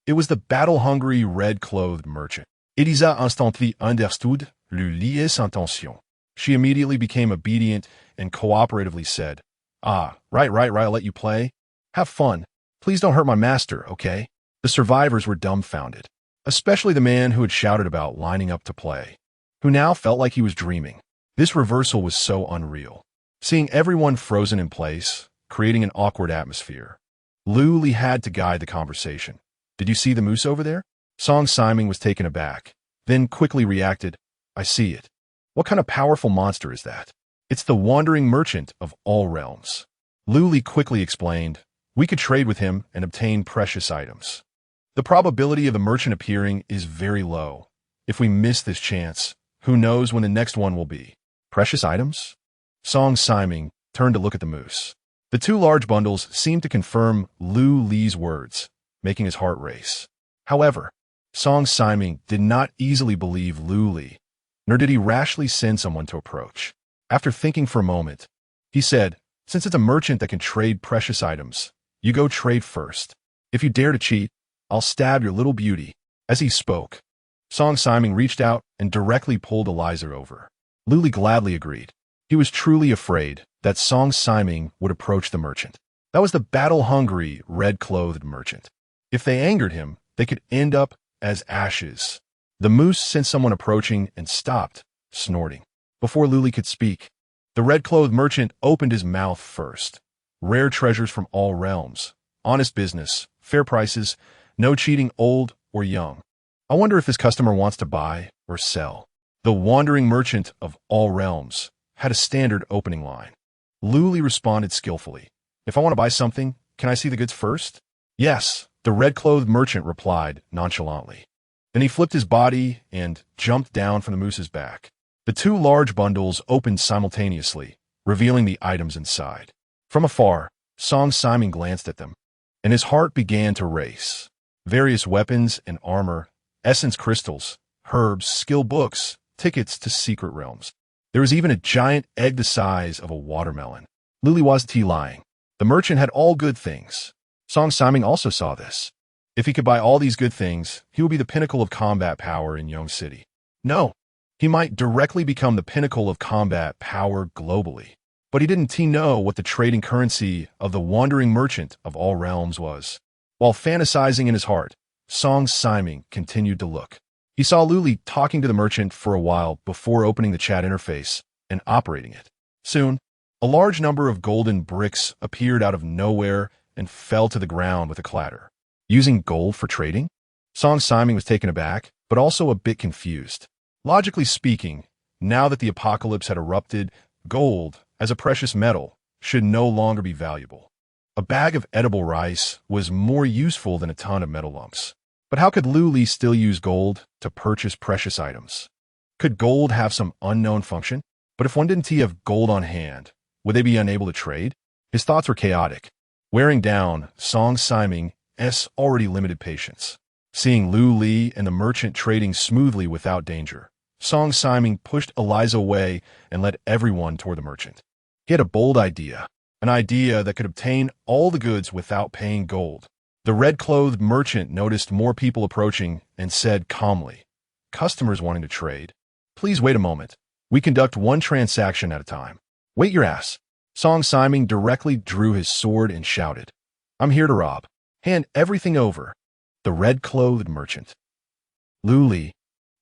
it was the battle-hungry, red-clothed merchant. Eliza instantly understood Lu Li's intention. She immediately became obedient and cooperatively said, Ah, right, I'll let you play. Have fun. Please don't hurt my master, okay? The survivors were dumbfounded, especially the man who had shouted about lining up to play, who now felt like he was dreaming. This reversal was so unreal. Seeing everyone frozen in place, creating an awkward atmosphere, Lu Li had to guide the conversation. Did you see the moose over there? Song Siming was taken aback, then quickly reacted, I see it. What kind of powerful monster is that? It's the wandering merchant of all realms. Lu Li quickly explained, we could trade with him and obtain precious items. The probability of the merchant appearing is very low. If we miss this chance, who knows when the next one will be? Precious items? Song Siming turned to look at the moose. The two large bundles seemed to confirm Lu Li's words, making his heart race. However, Song Siming did not easily believe Lu Li, nor did he rashly send someone to approach. After thinking for a moment, he said, since it's a merchant that can trade precious items, you go trade first. If you dare to cheat, I'll stab your little beauty. As he spoke, Song Siming reached out and directly pulled Eliza over. Lu Li gladly agreed. He was truly afraid that Song Siming would approach the merchant. That was the battle-hungry, red-clothed merchant. If they angered him, they could end up as ashes. The moose sensed someone approaching and stopped, snorting. Before Lu Li could speak, the red-clothed merchant opened his mouth first. Rare treasures from all realms, honest business, fair prices, no cheating old or young. I wonder if his customer wants to buy or sell. The wandering merchant of all realms had a standard opening line. Lu Li responded skillfully. If I want to buy something, can I see the goods first? Yes, the red-clothed merchant replied nonchalantly. Then he flipped his body and jumped down from the moose's back. The two large bundles opened simultaneously, revealing the items inside. From afar, Song Siming glanced at them, and his heart began to race. Various weapons and armor, essence crystals, herbs, skill books, tickets to secret realms. There was even a giant egg the size of a watermelon. Lu Li wasn't lying. The merchant had all good things. Song Siming also saw this. If he could buy all these good things, he would be the pinnacle of combat power in Yong City. No, he might directly become the pinnacle of combat power globally. But he didn't know what the trading currency of the wandering merchant of all realms was. While fantasizing in his heart, Song Siming continued to look. He saw Lu Li talking to the merchant for a while before opening the chat interface and operating it. Soon, a large number of golden bricks appeared out of nowhere and fell to the ground with a clatter. Using gold for trading? Song Siming was taken aback, but also a bit confused. Logically speaking, now that the apocalypse had erupted, gold, as a precious metal, should no longer be valuable. A bag of edible rice was more useful than a ton of metal lumps. But how could Lu Li still use gold to purchase precious items? Could gold have some unknown function? But if one didn't have gold on hand, would they be unable to trade? His thoughts were chaotic, wearing down Song Siming's already limited patience. Seeing Lu Li and the merchant trading smoothly without danger, Song Siming pushed Eliza away and led everyone toward the merchant. He had a bold idea, an idea that could obtain all the goods without paying gold. The red-clothed merchant noticed more people approaching and said calmly, customers wanting to trade. Please wait a moment. We conduct one transaction at a time. Wait your ass. Song Siming directly drew his sword and shouted, I'm here to rob. Hand everything over. The red-clothed merchant. Lu Li,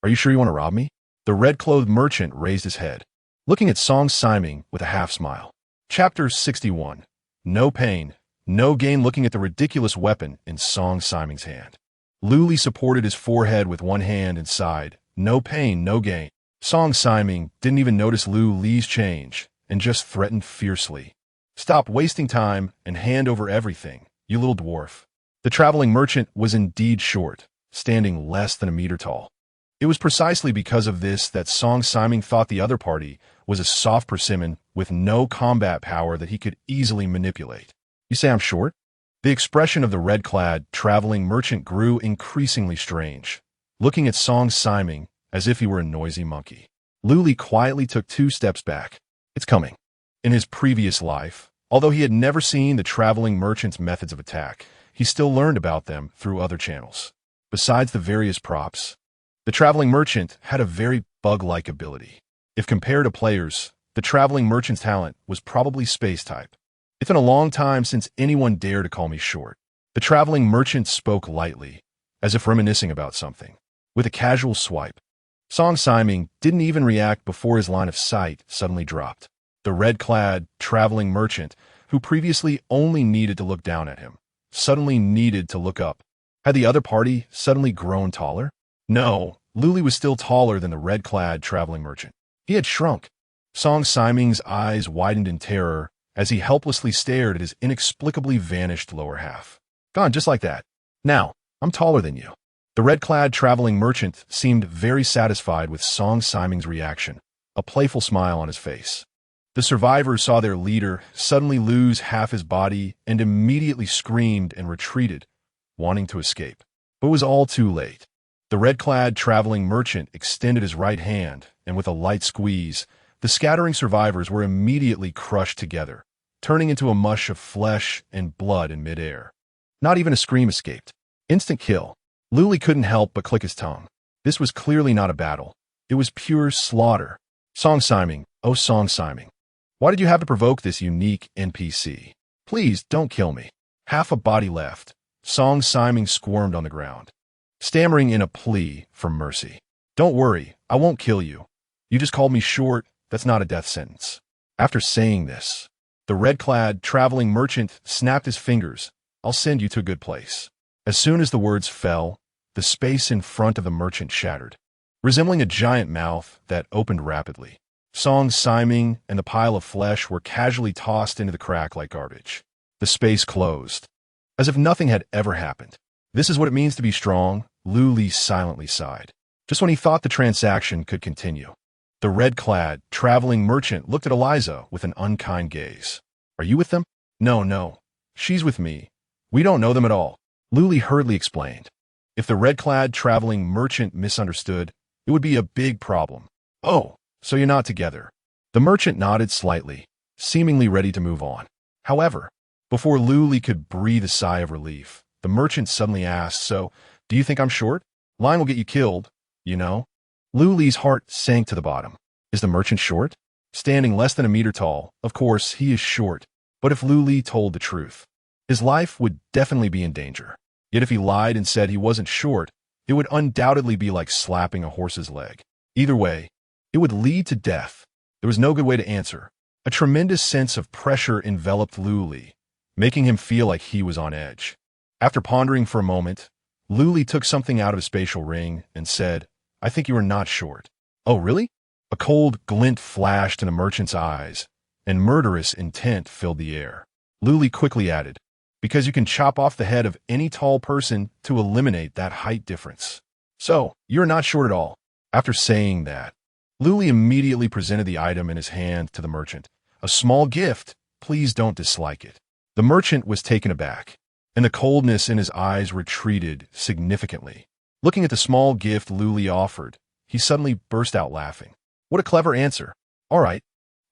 are you sure you want to rob me? The red-clothed merchant raised his head, looking at Song Siming with a half-smile. Chapter 61. No pain, no gain. Looking at the ridiculous weapon in Song Siming's hand, Lu Li supported his forehead with one hand and sighed, no pain, no gain. Song Siming didn't even notice Lu Li's change and just threatened fiercely. Stop wasting time and hand over everything, you little dwarf. The traveling merchant was indeed short, standing less than a meter tall. It was precisely because of this that Song Siming thought the other party was a soft persimmon with no combat power that he could easily manipulate. You say I'm short? The expression of the red-clad, traveling merchant grew increasingly strange, looking at Song Siming as if he were a noisy monkey. Luli quietly took 2 steps back. It's coming. In his previous life, although he had never seen the traveling merchant's methods of attack, he still learned about them through other channels. Besides the various props, the traveling merchant had a very bug-like ability. If compared to players, the traveling merchant's talent was probably space-type. It's been a long time since anyone dared to call me short. The traveling merchant spoke lightly, as if reminiscing about something, with a casual swipe. Song Siming didn't even react before his line of sight suddenly dropped. The red-clad, traveling merchant, who previously only needed to look down at him, suddenly needed to look up. Had the other party suddenly grown taller? No, Luli was still taller than the red-clad traveling merchant. He had shrunk. Song Siming's eyes widened in terror as he helplessly stared at his inexplicably vanished lower half. Gone just like that. Now, I'm taller than you. The red-clad traveling merchant seemed very satisfied with Song Siming's reaction, a playful smile on his face. The survivors saw their leader suddenly lose half his body and immediately screamed and retreated, wanting to escape. But it was all too late. The red-clad traveling merchant extended his right hand, and with a light squeeze, the scattering survivors were immediately crushed together, turning into a mush of flesh and blood in midair. Not even a scream escaped. Instant kill. Luli couldn't help but click his tongue. This was clearly not a battle. It was pure slaughter. Song Siming, oh Song Siming. Why did you have to provoke this unique NPC? Please, don't kill me. Half a body left. Song Siming squirmed on the ground, stammering in a plea for mercy. Don't worry, I won't kill you. You just called me short. That's not a death sentence. After saying this, the red-clad traveling merchant snapped his fingers. I'll send you to a good place. As soon as the words fell, the space in front of the merchant shattered, resembling a giant mouth that opened rapidly. Song Siming and the pile of flesh were casually tossed into the crack like garbage. The space closed, as if nothing had ever happened. This is what it means to be strong, Luli silently sighed. Just when he thought the transaction could continue, the red-clad, traveling merchant looked at Eliza with an unkind gaze. Are you with them? No. She's with me. We don't know them at all. Luli hurriedly explained. If the red-clad traveling merchant misunderstood, it would be a big problem. Oh, so you're not together. The merchant nodded slightly, seemingly ready to move on. However, before Luli could breathe a sigh of relief, the merchant suddenly asked, so, do you think I'm short? Line will get you killed, you know? Luli's heart sank to the bottom. Is the merchant short? Standing less than a meter tall, of course, he is short. But if Luli told the truth, his life would definitely be in danger. Yet if he lied and said he wasn't short, it would undoubtedly be like slapping a horse's leg. Either way, it would lead to death. There was no good way to answer. A tremendous sense of pressure enveloped Luli, making him feel like he was on edge. After pondering for a moment, Luli took something out of a spatial ring and said, I think you are not short. Oh, really? A cold glint flashed in the merchant's eyes, and murderous intent filled the air. Luli quickly added, because you can chop off the head of any tall person to eliminate that height difference. So, you're not short at all. After saying that, Luli immediately presented the item in his hand to the merchant. A small gift, please don't dislike it. The merchant was taken aback, and the coldness in his eyes retreated significantly. Looking at the small gift Luli offered, he suddenly burst out laughing. What a clever answer. All right,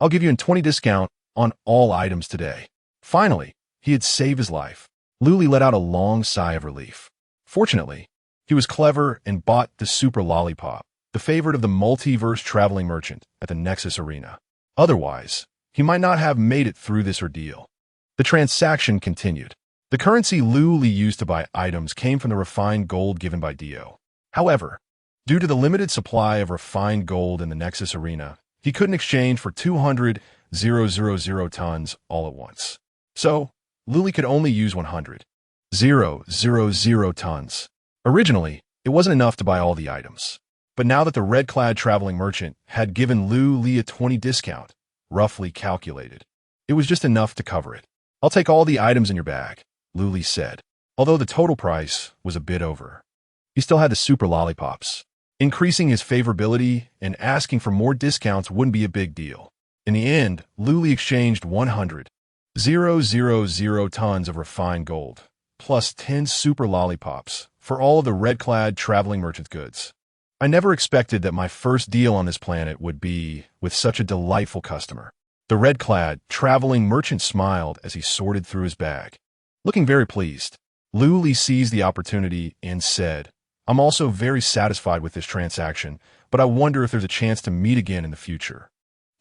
I'll give you a 20% discount on all items today. Finally, he had saved his life. Luli let out a long sigh of relief. Fortunately, he was clever and bought the Super Lollipop, the favorite of the multiverse traveling merchant at the Nexus Arena. Otherwise, he might not have made it through this ordeal. The transaction continued. The currency Luli used to buy items came from the refined gold given by Dio. However, due to the limited supply of refined gold in the Nexus Arena, he couldn't exchange for 200,000 tons all at once. So, Luli could only use 100,000 tons. Originally, it wasn't enough to buy all the items. But now that the red-clad traveling merchant had given Luli a 20% discount, roughly calculated, it was just enough to cover it. I'll take all the items in your bag, Luli said, although the total price was a bit over. He still had the super lollipops. Increasing his favorability and asking for more discounts wouldn't be a big deal. In the end, Luli exchanged 100,000 tons of refined gold, plus 10 super lollipops, for all of the red-clad traveling merchant's goods. I never expected that my first deal on this planet would be with such a delightful customer. The red-clad traveling merchant smiled as he sorted through his bag. Looking very pleased, Luli seized the opportunity and said, "I'm also very satisfied with this transaction, but I wonder if there's a chance to meet again in the future."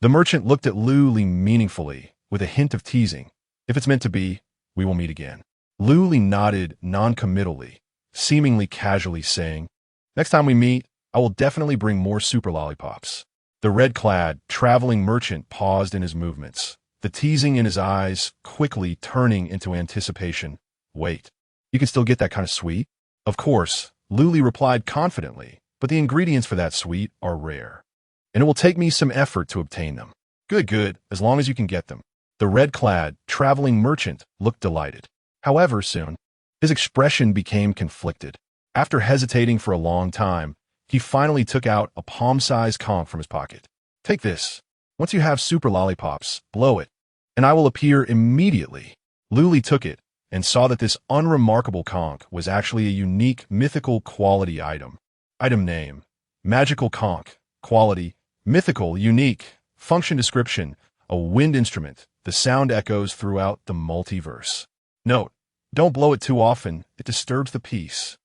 The merchant looked at Luli meaningfully, with a hint of teasing. "If it's meant to be, we will meet again." Luli nodded non-committally, seemingly casually saying, "Next time we meet, I will definitely bring more super lollipops." The red-clad traveling merchant paused in his movements, the teasing in his eyes quickly turning into anticipation. "Wait, you can still get that kind of sweet?" "Of course," Luli replied confidently, "but the ingredients for that sweet are rare, and it will take me some effort to obtain them." Good, as long as you can get them." The red-clad traveling merchant looked delighted. However, soon, his expression became conflicted. After hesitating for a long time, he finally took out a palm-sized conch from his pocket. "Take this. Once you have super lollipops, blow it, and I will appear immediately." Luli took it and saw that this unremarkable conch was actually a unique mythical quality item. Item name: magical conch. Quality: mythical, unique. Function description: a wind instrument. The sound echoes throughout the multiverse. Note: don't blow it too often, it disturbs the peace.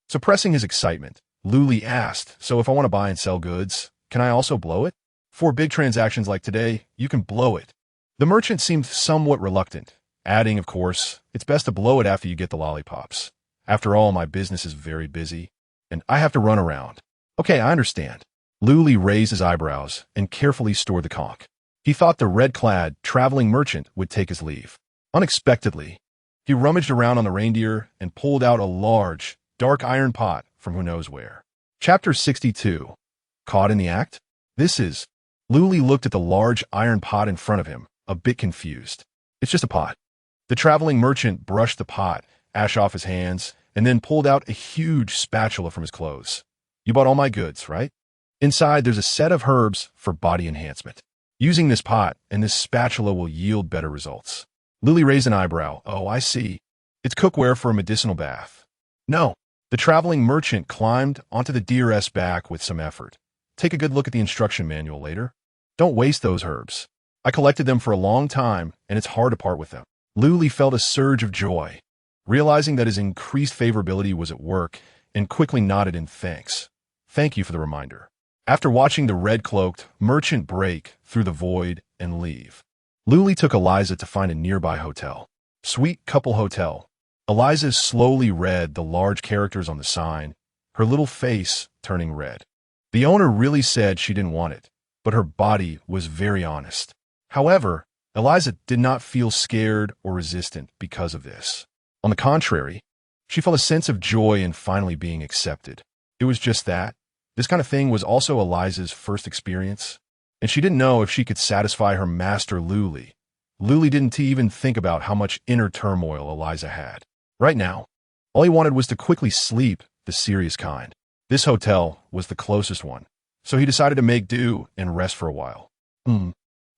Suppressing his excitement, Luli asked, "So if I want to buy and sell goods, can I also blow it? For big transactions like today, you can blow it." The merchant seemed somewhat reluctant, adding, "Of course, it's best to blow it after you get the lollipops. After all, my business is very busy, and I have to run around." "Okay, I understand." Luli raised his eyebrows and carefully stored the conch. He thought the red-clad traveling merchant would take his leave. Unexpectedly, he rummaged around on the reindeer and pulled out a large, dark iron pot from who knows where. Chapter 62. Caught in the act? This is... Luli looked at the large iron pot in front of him, a bit confused. "It's just a pot." The traveling merchant brushed the pot, ash off his hands, and then pulled out a huge spatula from his clothes. "You bought all my goods, right? Inside, there's a set of herbs for body enhancement. Using this pot and this spatula will yield better results." Luli raised an eyebrow. "Oh, I see. It's cookware for a medicinal bath." "No." The traveling merchant climbed onto the deer's back with some effort. "Take a good look at the instruction manual later. Don't waste those herbs. I collected them for a long time, and it's hard to part with them." Luli felt a surge of joy, realizing that his increased favorability was at work, and quickly nodded in thanks. "Thank you for the reminder." After watching the red-cloaked merchant break through the void and leave, Luli took Eliza to find a nearby hotel. Sweet Couple Hotel. Eliza slowly read the large characters on the sign, her little face turning red. The owner really said she didn't want it, but her body was very honest. However, Eliza did not feel scared or resistant because of this. On the contrary, she felt a sense of joy in finally being accepted. It was just that. This kind of thing was also Eliza's first experience, and she didn't know if she could satisfy her master Luli. Luli didn't even think about how much inner turmoil Eliza had. Right now, all he wanted was to quickly sleep, the serious kind. This hotel was the closest one, so he decided to make do and rest for a while.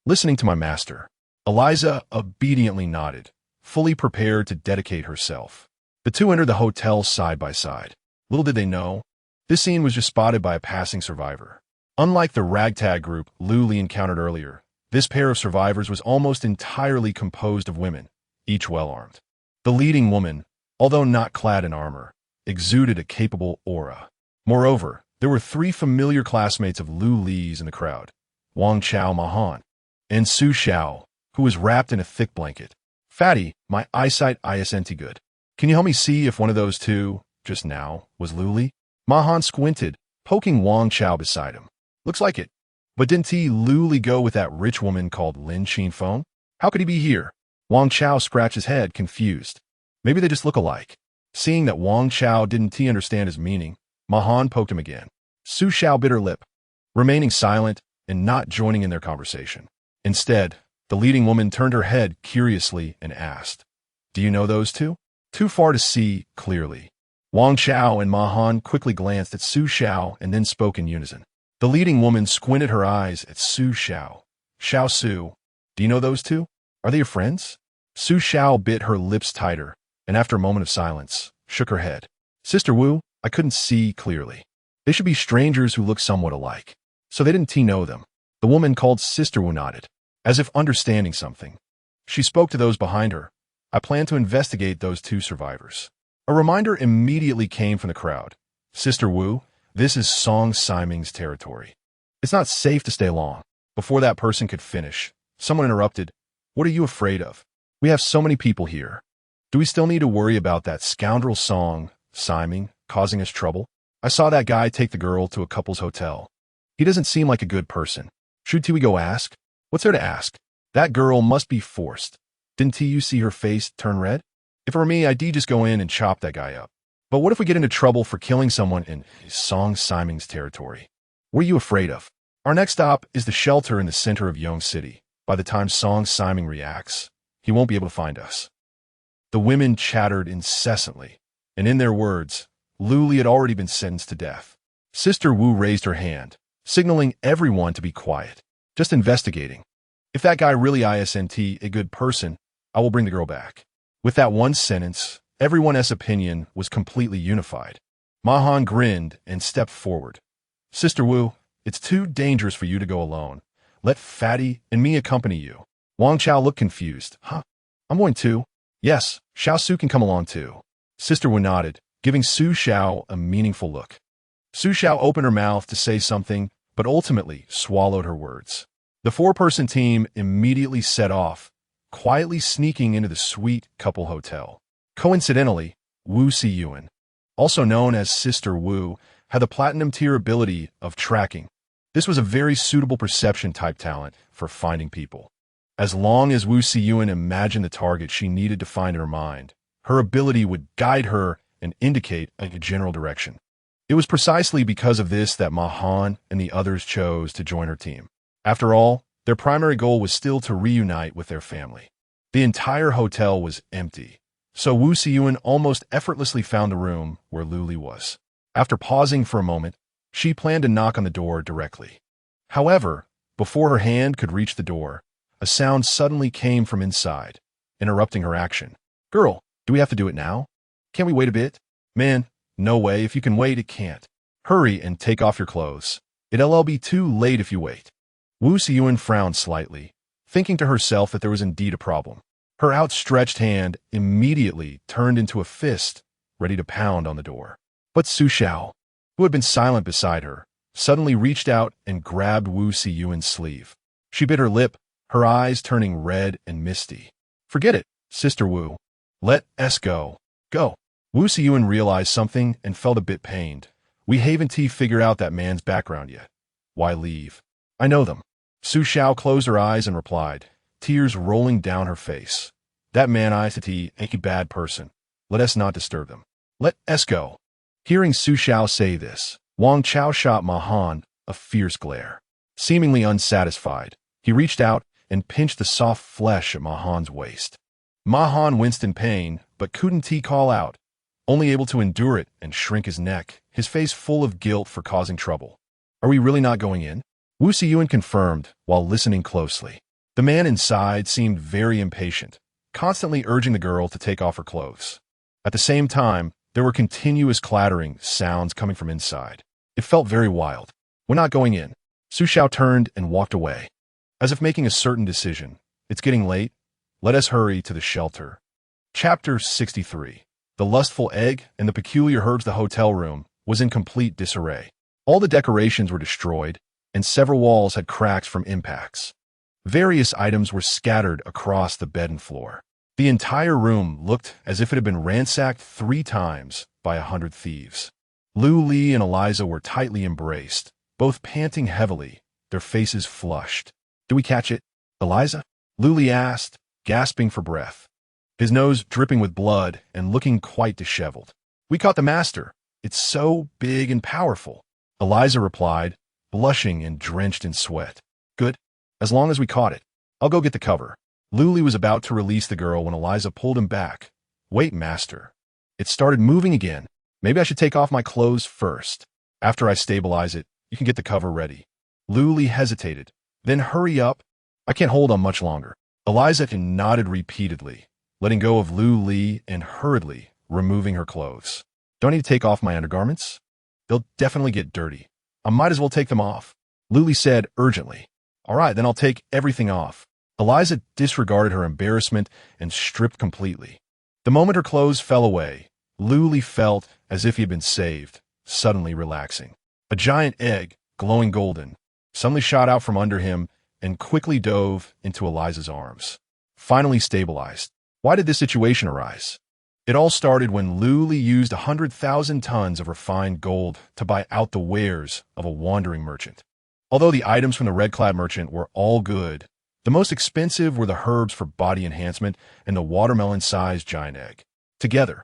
Listening to my master. Eliza obediently nodded, fully prepared to dedicate herself. The two entered the hotel side by side. Little did they know, this scene was just spotted by a passing survivor. Unlike the ragtag group Luli encountered earlier, this pair of survivors was almost entirely composed of women, each well-armed. The leading woman, although not clad in armor, exuded a capable aura. Moreover, there were three familiar classmates of Luli's in the crowd: Wang Chao Mahan, and Su Xiao, who was wrapped in a thick blanket. "Fatty, my eyesight isn't good. Can you help me see if one of those two, just now, was Luli?" Mahan squinted, poking Wang Chao beside him. "Looks like it. But didn't Luli go with that rich woman called Lin Qinfeng? How could he be here?" Wang Chao scratched his head, confused. Maybe they just look alike. Seeing that Wang Chao didn't understand his meaning, Mahan poked him again. Su Xiao bit her lip, remaining silent and not joining in their conversation. Instead, the leading woman turned her head curiously and asked, "Do you know those two?" "Too far to see clearly. Wang Chao and Ma Han quickly glanced at Su Xiao and then spoke in unison. The leading woman squinted her eyes at Su Xiao. Xiao Su, do you know those two? Are they your friends? Su Xiao bit her lips tighter, and after a moment of silence, shook her head. Sister Wu, I couldn't see clearly. They should be strangers who look somewhat alike. So they didn't know them. The woman called Sister Wu nodded, as if understanding something. She spoke to those behind her. I plan to investigate those two survivors. A reminder immediately came from the crowd. Sister Wu, this is Song Siming's territory. It's not safe to stay long. Before that person could finish, someone interrupted. What are you afraid of? We have so many people here. Do we still need to worry about that scoundrel Song Siming causing us trouble? I saw that guy take the girl to a couple's hotel. He doesn't seem like a good person. Should we go ask? What's there to ask? That girl must be forced. Didn't you see her face turn red? If it were me, I'd just go in and chop that guy up. But what if we get into trouble for killing someone in Song Siming's territory? What are you afraid of? Our next stop is the shelter in the center of Yong City. By the time Song Siming reacts, he won't be able to find us. The women chattered incessantly, and in their words, Luli had already been sentenced to death. Sister Wu raised her hand, signaling everyone to be quiet. Just investigating. If that guy really isn't a good person, I will bring the girl back. With that one sentence, everyone's opinion was completely unified. Ma Han grinned and stepped forward. Sister Wu, it's too dangerous for you to go alone. Let Fatty and me accompany you. Wang Chao looked confused. Huh? I'm going too. Yes, Xiao Su can come along too. Sister Wu nodded, giving Su Xiao a meaningful look. Su Xiao opened her mouth to say something, but ultimately swallowed her words. The four-person team immediately set off, quietly sneaking into the sweet couple hotel. Coincidentally, Wu Siyuan, also known as Sister Wu, had the platinum tier ability of tracking. This was a very suitable perception-type talent for finding people. As long as Wu Siyuan imagined the target she needed to find in her mind, her ability would guide her and indicate a general direction. It was precisely because of this that Ma Han and the others chose to join her team. After all, their primary goal was still to reunite with their family. The entire hotel was empty, so Wu Siyuan almost effortlessly found the room where Luli was. After pausing for a moment, she planned to knock on the door directly. However, before her hand could reach the door, a sound suddenly came from inside, interrupting her action. Girl, do we have to do it now? Can't we wait a bit? Man, no way. If you can wait, it can't. Hurry and take off your clothes. It'll be too late if you wait. Wu Siyuan frowned slightly, thinking to herself that there was indeed a problem. Her outstretched hand immediately turned into a fist, ready to pound on the door. But Su Xiao, who had been silent beside her, suddenly reached out and grabbed Wu Siyuan's sleeve. She bit her lip, her eyes turning red and misty. Forget it, Sister Wu. Let us go. Go. Wu Siyuan realized something and felt a bit pained. We haven't figured out that man's background yet. Why leave? I know them. Su Xiao closed her eyes and replied, tears rolling down her face. That man ain't a bad person. Let us not disturb them. Let us go. Hearing Su Xiao say this, Wang Chao shot Ma Han a fierce glare. Seemingly unsatisfied, he reached out and pinched the soft flesh at Ma Han's waist. Ma Han winced in pain, but couldn't call out, only able to endure it and shrink his neck, his face full of guilt for causing trouble. Are we really not going in? Wu Siyuan confirmed while listening closely. The man inside seemed very impatient, constantly urging the girl to take off her clothes. At the same time, there were continuous clattering sounds coming from inside. It felt very wild. We're not going in. Su Xiao turned and walked away, as if making a certain decision. It's getting late. Let us hurry to the shelter. Chapter 63. The lustful egg and the peculiar herbs. The hotel room was in complete disarray. All the decorations were destroyed, and several walls had cracks from impacts. Various items were scattered across the bed and floor. The entire room looked as if it had been ransacked 3 times by 100 thieves. Lu Li and Eliza were tightly embraced, both panting heavily, their faces flushed. Do we catch it, Eliza? Lu Li asked, gasping for breath, his nose dripping with blood and looking quite disheveled. We caught the master. It's so big and powerful, Eliza replied, blushing and drenched in sweat. Good. As long as we caught it. I'll go get the cover. Luli was about to release the girl when Eliza pulled him back. Wait, master. It started moving again. Maybe I should take off my clothes first. After I stabilize it, you can get the cover ready. Luli hesitated. Then hurry up. I can't hold on much longer. Eliza nodded repeatedly, letting go of Luli and hurriedly removing her clothes. Do I need to take off my undergarments? They'll definitely get dirty. I might as well take them off. Luli said urgently. All right, then I'll take everything off. Eliza disregarded her embarrassment and stripped completely. The moment her clothes fell away, Luli felt as if he had been saved, suddenly relaxing. A giant egg, glowing golden, suddenly shot out from under him and quickly dove into Eliza's arms. Finally stabilized. Why did this situation arise? It all started when Luli used 100,000 tons of refined gold to buy out the wares of a wandering merchant. Although the items from the red-clad merchant were all good, the most expensive were the herbs for body enhancement and the watermelon-sized giant egg. Together,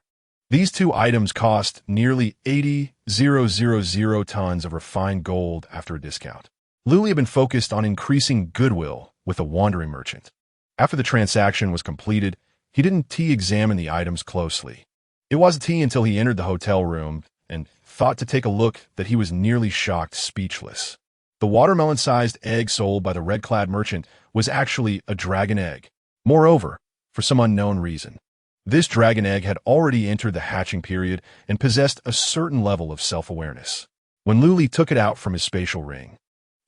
these two items cost nearly 80,000 tons of refined gold after a discount. Luli had been focused on increasing goodwill with the wandering merchant. After the transaction was completed, he didn't examine the items closely. It wasn't until he entered the hotel room and thought to take a look that he was nearly shocked speechless. The watermelon-sized egg sold by the red-clad merchant was actually a dragon egg. Moreover, for some unknown reason, this dragon egg had already entered the hatching period and possessed a certain level of self-awareness. When Luli took it out from his spatial ring,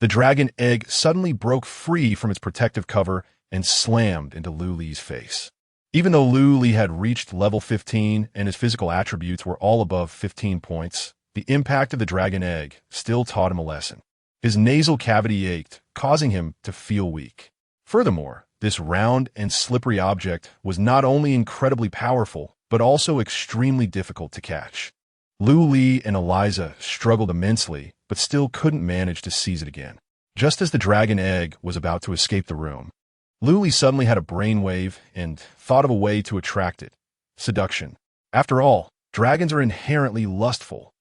the dragon egg suddenly broke free from its protective cover and slammed into Luli's face. Even though Luli had reached level 15 and his physical attributes were all above 15 points, the impact of the dragon egg still taught him a lesson. His nasal cavity ached, causing him to feel weak. Furthermore, this round and slippery object was not only incredibly powerful, but also extremely difficult to catch. Luli and Eliza struggled immensely, but still couldn't manage to seize it again. Just as the dragon egg was about to escape the room, Luli suddenly had a brainwave and thought of a way to attract it. Seduction. After all, dragons are inherently lustful.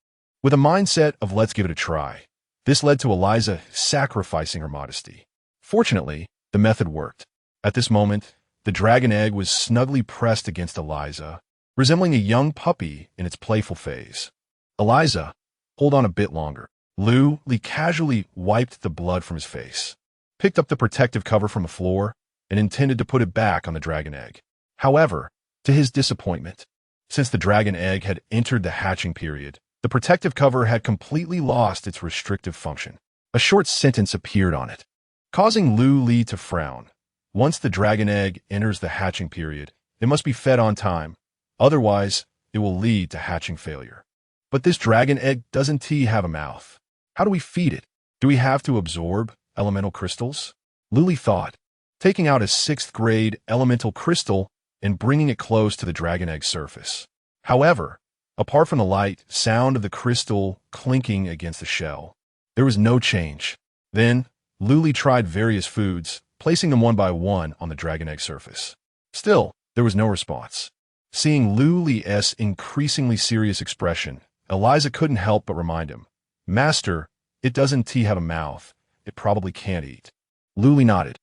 With a mindset of let's give it a try, this led to Eliza sacrificing her modesty. Fortunately, the method worked. At this moment, the dragon egg was snugly pressed against Eliza, resembling a young puppy in its playful phase. Eliza, hold on a bit longer. Luli casually wiped the blood from his face, picked up the protective cover from the floor, and intended to put it back on the dragon egg. However, to his disappointment, since the dragon egg had entered the hatching period, the protective cover had completely lost its restrictive function. A short sentence appeared on it, causing Luli to frown. Once the dragon egg enters the hatching period, it must be fed on time. Otherwise, it will lead to hatching failure. But this dragon egg doesn't have a mouth. How do we feed it? Do we have to absorb elemental crystals? Luli thought, taking out a 6th grade elemental crystal and bringing it close to the dragon egg surface. However, apart from the light sound of the crystal clinking against the shell, there was no change. Then, Luli tried various foods, placing them one by one on the dragon egg surface. Still, there was no response. Seeing Luli's increasingly serious expression, Eliza couldn't help but remind him, Master, it doesn't have a mouth. It probably can't eat. Luli nodded.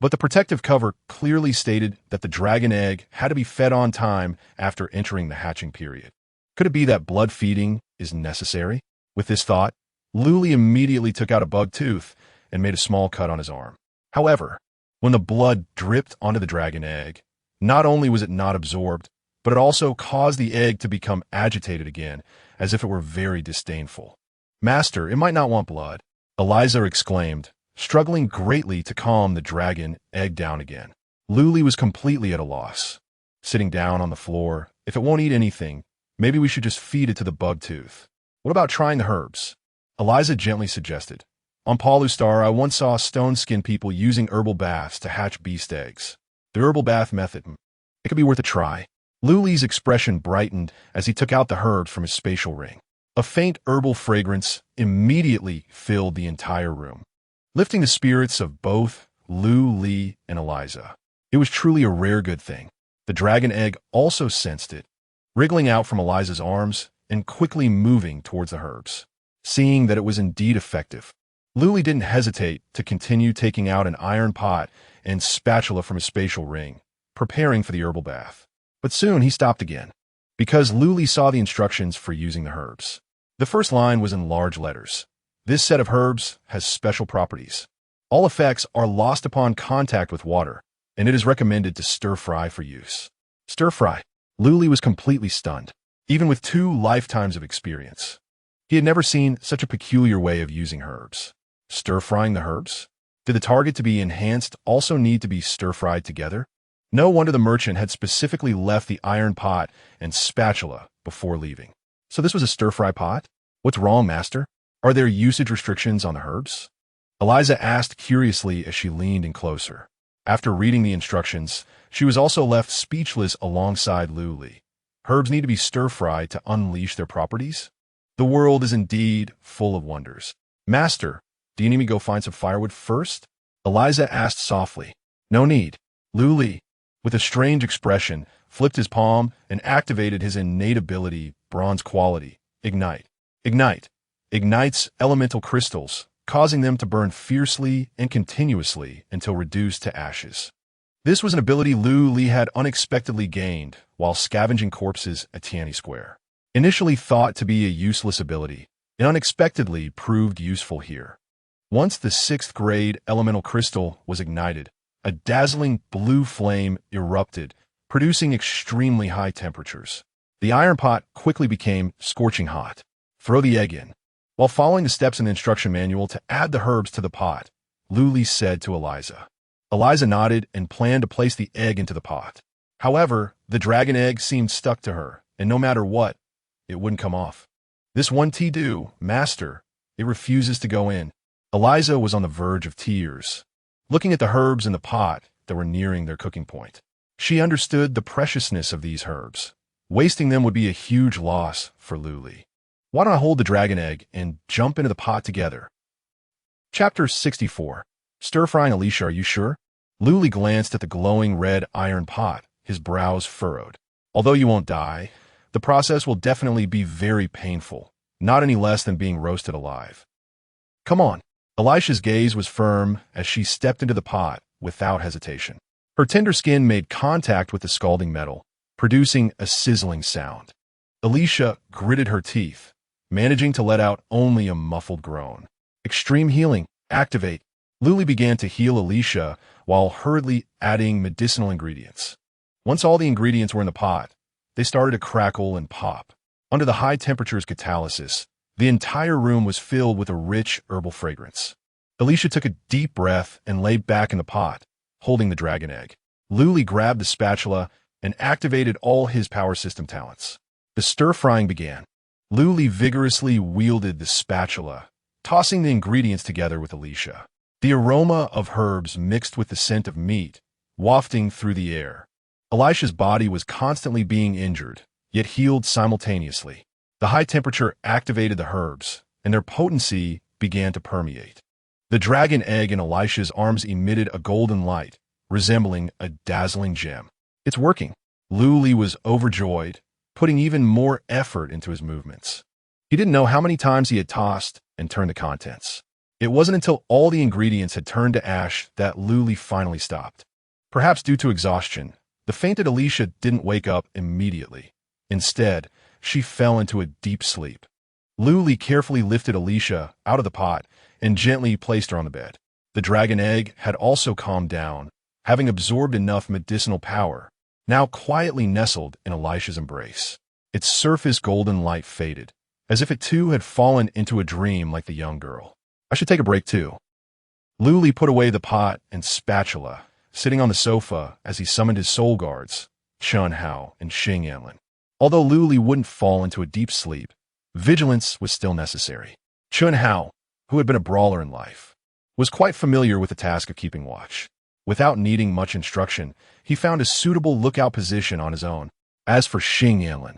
But the protective cover clearly stated that the dragon egg had to be fed on time after entering the hatching period. Could it be that blood feeding is necessary? With this thought, Luli immediately took out a bug tooth and made a small cut on his arm. However, when the blood dripped onto the dragon egg, not only was it not absorbed, but it also caused the egg to become agitated again, as if it were very disdainful. Master, it might not want blood, Eliza exclaimed, struggling greatly to calm the dragon egg down again. Luli was completely at a loss. Sitting down on the floor, if it won't eat anything, maybe we should just feed it to the bug tooth. What about trying the herbs? Eliza gently suggested. On Paulustar, I once saw stone-skinned people using herbal baths to hatch beast eggs. The herbal bath method. It could be worth a try. Luli's expression brightened as he took out the herbs from his spatial ring. A faint herbal fragrance immediately filled the entire room, lifting the spirits of both Luli and Eliza. It was truly a rare good thing. The dragon egg also sensed it, wriggling out from Eliza's arms and quickly moving towards the herbs. Seeing that it was indeed effective, Luli didn't hesitate to continue taking out an iron pot and spatula from his spatial ring, preparing for the herbal bath. But soon he stopped again. because Lu Li saw the instructions for using the herbs. The first line was in large letters. This set of herbs has special properties. All effects are lost upon contact with water, and it is recommended to stir-fry for use. Stir-fry. Lu Li was completely stunned, even with 2 lifetimes of experience. He had never seen such a peculiar way of using herbs. Stir-frying the herbs? Did the target to be enhanced also need to be stir-fried together? No wonder the merchant had specifically left the iron pot and spatula before leaving. So this was a stir-fry pot? What's wrong, master? Are there usage restrictions on the herbs? Eliza asked curiously as she leaned in closer. After reading the instructions, she was also left speechless alongside Lu Li. Herbs need to be stir-fried to unleash their properties? The world is indeed full of wonders. Master, do you need me to go find some firewood first? Eliza asked softly. No need. Lu Li, with a strange expression, flipped his palm and activated his innate ability, bronze quality, ignite. Ignite. Ignites elemental crystals, causing them to burn fiercely and continuously until reduced to ashes. This was an ability Lu Li had unexpectedly gained while scavenging corpses at Tianyi Square. Initially thought to be a useless ability, it unexpectedly proved useful here. Once the 6th grade elemental crystal was ignited, a dazzling blue flame erupted, producing extremely high temperatures. The iron pot quickly became scorching hot. Throw the egg in. While following the steps in the instruction manual to add the herbs to the pot, Lu Li said to Eliza. Eliza nodded and planned to place the egg into the pot. However, the dragon egg seemed stuck to her, and no matter what, it wouldn't come off. This one tea do, master. It refuses to go in. Eliza was on the verge of tears, looking at the herbs in the pot that were nearing their cooking point. She understood the preciousness of these herbs. Wasting them would be a huge loss for Lu Li. Why don't I hold the dragon egg and jump into the pot together? Chapter 64. Stir-frying. Alicia, are you sure? Lu Li glanced at the glowing red iron pot, his brows furrowed. Although you won't die, the process will definitely be very painful, not any less than being roasted alive. Come on. Elisha's gaze was firm as she stepped into the pot without hesitation. Her tender skin made contact with the scalding metal, producing a sizzling sound. Alicia gritted her teeth, managing to let out only a muffled groan. Extreme healing. Activate. Lu Li began to heal Alicia while hurriedly adding medicinal ingredients. Once all the ingredients were in the pot, they started to crackle and pop. Under the high temperatures catalysis, the entire room was filled with a rich herbal fragrance. Alicia took a deep breath and lay back in the pot, holding the dragon egg. Lu Li grabbed the spatula and activated all his power system talents. The stir-frying began. Lu Li vigorously wielded the spatula, tossing the ingredients together with Alicia. The aroma of herbs mixed with the scent of meat, wafting through the air. Elisha's body was constantly being injured, yet healed simultaneously. The high temperature activated the herbs, and their potency began to permeate. The dragon egg in Elisha's arms emitted a golden light, resembling a dazzling gem. It's working. Lu Li was overjoyed, putting even more effort into his movements. He didn't know how many times he had tossed and turned the contents. It wasn't until all the ingredients had turned to ash that Lu Li finally stopped. Perhaps due to exhaustion, the fainted Alicia didn't wake up immediately. Instead, she fell into a deep sleep. Lu Li carefully lifted Alicia out of the pot and gently placed her on the bed. The dragon egg had also calmed down, having absorbed enough medicinal power, now quietly nestled in Elisha's embrace. Its surface golden light faded, as if it too had fallen into a dream like the young girl. I should take a break too. Lu Li put away the pot and spatula, sitting on the sofa as he summoned his soul guards, Chun Hao and Xing Yanlin. Although Lu Li wouldn't fall into a deep sleep, vigilance was still necessary. Chun Hao, who had been a brawler in life, was quite familiar with the task of keeping watch. Without needing much instruction, he found a suitable lookout position on his own. As for Xing Yanlin,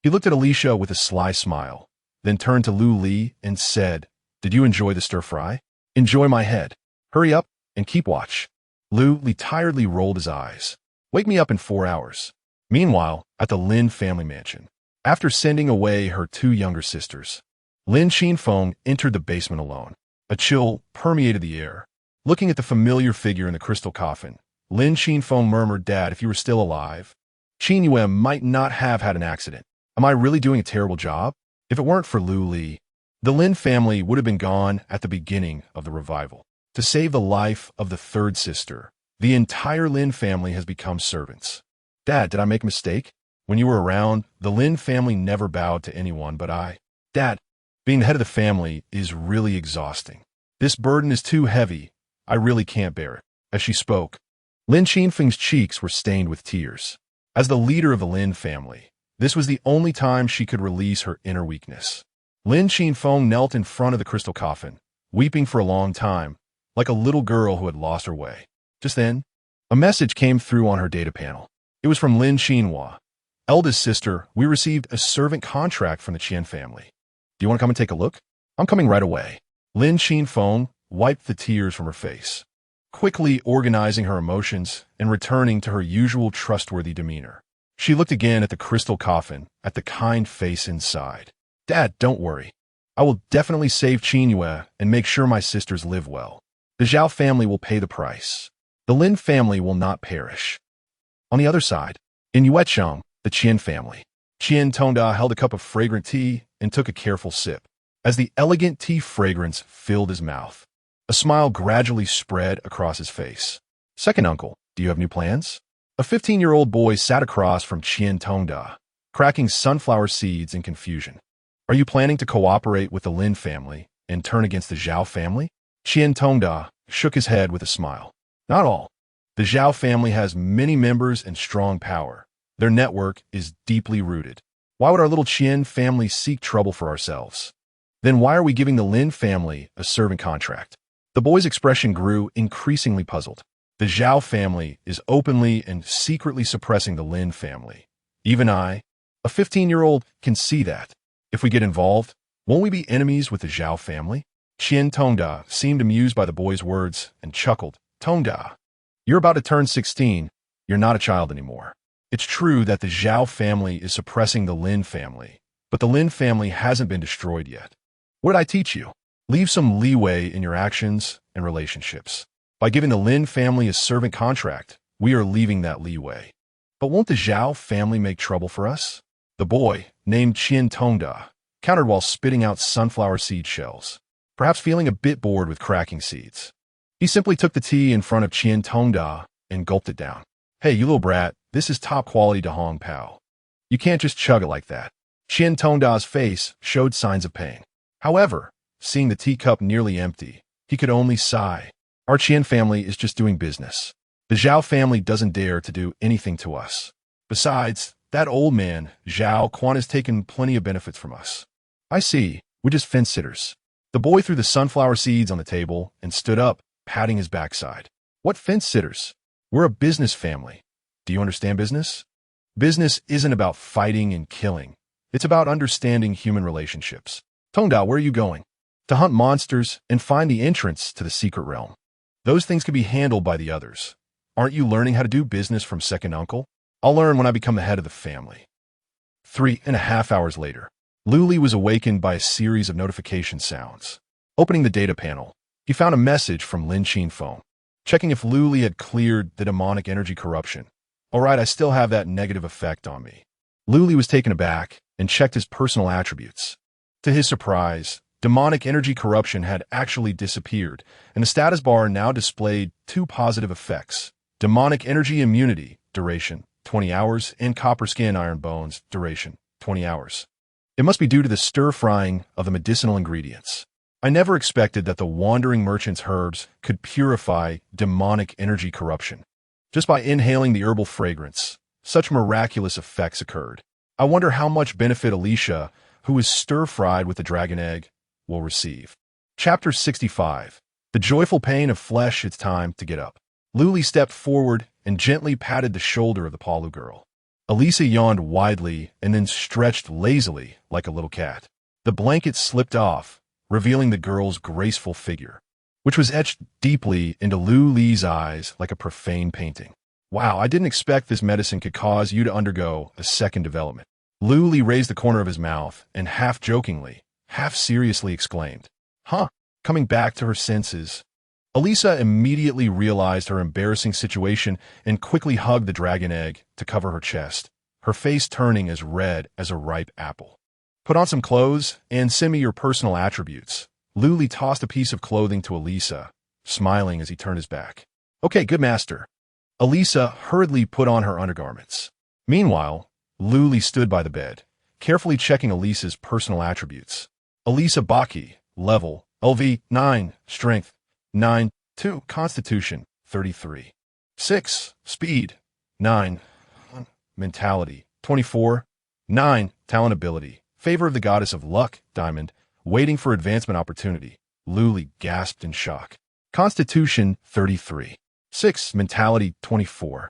he looked at Alicia with a sly smile, then turned to Lu Li and said, "Did you enjoy the stir-fry? Enjoy my head. Hurry up and keep watch." Lu Li tiredly rolled his eyes. "Wake me up in 4 hours." Meanwhile, at the Lin family mansion, after sending away her 2 younger sisters, Lin Qinfeng entered the basement alone. A chill permeated the air. Looking at the familiar figure in the crystal coffin, Lin Qinfeng murmured, "Dad, if you were still alive, Qingyue might not have had an accident. Am I really doing a terrible job? If it weren't for Lu Li, the Lin family would have been gone at the beginning of the revival. To save the life of the third sister, the entire Lin family has become servants. Dad, did I make a mistake? When you were around, the Lin family never bowed to anyone but I. Dad, being the head of the family is really exhausting. This burden is too heavy. I really can't bear it. As she spoke, Lin Qinfeng's cheeks were stained with tears. As the leader of the Lin family, this was the only time she could release her inner weakness. Lin Qinfeng knelt in front of the crystal coffin, weeping for a long time, like a little girl who had lost her way. Just then, a message came through on her data panel. It was from Lin Xinhua. Eldest sister, we received a servant contract from the Qian family. Do you want to come and take a look? I'm coming right away. Lin Qinfeng wiped the tears from her face, quickly organizing her emotions and returning to her usual trustworthy demeanor. She looked again at the crystal coffin, at the kind face inside. Dad, don't worry. I will definitely save Qingyue and make sure my sisters live well. The Zhao family will pay the price. The Lin family will not perish. On the other side, in Yuechang, the Qian family, Qian Tongda held a cup of fragrant tea and took a careful sip. As the elegant tea fragrance filled his mouth, a smile gradually spread across his face. Second uncle, do you have new plans? A 15-year-old boy sat across from Qian Tongda, cracking sunflower seeds in confusion. Are you planning to cooperate with the Lin family and turn against the Zhao family? Qian Tongda shook his head with a smile. Not all. The Zhao family has many members and strong power. Their network is deeply rooted. Why would our little Qian family seek trouble for ourselves? Then why are we giving the Lin family a servant contract? The boy's expression grew increasingly puzzled. The Zhao family is openly and secretly suppressing the Lin family. Even I, a 15-year-old, can see that. If we get involved, won't we be enemies with the Zhao family? Qian Tongda seemed amused by the boy's words and chuckled. Tongda, you're about to turn 16. You're not a child anymore. It's true that the Zhao family is suppressing the Lin family, but the Lin family hasn't been destroyed yet. What did I teach you? Leave some leeway in your actions and relationships. By giving the Lin family a servant contract, we are leaving that leeway. But won't the Zhao family make trouble for us? The boy, named Qian Tongda, countered while spitting out sunflower seed shells, perhaps feeling a bit bored with cracking seeds. He simply took the tea in front of Qian Tongda and gulped it down. Hey, you little brat, this is top-quality Dahong Pao. You can't just chug it like that. Qian Tongda's face showed signs of pain. However, seeing the teacup nearly empty, he could only sigh. Our Qian family is just doing business. The Zhao family doesn't dare to do anything to us. Besides, that old man, Zhao Quan, has taken plenty of benefits from us. I see, we're just fence-sitters. The boy threw the sunflower seeds on the table and stood up, patting his backside. What fence-sitters? We're a business family. Do you understand business? Business isn't about fighting and killing. It's about understanding human relationships. Tongda, where are you going? To hunt monsters and find the entrance to the secret realm. Those things can be handled by the others. Aren't you learning how to do business from second uncle? I'll learn when I become the head of the family. 3.5 hours later, Lu Li was awakened by a series of notification sounds. Opening the data panel, he found a message from Lin Qinfeng, checking if Lu Li had cleared the demonic energy corruption. All right, I still have that negative effect on me. Lu Li was taken aback and checked his personal attributes. To his surprise, demonic energy corruption had actually disappeared, and the status bar now displayed two positive effects: demonic energy immunity, duration, 20 hours, and copper skin iron bones, duration, 20 hours. It must be due to the stir-frying of the medicinal ingredients. I never expected that the wandering merchant's herbs could purify demonic energy corruption. Just by inhaling the herbal fragrance, such miraculous effects occurred. I wonder how much benefit Alicia, who is stir-fried with the dragon egg, will receive. Chapter 65. The joyful pain of flesh. It's time to get up. Lu Li stepped forward and gently patted the shoulder of the Palu girl. Elisa yawned widely and then stretched lazily like a little cat. The blanket slipped off, revealing the girl's graceful figure, which was etched deeply into Lu Li's eyes like a profane painting. Wow, I didn't expect this medicine could cause you to undergo a second development. Lu Li raised the corner of his mouth and half-jokingly, half-seriously exclaimed, Huh? Coming back to her senses. Elisa immediately realized her embarrassing situation and quickly hugged the dragon egg to cover her chest, her face turning as red as a ripe apple. Put on some clothes and send me your personal attributes. Luli tossed a piece of clothing to Elisa, smiling as he turned his back. Okay, good master. Elisa hurriedly put on her undergarments. Meanwhile, Luli stood by the bed, carefully checking Elisa's personal attributes. Elisa Baki, level, LV, 9, strength, 9, 2, constitution, 33. 6, speed, 9, mentality, 24, 9, talent ability, favor of the goddess of luck, diamond, waiting for advancement opportunity. Luli gasped in shock. Constitution, 33. 6, mentality, 24.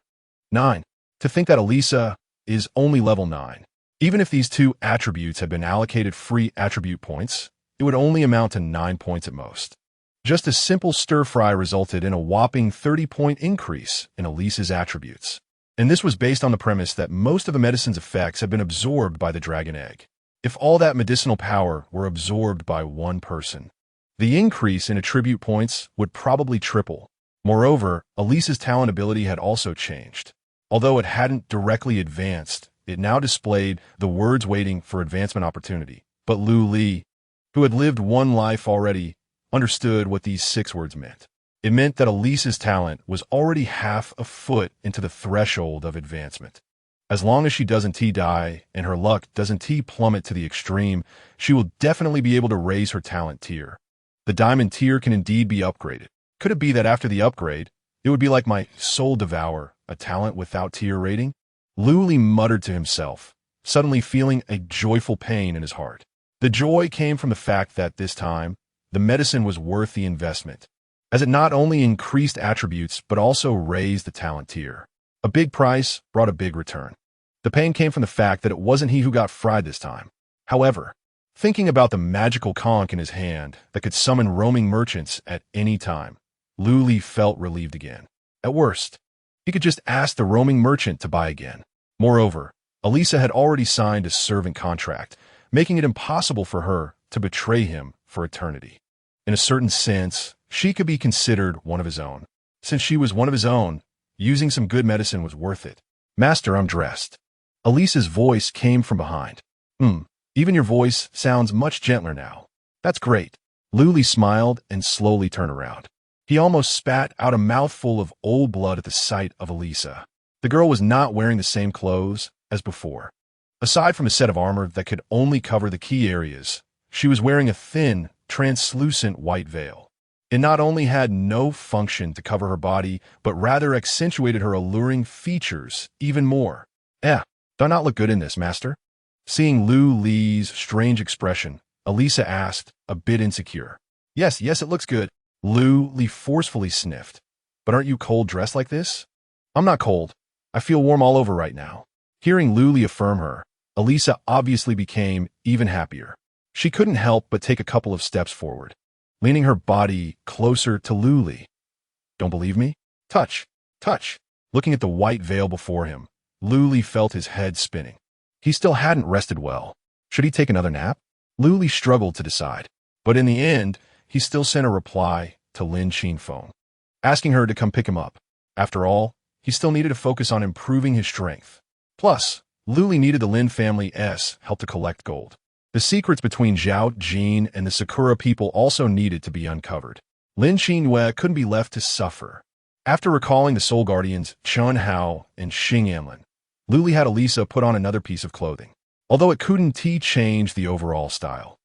9. To think that Elisa is only level 9. Even if these two attributes had been allocated free attribute points, it would only amount to 9 points at most. Just a simple stir-fry resulted in a whopping 30-point increase in Elisa's attributes. And this was based on the premise that most of the medicine's effects had been absorbed by the dragon egg. If all that medicinal power were absorbed by one person, the increase in attribute points would probably triple. Moreover, Elisa's talent ability had also changed. Although it hadn't directly advanced, it now displayed the words waiting for advancement opportunity. But Luli, who had lived one life already, understood what these 6 words meant. It meant that Elisa's talent was already half a foot into the threshold of advancement. As long as she doesn't die and her luck doesn't plummet to the extreme, she will definitely be able to raise her talent tier. The diamond tier can indeed be upgraded. Could it be that after the upgrade, it would be like my Soul Devour, a talent without tier rating? Luli muttered to himself, suddenly feeling a joyful pain in his heart. The joy came from the fact that this time, the medicine was worth the investment, as it not only increased attributes but also raised the talent tier. A big price brought a big return. The pain came from the fact that it wasn't he who got fried this time. However, thinking about the magical conch in his hand that could summon roaming merchants at any time, Luli felt relieved again. At worst, he could just ask the roaming merchant to buy again. Moreover, Elisa had already signed a servant contract, making it impossible for her to betray him for eternity. In a certain sense, she could be considered one of his own. Since she was one of his own, using some good medicine was worth it. Master, I'm dressed. Elisa's voice came from behind. Even your voice sounds much gentler now. That's great. Luli smiled and slowly turned around. He almost spat out a mouthful of old blood at the sight of Elisa. The girl was not wearing the same clothes as before. Aside from a set of armor that could only cover the key areas, she was wearing a thin, translucent white veil. It not only had no function to cover her body, but rather accentuated her alluring features even more. Do I not look good in this, master? Seeing Luli's strange expression, Elisa asked, a bit insecure. Yes, it looks good. Luli forcefully sniffed. But aren't you cold dressed like this? I'm not cold. I feel warm all over right now. Hearing Luli affirm her, Elisa obviously became even happier. She couldn't help but take a couple of steps forward, leaning her body closer to Luli. Don't believe me? Touch. Looking at the white veil before him, Luli felt his head spinning. He still hadn't rested well. Should he take another nap? Luli struggled to decide, but in the end, he still sent a reply to Lin Qinfeng, asking her to come pick him up. After all, he still needed to focus on improving his strength. Plus, Luli needed the Lin family's help to collect gold. The secrets between Zhao Jin and the Sakura people also needed to be uncovered. Lin Qinhue couldn't be left to suffer. After recalling the Soul Guardians Chun Hao and Xing Yanlin, Luli had Elisa put on another piece of clothing. Although it couldn't change the overall style,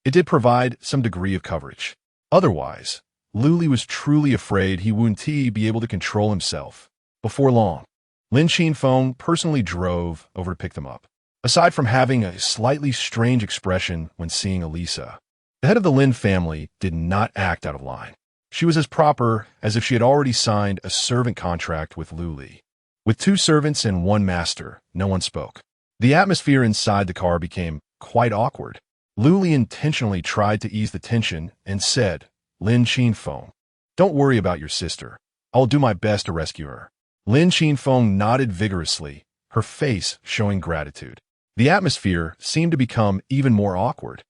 it did provide some degree of coverage. Otherwise, Luli was truly afraid he wouldn't be able to control himself. Before long, Lin Qinfeng personally drove over to pick them up. Aside from having a slightly strange expression when seeing Elisa, the head of the Lin family did not act out of line. She was as proper as if she had already signed a servant contract with Luli. With 2 servants and 1 master, no one spoke. The atmosphere inside the car became quite awkward. Luli intentionally tried to ease the tension and said, Lin Qinfeng, don't worry about your sister. I'll do my best to rescue her. Lin Qinfeng nodded vigorously, her face showing gratitude. The atmosphere seemed to become even more awkward.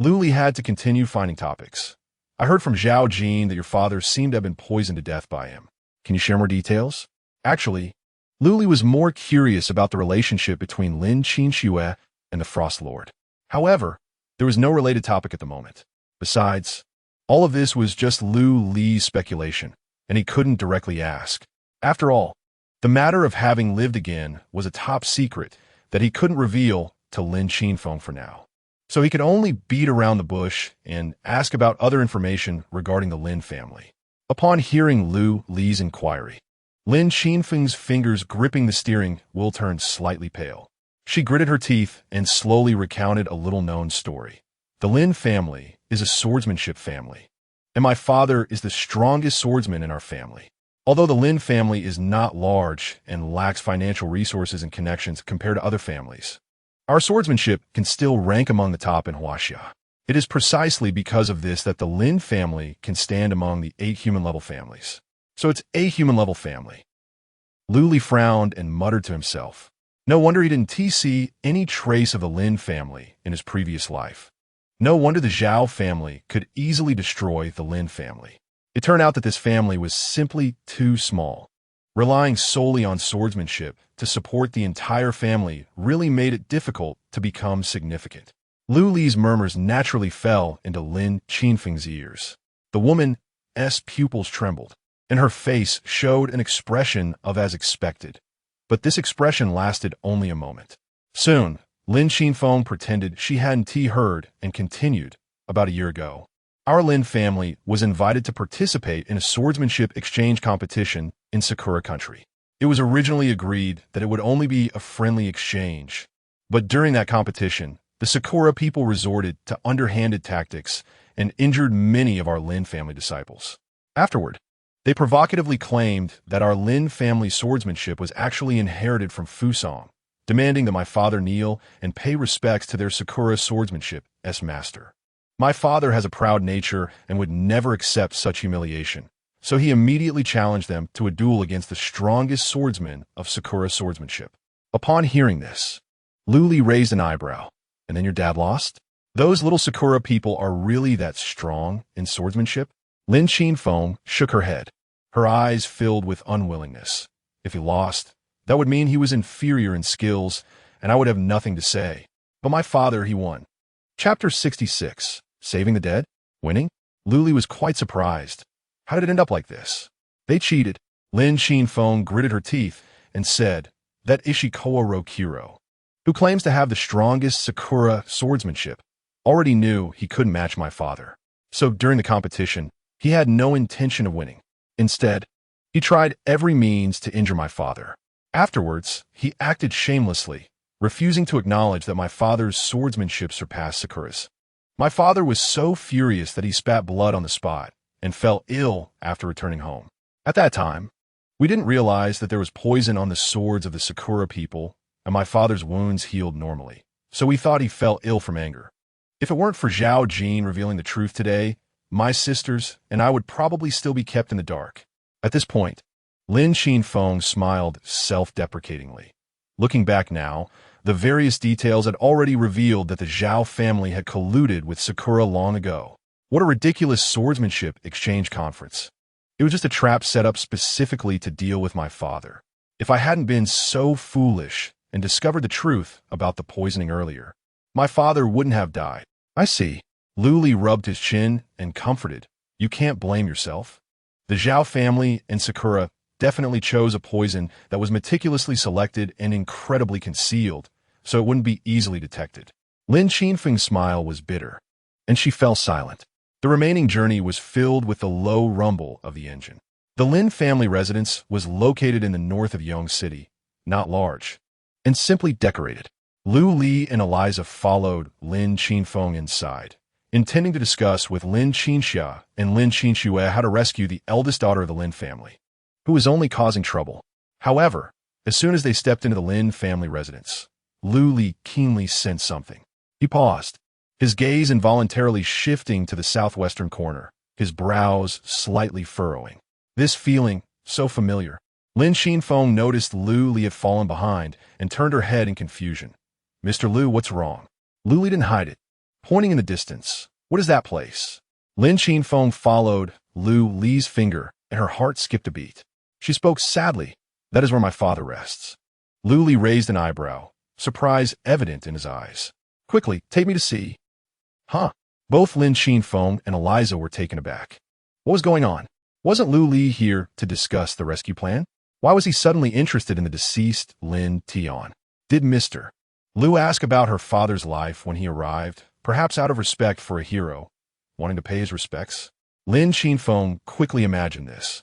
Luli had to continue finding topics. I heard from Zhao Jin that your father seemed to have been poisoned to death by him. Can you share more details? Actually, Lu Li was more curious about the relationship between Lin Qinxue and the Frost Lord. However, there was no related topic at the moment. Besides, all of this was just Lu Li's speculation, and he couldn't directly ask. After all, the matter of having lived again was a top secret that he couldn't reveal to Lin Qinfeng for now. So he could only beat around the bush and ask about other information regarding the Lin family. Upon hearing Lu Li's inquiry, Lin Qinfeng's fingers gripping the steering wheel turned slightly pale. She gritted her teeth and slowly recounted a little-known story. The Lin family is a swordsmanship family, and my father is the strongest swordsman in our family. Although the Lin family is not large and lacks financial resources and connections compared to other families, our swordsmanship can still rank among the top in Huaxia. It is precisely because of this that the Lin family can stand among the 8 human-level families. So it's a human-level family. Lu Li frowned and muttered to himself. No wonder he didn't see any trace of the Lin family in his previous life. No wonder the Zhao family could easily destroy the Lin family. It turned out that this family was simply too small. Relying solely on swordsmanship to support the entire family really made it difficult to become significant. Lu Li's murmurs naturally fell into Lin Qinfeng's ears. The woman's pupils trembled, and her face showed an expression of as expected. But this expression lasted only a moment. Soon, Lin Qinfeng pretended she hadn't heard and continued. About a year ago, our Lin family was invited to participate in a swordsmanship exchange competition in Sakura country. It was originally agreed that it would only be a friendly exchange, but during that competition, the Sakura people resorted to underhanded tactics and injured many of our Lin family disciples. Afterward, they provocatively claimed that our Lin family swordsmanship was actually inherited from Fusong, demanding that my father kneel and pay respects to their Sakura swordsmanship as master. My father has a proud nature and would never accept such humiliation, so he immediately challenged them to a duel against the strongest swordsman of Sakura swordsmanship. Upon hearing this, Lu Li raised an eyebrow. And then your dad lost? Those little Sakura people are really that strong in swordsmanship? Lin Qinfeng shook her head. Her eyes filled with unwillingness. If he lost, that would mean he was inferior in skills, and I would have nothing to say. But my father, he won. Chapter 66. Saving the Dead? Winning? Lu Li was quite surprised. How did it end up like this? They cheated. Lin Qinfeng gritted her teeth and said, that Ishikawa Rokiro, who claims to have the strongest Sakura swordsmanship, already knew he couldn't match my father. So during the competition, he had no intention of winning. Instead, he tried every means to injure my father. Afterwards, he acted shamelessly, refusing to acknowledge that my father's swordsmanship surpassed Sakura's. My father was so furious that he spat blood on the spot and fell ill after returning home. At that time, we didn't realize that there was poison on the swords of the Sakura people, and my father's wounds healed normally, so we thought he fell ill from anger. If it weren't for Zhao Jin revealing the truth today, my sisters and I would probably still be kept in the dark. At this point, Lin Qinfeng smiled self-deprecatingly. Looking back now, the various details had already revealed that the Zhao family had colluded with Sakura long ago. What a ridiculous swordsmanship exchange conference. It was just a trap set up specifically to deal with my father. If I hadn't been so foolish and discovered the truth about the poisoning earlier, my father wouldn't have died. I see. Lu Li rubbed his chin and comforted. You can't blame yourself. The Zhao family and Sakura definitely chose a poison that was meticulously selected and incredibly concealed, so it wouldn't be easily detected. Lin Qinfeng's smile was bitter, and she fell silent. The remaining journey was filled with the low rumble of the engine. The Lin family residence was located in the north of Yong City, not large, and simply decorated. Lu Li and Eliza followed Lin Qinfeng inside, intending to discuss with Lin Qinxia and Lin Qinxue how to rescue the eldest daughter of the Lin family, who was only causing trouble. However, as soon as they stepped into the Lin family residence, Lu Li keenly sensed something. He paused, his gaze involuntarily shifting to the southwestern corner, his brows slightly furrowing. This feeling, so familiar. Lin Qinfeng noticed Lu Li had fallen behind and turned her head in confusion. Mr. Lu, what's wrong? Lu Li didn't hide it. Pointing in the distance, what is that place? Lin Qinfeng followed Lu Li's finger, and her heart skipped a beat. She spoke sadly. That is where my father rests. Lu Li raised an eyebrow, surprise evident in his eyes. Quickly, take me to see. Huh? Both Lin Qinfeng and Eliza were taken aback. What was going on? Wasn't Lu Li here to discuss the rescue plan? Why was he suddenly interested in the deceased Lin Tian? Did Mr. Lu ask about her father's life when he arrived, perhaps out of respect for a hero, wanting to pay his respects? Lin Qinfeng quickly imagined this,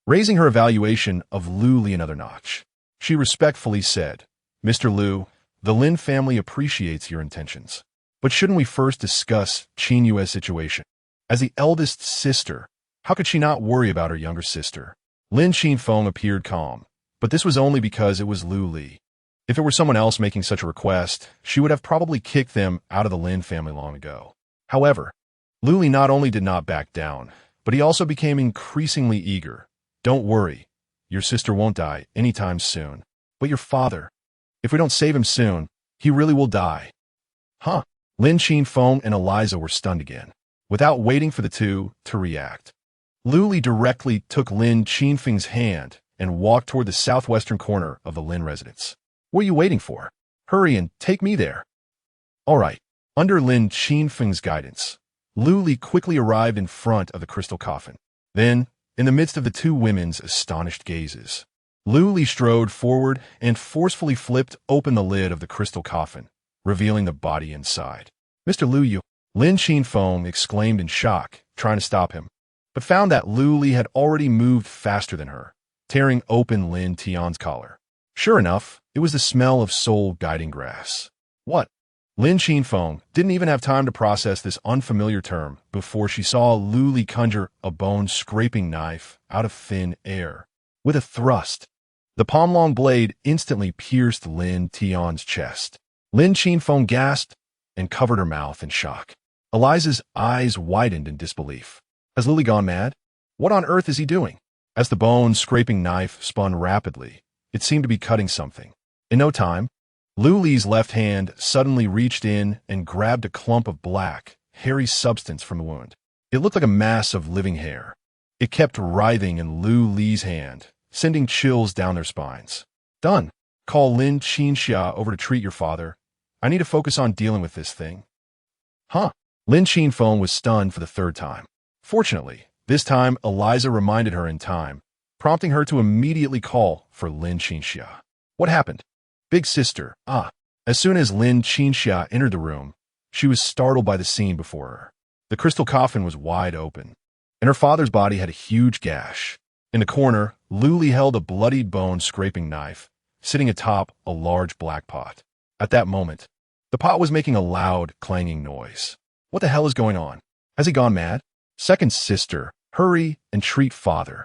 raising her evaluation of Lu Li another notch. She respectfully said, Mr. Lu, the Lin family appreciates your intentions. But shouldn't we first discuss Qin Yue's situation? As the eldest sister, how could she not worry about her younger sister? Lin Qinfeng appeared calm, but this was only because it was Lu Li. If it were someone else making such a request, she would have probably kicked them out of the Lin family long ago. However, Lu Li not only did not back down, but he also became increasingly eager. Don't worry, your sister won't die anytime soon. But your father, if we don't save him soon, he really will die. Huh? Lin Qinfeng and Eliza were stunned again, without waiting for the two to react. Lu Li directly took Lin Qinfeng's hand and walked toward the southwestern corner of the Lin residence. What are you waiting for? Hurry and take me there. All right. Under Lin Qinfeng's guidance, Lu Li quickly arrived in front of the crystal coffin. Then, in the midst of the two women's astonished gazes, Lu Li strode forward and forcefully flipped open the lid of the crystal coffin, revealing the body inside. Mr. Lu Yu, Lin Qinfeng exclaimed in shock, trying to stop him, but found that Lu Li had already moved faster than her, tearing open Lin Tian's collar. Sure enough, it was the smell of soul guiding grass. What? Lin Qinfeng didn't even have time to process this unfamiliar term before she saw Lu Li conjure a bone-scraping knife out of thin air. With a thrust, the palm-long blade instantly pierced Lin Tian's chest. Lin Qinfeng gasped and covered her mouth in shock. Eliza's eyes widened in disbelief. Has Lu Li gone mad? What on earth is he doing? As the bone-scraping knife spun rapidly, it seemed to be cutting something. In no time, Lu Li's left hand suddenly reached in and grabbed a clump of black, hairy substance from the wound. It looked like a mass of living hair. It kept writhing in Lu Li's hand, sending chills down their spines. Done. Call Lin Qinxia over to treat your father. I need to focus on dealing with this thing. Huh? Lin Qinfeng was stunned for the third time. Fortunately, this time Eliza reminded her in time, prompting her to immediately call for Lin Qinxia. What happened? Big sister, As soon as Lin Qinxia entered the room, she was startled by the scene before her. The crystal coffin was wide open, and her father's body had a huge gash. In the corner, Lu Li held a bloodied bone-scraping knife, sitting atop a large black pot. At that moment, the pot was making a loud, clanging noise. What the hell is going on? Has he gone mad? Second sister, hurry and treat father.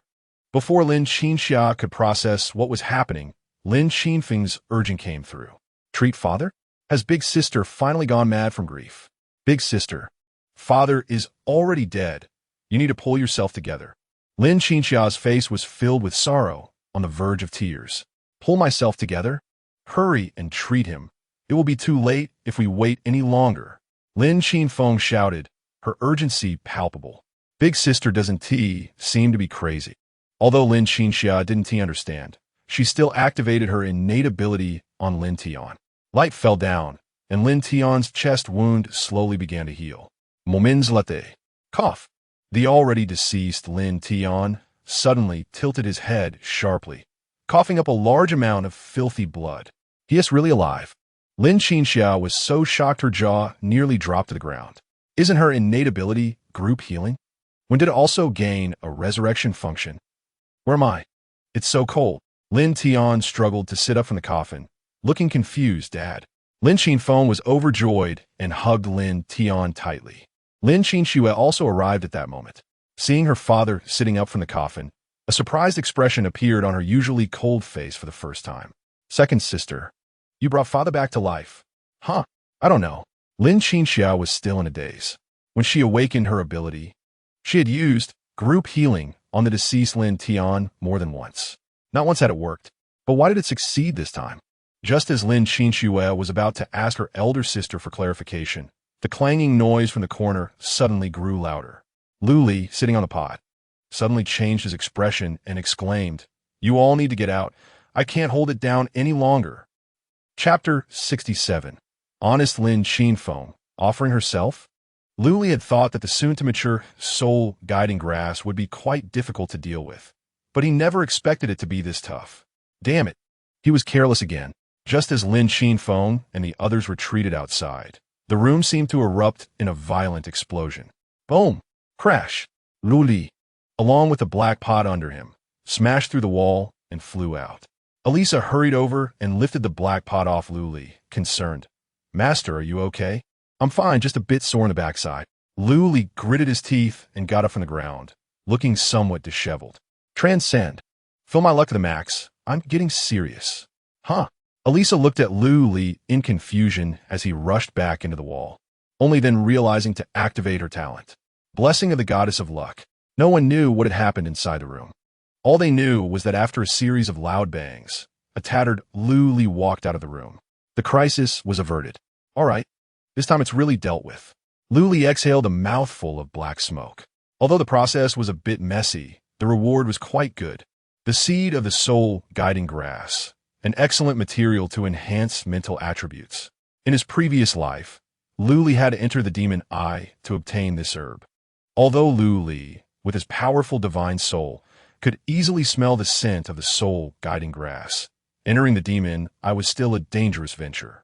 Before Lin Qinxia could process what was happening, Lin Qinfeng's urging came through. Treat father? Has big sister finally gone mad from grief? Big sister, father is already dead. You need to pull yourself together. Lin Qinxia's face was filled with sorrow, on the verge of tears. Pull myself together? Hurry and treat him. It will be too late if we wait any longer. Lin Qinfeng shouted, her urgency palpable. Big sister doesn't seem to be crazy. Although Lin Qinxia didn't understand, she still activated her innate ability on Lin Tian. Light fell down, and Lin Tian's chest wound slowly began to heal. Moments later, cough. The already deceased Lin Tian suddenly tilted his head sharply, coughing up a large amount of filthy blood. He is really alive. Lin Qinxia was so shocked her jaw nearly dropped to the ground. Isn't her innate ability group healing? When did it also gain a resurrection function? Where am I? It's so cold. Lin Tian struggled to sit up from the coffin, looking confused. Dad. Lin Qinfeng was overjoyed and hugged Lin Tian tightly. Lin Qinxia also arrived at that moment. Seeing her father sitting up from the coffin, a surprised expression appeared on her usually cold face for the first time. Second sister, you brought father back to life. Huh? I don't know. Lin Qinxia was still in a daze. When she awakened her ability, she had used group healing on the deceased Lin Tian more than once. Not once had it worked, but why did it succeed this time? Just as Lin Qinxia was about to ask her elder sister for clarification, the clanging noise from the corner suddenly grew louder. Lu Li, sitting on the pot, suddenly changed his expression and exclaimed, "You all need to get out. I can't hold it down any longer." Chapter 67. Honest Lin Qinfeng, offering herself? Lu Li had thought that the soon-to-mature soul guiding grass would be quite difficult to deal with, but he never expected it to be this tough. Damn it. He was careless again. Just as Lin Qinfeng and the others retreated outside, the room seemed to erupt in a violent explosion. Boom! Crash! Lu Li, along with the black pot under him, smashed through the wall and flew out. Elisa hurried over and lifted the black pot off Lu Li, concerned. "Master, are you okay?" "I'm fine, just a bit sore in the backside." Lu Li gritted his teeth and got up from the ground, looking somewhat disheveled. "Transcend. Fill my luck to the max. I'm getting serious." "Huh?" Elisa looked at Lu Li in confusion as he rushed back into the wall, only then realizing to activate her talent. Blessing of the goddess of luck. No one knew what had happened inside the room. All they knew was that after a series of loud bangs, a tattered Lu Li walked out of the room. The crisis was averted. All right, this time it's really dealt with. Lu Li exhaled a mouthful of black smoke. Although the process was a bit messy, the reward was quite good. The seed of the soul guiding grass, an excellent material to enhance mental attributes. In his previous life, Lu Li had to enter the demon eye to obtain this herb. Although Lu Li, with his powerful divine soul, could easily smell the scent of the soul guiding grass, entering the demon eye was still a dangerous venture.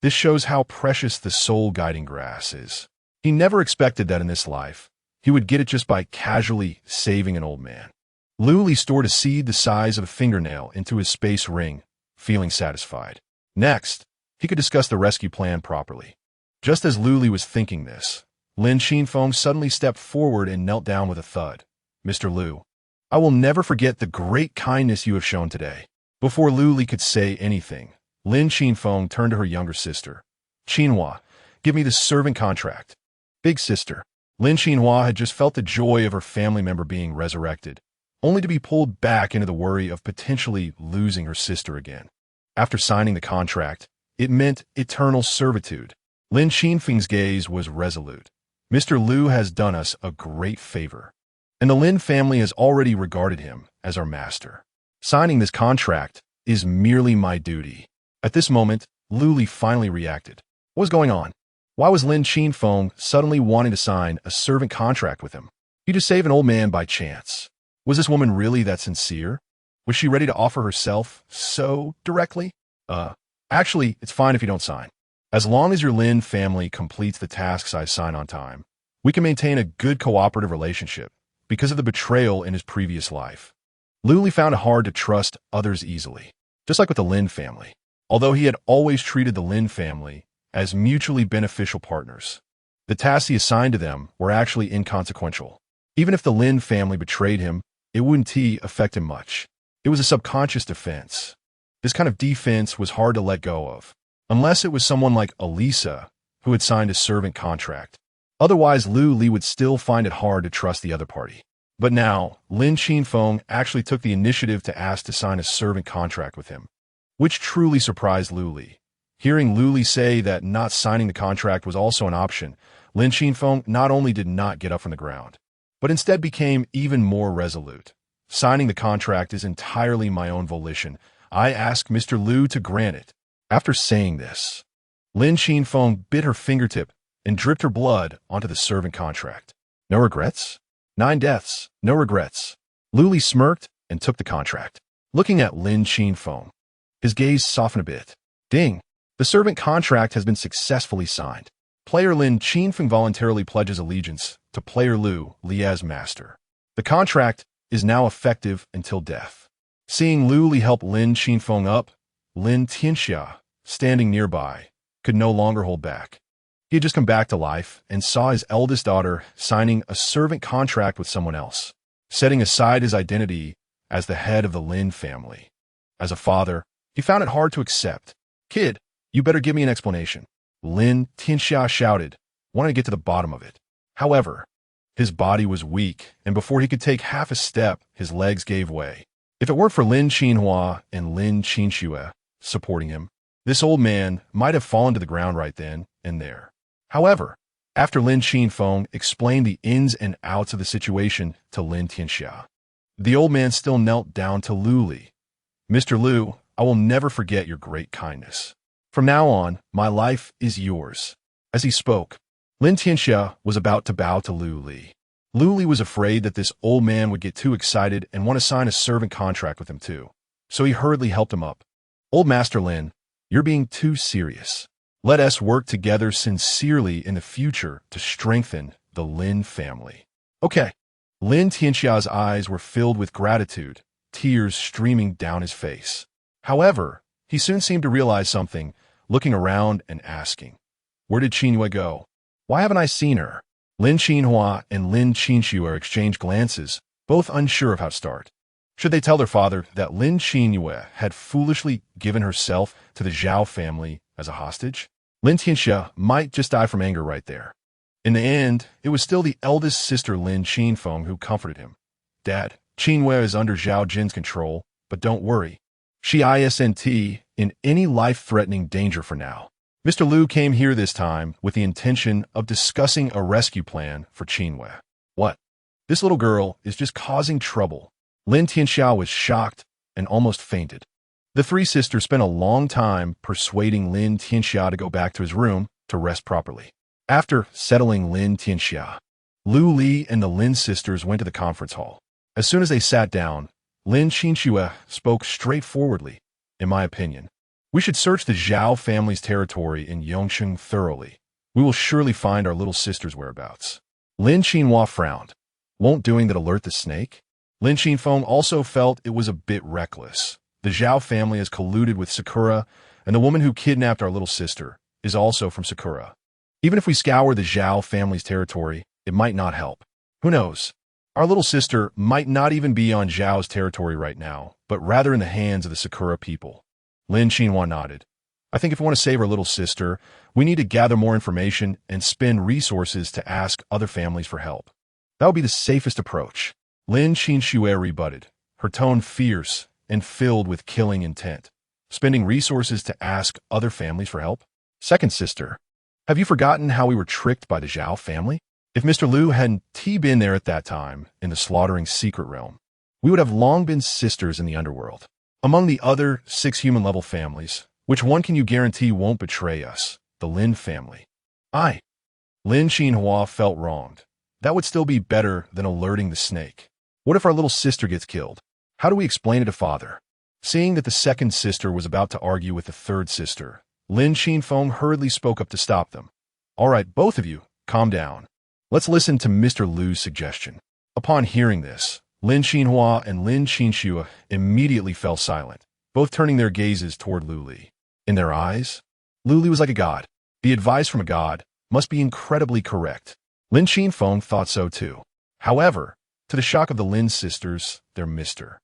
This shows how precious the soul guiding grass is. He never expected that in this life he would get it just by casually saving an old man. Lu Li stored a seed the size of a fingernail into his space ring, feeling satisfied. Next, he could discuss the rescue plan properly. Just as Lu Li was thinking this, Lin Qinfeng suddenly stepped forward and knelt down with a thud. "Mr. Lu, I will never forget the great kindness you have shown today." Before Lu Li could say anything, Lin Qinfeng turned to her younger sister. "Qinhua, give me the servant contract." "Big sister." Lin Qinhua had just felt the joy of her family member being resurrected, only to be pulled back into the worry of potentially losing her sister again. After signing the contract, it meant eternal servitude. Lin Qinfeng's gaze was resolute. "Mr. Lu has done us a great favor, and the Lin family has already regarded him as our master. Signing this contract is merely my duty." At this moment, Lu Li finally reacted. What was going on? Why was Lin Qinfeng suddenly wanting to sign a servant contract with him? He just saved an old man by chance. Was this woman really that sincere? Was she ready to offer herself so directly? Actually, it's fine if you don't sign. As long as your Lin family completes the tasks I assign on time, we can maintain a good cooperative relationship because of the betrayal in his previous life. Lu Li found it hard to trust others easily, just like with the Lin family, although he had always treated the Lin family as mutually beneficial partners. The tasks he assigned to them were actually inconsequential. Even if the Lin family betrayed him, it wouldn't affect him much. It was a subconscious defense. This kind of defense was hard to let go of, unless it was someone like Elisa, who had signed a servant contract. Otherwise, Lu Li would still find it hard to trust the other party. But now, Lin Qinfeng actually took the initiative to ask to sign a servant contract with him, which truly surprised Lu Li. Hearing Lu Li say that not signing the contract was also an option, Lin Qinfeng not only did not get up from the ground, but instead became even more resolute. "Signing the contract is entirely my own volition. I ask Mr. Lu to grant it." After saying this, Lin Qinfeng bit her fingertip and dripped her blood onto the servant contract. No regrets? 9 deaths, no regrets. Lu Li smirked and took the contract. Looking at Lin Qinfeng, his gaze softened a bit. Ding! The servant contract has been successfully signed. Player Lin Qinfeng voluntarily pledges allegiance to player Lu Li as master. The contract is now effective until death. Seeing Lu Li help Lin Qinfeng up, Lin Tianxia, standing nearby, could no longer hold back. He had just come back to life and saw his eldest daughter signing a servant contract with someone else, setting aside his identity as the head of the Lin family. As a father, he found it hard to accept. "Kid, you better give me an explanation," Lin Tianxia shouted, wanting to get to the bottom of it. However, his body was weak, and before he could take half a step, his legs gave way. If it weren't for Lin Qinhua and Lin Qinxue supporting him, this old man might have fallen to the ground right then and there. However, After Lin Qinfeng explained the ins and outs of the situation to Lin Tianxia, the old man still knelt down to Lu Li. Mr. Lu, I will never forget your great kindness. From now on, my life is yours. As he spoke, Lin Tianxia was about to bow to Lu Li. Lu Li was afraid that this old man would get too excited and want to sign a servant contract with him too, so he hurriedly helped him up. Old Master Lin, you're being too serious. Let us work together sincerely in the future to strengthen the Lin family. Okay. Lin Tianxia's eyes were filled with gratitude, tears streaming down his face. However, he soon seemed to realize something, looking around and asking, where did Qingyue go? Why haven't I seen her? Lin Qinhua and Lin Qinxue exchanged glances, both unsure of how to start. Should they tell their father that Lin Qingyue had foolishly given herself to the Zhao family as a hostage? Lin Tianxia might just die from anger right there. In the end, it was still the eldest sister Lin Qinfeng who comforted him. Dad, Qingyue is under Zhao Jin's control, but don't worry. She isn't in any life-threatening danger for now. Mr. Lu came here this time with the intention of discussing a rescue plan for Qingyue. What? This little girl is just causing trouble. Lin Tianxia was shocked and almost fainted. The three sisters spent a long time persuading Lin Tianxia to go back to his room to rest properly. After settling Lin Tianxia, Lu Li and the Lin sisters went to the conference hall. As soon as they sat down, Lin Qinxue spoke straightforwardly. In my opinion, we should search the Zhao family's territory in Yongsheng thoroughly. We will surely find our little sister's whereabouts. Lin Qinhua frowned. Won't doing that alert the snake? Lin Qinfeng also felt it was a bit reckless. The Zhao family has colluded with Sakura, and the woman who kidnapped our little sister is also from Sakura. Even if we scour the Zhao family's territory, it might not help. Who knows? Our little sister might not even be on Zhao's territory right now, but rather in the hands of the Sakura people. Lin Qinhua nodded. I think if we want to save our little sister, we need to gather more information and spend resources to ask other families for help. That would be the safest approach. Lin Qinxue rebutted, her tone fierce and filled with killing intent. Spending resources to ask other families for help? Second sister, have you forgotten how we were tricked by the Zhao family? If Mr. Lu hadn't been there at that time in the slaughtering secret realm, we would have long been sisters in the underworld. Among the other 6 human-level families, which one can you guarantee won't betray us? The Lin family. Lin Qinhua felt wronged. That would still be better than alerting the snake. What if our little sister gets killed? How do we explain it to father? Seeing that the second sister was about to argue with the third sister, Lin Qinfeng hurriedly spoke up to stop them. All right, both of you, calm down. Let's listen to Mr. Lu's suggestion. Upon hearing this, Lin Qinhua and Lin Qinxue immediately fell silent, both turning their gazes toward Lu Li. In their eyes, Lu Li was like a god. The advice from a god must be incredibly correct. Lin Qinfeng thought so too. However, to the shock of the Lin sisters, their Mr.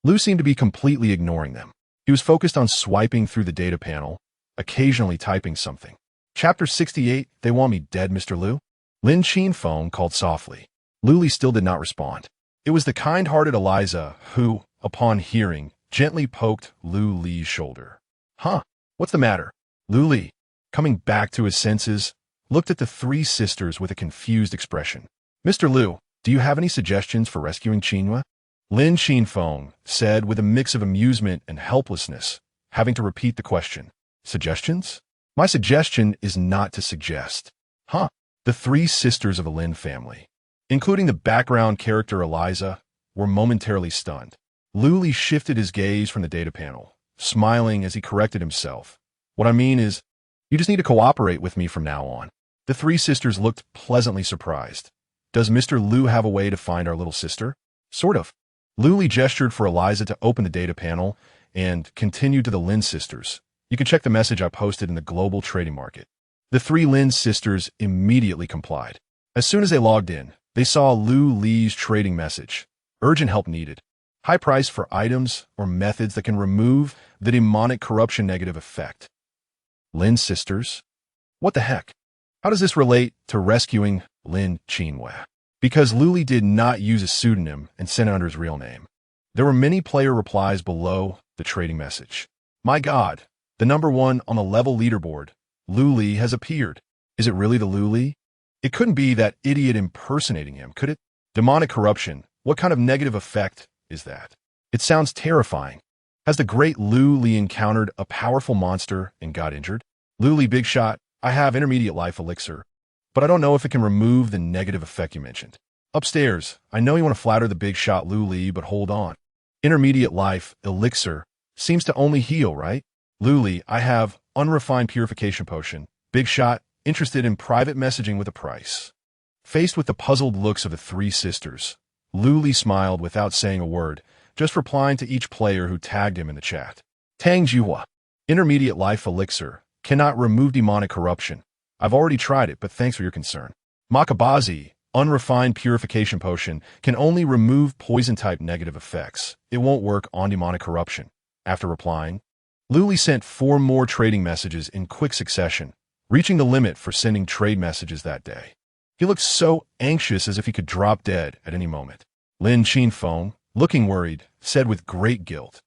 Lu seemed to be completely ignoring them. He was focused on swiping through the data panel, occasionally typing something. Chapter 68, They Want Me Dead, Mr. Lu? Lin Qinfeng called softly. Lu Li still did not respond. It was the kind-hearted Eliza who, upon hearing, gently poked Lu Li's shoulder. Huh? What's the matter? Lu Li, coming back to his senses, looked at the three sisters with a confused expression. Mr. Lu, do you have any suggestions for rescuing Qingyue? Lin Qinfeng said with a mix of amusement and helplessness, having to repeat the question. Suggestions? My suggestion is not to suggest. Huh? The three sisters of the Lin family, including the background character Eliza, were momentarily stunned. Lu Li shifted his gaze from the data panel, smiling as he corrected himself. What I mean is, you just need to cooperate with me from now on. The three sisters looked pleasantly surprised. Does Mr. Lu have a way to find our little sister? Sort of. Lu Li gestured for Eliza to open the data panel and continued to the Lin sisters. You can check the message I posted in the global trading market. The three Lin sisters immediately complied. As soon as they logged in, they saw Lu Li's trading message. Urgent help needed. High price for items or methods that can remove the demonic corruption negative effect. Lin sisters? What the heck? How does this relate to rescuing Lin Qingyue? Because Lu Li did not use a pseudonym and sent it under his real name. There were many player replies below the trading message. My God, the number one on the level leaderboard, Lu Li has appeared. Is it really the Lu Li? It couldn't be that idiot impersonating him, could it? Demonic corruption. What kind of negative effect is that? It sounds terrifying. Has the great Lu Li encountered a powerful monster and got injured? Lu Li, big shot. I have intermediate life elixir, but I don't know if it can remove the negative effect you mentioned. Upstairs, I know you want to flatter the big shot Lu Li, but hold on. Intermediate life elixir seems to only heal, right? Lu Li, I have unrefined purification potion. Big shot, interested in private messaging with a price. Faced with the puzzled looks of the three sisters, Lu Li smiled without saying a word, just replying to each player who tagged him in the chat. Tang Jiahua. Intermediate life elixir. Cannot remove demonic corruption. I've already tried it, but thanks for your concern. Makabazi. Unrefined purification potion can only remove poison-type negative effects. It won't work on demonic corruption. After replying, Lu Li sent 4 more trading messages in quick succession, reaching the limit for sending trade messages that day. He looked so anxious as if he could drop dead at any moment. Lin Qinfeng, looking worried, said with great guilt,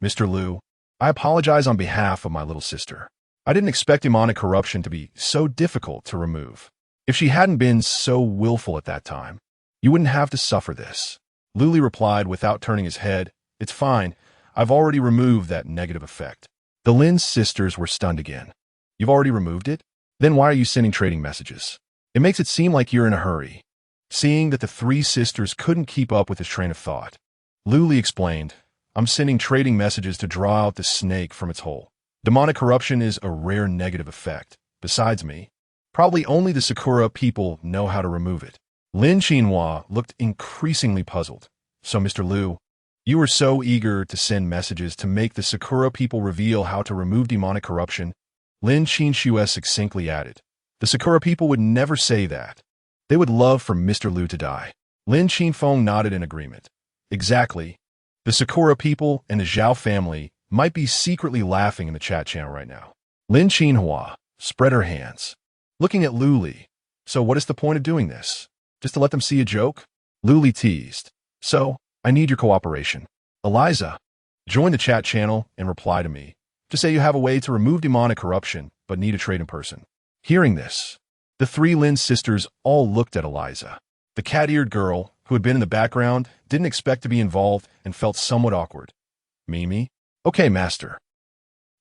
Mr. Lu, I apologize on behalf of my little sister. I didn't expect demonic corruption to be so difficult to remove. If she hadn't been so willful at that time, you wouldn't have to suffer this. Lu Li replied without turning his head, It's fine. I've already removed that negative effect. The Lin sisters were stunned again. You've already removed it? Then why are you sending trading messages? It makes it seem like you're in a hurry. Seeing that the 3 sisters couldn't keep up with his train of thought, Lu Li explained, I'm sending trading messages to draw out the snake from its hole. Demonic corruption is a rare negative effect. Besides me, probably only the Sakura people know how to remove it. Lin Qinhua looked increasingly puzzled. So, Mr. Lu, you were so eager to send messages to make the Sakura people reveal how to remove demonic corruption, Lin Qinhua succinctly added. The Sakura people would never say that. They would love for Mr. Lu to die. Lin Qinfeng nodded in agreement. Exactly. The Sakura people and the Zhao family might be secretly laughing in the chat channel right now. Lin Qinhua spread her hands, looking at Lu Li. So what is the point of doing this? Just to let them see a joke? Lu Li teased. So, I need your cooperation. Eliza, join the chat channel and reply to me. Just say you have a way to remove demonic corruption, but need a trade in person. Hearing this, the 3 Lin sisters all looked at Eliza. The cat-eared girl, who had been in the background, didn't expect to be involved and felt somewhat awkward. Mimi? Okay, master.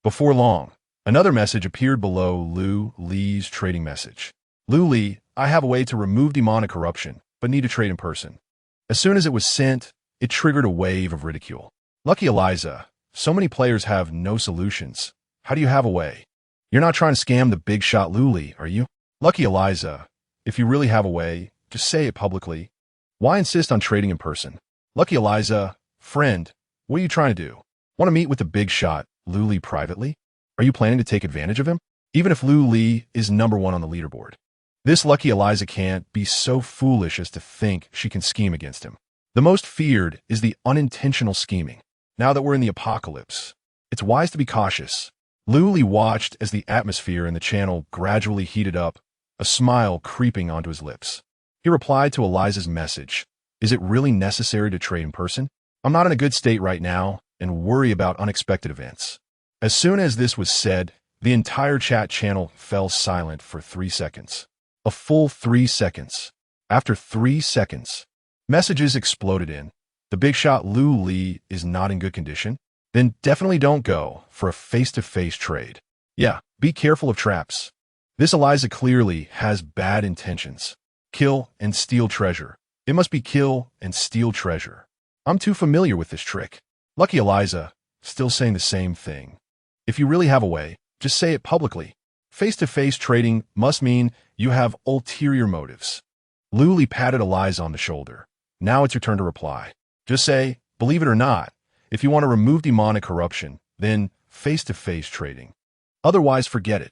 Before long, another message appeared below Lu Li's trading message. Lu Li, I have a way to remove demonic corruption, but need a trade in person. As soon as it was sent, it triggered a wave of ridicule. Lucky Eliza, so many players have no solutions. How do you have a way? You're not trying to scam the big shot Lu Li, are you? Lucky Eliza, if you really have a way, just say it publicly. Why insist on trading in person? Lucky Eliza, friend, what are you trying to do? Want to meet with the big shot Lu Li privately? Are you planning to take advantage of him? Even if Lu Li is number 1 on the leaderboard. This Lucky Eliza can't be so foolish as to think she can scheme against him. The most feared is the unintentional scheming. Now that we're in the apocalypse, it's wise to be cautious. Lu Li watched as the atmosphere in the channel gradually heated up, a smile creeping onto his lips. He replied to Eliza's message. Is it really necessary to trade in person? I'm not in a good state right now and worry about unexpected events. As soon as this was said, the entire chat channel fell silent for 3 seconds. A full 3 seconds. After 3 seconds, messages exploded in. The big shot Lu Li is not in good condition? Then definitely don't go for a face-to-face trade. Yeah, be careful of traps. This Eliza clearly has bad intentions. Kill and steal treasure. It must be kill and steal treasure. I'm too familiar with this trick. Lucky Eliza, still saying the same thing. If you really have a way, just say it publicly. Face-to-face trading must mean you have ulterior motives. Lu Li patted Eliza on the shoulder. Now it's your turn to reply. Just say, believe it or not, if you want to remove demonic corruption, then face-to-face trading. Otherwise, forget it.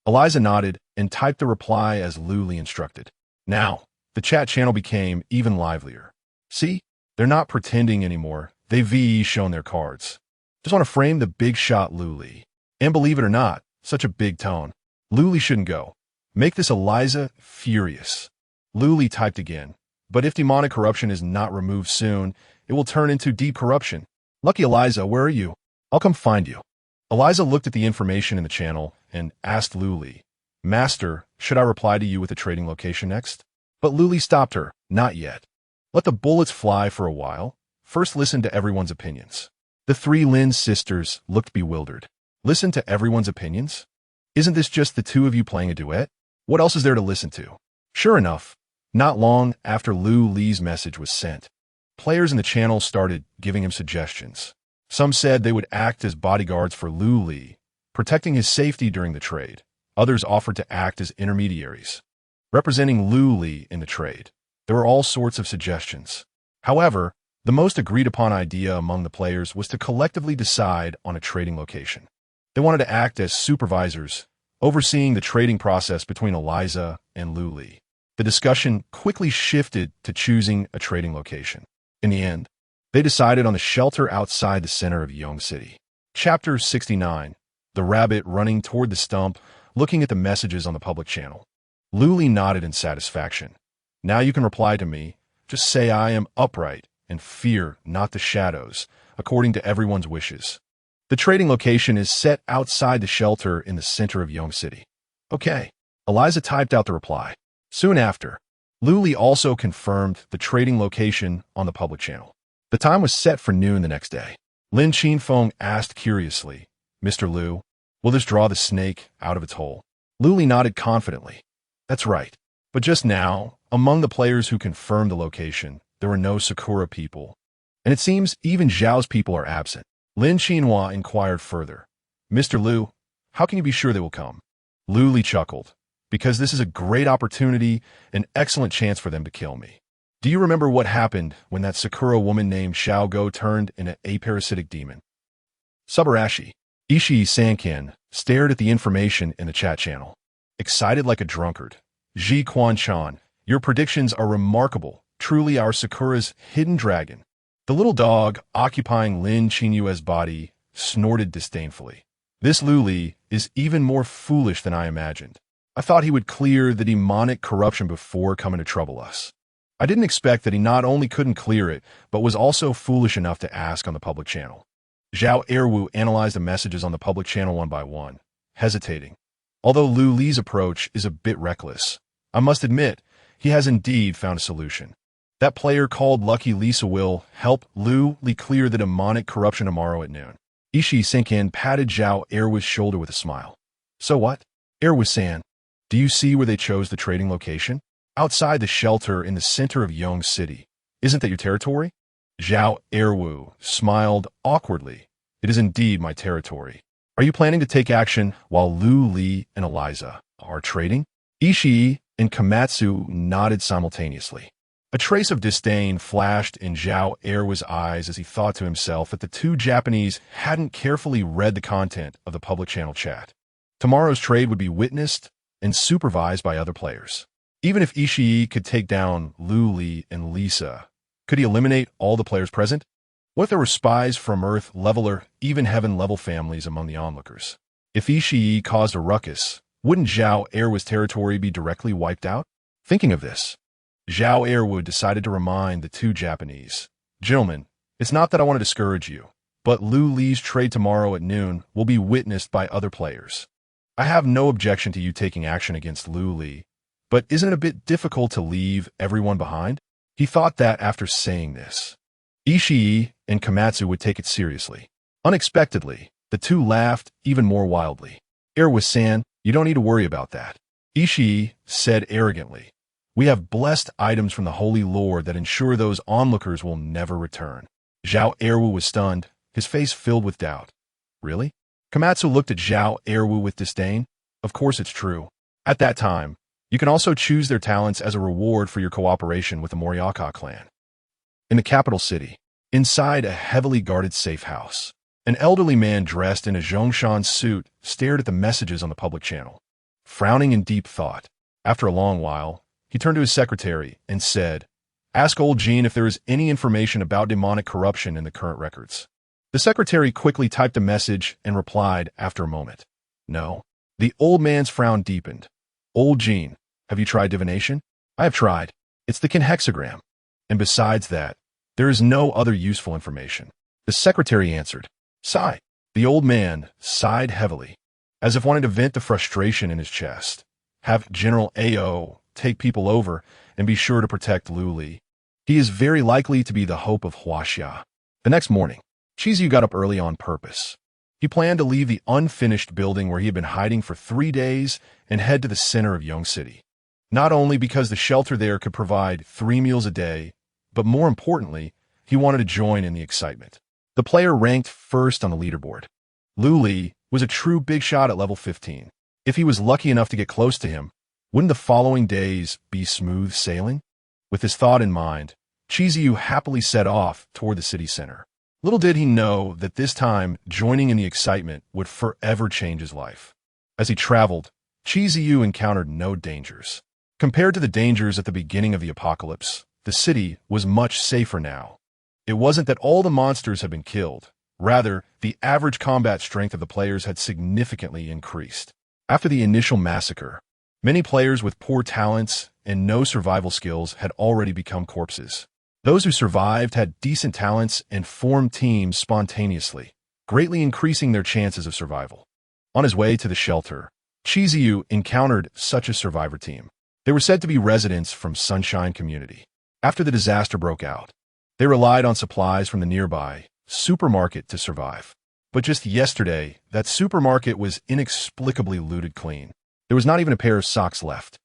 Eliza nodded and typed the reply as Lu Li instructed. Now, the chat channel became even livelier. See, they're not pretending anymore. They've shown their cards. Just want to frame the big shot Lu Li. And believe it or not, such a big tone. Lu Li shouldn't go. Make this Eliza furious. Lu Li typed again. But if demonic corruption is not removed soon, it will turn into deep corruption. Lucky Eliza, where are you? I'll come find you. Eliza looked at the information in the channel and asked Lu Li, Master, should I reply to you with a trading location next? But Luli stopped her. Not yet. Let the bullets fly for a while. First listen to everyone's opinions. The three Lin sisters looked bewildered. Listen to everyone's opinions? Isn't this just the two of you playing a duet? What else is there to listen to? Sure enough, not long after Lu Li's message was sent, players in the channel started giving him suggestions. Some said they would act as bodyguards for Lu Li, protecting his safety during the trade. Others offered to act as intermediaries, representing Lu Li in the trade. There were all sorts of suggestions. However, the most agreed-upon idea among the players was to collectively decide on a trading location. They wanted to act as supervisors, overseeing the trading process between Eliza and Lu Li. The discussion quickly shifted to choosing a trading location. In the end, they decided on the shelter outside the center of Yong City. Chapter 69. The rabbit running toward the stump, looking at the messages on the public channel. Lu Li nodded in satisfaction. Now you can reply to me. Just say I am upright and fear not the shadows, according to everyone's wishes. The trading location is set outside the shelter in the center of Yong City. Okay. Eliza typed out the reply. Soon after, Lu Li also confirmed the trading location on the public channel. The time was set for noon the next day. Lin Qinfeng asked curiously, Mr. Lu, will this draw the snake out of its hole? Lu Li nodded confidently. That's right. But just now, among the players who confirmed the location, there were no Sakura people. And it seems even Zhao's people are absent. Lin Qinhua inquired further. Mr. Lu, how can you be sure they will come? Lu Li chuckled. Because this is a great opportunity, an excellent chance for them to kill me. Do you remember what happened when that Sakura woman named Xiao Go turned into an aparasitic demon? Subarashi. Ishii Sankan stared at the information in the chat channel. Excited like a drunkard. Ji Quan-chan, your predictions are remarkable. Truly our Sakura's hidden dragon. The little dog, occupying Lin Qinyue's body, snorted disdainfully. This Lu Li is even more foolish than I imagined. I thought he would clear the demonic corruption before coming to trouble us. I didn't expect that he not only couldn't clear it, but was also foolish enough to ask on the public channel. Zhao Erwu analyzed the messages on the public channel one by one, hesitating. Although Lu Li's approach is a bit reckless, I must admit, he has indeed found a solution. That player called Lucky Lisa will help Lu Li clear the demonic corruption tomorrow at noon. Ishii Sinkin patted Zhao Erwu's shoulder with a smile. So what? Erwu-san, do you see where they chose the trading location? Outside the shelter in the center of Yong City. Isn't that your territory? Zhao Erwu smiled awkwardly. It is indeed my territory. Are you planning to take action while Lu Li and Eliza are trading? Ishii and Komatsu nodded simultaneously. A trace of disdain flashed in Zhao Erwu's eyes as he thought to himself that the two Japanese hadn't carefully read the content of the public channel chat. Tomorrow's trade would be witnessed and supervised by other players. Even if Ishii could take down Lu Li and Lisa, could he eliminate all the players present? What if there were spies from Earth level or even heaven level families among the onlookers? If Ishii caused a ruckus, wouldn't Zhao Erwu's territory be directly wiped out? Thinking of this, Zhao Erwu decided to remind the two Japanese. Gentlemen, it's not that I want to discourage you, but Lu Li's trade tomorrow at noon will be witnessed by other players. I have no objection to you taking action against Lu Li, but isn't it a bit difficult to leave everyone behind? He thought that after saying this, Ishii and Komatsu would take it seriously. Unexpectedly, the two laughed even more wildly. Erwu-san, you don't need to worry about that. Ishii said arrogantly. We have blessed items from the Holy Lord that ensure those onlookers will never return. Zhao Erwu was stunned, his face filled with doubt. Really? Komatsu looked at Zhao Erwu with disdain. Of course it's true. At that time, you can also choose their talents as a reward for your cooperation with the Moriaka clan. In the capital city, inside a heavily guarded safe house, an elderly man dressed in a Zhongshan suit stared at the messages on the public channel. Frowning in deep thought, after a long while, he turned to his secretary and said, Ask old Jean if there is any information about demonic corruption in the current records. The secretary quickly typed a message and replied after a moment. No. The old man's frown deepened. Old Jean, have you tried divination? I have tried. It's the kinhexagram. And besides that, there is no other useful information. The secretary answered. Sigh. The old man sighed heavily, as if wanting to vent the frustration in his chest. have General Ao take people over and be sure to protect Lu Li. He is very likely to be the hope of Huaxia. The next morning, Chiziyu got up early on purpose. He planned to leave the unfinished building where he had been hiding for 3 days and head to the center of Yong City. Not only because the shelter there could provide 3 meals a day, but more importantly, he wanted to join in the excitement. The player ranked first on the leaderboard. Lu Li was a true big shot at level 15. If he was lucky enough to get close to him, wouldn't the following days be smooth sailing? With this thought in mind, Chiziyu happily set off toward the city center. Little did he know that this time, joining in the excitement would forever change his life. As he traveled, Chiziyu encountered no dangers. Compared to the dangers at the beginning of the apocalypse, the city was much safer now. It wasn't that all the monsters had been killed. Rather, the average combat strength of the players had significantly increased. After the initial massacre, many players with poor talents and no survival skills had already become corpses. Those who survived had decent talents and formed teams spontaneously, greatly increasing their chances of survival. On his way to the shelter, Chiziyu encountered such a survivor team. They were said to be residents from Sunshine Community. After the disaster broke out, they relied on supplies from the nearby supermarket to survive. But just yesterday, that supermarket was inexplicably looted clean. There was not even a pair of socks left.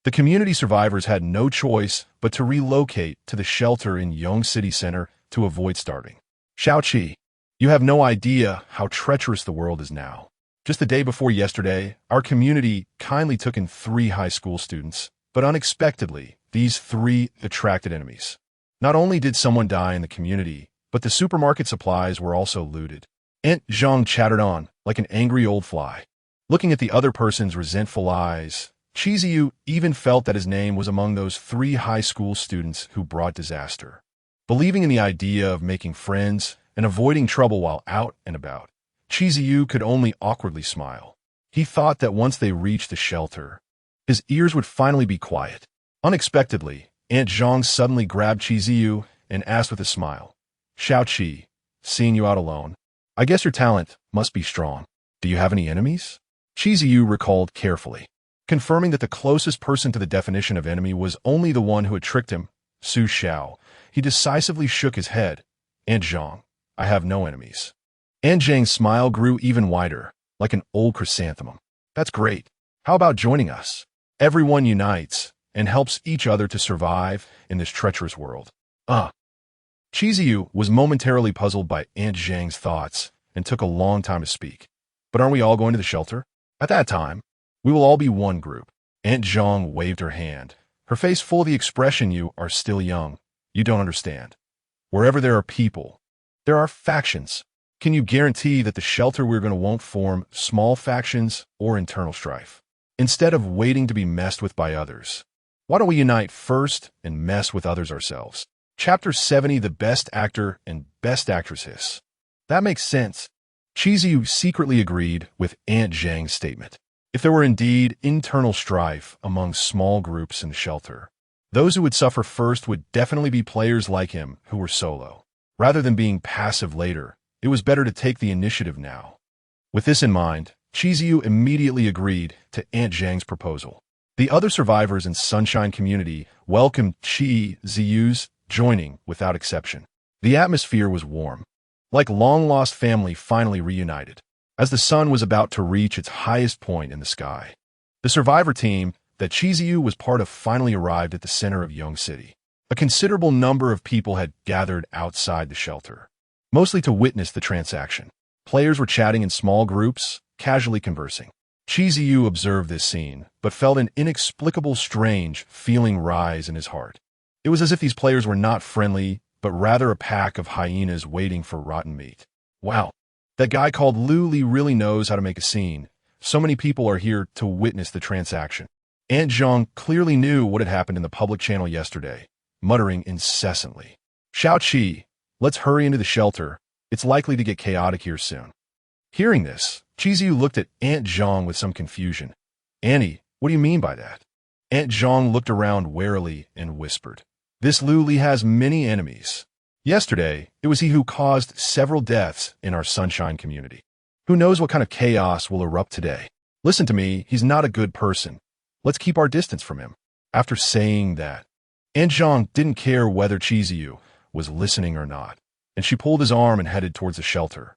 The community survivors had no choice but to relocate to the shelter in Yong City Center to avoid starving. Xiaoqi, you have no idea how treacherous the world is now. Just the day before yesterday, our community kindly took in 3 high school students, but unexpectedly, these 3 attracted enemies. Not only did someone die in the community, but the supermarket supplies were also looted. Aunt Zhang chattered on, like an angry old fly. Looking at the other person's resentful eyes, Chiziyu even felt that his name was among those 3 high school students who brought disaster. Believing in the idea of making friends and avoiding trouble while out and about, Chiziyu could only awkwardly smile. He thought that once they reached the shelter, his ears would finally be quiet. Unexpectedly, Aunt Zhang suddenly grabbed Chiziyu and asked with a smile, "Xiaoqi, seeing you out alone, I guess your talent must be strong. Do you have any enemies?" Chiziyu recalled carefully, confirming that the closest person to the definition of enemy was only the one who had tricked him, Su Xiao. He decisively shook his head. "Aunt Zhang, I have no enemies." Aunt Zhang's smile grew even wider, like an old chrysanthemum. "That's great. How about joining us? Everyone unites and helps each other to survive in this treacherous world." Chiziyu was momentarily puzzled by Aunt Zhang's thoughts and took a long time to speak. "But aren't we all going to the shelter? At that time, we will all be one group." Aunt Zhang waved her hand, her face full of the expression, "You are still young. You don't understand. Wherever there are people, there are factions. Can you guarantee that the shelter we're going to won't form small factions or internal strife? Instead of waiting to be messed with by others, why don't we unite first and mess with others ourselves?" Chapter 70, The Best Actor and Best Actress Hiss. That makes sense. Chiziyu secretly agreed with Aunt Zhang's statement. If there were indeed internal strife among small groups in the shelter, those who would suffer first would definitely be players like him who were solo. Rather than being passive later, it was better to take the initiative now. With this in mind, Chiziyu immediately agreed to Aunt Zhang's proposal. The other survivors in Sunshine Community welcomed Chiziyu's joining without exception. The atmosphere was warm, like long-lost family finally reunited, as the sun was about to reach its highest point in the sky. The survivor team that Chiziyu was part of finally arrived at the center of Yong City. A considerable number of people had gathered outside the shelter, mostly to witness the transaction. Players were chatting in small groups, casually conversing. Chiziyu observed this scene, but felt an inexplicable strange feeling rise in his heart. It was as if these players were not friendly, but rather a pack of hyenas waiting for rotten meat. Wow, that guy called Lu Li really knows how to make a scene. So many people are here to witness the transaction. Aunt Zhang clearly knew what had happened in the public channel yesterday, muttering incessantly. "Xiaoqi, let's hurry into the shelter. It's likely to get chaotic here soon." Hearing this, Chiziyu looked at Aunt Zhang with some confusion. "Annie, what do you mean by that?" Aunt Zhang looked around warily and whispered, "This Lu Li has many enemies. Yesterday, it was he who caused several deaths in our Sunshine Community. Who knows what kind of chaos will erupt today? Listen to me, he's not a good person. Let's keep our distance from him. After saying that, Anjong didn't care whether Chiziyu was listening or not, and she pulled his arm and headed towards the shelter.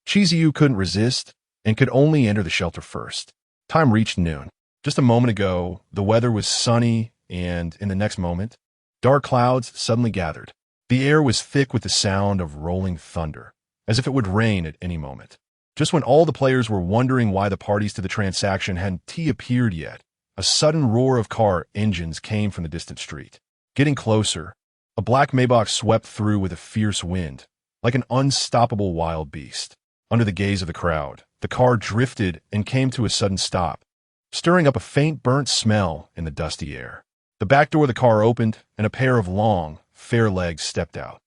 Chiziyu couldn't resist and could only enter the shelter first. Time reached noon. Just a moment ago, the weather was sunny, and in the next moment, dark clouds suddenly gathered. The air was thick with the sound of rolling thunder, as if it would rain at any moment. Just when all the players were wondering why the parties to the transaction hadn't appeared yet, a sudden roar of car engines came from the distant street. Getting closer, a black Maybach swept through with a fierce wind, like an unstoppable wild beast. Under the gaze of the crowd, the car drifted and came to a sudden stop, stirring up a faint burnt smell in the dusty air. The back door of the car opened, and a pair of long, fair legs stepped out.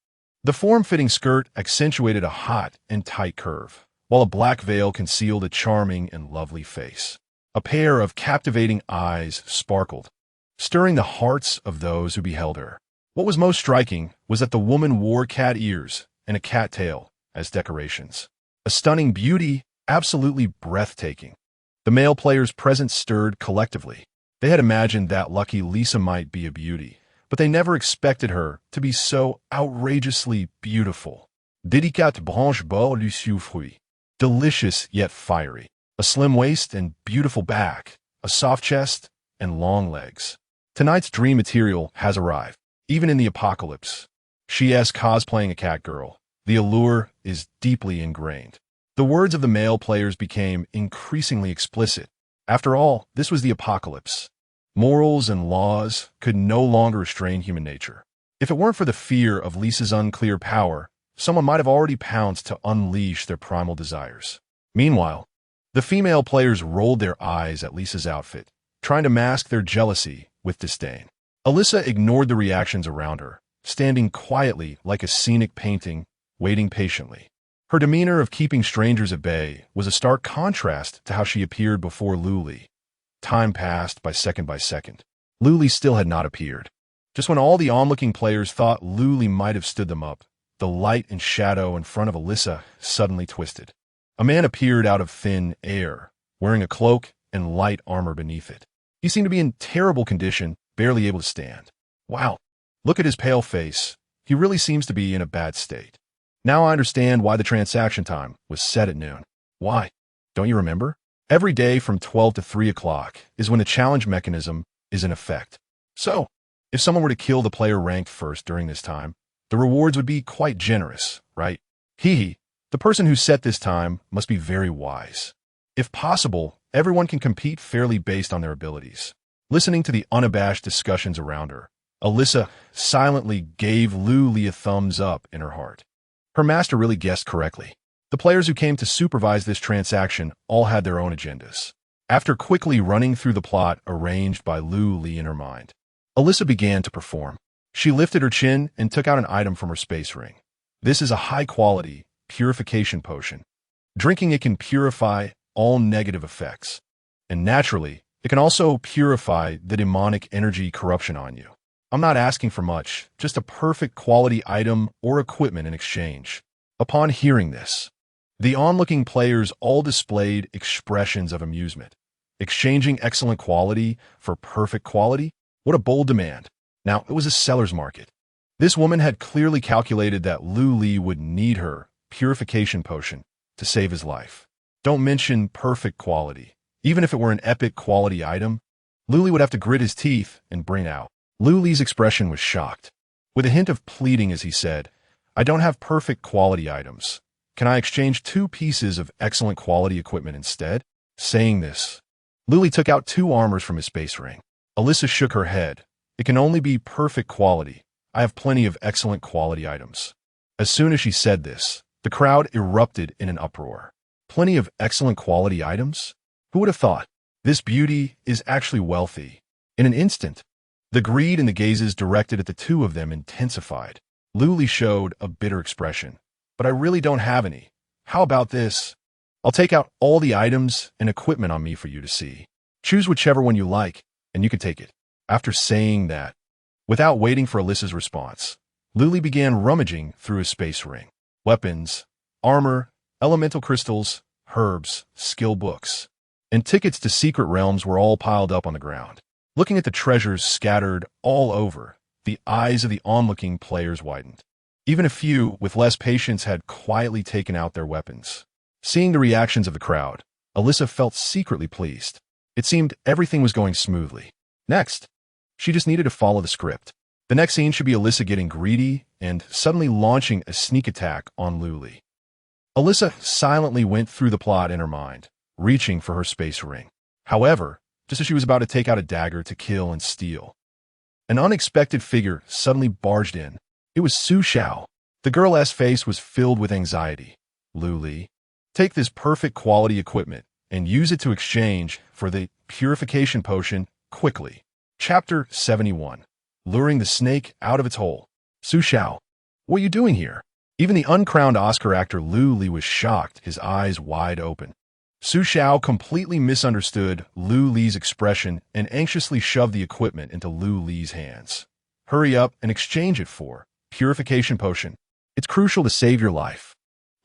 The form-fitting skirt accentuated a hot and tight curve, while a black veil concealed a charming and lovely face. A pair of captivating eyes sparkled, stirring the hearts of those who beheld her. What was most striking was that the woman wore cat ears and a cat tail as decorations. A stunning beauty, absolutely breathtaking. The male players present stirred collectively. They had imagined that lucky Lisa might be a beauty, but they never expected her to be so outrageously beautiful. Délicate branche beau lucieux fruit. Delicious yet fiery. A slim waist and beautiful back, a soft chest and long legs. Tonight's dream material has arrived. Even in the apocalypse, she is cosplaying a cat girl. The allure is deeply ingrained. The words of the male players became increasingly explicit. After all, this was the apocalypse. Morals and laws could no longer restrain human nature. If it weren't for the fear of Lisa's unclear power, someone might have already pounced to unleash their primal desires. Meanwhile, the female players rolled their eyes at Lisa's outfit, trying to mask their jealousy with disdain. Alyssa ignored the reactions around her, standing quietly like a scenic painting, waiting patiently. Her demeanor of keeping strangers at bay was a stark contrast to how she appeared before Luli. Time passed by second. Luli still had not appeared. Just when all the onlooking players thought Luli might have stood them up, the light and shadow in front of Alyssa suddenly twisted. A man appeared out of thin air, wearing a cloak and light armor beneath it. He seemed to be in terrible condition, barely able to stand. Wow, look at his pale face. He really seems to be in a bad state. Now I understand why the transaction time was set at noon. Why? Don't you remember? Every day from 12 to 3 o'clock is when the challenge mechanism is in effect. So, if someone were to kill the player ranked first during this time, the rewards would be quite generous, right? The person who set this time must be very wise. If possible, everyone can compete fairly based on their abilities. Listening to the unabashed discussions around her, Alyssa silently gave Luli a thumbs up in her heart. Her master really guessed correctly. The players who came to supervise this transaction all had their own agendas. After quickly running through the plot arranged by Luli in her mind, Alyssa began to perform. She lifted her chin and took out an item from her space ring. This is a high-quality purification potion. Drinking it can purify all negative effects. And naturally, it can also purify the demonic energy corruption on you. I'm not asking for much, just a perfect quality item or equipment in exchange. Upon hearing this, the onlooking players all displayed expressions of amusement. Exchanging excellent quality for perfect quality? What a bold demand. Now, it was a seller's market. This woman had clearly calculated that Luli would need her purification potion to save his life. Don't mention perfect quality. Even if it were an epic quality item, Luli would have to grit his teeth and bring out. Luli's expression was shocked. With a hint of pleading as he said, I don't have perfect quality items. Can I exchange 2 pieces of excellent quality equipment instead? Saying this, Luli took out 2 armors from his space ring. Alyssa shook her head. It can only be perfect quality. I have plenty of excellent quality items. As soon as she said this, the crowd erupted in an uproar. Plenty of excellent quality items? Who would have thought? This beauty is actually wealthy. In an instant, the greed in the gazes directed at the 2 of them intensified. Luli showed a bitter expression. But I really don't have any. How about this? I'll take out all the items and equipment on me for you to see. Choose whichever one you like, and you can take it. After saying that, without waiting for Alyssa's response, Luli began rummaging through his space ring. Weapons, armor, elemental crystals, herbs, skill books, and tickets to secret realms were all piled up on the ground. Looking at the treasures scattered all over, the eyes of the onlooking players widened. Even a few, with less patience, had quietly taken out their weapons. Seeing the reactions of the crowd, Alyssa felt secretly pleased. It seemed everything was going smoothly. Next, she just needed to follow the script. The next scene should be Alyssa getting greedy and suddenly launching a sneak attack on Luli. Alyssa silently went through the plot in her mind, reaching for her space ring. However, just as she was about to take out a dagger to kill and steal, an unexpected figure suddenly barged in. It was Su Xiao. The girl's face was filled with anxiety. Luli, take this perfect quality equipment and use it to exchange for the purification potion quickly. Chapter 71. Luring the snake out of its hole. Su Xiao, what are you doing here? Even the uncrowned Oscar actor Luli was shocked, his eyes wide open. Su Xiao completely misunderstood Lu Li's expression and anxiously shoved the equipment into Lu Li's hands. Hurry up and exchange it for purification potion. It's crucial to save your life.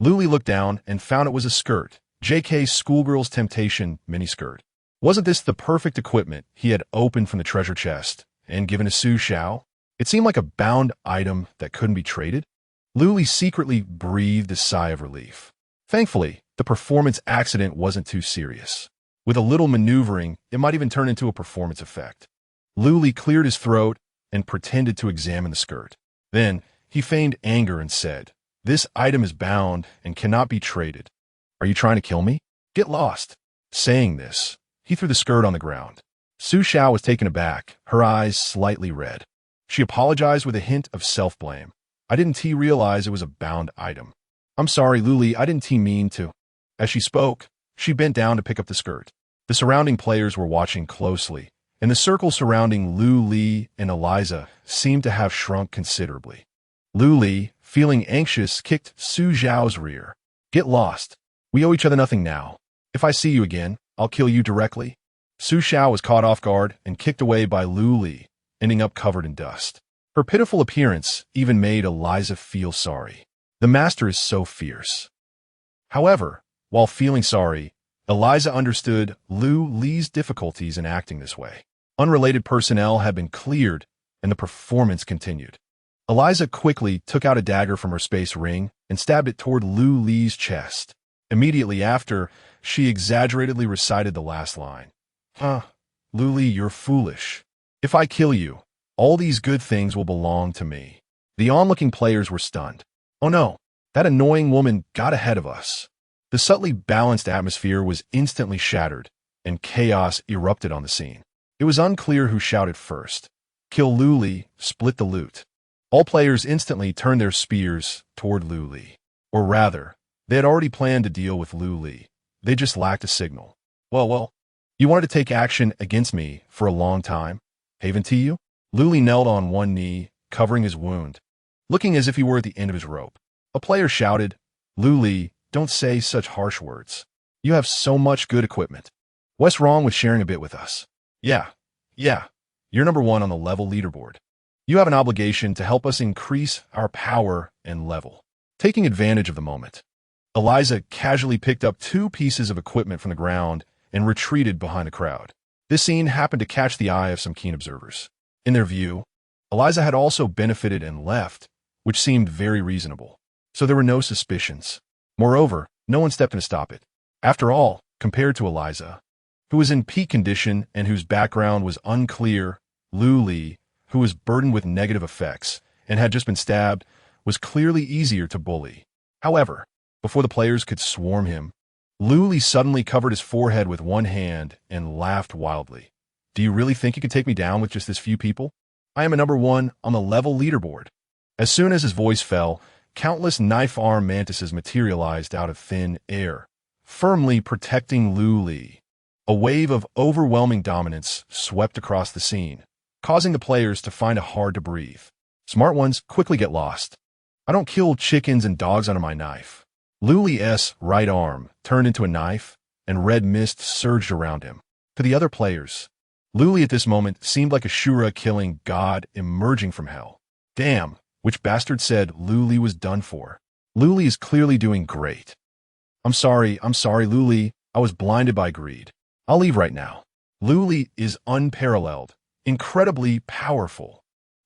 Lu Li looked down and found it was a skirt, JK's Schoolgirl's Temptation miniskirt. Wasn't this the perfect equipment he had opened from the treasure chest and given to Su Xiao? It seemed like a bound item that couldn't be traded. Lu Li secretly breathed a sigh of relief. Thankfully, the performance accident wasn't too serious. With a little maneuvering, it might even turn into a performance effect. Lu Li cleared his throat and pretended to examine the skirt. Then, he feigned anger and said, "This item is bound and cannot be traded. Are you trying to kill me? Get lost." Saying this, he threw the skirt on the ground. Su Xiao was taken aback, her eyes slightly red. She apologized with a hint of self-blame. "I didn't realize it was a bound item. I'm sorry, Luli, I didn't mean to." As she spoke, she bent down to pick up the skirt. The surrounding players were watching closely, and the circle surrounding Lu Li and Eliza seemed to have shrunk considerably. Lu Li, feeling anxious, kicked Su Xiao's rear. "Get lost. We owe each other nothing now. If I see you again, I'll kill you directly." Su Xiao was caught off guard and kicked away by Lu Li, ending up covered in dust. Her pitiful appearance even made Eliza feel sorry. The master is so fierce. However, while feeling sorry, Eliza understood Lu Li's difficulties in acting this way. Unrelated personnel had been cleared, and the performance continued. Eliza quickly took out a dagger from her space ring and stabbed it toward Lu Li's chest. Immediately after, she exaggeratedly recited the last line. Lu Li, you're foolish. If I kill you, all these good things will belong to me." The onlooking players were stunned. Oh no, that annoying woman got ahead of us. The subtly balanced atmosphere was instantly shattered, and chaos erupted on the scene. It was unclear who shouted first. "Kill Lu Li, split the loot." All players instantly turned their spears toward Lu Li. Or rather, they had already planned to deal with Lu Li. They just lacked a signal. Well, you wanted to take action against me for a long time, haven't you? Lu Li knelt on one knee, covering his wound, looking as if he were at the end of his rope. A player shouted, "Lu Li, don't say such harsh words. You have so much good equipment. What's wrong with sharing a bit with us?" Yeah, you're number 1 on the level leaderboard. You have an obligation to help us increase our power and level." Taking advantage of the moment, Eliza casually picked up 2 pieces of equipment from the ground and retreated behind the crowd. This scene happened to catch the eye of some keen observers. In their view, Eliza had also benefited and left, which seemed very reasonable. So there were no suspicions. Moreover, no one stepped in to stop it. After all, compared to Eliza, who was in peak condition and whose background was unclear, Lu Li, who was burdened with negative effects and had just been stabbed, was clearly easier to bully. However, before the players could swarm him, Lu Li suddenly covered his forehead with one hand and laughed wildly. "Do you really think you can take me down with just this few people? I am a number 1 on the level leaderboard." As soon as his voice fell, countless knife-armed mantises materialized out of thin air, firmly protecting Lu Li. A wave of overwhelming dominance swept across the scene, causing the players to find it hard to breathe. Smart ones quickly get lost. "I don't kill chickens and dogs under my knife." Lu Li's right arm turned into a knife, and red mist surged around him. To the other players, Lu Li at this moment seemed like a Shura-killing god emerging from hell. Damn, which bastard said Lu Li was done for? Lu Li is clearly doing great. I'm sorry, Lu Li. I was blinded by greed. I'll leave right now." Lu Li is unparalleled, incredibly powerful.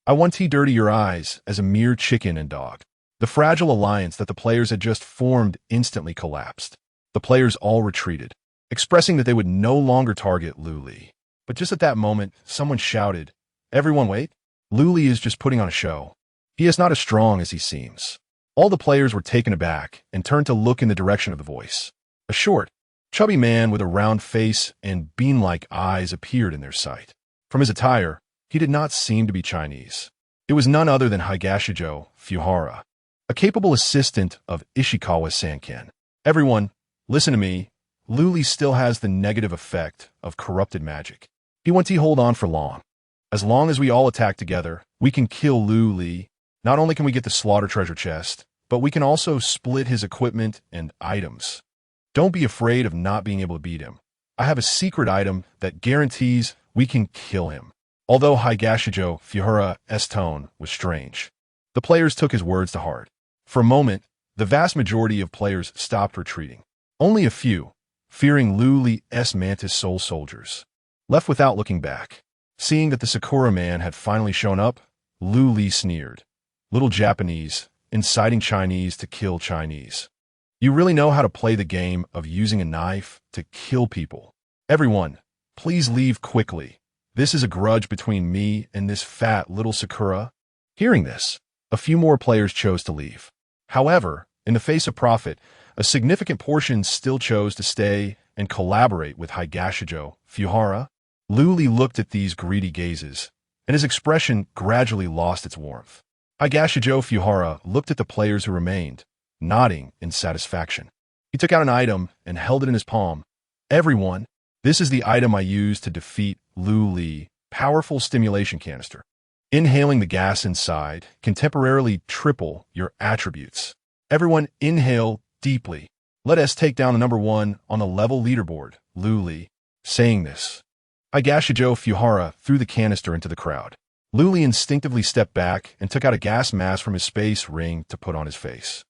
I want to dirty your eyes as a mere chicken and dog. The fragile alliance that the players had just formed instantly collapsed. The players all retreated, expressing that they would no longer target Luli. But just at that moment, someone shouted, "Everyone wait! Luli is just putting on a show. He is not as strong as he seems." All the players were taken aback and turned to look in the direction of the voice. A short, chubby man with a round face and bean-like eyes appeared in their sight. From his attire, he did not seem to be Chinese. It was none other than Higashijo Fuhara, a capable assistant of Ishikawa Sanken. "Everyone, listen to me. Luli still has the negative effect of corrupted magic. He won't hold on for long. As long as we all attack together, we can kill Luli. Not only can we get the slaughter treasure chest, but we can also split his equipment and items. Don't be afraid of not being able to beat him. I have a secret item that guarantees we can kill him." Although Higashijo Fuhara's tone was strange, the players took his words to heart. For a moment, the vast majority of players stopped retreating. Only a few, fearing Luli's mantis soul soldiers, left without looking back. Seeing that the Sakura man had finally shown up, Luli sneered. "Little Japanese, inciting Chinese to kill Chinese. You really know how to play the game of using a knife to kill people. Everyone, please leave quickly. This is a grudge between me and this fat little Sakura." Hearing this, a few more players chose to leave. However, in the face of profit, a significant portion still chose to stay and collaborate with Higashijo Fuhara. Luli looked at these greedy gazes, and his expression gradually lost its warmth. Higashijo Fuhara looked at the players who remained, nodding in satisfaction. He took out an item and held it in his palm. "Everyone, this is the item I used to defeat Luli, powerful stimulation canister. Inhaling the gas inside can temporarily triple your attributes. Everyone inhale deeply. Let us take down the number 1 on the level leaderboard, Luli." Saying this, Higashijo Fuhara threw the canister into the crowd. Luli instinctively stepped back and took out a gas mask from his space ring to put on his face.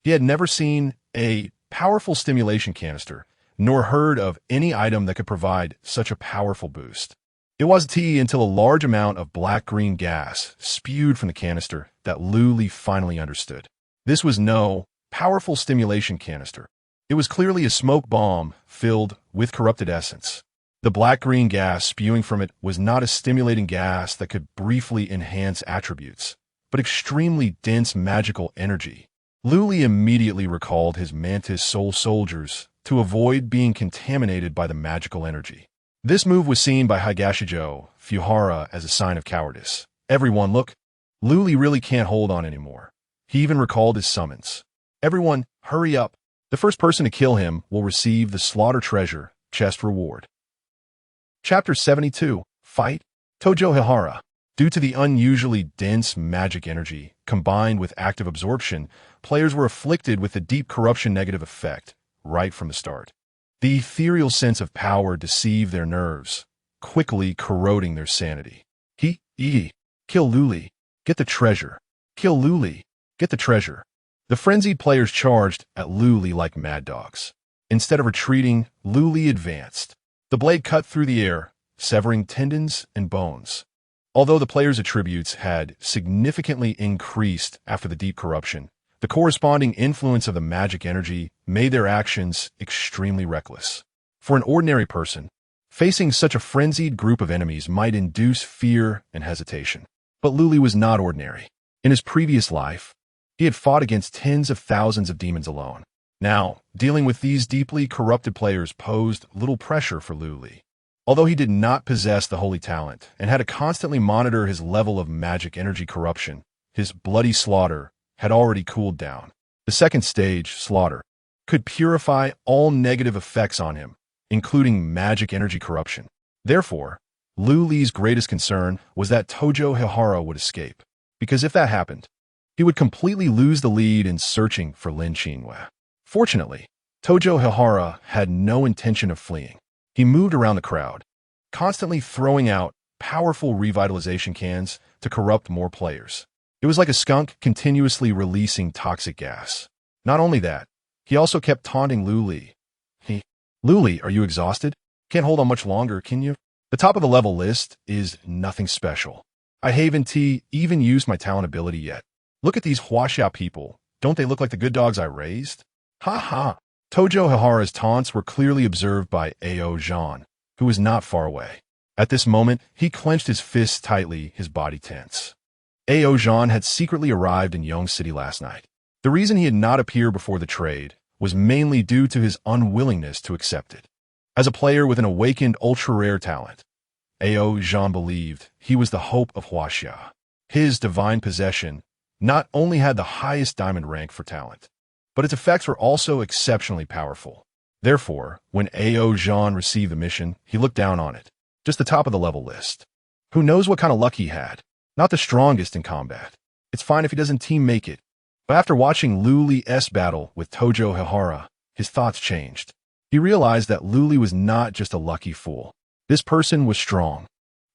He had never seen a powerful stimulation canister, nor heard of any item that could provide such a powerful boost. It wasn't until a large amount of black-green gas spewed from the canister that Luli finally understood. This was no powerful stimulation canister. It was clearly a smoke bomb filled with corrupted essence. The black-green gas spewing from it was not a stimulating gas that could briefly enhance attributes, but extremely dense magical energy. Luli immediately recalled his mantis soul soldiers to avoid being contaminated by the magical energy. This move was seen by Higashijo Fuhara as a sign of cowardice. "Everyone, look, Luli really can't hold on anymore." He even recalled his summons. "Everyone, hurry up. The first person to kill him will receive the slaughter treasure chest reward." Chapter 72, Fight, Tojo Hihara. Due to the unusually dense magic energy, combined with active absorption, players were afflicted with the deep corruption negative effect right from the start. The ethereal sense of power deceived their nerves, quickly corroding their sanity. Kill Luli, get the treasure. Kill Luli, get the treasure. The frenzied players charged at Luli like mad dogs. Instead of retreating, Luli advanced. The blade cut through the air, severing tendons and bones. Although the players' attributes had significantly increased after the deep corruption, the corresponding influence of the magic energy made their actions extremely reckless. For an ordinary person, facing such a frenzied group of enemies might induce fear and hesitation. But Luli was not ordinary. In his previous life, he had fought against tens of thousands of demons alone. Now, dealing with these deeply corrupted players posed little pressure for Luli. Although he did not possess the holy talent and had to constantly monitor his level of magic energy corruption, his bloody slaughter had already cooled down. The second stage, slaughter, could purify all negative effects on him, including magic energy corruption. Therefore, Luli's greatest concern was that Tojo Hihara would escape, because if that happened, he would completely lose the lead in searching for Lin Qinhua. Fortunately, Tojo Hihara had no intention of fleeing. He moved around the crowd, constantly throwing out powerful revitalization cans to corrupt more players. It was like a skunk continuously releasing toxic gas. Not only that, he also kept taunting Luli. "Luli, are you exhausted? Can't hold on much longer, can you?" The top of the level list is nothing special. I haven't even used my talent ability yet. Look at these Huaxia people. Don't they look like the good dogs I raised? Ha ha. Tojo Hihara's taunts were clearly observed by Ao Zhan, who was not far away. At this moment, he clenched his fists tightly, his body tense. Ao Zhan had secretly arrived in Young City last night. The reason he had not appeared before the trade was mainly due to his unwillingness to accept it. As a player with an awakened ultra-rare talent, Ao Zhan believed he was the hope of Huaxia. His divine possession not only had the highest diamond rank for talent, but its effects were also exceptionally powerful. Therefore, when Ao Zhan received the mission, he looked down on it. Just the top of the level list. Who knows what kind of luck he had? Not the strongest in combat. It's fine if he doesn't team make it. But after watching Lu Li's battle with Tojo Hihara, his thoughts changed. He realized that Lu Li was not just a lucky fool. This person was strong.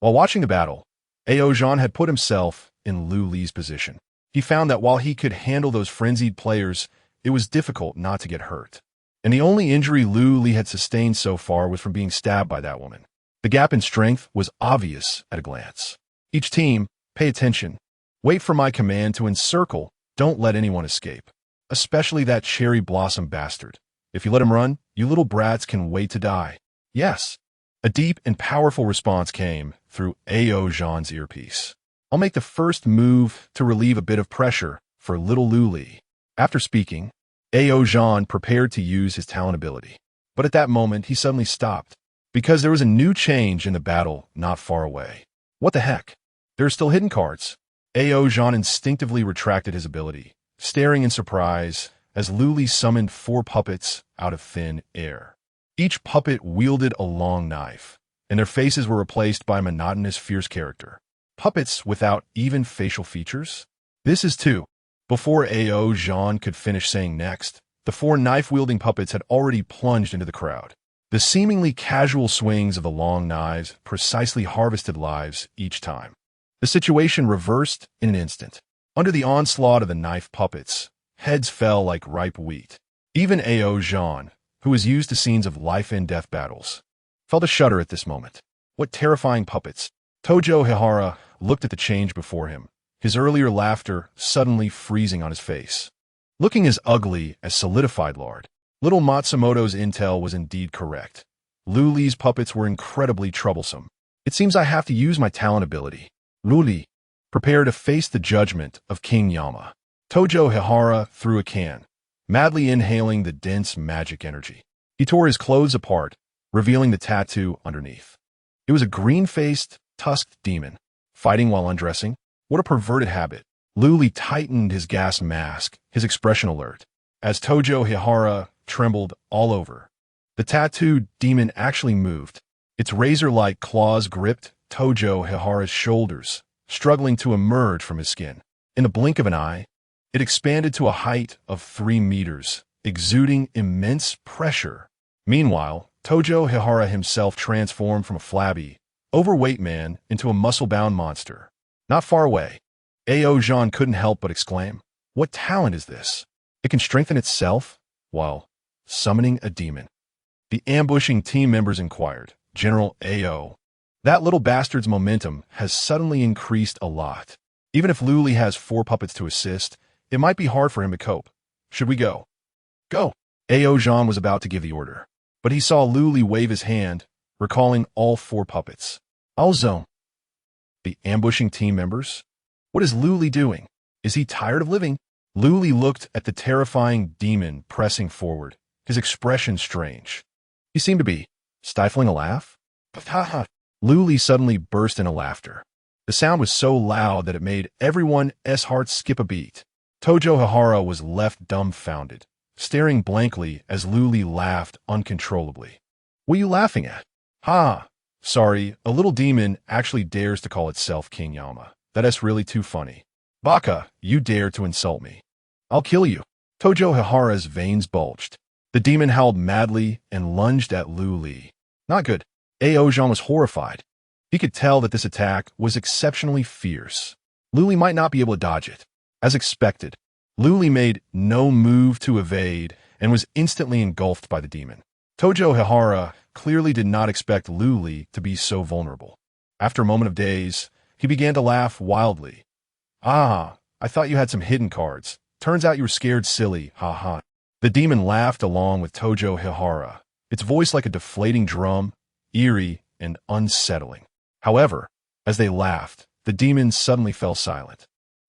While watching the battle, Ao Zhan had put himself in Lu Li's position. He found that while he could handle those frenzied players, it was difficult not to get hurt. And the only injury Lu Li had sustained so far was from being stabbed by that woman. The gap in strength was obvious at a glance. Each team, pay attention. Wait for my command to encircle. Don't let anyone escape. Especially that cherry blossom bastard. If you let him run, you little brats can wait to die. Yes. A deep and powerful response came through Ao Zhan's earpiece. I'll make the first move to relieve a bit of pressure for little Lu Li. After speaking, Ao Zhan prepared to use his talent ability. But at that moment, he suddenly stopped, because there was a new change in the battle not far away. What the heck? There are still hidden cards. Ao Zhan instinctively retracted his ability, staring in surprise as Lu Li summoned 4 puppets out of thin air. Each puppet wielded a long knife, and their faces were replaced by a monotonous, fierce character. Puppets without even facial features? This is 2. Before Ao Zhan could finish saying next, the 4 knife-wielding puppets had already plunged into the crowd. The seemingly casual swings of the long knives precisely harvested lives each time. The situation reversed in an instant. Under the onslaught of the knife puppets, heads fell like ripe wheat. Even Ao Zhan, who was used to scenes of life and death battles, felt a shudder at this moment. What terrifying puppets! Tojo Hihara looked at the change before him, his earlier laughter suddenly freezing on his face. Looking as ugly as solidified lard, little Matsumoto's intel was indeed correct. Lu Li's puppets were incredibly troublesome. It seems I have to use my talent ability. Lu Li, prepare to face the judgment of King Yama. Tojo Hihara threw a can, madly inhaling the dense magic energy. He tore his clothes apart, revealing the tattoo underneath. It was a green-faced, tusked demon, fighting while undressing. What a perverted habit. Lu Li tightened his gas mask, his expression alert, as Tojo Hihara trembled all over. The tattooed demon actually moved. Its razor-like claws gripped Tojo Hihara's shoulders, struggling to emerge from his skin. In the blink of an eye, it expanded to a height of 3 meters, exuding immense pressure. Meanwhile, Tojo Hihara himself transformed from a flabby, overweight man into a muscle-bound monster. Not far away, Ao Zhan couldn't help but exclaim, "What talent is this? It can strengthen itself while summoning a demon." The ambushing team members inquired, "General Ao, that little bastard's momentum has suddenly increased a lot. Even if Lu Li has 4 puppets to assist, it might be hard for him to cope. Should we go?" "Go." Ao Zhan was about to give the order, but he saw Lu Li wave his hand, recalling all 4 puppets. "I'll zone." The ambushing team members? What is Lu Li doing? Is he tired of living? Lu Li looked at the terrifying demon pressing forward, his expression strange. He seemed to be stifling a laugh. Ha ha! Lu Li suddenly burst into laughter. The sound was so loud that it made everyone's heart skip a beat. Tojo Hihara was left dumbfounded, staring blankly as Lu Li laughed uncontrollably. "What are you laughing at?" "Ha! Sorry, a little demon actually dares to call itself King Yama. That's really too funny. Baka, you dare to insult me. I'll kill you." Tojo Hihara's veins bulged. The demon howled madly and lunged at Lu Li. Not good. Ao Zhan was horrified. He could tell that this attack was exceptionally fierce. Lu Li might not be able to dodge it. As expected, Lu Li made no move to evade and was instantly engulfed by the demon. Tojo Hihara clearly did not expect Lu Li to be so vulnerable. After a moment of daze, he began to laugh wildly. Ah, I thought you had some hidden cards. Turns out you were scared silly, ha ha. The demon laughed along with Tojo Hihara, its voice like a deflating drum, eerie and unsettling. However, as they laughed, the demon suddenly fell silent.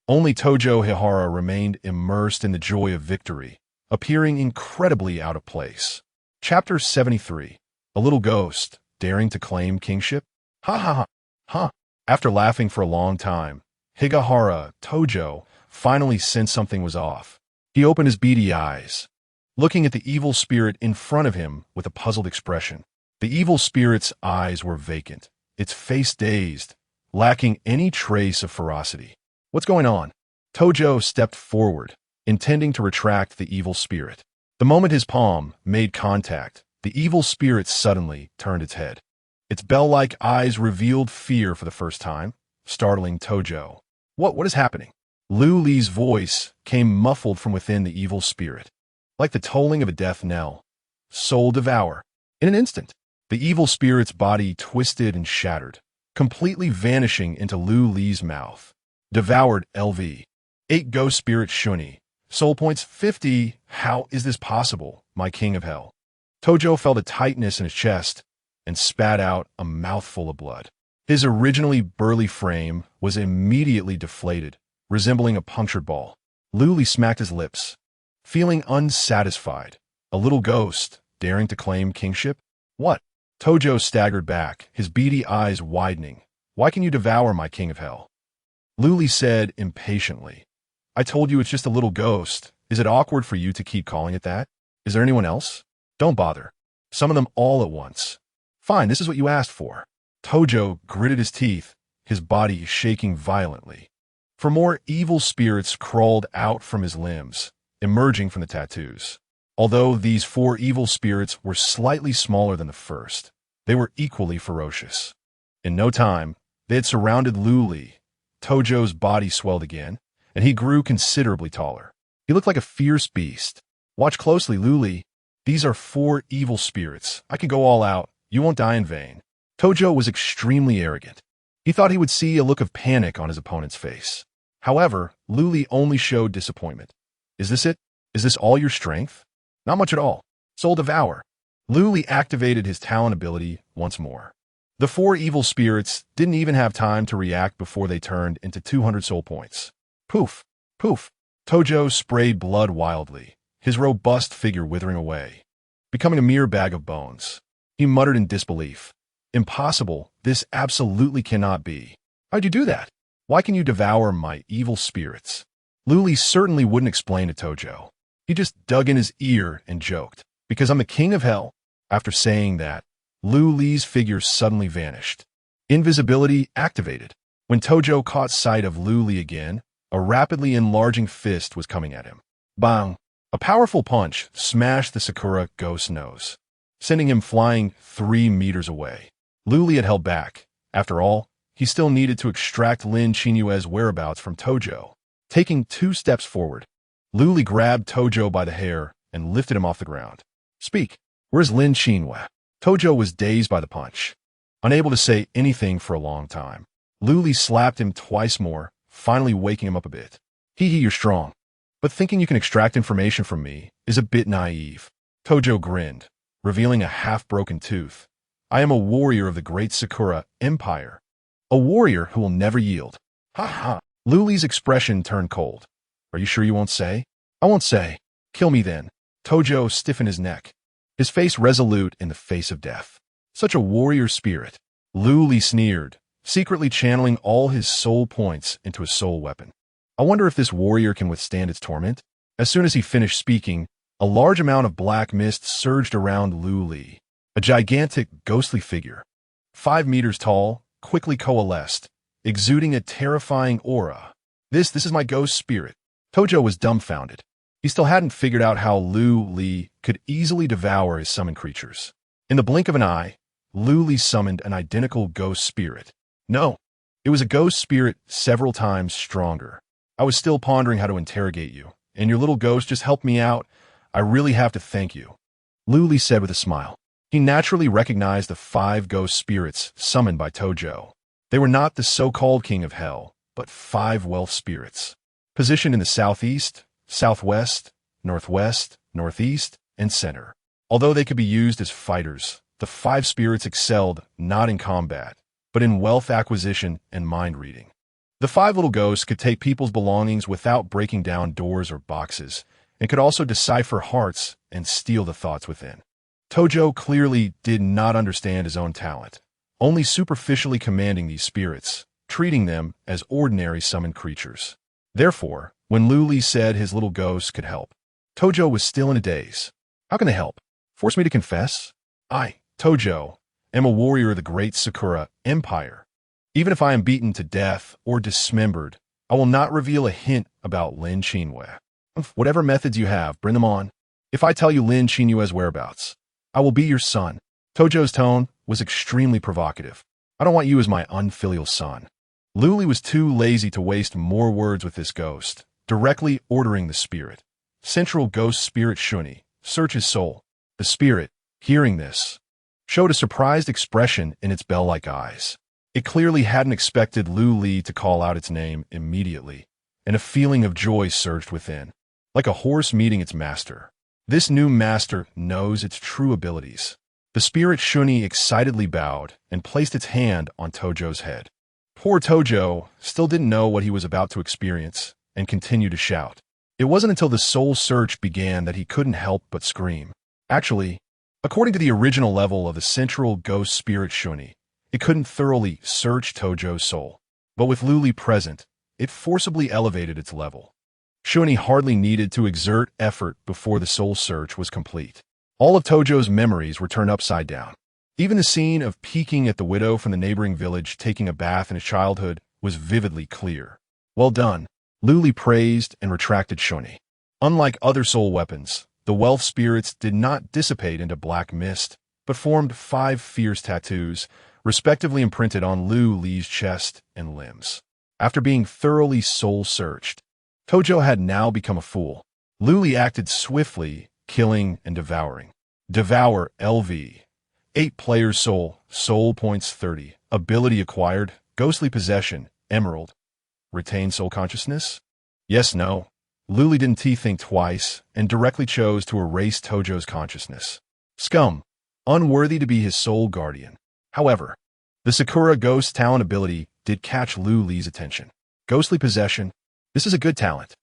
Only Tojo Hihara remained immersed in the joy of victory, appearing incredibly out of place. Chapter 73. A Little Ghost, Daring to Claim Kingship? Ha ha ha, ha. After laughing for a long time, Higahara, Tojo, finally sensed something was off. He opened his beady eyes, looking at the evil spirit in front of him with a puzzled expression. The evil spirit's eyes were vacant, its face dazed, lacking any trace of ferocity. What's going on? Tojo stepped forward, intending to retract the evil spirit. The moment his palm made contact, the evil spirit suddenly turned its head. Its bell-like eyes revealed fear for the first time, startling Tojo. What is happening? Lu Li's voice came muffled from within the evil spirit, like the tolling of a death knell. Soul Devour. In an instant, the evil spirit's body twisted and shattered, completely vanishing into Lu Li's mouth. Devoured LV. 8 Ghost Spirit Shuni. Soul points 50. How is this possible, my king of hell? Tojo felt a tightness in his chest and spat out a mouthful of blood. His originally burly frame was immediately deflated, resembling a punctured ball. Lu Li smacked his lips, feeling unsatisfied. A little ghost, daring to claim kingship? What? Tojo staggered back, his beady eyes widening. Why can you devour my king of hell? Lu Li said impatiently. I told you it's just a little ghost. Is it awkward for you to keep calling it that? Is there anyone else? Don't bother. Summon them all at once. Fine, this is what you asked for. Tojo gritted his teeth, his body shaking violently. For more evil spirits crawled out from his limbs, emerging from the tattoos. Although these 4 evil spirits were slightly smaller than the first, they were equally ferocious. In no time, they had surrounded Lu Li. Tojo's body swelled again, and he grew considerably taller. He looked like a fierce beast. Watch closely, Lu Li. These are 4 evil spirits. I can go all out. You won't die in vain. Tojo was extremely arrogant. He thought he would see a look of panic on his opponent's face. However, Lu Li only showed disappointment. Is this it? Is this all your strength? Not much at all. Soul Devour. Lu Li activated his talent ability once more. The 4 evil spirits didn't even have time to react before they turned into 200 soul points. Poof, poof. Tojo sprayed blood wildly, his robust figure withering away, becoming a mere bag of bones. He muttered in disbelief. Impossible. This absolutely cannot be. How'd you do that? Why can you devour my evil spirits? Lu Li certainly wouldn't explain to Tojo. He just dug in his ear and joked. Because I'm the king of hell. After saying that, Lu Li's figure suddenly vanished. Invisibility activated. When Tojo caught sight of Lu Li again, a rapidly enlarging fist was coming at him. Bang! A powerful punch smashed the Sakura ghost's nose, sending him flying 3 meters away. Lu Li had held back. After all, he still needed to extract Lin Qinyue's whereabouts from Tojo. Taking 2 steps forward, Lu Li grabbed Tojo by the hair and lifted him off the ground. Speak. Where's Lin Qinyue? Tojo was dazed by the punch, unable to say anything for a long time. Lu Li slapped him twice more, finally waking him up a bit. Hee, you're strong. But thinking you can extract information from me is a bit naive. Tojo grinned, revealing a half-broken tooth. I am a warrior of the great Sakura Empire. A warrior who will never yield. Ha ha. Lu Li's expression turned cold. Are you sure you won't say? I won't say. Kill me then. Tojo stiffened his neck, his face resolute in the face of death. Such a warrior spirit. Lu Li sneered, secretly channeling all his soul points into a soul weapon. I wonder if this warrior can withstand its torment? As soon as he finished speaking, a large amount of black mist surged around Lu Li. A gigantic, ghostly figure, 5 meters tall, quickly coalesced, exuding a terrifying aura. This is my ghost spirit. Tojo was dumbfounded. He still hadn't figured out how Lu Li could easily devour his summoned creatures. In the blink of an eye, Lu Li summoned an identical ghost spirit. No, it was a ghost spirit several times stronger. I was still pondering how to interrogate you, and your little ghost just helped me out. I really have to thank you. Lu Li said with a smile. He naturally recognized the 5 ghost spirits summoned by Tojo. They were not the so-called king of hell, but 5 wealth spirits, positioned in the southeast, southwest, northwest, northeast, and center. Although they could be used as fighters, the 5 spirits excelled not in combat, but in wealth acquisition and mind reading. The 5 little ghosts could take people's belongings without breaking down doors or boxes, and could also decipher hearts and steal the thoughts within. Tojo clearly did not understand his own talent, only superficially commanding these spirits, treating them as ordinary summoned creatures. Therefore, when Luli said his little ghosts could help, Tojo was still in a daze. How can they help? Force me to confess? I, Tojo, am a warrior of the great Sakura Empire. Even if I am beaten to death or dismembered, I will not reveal a hint about Lin Qinhue. Whatever methods you have, bring them on. If I tell you Lin Qinhue's whereabouts, I will be your son. Tojo's tone was extremely provocative. I don't want you as my unfilial son. Luli was too lazy to waste more words with this ghost, directly ordering the spirit. Central ghost spirit Shuni, search his soul. The spirit, hearing this, showed a surprised expression in its bell-like eyes. It clearly hadn't expected Luli to call out its name immediately, and a feeling of joy surged within, like a horse meeting its master. This new master knows its true abilities. The spirit Shuni excitedly bowed and placed its hand on Tojo's head. Poor Tojo still didn't know what he was about to experience and continued to shout. It wasn't until the soul search began that he couldn't help but scream. Actually, according to the original level of the central ghost spirit Shuni, it couldn't thoroughly search Tojo's soul. But with Luli present, it forcibly elevated its level. Shuni hardly needed to exert effort before the soul search was complete. All of Tojo's memories were turned upside down. Even the scene of peeking at the widow from the neighboring village taking a bath in his childhood was vividly clear. Well done, Luli praised and retracted Shuni. Unlike other soul weapons, the wealth spirits did not dissipate into black mist, but formed 5 fierce tattoos, respectively imprinted on Luli's chest and limbs. After being thoroughly soul-searched, Tojo had now become a fool. Luli acted swiftly, killing and devouring. Devour LV. 8 players soul points 30. Ability acquired, ghostly possession, emerald. Retain soul consciousness? Yes, no. Luli didn't think twice and directly chose to erase Tojo's consciousness. Scum. Unworthy to be his soul guardian. However, the Sakura ghost talent ability did catch Luli's attention. Ghostly possession. This is a good talent.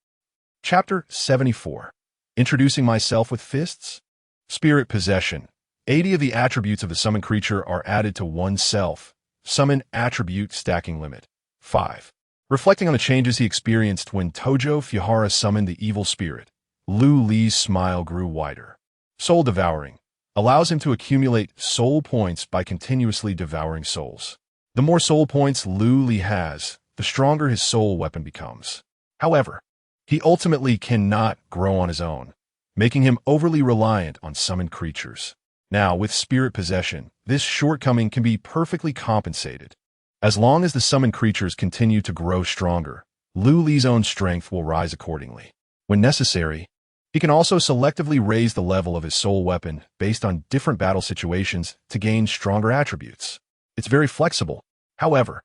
Chapter 74. Introducing myself with fists? Spirit possession. 80 of the attributes of the summoned creature are added to oneself. Summon attribute stacking limit. 5. Reflecting on the changes he experienced when Tojo Fuhara summoned the evil spirit, Luli's smile grew wider. Soul devouring. Allows him to accumulate soul points by continuously devouring souls. The more soul points Luli has, the stronger his soul weapon becomes. However, he ultimately cannot grow on his own, making him overly reliant on summoned creatures. Now, with spirit possession, this shortcoming can be perfectly compensated. As long as the summoned creatures continue to grow stronger, Luli's own strength will rise accordingly. When necessary, he can also selectively raise the level of his soul weapon based on different battle situations to gain stronger attributes. It's very flexible. However,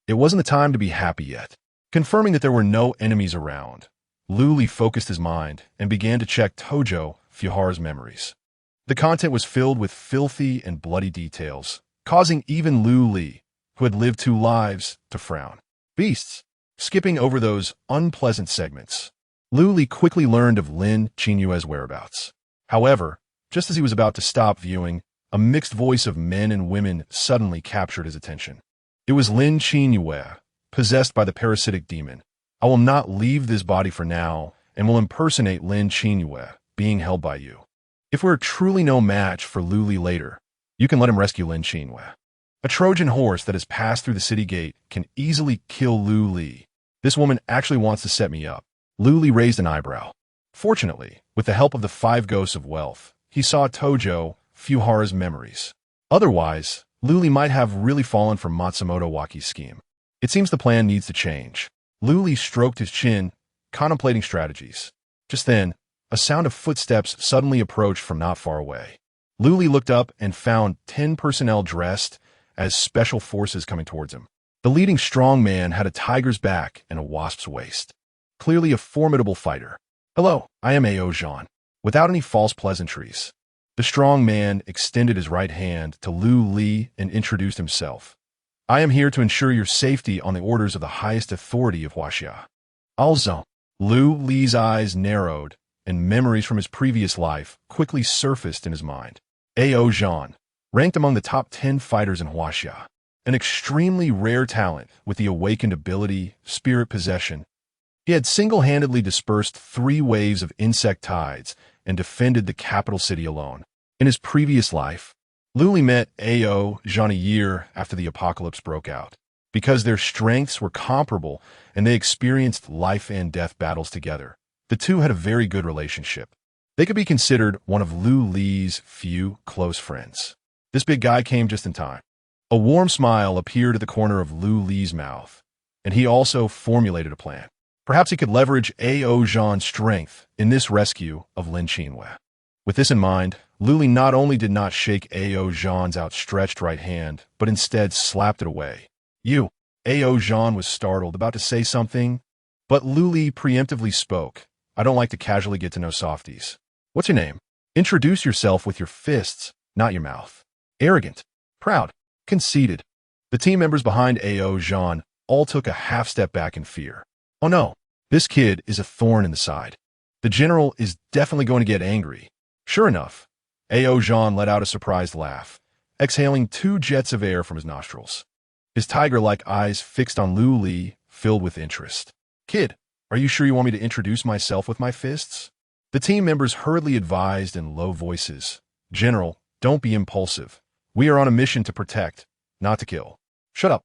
it wasn't the time to be happy yet. Confirming that there were no enemies around, Luli focused his mind and began to check Tojo Fuhara's memories. The content was filled with filthy and bloody details, causing even Luli, who had lived 2 lives, to frown. Beasts. Skipping over those unpleasant segments, Luli quickly learned of Lin Qinhue's whereabouts. However, just as he was about to stop viewing, a mixed voice of men and women suddenly captured his attention. It was Lin Qinhue, possessed by the parasitic demon. I will not leave this body for now, and will impersonate Lin Qinhue, being held by you. If we're truly no match for Luli later, you can let him rescue Lin Qinhue. A Trojan horse that has passed through the city gate can easily kill Luli. This woman actually wants to set me up. Luli raised an eyebrow. Fortunately, with the help of the 5 ghosts of wealth, he saw Tojo Fuhara's memories. Otherwise, Luli might have really fallen for Matsumoto Waki's scheme. It seems the plan needs to change. Luli stroked his chin, contemplating strategies. Just then, a sound of footsteps suddenly approached from not far away. Lu Li looked up and found 10 personnel dressed as special forces coming towards him. The leading strong man had a tiger's back and a wasp's waist. Clearly a formidable fighter. "Hello, I am Ao Jean." Without any false pleasantries, the strong man extended his right hand to Lu Li and introduced himself. "I am here to ensure your safety on the orders of the highest authority of Huaxia." Also, Lu Li's eyes narrowed, and memories from his previous life quickly surfaced in his mind. Ao Jean, ranked among the top 10 fighters in Huaxia, an extremely rare talent with the awakened ability, spirit possession. He had single-handedly dispersed 3 waves of insect tides and defended the capital city alone. In his previous life, Lu Li met Ao Jean a year after the apocalypse broke out. Because their strengths were comparable and they experienced life and death battles together, the two had a very good relationship. They could be considered one of Lu Li's few close friends. This big guy came just in time. A warm smile appeared at the corner of Lu Li's mouth, and he also formulated a plan. Perhaps he could leverage Ao Jean's strength in this rescue of Lin Qinwei. With this in mind, Lu Li not only did not shake Ao Jean's outstretched right hand, but instead slapped it away. "You." Ao Jean was startled, about to say something, but Lu Li preemptively spoke. "I don't like to casually get to know softies. What's your name? Introduce yourself with your fists, not your mouth." Arrogant, proud, conceited. The team members behind Ao Jean all took a half step back in fear. Oh no, this kid is a thorn in the side. The general is definitely going to get angry. Sure enough, Ao Jean let out a surprised laugh, exhaling 2 jets of air from his nostrils. His tiger-like eyes fixed on Lu Li, filled with interest. "Kid, are you sure you want me to introduce myself with my fists?" The team members hurriedly advised in low voices. "General, don't be impulsive. We are on a mission to protect, not to kill." "Shut up,"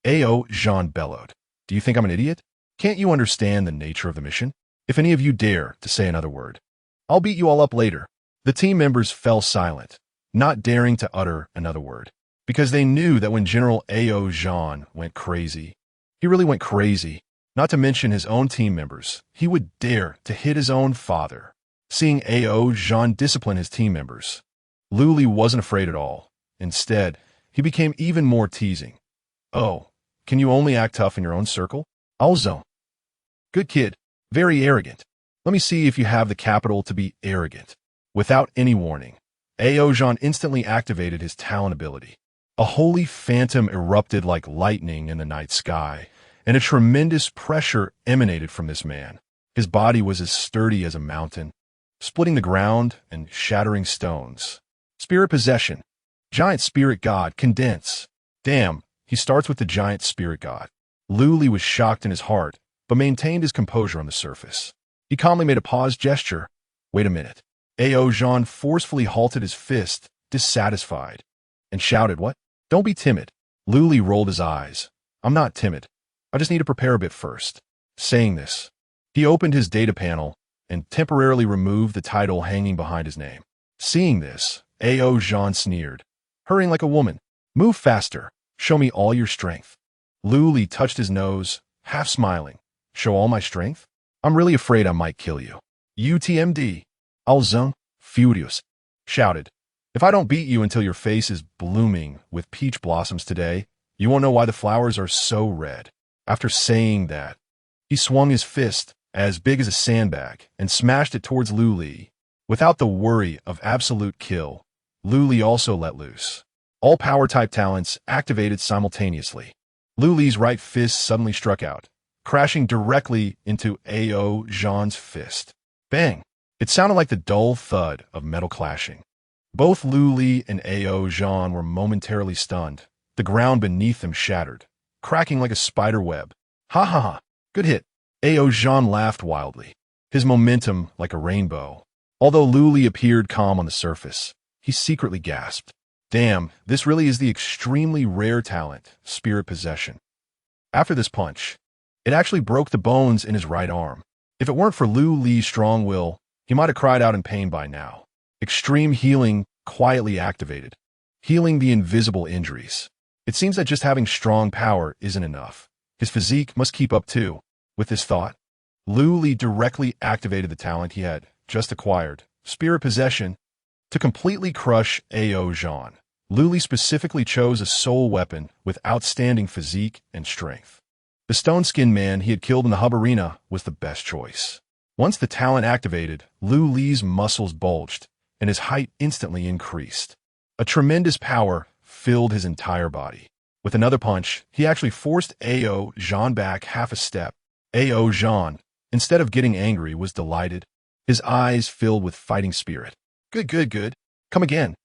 Ao Jean bellowed. "Do you think I'm an idiot? Can't you understand the nature of the mission? If any of you dare to say another word, I'll beat you all up later." The team members fell silent, not daring to utter another word, because they knew that when General Ao Jean went crazy, he really went crazy. Not to mention his own team members, he would dare to hit his own father. Seeing Ao Jean discipline his team members, Lu Li wasn't afraid at all. Instead, he became even more teasing. "Oh, can you only act tough in your own circle? Also, good kid, very arrogant. Let me see if you have the capital to be arrogant." Without any warning, Ao Jean instantly activated his talent ability. A holy phantom erupted like lightning in the night sky, and a tremendous pressure emanated from this man. His body was as sturdy as a mountain, splitting the ground and shattering stones. Spirit possession. Giant spirit god, condense. Damn, he starts with the giant spirit god. Lu Li was shocked in his heart, but maintained his composure on the surface. He calmly made a pause gesture. "Wait a minute." Ao Jean forcefully halted his fist, dissatisfied, and shouted, "What? Don't be timid." Lu Li rolled his eyes. "I'm not timid. I just need to prepare a bit first." Saying this, he opened his data panel and temporarily removed the title hanging behind his name. Seeing this, Ao Jean sneered, hurrying like a woman. "Move faster. Show me all your strength." Lu Li touched his nose, half smiling. "Show all my strength? I'm really afraid I might kill you." "UTMD. Ao Jean, furious, shouted, "If I don't beat you until your face is blooming with peach blossoms today, you won't know why the flowers are so red." After saying that, he swung his fist, as big as a sandbag, and smashed it towards Lu Li. Without the worry of absolute kill, Lu Li also let loose. All power-type talents activated simultaneously. Lu Li's right fist suddenly struck out, crashing directly into Ao Jean's fist. Bang! It sounded like the dull thud of metal clashing. Both Lu Li and Ao Jean were momentarily stunned. The ground beneath them shattered, cracking like a spider web. "Ha ha ha! Good hit!" Ao Jean laughed wildly, his momentum like a rainbow. Although Lu Li appeared calm on the surface, he secretly gasped. Damn, this really is the extremely rare talent, spirit possession. After this punch, it actually broke the bones in his right arm. If it weren't for Lu Li's strong will, he might have cried out in pain by now. Extreme healing quietly activated, healing the invisible injuries. It seems that just having strong power isn't enough. His physique must keep up too. With this thought, Lu Li directly activated the talent he had just acquired, spirit possession, To completely crush Ao Jean, Lu Li specifically chose a soul weapon with outstanding physique and strength. The stone-skinned man he had killed in the hub arena was the best choice. Once the talent activated, Lu Li's muscles bulged, and his height instantly increased. A tremendous power filled his entire body. With another punch, he actually forced Ao Jean back half a step. Ao Jean, instead of getting angry, was delighted, his eyes filled with fighting spirit. Good, good, good. Come again.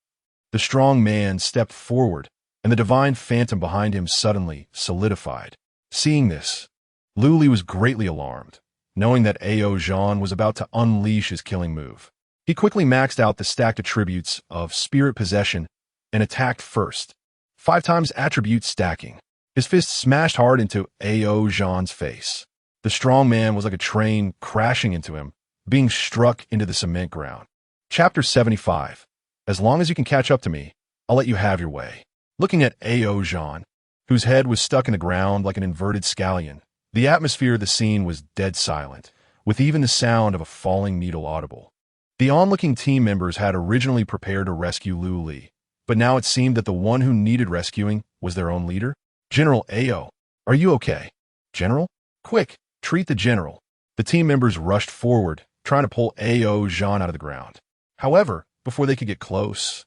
The strong man stepped forward, and the divine phantom behind him suddenly solidified. Seeing this, Lu Li was greatly alarmed, knowing that Ao Jean was about to unleash his killing move. He quickly maxed out the stacked attributes of spirit possession and attacked first. 5 times attribute stacking. His fist smashed hard into Ao Jean's face. The strong man was like a train crashing into him, being struck into the cement ground. Chapter 75. As long as you can catch up to me, I'll let you have your way. Looking at Ao Jean, whose head was stuck in the ground like an inverted scallion, the atmosphere of the scene was dead silent, with even the sound of a falling needle audible. The onlooking team members had originally prepared to rescue Lu Li, but now it seemed that the one who needed rescuing was their own leader. General Ao, are you okay? General? Quick, treat the general. The team members rushed forward, trying to pull Ao Jean out of the ground. However, before they could get close,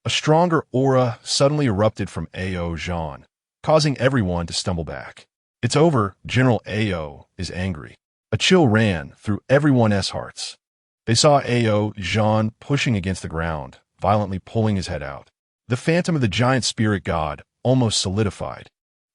a stronger aura suddenly erupted from Ao Jean, causing everyone to stumble back. It's over, General Ao is angry. A chill ran through everyone's hearts. They saw Ao Jean pushing against the ground, violently pulling his head out. The phantom of the giant spirit god almost solidified,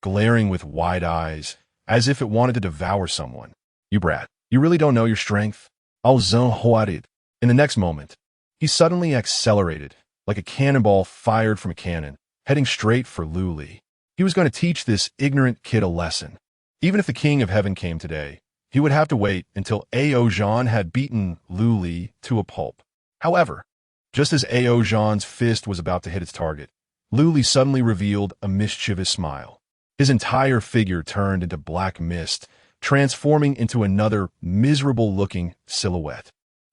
glaring with wide eyes, as if it wanted to devour someone. You brat, you really don't know your strength? I'll zone hoaded. In the next moment, he suddenly accelerated, like a cannonball fired from a cannon, heading straight for Lu Li. He was going to teach this ignorant kid a lesson. Even if the King of Heaven came today, he would have to wait until Ao Jean had beaten Lu Li to a pulp. However, just as Ao Jean's fist was about to hit its target, Lu Li suddenly revealed a mischievous smile. His entire figure turned into black mist, transforming into another miserable-looking silhouette.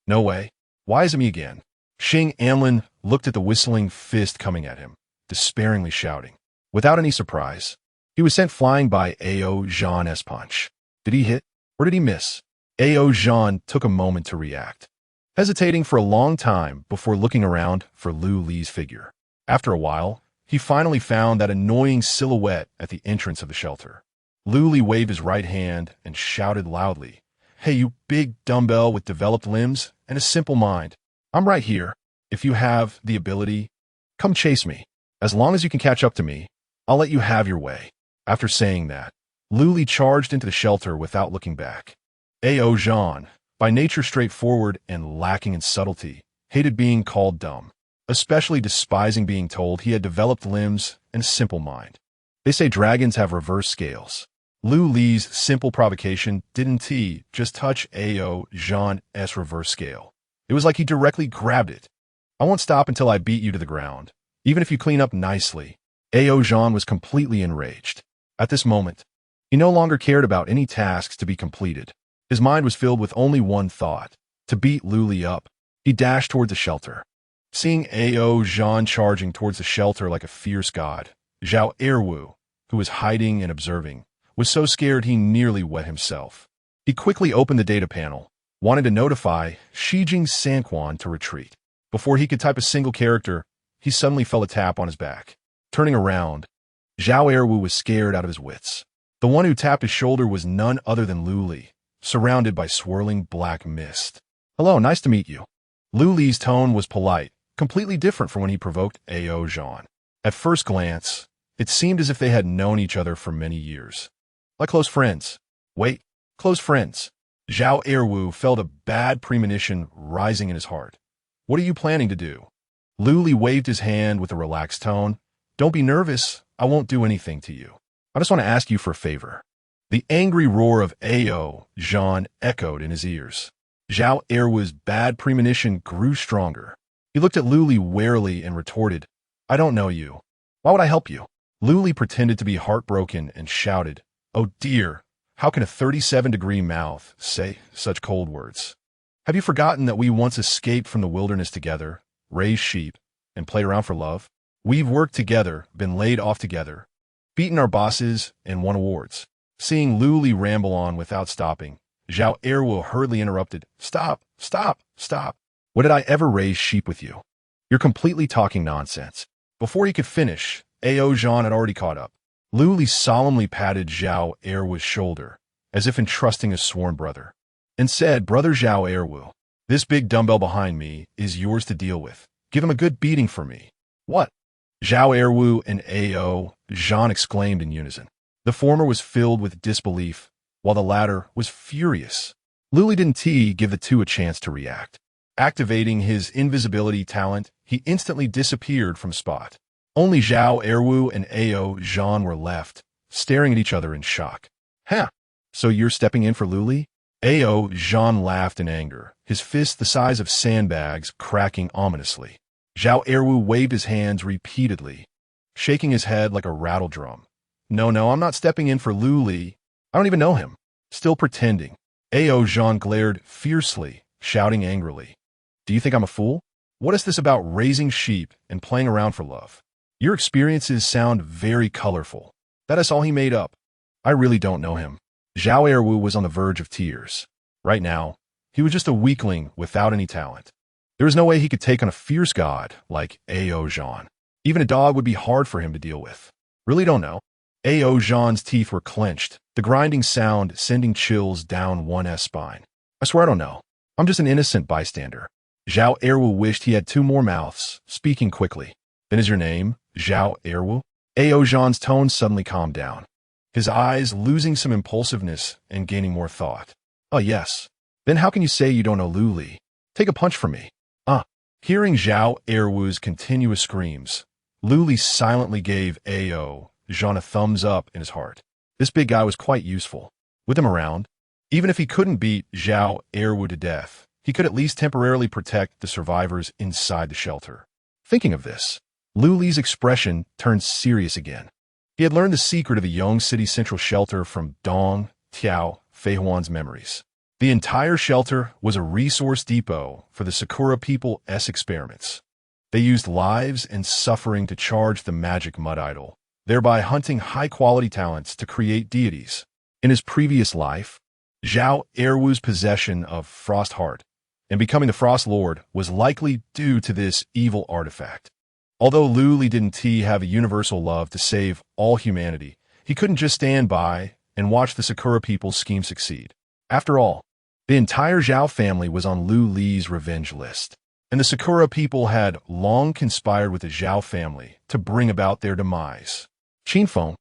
No way. Why is it me again? Xing Anlin looked at the whistling fist coming at him, despairingly shouting. Without any surprise, he was sent flying by Ao Jean's punch. Did he hit, or did he miss? Ao Jean took a moment to react, hesitating for a long time before looking around for Lu Li's figure. After a while, he finally found that annoying silhouette at the entrance of the shelter. Lu Li waved his right hand and shouted loudly, "Hey, you big dumbbell with developed limbs and a simple mind. I'm right here. If you have the ability, come chase me. As long as you can catch up to me, I'll let you have your way." After saying that, Lu Li charged into the shelter without looking back. Ao Jean, by nature straightforward and lacking in subtlety, hated being called dumb, especially despising being told he had developed limbs and a simple mind. They say dragons have reverse scales. Lu Li's simple provocation didn't just touch Ao Jean's reverse scale. It was like he directly grabbed it. "I won't stop until I beat you to the ground, even if you clean up nicely." Ao Jean was completely enraged. At this moment, he no longer cared about any tasks to be completed. His mind was filled with only one thought, to beat Lu Li up. He dashed towards the shelter. Seeing Ao Jean charging towards the shelter like a fierce god, Zhao Erwu, who was hiding and observing, was so scared he nearly wet himself. He quickly opened the data panel, wanted to notify Shijing Sanquan to retreat. Before he could type a single character, he suddenly felt a tap on his back. Turning around, Zhao Erwu was scared out of his wits. The one who tapped his shoulder was none other than Lu Li, surrounded by swirling black mist. "Hello, nice to meet you." Lu Li's tone was polite, completely different from when he provoked Ao Jean. At first glance, it seemed as if they had known each other for many years. Like close friends. Wait, close friends. Zhao Erwu felt a bad premonition rising in his heart. "What are you planning to do?" Lu Li waved his hand with a relaxed tone. "Don't be nervous. I won't do anything to you. I just want to ask you for a favor." The angry roar of Ao Jean echoed in his ears. Zhao Erwu's bad premonition grew stronger. He looked at Lu Li warily and retorted, "I don't know you. Why would I help you?" Lu Li pretended to be heartbroken and shouted, "Oh dear, how can a 37-degree mouth say such cold words? Have you forgotten that we once escaped from the wilderness together, raised sheep, and played around for love? We've worked together, been laid off together, beaten our bosses, and won awards. Seeing Luli ramble on without stopping, Zhao Erwu hurriedly interrupted. Stop, stop, stop. What did I ever raise sheep with you? You're completely talking nonsense. Before he could finish, Ao Zhan had already caught up. Luli solemnly patted Zhao Erwu's shoulder, as if entrusting a sworn brother, and said, Brother Zhao Erwu, this big dumbbell behind me is yours to deal with. Give him a good beating for me. What? Zhao Erwu and Ao Zhan exclaimed in unison. The former was filled with disbelief, while the latter was furious. Luli didn't give the two a chance to react. Activating his invisibility talent, he instantly disappeared from spot. Only Zhao Erwu and Ao Zhan were left, staring at each other in shock. Huh? So you're stepping in for Luli? Ao Zhan laughed in anger, his fists the size of sandbags cracking ominously. Zhao Erwu waved his hands repeatedly, shaking his head like a rattle drum. No, I'm not stepping in for Luli. I don't even know him. Still pretending. Ao Zhan glared fiercely, shouting angrily. Do you think I'm a fool? What is this about raising sheep and playing around for love? Your experiences sound very colorful. That is all he made up. I really don't know him. Zhao Erwu was on the verge of tears. Right now, he was just a weakling without any talent. There was no way he could take on a fierce god like Ao Zhan. Even a dog would be hard for him to deal with. Really don't know. Ao Zhan's teeth were clenched, the grinding sound sending chills down one's spine. I swear I don't know. I'm just an innocent bystander. Zhao Erwu wished he had two more mouths, speaking quickly. Then is your name Zhao Erwu? Ao Zhan's tone suddenly calmed down, his eyes losing some impulsiveness and gaining more thought. Oh yes. Then how can you say you don't know Luli? Take a punch from me. Hearing Zhao Erwu's continuous screams, Luli silently gave Ao Zhan a thumbs up in his heart. This big guy was quite useful. With him around, even if he couldn't beat Zhao Erwu to death, he could at least temporarily protect the survivors inside the shelter. Thinking of this, Luli's expression turned serious again. He had learned the secret of the Yong City Central Shelter from Dong Tiao Feihuan's memories. The entire shelter was a resource depot for the Sakura people's experiments. They used lives and suffering to charge the magic mud idol, thereby hunting high-quality talents to create deities. In his previous life, Zhao Erwu's possession of Frost Heart and becoming the Frost Lord was likely due to this evil artifact. Although Luli didn't have a universal love to save all humanity, he couldn't just stand by and watch the Sakura people's scheme succeed. After all, the entire Zhao family was on Luli's revenge list, and the Sakura people had long conspired with the Zhao family to bring about their demise. Qinfeng,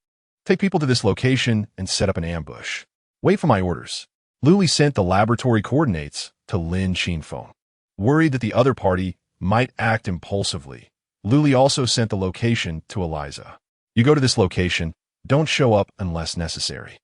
take people to this location and set up an ambush. Wait for my orders. Luli sent the laboratory coordinates to Lin Qinfeng. Worried that the other party might act impulsively, Luli also sent the location to Eliza. You go to this location, don't show up unless necessary.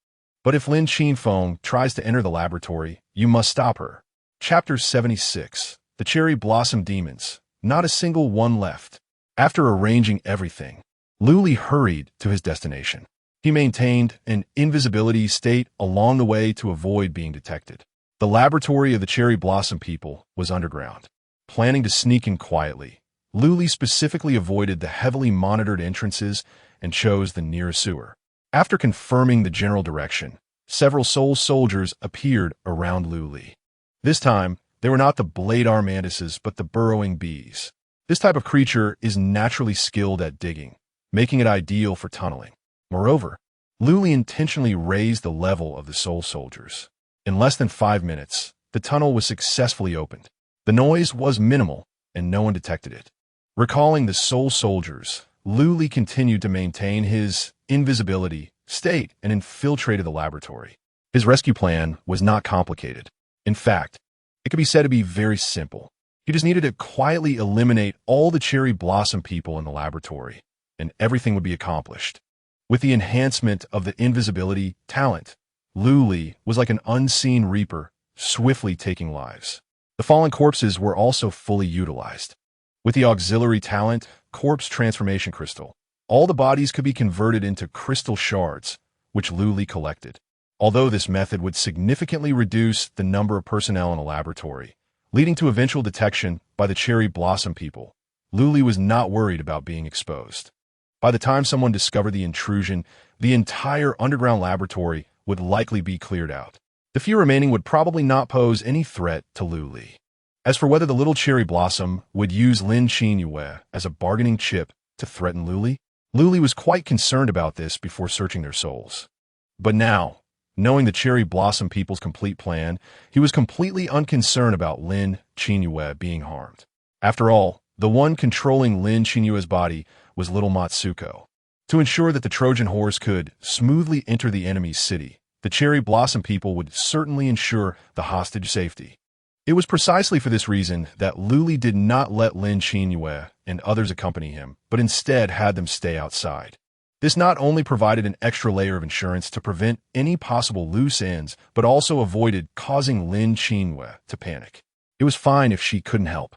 But if Lin Qinfeng tries to enter the laboratory, you must stop her. Chapter 76. The Cherry Blossom Demons. Not a single one left. After arranging everything, Luli hurried to his destination. He maintained an invisibility state along the way to avoid being detected. The laboratory of the Cherry Blossom people was underground. Planning to sneak in quietly, Luli specifically avoided the heavily monitored entrances and chose the nearest sewer. After confirming the general direction, several soul soldiers appeared around Luli. This time, they were not the blade arm mantises but the burrowing bees. This type of creature is naturally skilled at digging, making it ideal for tunneling. Moreover, Luli intentionally raised the level of the soul soldiers. In less than 5 minutes, the tunnel was successfully opened. The noise was minimal, and no one detected it. Recalling the soul soldiers, Luli continued to maintain his invisibility state and infiltrated the laboratory. His rescue plan was not complicated. In fact, it could be said to be very simple. He just needed to quietly eliminate all the cherry blossom people in the laboratory, and everything would be accomplished. With the enhancement of the invisibility talent, Luli was like an unseen reaper, swiftly taking lives. The fallen corpses were also fully utilized. With the auxiliary talent, Corpse Transformation Crystal, all the bodies could be converted into crystal shards, which Luli collected. Although this method would significantly reduce the number of personnel in a laboratory, leading to eventual detection by the cherry blossom people, Luli was not worried about being exposed. By the time someone discovered the intrusion, the entire underground laboratory would likely be cleared out. The few remaining would probably not pose any threat to Luli. As for whether the little cherry blossom would use Lin Qinyue as a bargaining chip to threaten Luli, Luli was quite concerned about this before searching their souls. But now, knowing the cherry blossom people's complete plan, he was completely unconcerned about Lin Qinyue being harmed. After all, the one controlling Lin Qinyue's body was little Matsuko. To ensure that the Trojan horse could smoothly enter the enemy's city, the cherry blossom people would certainly ensure the hostage safety. It was precisely for this reason that Luli did not let Lin Qinyue and others accompany him, but instead had them stay outside. This not only provided an extra layer of insurance to prevent any possible loose ends, but also avoided causing Lin Qinyue to panic. It was fine if she couldn't help,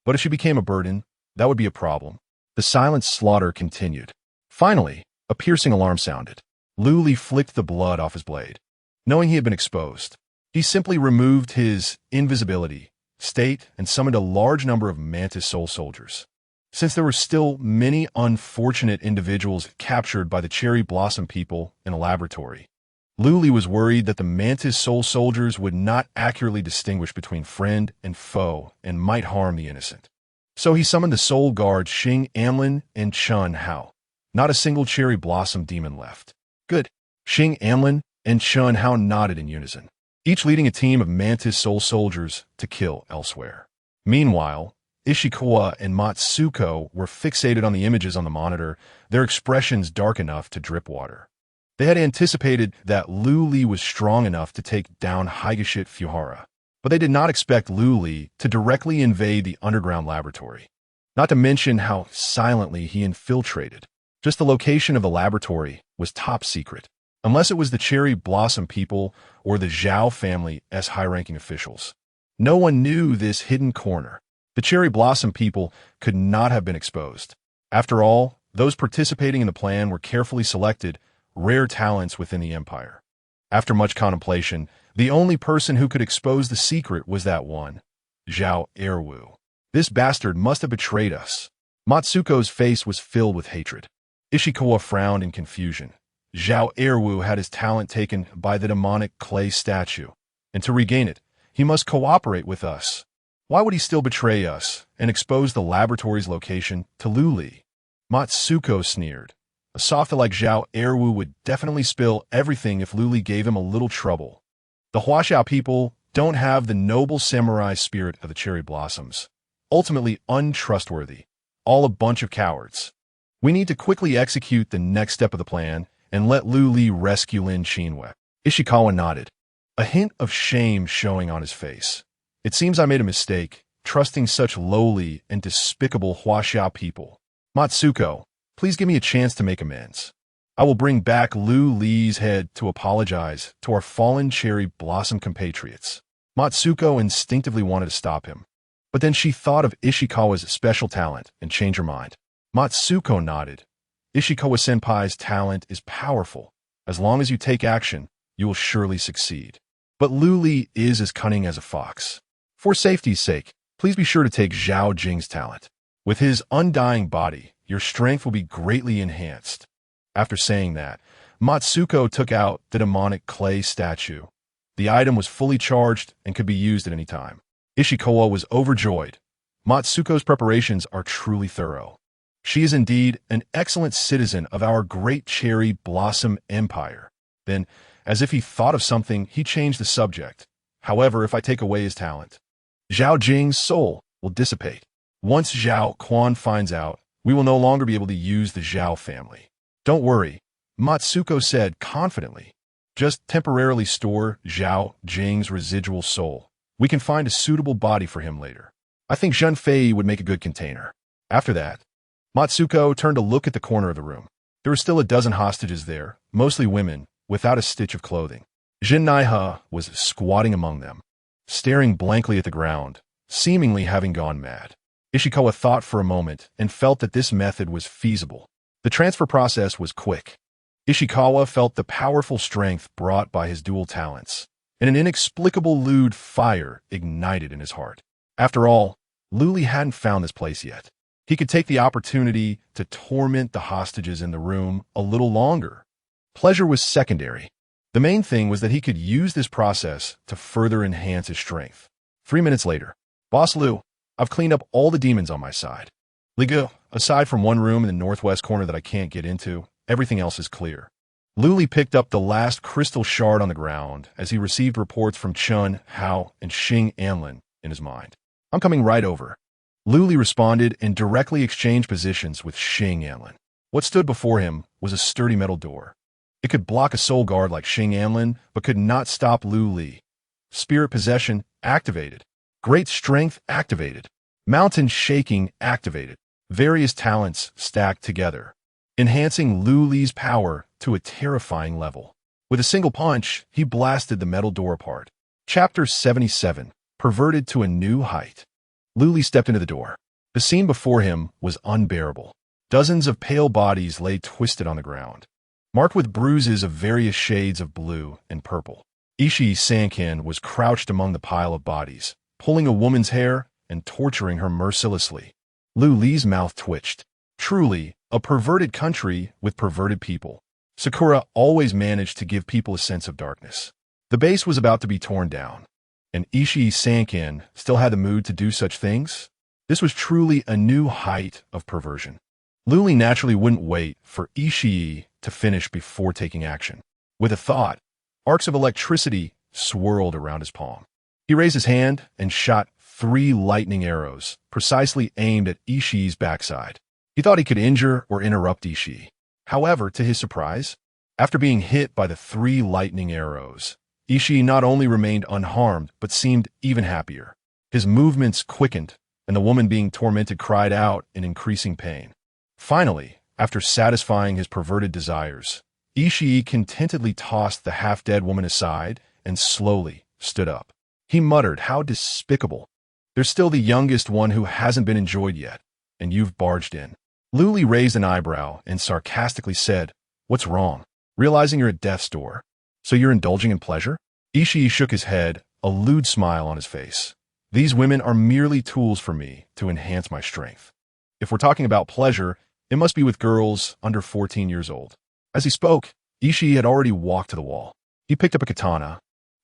but if she became a burden, that would be a problem. The silent slaughter continued. Finally, a piercing alarm sounded. Luli flicked the blood off his blade. Knowing he had been exposed, he simply removed his invisibility state and summoned a large number of Mantis Soul soldiers. Since there were still many unfortunate individuals captured by the cherry blossom people in a laboratory, Luli was worried that the Mantis Soul soldiers would not accurately distinguish between friend and foe and might harm the innocent. So he summoned the soul guards Xing Anlin and Chun Hao. Not a single cherry blossom demon left. Good. Xing Anlin and Chun Hao nodded in unison, each leading a team of Mantis Soul soldiers to kill elsewhere. Meanwhile, Ishikawa and Matsuko were fixated on the images on the monitor, their expressions dark enough to drip water. They had anticipated that Luli was strong enough to take down Higashit Fuhara, but they did not expect Luli to directly invade the underground laboratory. Not to mention how silently he infiltrated. Just the location of the laboratory was top secret, unless it was the cherry blossom people or the Zhao family as high-ranking officials. No one knew this hidden corner. The cherry blossom people could not have been exposed. After all, those participating in the plan were carefully selected, rare talents within the empire. After much contemplation, the only person who could expose the secret was that one, Zhao Erwu. This bastard must have betrayed us. Matsuko's face was filled with hatred. Ishikawa frowned in confusion. Zhao Erwu had his talent taken by the demonic clay statue, and to regain it, he must cooperate with us. Why would he still betray us and expose the laboratory's location to Luli? Matsuko sneered. A softa like Zhao Erwu would definitely spill everything if Luli gave him a little trouble. The Huaxiao people don't have the noble samurai spirit of the cherry blossoms. Ultimately untrustworthy. All a bunch of cowards. We need to quickly execute the next step of the plan and let Luli rescue Lin Qinyue. Ishikawa nodded, a hint of shame showing on his face. It seems I made a mistake, trusting such lowly and despicable Huaxiao people. Matsuko, please give me a chance to make amends. I will bring back Lu Li's head to apologize to our fallen cherry blossom compatriots. Matsuko instinctively wanted to stop him, but then she thought of Ishikawa's special talent and changed her mind. Matsuko nodded. Ishikawa-senpai's talent is powerful. As long as you take action, you will surely succeed. But Luli is as cunning as a fox. For safety's sake, please be sure to take Zhao Jing's talent. With his undying body, your strength will be greatly enhanced. After saying that, Matsuko took out the demonic clay statue. The item was fully charged and could be used at any time. Ishikawa was overjoyed. Matsuko's preparations are truly thorough. She is indeed an excellent citizen of our great cherry blossom empire. Then, as if he thought of something, he changed the subject. However, if I take away his talent, Zhao Jing's soul will dissipate. Once Zhao Quan finds out, we will no longer be able to use the Zhao family. Don't worry, Matsuko said confidently. Just temporarily store Zhao Jing's residual soul. We can find a suitable body for him later. I think Zhenfei would make a good container. After that, Matsuko turned to look at the corner of the room. There were still a dozen hostages there, mostly women, without a stitch of clothing. Jin Naiha was squatting among them, staring blankly at the ground, seemingly having gone mad. Ishikawa thought for a moment and felt that this method was feasible. The transfer process was quick. Ishikawa felt the powerful strength brought by his dual talents, and an inexplicable lewd fire ignited in his heart. After all, Luli hadn't found this place yet. He could take the opportunity to torment the hostages in the room a little longer. Pleasure was secondary. The main thing was that he could use this process to further enhance his strength. 3 minutes later. Boss Liu, I've cleaned up all the demons on my side. Ligu, aside from one room in the northwest corner that I can't get into, everything else is clear. Lu Li picked up the last crystal shard on the ground as he received reports from Chun, Hao, and Xing Anlin in his mind. I'm coming right over. Lu Li responded and directly exchanged positions with Xing Anlin. What stood before him was a sturdy metal door. It could block a soul guard like Xing Anlin, but could not stop Lu Li. Spirit possession activated. Great strength activated. Mountain shaking activated. Various talents stacked together, enhancing Lu Li's power to a terrifying level. With a single punch, he blasted the metal door apart. Chapter 77, Perverted to a New Height. Lu Li stepped into the door. The scene before him was unbearable. Dozens of pale bodies lay twisted on the ground, marked with bruises of various shades of blue and purple. Ishii Sankin was crouched among the pile of bodies, pulling a woman's hair and torturing her mercilessly. Lu Li's mouth twitched. Truly, a perverted country with perverted people. Sakura always managed to give people a sense of darkness. The base was about to be torn down, and Ishii Sankin still had the mood to do such things? This was truly a new height of perversion. Lu Li naturally wouldn't wait for Ishii to finish before taking action. With a thought, arcs of electricity swirled around his palm. He raised his hand and shot 3 lightning arrows, precisely aimed at Ishii's backside. He thought he could injure or interrupt Ishii. However, to his surprise, after being hit by the 3 lightning arrows, Ishii not only remained unharmed, but seemed even happier. His movements quickened, and the woman being tormented cried out in increasing pain. Finally, after satisfying his perverted desires, Ishii contentedly tossed the half-dead woman aside and slowly stood up. He muttered, "How despicable. There's still the youngest one who hasn't been enjoyed yet, and you've barged in." Lu Li raised an eyebrow and sarcastically said, "What's wrong? Realizing you're at death's door? So you're indulging in pleasure?" Ishii shook his head, a lewd smile on his face. "These women are merely tools for me to enhance my strength. If we're talking about pleasure, it must be with girls under 14 years old." As he spoke, Ishii had already walked to the wall. He picked up a katana,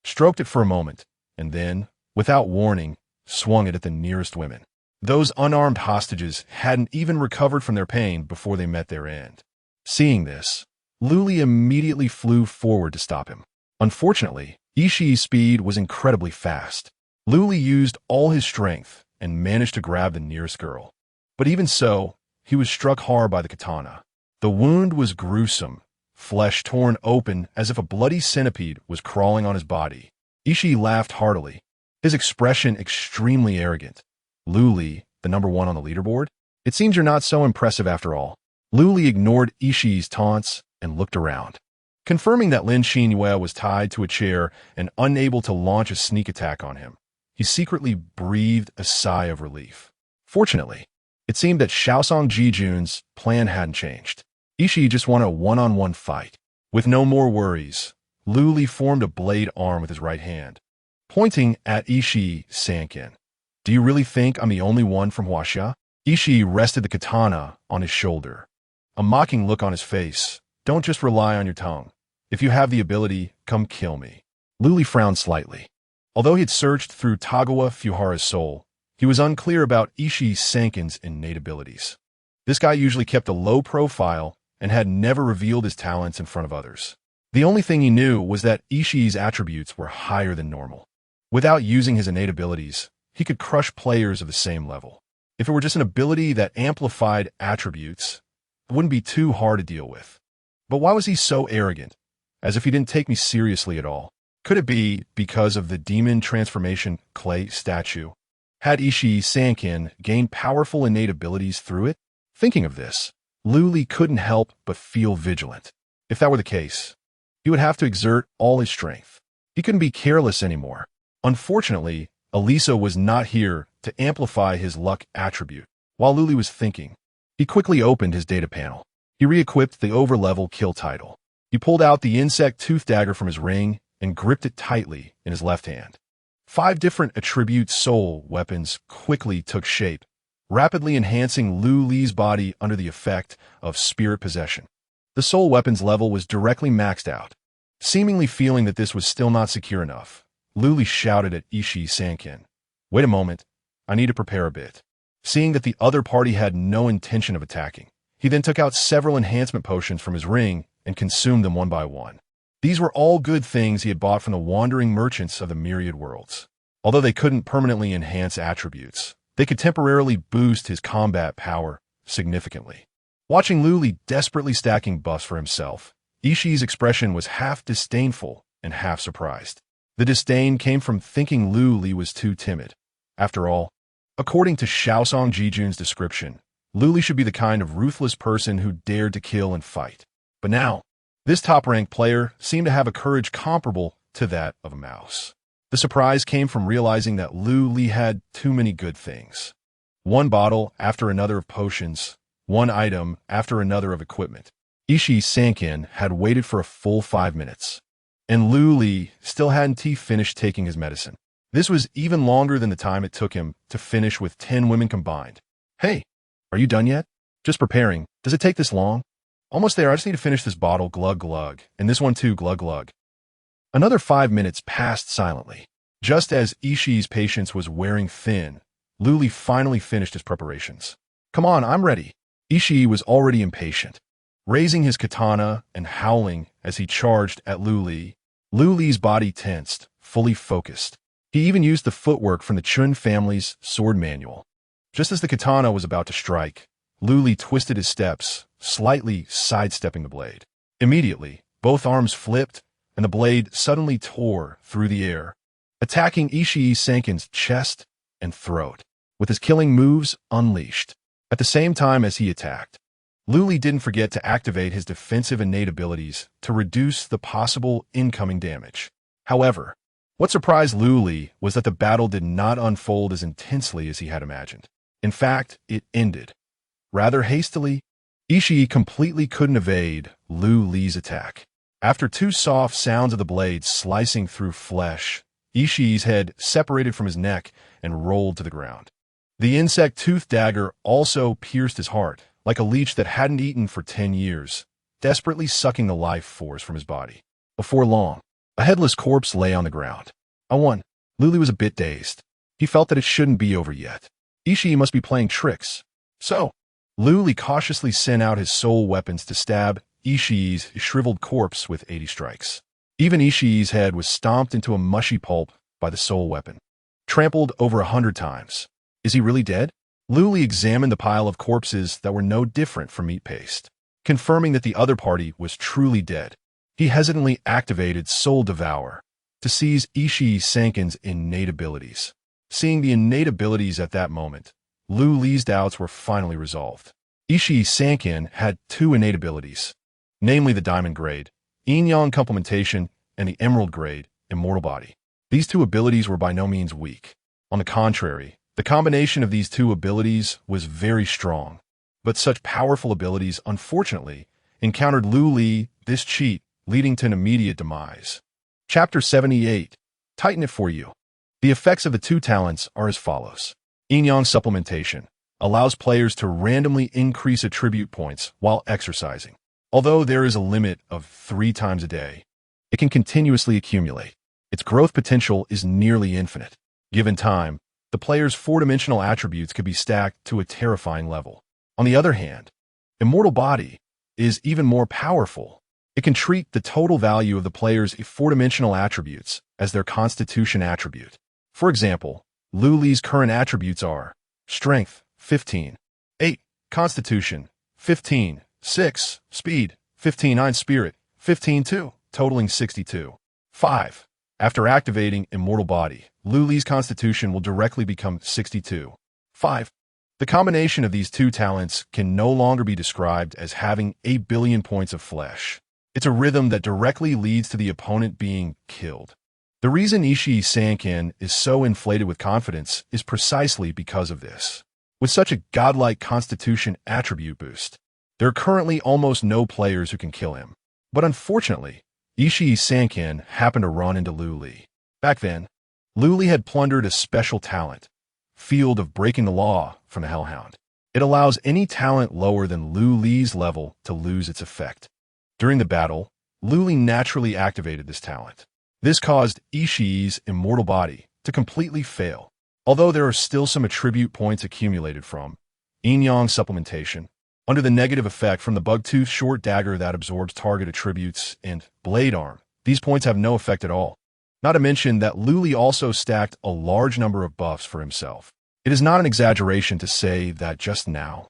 stroked it for a moment, and then, without warning, swung it at the nearest women. Those unarmed hostages hadn't even recovered from their pain before they met their end. Seeing this, Lu Li immediately flew forward to stop him. Unfortunately, Ishii's speed was incredibly fast. Lu Li used all his strength and managed to grab the nearest girl. But even so, he was struck hard by the katana. The wound was gruesome, flesh torn open as if a bloody centipede was crawling on his body. Ishii laughed heartily, his expression extremely arrogant. "Lu Li, the number 1 on the leaderboard? It seems you're not so impressive after all." Lu Li ignored Ishii's taunts and looked around. Confirming that Lin Xinyue was tied to a chair and unable to launch a sneak attack on him, he secretly breathed a sigh of relief. Fortunately, it seemed that Shaosong Jijun's plan hadn't changed. Ishii just wanted a one-on-one fight. With no more worries, Lu Li formed a blade arm with his right hand, pointing at Ishii Sankin. "Do you really think I'm the only one from Huaxia?" Ishii rested the katana on his shoulder, a mocking look on his face. "Don't just rely on your tongue. If you have the ability, come kill me." Lu Li frowned slightly. Although he had searched through Tagawa Fuhara's soul, he was unclear about Ishii Sankin's innate abilities. This guy usually kept a low profile and had never revealed his talents in front of others. The only thing he knew was that Ishii's attributes were higher than normal. Without using his innate abilities, he could crush players of the same level. If it were just an ability that amplified attributes, it wouldn't be too hard to deal with. But why was he so arrogant, as if he didn't take me seriously at all? Could it be because of the demon transformation clay statue? Had Ishii Sankin gained powerful innate abilities through it? Thinking of this, Lu Li couldn't help but feel vigilant. If that were the case, he would have to exert all his strength. He couldn't be careless anymore. Unfortunately, Elisa was not here to amplify his luck attribute. While Lu Li was thinking, he quickly opened his data panel. He re-equipped the overlevel kill title. He pulled out the insect tooth dagger from his ring and gripped it tightly in his left hand. 5 different attribute soul weapons quickly took shape, rapidly enhancing Lu Li's body under the effect of spirit possession. The soul weapon's level was directly maxed out. Seemingly feeling that this was still not secure enough, Lu Li shouted at Ishii Sankin, "Wait a moment, I need to prepare a bit." Seeing that the other party had no intention of attacking, he then took out several enhancement potions from his ring and consumed them one by one. These were all good things he had bought from the wandering merchants of the myriad worlds. Although they couldn't permanently enhance attributes, they could temporarily boost his combat power significantly. Watching Lu Li desperately stacking buffs for himself, Ishii's expression was half disdainful and half surprised. The disdain came from thinking Lu Li was too timid. After all, according to Shaosong Jijun's description, Lu Li should be the kind of ruthless person who dared to kill and fight. But now, this top-ranked player seemed to have a courage comparable to that of a mouse. The surprise came from realizing that Lu Li had too many good things. One bottle after another of potions, one item after another of equipment. Ishii Sankin had waited for a full 5 minutes, and Lu Li still hadn't finished taking his medicine. This was even longer than the time it took him to finish with 10 women combined. "Hey, are you done yet?" "Just preparing. Does it take this long?" "Almost there. I just need to finish this bottle, glug glug, and this one too, glug glug." Another 5 minutes passed silently. Just as Ishii's patience was wearing thin, Lu Li finally finished his preparations. "Come on, I'm ready." Ishii was already impatient. Raising his katana and howling as he charged at Lu Li's body tensed, fully focused. He even used the footwork from the Chun family's sword manual. Just as the katana was about to strike, Lu Li twisted his steps, slightly sidestepping the blade. Immediately, both arms flipped, and the blade suddenly tore through the air, attacking Ishii Sankin's chest and throat, with his killing moves unleashed. At the same time as he attacked, Lu Li didn't forget to activate his defensive innate abilities to reduce the possible incoming damage. However, what surprised Lu Li was that the battle did not unfold as intensely as he had imagined. In fact, it ended rather hastily. Ishii completely couldn't evade Lu Li's attack. After 2 soft sounds of the blade slicing through flesh, Ishii's head separated from his neck and rolled to the ground. The insect-toothed dagger also pierced his heart, like a leech that hadn't eaten for 10 years, desperately sucking the life force from his body. Before long, a headless corpse lay on the ground. I won. Lu Li was a bit dazed. He felt that it shouldn't be over yet. Ishii must be playing tricks. So, Lu Li cautiously sent out his soul weapons to stab Ishii's shriveled corpse with 80 strikes. Even Ishii's head was stomped into a mushy pulp by the soul weapon, trampled over 100 times. Is he really dead? Lu Li examined the pile of corpses that were no different from meat paste. Confirming that the other party was truly dead, he hesitantly activated Soul Devour to seize Ishii Sankin's innate abilities. Seeing the innate abilities at that moment, Lu Li's doubts were finally resolved. Ishii Sankin had 2 innate abilities, namely the Diamond Grade, Yin-Yang Complementation, and the Emerald Grade, Immortal Body. These 2 abilities were by no means weak. On the contrary, the combination of these 2 abilities was very strong. But such powerful abilities, unfortunately, encountered Lu Li this cheat, leading to an immediate demise. Chapter 78. Tighten it for you. The effects of the 2 talents are as follows. Yin-Yang Supplementation allows players to randomly increase attribute points while exercising. Although there is a limit of 3 times a day, it can continuously accumulate. Its growth potential is nearly infinite. Given time, the player's 4-dimensional attributes could be stacked to a terrifying level. On the other hand, Immortal Body is even more powerful. It can treat the total value of the player's 4-dimensional attributes as their constitution attribute. For example, Lu Li's current attributes are Strength, 15, 8, Constitution, 15, 6, Speed, 15, 9, Spirit, 15, 2, totaling 62. 5. After activating Immortal Body, Lu Li's Constitution will directly become 62. 5. The combination of these 2 talents can no longer be described as having 8 billion points of flesh. It's a rhythm that directly leads to the opponent being killed. The reason Ishii Sankin is so inflated with confidence is precisely because of this. With such a godlike Constitution attribute boost, there are currently almost no players who can kill him. But unfortunately, Ishii Sankin happened to run into Lu Li. Back then, Lu Li had plundered a special talent, Field of Breaking the Law, from the Hellhound. It allows any talent lower than Lu Li's level to lose its effect. During the battle, Lu Li naturally activated this talent. This caused Ishii's immortal body to completely fail, although there are still some attribute points accumulated from yin-yang supplementation, under the negative effect from the bug-tooth short dagger that absorbs target attributes, and blade arm. These points have no effect at all. Not to mention that Lu Li also stacked a large number of buffs for himself. It is not an exaggeration to say that just now,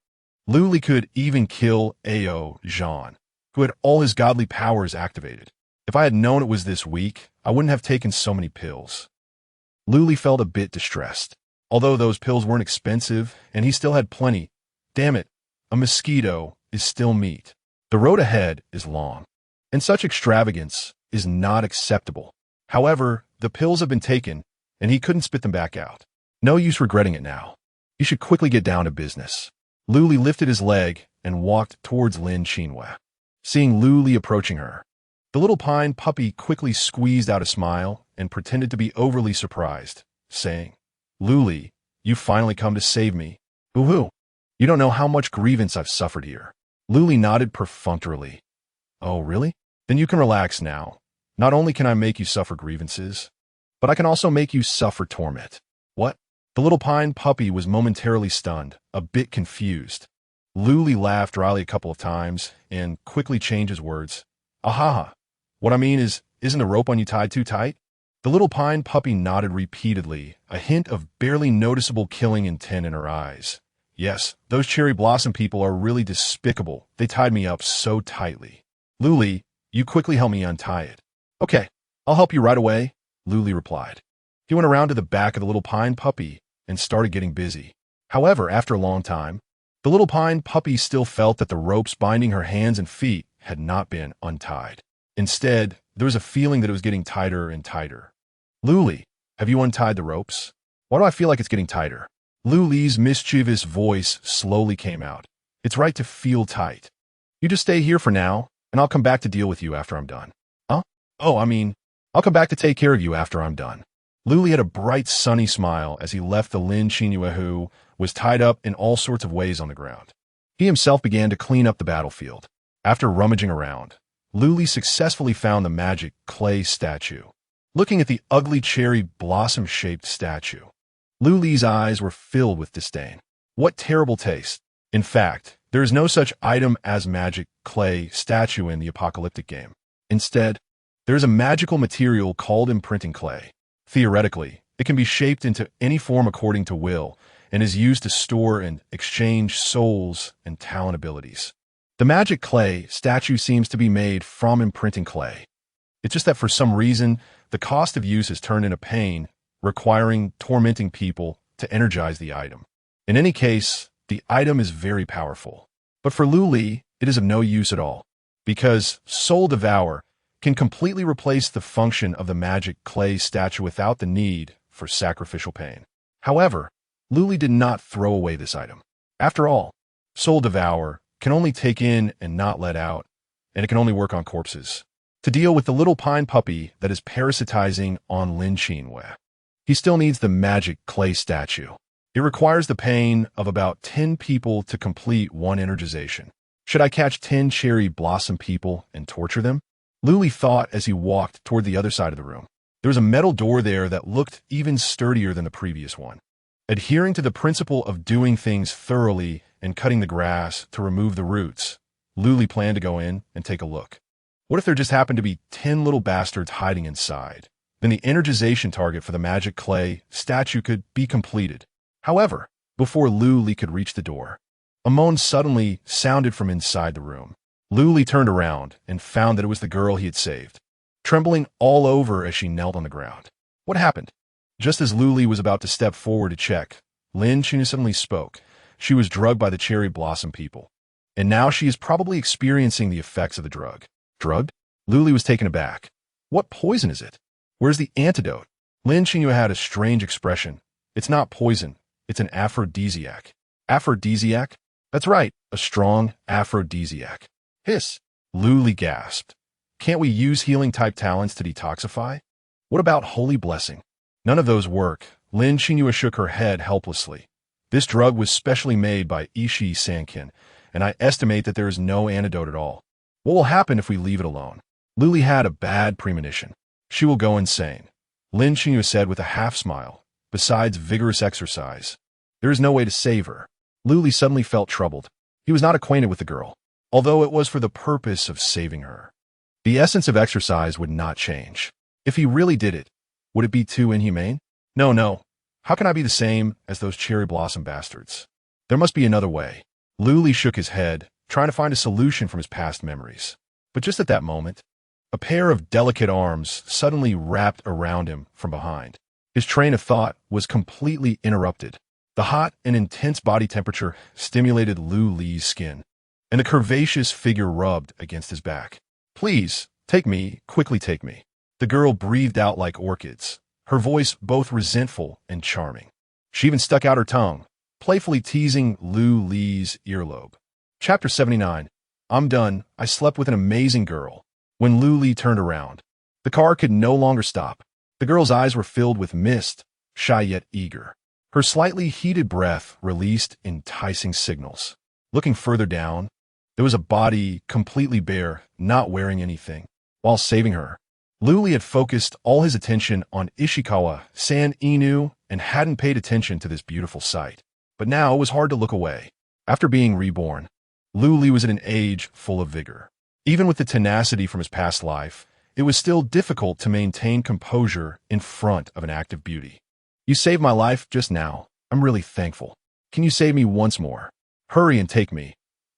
Lu Li could even kill Ao Zhan, who had all his godly powers activated. If I had known it was this weak, I wouldn't have taken so many pills. Lu Li felt a bit distressed. Although those pills weren't expensive, and he still had plenty, damn it, a mosquito is still meat. The road ahead is long, and such extravagance is not acceptable. However, the pills have been taken, and he couldn't spit them back out. No use regretting it now. He should quickly get down to business. Lu Li lifted his leg and walked towards Lin Qinhua. Seeing Lu Li approaching her, the little pine puppy quickly squeezed out a smile and pretended to be overly surprised, saying, "Lu Li, you finally come to save me. Ooh, you don't know how much grievance I've suffered here." Lu Li nodded perfunctorily. "Oh, really? Then you can relax now. Not only can I make you suffer grievances, but I can also make you suffer torment." "What?" The little pine puppy was momentarily stunned, a bit confused. Lu Li laughed dryly a couple of times and quickly changed his words. "Ahaha. What I mean is, isn't the rope on you tied too tight?" The little pine puppy nodded repeatedly, a hint of barely noticeable killing intent in her eyes. "Yes, those cherry blossom people are really despicable. They tied me up so tightly." "Lu Li, you quickly help me untie it." "Okay, I'll help you right away," Lu Li replied. He went around to the back of the little pine puppy and started getting busy. However, after a long time, the little pine puppy still felt that the ropes binding her hands and feet had not been untied. Instead, there was a feeling that it was getting tighter and tighter. "Lu Li, have you untied the ropes? Why do I feel like it's getting tighter?" Lu Li's mischievous voice slowly came out. "It's right to feel tight. You just stay here for now, and I'll come back to deal with you after I'm done." "Huh? Oh, I'll come back to take care of you after I'm done." Lu Li had a bright, sunny smile as he left the Lin Qinhua, who was tied up in all sorts of ways on the ground. He himself began to clean up the battlefield. After rummaging around, Lu Li successfully found the magic clay statue. Looking at the ugly cherry blossom-shaped statue, Lu Li's eyes were filled with disdain. What terrible taste. In fact, there is no such item as magic clay statue in the apocalyptic game. Instead, there is a magical material called imprinting clay. Theoretically, it can be shaped into any form according to will and is used to store and exchange souls and talent abilities. The magic clay statue seems to be made from imprinting clay. It's just that for some reason, the cost of use has turned into pain, requiring tormenting people to energize the item. In any case, the item is very powerful. But for Lu Li, it is of no use at all, because Soul Devour can completely replace the function of the magic clay statue without the need for sacrificial pain. However, Lu Li did not throw away this item. After all, Soul Devour can only take in and not let out, and it can only work on corpses. To deal with the little pine puppy that is parasitizing on Lin Qinhua, he still needs the magic clay statue. It requires the pain of about 10 people to complete one energization. Should I catch 10 cherry blossom people and torture them? Lu Li thought as he walked toward the other side of the room. There was a metal door there that looked even sturdier than the previous one. Adhering to the principle of doing things thoroughly and cutting the grass to remove the roots, Lu Li planned to go in and take a look. What if there just happened to be 10 little bastards hiding inside? Then the energization target for the magic clay statue could be completed. However, before Lu Li could reach the door, a moan suddenly sounded from inside the room. Lu Li turned around and found that it was the girl he had saved, trembling all over as she knelt on the ground. What happened? Just as Lu Li was about to step forward to check, Lin Qinhua suddenly spoke. She was drugged by the cherry blossom people, and now she is probably experiencing the effects of the drug. Drugged? Lu Li was taken aback. What poison is it? Where's the antidote? Lin Qinhua had a strange expression. It's not poison. It's an aphrodisiac. Aphrodisiac? That's right, a strong aphrodisiac. Hiss. Lu Li gasped. Can't we use healing-type talents to detoxify? What about holy blessing? None of those work. Lin Qinhua shook her head helplessly. This drug was specially made by Ishii Sankin, and I estimate that there is no antidote at all. What will happen if we leave it alone? Luli had a bad premonition. She will go insane, Lin Xinyu said with a half-smile. Besides vigorous exercise, there is no way to save her. Luli suddenly felt troubled. He was not acquainted with the girl, although it was for the purpose of saving her. The essence of exercise would not change. If he really did it, would it be too inhumane? No. How can I be the same as those cherry blossom bastards? There must be another way. Luli shook his head, trying to find a solution from his past memories. But just at that moment, a pair of delicate arms suddenly wrapped around him from behind. His train of thought was completely interrupted. The hot and intense body temperature stimulated Lu Li's skin, and the curvaceous figure rubbed against his back. Please, take me, quickly take me. The girl breathed out like orchids, her voice both resentful and charming. She even stuck out her tongue, playfully teasing Lu Li's earlobe. Chapter 79. I'm done. I slept with an amazing girl. When Lu Li turned around, the car could no longer stop. The girl's eyes were filled with mist, shy yet eager. Her slightly heated breath released enticing signals. Looking further down, there was a body completely bare, not wearing anything. While saving her, Lu Li had focused all his attention on Ishikawa San Inu and hadn't paid attention to this beautiful sight. But now it was hard to look away. After being reborn, Lu Li was at an age full of vigor. Even with the tenacity from his past life, it was still difficult to maintain composure in front of an active beauty. You saved my life just now. I'm really thankful. Can you save me once more? Hurry and take me.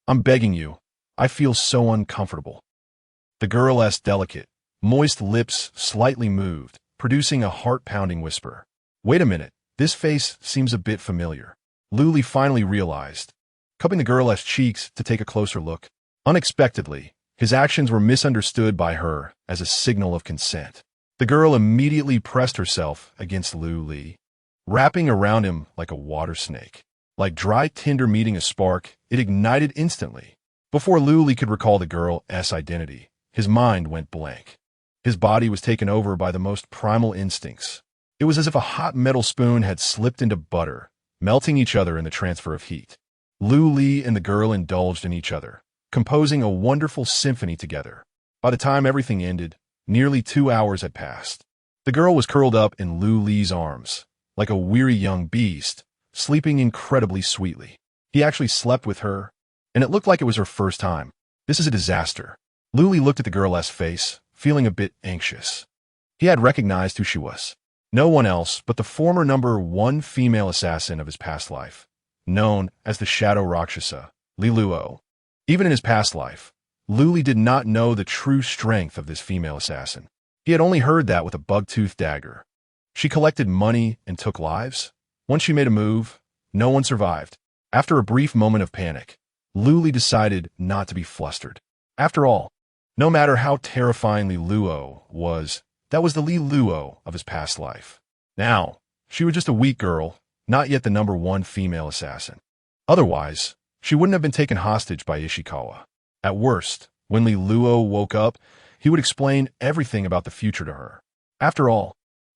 I'm begging you. I feel so uncomfortable. The girl's delicate, moist lips slightly moved, producing a heart-pounding whisper. Wait a minute, this face seems a bit familiar. Lu Li finally realized, cupping the girl's cheeks to take a closer look. Unexpectedly, his actions were misunderstood by her as a signal of consent. The girl immediately pressed herself against Lu Li, wrapping around him like a water snake. Like dry tinder meeting a spark, it ignited instantly. Before Lu Li could recall the girl's identity, his mind went blank. His body was taken over by the most primal instincts. It was as if a hot metal spoon had slipped into butter, melting each other in the transfer of heat. Lu Li and the girl indulged in each other, composing a wonderful symphony together. By the time everything ended, nearly 2 hours had passed. The girl was curled up in Lu Li's arms, like a weary young beast, sleeping incredibly sweetly. He actually slept with her, and it looked like it was her first time. This is a disaster. Lu Li looked at the girl's face, feeling a bit anxious. He had recognized who she was. No one else but the former #1 female assassin of his past life, known as the Shadow Rakshasa, Li Luo. Even in his past life, Lu Li did not know the true strength of this female assassin. He had only heard that with a bug-toothed dagger. She collected money and took lives. Once she made a move, no one survived. After a brief moment of panic, Lu Li decided not to be flustered. After all, no matter how terrifying Li Luo was, that was the Li Luo of his past life. Now, she was just a weak girl, not yet the #1 female assassin. Otherwise, she wouldn't have been taken hostage by Ishikawa. At worst, when Li Luo woke up, he would explain everything about the future to her. After all,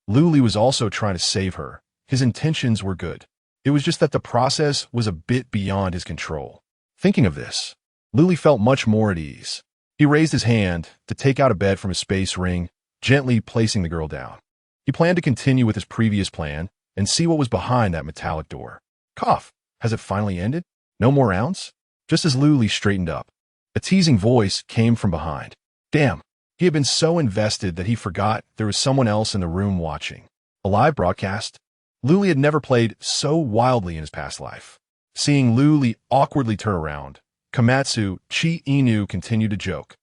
Lu Li was also trying to save her. His intentions were good. It was just that the process was a bit beyond his control. Thinking of this, Lu Li felt much more at ease. He raised his hand to take out a bed from his space ring, gently placing the girl down. He planned to continue with his previous plan and see what was behind that metallic door. Cough! Has it finally ended? No more rounds? Just as Lu Li straightened up, a teasing voice came from behind. Damn, he had been so invested that he forgot there was someone else in the room watching. A live broadcast? Lu Li had never played so wildly in his past life. Seeing Lu Li awkwardly turn around, Komatsu Chi Inu continued to joke.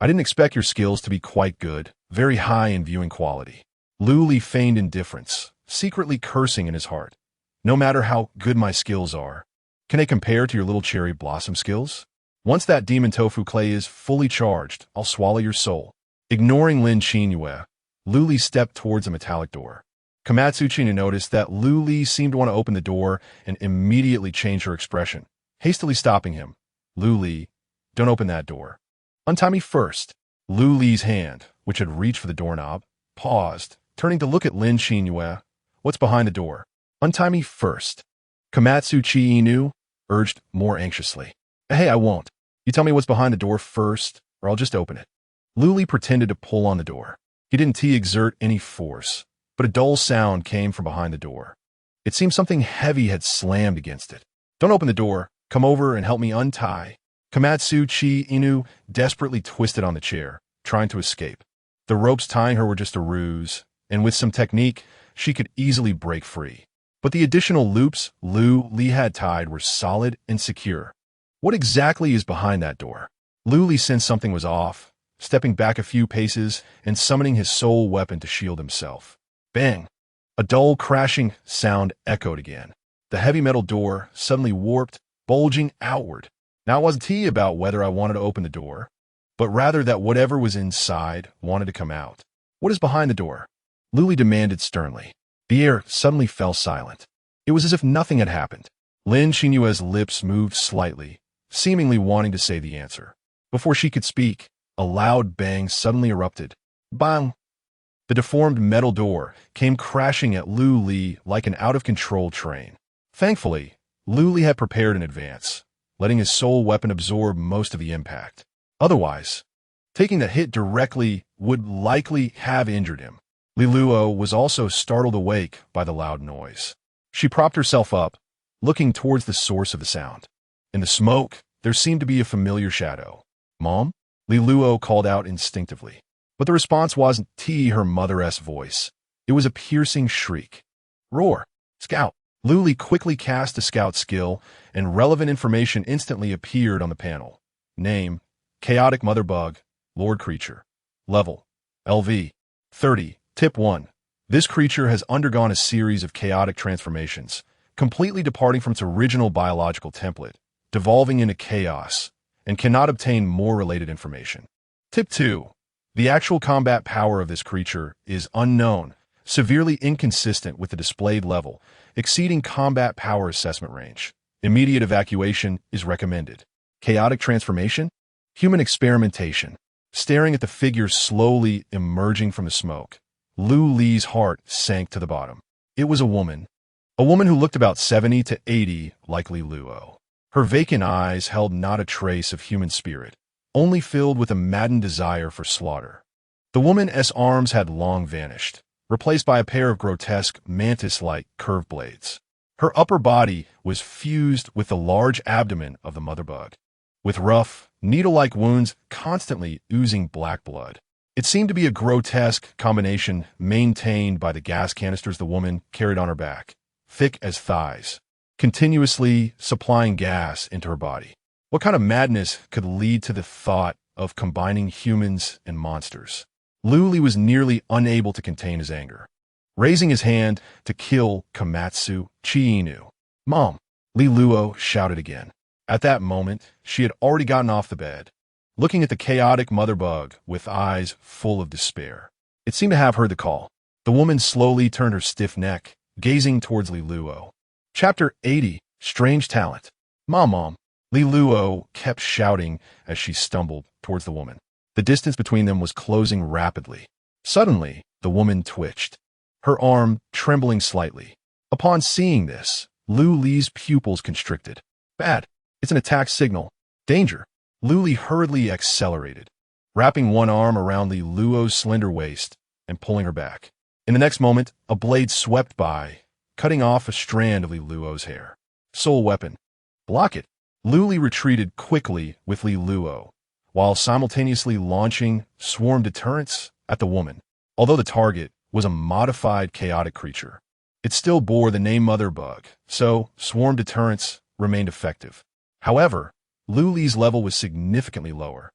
I didn't expect your skills to be quite good, very high in viewing quality. Lu Li feigned indifference, secretly cursing in his heart. No matter how good my skills are, can they compare to your little cherry blossom skills? Once that demon tofu clay is fully charged, I'll swallow your soul. Ignoring Lin Qinyue, Lu Li stepped towards a metallic door. Komatsu Chinu noticed that Lu Li seemed to want to open the door and immediately changed her expression, hastily stopping him. Lu Li, don't open that door. Untie me first. Lu Li's hand, which had reached for the doorknob, paused, turning to look at Lin Qinyue. What's behind the door? Untie me first. Komatsu Chi Inu urged more anxiously. Hey, I won't. You tell me what's behind the door first, or I'll just open it. Luli pretended to pull on the door. He didn't exert any force, but a dull sound came from behind the door. It seemed something heavy had slammed against it. Don't open the door. Come over and help me untie. Komatsu Chi Inu desperately twisted on the chair, trying to escape. The ropes tying her were just a ruse, and with some technique, she could easily break free. But the additional loops Li had tied were solid and secure. What exactly is behind that door? Li sensed something was off, stepping back a few paces and summoning his soul weapon to shield himself. Bang! A dull crashing sound echoed again. The heavy metal door suddenly warped, bulging outward. Now it wasn't about whether I wanted to open the door, but rather that whatever was inside wanted to come out. What is behind the door? Luli demanded sternly. The air suddenly fell silent. It was as if nothing had happened. Lin Xinyue's lips moved slightly, seemingly wanting to say the answer. Before she could speak, a loud bang suddenly erupted. Bang! The deformed metal door came crashing at Li like an out-of-control train. Thankfully, Li had prepared in advance, letting his soul weapon absorb most of the impact. Otherwise, taking the hit directly would likely have injured him. Li Luo was also startled awake by the loud noise. She propped herself up, looking towards the source of the sound. In the smoke, there seemed to be a familiar shadow. Mom? Li Luo called out instinctively. But the response wasn't her mother-esque voice. It was a piercing shriek. Roar! Scout! Luli quickly cast a scout skill, and relevant information instantly appeared on the panel. Name: Chaotic Mother Bug, Lord Creature. Level: LV 30. Tip 1. This creature has undergone a series of chaotic transformations, completely departing from its original biological template, devolving into chaos, and cannot obtain more related information. Tip 2. The actual combat power of this creature is unknown, severely inconsistent with the displayed level, exceeding combat power assessment range. Immediate evacuation is recommended. Chaotic transformation? Human experimentation. Staring at the figure slowly emerging from the smoke, Li's heart sank to the bottom. It was a woman who looked about 70 to 80 like Li Luo. Her vacant eyes held not a trace of human spirit, only filled with a maddened desire for slaughter. The woman's arms had long vanished, replaced by a pair of grotesque, mantis-like curved blades. Her upper body was fused with the large abdomen of the mother bug, with rough, needle-like wounds constantly oozing black blood. It seemed to be a grotesque combination maintained by the gas canisters the woman carried on her back, thick as thighs, continuously supplying gas into her body. What kind of madness could lead to the thought of combining humans and monsters? Li was nearly unable to contain his anger, raising his hand to kill Komatsu Chi Inu. Mom! Li Luo shouted again. At that moment, she had already gotten off the bed, looking at the chaotic mother bug with eyes full of despair. It seemed to have heard the call. The woman slowly turned her stiff neck, gazing towards Li Luo. Chapter 80. Strange Talent. Mom. Li Luo kept shouting as she stumbled towards the woman. The distance between them was closing rapidly. Suddenly, the woman twitched, her arm trembling slightly. Upon seeing this, Li's pupils constricted. Bad. It's an attack signal. Danger. Li hurriedly accelerated, wrapping one arm around Li Luo's slender waist and pulling her back. In the next moment, a blade swept by, cutting off a strand of Li Luo's hair. Soul weapon. Block it. Li retreated quickly with Li Luo, while simultaneously launching swarm deterrents at the woman. Although the target was a modified chaotic creature, it still bore the name Mother Bug, so swarm deterrents remained effective. However, Li's level was significantly lower.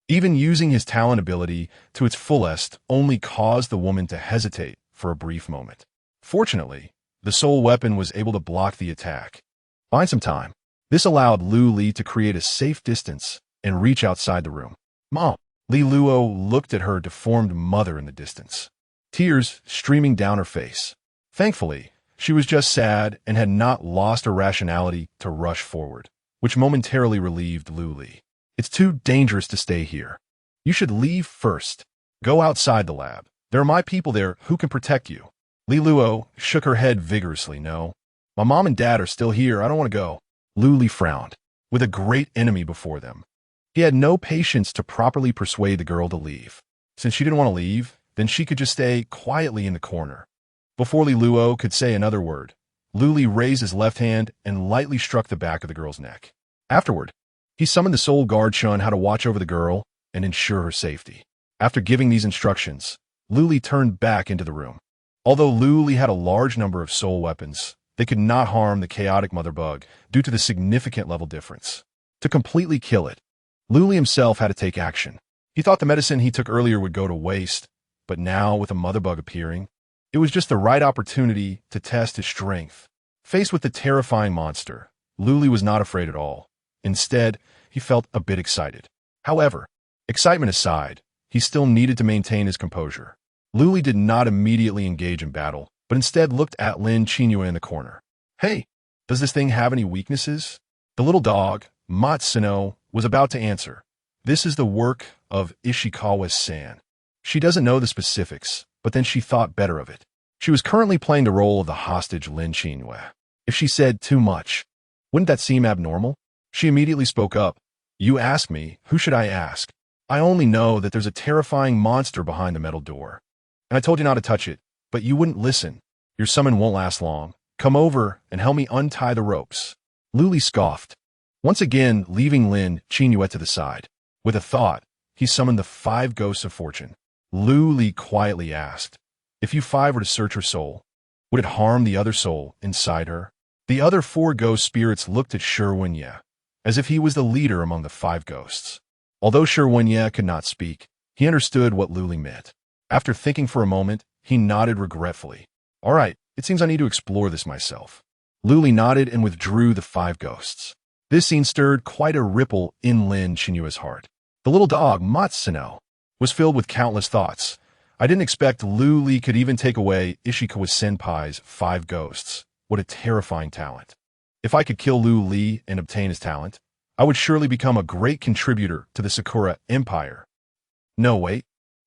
Even using his talent ability to its fullest only caused the woman to hesitate for a brief moment. Fortunately, the soul weapon was able to block the attack. Find some time. This allowed Li to create a safe distance and reach outside the room. Mom! Li Luo looked at her deformed mother in the distance, tears streaming down her face. Thankfully, she was just sad and had not lost her rationality to rush forward, which momentarily relieved Li. It's too dangerous to stay here. You should leave first. Go outside the lab. There are my people there who can protect you. Li Luo shook her head vigorously. No. My mom and dad are still here. I don't want to go. Lu Li frowned. With a great enemy before them, he had no patience to properly persuade the girl to leave. Since she didn't want to leave, then she could just stay quietly in the corner. Before Li Luo could say another word, Lu Li raised his left hand and lightly struck the back of the girl's neck. Afterward, he summoned the Soul Guard Shun how to watch over the girl and ensure her safety. After giving these instructions, Lu Li turned back into the room. Although Lu Li had a large number of soul weapons, they could not harm the chaotic mother bug due to the significant level difference. To completely kill it, Lu Li himself had to take action. He thought the medicine he took earlier would go to waste, but now, with a mother bug appearing, it was just the right opportunity to test his strength. Faced with the terrifying monster, Lu Li was not afraid at all. Instead, he felt a bit excited. However, excitement aside, he still needed to maintain his composure. Lu Li did not immediately engage in battle, but instead looked at Lin Qingyue in the corner. Hey, does this thing have any weaknesses? The little dog, Matsuno, was about to answer. This is the work of Ishikawa-san. She doesn't know the specifics, but then she thought better of it. She was currently playing the role of the hostage Lin Qingyue. If she said too much, wouldn't that seem abnormal? She immediately spoke up. You ask me, who should I ask? I only know that there's a terrifying monster behind the metal door. And I told you not to touch it, but you wouldn't listen. Your summon won't last long. Come over and help me untie the ropes. Lu Li scoffed, once again leaving Lin Qingyue to the side. With a thought, he summoned the 5 ghosts of fortune. Lu Li quietly asked, if you 5 were to search her soul, would it harm the other soul inside her? The other 4 ghost spirits looked at Shi Wenye, as if he was the leader among the 5 ghosts. Although Shi Wenye could not speak, he understood what Lu Li meant. After thinking for a moment, he nodded regretfully. All right, it seems I need to explore this myself. Lu Li nodded and withdrew the 5 ghosts. This scene stirred quite a ripple in Lin Qinyue's heart. The little dog, Matsuno, was filled with countless thoughts. I didn't expect Lu Li could even take away Ishikawa-senpai's 5 ghosts. What a terrifying talent. If I could kill Lu Li and obtain his talent, I would surely become a great contributor to the Sakura Empire. No, wait.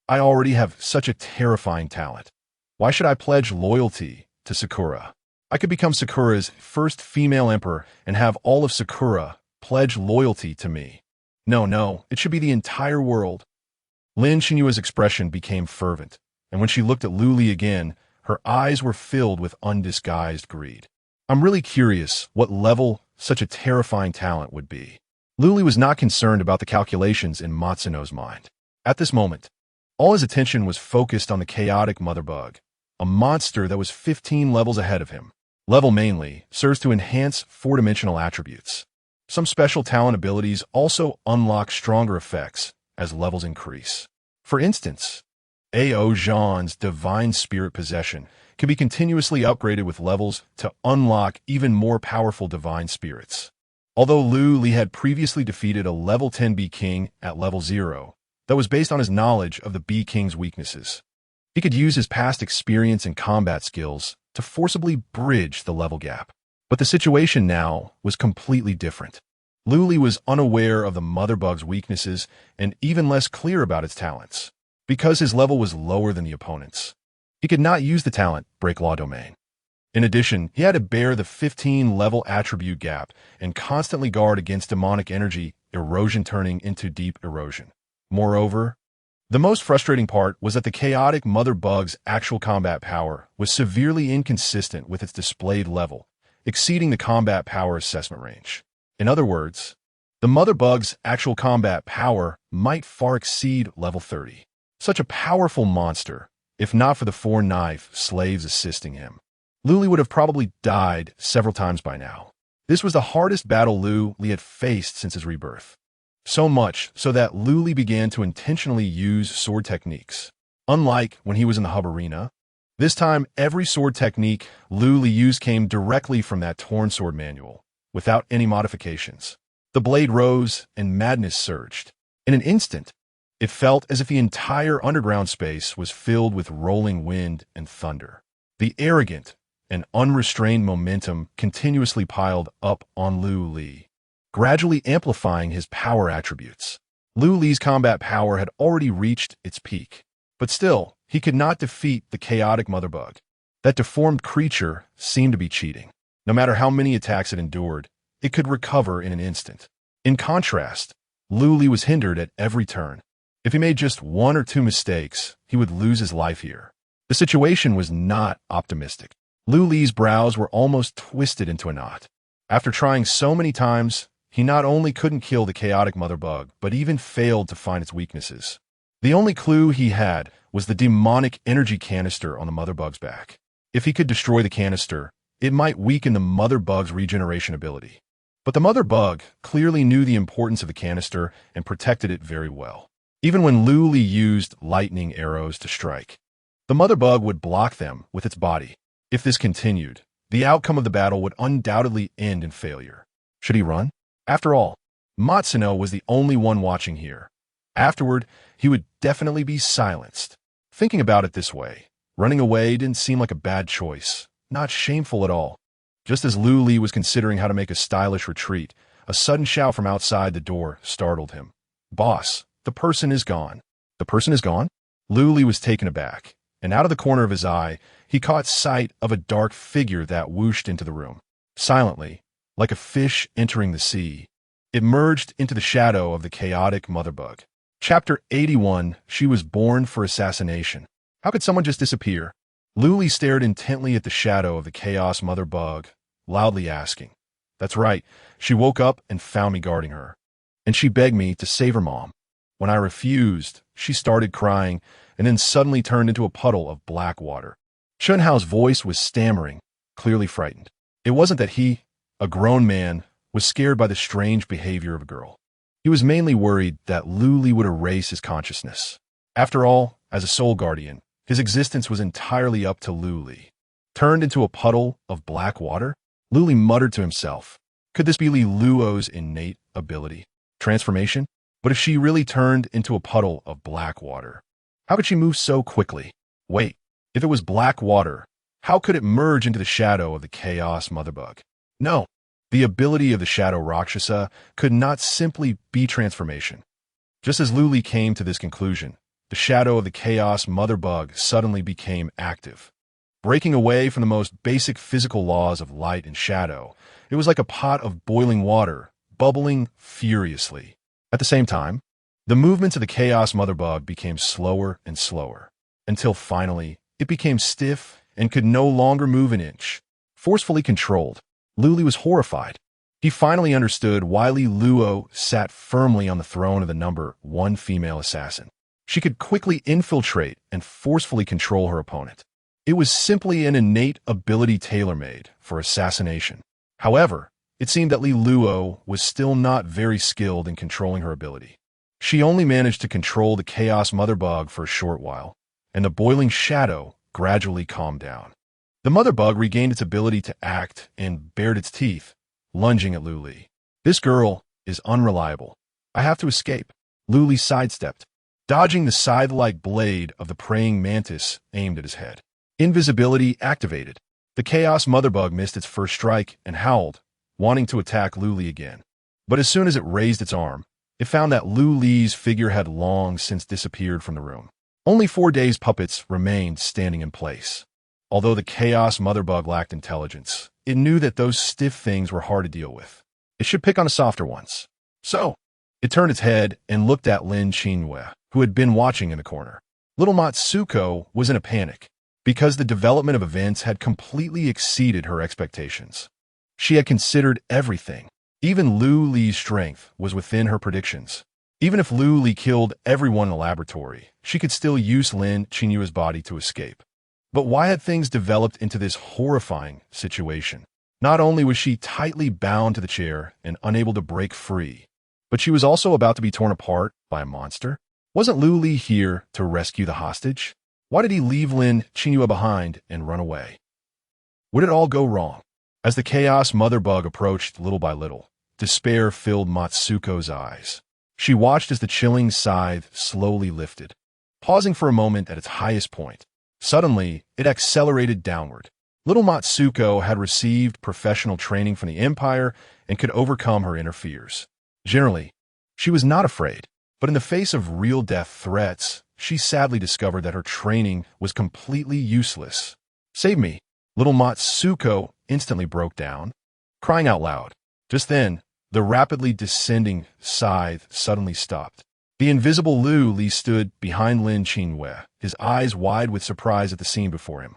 I already have such a terrifying talent. Why should I pledge loyalty to Sakura? I could become Sakura's first female emperor and have all of Sakura pledge loyalty to me. No, it should be the entire world. Lin Qinyue's expression became fervent, and when she looked at Lu Li again, her eyes were filled with undisguised greed. I'm really curious what level such a terrifying talent would be. Lu Li was not concerned about the calculations in Matsuno's mind. At this moment, all his attention was focused on the chaotic mother bug, a monster that was 15 levels ahead of him. Level mainly serves to enhance 4-dimensional attributes. Some special talent abilities also unlock stronger effects as levels increase. For instance, A.O. Zhan's Divine Spirit Possession can be continuously upgraded with levels to unlock even more powerful divine spirits. Although Lu Li had previously defeated a level 10 Bee King at level 0, that was based on his knowledge of the Bee King's weaknesses. He could use his past experience and combat skills to forcibly bridge the level gap. But the situation now was completely different. Lu Li was unaware of the mother bug's weaknesses and even less clear about its talents. Because his level was lower than the opponent's, he could not use the talent Break Law Domain. In addition, he had to bear the 15-level attribute gap and constantly guard against demonic energy erosion turning into deep erosion. Moreover, the most frustrating part was that the chaotic mother bug's actual combat power was severely inconsistent with its displayed level, exceeding the combat power assessment range. In other words, the mother bug's actual combat power might far exceed level 30. Such a powerful monster, if not for the 4 knife slaves assisting him, Lu Li would have probably died several times by now. This was the hardest battle Lu Li had faced since his rebirth. So much so that Lu Li began to intentionally use sword techniques. Unlike when he was in the hub arena, this time every sword technique Lu Li used came directly from that torn sword manual, without any modifications. The blade rose and madness surged. In an instant, it felt as if the entire underground space was filled with rolling wind and thunder. The arrogant and unrestrained momentum continuously piled up on Lu Li, gradually amplifying his power attributes. Lu Li's combat power had already reached its peak, but still, he could not defeat the chaotic mother bug. That deformed creature seemed to be cheating. No matter how many attacks it endured, it could recover in an instant. In contrast, Luli was hindered at every turn. If he made just one or two mistakes, he would lose his life here. The situation was not optimistic. Luli's brows were almost twisted into a knot. After trying so many times, he not only couldn't kill the chaotic mother bug, but even failed to find its weaknesses. The only clue he had was the demonic energy canister on the mother bug's back. If he could destroy the canister, it might weaken the mother bug's regeneration ability. But the mother bug clearly knew the importance of the canister and protected it very well. Even when Luli used lightning arrows to strike, the mother bug would block them with its body. If this continued, the outcome of the battle would undoubtedly end in failure. Should he run? After all, Matsuno was the only one watching here. Afterward, he would definitely be silenced. Thinking about it this way, running away didn't seem like a bad choice, not shameful at all. Just as Luli was considering how to make a stylish retreat, a sudden shout from outside the door startled him. "Boss, the person is gone." "The person is gone?" Luli was taken aback, and out of the corner of his eye, he caught sight of a dark figure that whooshed into the room. Silently, like a fish entering the sea, it merged into the shadow of the chaotic mother bug. Chapter 81, She Was Born for Assassination. How could someone just disappear? Luli stared intently at the shadow of the chaos mother bug, loudly asking. That's right, she woke up and found me guarding her. And she begged me to save her mom. When I refused, she started crying and then suddenly turned into a puddle of black water. Chunhao's voice was stammering, clearly frightened. It wasn't that he, a grown man, was scared by the strange behavior of a girl. He was mainly worried that Luli would erase his consciousness. After all, as a soul guardian, his existence was entirely up to Luli. Turned into a puddle of black water? Luli muttered to himself. Could this be Li Luo's innate ability? Transformation? But if she really turned into a puddle of black water, how could she move so quickly? Wait, if it was black water, how could it merge into the shadow of the chaos mother bug? No, the ability of the shadow Rakshasa could not simply be transformation. Just as Luli came to this conclusion, the shadow of the chaos mother bug suddenly became active. Breaking away from the most basic physical laws of light and shadow, it was like a pot of boiling water, bubbling furiously. At the same time, the movements of the chaos mother bug became slower and slower, until finally it became stiff and could no longer move an inch. Forcefully controlled, Luli was horrified. He finally understood why Li Luo sat firmly on the throne of the number 1 female assassin. She could quickly infiltrate and forcefully control her opponent. It was simply an innate ability tailor-made for assassination. However, it seemed that Li Luo was still not very skilled in controlling her ability. She only managed to control the chaos mother bug for a short while, and the boiling shadow gradually calmed down. The mother bug regained its ability to act and bared its teeth, lunging at Luli. This girl is unreliable. I have to escape. Luli sidestepped, dodging the scythe-like blade of the praying mantis aimed at his head. Invisibility activated. The chaos mother bug missed its first strike and howled, wanting to attack Luli again. But as soon as it raised its arm, it found that Luli's figure had long since disappeared from the room. Only 4 days' puppets remained standing in place. Although the chaos mother bug lacked intelligence, it knew that those stiff things were hard to deal with. It should pick on the softer ones. So, it turned its head and looked at Lin Qingyue, who had been watching in the corner. Little Matsuko was in a panic, because the development of events had completely exceeded her expectations. She had considered everything. Even Luli's strength was within her predictions. Even if Luli killed everyone in the laboratory, she could still use Lin Qingyue's body to escape. But why had things developed into this horrifying situation? Not only was she tightly bound to the chair and unable to break free, but she was also about to be torn apart by a monster. Wasn't Luli here to rescue the hostage? Why did he leave Lin Qingyue behind and run away? Where did it all go wrong? As the chaos mother bug approached little by little, despair filled Matsuko's eyes. She watched as the chilling scythe slowly lifted, pausing for a moment at its highest point. Suddenly, it accelerated downward. Little Matsuko had received professional training from the Empire and could overcome her inner fears. Generally, she was not afraid, but in the face of real death threats, she sadly discovered that her training was completely useless. Save me. Little Matsuko instantly broke down, crying out loud. Just then, the rapidly descending scythe suddenly stopped. The invisible Lu Li stood behind Lin Qingyue, his eyes wide with surprise at the scene before him.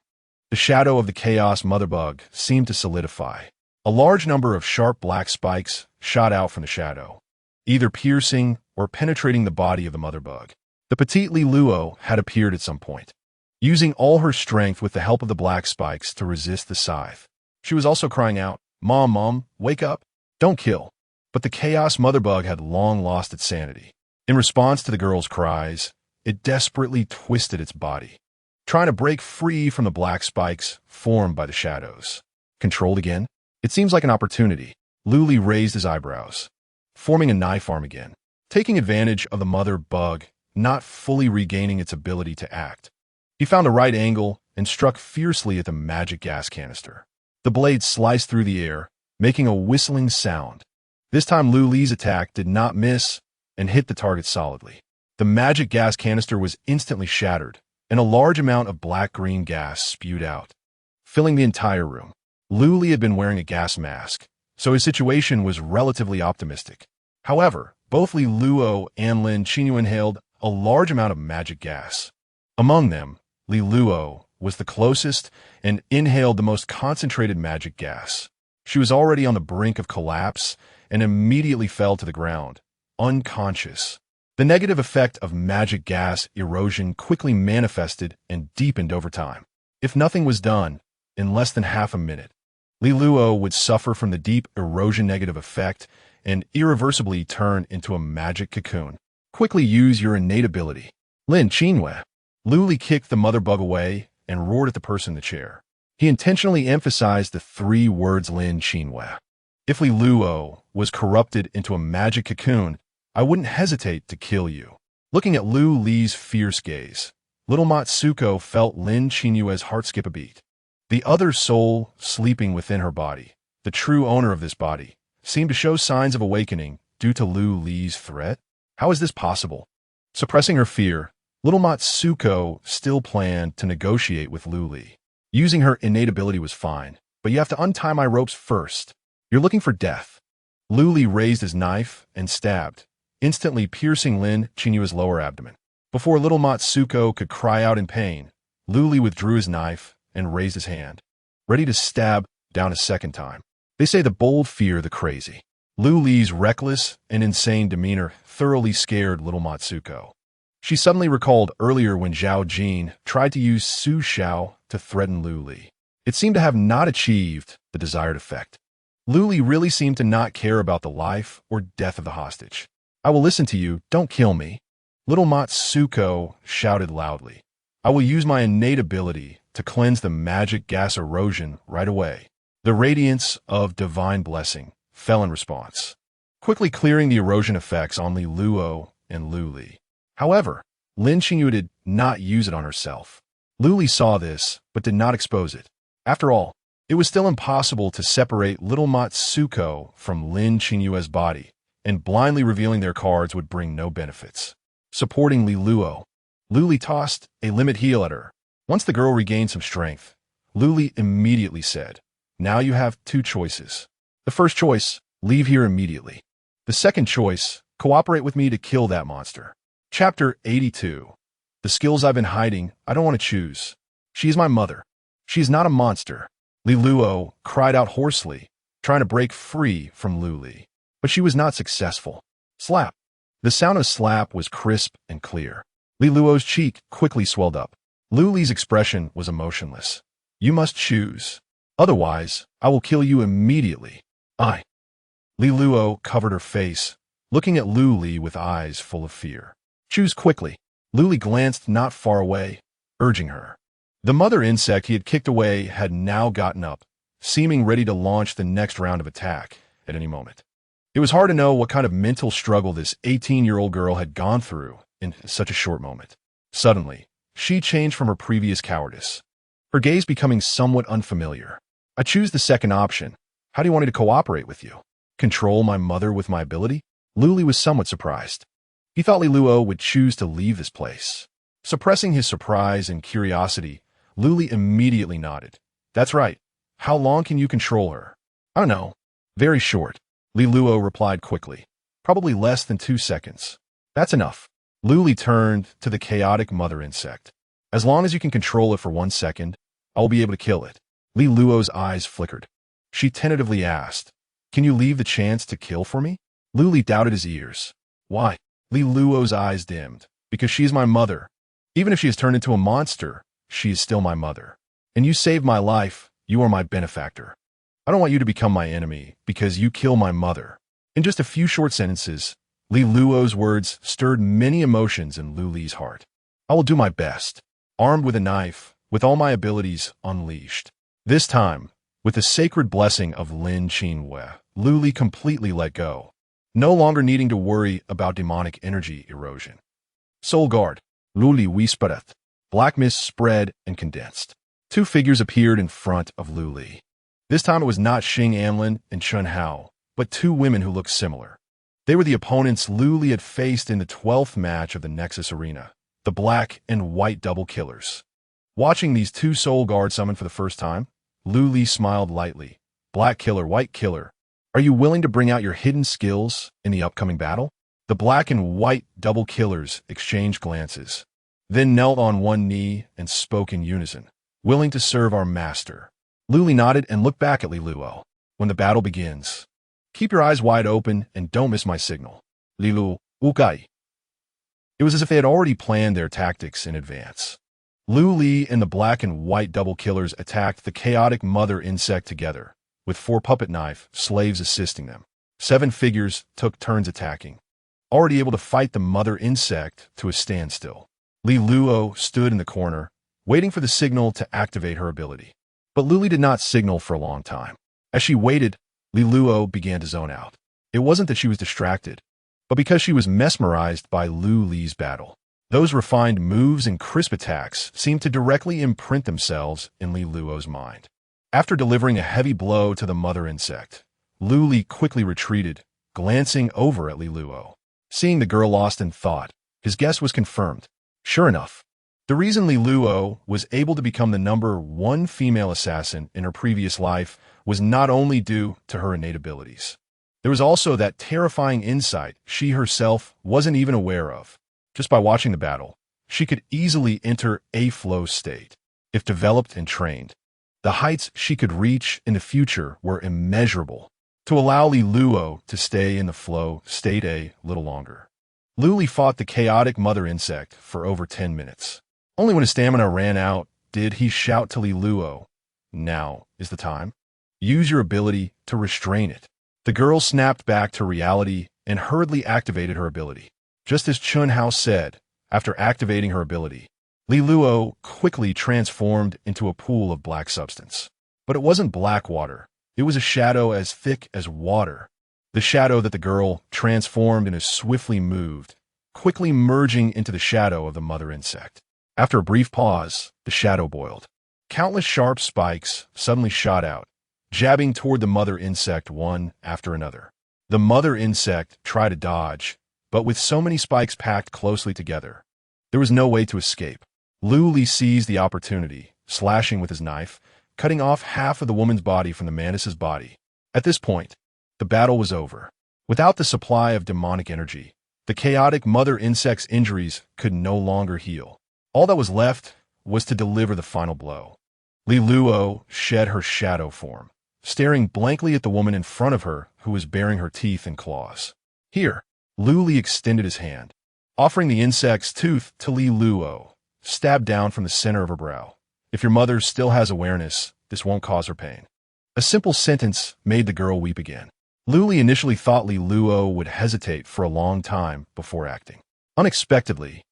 The shadow of the chaos motherbug seemed to solidify. A large number of sharp black spikes shot out from the shadow, either piercing or penetrating the body of the motherbug. The petite Li Luo had appeared at some point, using all her strength with the help of the black spikes to resist the scythe. She was also crying out, "Mom, Mom, wake up! Don't kill!" But the chaos motherbug had long lost its sanity. In response to the girl's cries, it desperately twisted its body, trying to break free from the black spikes formed by the shadows. Controlled again? It seems like an opportunity. Lu Li raised his eyebrows, forming a knife arm again, taking advantage of the mother bug not fully regaining its ability to act. He found a right angle and struck fiercely at the magic gas canister. The blade sliced through the air, making a whistling sound. This time Lu Li's attack did not miss and hit the target solidly. The magic gas canister was instantly shattered, and a large amount of black-green gas spewed out, filling the entire room. Lu Li had been wearing a gas mask, so his situation was relatively optimistic. However, both Li Luo and Lin Qingyue inhaled a large amount of magic gas. Among them, Li Luo was the closest and inhaled the most concentrated magic gas. She was already on the brink of collapse and immediately fell to the ground, unconscious. The negative effect of magic gas erosion quickly manifested and deepened over time. If nothing was done, in less than half a minute, Li Luo would suffer from the deep erosion negative effect and irreversibly turn into a magic cocoon. Quickly use your innate ability. Lin Qingyue. Lu Li kicked the mother bug away and roared at the person in the chair. He intentionally emphasized the 3 words Lin Qingyue. If Li Luo was corrupted into a magic cocoon, I wouldn't hesitate to kill you. Looking at Lu Li's fierce gaze, little Matsuko felt Lin Qingyue's heart skip a beat. The other soul sleeping within her body, the true owner of this body, seemed to show signs of awakening due to Lu Li's threat. How is this possible? Suppressing her fear, little Matsuko still planned to negotiate with Lu Li. Using her innate ability was fine, but you have to untie my ropes first. You're looking for death. Lu Li raised his knife and stabbed, instantly piercing Lin Qingyue's lower abdomen. Before little Matsuko could cry out in pain, Lu Li withdrew his knife and raised his hand, ready to stab down a second time. They say the bold fear the crazy. Lu Li's reckless and insane demeanor thoroughly scared little Matsuko. She suddenly recalled earlier when Zhao Jin tried to use Su Xiao to threaten Lu Li. It seemed to have not achieved the desired effect. Lu Li really seemed to not care about the life or death of the hostage. I will listen to you, don't kill me. Little Matsuko shouted loudly. I will use my innate ability to cleanse the magic gas erosion right away. The radiance of divine blessing fell in response, quickly clearing the erosion effects on Li Luo and Lu Li. However, Lin Qingyue did not use it on herself. Lu Li saw this, but did not expose it. After all, it was still impossible to separate little Matsuko from Lin Qingyue's body, and blindly revealing their cards would bring no benefits. Supporting Li Luo, Lu Li tossed a limit heal at her. Once the girl regained some strength, Lu Li immediately said, "Now you have 2 choices. The first choice, leave here immediately. The second choice, cooperate with me to kill that monster." Chapter 82. The skills I've been hiding, I don't want to choose. She is my mother. She is not a monster. Li Luo cried out hoarsely, trying to break free from Lu Li. But she was not successful. Slap. The sound of slap was crisp and clear. Li Luo's cheek quickly swelled up. Lu Li's expression was emotionless. You must choose. Otherwise, I will kill you immediately. Li Luo covered her face, looking at Lu Li with eyes full of fear. Choose quickly. Lu Li glanced not far away, urging her. The mother insect he had kicked away had now gotten up, seeming ready to launch the next round of attack at any moment. It was hard to know what kind of mental struggle this 18-year-old girl had gone through in such a short moment. Suddenly, she changed from her previous cowardice, her gaze becoming somewhat unfamiliar. I choose the second option. How do you want me to cooperate with you? Control my mother with my ability? Lu Li was somewhat surprised. He thought Li Luo would choose to leave this place. Suppressing his surprise and curiosity, Lu Li immediately nodded. That's right. How long can you control her? I don't know. Very short. Li Luo replied quickly. Probably less than 2 seconds. That's enough. Luli turned to the chaotic mother insect. As long as you can control it for 1 second, I will be able to kill it. Li Luo's eyes flickered. She tentatively asked, can you leave the chance to kill for me? Luli doubted his ears. Why? Li Luo's eyes dimmed. Because she is my mother. Even if she has turned into a monster, she is still my mother. And you saved my life, you are my benefactor. I don't want you to become my enemy, because you kill my mother. In just a few short sentences, Li Luo's words stirred many emotions in Luli's heart. I will do my best. Armed with a knife, with all my abilities unleashed. This time, with the sacred blessing of Lin Qinwei, Luli completely let go, no longer needing to worry about demonic energy erosion. Soul Guard, Luli whispereth. Black mist spread and condensed. 2 figures appeared in front of Luli. This time it was not Xing Anlin and Chun Hao, but 2 women who looked similar. They were the opponents Luli had faced in the 12th match of the Nexus Arena, the black and white double killers. Watching these 2 Soul Guard summon for the first time, Luli smiled lightly. Black killer, white killer, are you willing to bring out your hidden skills in the upcoming battle? The black and white double killers exchanged glances, then knelt on one knee and spoke in unison, willing to serve our master. Luli nodded and looked back at Li Luo. When the battle begins, keep your eyes wide open and don't miss my signal. Li Luo, Wukai. It was as if they had already planned their tactics in advance. Luli and the black and white double killers attacked the chaotic mother insect together, with 4 puppet knife slaves assisting them. 7 figures took turns attacking, already able to fight the mother insect to a standstill. Li Luo stood in the corner, waiting for the signal to activate her ability. But Luli did not signal for a long time. As she waited, Li Luo began to zone out. It wasn't that she was distracted, but because she was mesmerized by Luli's battle. Those refined moves and crisp attacks seemed to directly imprint themselves in Li Luo's mind. After delivering a heavy blow to the mother insect, Luli quickly retreated, glancing over at Li Luo. Seeing the girl lost in thought, his guess was confirmed. Sure enough, the reason Li Luo was able to become the #1 female assassin in her previous life was not only due to her innate abilities. There was also that terrifying insight she herself wasn't even aware of. Just by watching the battle, she could easily enter a flow state. If developed and trained, the heights she could reach in the future were immeasurable. To allow Li Luo to stay in the flow state a little longer, Luli fought the chaotic mother insect for over 10 minutes. Only when his stamina ran out did he shout to Li Luo, "Now is the time. Use your ability to restrain it." The girl snapped back to reality and hurriedly activated her ability. Just as Chun Hao said, after activating her ability, Li Luo quickly transformed into a pool of black substance. But it wasn't black water. It was a shadow as thick as water. The shadow that the girl transformed and as swiftly moved, quickly merging into the shadow of the mother insect. After a brief pause, the shadow boiled. Countless sharp spikes suddenly shot out, jabbing toward the mother insect one after another. The mother insect tried to dodge, but with so many spikes packed closely together, there was no way to escape. Luli seized the opportunity, slashing with his knife, cutting off half of the woman's body from the mantis's body. At this point, the battle was over. Without the supply of demonic energy, the chaotic mother insect's injuries could no longer heal. All that was left was to deliver the final blow. Li Luo shed her shadow form, staring blankly at the woman in front of her who was baring her teeth and claws. Here, Luli extended his hand, offering the insect's tooth to Li Luo, stabbed down from the center of her brow. "If your mother still has awareness, this won't cause her pain." A simple sentence made the girl weep again. Luli initially thought Li Luo would hesitate for a long time before acting. Unexpectedly,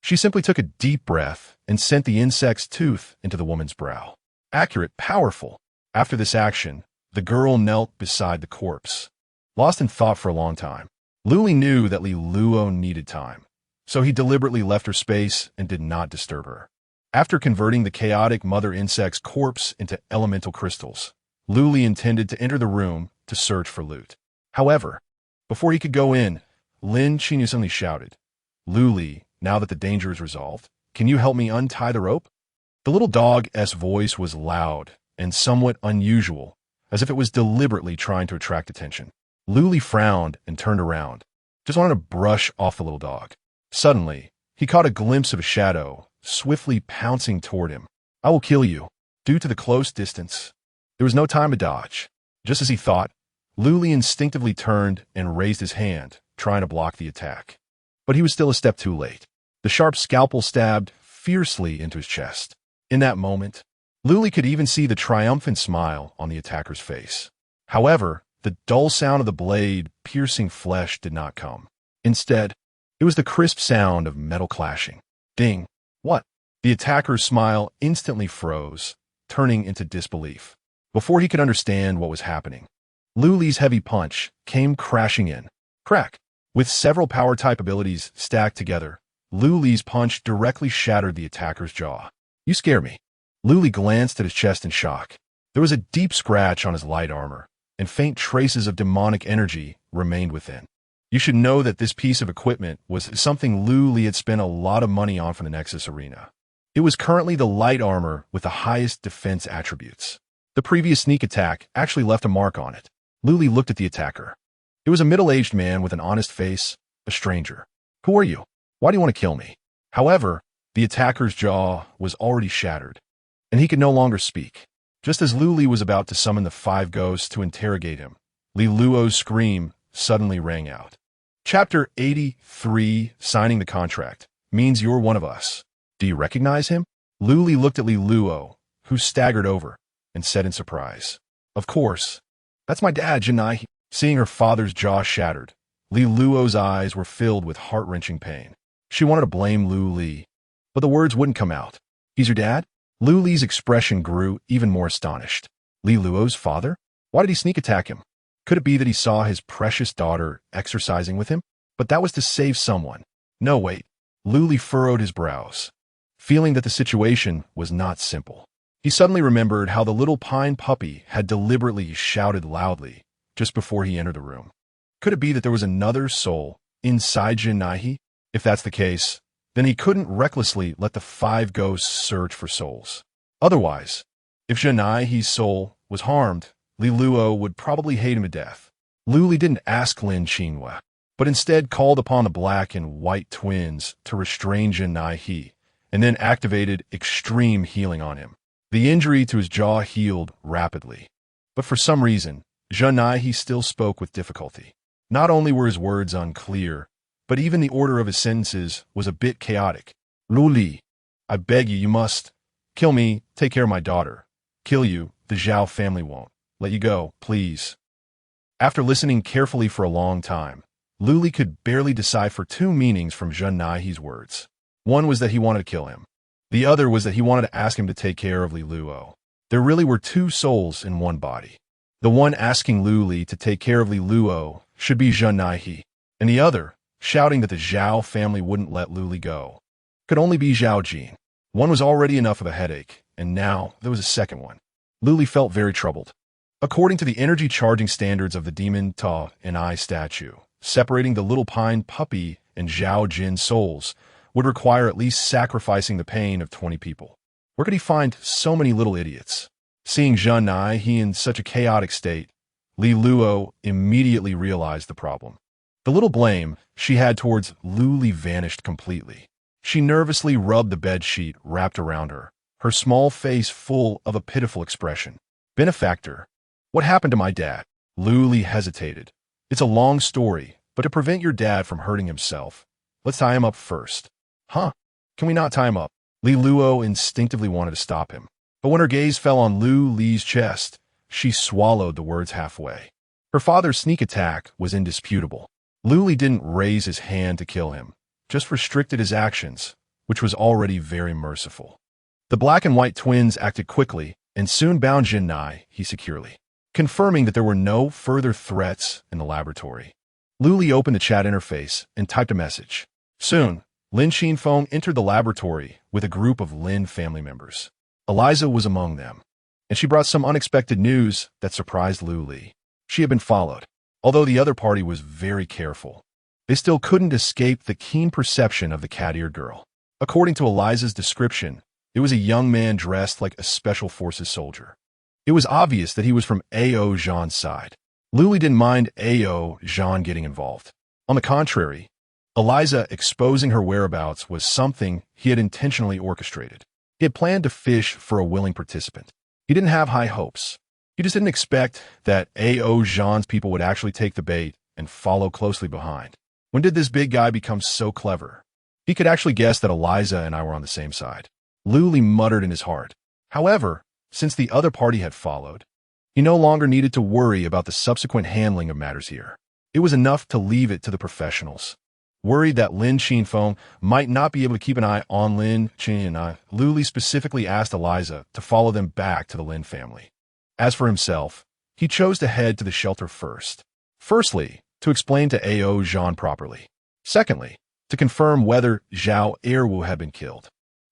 she simply took a deep breath and sent the insect's tooth into the woman's brow. Accurate, powerful. After this action, the girl knelt beside the corpse, lost in thought for a long time. Luli knew that Li Luo needed time, so he deliberately left her space and did not disturb her. After converting the chaotic mother insect's corpse into elemental crystals, Luli intended to enter the room to search for loot. However, before he could go in, Lin Qinyu suddenly shouted, "Luli, now that the danger is resolved, can you help me untie the rope?" The little dog's voice was loud and somewhat unusual, as if it was deliberately trying to attract attention. Luli frowned and turned around, just wanted to brush off the little dog. Suddenly, he caught a glimpse of a shadow, swiftly pouncing toward him. "I will kill you." Due to the close distance, there was no time to dodge. Just as he thought, Luli instinctively turned and raised his hand, trying to block the attack. But he was still a step too late. The sharp scalpel stabbed fiercely into his chest. In that moment, Luli could even see the triumphant smile on the attacker's face. However, the dull sound of the blade piercing flesh did not come. Instead, it was the crisp sound of metal clashing. Ding! What? The attacker's smile instantly froze, turning into disbelief. Before he could understand what was happening, Luli's heavy punch came crashing in. Crack! With several power-type abilities stacked together, Luli's punch directly shattered the attacker's jaw. "You scare me." Luli glanced at his chest in shock. There was a deep scratch on his light armor, and faint traces of demonic energy remained within. You should know that this piece of equipment was something Luli had spent a lot of money on for the Nexus Arena. It was currently the light armor with the highest defense attributes. The previous sneak attack actually left a mark on it. Luli looked at the attacker. It was a middle-aged man with an honest face, a stranger. "Who are you? Why do you want to kill me?" However, the attacker's jaw was already shattered, and he could no longer speak. Just as Luli was about to summon the 5 ghosts to interrogate him, Li Luo's scream suddenly rang out. Chapter 83, Signing the Contract, means you're one of us. Do you recognize him? Luli looked at Li Luo, who staggered over, and said in surprise, "Of course. That's my dad, Janai." Seeing her father's jaw shattered, Li Luo's eyes were filled with heart-wrenching pain. She wanted to blame Lu Li, but the words wouldn't come out. "He's your dad?" Lu Li's expression grew even more astonished. Li Luo's father? Why did he sneak attack him? Could it be that he saw his precious daughter exercising with him? But that was to save someone. No, wait. Lu Li furrowed his brows, feeling that the situation was not simple. He suddenly remembered how the little pine puppy had deliberately shouted loudly just before he entered the room. Could it be that there was another soul inside Janai? If that's the case, then he couldn't recklessly let the 5 ghosts search for souls. Otherwise, if Janai's soul was harmed, Li Luo would probably hate him to death. Lu Li didn't ask Lin Qinhua, but instead called upon the black and white twins to restrain Janai, and then activated extreme healing on him. The injury to his jaw healed rapidly, but for some reason, Janai still spoke with difficulty. Not only were his words unclear, but even the order of his sentences was a bit chaotic. "Lu Li, I beg you, you must. Kill me, take care of my daughter. Kill you, the Zhao family won't. Let you go, please." After listening carefully for a long time, Lu Li could barely decipher 2 meanings from Janai's words. One was that he wanted to kill him. The other was that he wanted to ask him to take care of Li Luo. There really were 2 souls in one body. The one asking Lu Li to take care of Li Luo should be Janai, and the other, shouting that the Zhao family wouldn't let Lu Li go, could only be Zhao Jin. One was already enough of a headache, and now there was a second one. Lu Li felt very troubled. According to the energy charging standards of the demon Ta and I statue, separating the little pine puppy and Zhao Jin's souls would require at least sacrificing the pain of 20 people. Where could he find so many little idiots? Seeing Janai in such a chaotic state, Li Luo immediately realized the problem. The little blame she had towards Lu Li vanished completely. She nervously rubbed the bed sheet wrapped around her small face full of a pitiful expression. "Benefactor, what happened to my dad?" Lu Li hesitated. "It's a long story, but to prevent your dad from hurting himself, let's tie him up first." "Huh? Can we not tie him up?" Li Luo instinctively wanted to stop him, but when her gaze fell on Lu Li's chest, she swallowed the words halfway. Her father's sneak attack was indisputable. Lu Li didn't raise his hand to kill him, just restricted his actions, which was already very merciful. The black and white twins acted quickly and soon bound Janai securely, confirming that there were no further threats in the laboratory. Lu Li opened the chat interface and typed a message. Soon, Lin Qinfeng entered the laboratory with a group of Lin family members. Eliza was among them, and she brought some unexpected news that surprised Lu Li. She had been followed. Although the other party was very careful, they still couldn't escape the keen perception of the cat-eared girl. According to Eliza's description, it was a young man dressed like a special forces soldier. It was obvious that he was from A.O. Jean's side. Lu Li didn't mind A.O. Jean getting involved. On the contrary, Eliza exposing her whereabouts was something he had intentionally orchestrated. He had planned to fish for a willing participant. He didn't have high hopes. He just didn't expect that A.O. Jean's people would actually take the bait and follow closely behind. When did this big guy become so clever? He could actually guess that Eliza and I were on the same side. Lu Li muttered in his heart. However, since the other party had followed, he no longer needed to worry about the subsequent handling of matters here. It was enough to leave it to the professionals. Worried that Lin Qinfeng might not be able to keep an eye on Lin Qin, Lu Li specifically asked Eliza to follow them back to the Lin family. As for himself, he chose to head to the shelter first. Firstly, to explain to A.O. Jean properly. Secondly, to confirm whether Zhao Erwu had been killed.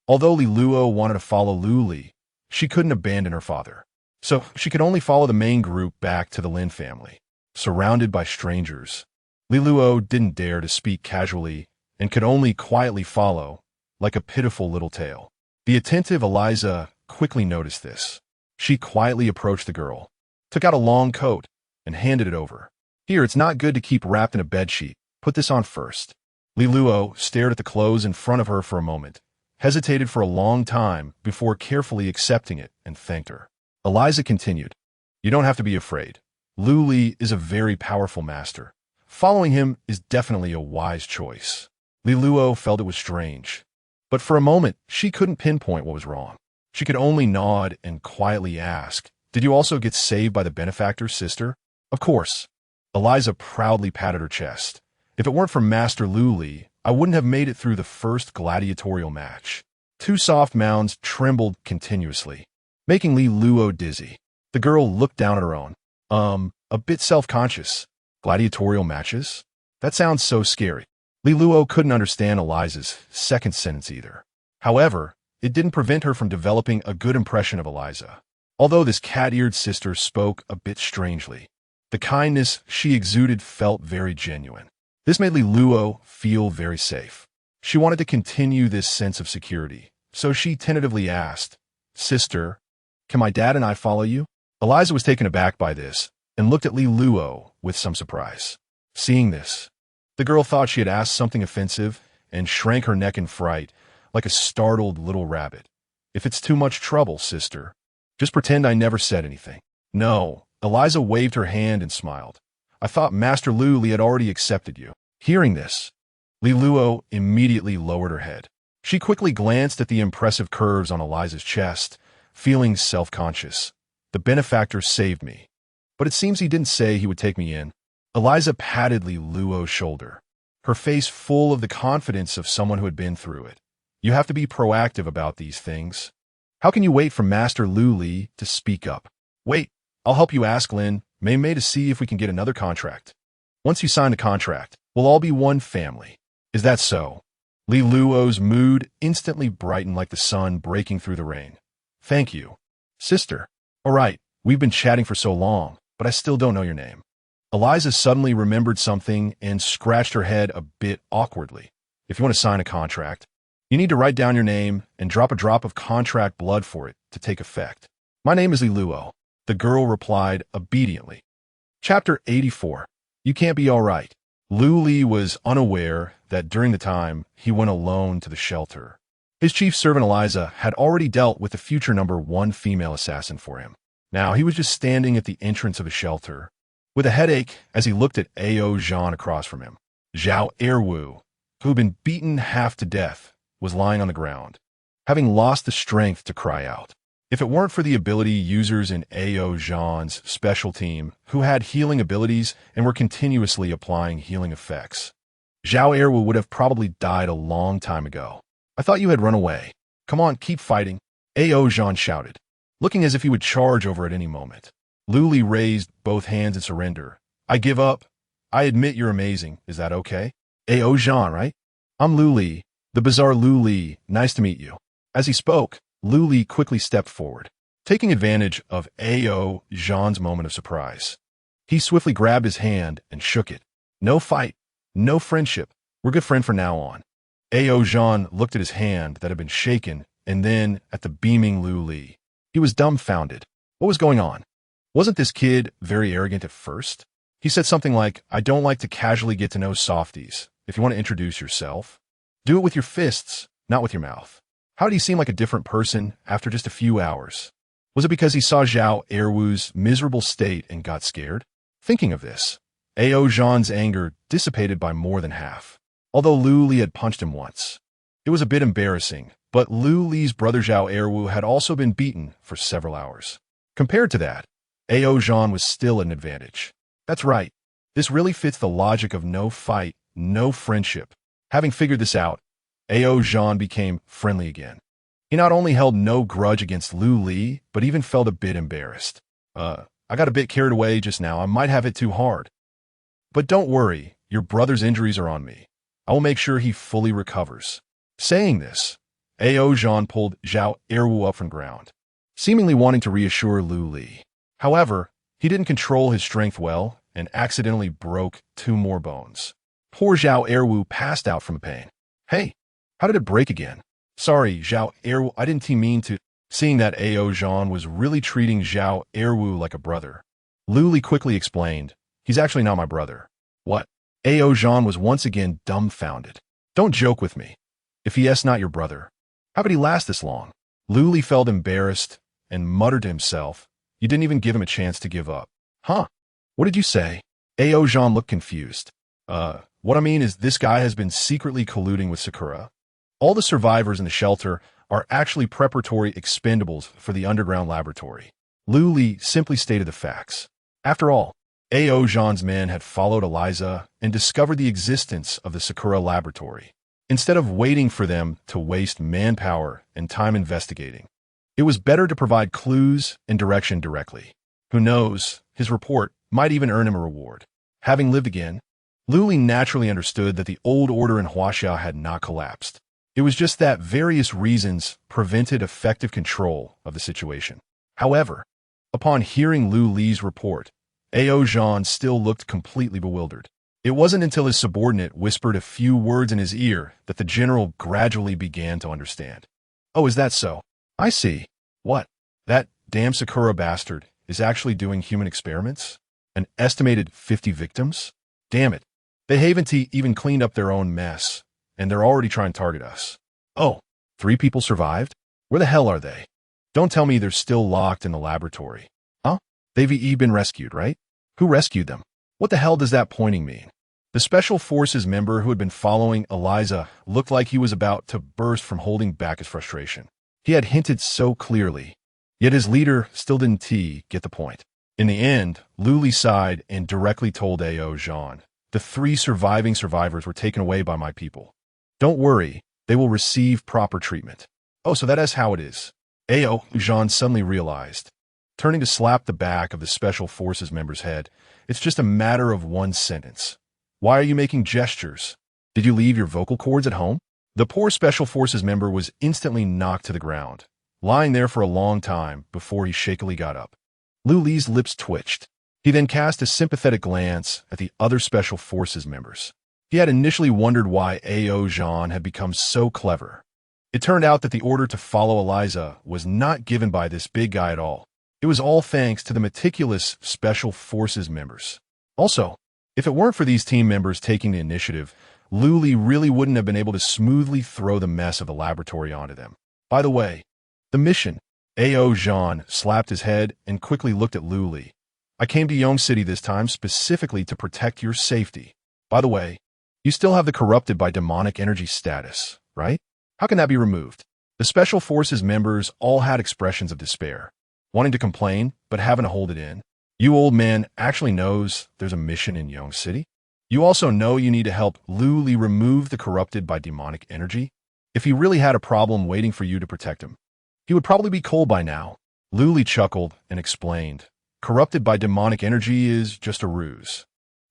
Although Li Luo wanted to follow Lu Li, she couldn't abandon her father. So she could only follow the main group back to the Lin family. Surrounded by strangers, Li Luo didn't dare to speak casually and could only quietly follow, like a pitiful little tail. The attentive Eliza quickly noticed this. She quietly approached the girl, took out a long coat, and handed it over. Here, it's not good to keep wrapped in a bedsheet. Put this on first. Li Luo stared at the clothes in front of her for a moment, hesitated for a long time before carefully accepting it, and thanked her. Eliza continued, "You don't have to be afraid. Lu Li is a very powerful master. Following him is definitely a wise choice." Li Luo felt it was strange, but for a moment she couldn't pinpoint what was wrong. She could only nod and quietly ask, "Did you also get saved by the benefactor's sister?" "Of course." Eliza proudly patted her chest. "If it weren't for Master Lu Li, I wouldn't have made it through the first gladiatorial match." Two soft mounds trembled continuously, making Li Luo dizzy. The girl looked down at her own. A bit self-conscious. Gladiatorial matches? That sounds so scary. Li Luo couldn't understand Eliza's second sentence either. However, it didn't prevent her from developing a good impression of Eliza. Although this cat-eared sister spoke a bit strangely, the kindness she exuded felt very genuine. This made Li Luo feel very safe. She wanted to continue this sense of security, so she tentatively asked, "Sister, can my dad and I follow you?" Eliza was taken aback by this and looked at Li Luo with some surprise. Seeing this, the girl thought she had asked something offensive and shrank her neck in fright, like a startled little rabbit. "If it's too much trouble, sister, just pretend I never said anything." "No." Eliza waved her hand and smiled. "I thought Master Lu Li had already accepted you." Hearing this, Li Luo immediately lowered her head. She quickly glanced at the impressive curves on Eliza's chest, feeling self-conscious. "The benefactor saved me, but it seems he didn't say he would take me in." Eliza patted Li Luo's shoulder, her face full of the confidence of someone who had been through it. "You have to be proactive about these things. How can you wait for Master Lu Li to speak up? Wait, I'll help you ask Lin Mei to see if we can get another contract. Once you sign the contract, we'll all be one family. Is that so?" Li Luo's mood instantly brightened like the sun breaking through the rain. "Thank you, sister. All right, we've been chatting for so long, but I still don't know your name." Eliza suddenly remembered something and scratched her head a bit awkwardly. "If you want to sign a contract, you need to write down your name and drop a drop of contract blood for it to take effect." "My name is Li Luo," the girl replied obediently. Chapter 84. You Can't Be All Right. Lu Li was unaware that during the time he went alone to the shelter, his chief servant Eliza had already dealt with the future number 1 female assassin for him. Now he was just standing at the entrance of the shelter, with a headache as he looked at A.O. Jean across from him. Zhao Erwu, who had been beaten half to death, was lying on the ground, having lost the strength to cry out. If it weren't for the ability users in A.O. Jean's special team, who had healing abilities and were continuously applying healing effects, Zhao Erwu would have probably died a long time ago. "I thought you had run away. Come on, keep fighting," A.O. Jean shouted, looking as if he would charge over at any moment. Lu Li raised both hands in surrender. "I give up. I admit you're amazing. Is that okay?" "A.O. Jean, right? I'm Lu Li, the bizarre Lu Li. Nice to meet you." As he spoke, Lu Li quickly stepped forward, taking advantage of A.O. Jean's moment of surprise. He swiftly grabbed his hand and shook it. "No fight, no friendship. We're good friends from now on." A.O. Jean looked at his hand that had been shaken and then at the beaming Lu Li. He was dumbfounded. What was going on? Wasn't this kid very arrogant at first? He said something like, I don't like to casually get to know softies. If you want to introduce yourself, do it with your fists, not with your mouth. How did he seem like a different person after just a few hours? Was it because he saw Zhao Erwu's miserable state and got scared? Thinking of this, Ao Zhan's anger dissipated by more than half. Although Lu Li had punched him once, it was a bit embarrassing, but Lu Li's brother Zhao Erwu had also been beaten for several hours. Compared to that, Ao Zhan was still an advantage. That's right. This really fits the logic of no fight, no friendship. Having figured this out, Ao Zhan became friendly again. He not only held no grudge against Lu Li, but even felt a bit embarrassed. I got a bit carried away just now. I might have hit too hard. But don't worry, your brother's injuries are on me. I will make sure he fully recovers. Saying this, Ao Zhan pulled Zhao Erwu up from ground, seemingly wanting to reassure Lu Li. However, he didn't control his strength well and accidentally broke 2 more bones. Poor Zhao Erwu passed out from the pain. Hey, how did it break again? Sorry, Zhao Erwu, I didn't mean to. Seeing that Ao Zhan was really treating Zhao Erwu like a brother, Lu Li quickly explained, he's actually not my brother. What? Ao Zhan was once again dumbfounded. Don't joke with me. If he is not your brother, how could he last this long? Lu Li felt embarrassed and muttered to himself, you didn't even give him a chance to give up. Huh? What did you say? Ao Zhan looked confused. What I mean is this guy has been secretly colluding with Sakura. All the survivors in the shelter are actually preparatory expendables for the underground laboratory. Lu Li simply stated the facts. After all, Ao Zhan's men had followed Eliza and discovered the existence of the Sakura laboratory. Instead of waiting for them to waste manpower and time investigating, it was better to provide clues and direction directly. Who knows, his report might even earn him a reward. Having lived again, Lu Li naturally understood that the old order in Huaxia had not collapsed. It was just that various reasons prevented effective control of the situation. However, upon hearing Lu Li's report, Ao Zhan still looked completely bewildered. It wasn't until his subordinate whispered a few words in his ear that the general gradually began to understand. Oh, is that so? I see. What? That damn Sakura bastard is actually doing human experiments? An estimated 50 victims? Damn it. They haven't even cleaned up their own mess, and they're already trying to target us. Oh, 3 people survived? Where the hell are they? Don't tell me they're still locked in the laboratory. Huh? They've been rescued, right? Who rescued them? What the hell does that pointing mean? The Special Forces member who had been following Eliza looked like he was about to burst from holding back his frustration. He had hinted so clearly, yet his leader still didn't get the point. In the end, Lu Li sighed and directly told Ao Zhan, the 3 surviving survivors were taken away by my people. Don't worry, they will receive proper treatment. Oh, so that is how it is. Ao Zhan suddenly realized. Turning to slap the back of the Special Forces member's head, it's just a matter of 1 sentence. Why are you making gestures? Did you leave your vocal cords at home? The poor Special Forces member was instantly knocked to the ground, lying there for a long time before he shakily got up. Lu Li's lips twitched. He then cast a sympathetic glance at the other Special Forces members. He had initially wondered why Ao Zhan had become so clever. It turned out that the order to follow Eliza was not given by this big guy at all. It was all thanks to the meticulous Special Forces members. Also, if it weren't for these team members taking the initiative, Lu Li really wouldn't have been able to smoothly throw the mess of the laboratory onto them. By the way, the mission. Ao Zhan slapped his head and quickly looked at Lu Li. I came to Yong City this time specifically to protect your safety. By the way, you still have the corrupted by demonic energy status, right? How can that be removed? The Special Forces members all had expressions of despair, wanting to complain, but having to hold it in. You old man actually knows there's a mission in Yong City? You also know you need to help Lu Li remove the corrupted by demonic energy? If he really had a problem waiting for you to protect him, he would probably be cold by now. Lu Li chuckled and explained, corrupted by demonic energy is just a ruse.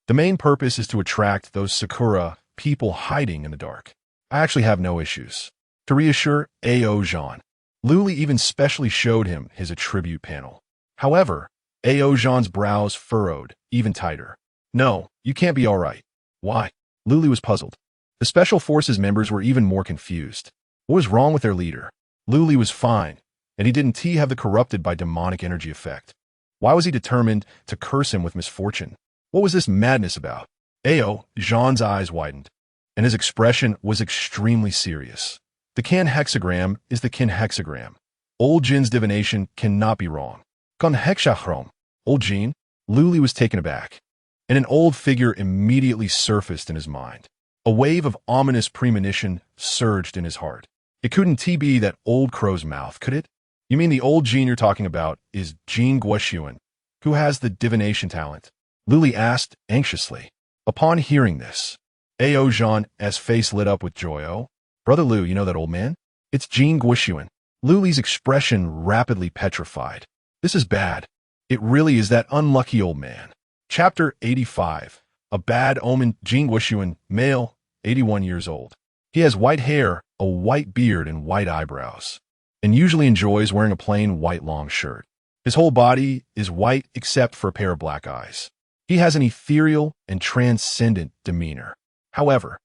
The main purpose is to attract those Sakura people hiding in the dark. I actually have no issues. To reassure Ao Zhan, Lu Li even specially showed him his attribute panel. However, Ao Zhan's brows furrowed even tighter. No, you can't be all right. Why? Lu Li was puzzled. The Special Forces members were even more confused. What was wrong with their leader? Lu Li was fine. and he didn't have the corrupted by demonic energy effect. Why was he determined to curse him with misfortune? What was this madness about? Ao, Jean's eyes widened, and his expression was extremely serious. The Kan hexagram is the Kin hexagram. Old Jin's divination cannot be wrong. Kan hexachrom. Old Jin? Luli was taken aback, and an old figure immediately surfaced in his mind. A wave of ominous premonition surged in his heart. It couldn't be that old crow's mouth, could it? You mean the old Jin you're talking about is Jin Guoshuan, who has the divination talent? Luli asked anxiously. Upon hearing this, Ao Jean's face lit up with joy. Oh, Brother Lu, you know that old man? It's Jin Guoshuan. Luli's expression rapidly petrified. This is bad. It really is that unlucky old man. Chapter 85. A bad omen. Jin Guoshuan, male, 81 years old. He has white hair, a white beard, and white eyebrows, and usually enjoys wearing a plain white long shirt. His whole body is white except for a pair of black eyes. He has an ethereal and transcendent demeanor. However,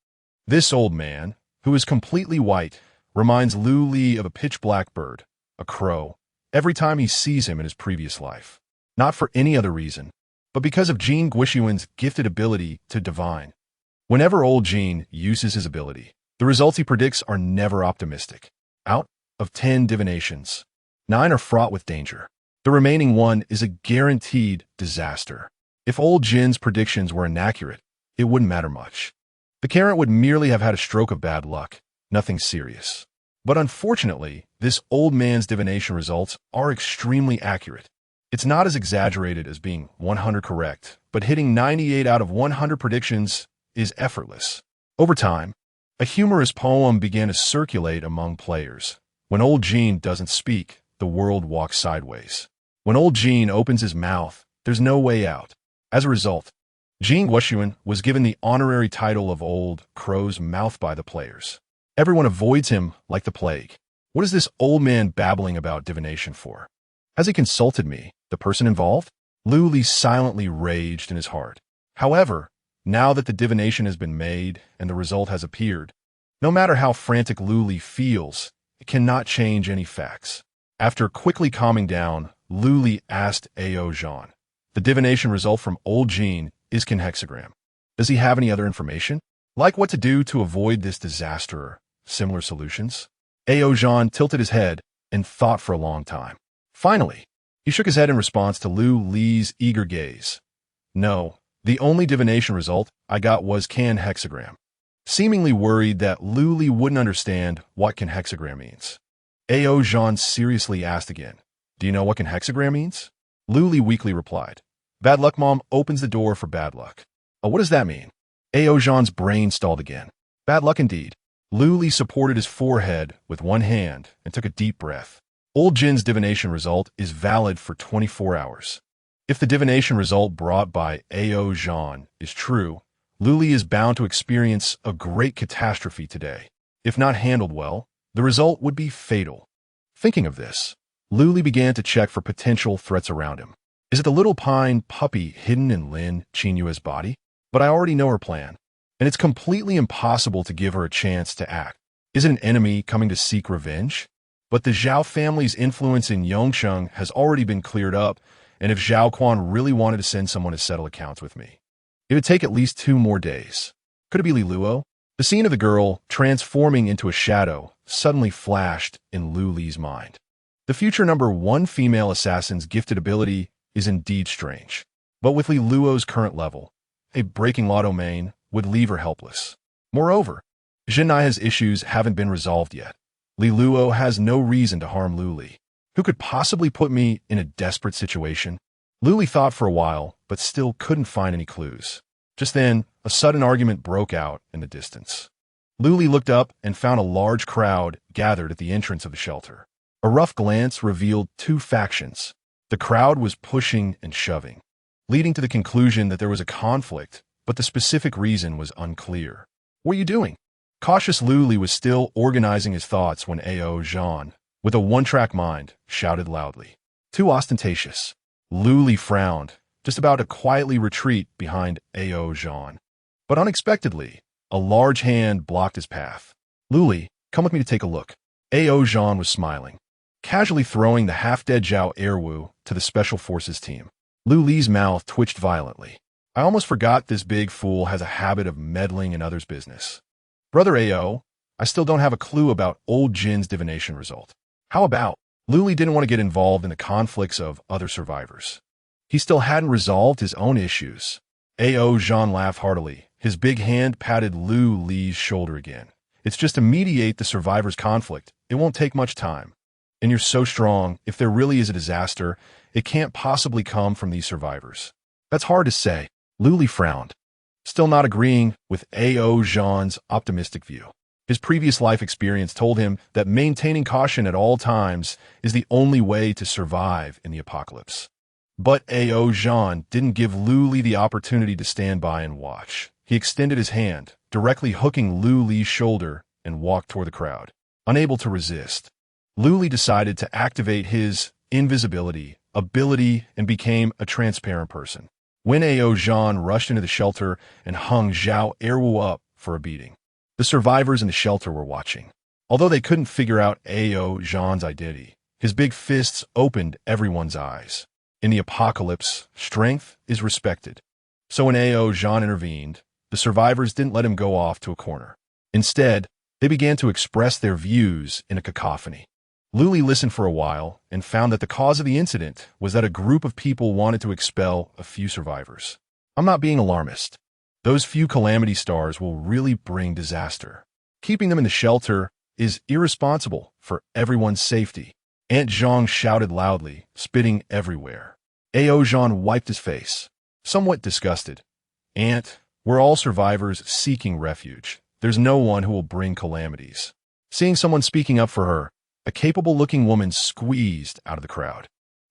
this old man, who is completely white, reminds Lu Li of a pitch-black bird, a crow, every time he sees him in his previous life. Not for any other reason, but because of Jin Guoshuan's gifted ability to divine. Whenever old Jin uses his ability, the results he predicts are never optimistic. Out of 10 divinations, 9 are fraught with danger. The remaining 1 is a guaranteed disaster. If old Jin's predictions were inaccurate, it wouldn't matter much. The Karen would merely have had a stroke of bad luck, nothing serious. But unfortunately, this old man's divination results are extremely accurate. It's not as exaggerated as being 100 correct, but hitting 98 out of 100 predictions is effortless. Over time, a humorous poem began to circulate among players. When old Jin doesn't speak, the world walks sideways. When old Jin opens his mouth, there's no way out. As a result, Jin Guoshuan was given the honorary title of Old Crow's Mouth by the players. Everyone avoids him like the plague. What is this old man babbling about divination for? Has he consulted me, the person involved? Lu Li silently raged in his heart. However, now that the divination has been made and the result has appeared, no matter how frantic Lu Li feels, it cannot change any facts. After quickly calming down, Lu Li asked Ao Jean, the divination result from old Jin is Kin hexagram. Does he have any other information? Like what to do to avoid this disaster or similar solutions? Ao Jean tilted his head and thought for a long time. Finally, he shook his head in response to Lu Li's eager gaze. No, the only divination result I got was Kin hexagram. Seemingly worried that Lu Li wouldn't understand what Kin hexagram means, Ao Jean seriously asked again, do you know what Kin hexagram means? Lu Li weakly replied, bad luck, Mom, opens the door for bad luck. Oh, what does that mean? Ao Jean's brain stalled again. Bad luck indeed. Lu Li supported his forehead with one hand and took a deep breath. Old Jin's divination result is valid for 24 hours. If the divination result brought by Ao Jean is true, Lu Li is bound to experience a great catastrophe today. If not handled well, the result would be fatal. Thinking of this, Lu Li began to check for potential threats around him. Is it the little pine puppy hidden in Lin Qinyue's body? But I already know her plan, and it's completely impossible to give her a chance to act. Is it an enemy coming to seek revenge? But the Zhao family's influence in Yongsheng has already been cleared up, and if Zhao Quan really wanted to send someone to settle accounts with me, it would take at least 2 more days. Could it be Li Luo? The scene of the girl transforming into a shadow suddenly flashed in Lu Li's mind. The future number 1 female assassin's gifted ability is indeed strange, but with Li Luo's current level, a breaking lotto main would leave her helpless. Moreover, Zhenai's issues haven't been resolved yet. Li Luo has no reason to harm Lu Li. Who could possibly put me in a desperate situation? Lu Li thought for a while, but still couldn't find any clues. Just then, a sudden argument broke out in the distance. Lu Li looked up and found a large crowd gathered at the entrance of the shelter. A rough glance revealed 2 factions. The crowd was pushing and shoving, leading to the conclusion that there was a conflict, but the specific reason was unclear. What are you doing? Cautious Lu Li was still organizing his thoughts when Ao Jean, with a one-track mind, shouted loudly. Too ostentatious. Lu Li frowned, just about to quietly retreat behind Ao Jean. But unexpectedly, a large hand blocked his path. Lu Li, come with me to take a look. Ao Jean was smiling. casually throwing the half-dead Zhao Erwu to the Special Forces team. Lu Li's mouth twitched violently. I almost forgot this big fool has a habit of meddling in others' business. Brother Ao, I still don't have a clue about old Jin's divination result. How about? Lu Li didn't want to get involved in the conflicts of other survivors. He still hadn't resolved his own issues. Ao Zhan laughed heartily. His big hand patted Lu Li's shoulder again. It's just to mediate the survivors' conflict. It won't take much time. And you're so strong, if there really is a disaster, it can't possibly come from these survivors. That's hard to say. Lu Li frowned, still not agreeing with Ao Zhan's optimistic view. His previous life experience told him that maintaining caution at all times is the only way to survive in the apocalypse. But Ao Zhan didn't give Lu Li the opportunity to stand by and watch. He extended his hand, directly hooking Lu Li's shoulder, and walked toward the crowd. Unable to resist, Lu Li decided to activate his invisibility ability and became a transparent person. When Ao Zhan rushed into the shelter and hung Zhao Erwu up for a beating, the survivors in the shelter were watching. Although they couldn't figure out Ao Zhan's identity, his big fists opened everyone's eyes. In the apocalypse, strength is respected. So when Ao Zhan intervened, the survivors didn't let him go off to a corner. Instead, they began to express their views in a cacophony. Lu Li listened for a while and found that the cause of the incident was that a group of people wanted to expel a few survivors. I'm not being alarmist. Those few calamity stars will really bring disaster. Keeping them in the shelter is irresponsible for everyone's safety. Aunt Zhang shouted loudly, spitting everywhere. Ao Zhan wiped his face, somewhat disgusted. Aunt, we're all survivors seeking refuge. There's no one who will bring calamities. Seeing someone speaking up for her, a capable-looking woman squeezed out of the crowd.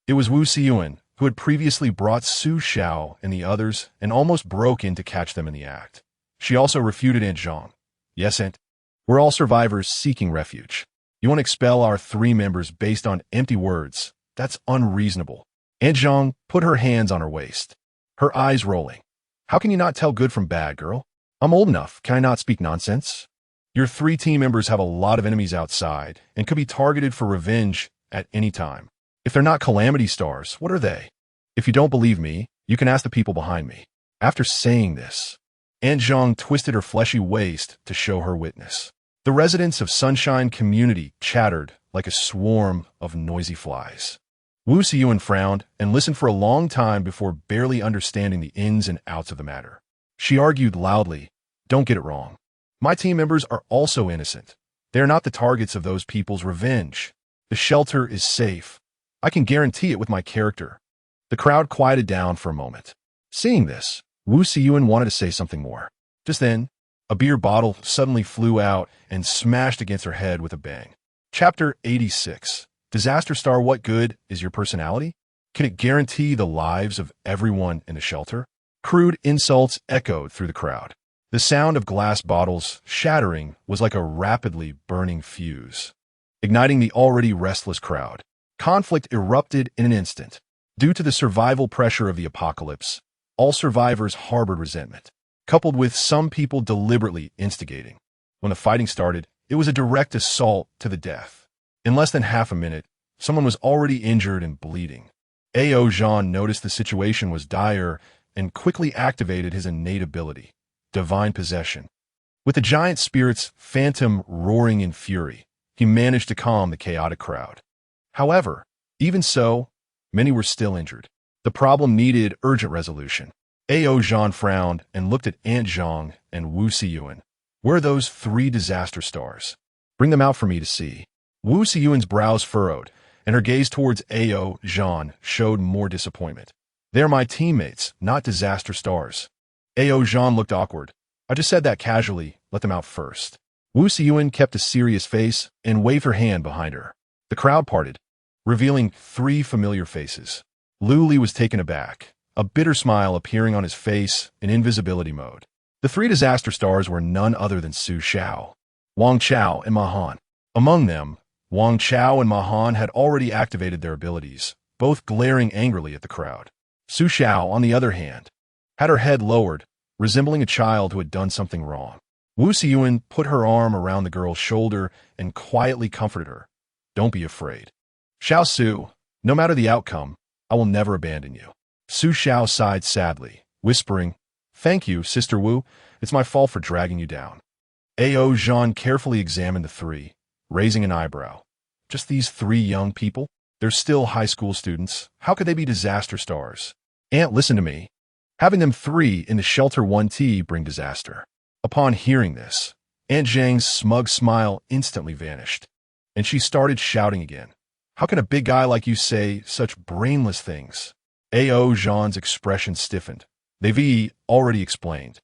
It was Wu Xiyuan, who had previously brought Su Xiao and the others and almost broke in to catch them in the act. She also refuted Aunt Zhang. Yes, Aunt, we're all survivors seeking refuge. You want to expel our 3 members based on empty words. That's unreasonable. Aunt Zhang put her hands on her waist, her eyes rolling. How can you not tell good from bad, girl? I'm old enough. Can I not speak nonsense? Your 3 team members have a lot of enemies outside and could be targeted for revenge at any time. If they're not calamity stars, what are they? If you don't believe me, you can ask the people behind me. After saying this, Aunt Zhang twisted her fleshy waist to show her witness. The residents of Sunshine Community chattered like a swarm of noisy flies. Wu Xiyuan frowned and listened for a long time before barely understanding the ins and outs of the matter. She argued loudly, "Don't get it wrong. My team members are also innocent. They are not the targets of those people's revenge. The shelter is safe. I can guarantee it with my character." The crowd quieted down for a moment. Seeing this, Wu Xiyuan wanted to say something more. Just then, a beer bottle suddenly flew out and smashed against her head with a bang. Chapter 86. Disaster Star. What good is your personality? Can it guarantee the lives of everyone in the shelter? Crude insults echoed through the crowd. The sound of glass bottles shattering was like a rapidly burning fuse, igniting the already restless crowd. Conflict erupted in an instant. Due to the survival pressure of the apocalypse, all survivors harbored resentment, coupled with some people deliberately instigating. When the fighting started, it was a direct assault to the death. In less than half a minute, someone was already injured and bleeding. Ao Zhan noticed the situation was dire and quickly activated his innate ability, divine possession. With the giant spirit's phantom roaring in fury, he managed to calm the chaotic crowd. However, even so, many were still injured. The problem needed urgent resolution. Ao Zhan frowned and looked at Aunt Zhang and Wu Xiyuan. Where are those 3 disaster stars? Bring them out for me to see. Wu Xiyuan's brows furrowed, and her gaze towards Ao Zhan showed more disappointment. They're my teammates, not disaster stars. Ao Zhan looked awkward. I just said that casually. Let them out first. Wu Xiyuan kept a serious face and waved her hand behind her. The crowd parted, revealing 3 familiar faces. Lu Li was taken aback, a bitter smile appearing on his face in invisibility mode. The 3 disaster stars were none other than Su Xiao, Wang Chao, and Ma Han. Among them, Wang Chao and Ma Han had already activated their abilities, both glaring angrily at the crowd. Su Xiao, on the other hand, had her head lowered, resembling a child who had done something wrong. Wu Xiyuan put her arm around the girl's shoulder and quietly comforted her. Don't be afraid. Xiao Su, no matter the outcome, I will never abandon you. Su Xiao sighed sadly, whispering, Thank you, Sister Wu. It's my fault for dragging you down. Ao Zhan carefully examined the three, raising an eyebrow. Just these three young people? They're still high school students. How could they be disaster stars? Aunt, listen to me. Having them three in the shelter 1T bring disaster. Upon hearing this, Aunt Zhang's smug smile instantly vanished, and she started shouting again. How can a big guy like you say such brainless things? Ao Zhan's expression stiffened. They've already explained.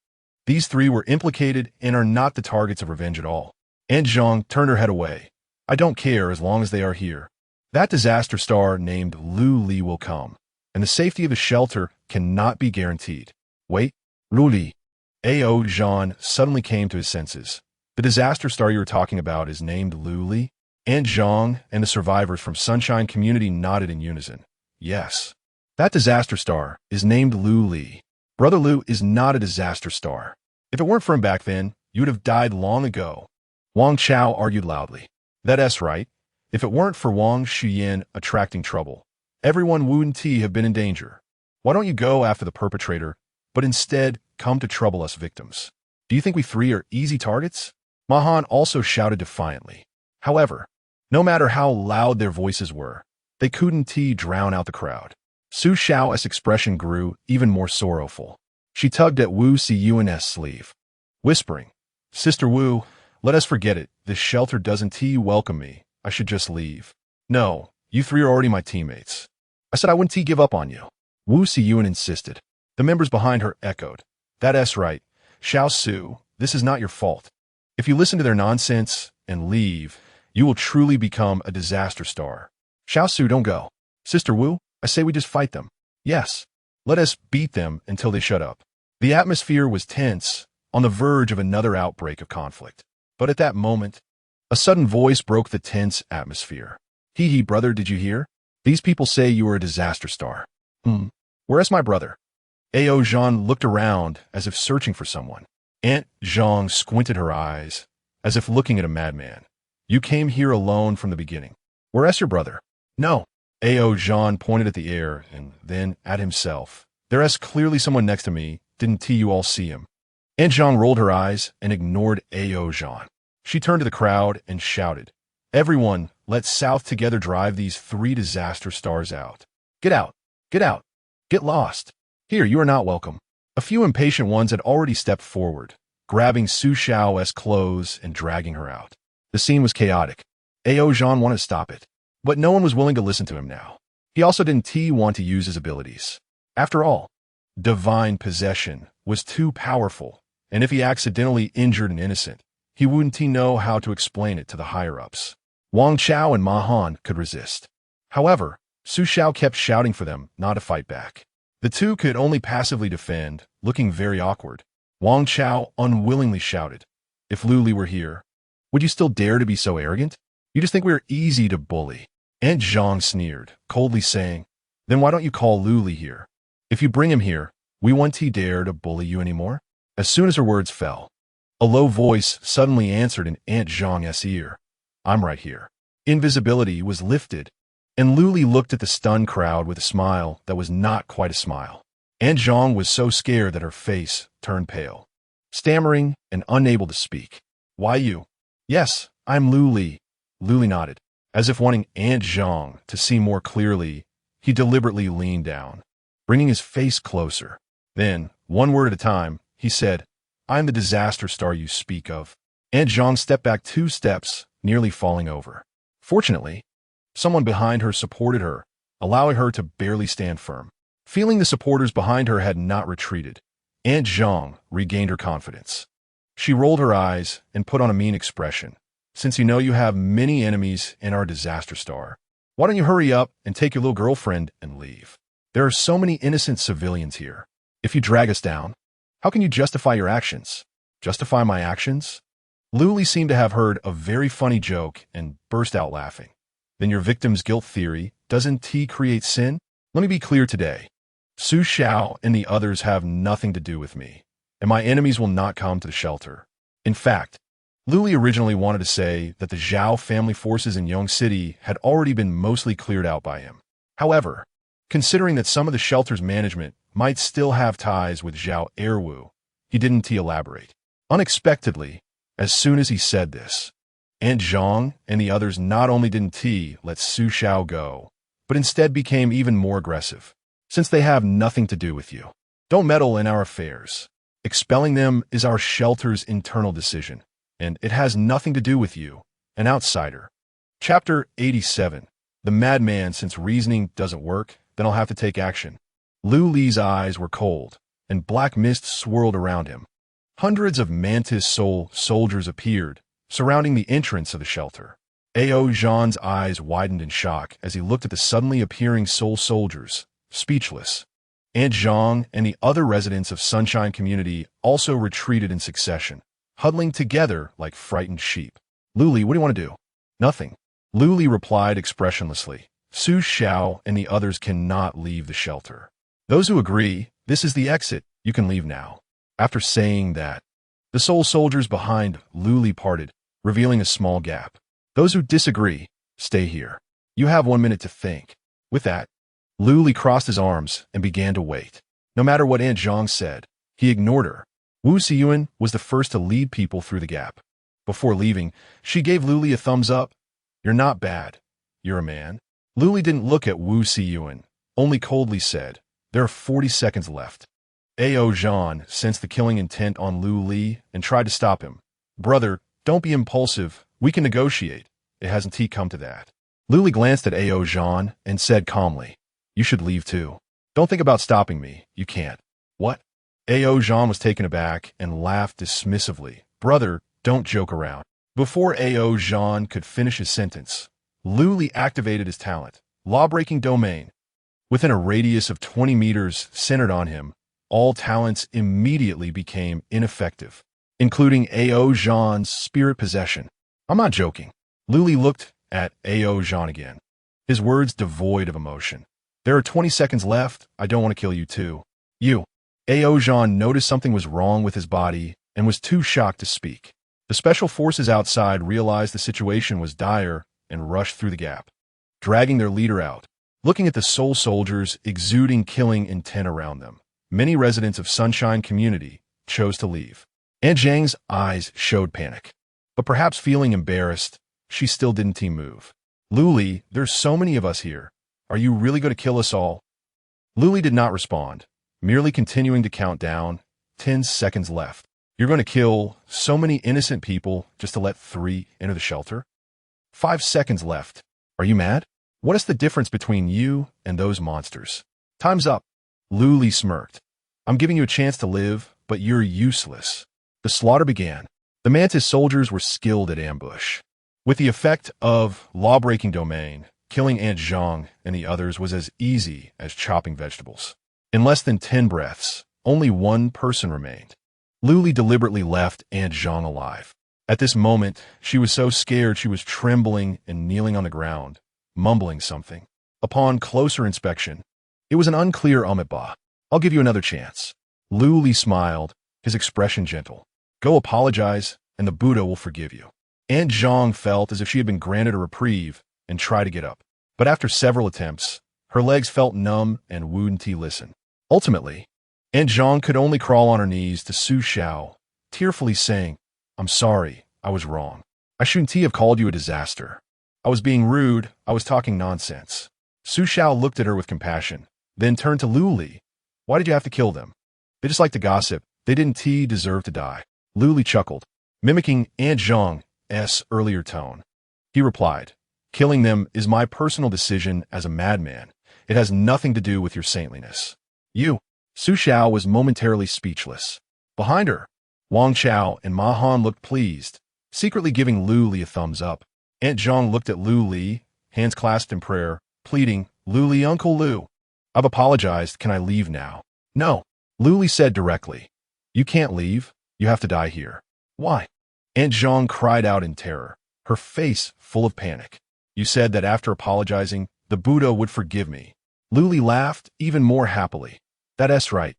These three were implicated and are not the targets of revenge at all. Aunt Zhang turned her head away. I don't care as long as they are here. That disaster star named Lu Li will come, and the safety of the shelter cannot be guaranteed. Wait, Lu Li. Ao Zhan suddenly came to his senses. The disaster star you were talking about is named Lu Li? Aunt Zhang and the survivors from Sunshine Community nodded in unison. Yes. That disaster star is named Lu Li. Brother Lu is not a disaster star. If it weren't for him back then, you would have died long ago. Wang Chao argued loudly. That's right. If it weren't for Wang Xuyan attracting trouble, everyone Wu and Ti have been in danger. Why don't you go after the perpetrator, but instead come to trouble us victims? Do you think we three are easy targets? Mahan also shouted defiantly. However, no matter how loud their voices were, they couldn't drown out the crowd. Su Xiao's expression grew even more sorrowful. She tugged at Wu Siyuan's sleeve, whispering, Sister Wu, let us forget it. This shelter doesn't welcome me. I should just leave. No, you three are already my teammates. I said I wouldn't give up on you. Wu Siyuan insisted. The members behind her echoed. That's right. Xiao Su, this is not your fault. If you listen to their nonsense and leave, you will truly become a disaster star. Xiao Su, don't go. Sister Wu, I say we just fight them. Yes. Let us beat them until they shut up. The atmosphere was tense, on the verge of another outbreak of conflict. But at that moment, a sudden voice broke the tense atmosphere. Hee, brother, did you hear? These people say you are a disaster star. Where's my brother? Ao Zhan looked around as if searching for someone. Aunt Zhang squinted her eyes, as if looking at a madman. You came here alone from the beginning. Where's your brother? No. Ao Zhan pointed at the air and then at himself. There's clearly someone next to me. Didn't you all see him? Aunt Zhang rolled her eyes and ignored Ao Zhan. She turned to the crowd and shouted, Everyone, let's South together drive these three disaster stars out. Get out. Get out. Get lost. Here, you are not welcome. A few impatient ones had already stepped forward, grabbing Su Xiao's clothes and dragging her out. The scene was chaotic. Ao Zhan wanted to stop it, but no one was willing to listen to him now. He also didn't want to use his abilities. After all, divine possession was too powerful, and if he accidentally injured an innocent, he wouldn't know how to explain it to the higher-ups. Wang Chao and Ma Han could resist. However, Su Xiao kept shouting for them not to fight back. The two could only passively defend, looking very awkward. Wang Chao unwillingly shouted, If Lu Li were here, would you still dare to be so arrogant? You just think we are easy to bully. Aunt Zhang sneered, coldly saying, Then why don't you call Lu Li here? If you bring him here, we won't dare to bully you anymore. As soon as her words fell, a low voice suddenly answered in Aunt Zhang's ear. I'm right here. Invisibility was lifted, and Lu Li looked at the stunned crowd with a smile that was not quite a smile. Aunt Zhang was so scared that her face turned pale, stammering and unable to speak. Why you? Yes, I'm Lu Li. Lu Li nodded. As if wanting Aunt Zhang to see more clearly, he deliberately leaned down, bringing his face closer. Then, one word at a time, he said, I'm the disaster star you speak of. Aunt Zhang stepped back 2 steps, nearly falling over. Fortunately, someone behind her supported her, allowing her to barely stand firm. Feeling the supporters behind her had not retreated, Aunt Zhang regained her confidence. She rolled her eyes and put on a mean expression. Since you know you have many enemies in our disaster star, why don't you hurry up and take your little girlfriend and leave? There are so many innocent civilians here. If you drag us down, how can you justify your actions? Justify my actions? Lu Li seemed to have heard a very funny joke and burst out laughing. Then your victim's guilt theory doesn't create sin? Let me be clear today. Su Xiao and the others have nothing to do with me, and my enemies will not come to the shelter. In fact, Luli originally wanted to say that the Zhao family forces in Yong City had already been mostly cleared out by him. However, considering that some of the shelter's management might still have ties with Zhao Erwu, he didn't elaborate. Unexpectedly, as soon as he said this, Aunt Zhang and the others not only didn't let Su Xiao go, but instead became even more aggressive. Since they have nothing to do with you, don't meddle in our affairs. Expelling them is our shelter's internal decision, and it has nothing to do with you, an outsider. Chapter 87. The madman. Since reasoning doesn't work, then I'll have to take action. Lu Li's eyes were cold, and black mist swirled around him. Hundreds of mantis soul soldiers appeared, surrounding the entrance of the shelter. Ao Zhan's eyes widened in shock as he looked at the suddenly appearing soul soldiers, speechless. Aunt Zhang and the other residents of Sunshine Community also retreated in succession, huddling together like frightened sheep. Luli, what do you want to do? Nothing. Luli replied expressionlessly. Su Xiao and the others cannot leave the shelter. Those who agree, this is the exit, you can leave now. After saying that, the soul soldiers behind Luli parted, revealing a small gap. Those who disagree, stay here. You have 1 minute to think. With that, Luli crossed his arms and began to wait. No matter what Aunt Zhang said, he ignored her. Wu Xiyuan was the first to lead people through the gap. Before leaving, she gave Luli a thumbs up. You're not bad. You're a man. Luli didn't look at Wu Xiyuan, only coldly said, there are 40 seconds left. Ao Zhan sensed the killing intent on Lu Li and tried to stop him. Brother, don't be impulsive. We can negotiate. It hasn't come to that. Luli glanced at Ao Zhan and said calmly, you should leave too. Don't think about stopping me. You can't. What? Ao Zhan was taken aback and laughed dismissively. Brother, don't joke around. Before Ao Zhan could finish his sentence, Luli activated his talent, law-breaking domain. Within a radius of 20 meters centered on him, all talents immediately became ineffective, including Ao Zhan's spirit possession. I'm not joking. Luli looked at Ao Zhan again, his words devoid of emotion. There are 20 seconds left. I don't want to kill you too. You. Ao Zhan noticed something was wrong with his body and was too shocked to speak. The special forces outside realized the situation was dire and rushed through the gap, dragging their leader out. Looking at the soul soldiers exuding killing intent around them, many residents of Sunshine Community chose to leave. Aunt Zhang's eyes showed panic, but perhaps feeling embarrassed, she still didn't move. Luli, there's so many of us here. Are you really going to kill us all? Luli did not respond, merely continuing to count down. 10 seconds left. You're going to kill so many innocent people just to let 3 enter the shelter? 5 seconds left. Are you mad? What is the difference between you and those monsters? Time's up. Luli smirked. I'm giving you a chance to live, but you're useless. The slaughter began. The mantis soldiers were skilled at ambush. With the effect of law-breaking domain, killing Aunt Zhang and the others was as easy as chopping vegetables. In less than 10 breaths, only one person remained. Luli deliberately left Aunt Zhang alive. At this moment, she was so scared she was trembling and kneeling on the ground, mumbling something. Upon closer inspection, it was an unclear Amitabha. I'll give you another chance. Luli smiled, his expression gentle. Go apologize, and the Buddha will forgive you. Aunt Zhang felt as if she had been granted a reprieve and tried to get up. But after several attempts, her legs felt numb and wouldn't listen. Ultimately, Aunt Zhang could only crawl on her knees to Su Xiao, tearfully saying, I'm sorry, I was wrong. I shouldn't have called you a disaster. I was being rude, I was talking nonsense. Su Xiao looked at her with compassion, then turned to Luli. Why did you have to kill them? They just like to gossip. They didn't deserve to die. Luli chuckled, mimicking Aunt Zhang's earlier tone. He replied, killing them is my personal decision as a madman. It has nothing to do with your saintliness. You. Su Xiao was momentarily speechless. Behind her, Wang Chao and Ma Han looked pleased, secretly giving Lu Li a thumbs up. Aunt Zhang looked at Lu Li, hands clasped in prayer, pleading, Lu Li, Uncle Lu. I've apologized. Can I leave now? No. Lu Li said directly. You can't leave. You have to die here. Why? Aunt Zhang cried out in terror, her face full of panic. You said that after apologizing, the Buddha would forgive me. Lu Li laughed even more happily. That's right.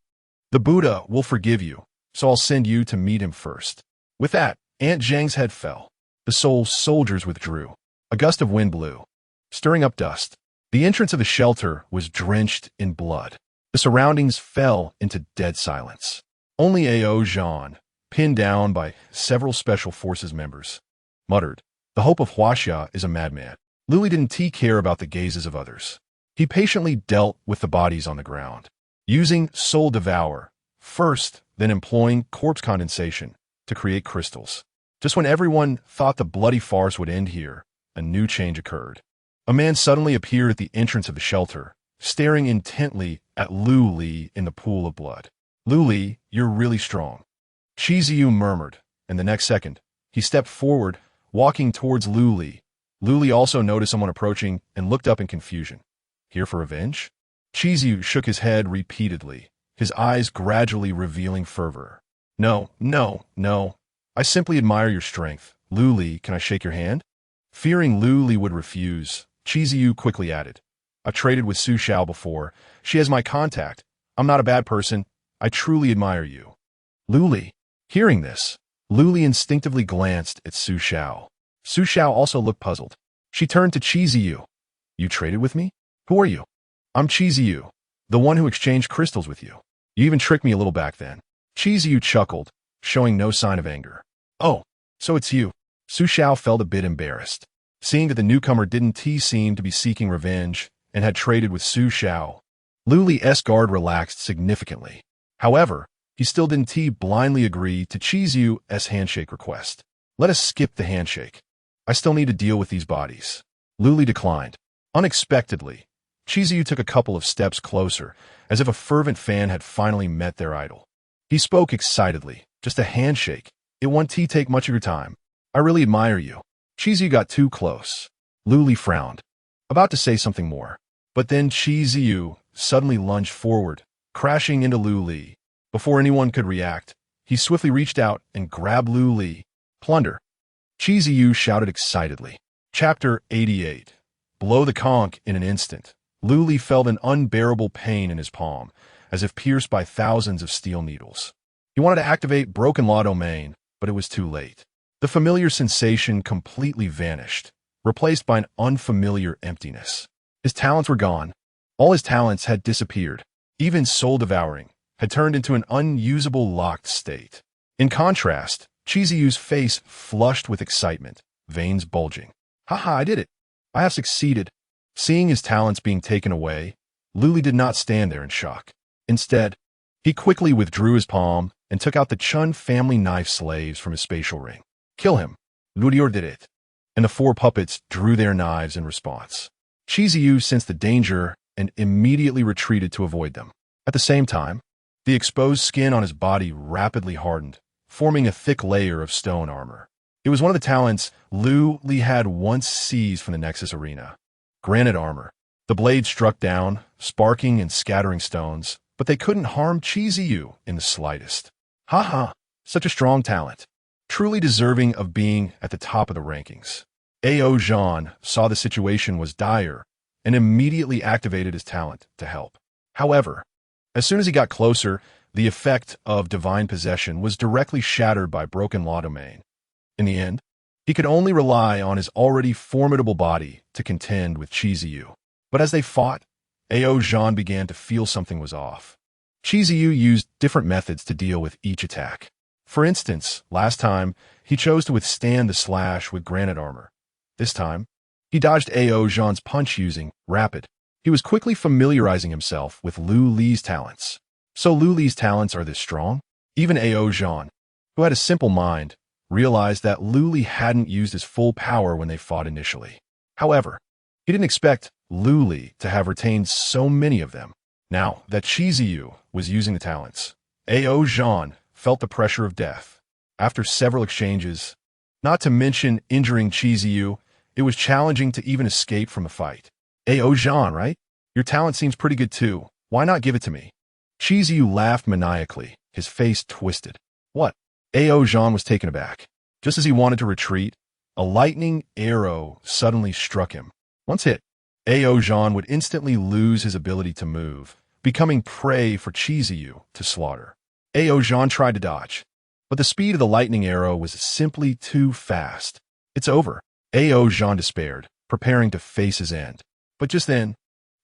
The Buddha will forgive you, so I'll send you to meet him first. With that, Aunt Zhang's head fell. The Soul soldiers withdrew. A gust of wind blew, stirring up dust. The entrance of the shelter was drenched in blood. The surroundings fell into dead silence. Only A.O. Zhan, pinned down by several Special Forces members, muttered, "The hope of Huaxia is a madman." Luli didn't care about the gazes of others. He patiently dealt with the bodies on the ground, using Soul Devour first, then employing corpse condensation to create crystals. Just when everyone thought the bloody farce would end here, a new change occurred. A man suddenly appeared at the entrance of the shelter, staring intently at Lu Li in the pool of blood. "Lu Li, you're really strong," Qi Ziyu murmured, and the next second, he stepped forward, walking towards Lu Li. Lu Li also noticed someone approaching and looked up in confusion. Here for revenge? Qi Ziyu shook his head repeatedly, his eyes gradually revealing fervor. No. I simply admire your strength. Lu Li, can I shake your hand?" Fearing Lu Li would refuse, Qi Ziyu quickly added, "I've traded with Su Xiao before. She has my contact. I'm not a bad person. I truly admire you." Lu Li. Hearing this, Lu Li instinctively glanced at Su Xiao. Su Xiao also looked puzzled. She turned to Qi Ziyu. "You traded with me? Who are you?" "I'm Qi Ziyu, the one who exchanged crystals with you. You even tricked me a little back then." Qi Ziyu chuckled, showing no sign of anger. "Oh, so it's you." Su Xiao felt a bit embarrassed, seeing that the newcomer didn't seem to be seeking revenge and had traded with Su Xiao. Lu Li's guard relaxed significantly. However, he still didn't blindly agree to Qi Ziyu's handshake request. "Let us skip the handshake. I still need to deal with these bodies." Lu Li declined. Unexpectedly, Qi Ziyu took a couple of steps closer, as if a fervent fan had finally met their idol. He spoke excitedly. "Just a handshake. It won't take much of your time. I really admire you." Qi Ziyu got too close. Lu Li frowned, about to say something more. But then Qi Ziyu suddenly lunged forward, crashing into Lu Li. Before anyone could react, he swiftly reached out and grabbed Lu Li. "Plunder!" Qi Ziyu shouted excitedly. Chapter 88. Below the conch in an instant, Lu Li felt an unbearable pain in his palm, as if pierced by thousands of steel needles. He wanted to activate Broken Law Domain, but it was too late. The familiar sensation completely vanished, replaced by an unfamiliar emptiness. His talents were gone. All his talents had disappeared. Even Soul Devouring had turned into an unusable locked state. In contrast, Qi Ziyu's face flushed with excitement, veins bulging. "Haha, I did it. I have succeeded." Seeing his talents being taken away, Lu Li did not stand there in shock. Instead, he quickly withdrew his palm and took out the Chun family knife slaves from his spatial ring. "Kill him." Lu Li did it, and the four puppets drew their knives in response. Qi Ziyu sensed the danger and immediately retreated to avoid them. At the same time, the exposed skin on his body rapidly hardened, forming a thick layer of stone armor. It was one of the talents Lu Li had once seized from the Nexus Arena. Granite armor. The blades struck down, sparking and scattering stones, but they couldn't harm Qi Ziyu in the slightest. Haha, such a strong talent. Truly deserving of being at the top of the rankings. A.O. Zhan saw the situation was dire and immediately activated his talent to help. However, as soon as he got closer, the effect of divine possession was directly shattered by Broken Law Domain. In the end, he could only rely on his already formidable body to contend with Qi Ziyu. But as they fought, A.O. Zhan began to feel something was off. Qi Ziyu used different methods to deal with each attack. For instance, last time, he chose to withstand the slash with granite armor. This time, he dodged A.O. Zhan's punch using rapid. He was quickly familiarizing himself with Lu Li's talents. So Lu Li's talents are this strong? Even A.O. Zhan, who had a simple mind, realized that Lu Li hadn't used his full power when they fought initially. However, he didn't expect Lu Li to have retained so many of them. Now that Qi Ziyu was using the talents, A.O. Zhan felt the pressure of death. After several exchanges, not to mention injuring Qi Ziyu, it was challenging to even escape from the fight. A.O. Zhan, right? Your talent seems pretty good too. Why not give it to me? Qi Ziyu laughed maniacally, his face twisted. What? A.O. Zhan was taken aback. Just as he wanted to retreat, a lightning arrow suddenly struck him. Once hit, A.O. Zhan would instantly lose his ability to move, becoming prey for Qi Ziyu to slaughter. A.O. Zhan tried to dodge, But the speed of the lightning arrow was simply too fast. "It's over." Jean despaired, preparing to face his end. But just then,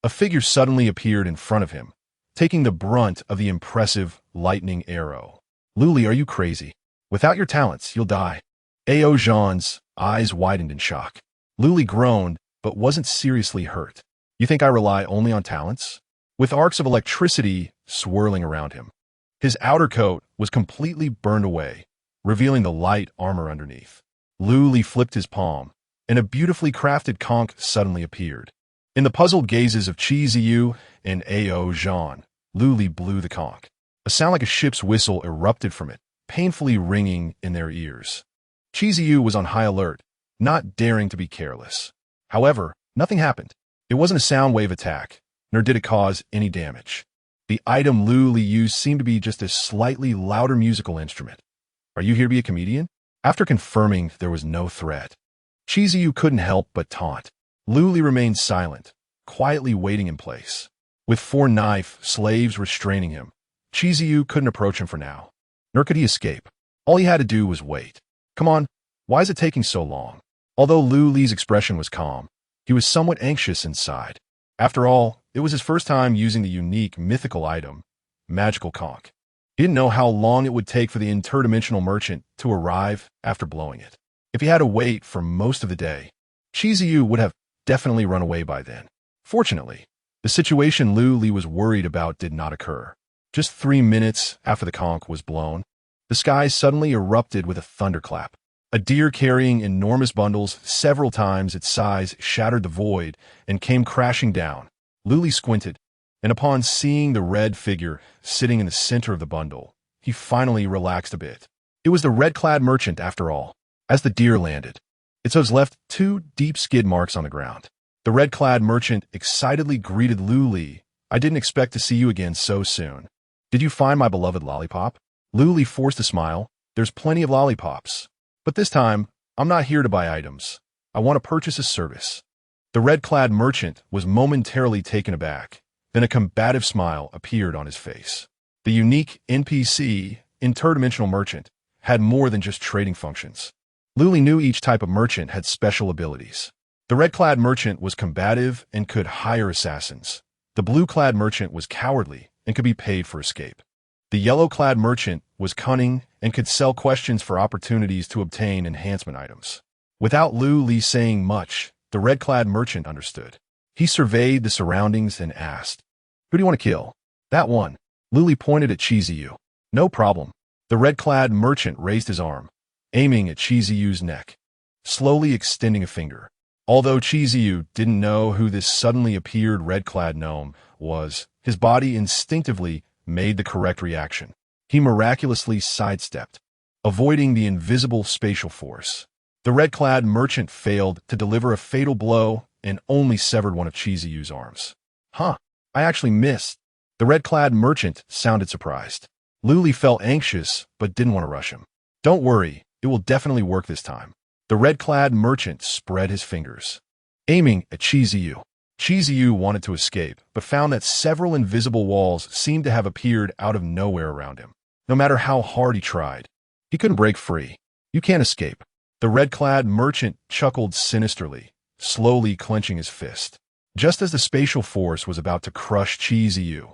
a figure suddenly appeared in front of him, taking the brunt of the impressive lightning arrow. "Luli, are you crazy? Without your talents, you'll die." Jean's eyes widened in shock. Luli groaned, but wasn't seriously hurt. "You think I rely only on talents?" With arcs of electricity swirling around him, his outer coat was completely burned away, revealing the light armor underneath. Luli flipped his palm, and a beautifully crafted conch suddenly appeared. In the puzzled gazes of Chiziyu and Jean, Luli blew the conch. A sound like a ship's whistle erupted from it, painfully ringing in their ears. Chiziyu was on high alert, not daring to be careless. However, nothing happened. It wasn't a sound wave attack, nor did it cause any damage. The item Luli used seemed to be just a slightly louder musical instrument. "Are you here to be a comedian?" After confirming there was no threat, Chiziyu couldn't help but taunt. Luli remained silent, quietly waiting in place. With 4 knife slaves restraining him, Chiziyu couldn't approach him for now, nor could he escape. All he had to do was wait. "Come on, why is it taking so long?" Although Luli's expression was calm, he was somewhat anxious inside. After all, it was his first time using the unique mythical item, magical conch. He didn't know how long it would take for the interdimensional merchant to arrive after blowing it. If he had to wait for most of the day, Chiziyu would have definitely run away by then. Fortunately, the situation Luli was worried about did not occur. Just 3 minutes after the conch was blown, the sky suddenly erupted with a thunderclap. A deer carrying enormous bundles several times its size shattered the void and came crashing down. Luli squinted, and upon seeing the red figure sitting in the center of the bundle, he finally relaxed a bit. It was the red-clad merchant after all. As the deer landed, its hooves left 2 deep skid marks on the ground. The red-clad merchant excitedly greeted Luli. "I didn't expect to see you again so soon. Did you find my beloved lollipop?" Luli forced a smile. "There's plenty of lollipops. But this time, I'm not here to buy items. I want to purchase a service." The red-clad merchant was momentarily taken aback. Then a combative smile appeared on his face. The unique NPC, interdimensional merchant, had more than just trading functions. Luli knew each type of merchant had special abilities. The red-clad merchant was combative and could hire assassins. The blue-clad merchant was cowardly and could be paid for escape. The yellow-clad merchant was cunning and could sell questions for opportunities to obtain enhancement items. Without Luli saying much, the red-clad merchant understood. He surveyed the surroundings and asked, "Who do you want to kill?" "That one." Luli pointed at Chiziyu. "No problem." The red-clad merchant raised his arm, aiming at Chiziyu's neck, slowly extending a finger. Although Chiziyu didn't know who this suddenly appeared red-clad gnome was, his body instinctively made the correct reaction. He miraculously sidestepped, avoiding the invisible spatial force. The red-clad merchant failed to deliver a fatal blow and only severed one of Chiziyu's arms. "Huh, I actually missed." The red-clad merchant sounded surprised. Luli felt anxious but didn't want to rush him. "Don't worry, it will definitely work this time." The red-clad merchant spread his fingers, aiming at Chiziyu. Chiziyu wanted to escape, but found that several invisible walls seemed to have appeared out of nowhere around him. No matter how hard he tried, he couldn't break free. "You can't escape." The red-clad merchant chuckled sinisterly, slowly clenching his fist. Just as the spatial force was about to crush Chiziyu,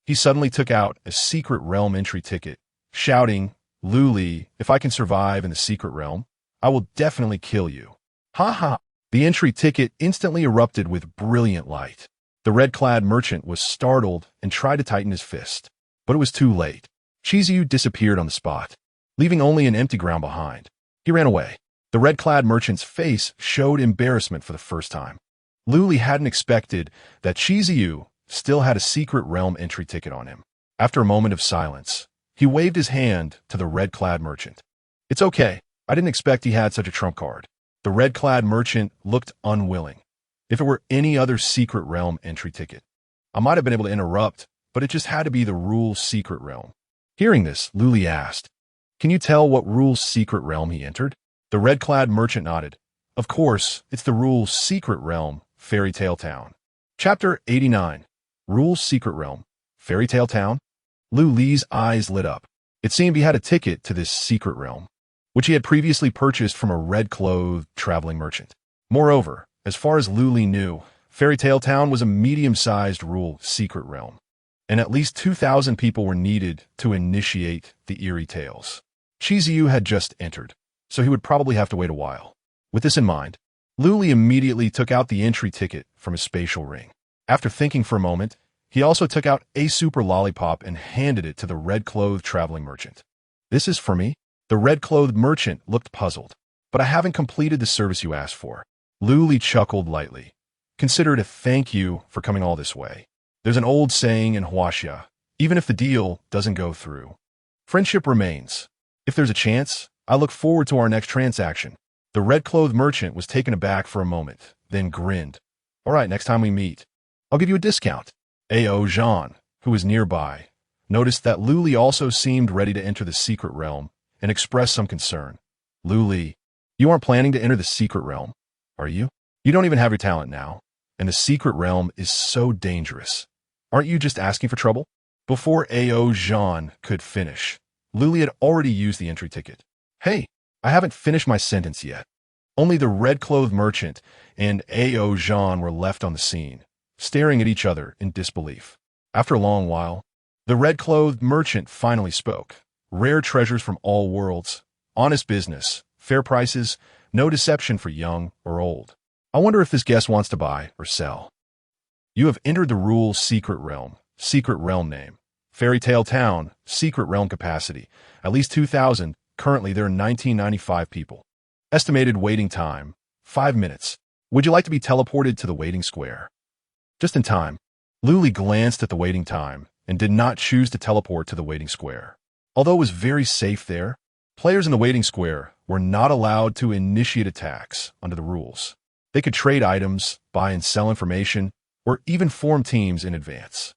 he suddenly took out a secret realm entry ticket, shouting, "Luli, if I can survive in the secret realm, I will definitely kill you." "Ha ha!" The entry ticket instantly erupted with brilliant light. The red-clad merchant was startled and tried to tighten his fist, but it was too late. Chiziyu disappeared on the spot, leaving only an empty ground behind. He ran away. The red-clad merchant's face showed embarrassment for the first time. Luli hadn't expected that Chiziyu still had a secret realm entry ticket on him. After a moment of silence, he waved his hand to the red-clad merchant. "It's okay. I didn't expect he had such a trump card." The red-clad merchant looked unwilling. "If it were any other secret realm entry ticket, I might have been able to interrupt, but it just had to be the rule's secret realm." Hearing this, Luli asked, "Can you tell what rule's secret realm he entered?" The red-clad merchant nodded. "Of course, it's the rule's secret realm, Fairy Tale Town." Chapter 89. Rule's Secret Realm, Fairy Tale Town? Luli's eyes lit up. It seemed he had a ticket to this secret realm, which he had previously purchased from a red-clothed traveling merchant. Moreover, as far as Luli knew, Fairy Tale Town was a medium-sized rural secret realm, and at least 2,000 people were needed to initiate the eerie tales. Chiziu had just entered, so he would probably have to wait a while. With this in mind, Luli immediately took out the entry ticket from his spatial ring. After thinking for a moment, he also took out a super lollipop and handed it to the red-clothed traveling merchant. "This is for me?" The red-clothed merchant looked puzzled. "But I haven't completed the service you asked for." Luli chuckled lightly. "Consider it a thank you for coming all this way. There's an old saying in Huaxia, even if the deal doesn't go through, friendship remains. If there's a chance, I look forward to our next transaction." The red-clothed merchant was taken aback for a moment, then grinned. "All right, next time we meet, I'll give you a discount." A.O. Jean, who was nearby, noticed that Luli also seemed ready to enter the secret realm and expressed some concern. "Luli, you aren't planning to enter the secret realm, are you? You don't even have your talent now, and the secret realm is so dangerous. Aren't you just asking for trouble?" Before A.O. Jean could finish, Luli had already used the entry ticket. "Hey, I haven't finished my sentence yet." Only the red-clothed merchant and A.O. Jean were left on the scene, staring at each other in disbelief. After a long while, the red-clothed merchant finally spoke. "Rare treasures from all worlds, honest business, fair prices, no deception for young or old. I wonder if this guest wants to buy or sell. You have entered the rule secret realm name. Fairy Tale Town, secret realm capacity, at least 2,000, currently there are 1995 people. Estimated waiting time, 5 minutes. Would you like to be teleported to the waiting square?" Just in time, Luli glanced at the waiting time and did not choose to teleport to the waiting square. Although it was very safe there, players in the waiting square were not allowed to initiate attacks under the rules. They could trade items, buy and sell information, or even form teams in advance.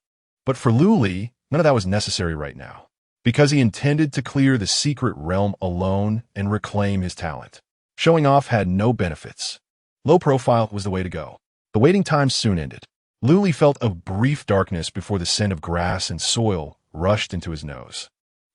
But for Luli, none of that was necessary right now, because he intended to clear the secret realm alone and reclaim his talent. Showing off had no benefits. Low profile was the way to go. The waiting time soon ended. Luli felt a brief darkness before the scent of grass and soil rushed into his nose.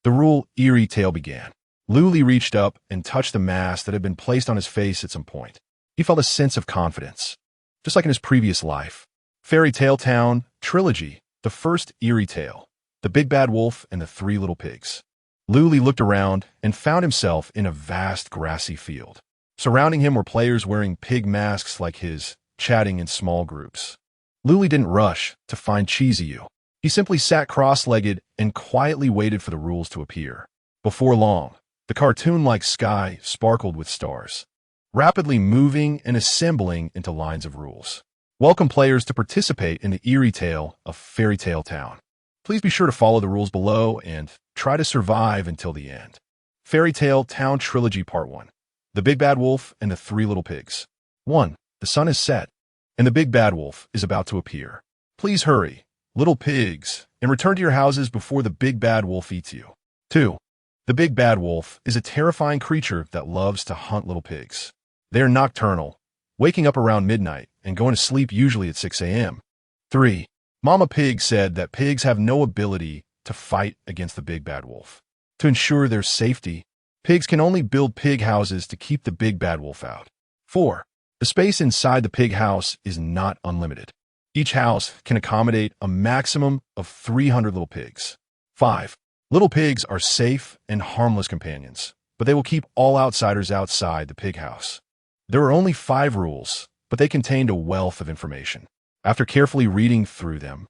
The rule eerie tale began. Luli reached up and touched the mask that had been placed on his face at some point. He felt a sense of confidence, just like in his previous life. Fairy Tale Town Trilogy, the first eerie tale, The Big Bad Wolf and the Three Little Pigs. Luli looked around and found himself in a vast grassy field. Surrounding him were players wearing pig masks like his, chatting in small groups. Luli didn't rush to find Chiziu. He simply sat cross-legged and quietly waited for the rules to appear. Before long, the cartoon-like sky sparkled with stars, rapidly moving and assembling into lines of rules. Welcome players to participate in the eerie tale of Fairy Tale Town. Please be sure to follow the rules below and try to survive until the end. Fairy Tale Town Trilogy Part 1. The Big Bad Wolf and the Three Little Pigs. 1. The sun is set, and the Big Bad Wolf is about to appear. Please hurry, little pigs, and return to your houses before the Big Bad Wolf eats you. 2. The Big Bad Wolf is a terrifying creature that loves to hunt little pigs. They are nocturnal, waking up around midnight and going to sleep usually at 6 a.m. 3. Mama Pig said that pigs have no ability to fight against the Big Bad Wolf. To ensure their safety, pigs can only build pig houses to keep the Big Bad Wolf out. 4. The space inside the pig house is not unlimited. Each house can accommodate a maximum of 300 little pigs. 5. Little pigs are safe and harmless companions, but they will keep all outsiders outside the pig house. There are only 5 rules, but they contained a wealth of information. After carefully reading through them,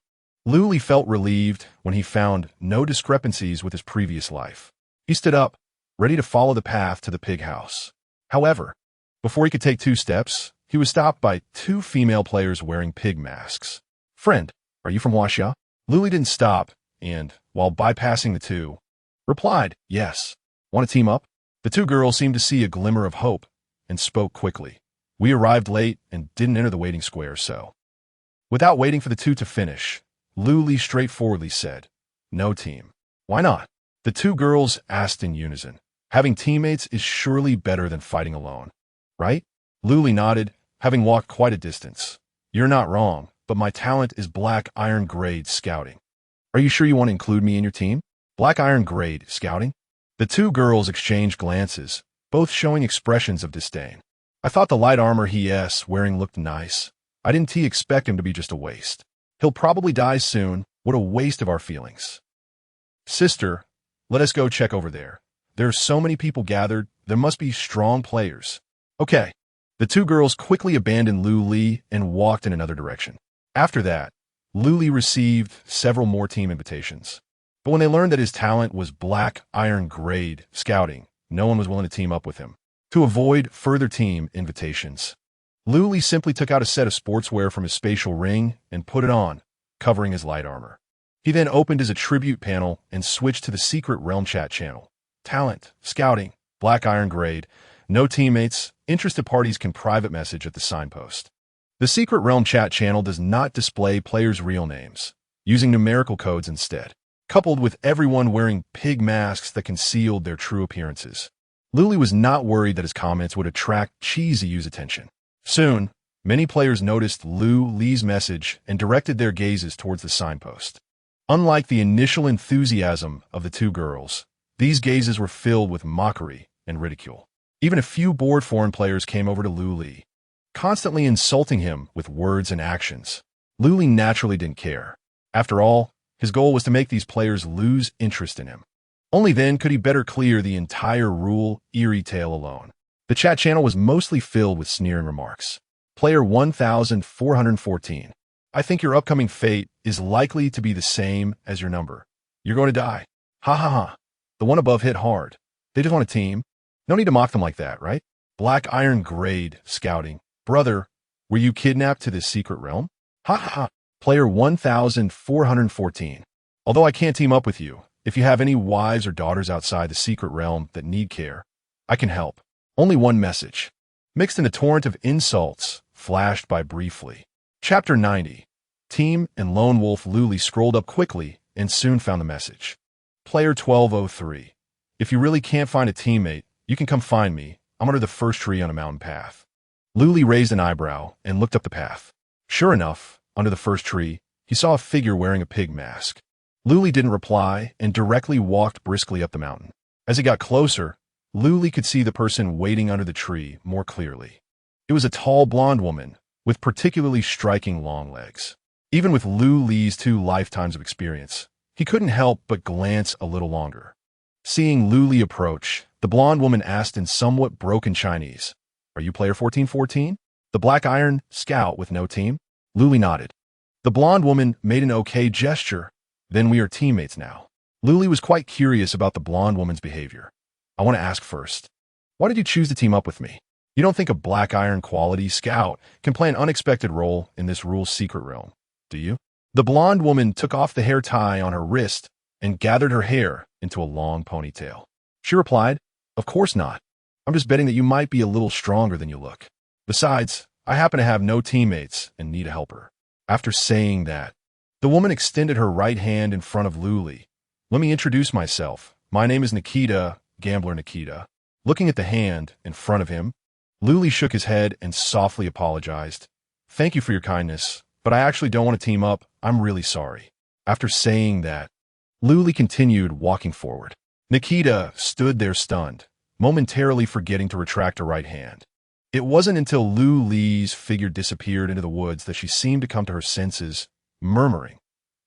Luli felt relieved when he found no discrepancies with his previous life. He stood up, ready to follow the path to the pig house. However, before he could take 2 steps, he was stopped by 2 female players wearing pig masks. "Friend, are you from Huaxia?" Luli didn't stop and, while bypassing the 2, replied, "Yes. Want to team up?" The 2 girls seemed to see a glimmer of hope and spoke quickly. "We arrived late and didn't enter the waiting square, so..." Without waiting for the 2 to finish, Luli straightforwardly said, "No team." "Why not?" the 2 girls asked in unison. "Having teammates is surely better than fighting alone, right?" Luli nodded, having walked quite a distance. "You're not wrong, but my talent is black iron grade scouting. Are you sure you want to include me in your team?" Black iron grade, scouting? The two girls exchanged glances, both showing expressions of disdain. I thought the light armor he's wearing looked nice. I didn't expect him to be just a waste. He'll probably die soon. What a waste of our feelings. Sister, let us go check over there. There are so many people gathered. There must be strong players. Okay. The two girls quickly abandoned Lu Li and walked in another direction. After that, Lu Li received several more team invitations. But when they learned that his talent was black iron grade scouting, no one was willing to team up with him. To avoid further team invitations, Lu Li simply took out a set of sportswear from his spatial ring and put it on, covering his light armor. He then opened his attribute panel and switched to the secret realm chat channel. Talent, scouting, black iron grade, no teammates, interested parties can private message at the signpost. The secret realm chat channel does not display players' real names, using numerical codes instead, coupled with everyone wearing pig masks that concealed their true appearances. Lu Li was not worried that his comments would attract cheesy use attention. Soon, many players noticed Lu Li's message and directed their gazes towards the signpost. Unlike the initial enthusiasm of the two girls, these gazes were filled with mockery and ridicule. Even a few bored foreign players came over to Lu Li, constantly insulting him with words and actions. Lu Li naturally didn't care. After all, his goal was to make these players lose interest in him. Only then could he better clear the entire rule eerie tale alone. The chat channel was mostly filled with sneering remarks. Player 1414. I think your upcoming fate is likely to be the same as your number. You're going to die. Ha ha ha. The one above hit hard. They just want a team. No need to mock them like that, right? Black iron grade scouting. Brother, were you kidnapped to this secret realm? Ha ha ha. Player 1414. Although I can't team up with you, if you have any wives or daughters outside the secret realm that need care, I can help. Only one message, mixed in a torrent of insults, flashed by briefly. Chapter 90. Team and Lone Wolf. Lu Li scrolled up quickly and soon found the message. Player 1203. If you really can't find a teammate, you can come find me. I'm under the first tree on a mountain path. Lu Li raised an eyebrow and looked up the path. Sure enough, under the first tree, he saw a figure wearing a pig mask. Lu Li didn't reply and directly walked briskly up the mountain. As he got closer, Lu Li could see the person waiting under the tree more clearly. It was a tall blonde woman with particularly striking long legs. Even with Lu Li's 2 lifetimes of experience, he couldn't help but glance a little longer. Seeing Lu Li approach, the blonde woman asked in somewhat broken Chinese, "Are you player 1414? The black iron scout with no team?" Lu Li nodded. The blonde woman made an okay gesture. "Then we are teammates now." Lu Li was quite curious about the blonde woman's behavior. "I want to ask first, why did you choose to team up with me? You don't think a black iron quality scout can play an unexpected role in this rule's secret realm, do you?" The blonde woman took off the hair tie on her wrist and gathered her hair into a long ponytail. She replied, "Of course not. I'm just betting that you might be a little stronger than you look. Besides, I happen to have no teammates and need a helper." After saying that, the woman extended her right hand in front of Lu Li. "Let me introduce myself. My name is Nikita, Gambler Nikita." Looking at the hand in front of him, Lu Li shook his head and softly apologized. "Thank you for your kindness, but I actually don't want to team up. I'm really sorry." After saying that, Lu Li continued walking forward. Nikita stood there stunned, momentarily forgetting to retract her right hand. It wasn't until Lu Li's figure disappeared into the woods that she seemed to come to her senses, murmuring,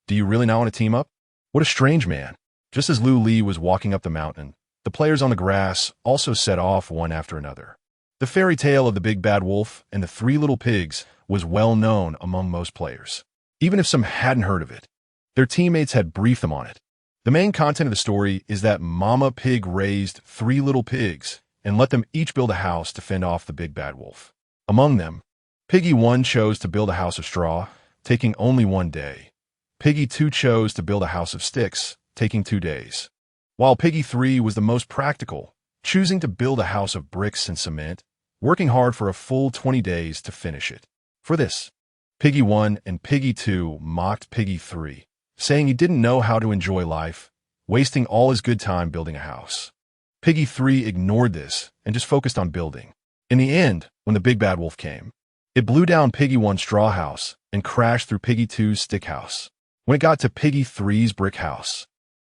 "Do you really not want to team up? What a strange man." Just as Lu Li was walking up the mountain, the players on the grass also set off one after another. The fairy tale of the Big Bad Wolf and the 3 Little Pigs was well known among most players. Even if some hadn't heard of it, their teammates had briefed them on it. The main content of the story is that Mama Pig raised 3 little pigs and let them each build a house to fend off the Big Bad Wolf. Among them, Piggy 1 chose to build a house of straw, taking only 1 day. Piggy 2 chose to build a house of sticks, taking 2 days. While Piggy 3 was the most practical, choosing to build a house of bricks and cement, working hard for a full 20 days to finish it. For this, Piggy 1 and Piggy 2 mocked Piggy 3, saying he didn't know how to enjoy life, wasting all his good time building a house. Piggy 3 ignored this and just focused on building. In the end, when the Big Bad Wolf came, it blew down Piggy 1's straw house and crashed through Piggy 2's stick house. When it got to Piggy 3's brick house,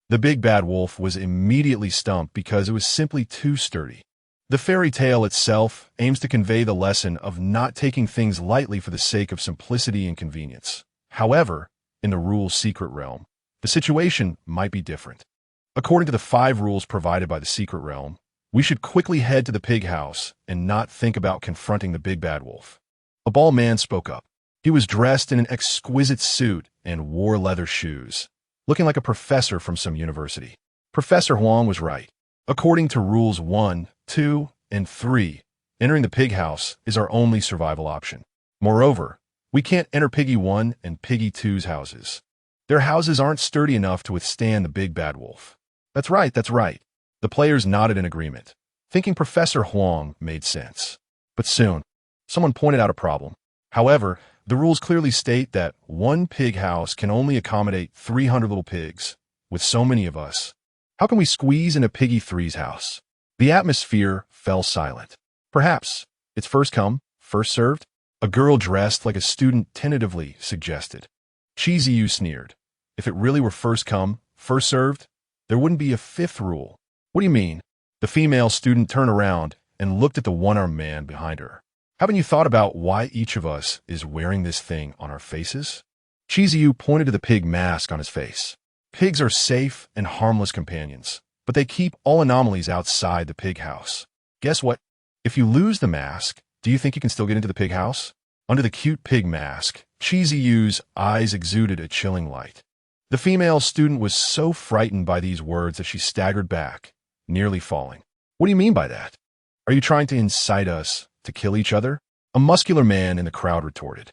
The big bad wolf was immediately stumped because it was simply too sturdy. The fairy tale itself aims to convey the lesson of not taking things lightly for the sake of simplicity and convenience. However, in the rule's secret realm, the situation might be different. According to the 5 rules provided by the secret realm, we should quickly head to the pig house and not think about confronting the big bad wolf. A bald man spoke up. He was dressed in an exquisite suit and wore leather shoes, looking like a professor from some university. Professor Huang was right. According to rules 1, 2, and 3, entering the pig house is our only survival option. Moreover, we can't enter Piggy 1 and Piggy 2's houses. Their houses aren't sturdy enough to withstand the big bad wolf. That's right, that's right. The players nodded in agreement, thinking Professor Huang made sense. But soon, someone pointed out a problem. However, the rules clearly state that one pig house can only accommodate 300 little pigs. With so many of us, how can we squeeze into Piggy 3's house? The atmosphere fell silent. Perhaps it's first come, first served? A girl dressed like a student tentatively suggested. Cheesy You sneered. If it really were first come, first served, there wouldn't be a 5th rule. What do you mean? The female student turned around and looked at the one-armed man behind her. Haven't you thought about why each of us is wearing this thing on our faces? Cheesy You pointed to the pig mask on his face. Pigs are safe and harmless companions, but they keep all anomalies outside the pig house. Guess what? If you lose the mask, do you think you can still get into the pig house? Under the cute pig mask, Cheesy You's eyes exuded a chilling light. The female student was so frightened by these words that she staggered back, nearly falling. What do you mean by that? Are you trying to incite us to kill each other? A muscular man in the crowd retorted.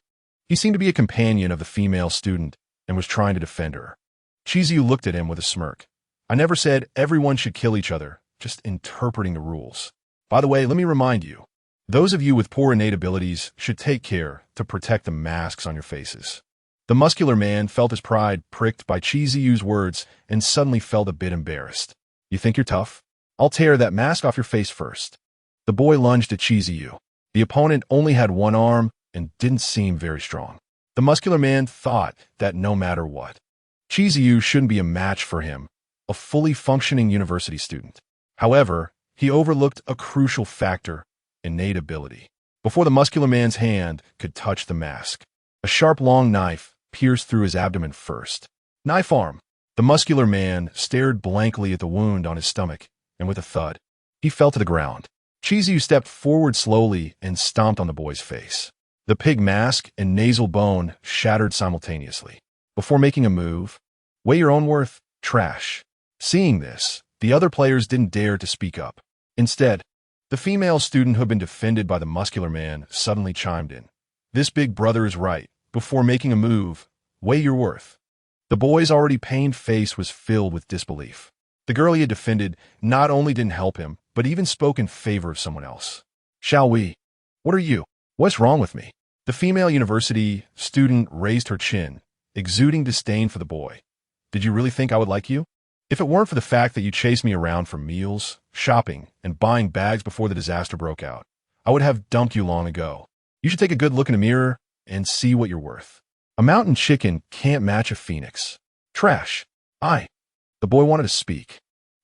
He seemed to be a companion of the female student and was trying to defend her. Cheesy looked at him with a smirk. I never said everyone should kill each other, just interpreting the rules. By the way, let me remind you, those of you with poor innate abilities should take care to protect the masks on your faces. The muscular man felt his pride pricked by Cheesy You's words and suddenly felt a bit embarrassed. You think you're tough? I'll tear that mask off your face first. The boy lunged at Cheesy You. The opponent only had one arm and didn't seem very strong. The muscular man thought that no matter what, Cheesy You shouldn't be a match for him, a fully functioning university student. However, he overlooked a crucial factor, innate ability. Before the muscular man's hand could touch the mask, a sharp long knife pierced through his abdomen first. Knife arm. The muscular man stared blankly at the wound on his stomach, and with a thud, he fell to the ground. Cheesy stepped forward slowly and stomped on the boy's face. The pig mask and nasal bone shattered simultaneously. Before making a move, weigh your own worth, trash. Seeing this, the other players didn't dare to speak up. Instead, the female student who had been defended by the muscular man suddenly chimed in. This big brother is right. Before making a move, weigh your worth. The boy's already pained face was filled with disbelief. The girl he had defended not only didn't help him, but even spoke in favor of someone else. Shall we? What are you? What's wrong with me? The female university student raised her chin, exuding disdain for the boy. Did you really think I would like you? If it weren't for the fact that you chased me around for meals, shopping, and buying bags before the disaster broke out, I would have dumped you long ago. You should take a good look in the mirror and see what you're worth. A mountain chicken can't match a phoenix. Trash. The boy wanted to speak,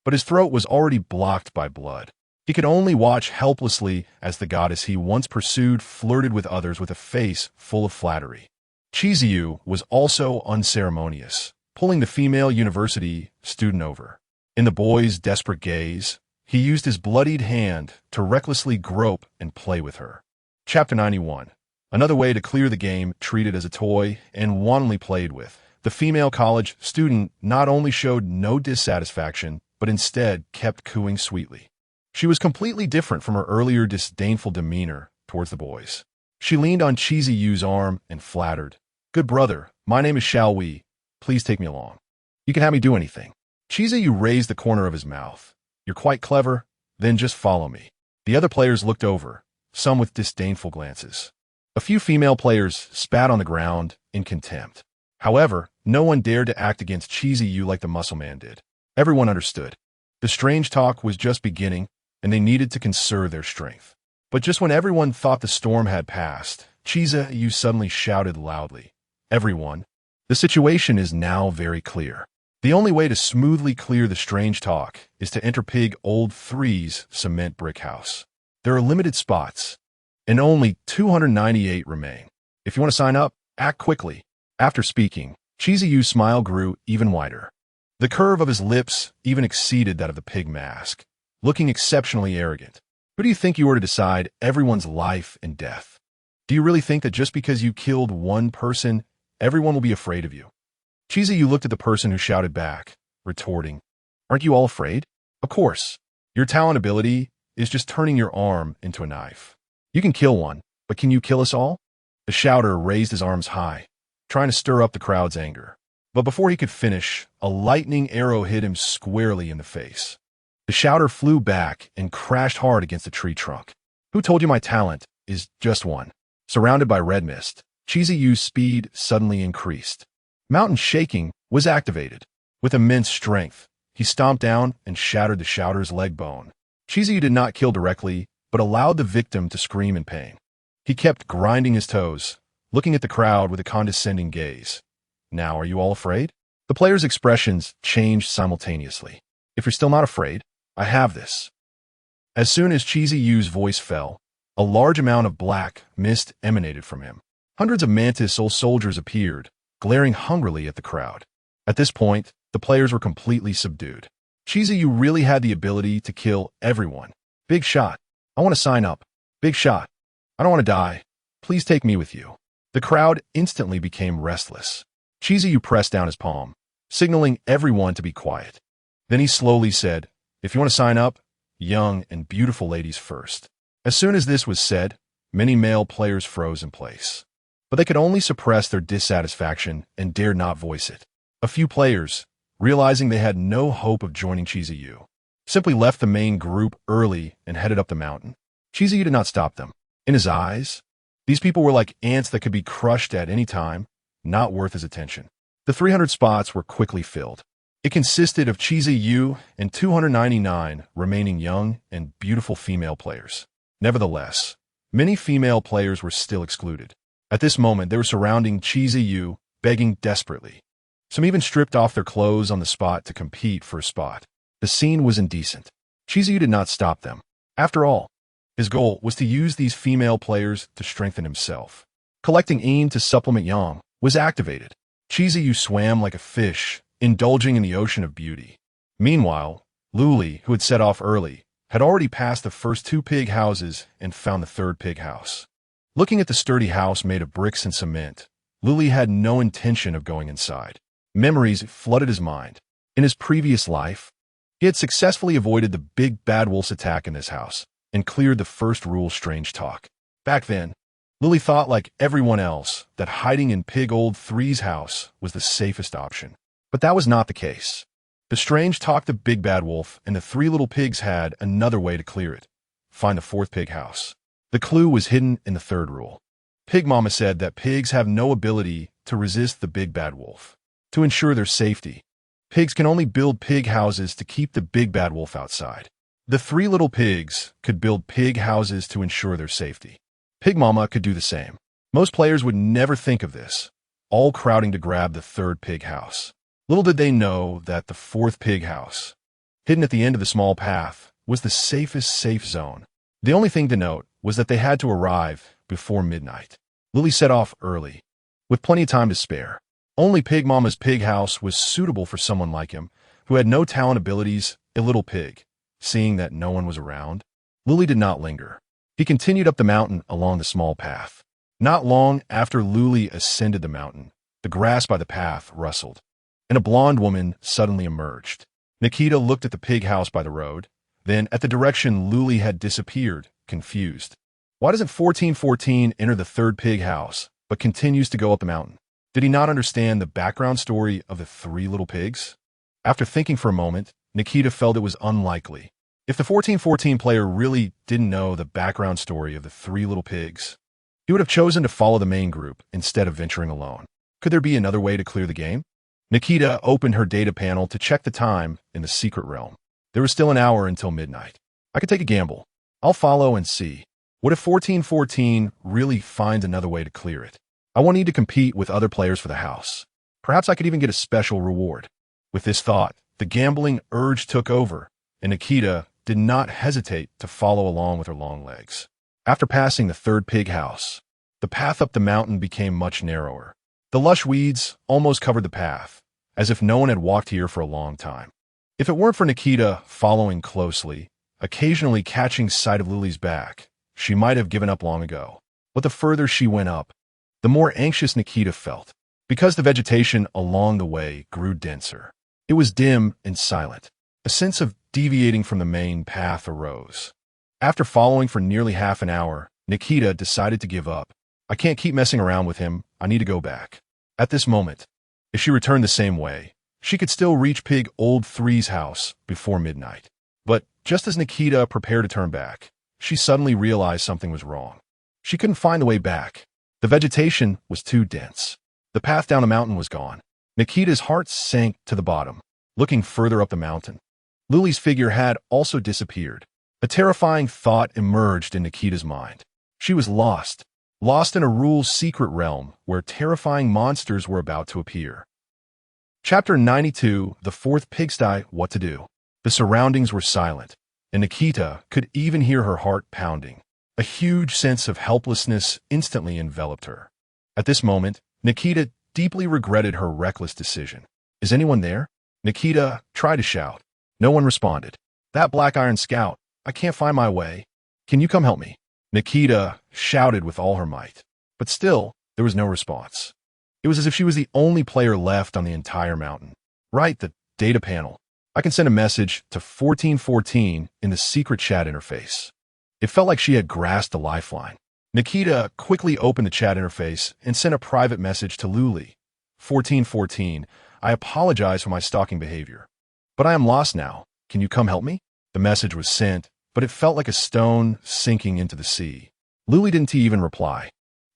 but his throat was already blocked by blood. He could only watch helplessly as the goddess he once pursued flirted with others with a face full of flattery. Cheesy You was also unceremonious, pulling the female university student over. In the boy's desperate gaze, he used his bloodied hand to recklessly grope and play with her. Chapter 91. Another way to clear the game treated as a toy and wantonly played with. The female college student not only showed no dissatisfaction, but instead kept cooing sweetly. She was completely different from her earlier disdainful demeanor towards the boys. She leaned on Cheesy You's arm and flattered. Good brother, my name is Shall We. Please take me along. You can have me do anything. Cheesy You raised the corner of his mouth. You're quite clever, then just follow me. The other players looked over, some with disdainful glances. A few female players spat on the ground in contempt. However, no one dared to act against Cheesy You like the muscle man did. Everyone understood. The strange talk was just beginning, and they needed to conserve their strength. But just when everyone thought the storm had passed, Cheesy You suddenly shouted loudly. Everyone, the situation is now very clear. The only way to smoothly clear the strange talk is to enter Pig Old 3's cement brick house. There are limited spots, and only 298 remain. If you want to sign up, act quickly. After speaking, Cheesy U's smile grew even wider. The curve of his lips even exceeded that of the pig mask, looking exceptionally arrogant. Who do you think you are to decide everyone's life and death? Do you really think that just because you killed one person, everyone will be afraid of you? Cheesy U looked at the person who shouted back, retorting, "Aren't you all afraid? Of course. Your talent ability is just turning your arm into a knife. You can kill one, but can you kill us all?" The shouter raised his arms high, trying to stir up the crowd's anger. But before he could finish, a lightning arrow hit him squarely in the face. The shouter flew back and crashed hard against a tree trunk. Who told you my talent is just one? Surrounded by red mist, Cheesy U's speed suddenly increased. Mountain Shaking was activated. With immense strength, he stomped down and shattered the shouter's leg bone. Cheesy U did not kill directly, but allowed the victim to scream in pain. He kept grinding his toes, looking at the crowd with a condescending gaze. Now, are you all afraid? The players' expressions changed simultaneously. If you're still not afraid, I have this. As soon as Cheesy U's voice fell, a large amount of black mist emanated from him. Hundreds of Mantis Soul soldiers appeared, glaring hungrily at the crowd. At this point, the players were completely subdued. Cheesy U really had the ability to kill everyone. Big shot. I want to sign up. Big shot. I don't want to die. Please take me with you. The crowd instantly became restless. Cheesy U pressed down his palm, signaling everyone to be quiet. Then he slowly said, "If you want to sign up, young and beautiful ladies first." As soon as this was said, many male players froze in place. But they could only suppress their dissatisfaction and dared not voice it. A few players, realizing they had no hope of joining Cheesy U, simply left the main group early and headed up the mountain. Cheesy U did not stop them. In his eyes, these people were like ants that could be crushed at any time, not worth his attention. The 300 spots were quickly filled. It consisted of Cheesy U and 299 remaining young and beautiful female players. Nevertheless, many female players were still excluded. At this moment, they were surrounding Cheesy U, begging desperately. Some even stripped off their clothes on the spot to compete for a spot. The scene was indecent. Cheesy U did not stop them. After all, his goal was to use these female players to strengthen himself. Collecting Een to supplement Yang was activated. Cheesy U swam like a fish, indulging in the ocean of beauty. Meanwhile, Luli, who had set off early, had already passed the first 2 pig houses and found the 3rd pig house. Looking at the sturdy house made of bricks and cement, Luli had no intention of going inside. Memories flooded his mind. In his previous life, he had successfully avoided the big bad wolf's attack in this house and cleared the first rule strange talk. Back then, Luli thought like everyone else that hiding in Pig Old 3's house was the safest option. But that was not the case. The strange talk the big bad wolf and the 3 little pigs had another way to clear it. Find the 4th pig house. The clue was hidden in the 3rd rule. Pig Mama said that pigs have no ability to resist the big bad wolf. To ensure their safety, pigs can only build pig houses to keep the big bad wolf outside. The 3 little pigs could build pig houses to ensure their safety. Pig Mama could do the same. Most players would never think of this, all crowding to grab the 3rd pig house. Little did they know that the 4th pig house, hidden at the end of the small path, was the safest safe zone. The only thing to note was that they had to arrive before midnight. Lily set off early, with plenty of time to spare. Only Pig Mama's pig house was suitable for someone like him, who had no talent abilities, a little pig. Seeing that no one was around, Lily did not linger. He continued up the mountain along the small path. Not long after Luli ascended the mountain, the grass by the path rustled, and a blonde woman suddenly emerged. Nikita looked at the pig house by the road, then at the direction Luli had disappeared, confused. Why doesn't 1414 enter the 3rd pig house, but continues to go up the mountain? Did he not understand the background story of the 3 little pigs? After thinking for a moment, Nikita felt it was unlikely. If the 1414 player really didn't know the background story of the 3 little pigs, he would have chosen to follow the main group instead of venturing alone. Could there be another way to clear the game? Nikita opened her data panel to check the time in the secret realm. There was still an hour until midnight. I could take a gamble. I'll follow and see. What if 1414 really finds another way to clear it? I won't need to compete with other players for the house. Perhaps I could even get a special reward. With this thought, the gambling urge took over, and Nikita did not hesitate to follow along with her long legs. After passing the third pig house, the path up the mountain became much narrower. The lush weeds almost covered the path, as if no one had walked here for a long time. If it weren't for Nikita following closely, occasionally catching sight of Lily's back, she might have given up long ago. But the further she went up, the more anxious Nikita felt, because the vegetation along the way grew denser. It was dim and silent. A sense of deviating from the main path arose. After following for nearly half an hour, Nikita decided to give up. I can't keep messing around with him. I need to go back. At this moment, if she returned the same way, she could still reach Pig Old Three's house before midnight. But just as Nikita prepared to turn back, she suddenly realized something was wrong. She couldn't find the way back. The vegetation was too dense. The path down the mountain was gone. Nikita's heart sank to the bottom, looking further up the mountain. Lily's figure had also disappeared. A terrifying thought emerged in Nikita's mind. She was lost in a Rule's secret realm where terrifying monsters were about to appear. Chapter 92, The Fourth Pigsty, What to Do. The surroundings were silent, and Nikita could even hear her heart pounding. A huge sense of helplessness instantly enveloped her. At this moment, Nikita deeply regretted her reckless decision. Is anyone there? Nikita tried to shout. No one responded. That Black Iron Scout, I can't find my way. Can you come help me? Nikita shouted with all her might. But still, there was no response. It was as if she was the only player left on the entire mountain. Right, the data panel. I can send a message to 1414 in the secret chat interface. It felt like she had grasped a lifeline. Nikita quickly opened the chat interface and sent a private message to Luli. 1414, I apologize for my stalking behavior, but I am lost now. Can you come help me? The message was sent, but it felt like a stone sinking into the sea. Luli didn't even reply.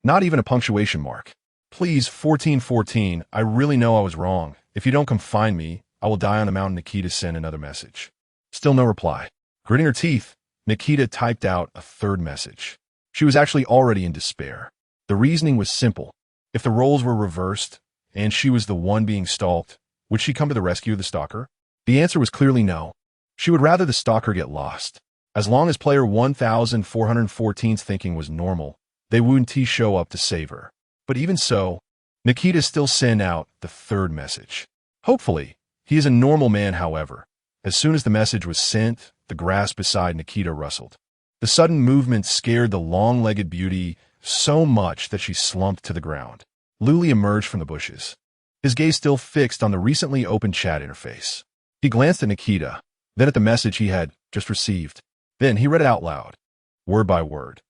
Not even a punctuation mark. Please, 1414, I really know I was wrong. If you don't come find me, I will die on the mountain. Nikita sent another message. Still no reply. Gritting her teeth, Nikita typed out a third message. She was actually already in despair. The reasoning was simple. If the roles were reversed, and she was the one being stalked, would she come to the rescue of the stalker? The answer was clearly no. She would rather the stalker get lost. As long as player 1414's thinking was normal, they wouldn't show up to save her. But even so, Nikita still sent out the third message. Hopefully, he is a normal man, however. As soon as the message was sent, the grass beside Nikita rustled. The sudden movement scared the long-legged beauty so much that she slumped to the ground. Luli emerged from the bushes, his gaze still fixed on the recently opened chat interface. He glanced at Nikita, then at the message he had just received. Then he read it out loud, word by word.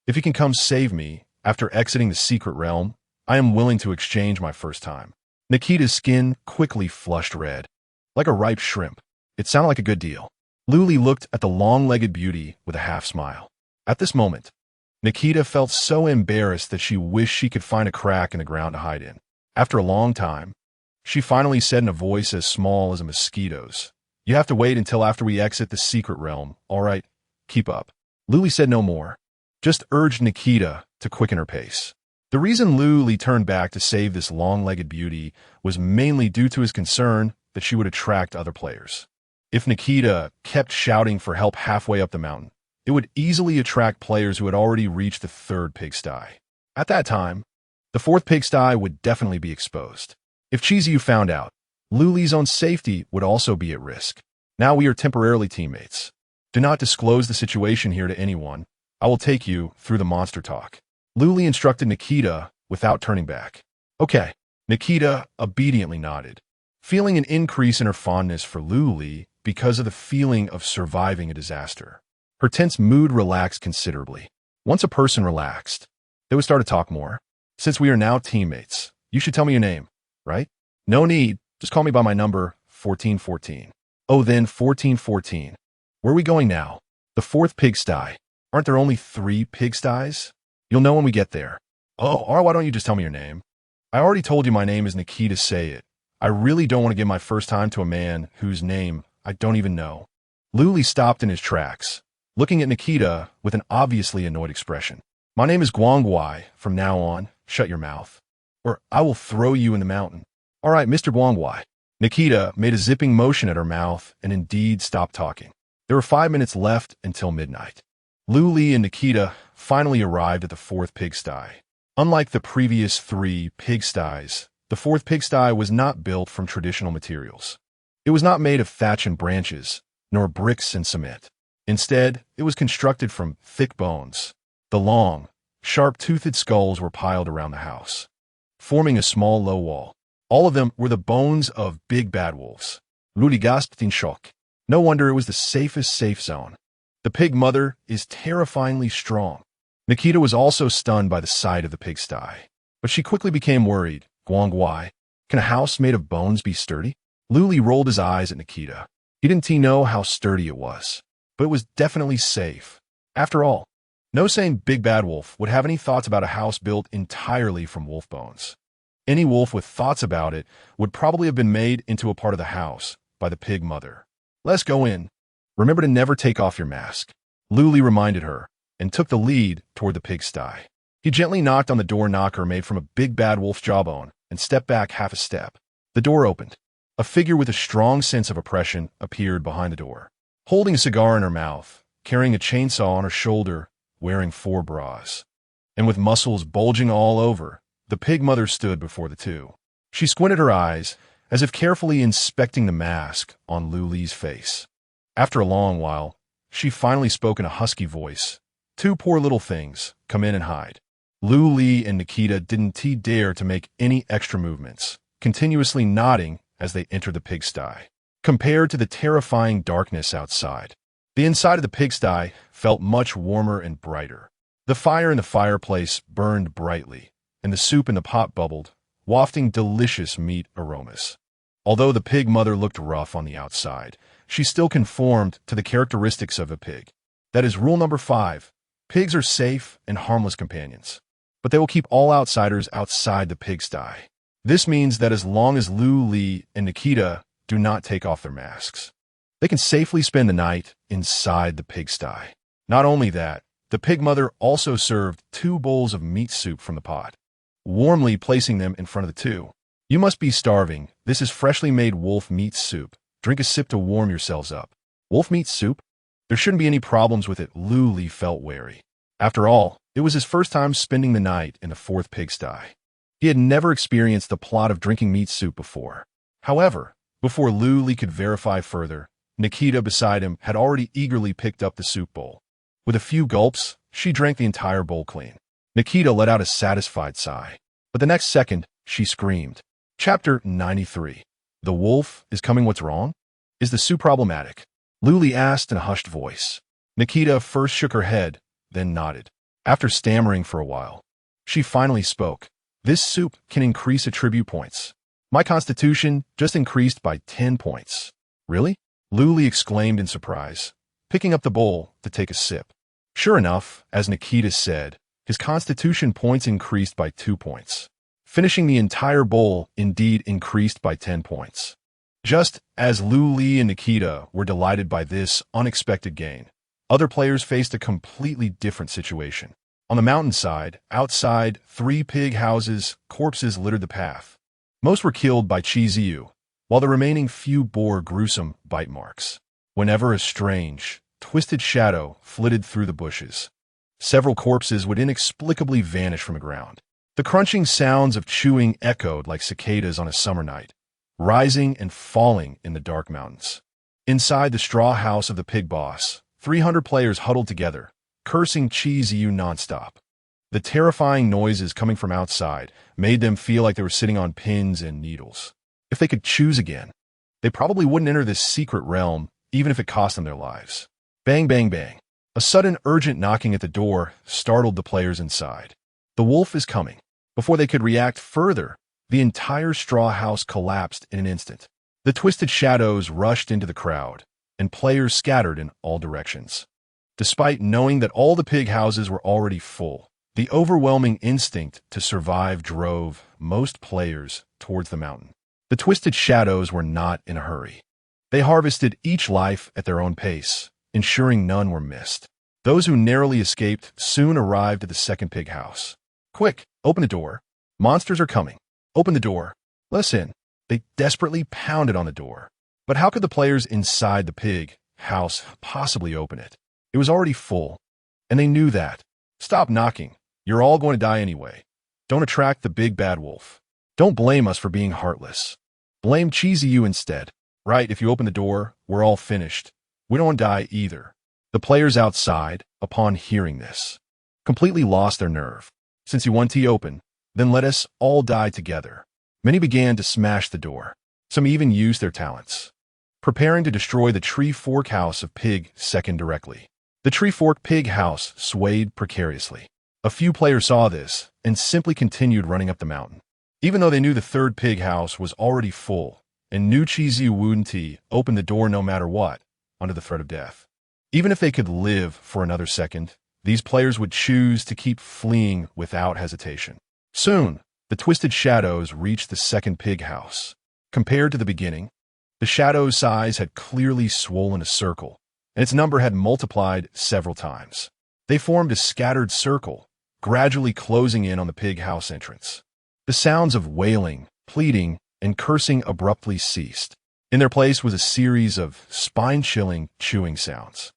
If you can come save me after exiting the secret realm, I am willing to exchange my first time. Nikita's skin quickly flushed red, like a ripe shrimp. It sounded like a good deal. Luli looked at the long-legged beauty with a half-smile. At this moment, Nikita felt so embarrassed that she wished she could find a crack in the ground to hide in. After a long time, she finally said in a voice as small as a mosquito's, You have to wait until after we exit the secret realm, all right? Keep up. Luli said no more, just urged Nikita to quicken her pace. The reason Luli turned back to save this long-legged beauty was mainly due to his concern that she would attract other players. If Nikita kept shouting for help halfway up the mountain, it would easily attract players who had already reached the third pigsty. At that time, the fourth pigsty would definitely be exposed. If Chizu found out, Luli's own safety would also be at risk. Now we are temporarily teammates. Do not disclose the situation here to anyone. I will take you through the monster talk. Luli instructed Nikita without turning back. Okay. Nikita obediently nodded, feeling an increase in her fondness for Luli because of the feeling of surviving a disaster. Her tense mood relaxed considerably. Once a person relaxed, they would start to talk more. Since we are now teammates, you should tell me your name, right? No need. Just call me by my number, 1414. Oh, then 1414. Where are we going now? The fourth pigsty. Aren't there only 3 pigsties? You'll know when we get there. Oh, all right, why don't you just tell me your name? I already told you my name is Nikita. Say it. I really don't want to give my first time to a man whose name I don't even know. Luli stopped in his tracks, looking at Nikita with an obviously annoyed expression. My name is Guangguai. From now on, shut your mouth, or I will throw you in the mountain. All right, Mr. Guangguai. Nikita made a zipping motion at her mouth and indeed stopped talking. There were 5 minutes left until midnight. Luli and Nikita finally arrived at the fourth pigsty. Unlike the previous 3 pigsties, the fourth pigsty was not built from traditional materials. It was not made of thatch and branches, nor bricks and cement. Instead, it was constructed from thick bones. The long, sharp-toothed skulls were piled around the house, forming a small low wall. All of them were the bones of big bad wolves. Luli gasped in shock. No wonder it was the safest safe zone. The pig mother is terrifyingly strong. Nikita was also stunned by the sight of the pigsty, but she quickly became worried. Guangguai, can a house made of bones be sturdy? Luli rolled his eyes at Nikita. He didn't know how sturdy it was, but it was definitely safe. After all, no sane big bad wolf would have any thoughts about a house built entirely from wolf bones. Any wolf with thoughts about it would probably have been made into a part of the house by the pig mother. Let's go in. Remember to never take off your mask. Luli reminded her and took the lead toward the pigsty. He gently knocked on the door knocker made from a big bad wolf's jawbone and stepped back half a step. The door opened. A figure with a strong sense of oppression appeared behind the door, holding a cigar in her mouth, carrying a chainsaw on her shoulder, wearing 4 bras. And with muscles bulging all over, the pig mother stood before the two. She squinted her eyes, as if carefully inspecting the mask on Luli's face. After a long while, she finally spoke in a husky voice. 2 poor little things, come in and hide. Luli and Nikita didn't dare to make any extra movements, continuously nodding as they entered the pigsty. Compared to the terrifying darkness outside, the inside of the pigsty felt much warmer and brighter. The fire in the fireplace burned brightly, and the soup in the pot bubbled, wafting delicious meat aromas. Although the pig mother looked rough on the outside, she still conformed to the characteristics of a pig. That is rule number 5. Pigs are safe and harmless companions, but they will keep all outsiders outside the pigsty. This means that as long as Luli and Nikita do not take off their masks, they can safely spend the night inside the pigsty. Not only that, the pig mother also served 2 bowls of meat soup from the pot, warmly placing them in front of the two. You must be starving. This is freshly made wolf meat soup. Drink a sip to warm yourselves up. Wolf meat soup? There shouldn't be any problems with it. Luli felt wary. After all, it was his first time spending the night in the fourth pigsty. He had never experienced the plot of drinking meat soup before. However, before Luli could verify further, Nikita beside him had already eagerly picked up the soup bowl. With a few gulps, she drank the entire bowl clean. Nikita let out a satisfied sigh, but the next second, she screamed. Chapter 93. The wolf is coming. What's wrong? Is the soup problematic? Luli asked in a hushed voice. Nikita first shook her head, then nodded. After stammering for a while, she finally spoke. This soup can increase attribute points. My constitution just increased by 10 points. Really? Luli exclaimed in surprise, picking up the bowl to take a sip. Sure enough, as Nikita said, his constitution points increased by 2 points. Finishing the entire bowl indeed increased by 10 points. Just as Luli and Nikita were delighted by this unexpected gain, other players faced a completely different situation. On the mountainside, outside 3 pig houses, corpses littered the path. Most were killed by Chiziu, while the remaining few bore gruesome bite marks. Whenever a strange, twisted shadow flitted through the bushes, several corpses would inexplicably vanish from the ground. The crunching sounds of chewing echoed like cicadas on a summer night, rising and falling in the dark mountains. Inside the straw house of the pig boss, 300 players huddled together, cursing Chiziu nonstop. The terrifying noises coming from outside made them feel like they were sitting on pins and needles. If they could choose again, they probably wouldn't enter this secret realm, even if it cost them their lives. Bang, bang, bang. A sudden urgent knocking at the door startled the players inside. The wolf is coming. Before they could react further, the entire straw house collapsed in an instant. The twisted shadows rushed into the crowd, and players scattered in all directions. Despite knowing that all the pig houses were already full, the overwhelming instinct to survive drove most players towards the mountain. The twisted shadows were not in a hurry. They harvested each life at their own pace, ensuring none were missed. Those who narrowly escaped soon arrived at the second pig house. Quick, open the door. Monsters are coming. Open the door. Let us in. They desperately pounded on the door. But how could the players inside the pig house possibly open it? It was already full, and they knew that. Stop knocking. You're all going to die anyway. Don't attract the big bad wolf. Don't blame us for being heartless. Blame Cheesy You instead. Right, if you open the door, we're all finished. We don't die either. The players outside, upon hearing this, completely lost their nerve. Since you want to open, then let us all die together. Many began to smash the door. Some even used their talents, preparing to destroy the tree fork house of pig second directly. The tree fork pig house swayed precariously. A few players saw this and simply continued running up the mountain. Even though they knew the third pig house was already full and knew Cheesy wouldn't open the door no matter what, under the threat of death. Even if they could live for another second, these players would choose to keep fleeing without hesitation. Soon, the twisted shadows reached the second pig house. Compared to the beginning, the shadow's size had clearly swollen a circle, and its number had multiplied several times. They formed a scattered circle, gradually closing in on the pig house entrance. The sounds of wailing, pleading, and cursing abruptly ceased. In their place was a series of spine-chilling, chewing sounds.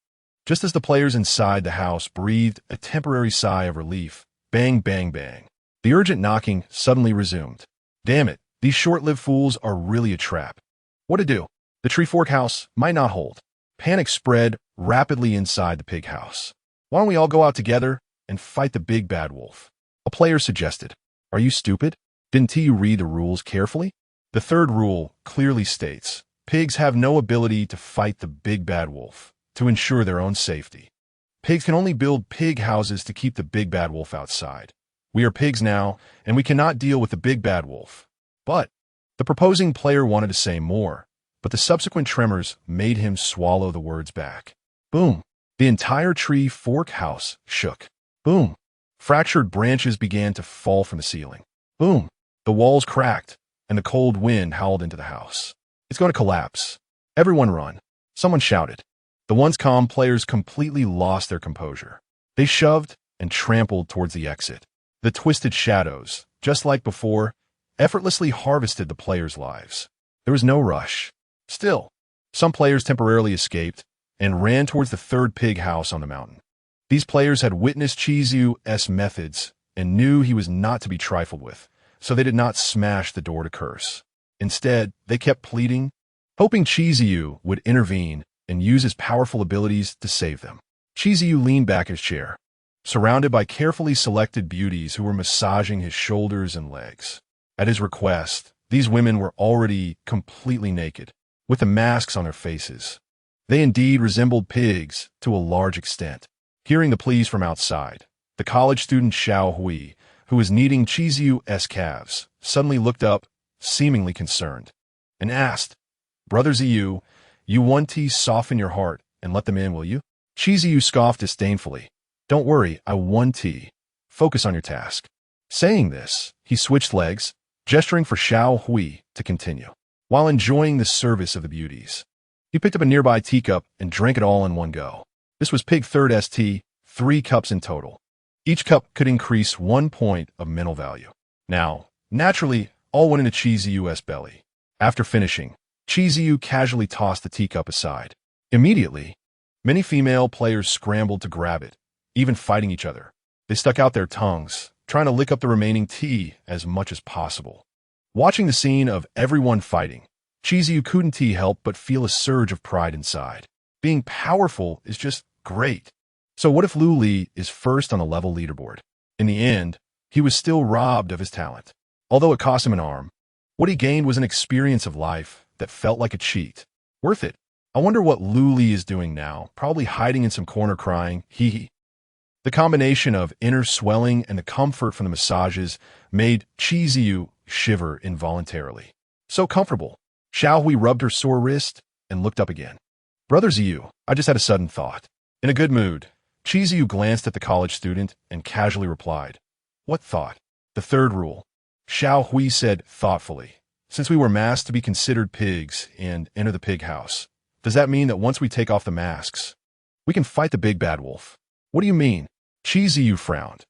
Just as the players inside the house breathed a temporary sigh of relief, bang, bang, bang, the urgent knocking suddenly resumed. Damn it, these short-lived fools are really a trap. What to do? The tree fork house might not hold. Panic spread rapidly inside the pig house. Why don't we all go out together and fight the big bad wolf? A player suggested. Are you stupid? Didn't you read the rules carefully? The third rule clearly states, pigs have no ability to fight the big bad wolf to ensure their own safety. Pigs can only build pig houses to keep the big bad wolf outside. We are pigs now, and we cannot deal with the big bad wolf. But the proposing player wanted to say more, but the subsequent tremors made him swallow the words back. Boom! The entire tree fork house shook. Boom! Fractured branches began to fall from the ceiling. Boom! The walls cracked, and the cold wind howled into the house. It's going to collapse. Everyone run. Someone shouted. The once calm players completely lost their composure. They shoved and trampled towards the exit. The twisted shadows, just like before, effortlessly harvested the players' lives. There was no rush. Still, some players temporarily escaped and ran towards the third pig house on the mountain. These players had witnessed Chizu's methods and knew he was not to be trifled with, so they did not smash the door to curse. Instead, they kept pleading, hoping Chizu would intervene and use his powerful abilities to save them. Chizu leaned back in his chair, surrounded by carefully selected beauties who were massaging his shoulders and legs. At his request, these women were already completely naked, with the masks on their faces. They indeed resembled pigs to a large extent. Hearing the pleas from outside, the college student Xiao Hui, who was kneading Chizu's calves, suddenly looked up, seemingly concerned, and asked, Brother Ziyu, you want to soften your heart and let them in, will you? Chizu scoffed disdainfully. Don't worry, I won tea. Focus on your task. Saying this, he switched legs, gesturing for Xiao Hui to continue. While enjoying the service of the beauties, he picked up a nearby teacup and drank it all in one go. This was Pig Third tea, 3 cups in total. Each cup could increase 1 point of mental value. Now, naturally, all went into Chizu's belly. After finishing, Chizu casually tossed the teacup aside. Immediately, many female players scrambled to grab it, even fighting each other. They stuck out their tongues, trying to lick up the remaining tea as much as possible. Watching the scene of everyone fighting, Chizu couldn't help but feel a surge of pride inside. Being powerful is just great. So what if Lu Li is first on the level leaderboard? In the end, he was still robbed of his talent. Although it cost him an arm, what he gained was an experience of life that felt like a cheat. Worth it. I wonder what Lu Li is doing now, probably hiding in some corner crying, hee hee. The combination of inner swelling and the comfort from the massages made Chizu shiver involuntarily. So comfortable. Xiao Hui rubbed her sore wrist and looked up again. Brother Ziyu, I just had a sudden thought. In a good mood, Chizu glanced at the college student and casually replied, What thought? The third rule. Xiao Hui said thoughtfully, Since we were masked to be considered pigs and enter the pig house, does that mean that once we take off the masks, we can fight the big bad wolf? What do you mean? Chizu frowned.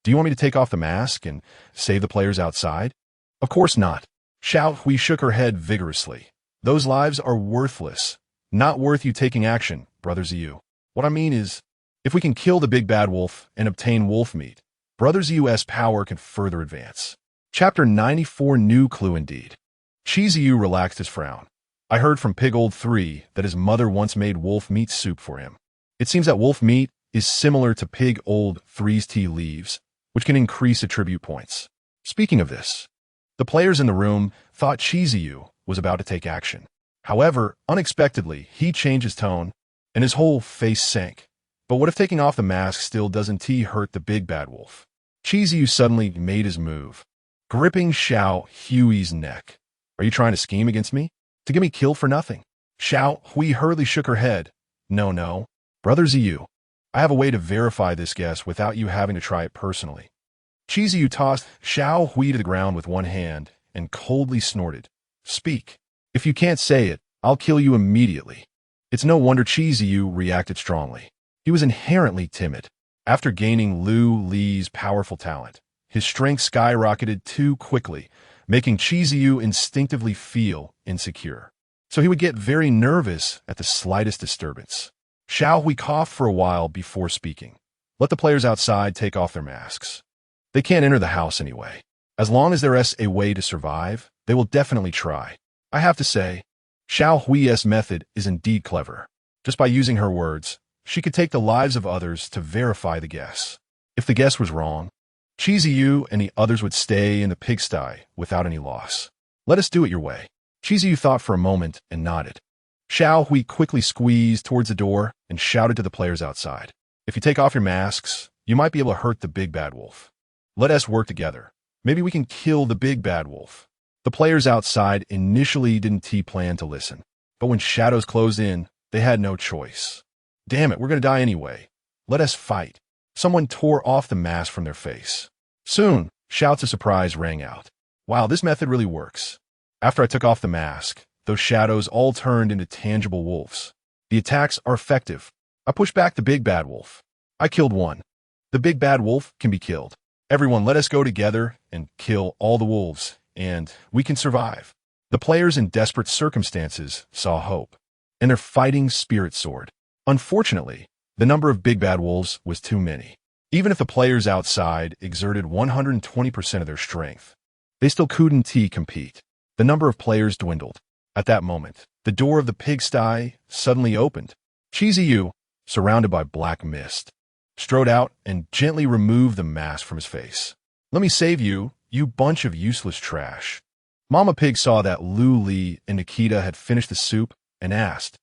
Do you want me to take off the mask and save the players outside? Of course not. Xiao Hui shook her head vigorously. Those lives are worthless. Not worth you taking action, Brother Ziyu. What I mean is, if we can kill the big bad wolf and obtain wolf meat, Brother Ziyu's power can further advance. Chapter 94. New clue indeed. Chi Ziyu relaxed his frown. I heard from Pig Old 3 that his mother once made wolf meat soup for him. It seems that wolf meat is similar to Pig Old 3's tea leaves, which can increase attribute points. Speaking of this, the players in the room thought Chi Ziyu was about to take action. However, unexpectedly, he changed his tone, and his whole face sank. But what if taking off the mask still doesn't hurt the big bad wolf? Chi Ziyu suddenly made his move, gripping Xiao Hui's neck. Are you trying to scheme against me? To get me killed for nothing? Xiao Hui hurriedly shook her head. No. Brother Ziyu, I have a way to verify this guess without you having to try it personally. Chi Ziyu tossed Xiao Hui to the ground with one hand and coldly snorted. Speak. If you can't say it, I'll kill you immediately. It's no wonder Chi Ziyu reacted strongly. He was inherently timid. After gaining Lu Li's powerful talent, his strength skyrocketed too quickly, making Chi Ziyu instinctively feel insecure. So he would get very nervous at the slightest disturbance. Xiao Hui coughed for a while before speaking. Let the players outside take off their masks. They can't enter the house anyway. As long as there is a way to survive, they will definitely try. I have to say, Xiao Hui's method is indeed clever. Just by using her words, she could take the lives of others to verify the guess. If the guess was wrong, Chi Ziyu and the others would stay in the pigsty without any loss. Let us do it your way. Chi Ziyu thought for a moment and nodded. Xiao Hui quickly squeezed towards the door and shouted to the players outside. If you take off your masks, you might be able to hurt the big bad wolf. Let us work together. Maybe we can kill the big bad wolf. The players outside initially didn't plan to listen, but when shadows closed in, they had no choice. Damn it, we're going to die anyway. Let us fight. Someone tore off the mask from their face. Soon, shouts of surprise rang out. Wow, this method really works. After I took off the mask, those shadows all turned into tangible wolves. The attacks are effective. I pushed back the big bad wolf. I killed one. The big bad wolf can be killed. Everyone, let us go together and kill all the wolves, and we can survive. The players in desperate circumstances saw hope, and their fighting spirit soared. Unfortunately, the number of big bad wolves was too many. Even if the players outside exerted 120% of their strength, they still couldn't compete. The number of players dwindled. At that moment, the door of the pigsty suddenly opened. Chi Ziyu, surrounded by black mist, strode out and gently removed the mask from his face. Let me save you, you bunch of useless trash. Mama Pig saw that Lu Li and Nikita had finished the soup and asked,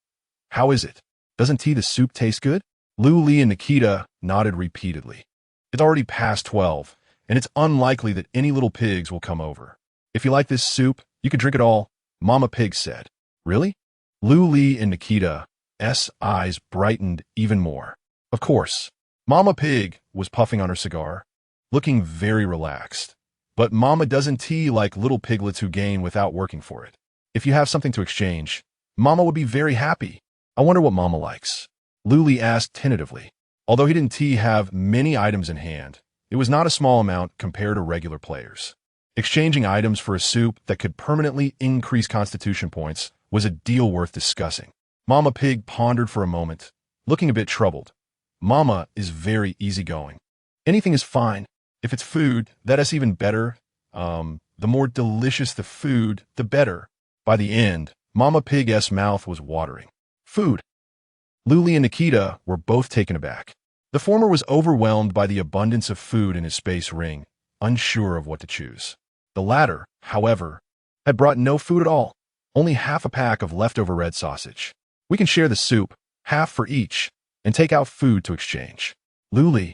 How is it? Doesn't the soup taste good? Lu Li and Nikita nodded repeatedly. It's already past 12, and it's unlikely that any little pigs will come over. If you like this soup, you can drink it all, Mama Pig said. Really? Lu Li and Nikita's eyes brightened even more. Of course. Mama Pig was puffing on her cigar, looking very relaxed. But Mama doesn't like little piglets who gain without working for it. If you have something to exchange, Mama would be very happy. I wonder what Mama likes. Lu Li asked tentatively. Although he didn't have many items in hand, it was not a small amount compared to regular players. Exchanging items for a soup that could permanently increase constitution points was a deal worth discussing. Mama Pig pondered for a moment, looking a bit troubled. Mama is very easygoing. Anything is fine. If it's food, that is even better. The more delicious the food, the better. By the end, Mama Pig's mouth was watering. Food. Lu Li and Nikita were both taken aback. The former was overwhelmed by the abundance of food in his space ring, unsure of what to choose. The latter, however, had brought no food at all, only half a pack of leftover red sausage. We can share the soup, half for each, and take out food to exchange. Lu Li,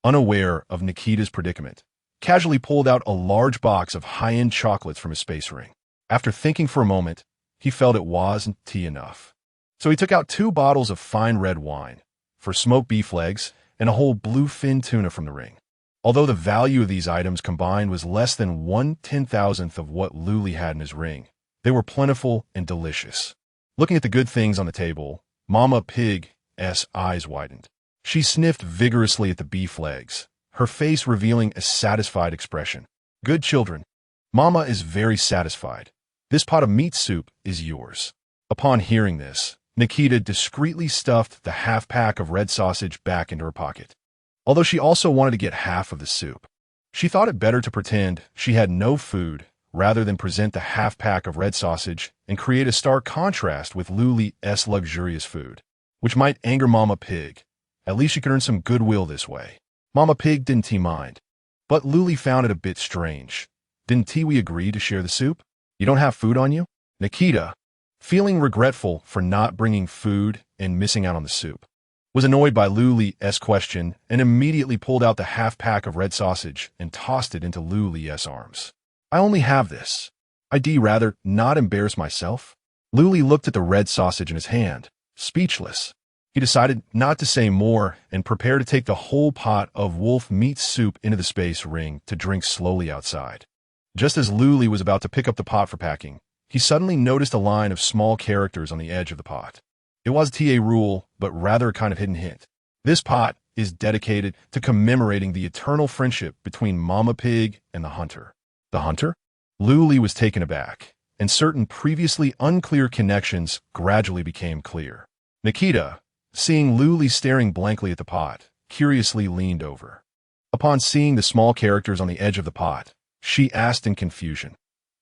unaware of Nikita's predicament, casually pulled out a large box of high-end chocolates from his space ring. After thinking for a moment, he felt it wasn't enough. So he took out 2 bottles of fine red wine, for smoked beef legs, and a whole bluefin tuna from the ring. Although the value of these items combined was less than 1/10,000th of what Lu Li had in his ring, they were plentiful and delicious. Looking at the good things on the table, Mama Pig's eyes widened. She sniffed vigorously at the beef legs, her face revealing a satisfied expression. Good children. Mama is very satisfied. This pot of meat soup is yours. Upon hearing this, Nikita discreetly stuffed the half-pack of red sausage back into her pocket. Although she also wanted to get half of the soup. She thought it better to pretend she had no food rather than present the half-pack of red sausage and create a stark contrast with Luli's luxurious food, which might anger Mama Pig. At least she could earn some goodwill this way. Mama Pig didn't mind, but Luli found it a bit strange. Didn't we agree to share the soup? You don't have food on you? Nikita, feeling regretful for not bringing food and missing out on the soup, was annoyed by Luli's question and immediately pulled out the half-pack of red sausage and tossed it into Luli's arms. I only have this. I'd rather not embarrass myself. Luli looked at the red sausage in his hand, speechless. He decided not to say more and prepared to take the whole pot of wolf meat soup into the space ring to drink slowly outside. Just as Luli was about to pick up the pot for packing, he suddenly noticed a line of small characters on the edge of the pot. It wasn't a rule, but rather a kind of hidden hint. This pot is dedicated to commemorating the eternal friendship between Mama Pig and the hunter. The hunter? Luli was taken aback, and certain previously unclear connections gradually became clear. Nikita, seeing Luli staring blankly at the pot, curiously leaned over. Upon seeing the small characters on the edge of the pot, she asked in confusion,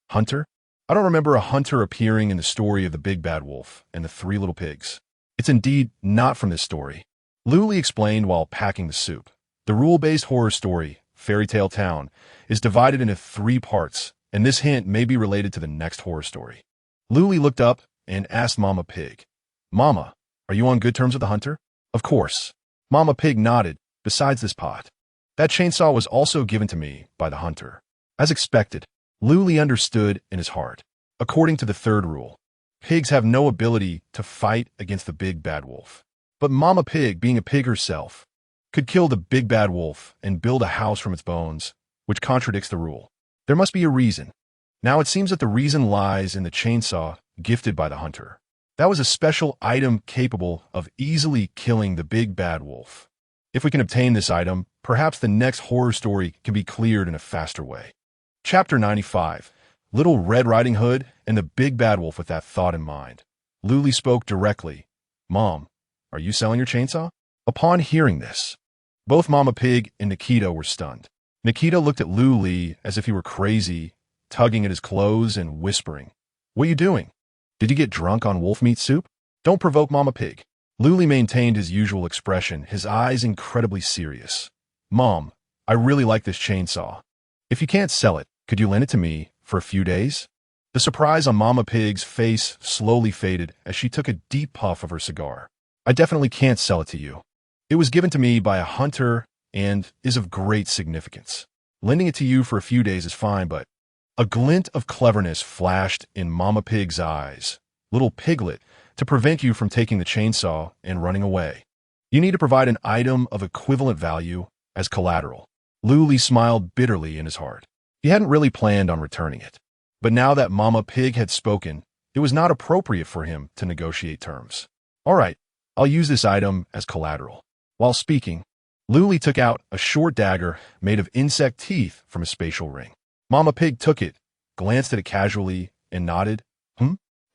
"Hunter? I don't remember a hunter appearing in the story of the Big Bad Wolf and the Three Little Pigs. It's indeed not from this story." Luli explained while packing the soup. The rule-based horror story, Fairy Tale Town, is divided into 3 parts, and this hint may be related to the next horror story. Luli looked up and asked Mama Pig, "Mama, are you on good terms with the hunter?" "Of course." Mama Pig nodded. "Besides this pot, that chainsaw was also given to me by the hunter." As expected, Luli understood in his heart. According to the 3rd rule, pigs have no ability to fight against the Big Bad Wolf. But Mama Pig, being a pig herself, could kill the Big Bad Wolf and build a house from its bones, which contradicts the rule. There must be a reason. Now it seems that the reason lies in the chainsaw gifted by the hunter. That was a special item capable of easily killing the Big Bad Wolf. If we can obtain this item, perhaps the next horror story can be cleared in a faster way. Chapter 95. Little Red Riding Hood and the Big Bad Wolf. With that thought in mind, Luli spoke directly. "Mom, are you selling your chainsaw?" Upon hearing this, both Mama Pig and Nikita were stunned. Nikita looked at Luli as if he were crazy, tugging at his clothes and whispering, "What are you doing? Did you get drunk on wolf meat soup?" "Don't provoke Mama Pig." Luli maintained his usual expression, his eyes incredibly serious. "Mom, I really like this chainsaw. If you can't sell it, could you lend it to me for a few days?" The surprise on Mama Pig's face slowly faded as she took a deep puff of her cigar. "I definitely can't sell it to you. It was given to me by a hunter and is of great significance. Lending it to you for a few days is fine, but..." A glint of cleverness flashed in Mama Pig's eyes. "Little piglet, to prevent you from taking the chainsaw and running away, you need to provide an item of equivalent value as collateral." Luli smiled bitterly in his heart. He hadn't really planned on returning it. But now that Mama Pig had spoken, it was not appropriate for him to negotiate terms. "All right, I'll use this item as collateral." While speaking, Luli took out a short dagger made of insect teeth from a spatial ring. Mama Pig took it, glanced at it casually, and nodded.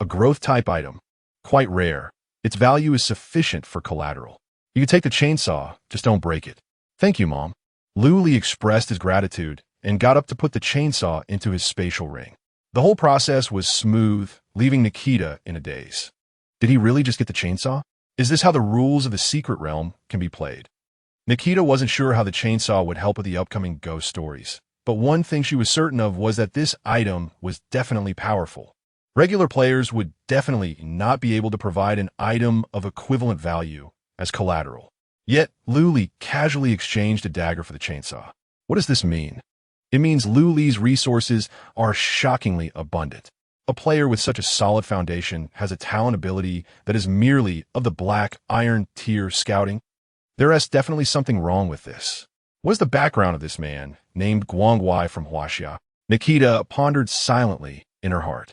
A growth-type item. Quite rare. Its value is sufficient for collateral. You can take the chainsaw, just don't break it." "Thank you, Mom." Luli expressed his gratitude and got up to put the chainsaw into his spatial ring. The whole process was smooth, leaving Nikita in a daze. Did he really just get the chainsaw? Is this how the rules of the secret realm can be played? Nikita wasn't sure how the chainsaw would help with the upcoming ghost stories, but one thing she was certain of was that this item was definitely powerful. Regular players would definitely not be able to provide an item of equivalent value as collateral. Yet, Luli casually exchanged a dagger for the chainsaw. What does this mean? It means Luli's resources are shockingly abundant. A player with such a solid foundation has a talent ability that is merely of the black iron tier scouting. There is definitely something wrong with this. What is the background of this man, named Guangwai from Huaxia? Nikita pondered silently in her heart.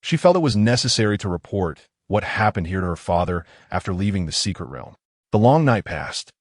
She felt it was necessary to report what happened here to her father after leaving the secret realm. The long night passed.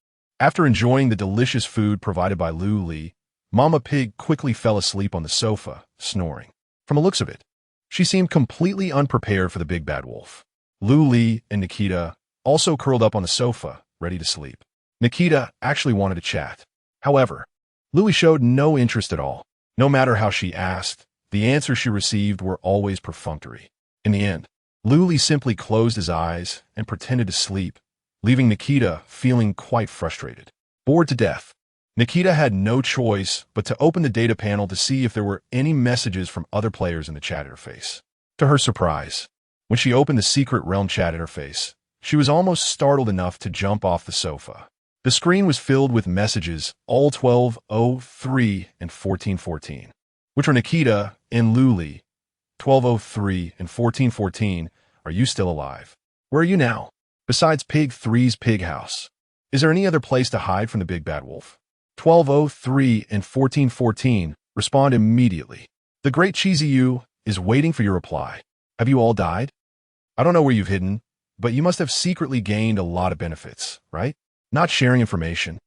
After enjoying the delicious food provided by Luli, Mama Pig quickly fell asleep on the sofa, snoring. From the looks of it, she seemed completely unprepared for the big bad wolf. Luli and Nikita also curled up on the sofa, ready to sleep. Nikita actually wanted to chat. However, Luli showed no interest at all. No matter how she asked, the answers she received were always perfunctory. In the end, Luli simply closed his eyes and pretended to sleep, leaving Nikita feeling quite frustrated. Bored to death, Nikita had no choice but to open the data panel to see if there were any messages from other players in the chat interface. To her surprise, when she opened the Secret Realm chat interface, she was almost startled enough to jump off the sofa. The screen was filled with messages, all 12:03 and 14:14, which were Nikita and Luli. 12:03 and 14:14, are you still alive? Where are you now? Besides Pig 3's pig house, is there any other place to hide from the big bad wolf? 12:03 and 14:14, respond immediately. The Great Cheesy U is waiting for your reply. Have you all died? I don't know where you've hidden, but you must have secretly gained a lot of benefits, right? Not sharing information.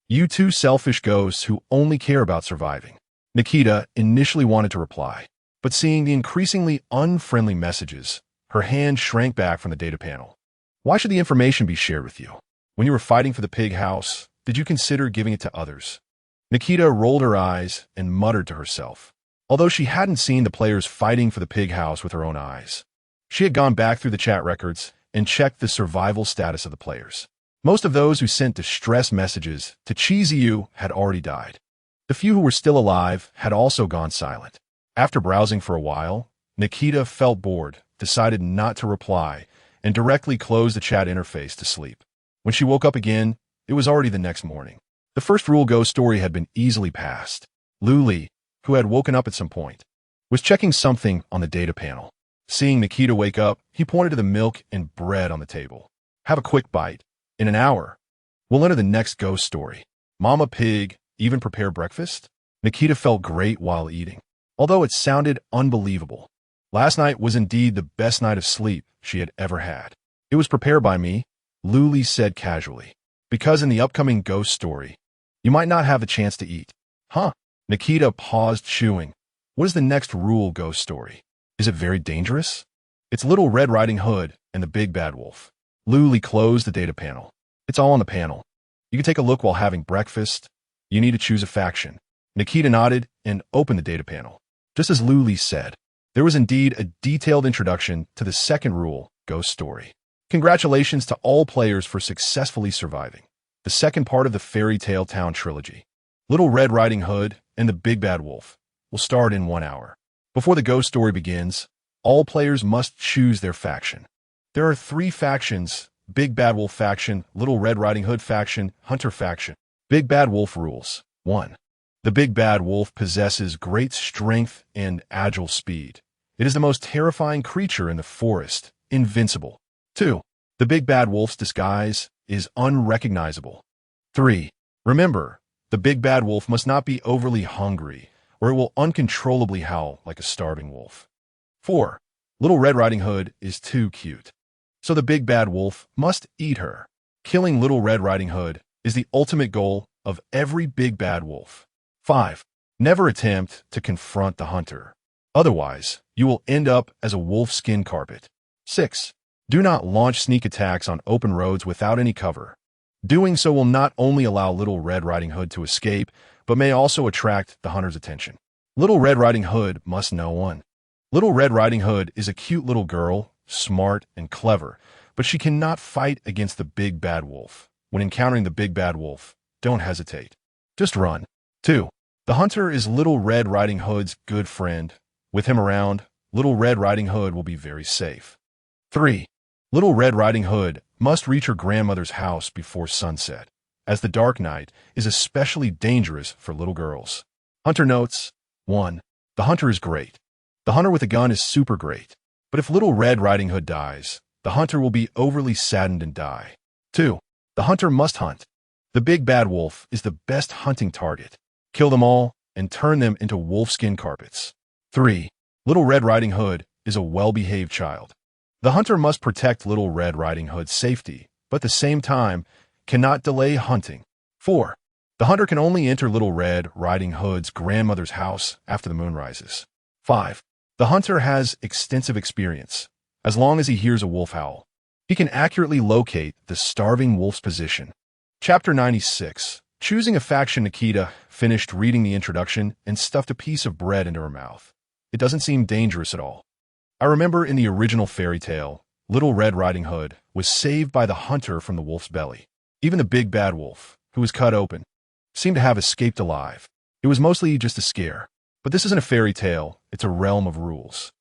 You two selfish ghosts who only care about surviving. Nikita initially wanted to reply, but seeing the increasingly unfriendly messages, her hand shrank back from the data panel. Why should the information be shared with you? When you were fighting for the pig house, did you consider giving it to others? Nikita rolled her eyes and muttered to herself. Although she hadn't seen the players fighting for the pig house with her own eyes, she had gone back through the chat records and checked the survival status of the players. Most of those who sent distress messages to Cheesy U had already died. The few who were still alive had also gone silent. After browsing for a while, Nikita felt bored, decided not to reply, and directly closed the chat interface to sleep. When she woke up again, it was already the next morning. The first rule ghost story had been easily passed. Luli, who had woken up at some point, was checking something on the data panel. Seeing Nikita wake up, he pointed to the milk and bread on the table. Have a quick bite. In an hour, we'll enter the next ghost story. Mama Pig even prepared breakfast? Nikita felt great while eating, although it sounded unbelievable. Last night was indeed the best night of sleep she had ever had. It was prepared by me, Luli said casually, because in the upcoming ghost story, you might not have a chance to eat. Huh? Nikita paused chewing. What is the next rule ghost story? Is it very dangerous? It's Little Red Riding Hood and the Big Bad Wolf. Luli closed the data panel. It's all on the panel. You can take a look while having breakfast. You need to choose a faction. Nikita nodded and opened the data panel. Just as Luli said, there was indeed a detailed introduction to the second rule, ghost story. Congratulations to all players for successfully surviving the second part of the Fairy Tale Town trilogy. Little Red Riding Hood and the Big Bad Wolf will start in 1 hour. Before the ghost story begins, all players must choose their faction. There are 3 factions: Big Bad Wolf faction, Little Red Riding Hood faction, Hunter faction. Big Bad Wolf rules. 1. The Big Bad Wolf possesses great strength and agile speed. It is the most terrifying creature in the forest, invincible. 2. The Big Bad Wolf's disguise is unrecognizable. 3. Remember, the Big Bad Wolf must not be overly hungry, or it will uncontrollably howl like a starving wolf. 4. Little Red Riding Hood is too cute, so the Big Bad Wolf must eat her. Killing Little Red Riding Hood is the ultimate goal of every Big Bad Wolf. 5. Never attempt to confront the hunter. Otherwise, you will end up as a wolf skin carpet. 6. Do not launch sneak attacks on open roads without any cover. Doing so will not only allow Little Red Riding Hood to escape, but may also attract the hunter's attention. Little Red Riding Hood must know 1. Little Red Riding Hood is a cute little girl, smart and clever, but she cannot fight against the Big Bad Wolf. When encountering the Big Bad Wolf, don't hesitate. Just run. 2. The hunter is Little Red Riding Hood's good friend. With him around, Little Red Riding Hood will be very safe. 3. Little Red Riding Hood must reach her grandmother's house before sunset, as the dark night is especially dangerous for little girls. Hunter notes. 1. The hunter is great. The hunter with a gun is super great. But if Little Red Riding Hood dies, the hunter will be overly saddened and die. 2. The hunter must hunt. The Big Bad Wolf is the best hunting target. Kill them all and turn them into wolfskin carpets. 3. Little Red Riding Hood is a well-behaved child. The hunter must protect Little Red Riding Hood's safety, but at the same time, cannot delay hunting. 4. The hunter can only enter Little Red Riding Hood's grandmother's house after the moon rises. 5. The hunter has extensive experience. As long as he hears a wolf howl, he can accurately locate the starving wolf's position. Chapter 96. Choosing a faction. Nikita finished reading the introduction and stuffed a piece of bread into her mouth. It doesn't seem dangerous at all. I remember in the original fairy tale, Little Red Riding Hood was saved by the hunter from the wolf's belly. Even the big bad wolf, who was cut open, seemed to have escaped alive. It was mostly just a scare. But this isn't a fairy tale, it's a realm of rules.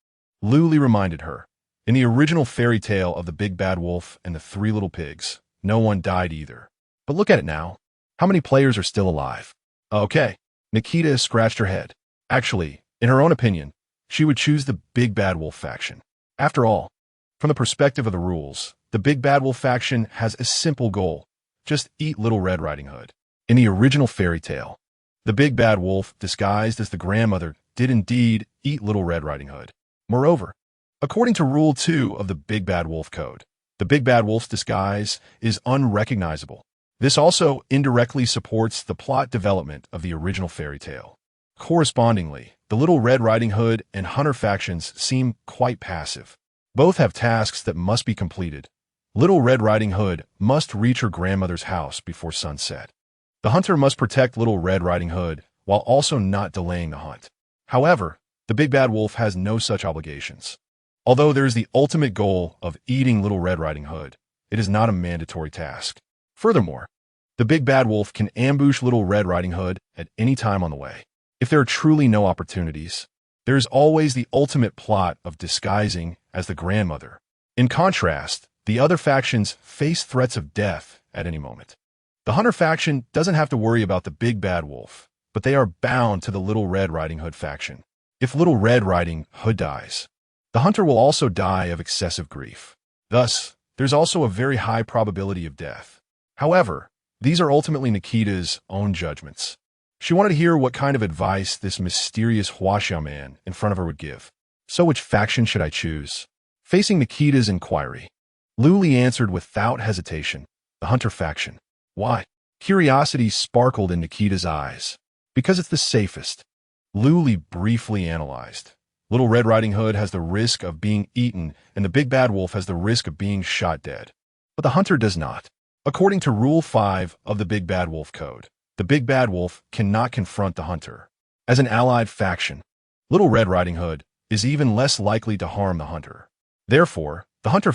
Luli reminded her. In the original fairy tale of the big bad wolf and the 3 little pigs, no one died either. But look at it now. How many players are still alive? Okay. Nikita scratched her head. Actually, in her own opinion, she would choose the big bad wolf faction. After all, from the perspective of the rules, the big bad wolf faction has a simple goal. Just eat Little Red Riding Hood. In the original fairy tale, the big bad wolf, disguised as the grandmother, did indeed eat Little Red Riding Hood. Moreover, according to Rule 2 of the Big Bad Wolf Code, the big bad wolf's disguise is unrecognizable. This also indirectly supports the plot development of the original fairy tale. Correspondingly, the Little Red Riding Hood and Hunter factions seem quite passive. Both have tasks that must be completed. Little Red Riding Hood must reach her grandmother's house before sunset. The hunter must protect Little Red Riding Hood while also not delaying the hunt. However, the big bad wolf has no such obligations. Although there is the ultimate goal of eating Little Red Riding Hood, it is not a mandatory task. Furthermore, the big bad wolf can ambush Little Red Riding Hood at any time on the way. If there are truly no opportunities, there is always the ultimate plot of disguising as the grandmother. In contrast, the other factions face threats of death at any moment. The hunter faction doesn't have to worry about the big bad wolf, but they are bound to the Little Red Riding Hood faction. If Little Red Riding Hood dies, the hunter will also die of excessive grief. Thus, there's also a very high probability of death. However, these are ultimately Nikita's own judgments. She wanted to hear what kind of advice this mysterious Huaxiao man in front of her would give. So which faction should I choose? Facing Nikita's inquiry, Luli answered without hesitation, the hunter faction. Why? Curiosity sparkled in Nikita's eyes. Because it's the safest. Luli briefly analyzed. Little Red Riding Hood has the risk of being eaten, and the big bad wolf has the risk of being shot dead. But the hunter does not. According to Rule 5 of the Big Bad Wolf Code, the big bad wolf cannot confront the hunter. As an allied faction, Little Red Riding Hood is even less likely to harm the hunter. Therefore, the hunter